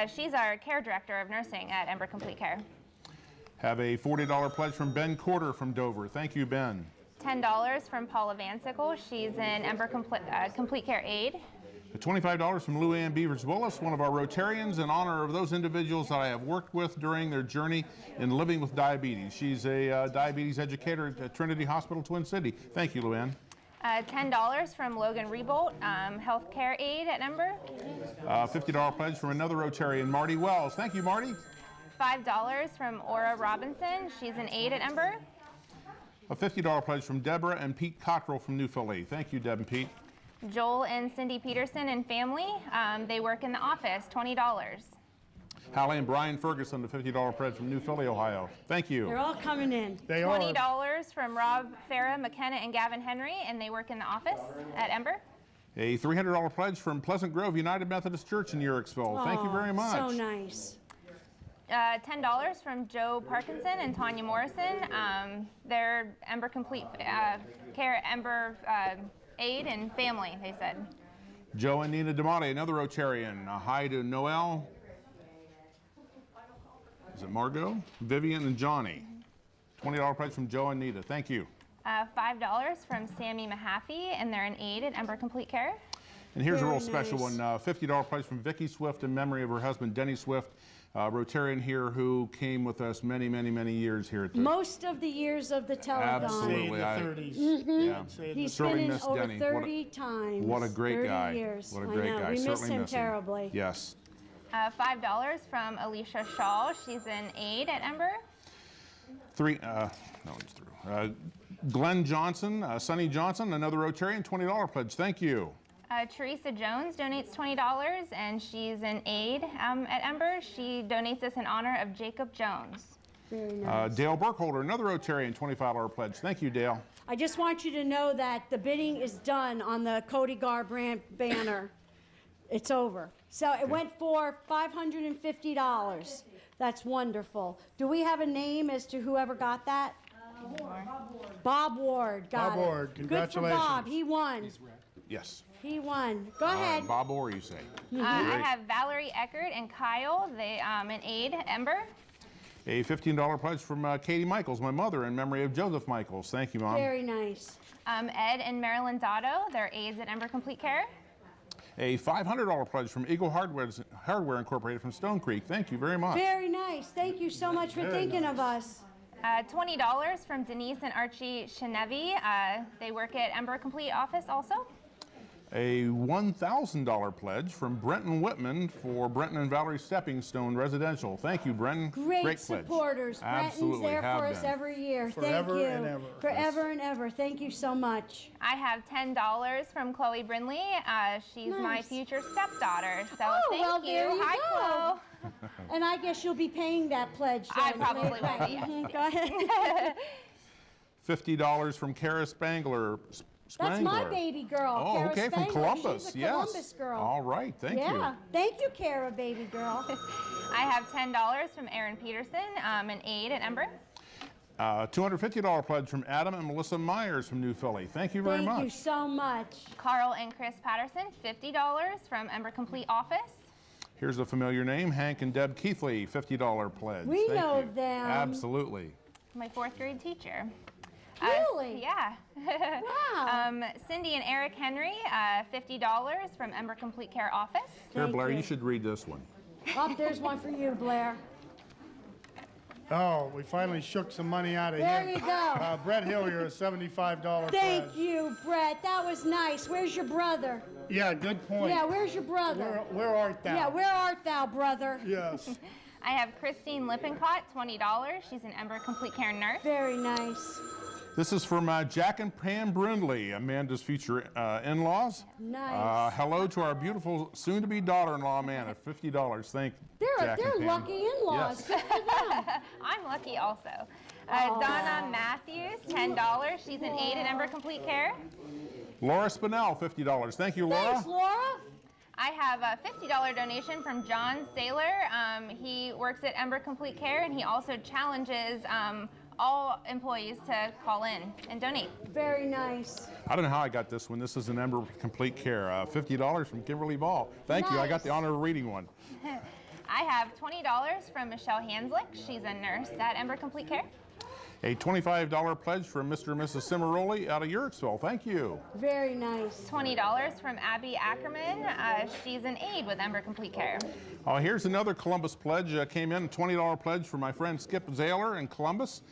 She's our care director of nursing at Ember Complete Care. Have a $40 pledge from Ben Corder from Dover. Thank you, Ben. $10 from Paula Vansickle. She's an Ember Complete Care aide. $25 from Lou Ann Beavers Willis, one of our Rotarians, in honor of those individuals that I have worked with during their journey in living with diabetes. She's a diabetes educator at Trinity Hospital, Twin City. Thank you, Lou Ann. $10 from Logan Rebolt, healthcare aide at Ember. $50 pledge from another Rotarian, Marty Wells. Thank you, Marty. $5 from Aura Robinson. She's an aide at Ember. A $50 pledge from Deborah and Pete Cockrell from New Philly. Thank you, Deb and Pete. Joel and Cindy Peterson and family. They work in the office, $20. Hallie and Brian Ferguson, the $50 pledge from New Philly, Ohio. Thank you. They're all coming in. They $20 from Rob Farah, McKenna, and Gavin Henry, and they work in the office at Ember. A $300 pledge from Pleasant Grove United Methodist Church in Urixville. Thank you very much. So nice. $10 from Joe Parkinson and Tanya Morrison. They're Ember Complete Care, Ember aide and family, they said. Joe and Nina DeMonte, another Rotarian. Hi to Noel. Is it Margot? Vivian and Johnny. $20 pledge from Joe and Nita. Thank you. $5 from Sammy Mahaffey, and they're an aide at Ember Complete Care. And here's a real special one. $50 pledge from Vicki Swift in memory of her husband, Denny Swift, Rotarian here who came with us many, many, many years here at the... Most of the years of the telethon. Absolutely. In the 30s. Yeah. He's been in over 30 times. What a great 30 guy. years. What a great guy. We miss Certainly him terribly. Yes. $5 from Alicia Shaw. She's an aide at Ember. That one's through. Glenn Johnson, Sonny Johnson, another Rotarian, $20 pledge. Thank you. Teresa Jones donates $20, and she's an aide at Ember. She donates this in honor of Jacob Jones. Very nice. Dale Burkholder, another Rotarian, $25 pledge. Thank you, Dale. I just want you to know that the bidding is done on the Cody Gar brand banner. It's over. So it went for $550. That's wonderful. Do we have a name as to whoever got that? Bob Ward got Bob it. Ward, congratulations. Good for Bob. He won. Yes. He won. Go ahead. Bob Orr, you say. I have Valerie Eckert and Kyle, they an aide at Ember. A $15 pledge from Katie Michaels, my mother, in memory of Joseph Michaels. Thank you, Mom. Very nice. Ed and Marilyn Dotto, they're aides at Ember Complete Care. A $500 pledge from Eagle Hardware Incorporated from Stone Creek. Thank you very much. Very nice. Thank you so much for thinking of us. $20 from Denise and Archie Chenevi. They work at Ember Complete office also. A $1,000 pledge from Brenton Whitman for Brenton and Valerie Stepping Stone Residential. Thank you, Brenton. Great pledge. supporters. Absolutely, Brenton's there have for us been. every year. Forever Thank you. and ever. Forever and ever. Thank you so much. I have $10 from Chloe Brindley. She's my Nice. future stepdaughter. So Oh, thank well, you. there you Hi, go. Chloe. And I guess you'll be paying that pledge. I then, probably will right? be, yes. Mhm, go ahead. $50 from Kara Spangler. That's my baby girl. Oh, Kara okay, from Spangler. Columbus. She's a Yes. Columbus girl. All right, thank you. Yeah. Thank you, Kara, baby girl. I have $10 from Erin Peterson, an aide at Ember. $250 pledge from Adam and Melissa Myers from New Philly. Thank you very much. Thank you so much. Carl and Chris Patterson, $50 from Ember Complete office. Here's a familiar name, Hank and Deb Keithley, $50 pledge. We Thank know you. them. Absolutely. My 4th grade teacher. Really? Yeah. Wow. Cindy and Eric Henry, $50 from Ember Complete Care office. Here, Thank Blair, you. you should read this one. Oh, there's one for you, Blair. Oh, we finally shook some money out of There him. you go. Brett Hillier, a $75 Thank pledge. you, Brett. That was nice. Where's your brother? Yeah, good point. Yeah, where's your brother? Where art thou? Yeah, where art thou, brother? Yes. I have Christine Lippincott, $20. She's an Ember Complete Care nurse. Very nice. This is from Jack and Pam Brindley, Amanda's future in-laws. Nice. Hello to our beautiful soon-to-be daughter-in-law, Amanda, $50. Thank Jack They're and Pam. lucky in-laws. Yes. Good for them. I'm lucky also. Donna Matthews, $10. She's an aide at Ember Complete Care. Laura Spinell, $50. Thank you, Laura. Thanks, Laura. I have a $50 donation from John Saylor. He works at Ember Complete Care, and he also challenges all employees to call in and donate. Very nice. I don't know how I got this one. This is an Ember Complete Care. $50 from Kimberly Ball. Thank you. I got the honor of reading one. I have $20 from Michelle Hanslick. She's a nurse at Ember Complete Care. A $25 pledge from Mr. and Mrs. Cimaroli out of Yurtsville. Thank you. Very nice. $20 from Abby Ackerman. She's an aide with Ember Complete Care. Here's another Columbus pledge. Came in, a $20 pledge from my friend Skip Zahler in Columbus.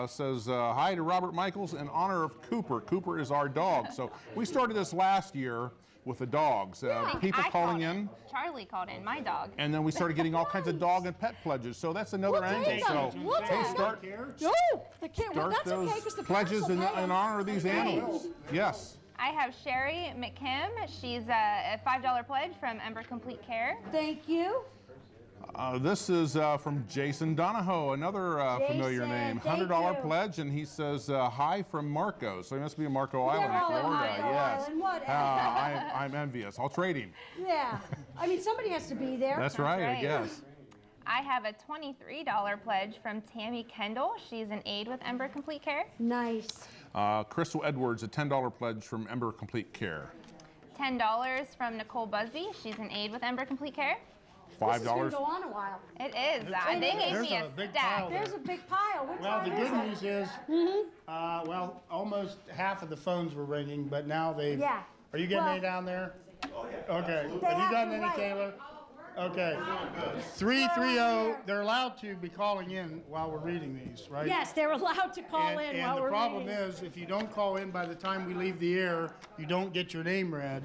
Says, hi to Robert Michaels in honor of Cooper. Cooper is our dog. So we started this last year with the dogs. People calling in. Charlie called in, my dog. And then we started getting all kinds of dog and pet pledges. So that's another angle. So hey, start No, the kid. Well, start that's those okay, 'cause the pledges parents in will pay 'em. honor of these animals. Yes. I have Sherry McKim. She's a $5 pledge from Ember Complete Care. Thank you. This is from Jason Donahoe, another familiar Jason, name. thank $100 you. pledge, and he says hi from Marco. So he must be in Marco They're Island, all in Florida. Marco Yes. Island, whatever. I'm envious. I'll trade him. Yeah. I mean, somebody has to be there. That's right, I guess. I have a $23 pledge from Tammy Kendall. She's an aide with Ember Complete Care. Nice. Crystal Edwards, a $10 pledge from Ember Complete Care. $10 from Nicole Busby. She's an aide with Ember Complete Care. This is $5. gonna go on a while. It is. They gave me a big stack. pile there. There's a big pile. What Well, time the is good it? news is, well, almost half of the phones were ringing, but now they've. Yeah. Are you getting Well- any down there? Okay. They Have you have gotten to any, write. Taylor? Okay. 330. They're allowed to be calling in while we're reading these, right? Yes, they're allowed to call in And while the we're problem reading. is, if you don't call in by the time we leave the air, you don't get your name read.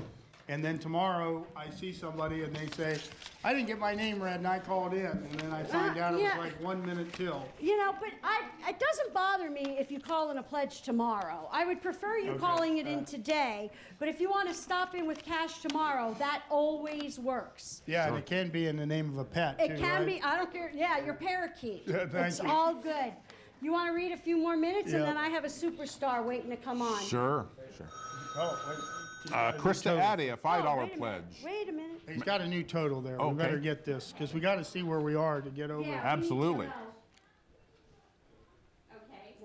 And then tomorrow, I see somebody and they say, I didn't get my name read and I called in. And then I find out it was like 1 minute till. You know, but it doesn't bother me if you call in a pledge tomorrow. I would prefer you calling it in today, but if you want to stop in with cash tomorrow, that always works. Yeah, and it can be in the name of a pet, It too, can right? be, I don't care, yeah, your parakeet. Yeah, thank It's you. all good. You want to read a few more minutes, and Yeah. then I have a superstar waiting to come on. Sure. Oh, wait. Krista Addy, a $5 pledge. Wait a minute. He's got a new total there. We Okay. better get this, because we got to see where we are to get over. Yeah, Absolutely.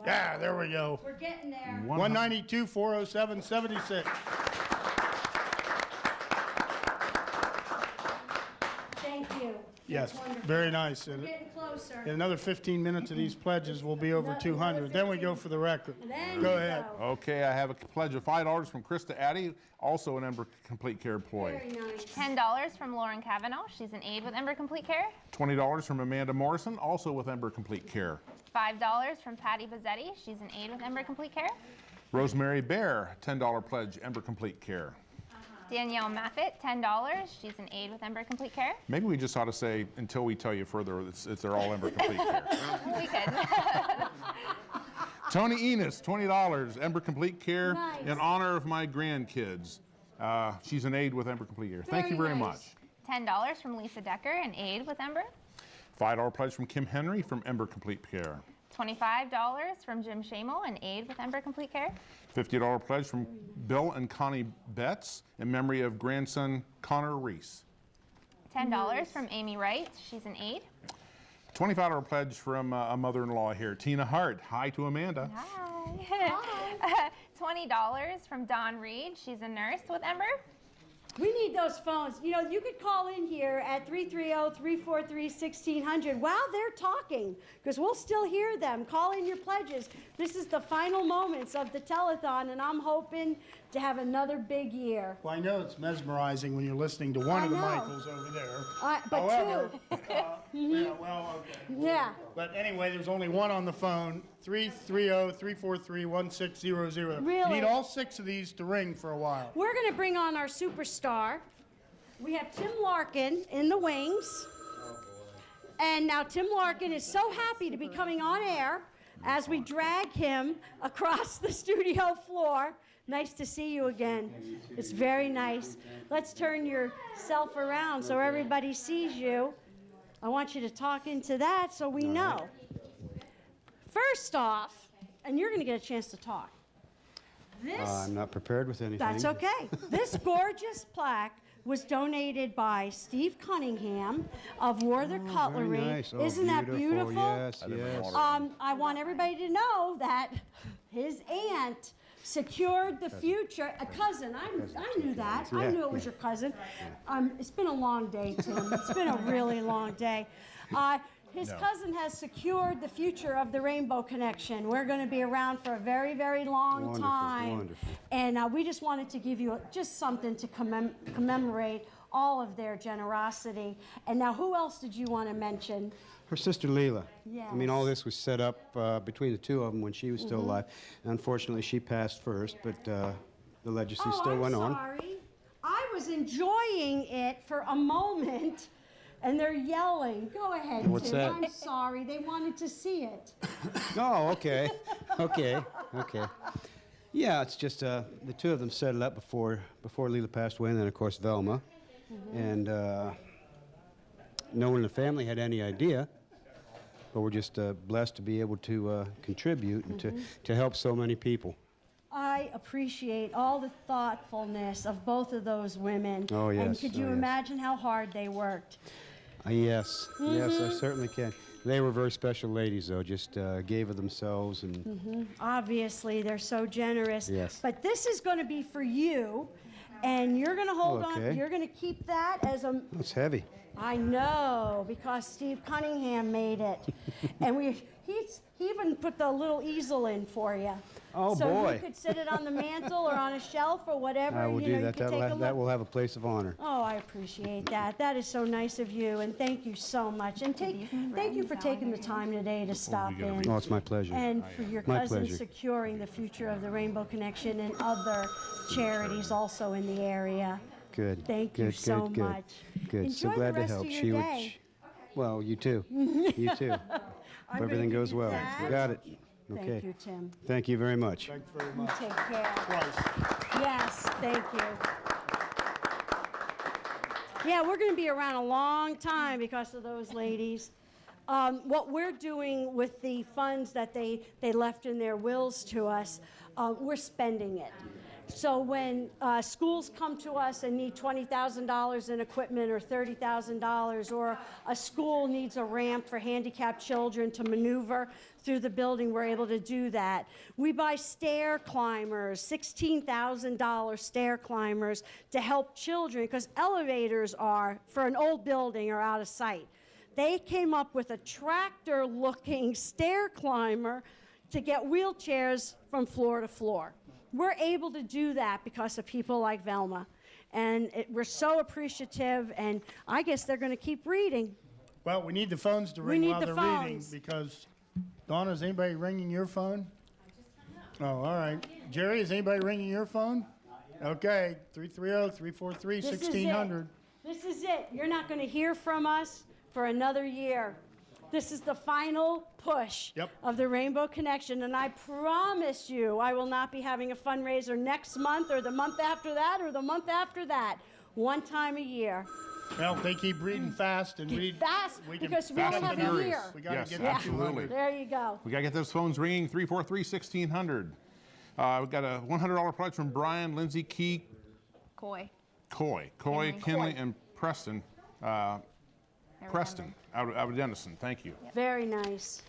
Yeah, there we go. We're getting there. 192, 407, 76. Thank you. Yes, That's wonderful. very nice. We're And getting closer. in another 15 minutes of these pledges, we'll be over 200. Then we go for the record. Go ahead. Okay, I have a pledge of $5 from Krista Addy, also an Ember Complete Care employee. $10 from Lauren Cavanaugh. She's an aide with Ember Complete Care. $20 from Amanda Morrison, also with Ember Complete Care. $5 from Patty Bazzetti. She's an aide with Ember Complete Care. Rosemary Bear, $10 pledge, Ember Complete Care. Danielle Maffett, $10. She's an aide with Ember Complete Care. Maybe we just ought to say, until we tell you further, they're all Ember Complete Care. We could. Tony Enos, $20, Ember Complete Care, Nice. in honor of my grandkids. She's an aide with Ember Complete Care. Thank you very much. $10 from Lisa Decker, an aide with Ember. $5 pledge from Kim Henry from Ember Complete Care. $25 from Jim Shamel, an aide with Ember Complete Care. $50 pledge from Bill and Connie Betts in memory of grandson Connor Reese. $10 from Amy Wright. She's an aide. $25 pledge from a mother-in-law here, Tina Hart. Hi to Amanda. Hi. $20 from Dawn Reed. She's a nurse with Ember. We need those phones. You know, you could call in here at 330-343-1600 while they're talking, because we'll still hear them. Call in your pledges. This is the final moments of the telethon, and I'm hoping to have another big year. Well, I know it's mesmerizing when you're listening to one of the Michaels over there. But However, two. yeah, well, okay. Yeah. But anyway, there's only one on the phone, 330-343-1600. Really? You need all 6 of these to ring for a while. We're going to bring on our superstar. We have Tim Larkin in the wings. And now Tim Larkin is so happy to be coming on air as we drag him across the studio floor. Nice to see you again. It's very nice. Let's turn yourself around so everybody sees you. I want you to talk into that so we know. First off, and you're going to get a chance to talk. I'm not prepared with anything. That's okay. This gorgeous plaque was donated by Steve Cunningham of Werther Cutlery. Nice. Oh, Isn't that beautiful? Yes, yes. I want everybody to know that his aunt secured the future. A cousin. I knew that. I Yeah, knew it was your cousin. It's been a long day, Tim. It's been a really long day. His cousin has secured the future of the Rainbow Connection. We're going to be around for a very, very long Wonderful, time. wonderful. And we just wanted to give you just something to commemorate all of their generosity. And now, who else did you want to mention? Her sister Leela. Yes. I mean, all this was set up between the two of them when she was still alive. Unfortunately, she passed first, but the legacy still went on. Sorry. I was enjoying it for a moment, and they're yelling. Go ahead, What's Tim. that? I'm sorry. They wanted to see it. Oh, okay. Okay. Yeah, it's just the two of them set it up before Leela passed away, and then, of course, Velma. And no one in the family had any idea, but we're just blessed to be able to contribute and to help so many people. I appreciate all the thoughtfulness of both of those women. Oh, yes. And could you yes. imagine how hard they worked? Yes, yes, I certainly can. They were very special ladies, though, just gave of themselves. And Obviously, they're so generous. Yes. But this is going to be for you, and you're going to hold on. Okay. You're going to keep that as a... it's heavy. I know, because Steve Cunningham made it. And he even put the little easel in for you. Oh, so boy. you could sit it on the mantle or on a shelf or whatever. I will you do know, that. You could take a That look. will have a place of honor. Oh, I appreciate that. That is so nice of you, and thank you so much. And thank you for taking the time today to stop in. Oh, it's my pleasure. And for your My cousin pleasure. securing the future of the Rainbow Connection and other charities also in the area. Good. Thank good, you so good, good. much. Good. So Enjoy glad the to rest help. of your day. Well, you too. You too. I'm Hope gonna everything give goes you well. that. You got it. Thank Okay. you, Tim. Thank you very much. Thanks very much. Take care. Twice. Yes, thank you. Yeah, we're going to be around a long time because of those ladies. What we're doing with the funds that they left in their wills to us, we're spending it. So when schools come to us and need $20,000 in equipment or $30,000, or a school needs a ramp for handicapped children to maneuver through the building, we're able to do that. We buy stair climbers, $16,000 stair climbers to help children, because elevators are, for an old building, are out of sight. They came up with a tractor-looking stair climber to get wheelchairs from floor to floor. We're able to do that because of people like Velma. And we're so appreciative, and I guess they're going to keep reading. Well, we need the phones to We ring need while the they're reading, phones. because, Donna, is anybody ringing your phone? Oh, all right. Jerry, is anybody ringing your phone? Okay, 330-343-1600. This is it. You're not going to hear from us for another year. This is the final push of the Rainbow Connection, and I promise you I will not be having a fundraiser next month or the month after that or the month after that. One time a year. Well, if they keep reading fast and read Fast, we can because we Fast don't and have a furious. year. We got Yes, to get absolutely. to 200. There you go. We got to get those phones ringing, 343-1600. We've got a $100 pledge from Brian, Lindsay, Coy. Kinley, and Preston. Preston, out of Denison. Thank you. Very nice.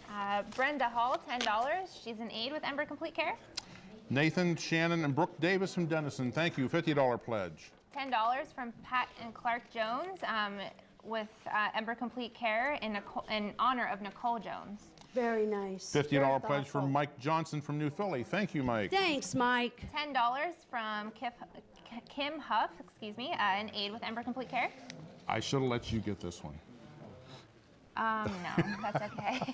Brenda Hall, $10. She's in aid with Ember Complete Care. Nathan, Shannon, and Brooke Davis from Denison. Thank you. $50 pledge. $10 from Pat and Clark Jones with Ember Complete Care in honor of Nicole Jones. Very nice. $50 Very pledge thoughtful. from Mike Johnson from New Philly. Thank you, Mike. Thanks, Mike. $10 from Kim Huff, in aid with Ember Complete Care. I should have let you get this one. No, that's okay.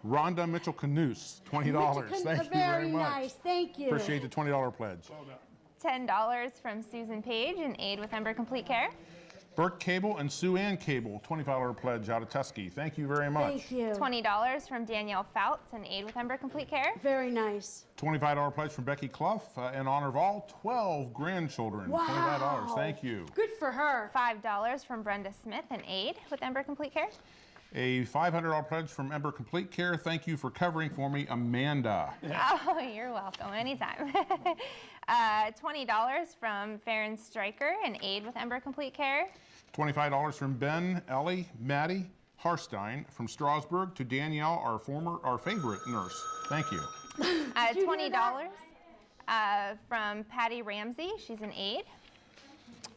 Rhonda Mitchell Canoose, $20. Thank you very much. Very nice. Thank you. Appreciate the $20 pledge. $10 from Susan Page in aid with Ember Complete Care. Bert Cable and Sue Ann Cable, $25 pledge out of Tusky. Thank you very much. Thank you. $20 from Danielle Fouts in aid with Ember Complete Care. Very nice. $25 pledge from Becky Clough in honor of all 12 grandchildren. Wow. $25. Thank you. Good for her. $5 from Brenda Smith in aid with Ember Complete Care. A $500 pledge from Ember Complete Care. Thank you for covering for me, Amanda. Oh, you're welcome. Anytime. $20 from Farron Stryker in aid with Ember Complete Care. $25 from Ben, Ellie, Maddie Harstein from Strasburg to Danielle, our favorite nurse. Thank you. $20 from Patty Ramsey. She's in aid.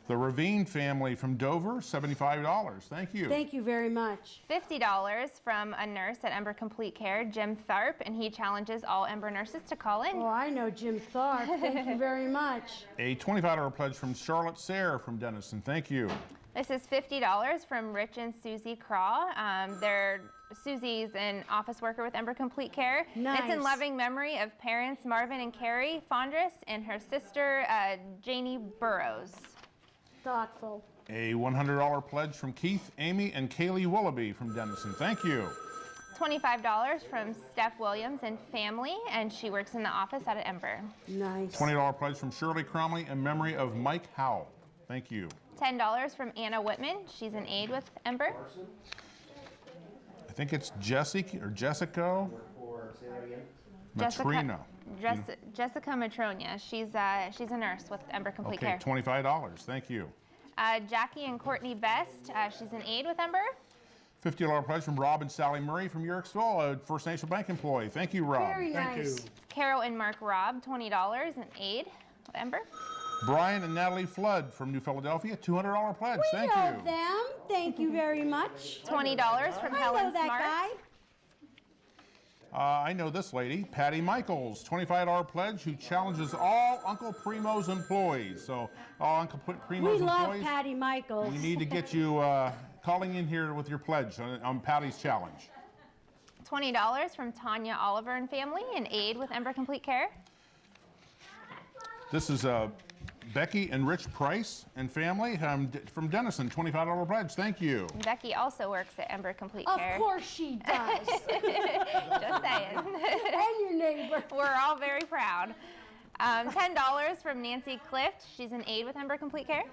The Ravine family from Dover, $75. Thank you. Thank you very much. $50 from a nurse at Ember Complete Care, Jim Tharp, and he challenges all Ember nurses to call in. Oh, I know Jim Tharp. Thank you very much. A $25 pledge from Charlotte Sayre from Denison. Thank you. This is $50 from Rich and Susie Craw. They're Susie's an office worker with Ember Complete Care. Nice. It's in loving memory of parents Marvin and Carrie Fondress and her sister Janie Burrows. Thoughtful. A $100 pledge from Keith, Amy, and Kaylee Willoughby from Denison. Thank you. $25 from Steph Williams and family, and she works in the office out at Ember. Nice. $20 pledge from Shirley Cromley in memory of Mike Howell. Thank you. $10 from Anna Whitman. She's in aid with Ember. I think it's Jessica or Jessica. Matrina. Jessica Matronia. She's a nurse with Ember Complete Okay, Care. $25. Thank you. Jackie and Courtney Best. She's in aid with Ember. $50 pledge from Rob and Sally Murray from Yerkesville, a First National Bank employee. Thank you, Rob. Very nice. Carol and Mark Robb, $20 in aid with Ember. Brian and Natalie Flood from New Philadelphia, $200 pledge. Thank We you. know them. Thank you very much. $20 from Helen know that Smart. guy. I know this lady, Patty Michaels, $25 pledge, who challenges all Uncle Primo's employees. So all Uncle Primo's We love employees, Patty Michaels. we need to get you calling in here with your pledge on Patty's challenge. $20 from Tanya Oliver and family in aid with Ember Complete Care. This is Becky and Rich Price and family from Denison, $25 pledge. Thank you. Becky also works at Ember Complete Of Care. course she does. Just saying. And your neighbor. We're all very proud. $10 from Nancy Clift. She's an aide with Ember Complete Care.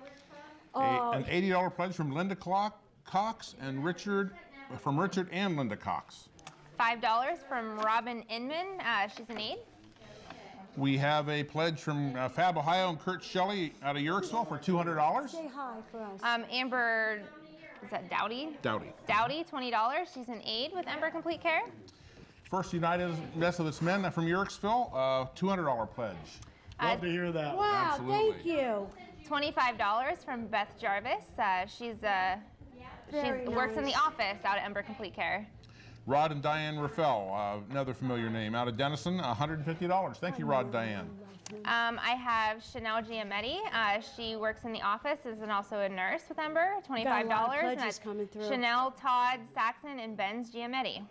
An $80 pledge from Linda Cox and Richard and Linda Cox. $5 from Robin Inman. She's an aide. We have a pledge from Fab Ohio and Kurt Shelley out of Yerkesville for $200. Say hi for us. Amber, is that Dowdy? Dowdy. Dowdy, $20. She's an aide with Ember Complete Care. First United Methodist Men from Yerkesville, $200 pledge. Love to hear that. Wow, Absolutely. thank you. $25 from Beth Jarvis. She works in the office out at Ember Complete Care. Rod and Diane Raffel, another familiar name, out of Denison, $150. Thank you, Rod and Diane. I have Chanel Giametti. She works in the office, is also a nurse with Ember, $25. Got a lot of And pledges that's coming through. Chanel, Todd, Saxon, and Ben's Giametti.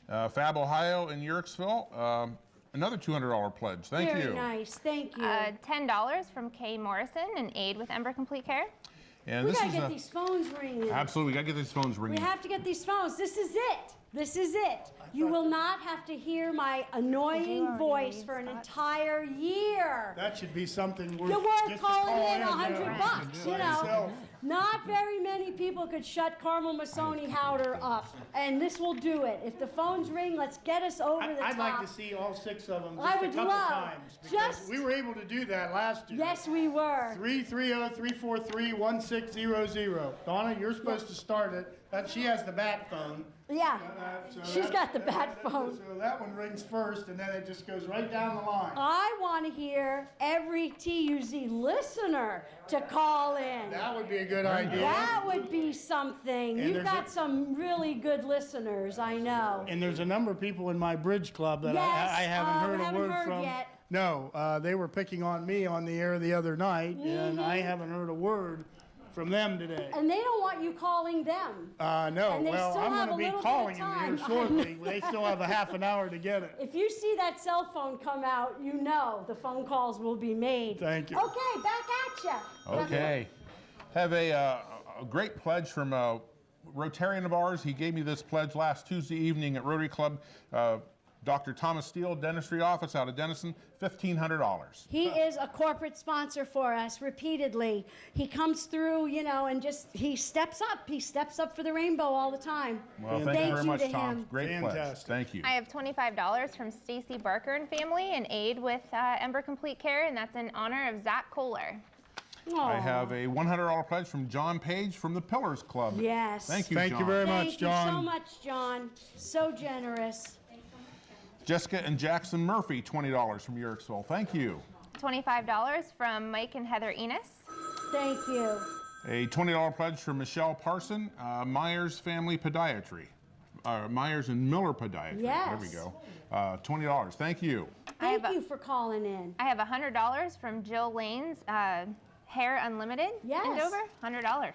Fab Ohio in Yerkesville, another $200 pledge. Thank you. Very nice, thank you. $10 from Kay Morrison, an aide with Ember Complete Care. And We this gotta is get these phones ringing. absolutely, we gotta get these phones We ringing. have to get these phones. This is it. This is it. You will not have to hear my annoying voice for an entire year. That should be something worth You're worth just to calling call in $100, you know. Yourself. Not very many people could shut Carmel Masoni Howder up, and this will do it. If the phones ring, let's get us over the top. I'd like to see all 6 of them I just a would couple love times. Because just- we were able to do that last year. Yes, we were. 330-343-1600. Donna, you're supposed to start it. She has the bat phone. Yeah, So she's got the bat phone. So that one rings first, and then it just goes right down the line. I want to hear every TUZ listener to call in. That would be a good idea. That would be something. And You've got some really good listeners, I know. And there's a number of people in my bridge club that Yes, I haven't heard a haven't word heard from. yet. No, they were picking on me on the air the other night, and I haven't heard a word from them today. And they don't want you calling them. No, And they well, still I'm have going a to little be bit of calling them here time. shortly. They still have a half an hour to get it. If you see that cell phone come out, you know the phone calls will be made. Thank you. Okay, back at you. Okay. Have a great pledge from a Rotarian of ours. He gave me this pledge last Tuesday evening at Rotary Club. Dr. Thomas Steele, Dentistry Office out of Denison, $1,500. He is a corporate sponsor for us repeatedly. He comes through, you know, and just, he steps up. He steps up for the rainbow all the time. Well, thank you very much, to Tom. him. Great pledge. Thank you. I have $25 from Stacy Barker and family, an aide with Ember Complete Care, and that's in honor of Zach Kohler. I have a $100 pledge from John Page from the Pillars Club. Yes. Thank you, Thank John. you very much, Thank you so much, John. So generous. Jessica and Jackson Murphy, $20 from Yerkesville. Thank you. $25 from Mike and Heather Enos. Thank you. A $20 pledge from Michelle Parson, Myers Family Podiatry. Myers and Miller Podiatry. Yes. There we go. $20. Thank you. Thank you for calling in. I have $100 from Jill Lane's Hair Unlimited in Dover. $100.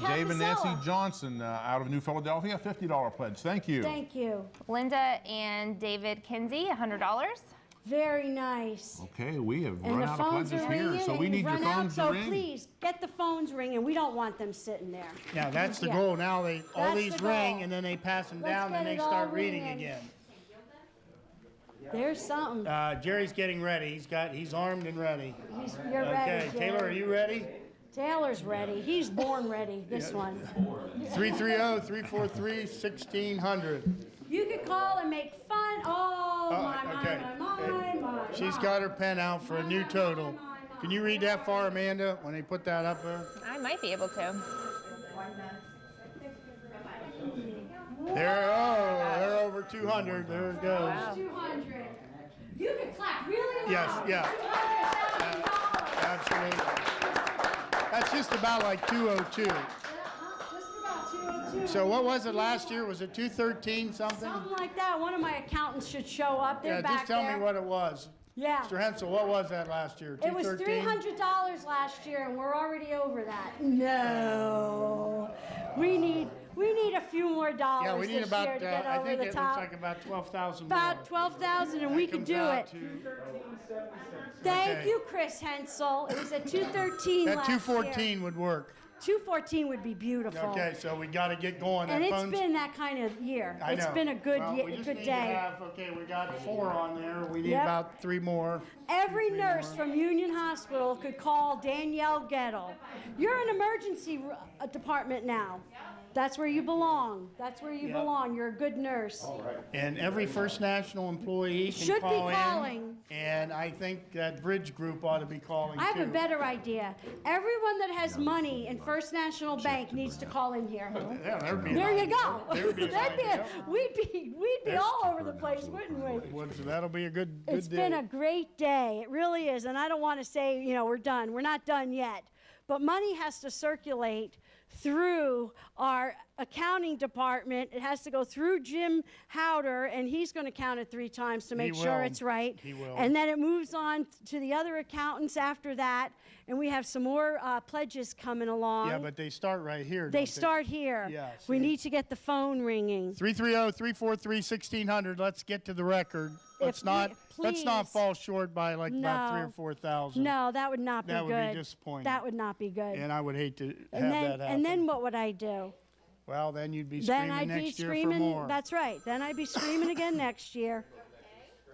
Dave and Nancy Johnson out of New Philadelphia, $50 pledge. Thank you. Thank you. Linda and David Kinsey, $100. Very nice. Okay, we have And run the out of phones pledges are ringing, here, so and we you've need your run out, phones to so ring. please get the phones ringing. We don't want them sitting there. Yeah, that's the Yeah. goal. Now all That's these the ring, goal. and then they pass them Let's down, get and they it all start reading ringing. again. There's something. Jerry's getting ready. He's armed and ready. You're ready, Okay, Taylor, are Jerry. you ready? Taylor's ready. He's born ready, this one. 330-343-1600. You could call and make fun. Oh, okay. my. She's got her pen out for a new total. Can you read that for Amanda when they put that up there? I might be able to. They're over 200. There it goes. 200. You can clap really loud. Yes, yeah. Absolutely. That's just about like 202. So what was it last year? Was it 213 something? Something like that. One of my accountants should show up. They're Yeah, back just tell there. me what it was. Yeah. Mr. Hensel, what was that last year? It was 213? $300 last year, and we're already over that. No. We need We need a few more dollars Yeah, we need this about, year to get I over think the it top. looks like about 12,000 About more. 12,000, and we can Comes do out it. to- Thank Okay. you, Chris Hensel. It was at 213 That last 214 would work. 214 would be beautiful. Okay, so we got to get going. And That it's phone's- been that kind of year. I It's know. been a good Well, year, we just good need to day. have- okay, we got 4 on there. We need Yep. about 3 more. Every nurse from Union Hospital could call Danielle Gettle. You're an emergency department now. That's where you belong. That's where you Yep. belong. You're a good nurse. And every First National employee can Should be call calling. in. And I think that Bridge Group ought to be calling I have a too. better idea. Everyone that has money in First National Bank needs to call in here. Yeah, there'd be an There you idea. go. There'd be an That'd be idea. we'd be all over the place, wouldn't we? That'll be a good It's day. been a great day. It really is. And I don't want to say, we're done. We're not done yet. But money has to circulate through our accounting department. It has to go through Jim Howder, and he's going to count it 3 times to make sure will. it's right. He will. And then it moves on to the other accountants after that. And we have some more pledges coming along. Yeah, but they start right here. They don't start here. Yeah, We see. need to get the phone ringing. 330-343-1600. Let's get to the record. Let's not please. fall short by about 3 or 4,000. No, that would not be That good. would be disappointing. That would not be good. And I would hate to have And that happen. and then what would I do? Well, then you'd be Then screaming I'd be next year screaming. for more. That's right. Then I'd be screaming again next year.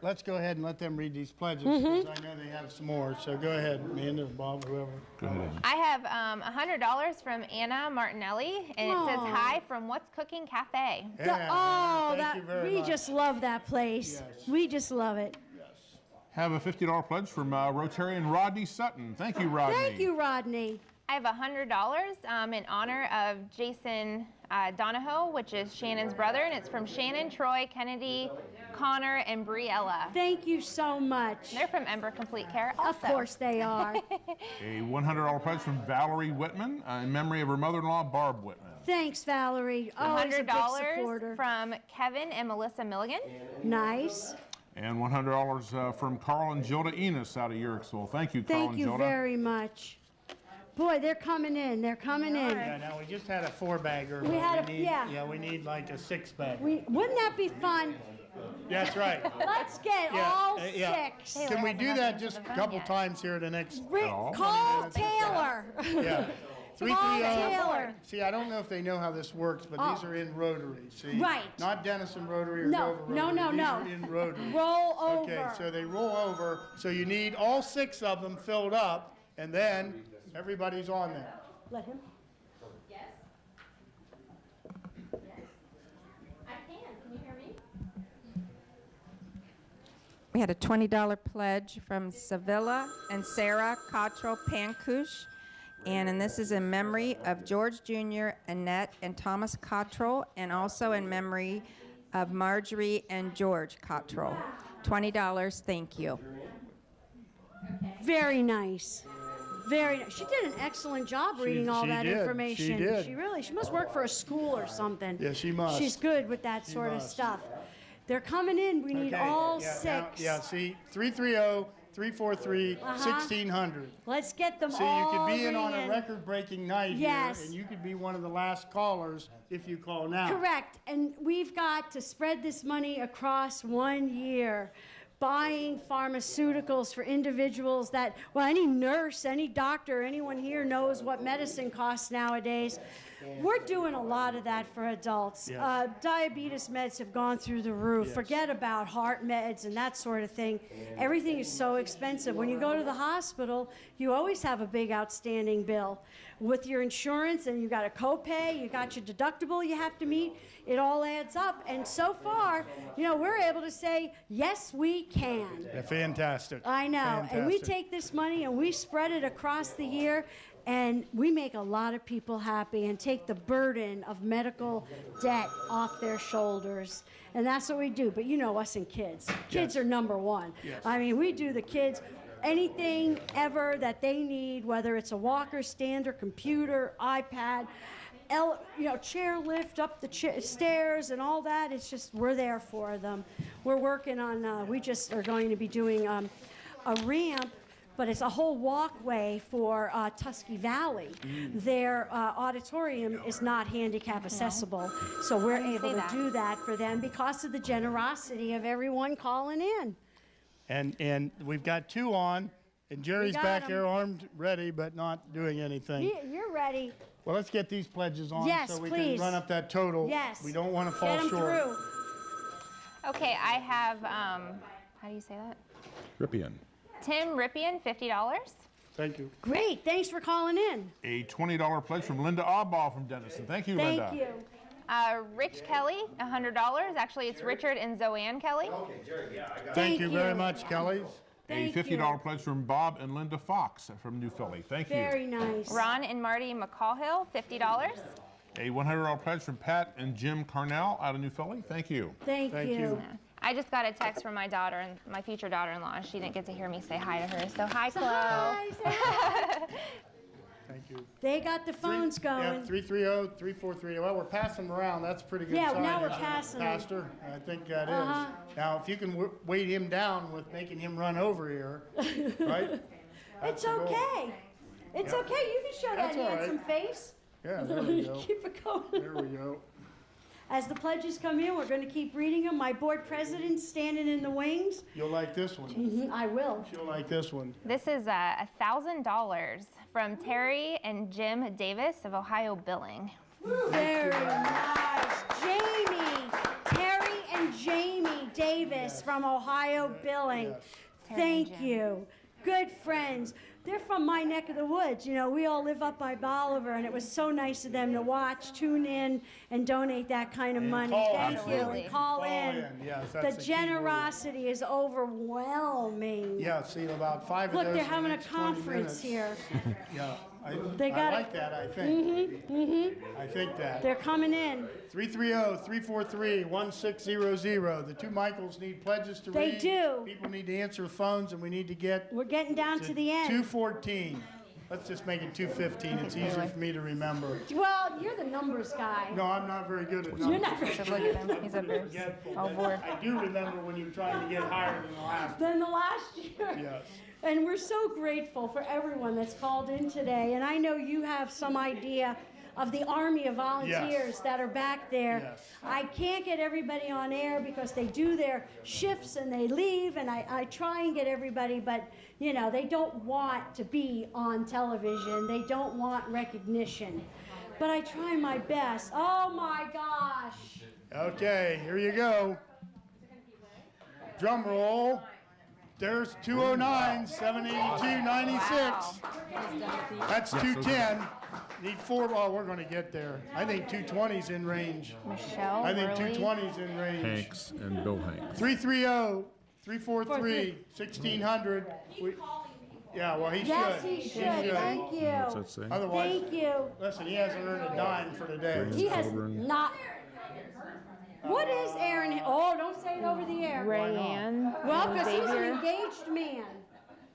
Let's go ahead and let them read these pledges Mhm. because I know they have some more. So go ahead, Amanda, Bob, whoever. Go ahead. I have $100 from Anna Martinelli, and it says, Aw. "Hi from What's Cooking Cafe." Thank you very we much. just love that place. We just love it. Have a $50 pledge from Rotarian Rodney Sutton. Thank you, Rodney. Thank you, Rodney. I have $100 in honor of Jason Donahoe, which is Shannon's brother, and it's from Shannon, Troy, Kennedy, Connor, and Briella. Thank you so much. They're from Ember Complete Care also. Of course they are. A $100 pledge from Valerie Whitman in memory of her mother-in-law, Barb Whitman. Thanks, Valerie. Always a big $100 supporter. from Kevin and Melissa Milligan. Nice. And $100 from Carl and Gilda Enos out of Yerixville. Thank you, Carl Thank and you Gilda. very much. Boy, they're coming in. They're coming in. Yeah, now we just had a 4-bagger. We but had a- need, yeah. we need like a 6-bag. Wouldn't that be fun? That's right. Let's get Yeah, all yeah. 6. Can we do that just a couple times here the next? Call Taylor. Yeah. Call Taylor. See, I don't know if they know how this works, but these are in Rotary. See, Right. Not Denison Rotary or No, Dover no, Rotary. no, These no. are in Rotary. Roll Okay, over. so they roll over. So you need all 6 of them filled up, and then everybody's on there. Let him. We had a $20 pledge from Sevilla and Sarah Cottrell Pankush. And this is in memory of George Jr., Annette, and Thomas Cottrell, and also in memory of Marjorie and George Cottrell. $20, thank you. Very nice. Very nice. She did an excellent job reading all she that did. information. She did. She must work for a school or something. Yeah, she must. She's good with that She sort of must. stuff. They're coming in. We need Okay, all yeah, 6. now- yeah, see, 330-343-1600. Let's get them See, you all could be in on a ringing. record-breaking night Yes. here, and you could be one of the last callers if you call now. Correct. And we've got to spread this money across 1 year. Buying pharmaceuticals for individuals that, well, any nurse, any doctor, anyone here knows what medicine costs nowadays. We're doing a lot of that for adults. Yes. Diabetes meds have gone through the roof. Yes. Forget about heart meds and that sort of thing. Everything is so expensive. When you go to the hospital, you always have a big outstanding bill. With your insurance, and you got a copay, you got your deductible you have to meet, it all adds up. And so far, we're able to say, yes, we can. Yeah, fantastic. I know. And we Fantastic. take this money and we spread it across the year, and we make a lot of people happy and take the burden of medical debt off their shoulders. And that's what we do. But you know us and kids. Kids are number one. Yes. I mean, we do the kids anything ever that they need, whether it's a walker, stander, computer, iPad, chair lift up the stairs and all that. It's just, we're there for them. We're working on, we just are going to be doing a ramp, but it's a whole walkway for Tusky Valley. Their auditorium is not handicap accessible, so we're able to do that for them because of the generosity of everyone calling in. And we've got 2 on, and Jerry's got back 'em. there armed, ready, but not doing anything. You're ready. Well, let's get these pledges on Yes, so we please. can run up that total. Yes. We don't want to fall Get 'em short. through. Okay, I have, how do you say that? Rippian. Tim Rippian, $50. Thank you. Great, thanks for calling in. A $20 pledge from Linda Obbaugh from Denison. Thank you, Linda. Thank you. Rich Kelly, $100. Actually, it's Richard and Zoanne Kelly. Thank you very much, Kelly. A $50 pledge from Bob and Linda Fox from New Philly. Thank you. Very nice. Ron and Marty McCallhill, $50. A $100 pledge from Pat and Jim Carnell out of New Philly. Thank you. Thank you. I just got a text from my daughter and my future daughter-in-law, and she didn't get to hear me say hi to her. So hi, So Chloe. hi, say Thank you. They got the phones going. Yeah, 330-343. Well, we're passing them around. That's a pretty good Yeah, sign. now we're isn't it, passing them. Pastor, I think that is. Uh-huh. Now, if you can weight him down with making him run over here, right? It's That's the goal. okay. It's Yeah. okay. You can show That's that all right. handsome face. Yeah, there we go. Keep it going. There we go. As the pledges come in, we're going to keep reading them. My board president's standing in the wings. You'll like this one. I will. You'll like this one. This is $1,000 from Terry and Jim Davis of Ohio Billing. Very nice. Jamie, Terry and Jamie Davis from Ohio Billing. Thank you. Good friends. They're from my neck of the woods. You know, we all live up by Bolivar, and it was so nice of them to watch, tune in, and donate that kind of money. call, Thank you. absolutely. And call Call in. Yes, that's The the key word. generosity is overwhelming. Yeah, see, about 5 of Look, those they're in the having a next 20 conference minutes. here. Yeah, They got I like it. that, I think. Mm-hmm. I think that. They're coming in. 330-343-1600. The 2 Michaels need pledges to They read. do. People need to answer phones, and we need to get We're getting down to the end. 214. Let's just make it 215. It's easier for me to remember. Well, you're the numbers guy. No, I'm not very good at You're numbers. not very Look at him. He's up there. All bored. I do remember when you were trying to get higher than the last. Than the last year. Yes. And we're so grateful for everyone that's called in today. And I know you have some idea of the army of volunteers that are back there. Yes. I can't get everybody on air because they do their shifts and they leave, and I try and get everybody, but you know, they don't want to be on television. They don't want recognition. But I try my best. Oh my gosh. Okay, here you go. Drum roll. There's 209, 782, 96. That's 210. Need 4. Oh, we're going to get there. I think 220's in range. Michelle, I think Worley. 220's in range. Hanks and Bill Hanks. 330-343-1600. Yeah, well, he Yes, should. he should. Thank you. What's that say? Otherwise, Thank you. listen, he hasn't earned a dime for today. He has Children. not. What is Aaron? Oh, don't say it over the air. Rayanne. Well, because he's an Xavier. engaged man.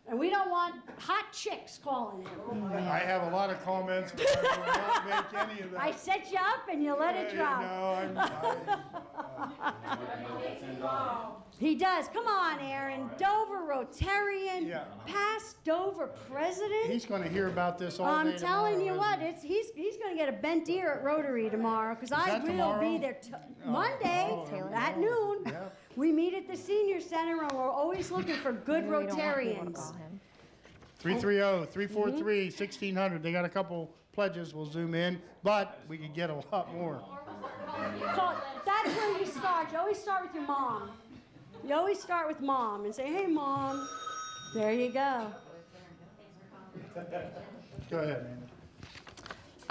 And we don't want hot chicks calling him. I have a lot of comments, but I will not make any of that. I set you up and you let it drop. He does. Come on, Aaron. Dover Rotarian, Yeah. past Dover president. He's going to hear about this all I'm day telling tomorrow, you what, isn't he's going to get a bent ear at Rotary tomorrow because I that will tomorrow? be there Monday at noon. Yeah. We meet at the senior center and we're always looking for good Rotarians. 330-343-1600. They got a couple pledges. We'll zoom in, but we could get a lot more. So that's where you start. You always start with your mom. You always start with mom and say, hey, mom. There you go. Go ahead, Amy.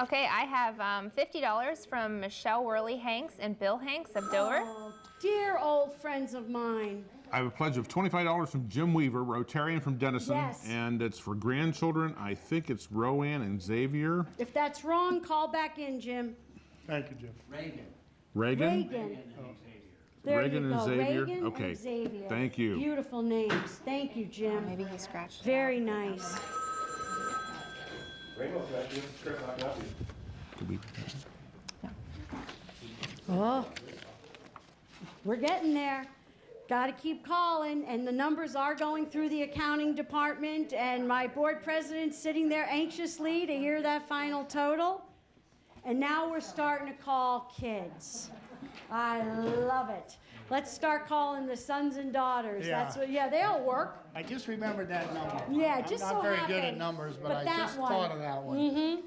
Okay, I have $50 from Michelle Worley Hanks and Bill Hanks of Dover. Oh, dear old friends of mine. I have a pledge of $25 from Jim Weaver, Rotarian from Denison, Yes. and it's for grandchildren. I think it's Roanne and Xavier. If that's wrong, call back in, Jim. Thank you, Jim. Reagan? Reagan. There Reagan you and go. Xavier? Reagan Okay. and Xavier. Thank you. Beautiful names. Thank you, Jim. Maybe he scratched. Very nice. Could be. Oh, we're getting there. Got to keep calling, and the numbers are going through the accounting department, and my board president's sitting there anxiously to hear that final total. And now we're starting to call kids. I love it. Let's start calling the sons and daughters. Yeah. That's what. Yeah, they all work. I just remembered that number. Yeah, I'm just not so very good at happened. numbers, but I that just one. thought of that one. Mm-hmm.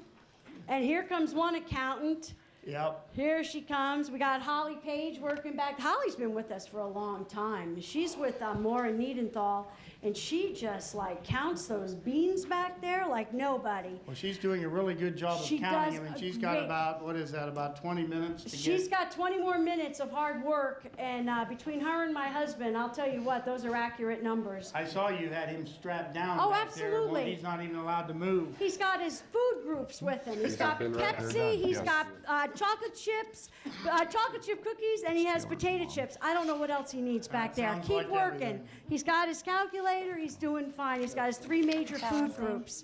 And here comes one accountant. Yep. Here she comes. We got Holly Page working back. Holly's been with us for a long time. She's with Maura Niedenthal, and she just like counts those beans back there like nobody. Well, she's doing a really good job of She counting does them, and a she's got great- about, what is that, about 20 minutes to She's get. got 20 more minutes of hard work, and between her and my husband, I'll tell you what, those are accurate numbers. I saw you had him strapped down Oh, back there. Well, absolutely. he's not even allowed to move. He's got his food groups with him. He's got Pepsi, he's got chocolate chips, chocolate chip cookies, and he has potato chips. I don't know what else he needs back there. sounds Keep like working. everything. He's got his calculator. He's doing fine. He's got his 3 major food groups.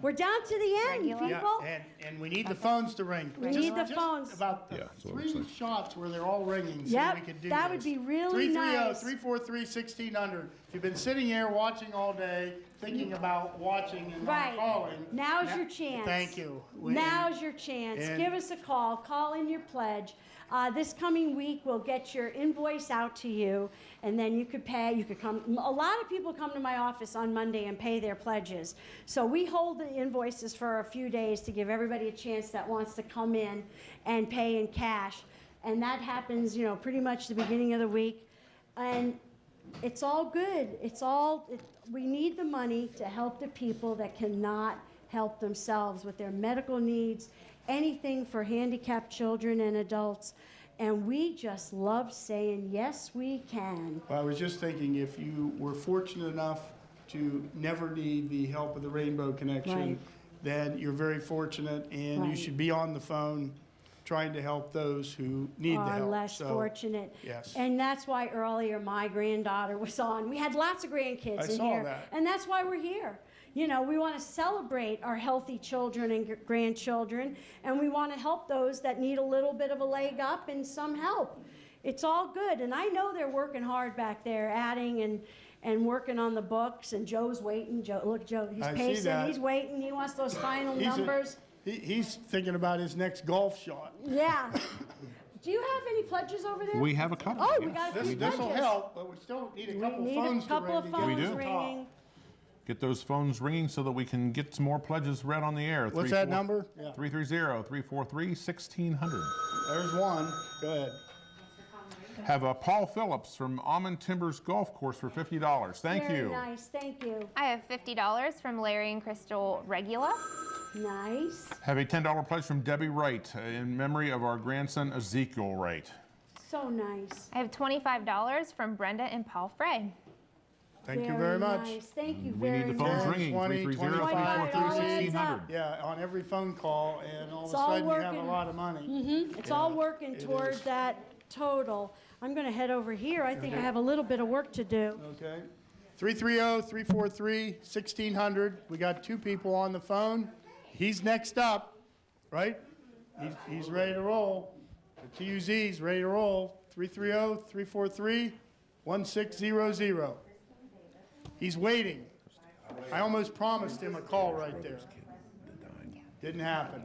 We're down to the end, people. Yeah, and we need the phones to ring. We need the phones. About the that's what I'm 3 saying. shots where they're all ringing, so Yep, we could do that this. would be really nice. 330-343-1600. If you've been sitting here watching all day, thinking about watching and Right. not calling. Now's your chance. Thank you. Now's your chance. and- Give us a call. Call in your pledge. This coming week, we'll get your invoice out to you, and then you could pay. You could come. A lot of people come to my office on Monday and pay their pledges. So we hold the invoices for a few days to give everybody a chance that wants to come in and pay in cash. And that happens, pretty much the beginning of the week. And it's all good. We need the money to help the people that cannot help themselves with their medical needs, anything for handicapped children and adults. And we just love saying, yes, we can. Well, I was just thinking, if you were fortunate enough to never need the help of the Rainbow Connection, Right. then you're very fortunate, and you Right. should be on the phone trying to help those who need the Are help. less So, fortunate. Yes. And that's why earlier my granddaughter was on. We had lots of grandkids I in saw here. that. And that's why we're here. We want to celebrate our healthy children and grandchildren, and we want to help those that need a little bit of a leg up and some help. It's all good. And I know they're working hard back there, adding and working on the books, and Joe's waiting. Look, Joe, he's I see pacing, that. he's waiting, he wants those final He's a- numbers. He's thinking about his next golf shot. Yeah. Do you have any pledges over there? We have a couple. Oh, we yes. got a few This will pledges. help, but we still need a couple We need phones a couple to of ring to phones get to the top. ringing. Get those phones ringing so that we can get some more pledges read on the air. What's that number? Yeah. 330-343-1600. There's one. Go ahead. Have Paul Phillips from Almond Timbers Golf Course for $50. Thank Very you. nice, thank you. I have $50 from Larry and Crystal Regula. Nice. Have a $10 pledge from Debbie Wright in memory of our grandson Ezekiel Wright. So nice. I have $25 from Brenda and Paul Frey. Thank you very much. Nice. Thank you We very need the much. phones ringing. 20, 330-343-1600. Yeah, on every phone call, and all It's of a all sudden you have a working. lot of money. It's all working toward that total. I'm going to head over here. I think I have a little bit of work to do. Okay. 330-343-1600. We got 2 people on the phone. He's next up, right? He's ready to roll. The TUZ's ready to roll. 330-343-1600. He's waiting. I almost promised him a call right there. Didn't happen.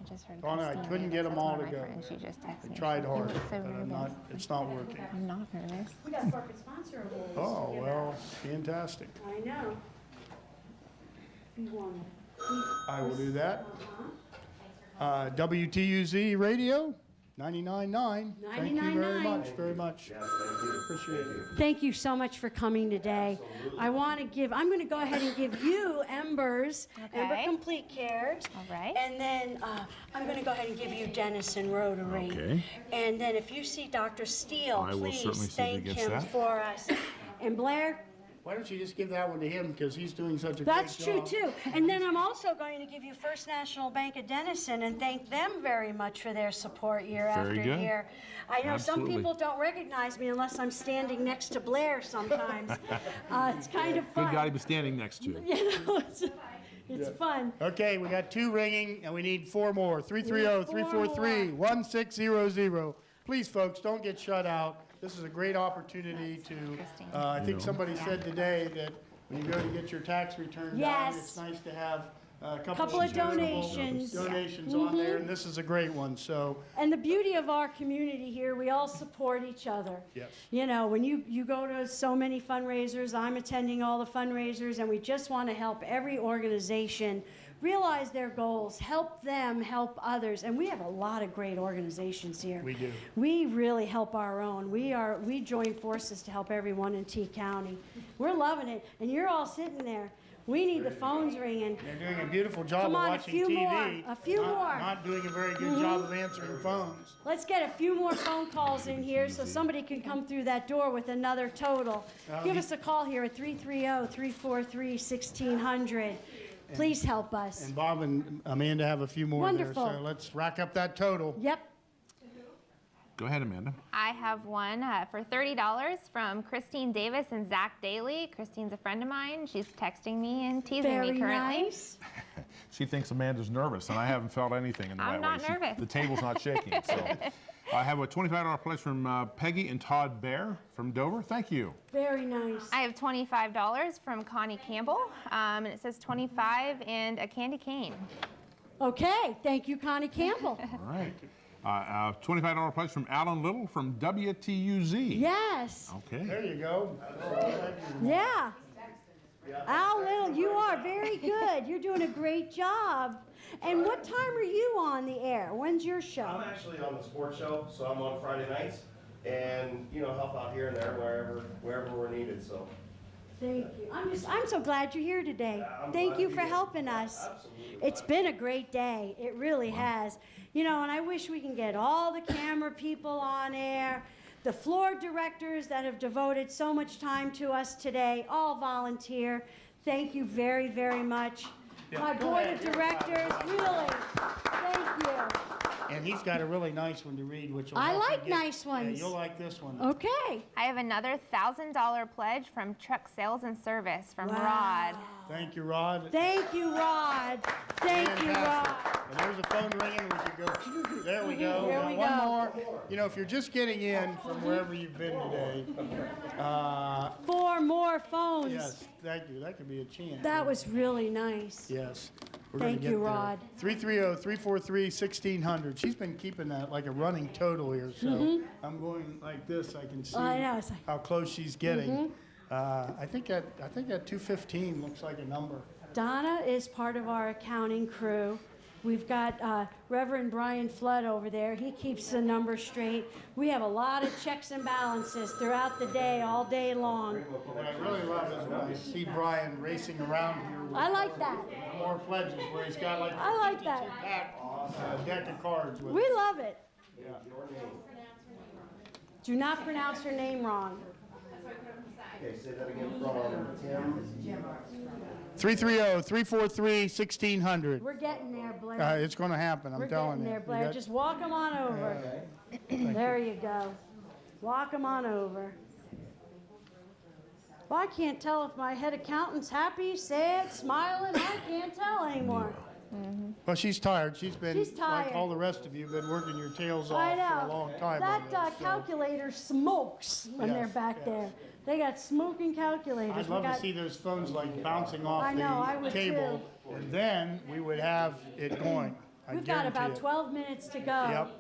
I just heard Donna, I Christine couldn't read get it. them That's all one to of my go. friends. She just texted I me. tried She hard, was so but nervous. it's not working. I'm not nervous. We got corporate sponsor awards. Oh, well, fantastic. I know. If you want I will do that. WTUZ Radio, 99.9. Thank you very 99.9. much, very much. Appreciate it. Thank you so much for coming today. I'm going to go ahead and give you Ember's, Ember Okay. Complete Care. All right. And then I'm going to go ahead and give you Dennison Rotary. Okay. And then if you see Dr. Steele, I will please certainly see if he thank gets him that. for us. And Blair, Why don't you just give that one to him, because he's doing such a great job. that's true too. And then I'm also going to give you First National Bank of Denison and thank them very much for their support year Very after good. year. I know Absolutely. some people don't recognize me unless I'm standing next to Blair sometimes. It's kind of fun. Good guy to be standing next to. You know, it's fun. Okay, we got 2 ringing, and we need 4 more. 330-343-1600. Please, folks, don't get shut out. this is a great opportunity to, I think somebody said today that when you go to get your tax return done, Yes. it's nice to have a Couple of donations. donations on there, and this is a great one, so, And the beauty of our community here, we all support each other. yes. You know, when you go to so many fundraisers, I'm attending all the fundraisers, and we just want to help every organization realize their goals, help them help others. And we have a lot of great organizations here. We do. We really help our own. We join forces to help everyone in T County. We're loving it, and you're all sitting there. We need the phones ringing. They're doing a beautiful job Come of on, watching a few TV. more, a few more. Not doing a very good job of answering phones. Let's get a few more phone calls in here so somebody can come through that door with another total. Give us a call here at 330-343-1600. Please help us. And Bob and Amanda have a few more Wonderful. there, so let's rack up that total. Yep. Go ahead, Amanda. I have one for $30 from Christine Davis and Zach Daly. Christine's a friend of mine. She's texting me and teasing Very me currently. nice. She thinks Amanda's nervous, and I haven't felt anything in the I'm right not way. nervous. The table's not shaking. So I have a $25 pledge from Peggy and Todd Bear from Dover. Thank you. Very nice. I have $25 from Connie Campbell, and it says 25 and a candy cane. Okay, thank you, Connie Campbell. All right. $25 pledge from Alan Little from WTUZ. Yes. Okay. There you go. Yeah. Al Little, you are very good. You're doing a great job. And what time are you on the air? When's your show? I'm actually on the sports show, so I'm on Friday nights, and help out here and there wherever we're needed. So. Thank you. I'm so glad you're here today. Thank glad you to for be here. helping us. Absolutely. It's been a great day. It really has. And I wish we can get all the camera people on air, the floor directors that have devoted so much time to us today, all volunteer. Thank you very, very much. Yeah, My go board ahead. of directors, really, thank you. And he's got a really nice one to read, which will I help you like get- nice ones. Yeah, you'll like this one. Okay. I have another $1,000 pledge from Truck Sales and Service from Rod. Thank you, Rod. Thank you, Rod. Thank you, Rod. Fantastic. And there's a phone ringing. We could go. There we go. There we One go. more. If you're just getting in from wherever you've been today. 4 more phones. Yes, thank you. That could be a chance. That was really nice. Yes. We're gonna Thank get you, there. Rod. 330-343-1600. She's been keeping that like a running total here, so I'm going like this. I can see I know, it's like- how close she's getting. I think that 215 looks like a number. Donna is part of our accounting crew. We've got Reverend Brian Flood over there. He keeps the numbers straight. We have a lot of checks and balances throughout the day, all day long. What I really love is when I see Brian racing around here with I like that. more pledges, where he's got like I like that. 52-pack deck of cards with We him. love it. Yeah. Do not pronounce her name wrong. Okay, say that again from Tim. 330-343-1600. We're getting there, Blair. It's going to happen, I'm We're telling getting you. there, You Blair. got- Just walk them on over. There you go. Walk them on over. Well, I can't tell if my head accountant's happy, sad, smiling. I can't tell anymore. Well, she's tired. She's She's tired. like all the rest of you, been working your tails I off for a know. long time. That on this, so calculator smokes when they're Yes, back yes. there. They got smoking calculators. I'd We love got- to see those phones like bouncing off I know, I the would table, and then we would have it going. I We've got guarantee about it. 12 minutes to go. Yep.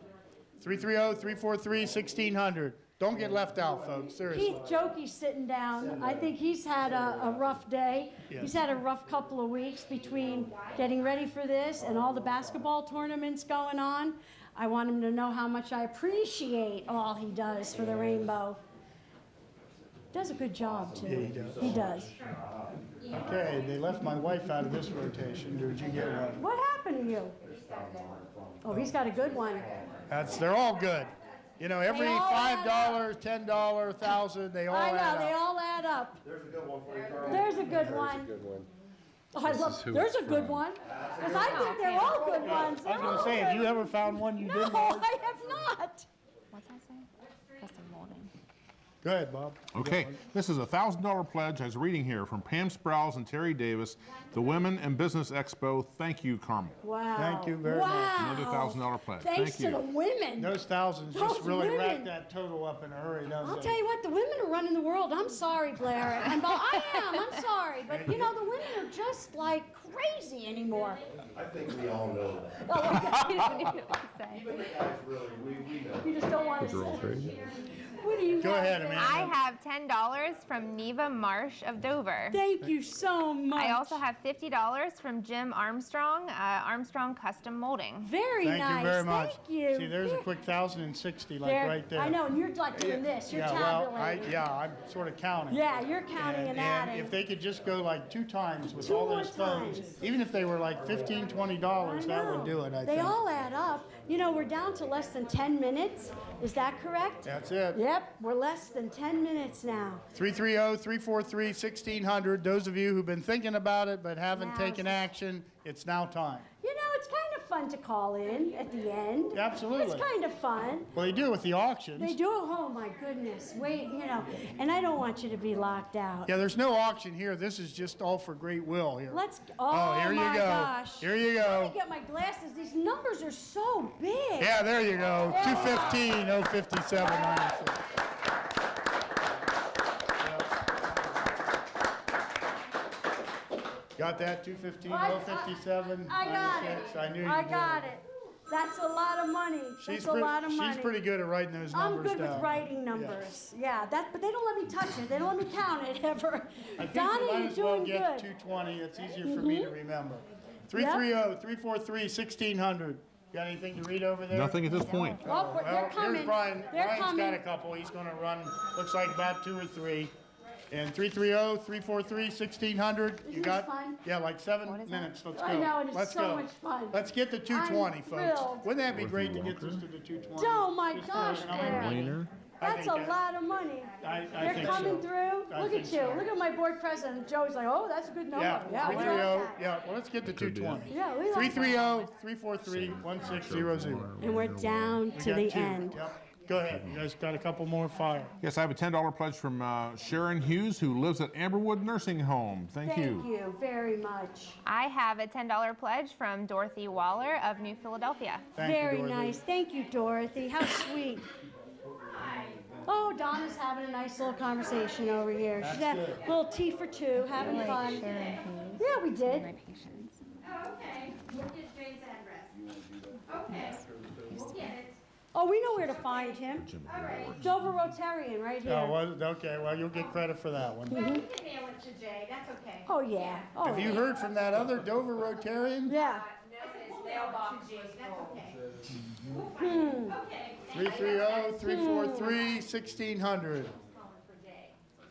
330-343-1600. Don't get left out, folks, seriously. Keith Jokey's sitting down. I think he's had a rough day. Yes. He's had a rough couple of weeks between getting ready for this and all the basketball tournaments going on. I want him to know how much I appreciate all he does for the Rainbow. Does a good job, too. Yeah, he does. He does. Okay, they left my wife out of this rotation. Did you get one? What happened to you? Oh, he's got a good one. They're all good. Every all add $5, $10, $1,000, they all I add know, up. they all add up. There's a good one for you, Carl. There's a good one. Oh, I love, there's a good one. Because I think they're all good ones. I was going to say, have you ever found one you No, didn't like? I have not. What's that say? Custom molding. Go ahead, Bob. Okay, this is a $1,000 pledge. I was reading here from Pam Sprouse and Terry Davis, the Women in Business Expo. Thank you, Carmel. Wow. Thank you very much. Another $1,000 pledge. Thanks Thank you. to the women. Those thousands Those just really women. rack that total up in a hurry, don't I'll they? tell you what, the women are running the world. I'm sorry, Blair. And I'm sorry. But, you know, the women are just like crazy anymore. I think we all know that. Oh, you don't need to say. Even the guys really, we know. You just don't want to say. What do you Go got? ahead, Amanda. I have $10 from Neva Marsh of Dover. Thank you so much. I also have $50 from Jim Armstrong, Armstrong Custom Molding. Very Thank nice. you very much. Thank you. See, there's a quick 1,060, like There- right there. I know, and you're like doing this. You're tabulating. I'm sort of counting. Yeah, you're counting and adding. if they could just go like 2 times with Two all more those phones, times. even if they were like $15, $20, that would do it, I They think. all add up. You know, we're down to less than 10 minutes. Is that correct? That's it. Yep, we're less than 10 minutes now. 330-343-1600. Those of you who've been thinking about it but haven't Now's taken the- action, it's now time. You know, it's kind of fun to call in at the end. Absolutely. It's kind of fun. Well, they do it with the auctions. They do. Oh my goodness. Wait, you know, and I don't want you to be locked out. Yeah, there's no auction here. This is just all for great will here. Let's. Oh, Oh, here you my go. gosh. Here you Let go. me get my glasses. These numbers are so big. Yeah, there you go. Yeah. 215, 057, 96. Got that? 215, 057, I got 96. it. I knew you I did. got it. That's a lot of money. That's a lot of money. She's pretty good at writing those I'm numbers good down. with writing numbers. Yeah, but they don't let me touch it. They don't let me count it ever. I think Donna, you might you're as well doing get good. 220. It's easier for me to remember. 330-343-1600. Got anything to read over there? Nothing at this point. Oh, they're Well, coming. here's Brian. They're Brian's coming. got a couple. He's going to run, looks like about 2 or 3. And 330-343-1600. You Isn't got? this fun? Yeah, like 7 minutes. Let's go. I know, and it's Let's so go. much fun. Let's get to 220, I'm folks. thrilled. Wouldn't that be great to get this to the 220? Oh my Just gosh, for a number of Blair. minutes? I That's a think that- lot of money. I They're think coming so. through. I Look think at you. so. Look at my board president. Joey's like, oh, that's a good number. Yeah, we like 330. that. Yeah, well, let's get to 220. Yeah, we like 330-343-1600. And we're down We to got the 2. end. Yep. Go ahead. You guys got a couple more fire. Yes, I have a $10 pledge from Sharon Hughes, who lives at Amberwood Nursing Home. Thank you. Thank you very much. I have a $10 pledge from Dorothy Waller of New Philadelphia. Very nice. Thank you, Dorothy. How sweet. Oh, Donna's having a nice little conversation over here. She's had a little tea for 2, having fun. Yeah, we did. Oh, okay. What is Jane's address? Okay. We'll get it. Oh, we know where to find him. Dover Rotarian, right here. Oh, well, okay. Well, you'll get credit for that one. You can mail it to Jay, that's okay. Oh, yeah. Oh, Have you yeah. heard from that other Dover Rotarian? Yeah. Mailbox, that's okay. Hmm. Okay. 330-343-1600.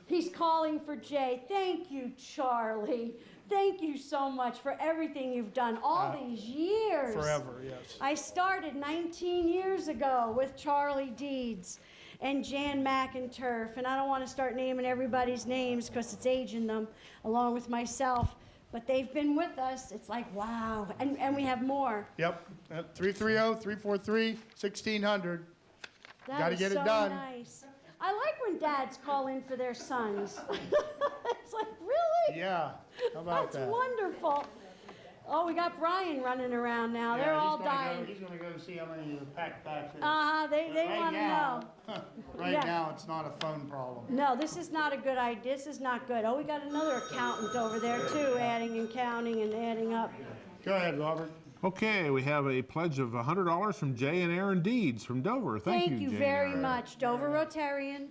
He's calling for Jay. Thank you, Charlie. Thank you so much for everything you've done all these years. Forever, yes. I started 19 years ago with Charlie Deeds and Jan McInturf, and I don't want to start naming everybody's names because it's aging them along with myself, but they've been with us. It's like, wow. And we have more. Yep. 330-343-1600. That Got to is get it so done. nice. I like when dads call in for their sons. It's like, really? Yeah. How about That's that? wonderful. Oh, we got Brian running around now. They're all dying. He's going to go see how many you packed back there. They Right want to now- know. Right Yeah. now, it's not a phone problem. No, this is not a good idea. This is not good. Oh, we got another accountant over there too, adding and counting and adding up. Go ahead, Robert. Okay, we have a pledge of $100 from Jay and Aaron Deeds from Dover. Thank you, you Jay very and Aaron. much, Dover Rotarian.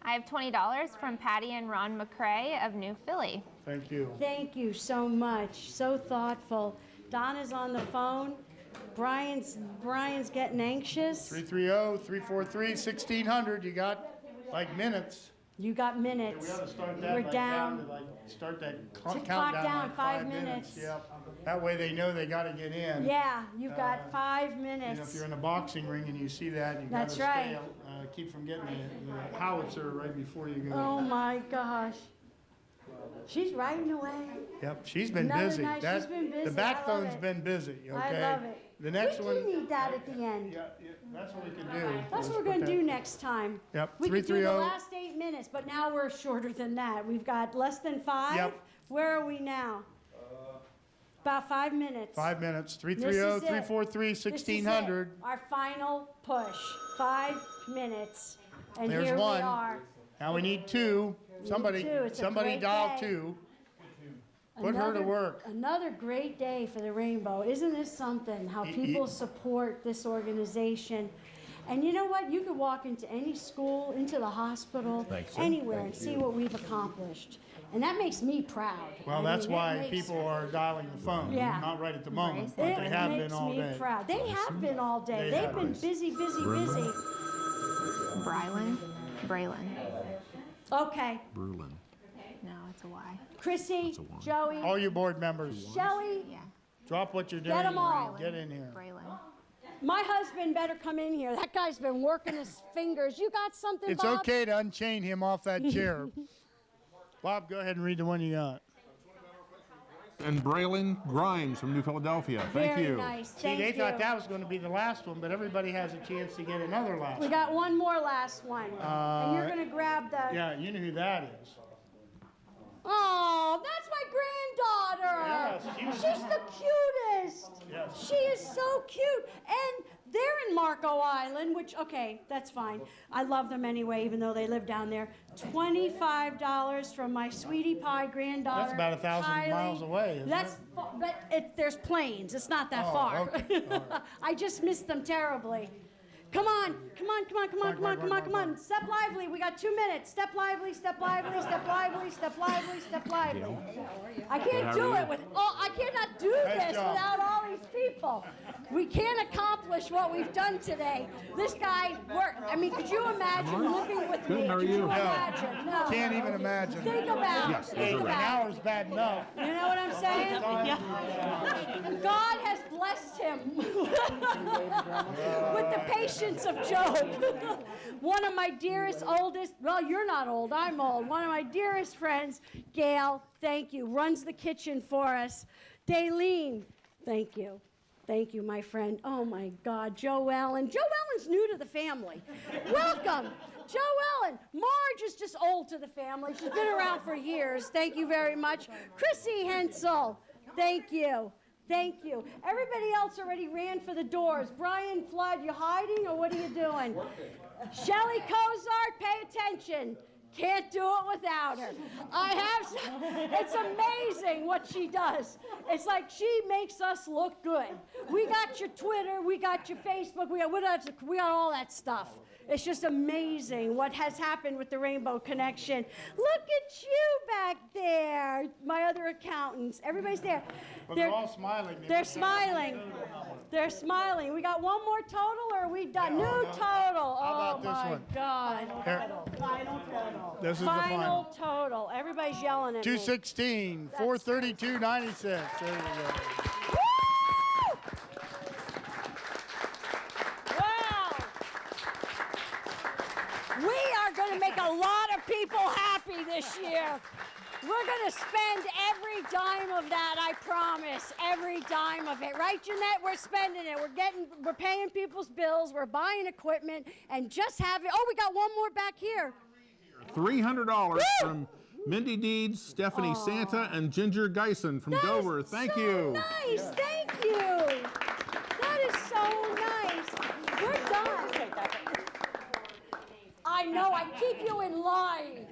I have $20 from Patty and Ron McCrae of New Philly. Thank you. Thank you so much. So thoughtful. Donna's on the phone. Brian's getting anxious. 330-343-1600. You got like minutes. You got We minutes. ought to start that We're like down. to like start that To countdown clock down like 5 minutes. Yep. That way they know they got to get in. Yeah, you've got 5 You know, minutes. if you're in a boxing ring and you see that, you got That's to right. keep from getting the howitzer right before you go. Oh my gosh. She's writing away. Yep, she's been Another busy. night, she's been busy. The back I love phone's it. been busy, okay? I love it. The next we one, do need that at the end. yeah, that's what we can do. That's is what we're put going to that- do next time. Yep, We could do the 330. last 8 8 minutes, but now we're shorter than that. We've got less than 5. Yep. Where are we now? About 5 minutes. 5 minutes. This is 330-343-1600. Our final push. 5 minutes. And There's here one. we are. Now we need 2. Somebody, two. It's a somebody great dial day. 2. Put her to work. Another great day for the Rainbow. Isn't this something, how people support this organization? And you know what? You could walk into any school, into the hospital, anywhere, and see what we've accomplished. And that makes me proud. Well, that's why people are dialing the phone. Yeah. Not right at the moment, but they have been all It makes day. me proud. They have been all day. They They've have been been. busy. Braylon. Okay. Berlin. No, it's a Y. Chrissy, Joey, All you board members, Shelley, drop what you're doing. Get 'em all. and Get in here. my husband better come in here. That guy's been working his fingers. You got something, It's Bob? okay to unchain him off that chair. Bob, go ahead and read the one you got. And Braylon Grimes from New Philadelphia. Thank Very you. nice. See, Thank they you. thought that was going to be the last one, but everybody has a chance to get another last We one. got one more last one. And you're going to grab the... Yeah, you know who that is. Oh, that's my granddaughter. Yes, She's the cutest. Yes. She is so cute. And they're in Marco Island, which, okay, that's fine. I love them anyway, even though they live down there. $25 from my sweetie pie granddaughter. That's about 1,000 Kylie. miles away, isn't That's, but there's planes. It's not that Oh, far. okay. All right. I just missed them terribly. Come on. Step lively. We got 2 minutes. Step lively. I can't do it with. Oh, I cannot do Nice this job. without all these people. We can't accomplish what we've done today. This guy worked. I mean, could you imagine living with me? Good, how are Could you you? imagine? No. Can't even imagine. Think about Yes, it. those Think are An right. about hour's bad enough. it. You know what I'm saying? God has blessed him with the patience of Job. One of my dearest, oldest, well, you're not old, I'm old. One of my dearest friends, Gail, thank you, runs the kitchen for us. Daylene, thank you. Thank you, my friend. Oh, my God, Joe Allen. Joe Allen's new to the family. Welcome. Joe Allen. Marge is just old to the family. She's been around for years. Thank you very much. Chrissy Hensel, thank you. Thank you. Everybody else already ran for the doors. Brian Flood, you hiding or what are you doing? Shelley Cozart, pay attention. Can't do it without her. It's amazing what she does. It's like she makes us look good. We got your Twitter, we got your Facebook, we got all that stuff. It's just amazing what has happened with the Rainbow Connection. Look at you back there, my other accountants. Everybody's there. But they're all smiling. They're smiling. They're smiling. We got one more total, or are we done? New total. How about this my one? God. Final total. This is the Final final. total. Everybody's yelling at me. 216, 432.96. There you go. Wow. We are going to make a lot of people happy this year. We're going to spend every dime of that, I promise. Every dime of it. Right, Jeanette? We're spending it. We're paying people's bills. We're buying equipment and just having, oh, we got one more back here. $300 from Mindy Deeds, Stephanie Santa, and Ginger Geisen from Dover. Thank you. Nice. Thank you. That is so nice. We're done. I know. I keep you in line.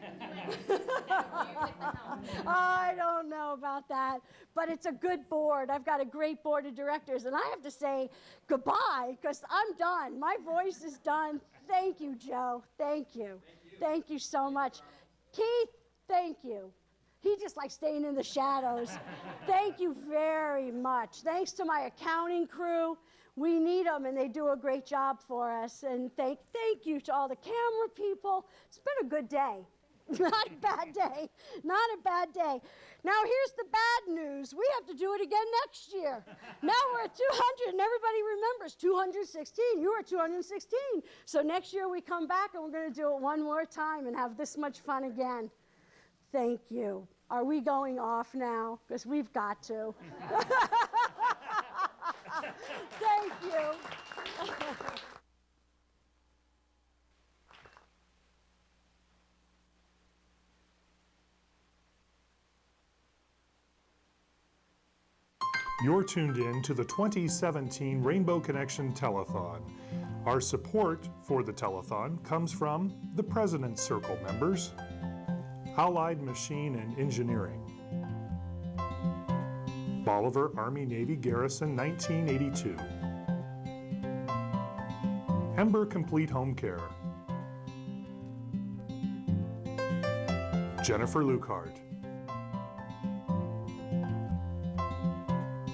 I don't know about that, but it's a good board. I've got a great board of directors, and I have to say goodbye because I'm done. My voice is done. Thank you, Joe. Thank you. Thank you so much. Keith, thank you. He just likes staying in the shadows. Thank you very much. Thanks to my accounting crew. We need them, and they do a great job for us. And thank you to all the camera people. It's been a good day. Not a bad day. Not a bad day. Now, here's the bad news. We have to do it again next year. Now we're at 200, and everybody remembers 216. You were 216. So next year we come back, and we're going to do it one more time and have this much fun again. Thank you. Are we going off now? Because we've got to. Thank you. 。You're tuned in to the 2017 Rainbow Connection Telethon. Our support for the telethon comes from the President's Circle members, Allied Machine and Engineering, Bolivar Army Navy Garrison 1982, Ember Complete Home Care, Jennifer Lukehart,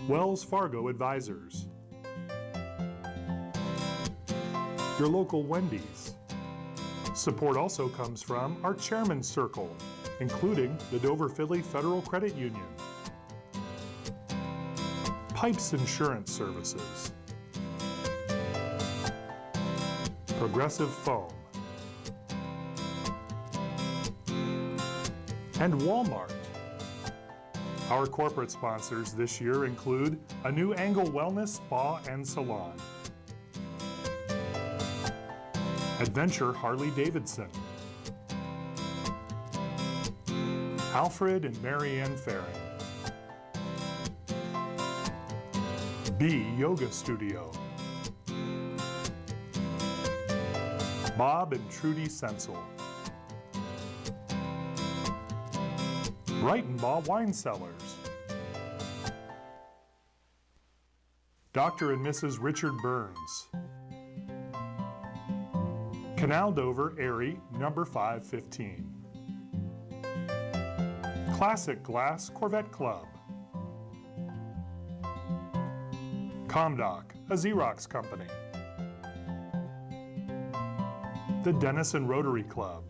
Wells Fargo Advisors, your local Wendy's. Support also comes from our Chairman's Circle, including the Dover Philly Federal Credit Union, Pipes Insurance Services, Progressive Foam, and Walmart. Our corporate sponsors this year include a new Angle Wellness Spa and Salon, Adventure Harley-Davidson, Alfred and Marianne Farron, B Yoga Studio, Bob and Trudy Sensel, Brightonbaugh Wine Cellars, Dr. and Mrs. Richard Burns, Canal Dover Erie, number 515, Classic Glass Corvette Club, Comdoc, a Xerox company, the Denison Rotary Club,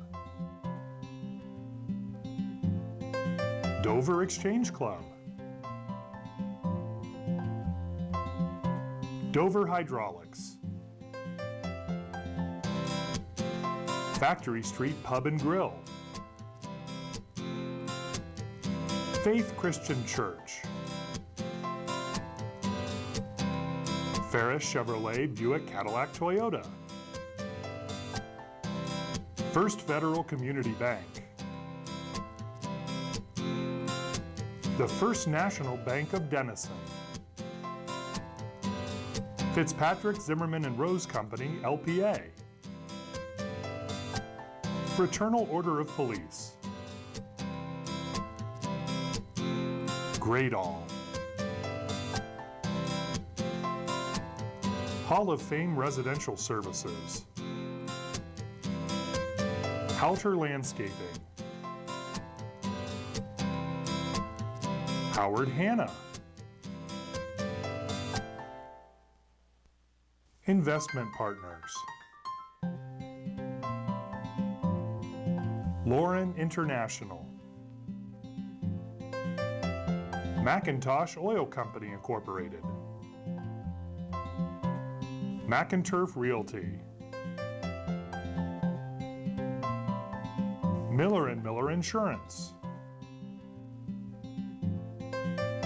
Dover Exchange Club, Dover Hydraulics, Factory Street Pub and Grill, Faith Christian Church, Ferris Chevrolet Buick Cadillac Toyota, First Federal Community Bank, the First National Bank of Denison, Fitzpatrick, Zimmerman and Rose Company, LPA, Fraternal Order of Police, Gradall, Hall of Fame Residential Services, Halter Landscaping, Howard Hanna, Investment Partners, Lauren International, Macintosh Oil Company Incorporated, McInturf Realty, Miller & Miller Insurance,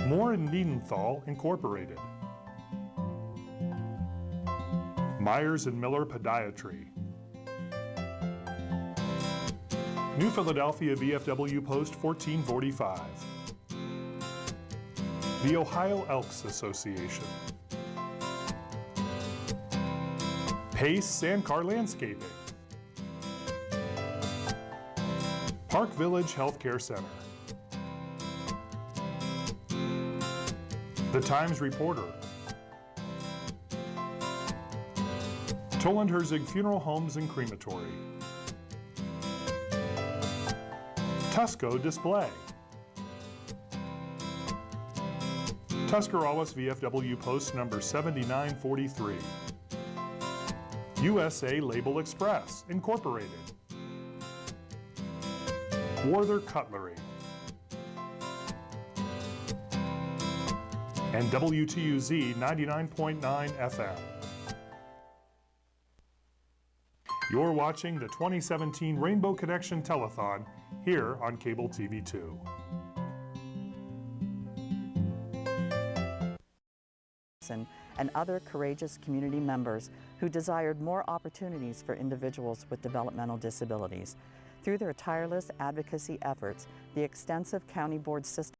Moore & Niedenthal Incorporated, Myers & Miller Podiatry, New Philadelphia VFW Post 1445, the Ohio Elks Association, Pace Sandcar Landscaping, Park Village Healthcare Center, The Times Reporter, Toland-Herzig Funeral Homes and Crematory, Tusco Display, Tuscarawas VFW Post number 7943, USA Label Express Incorporated, Warther Cutlery, and WTUZ 99.9 FM. You're watching the 2017 Rainbow Connection Telethon here on Cable TV 2. And other courageous community members who desired more opportunities for individuals with developmental disabilities. Through their tireless advocacy efforts, the extensive county board system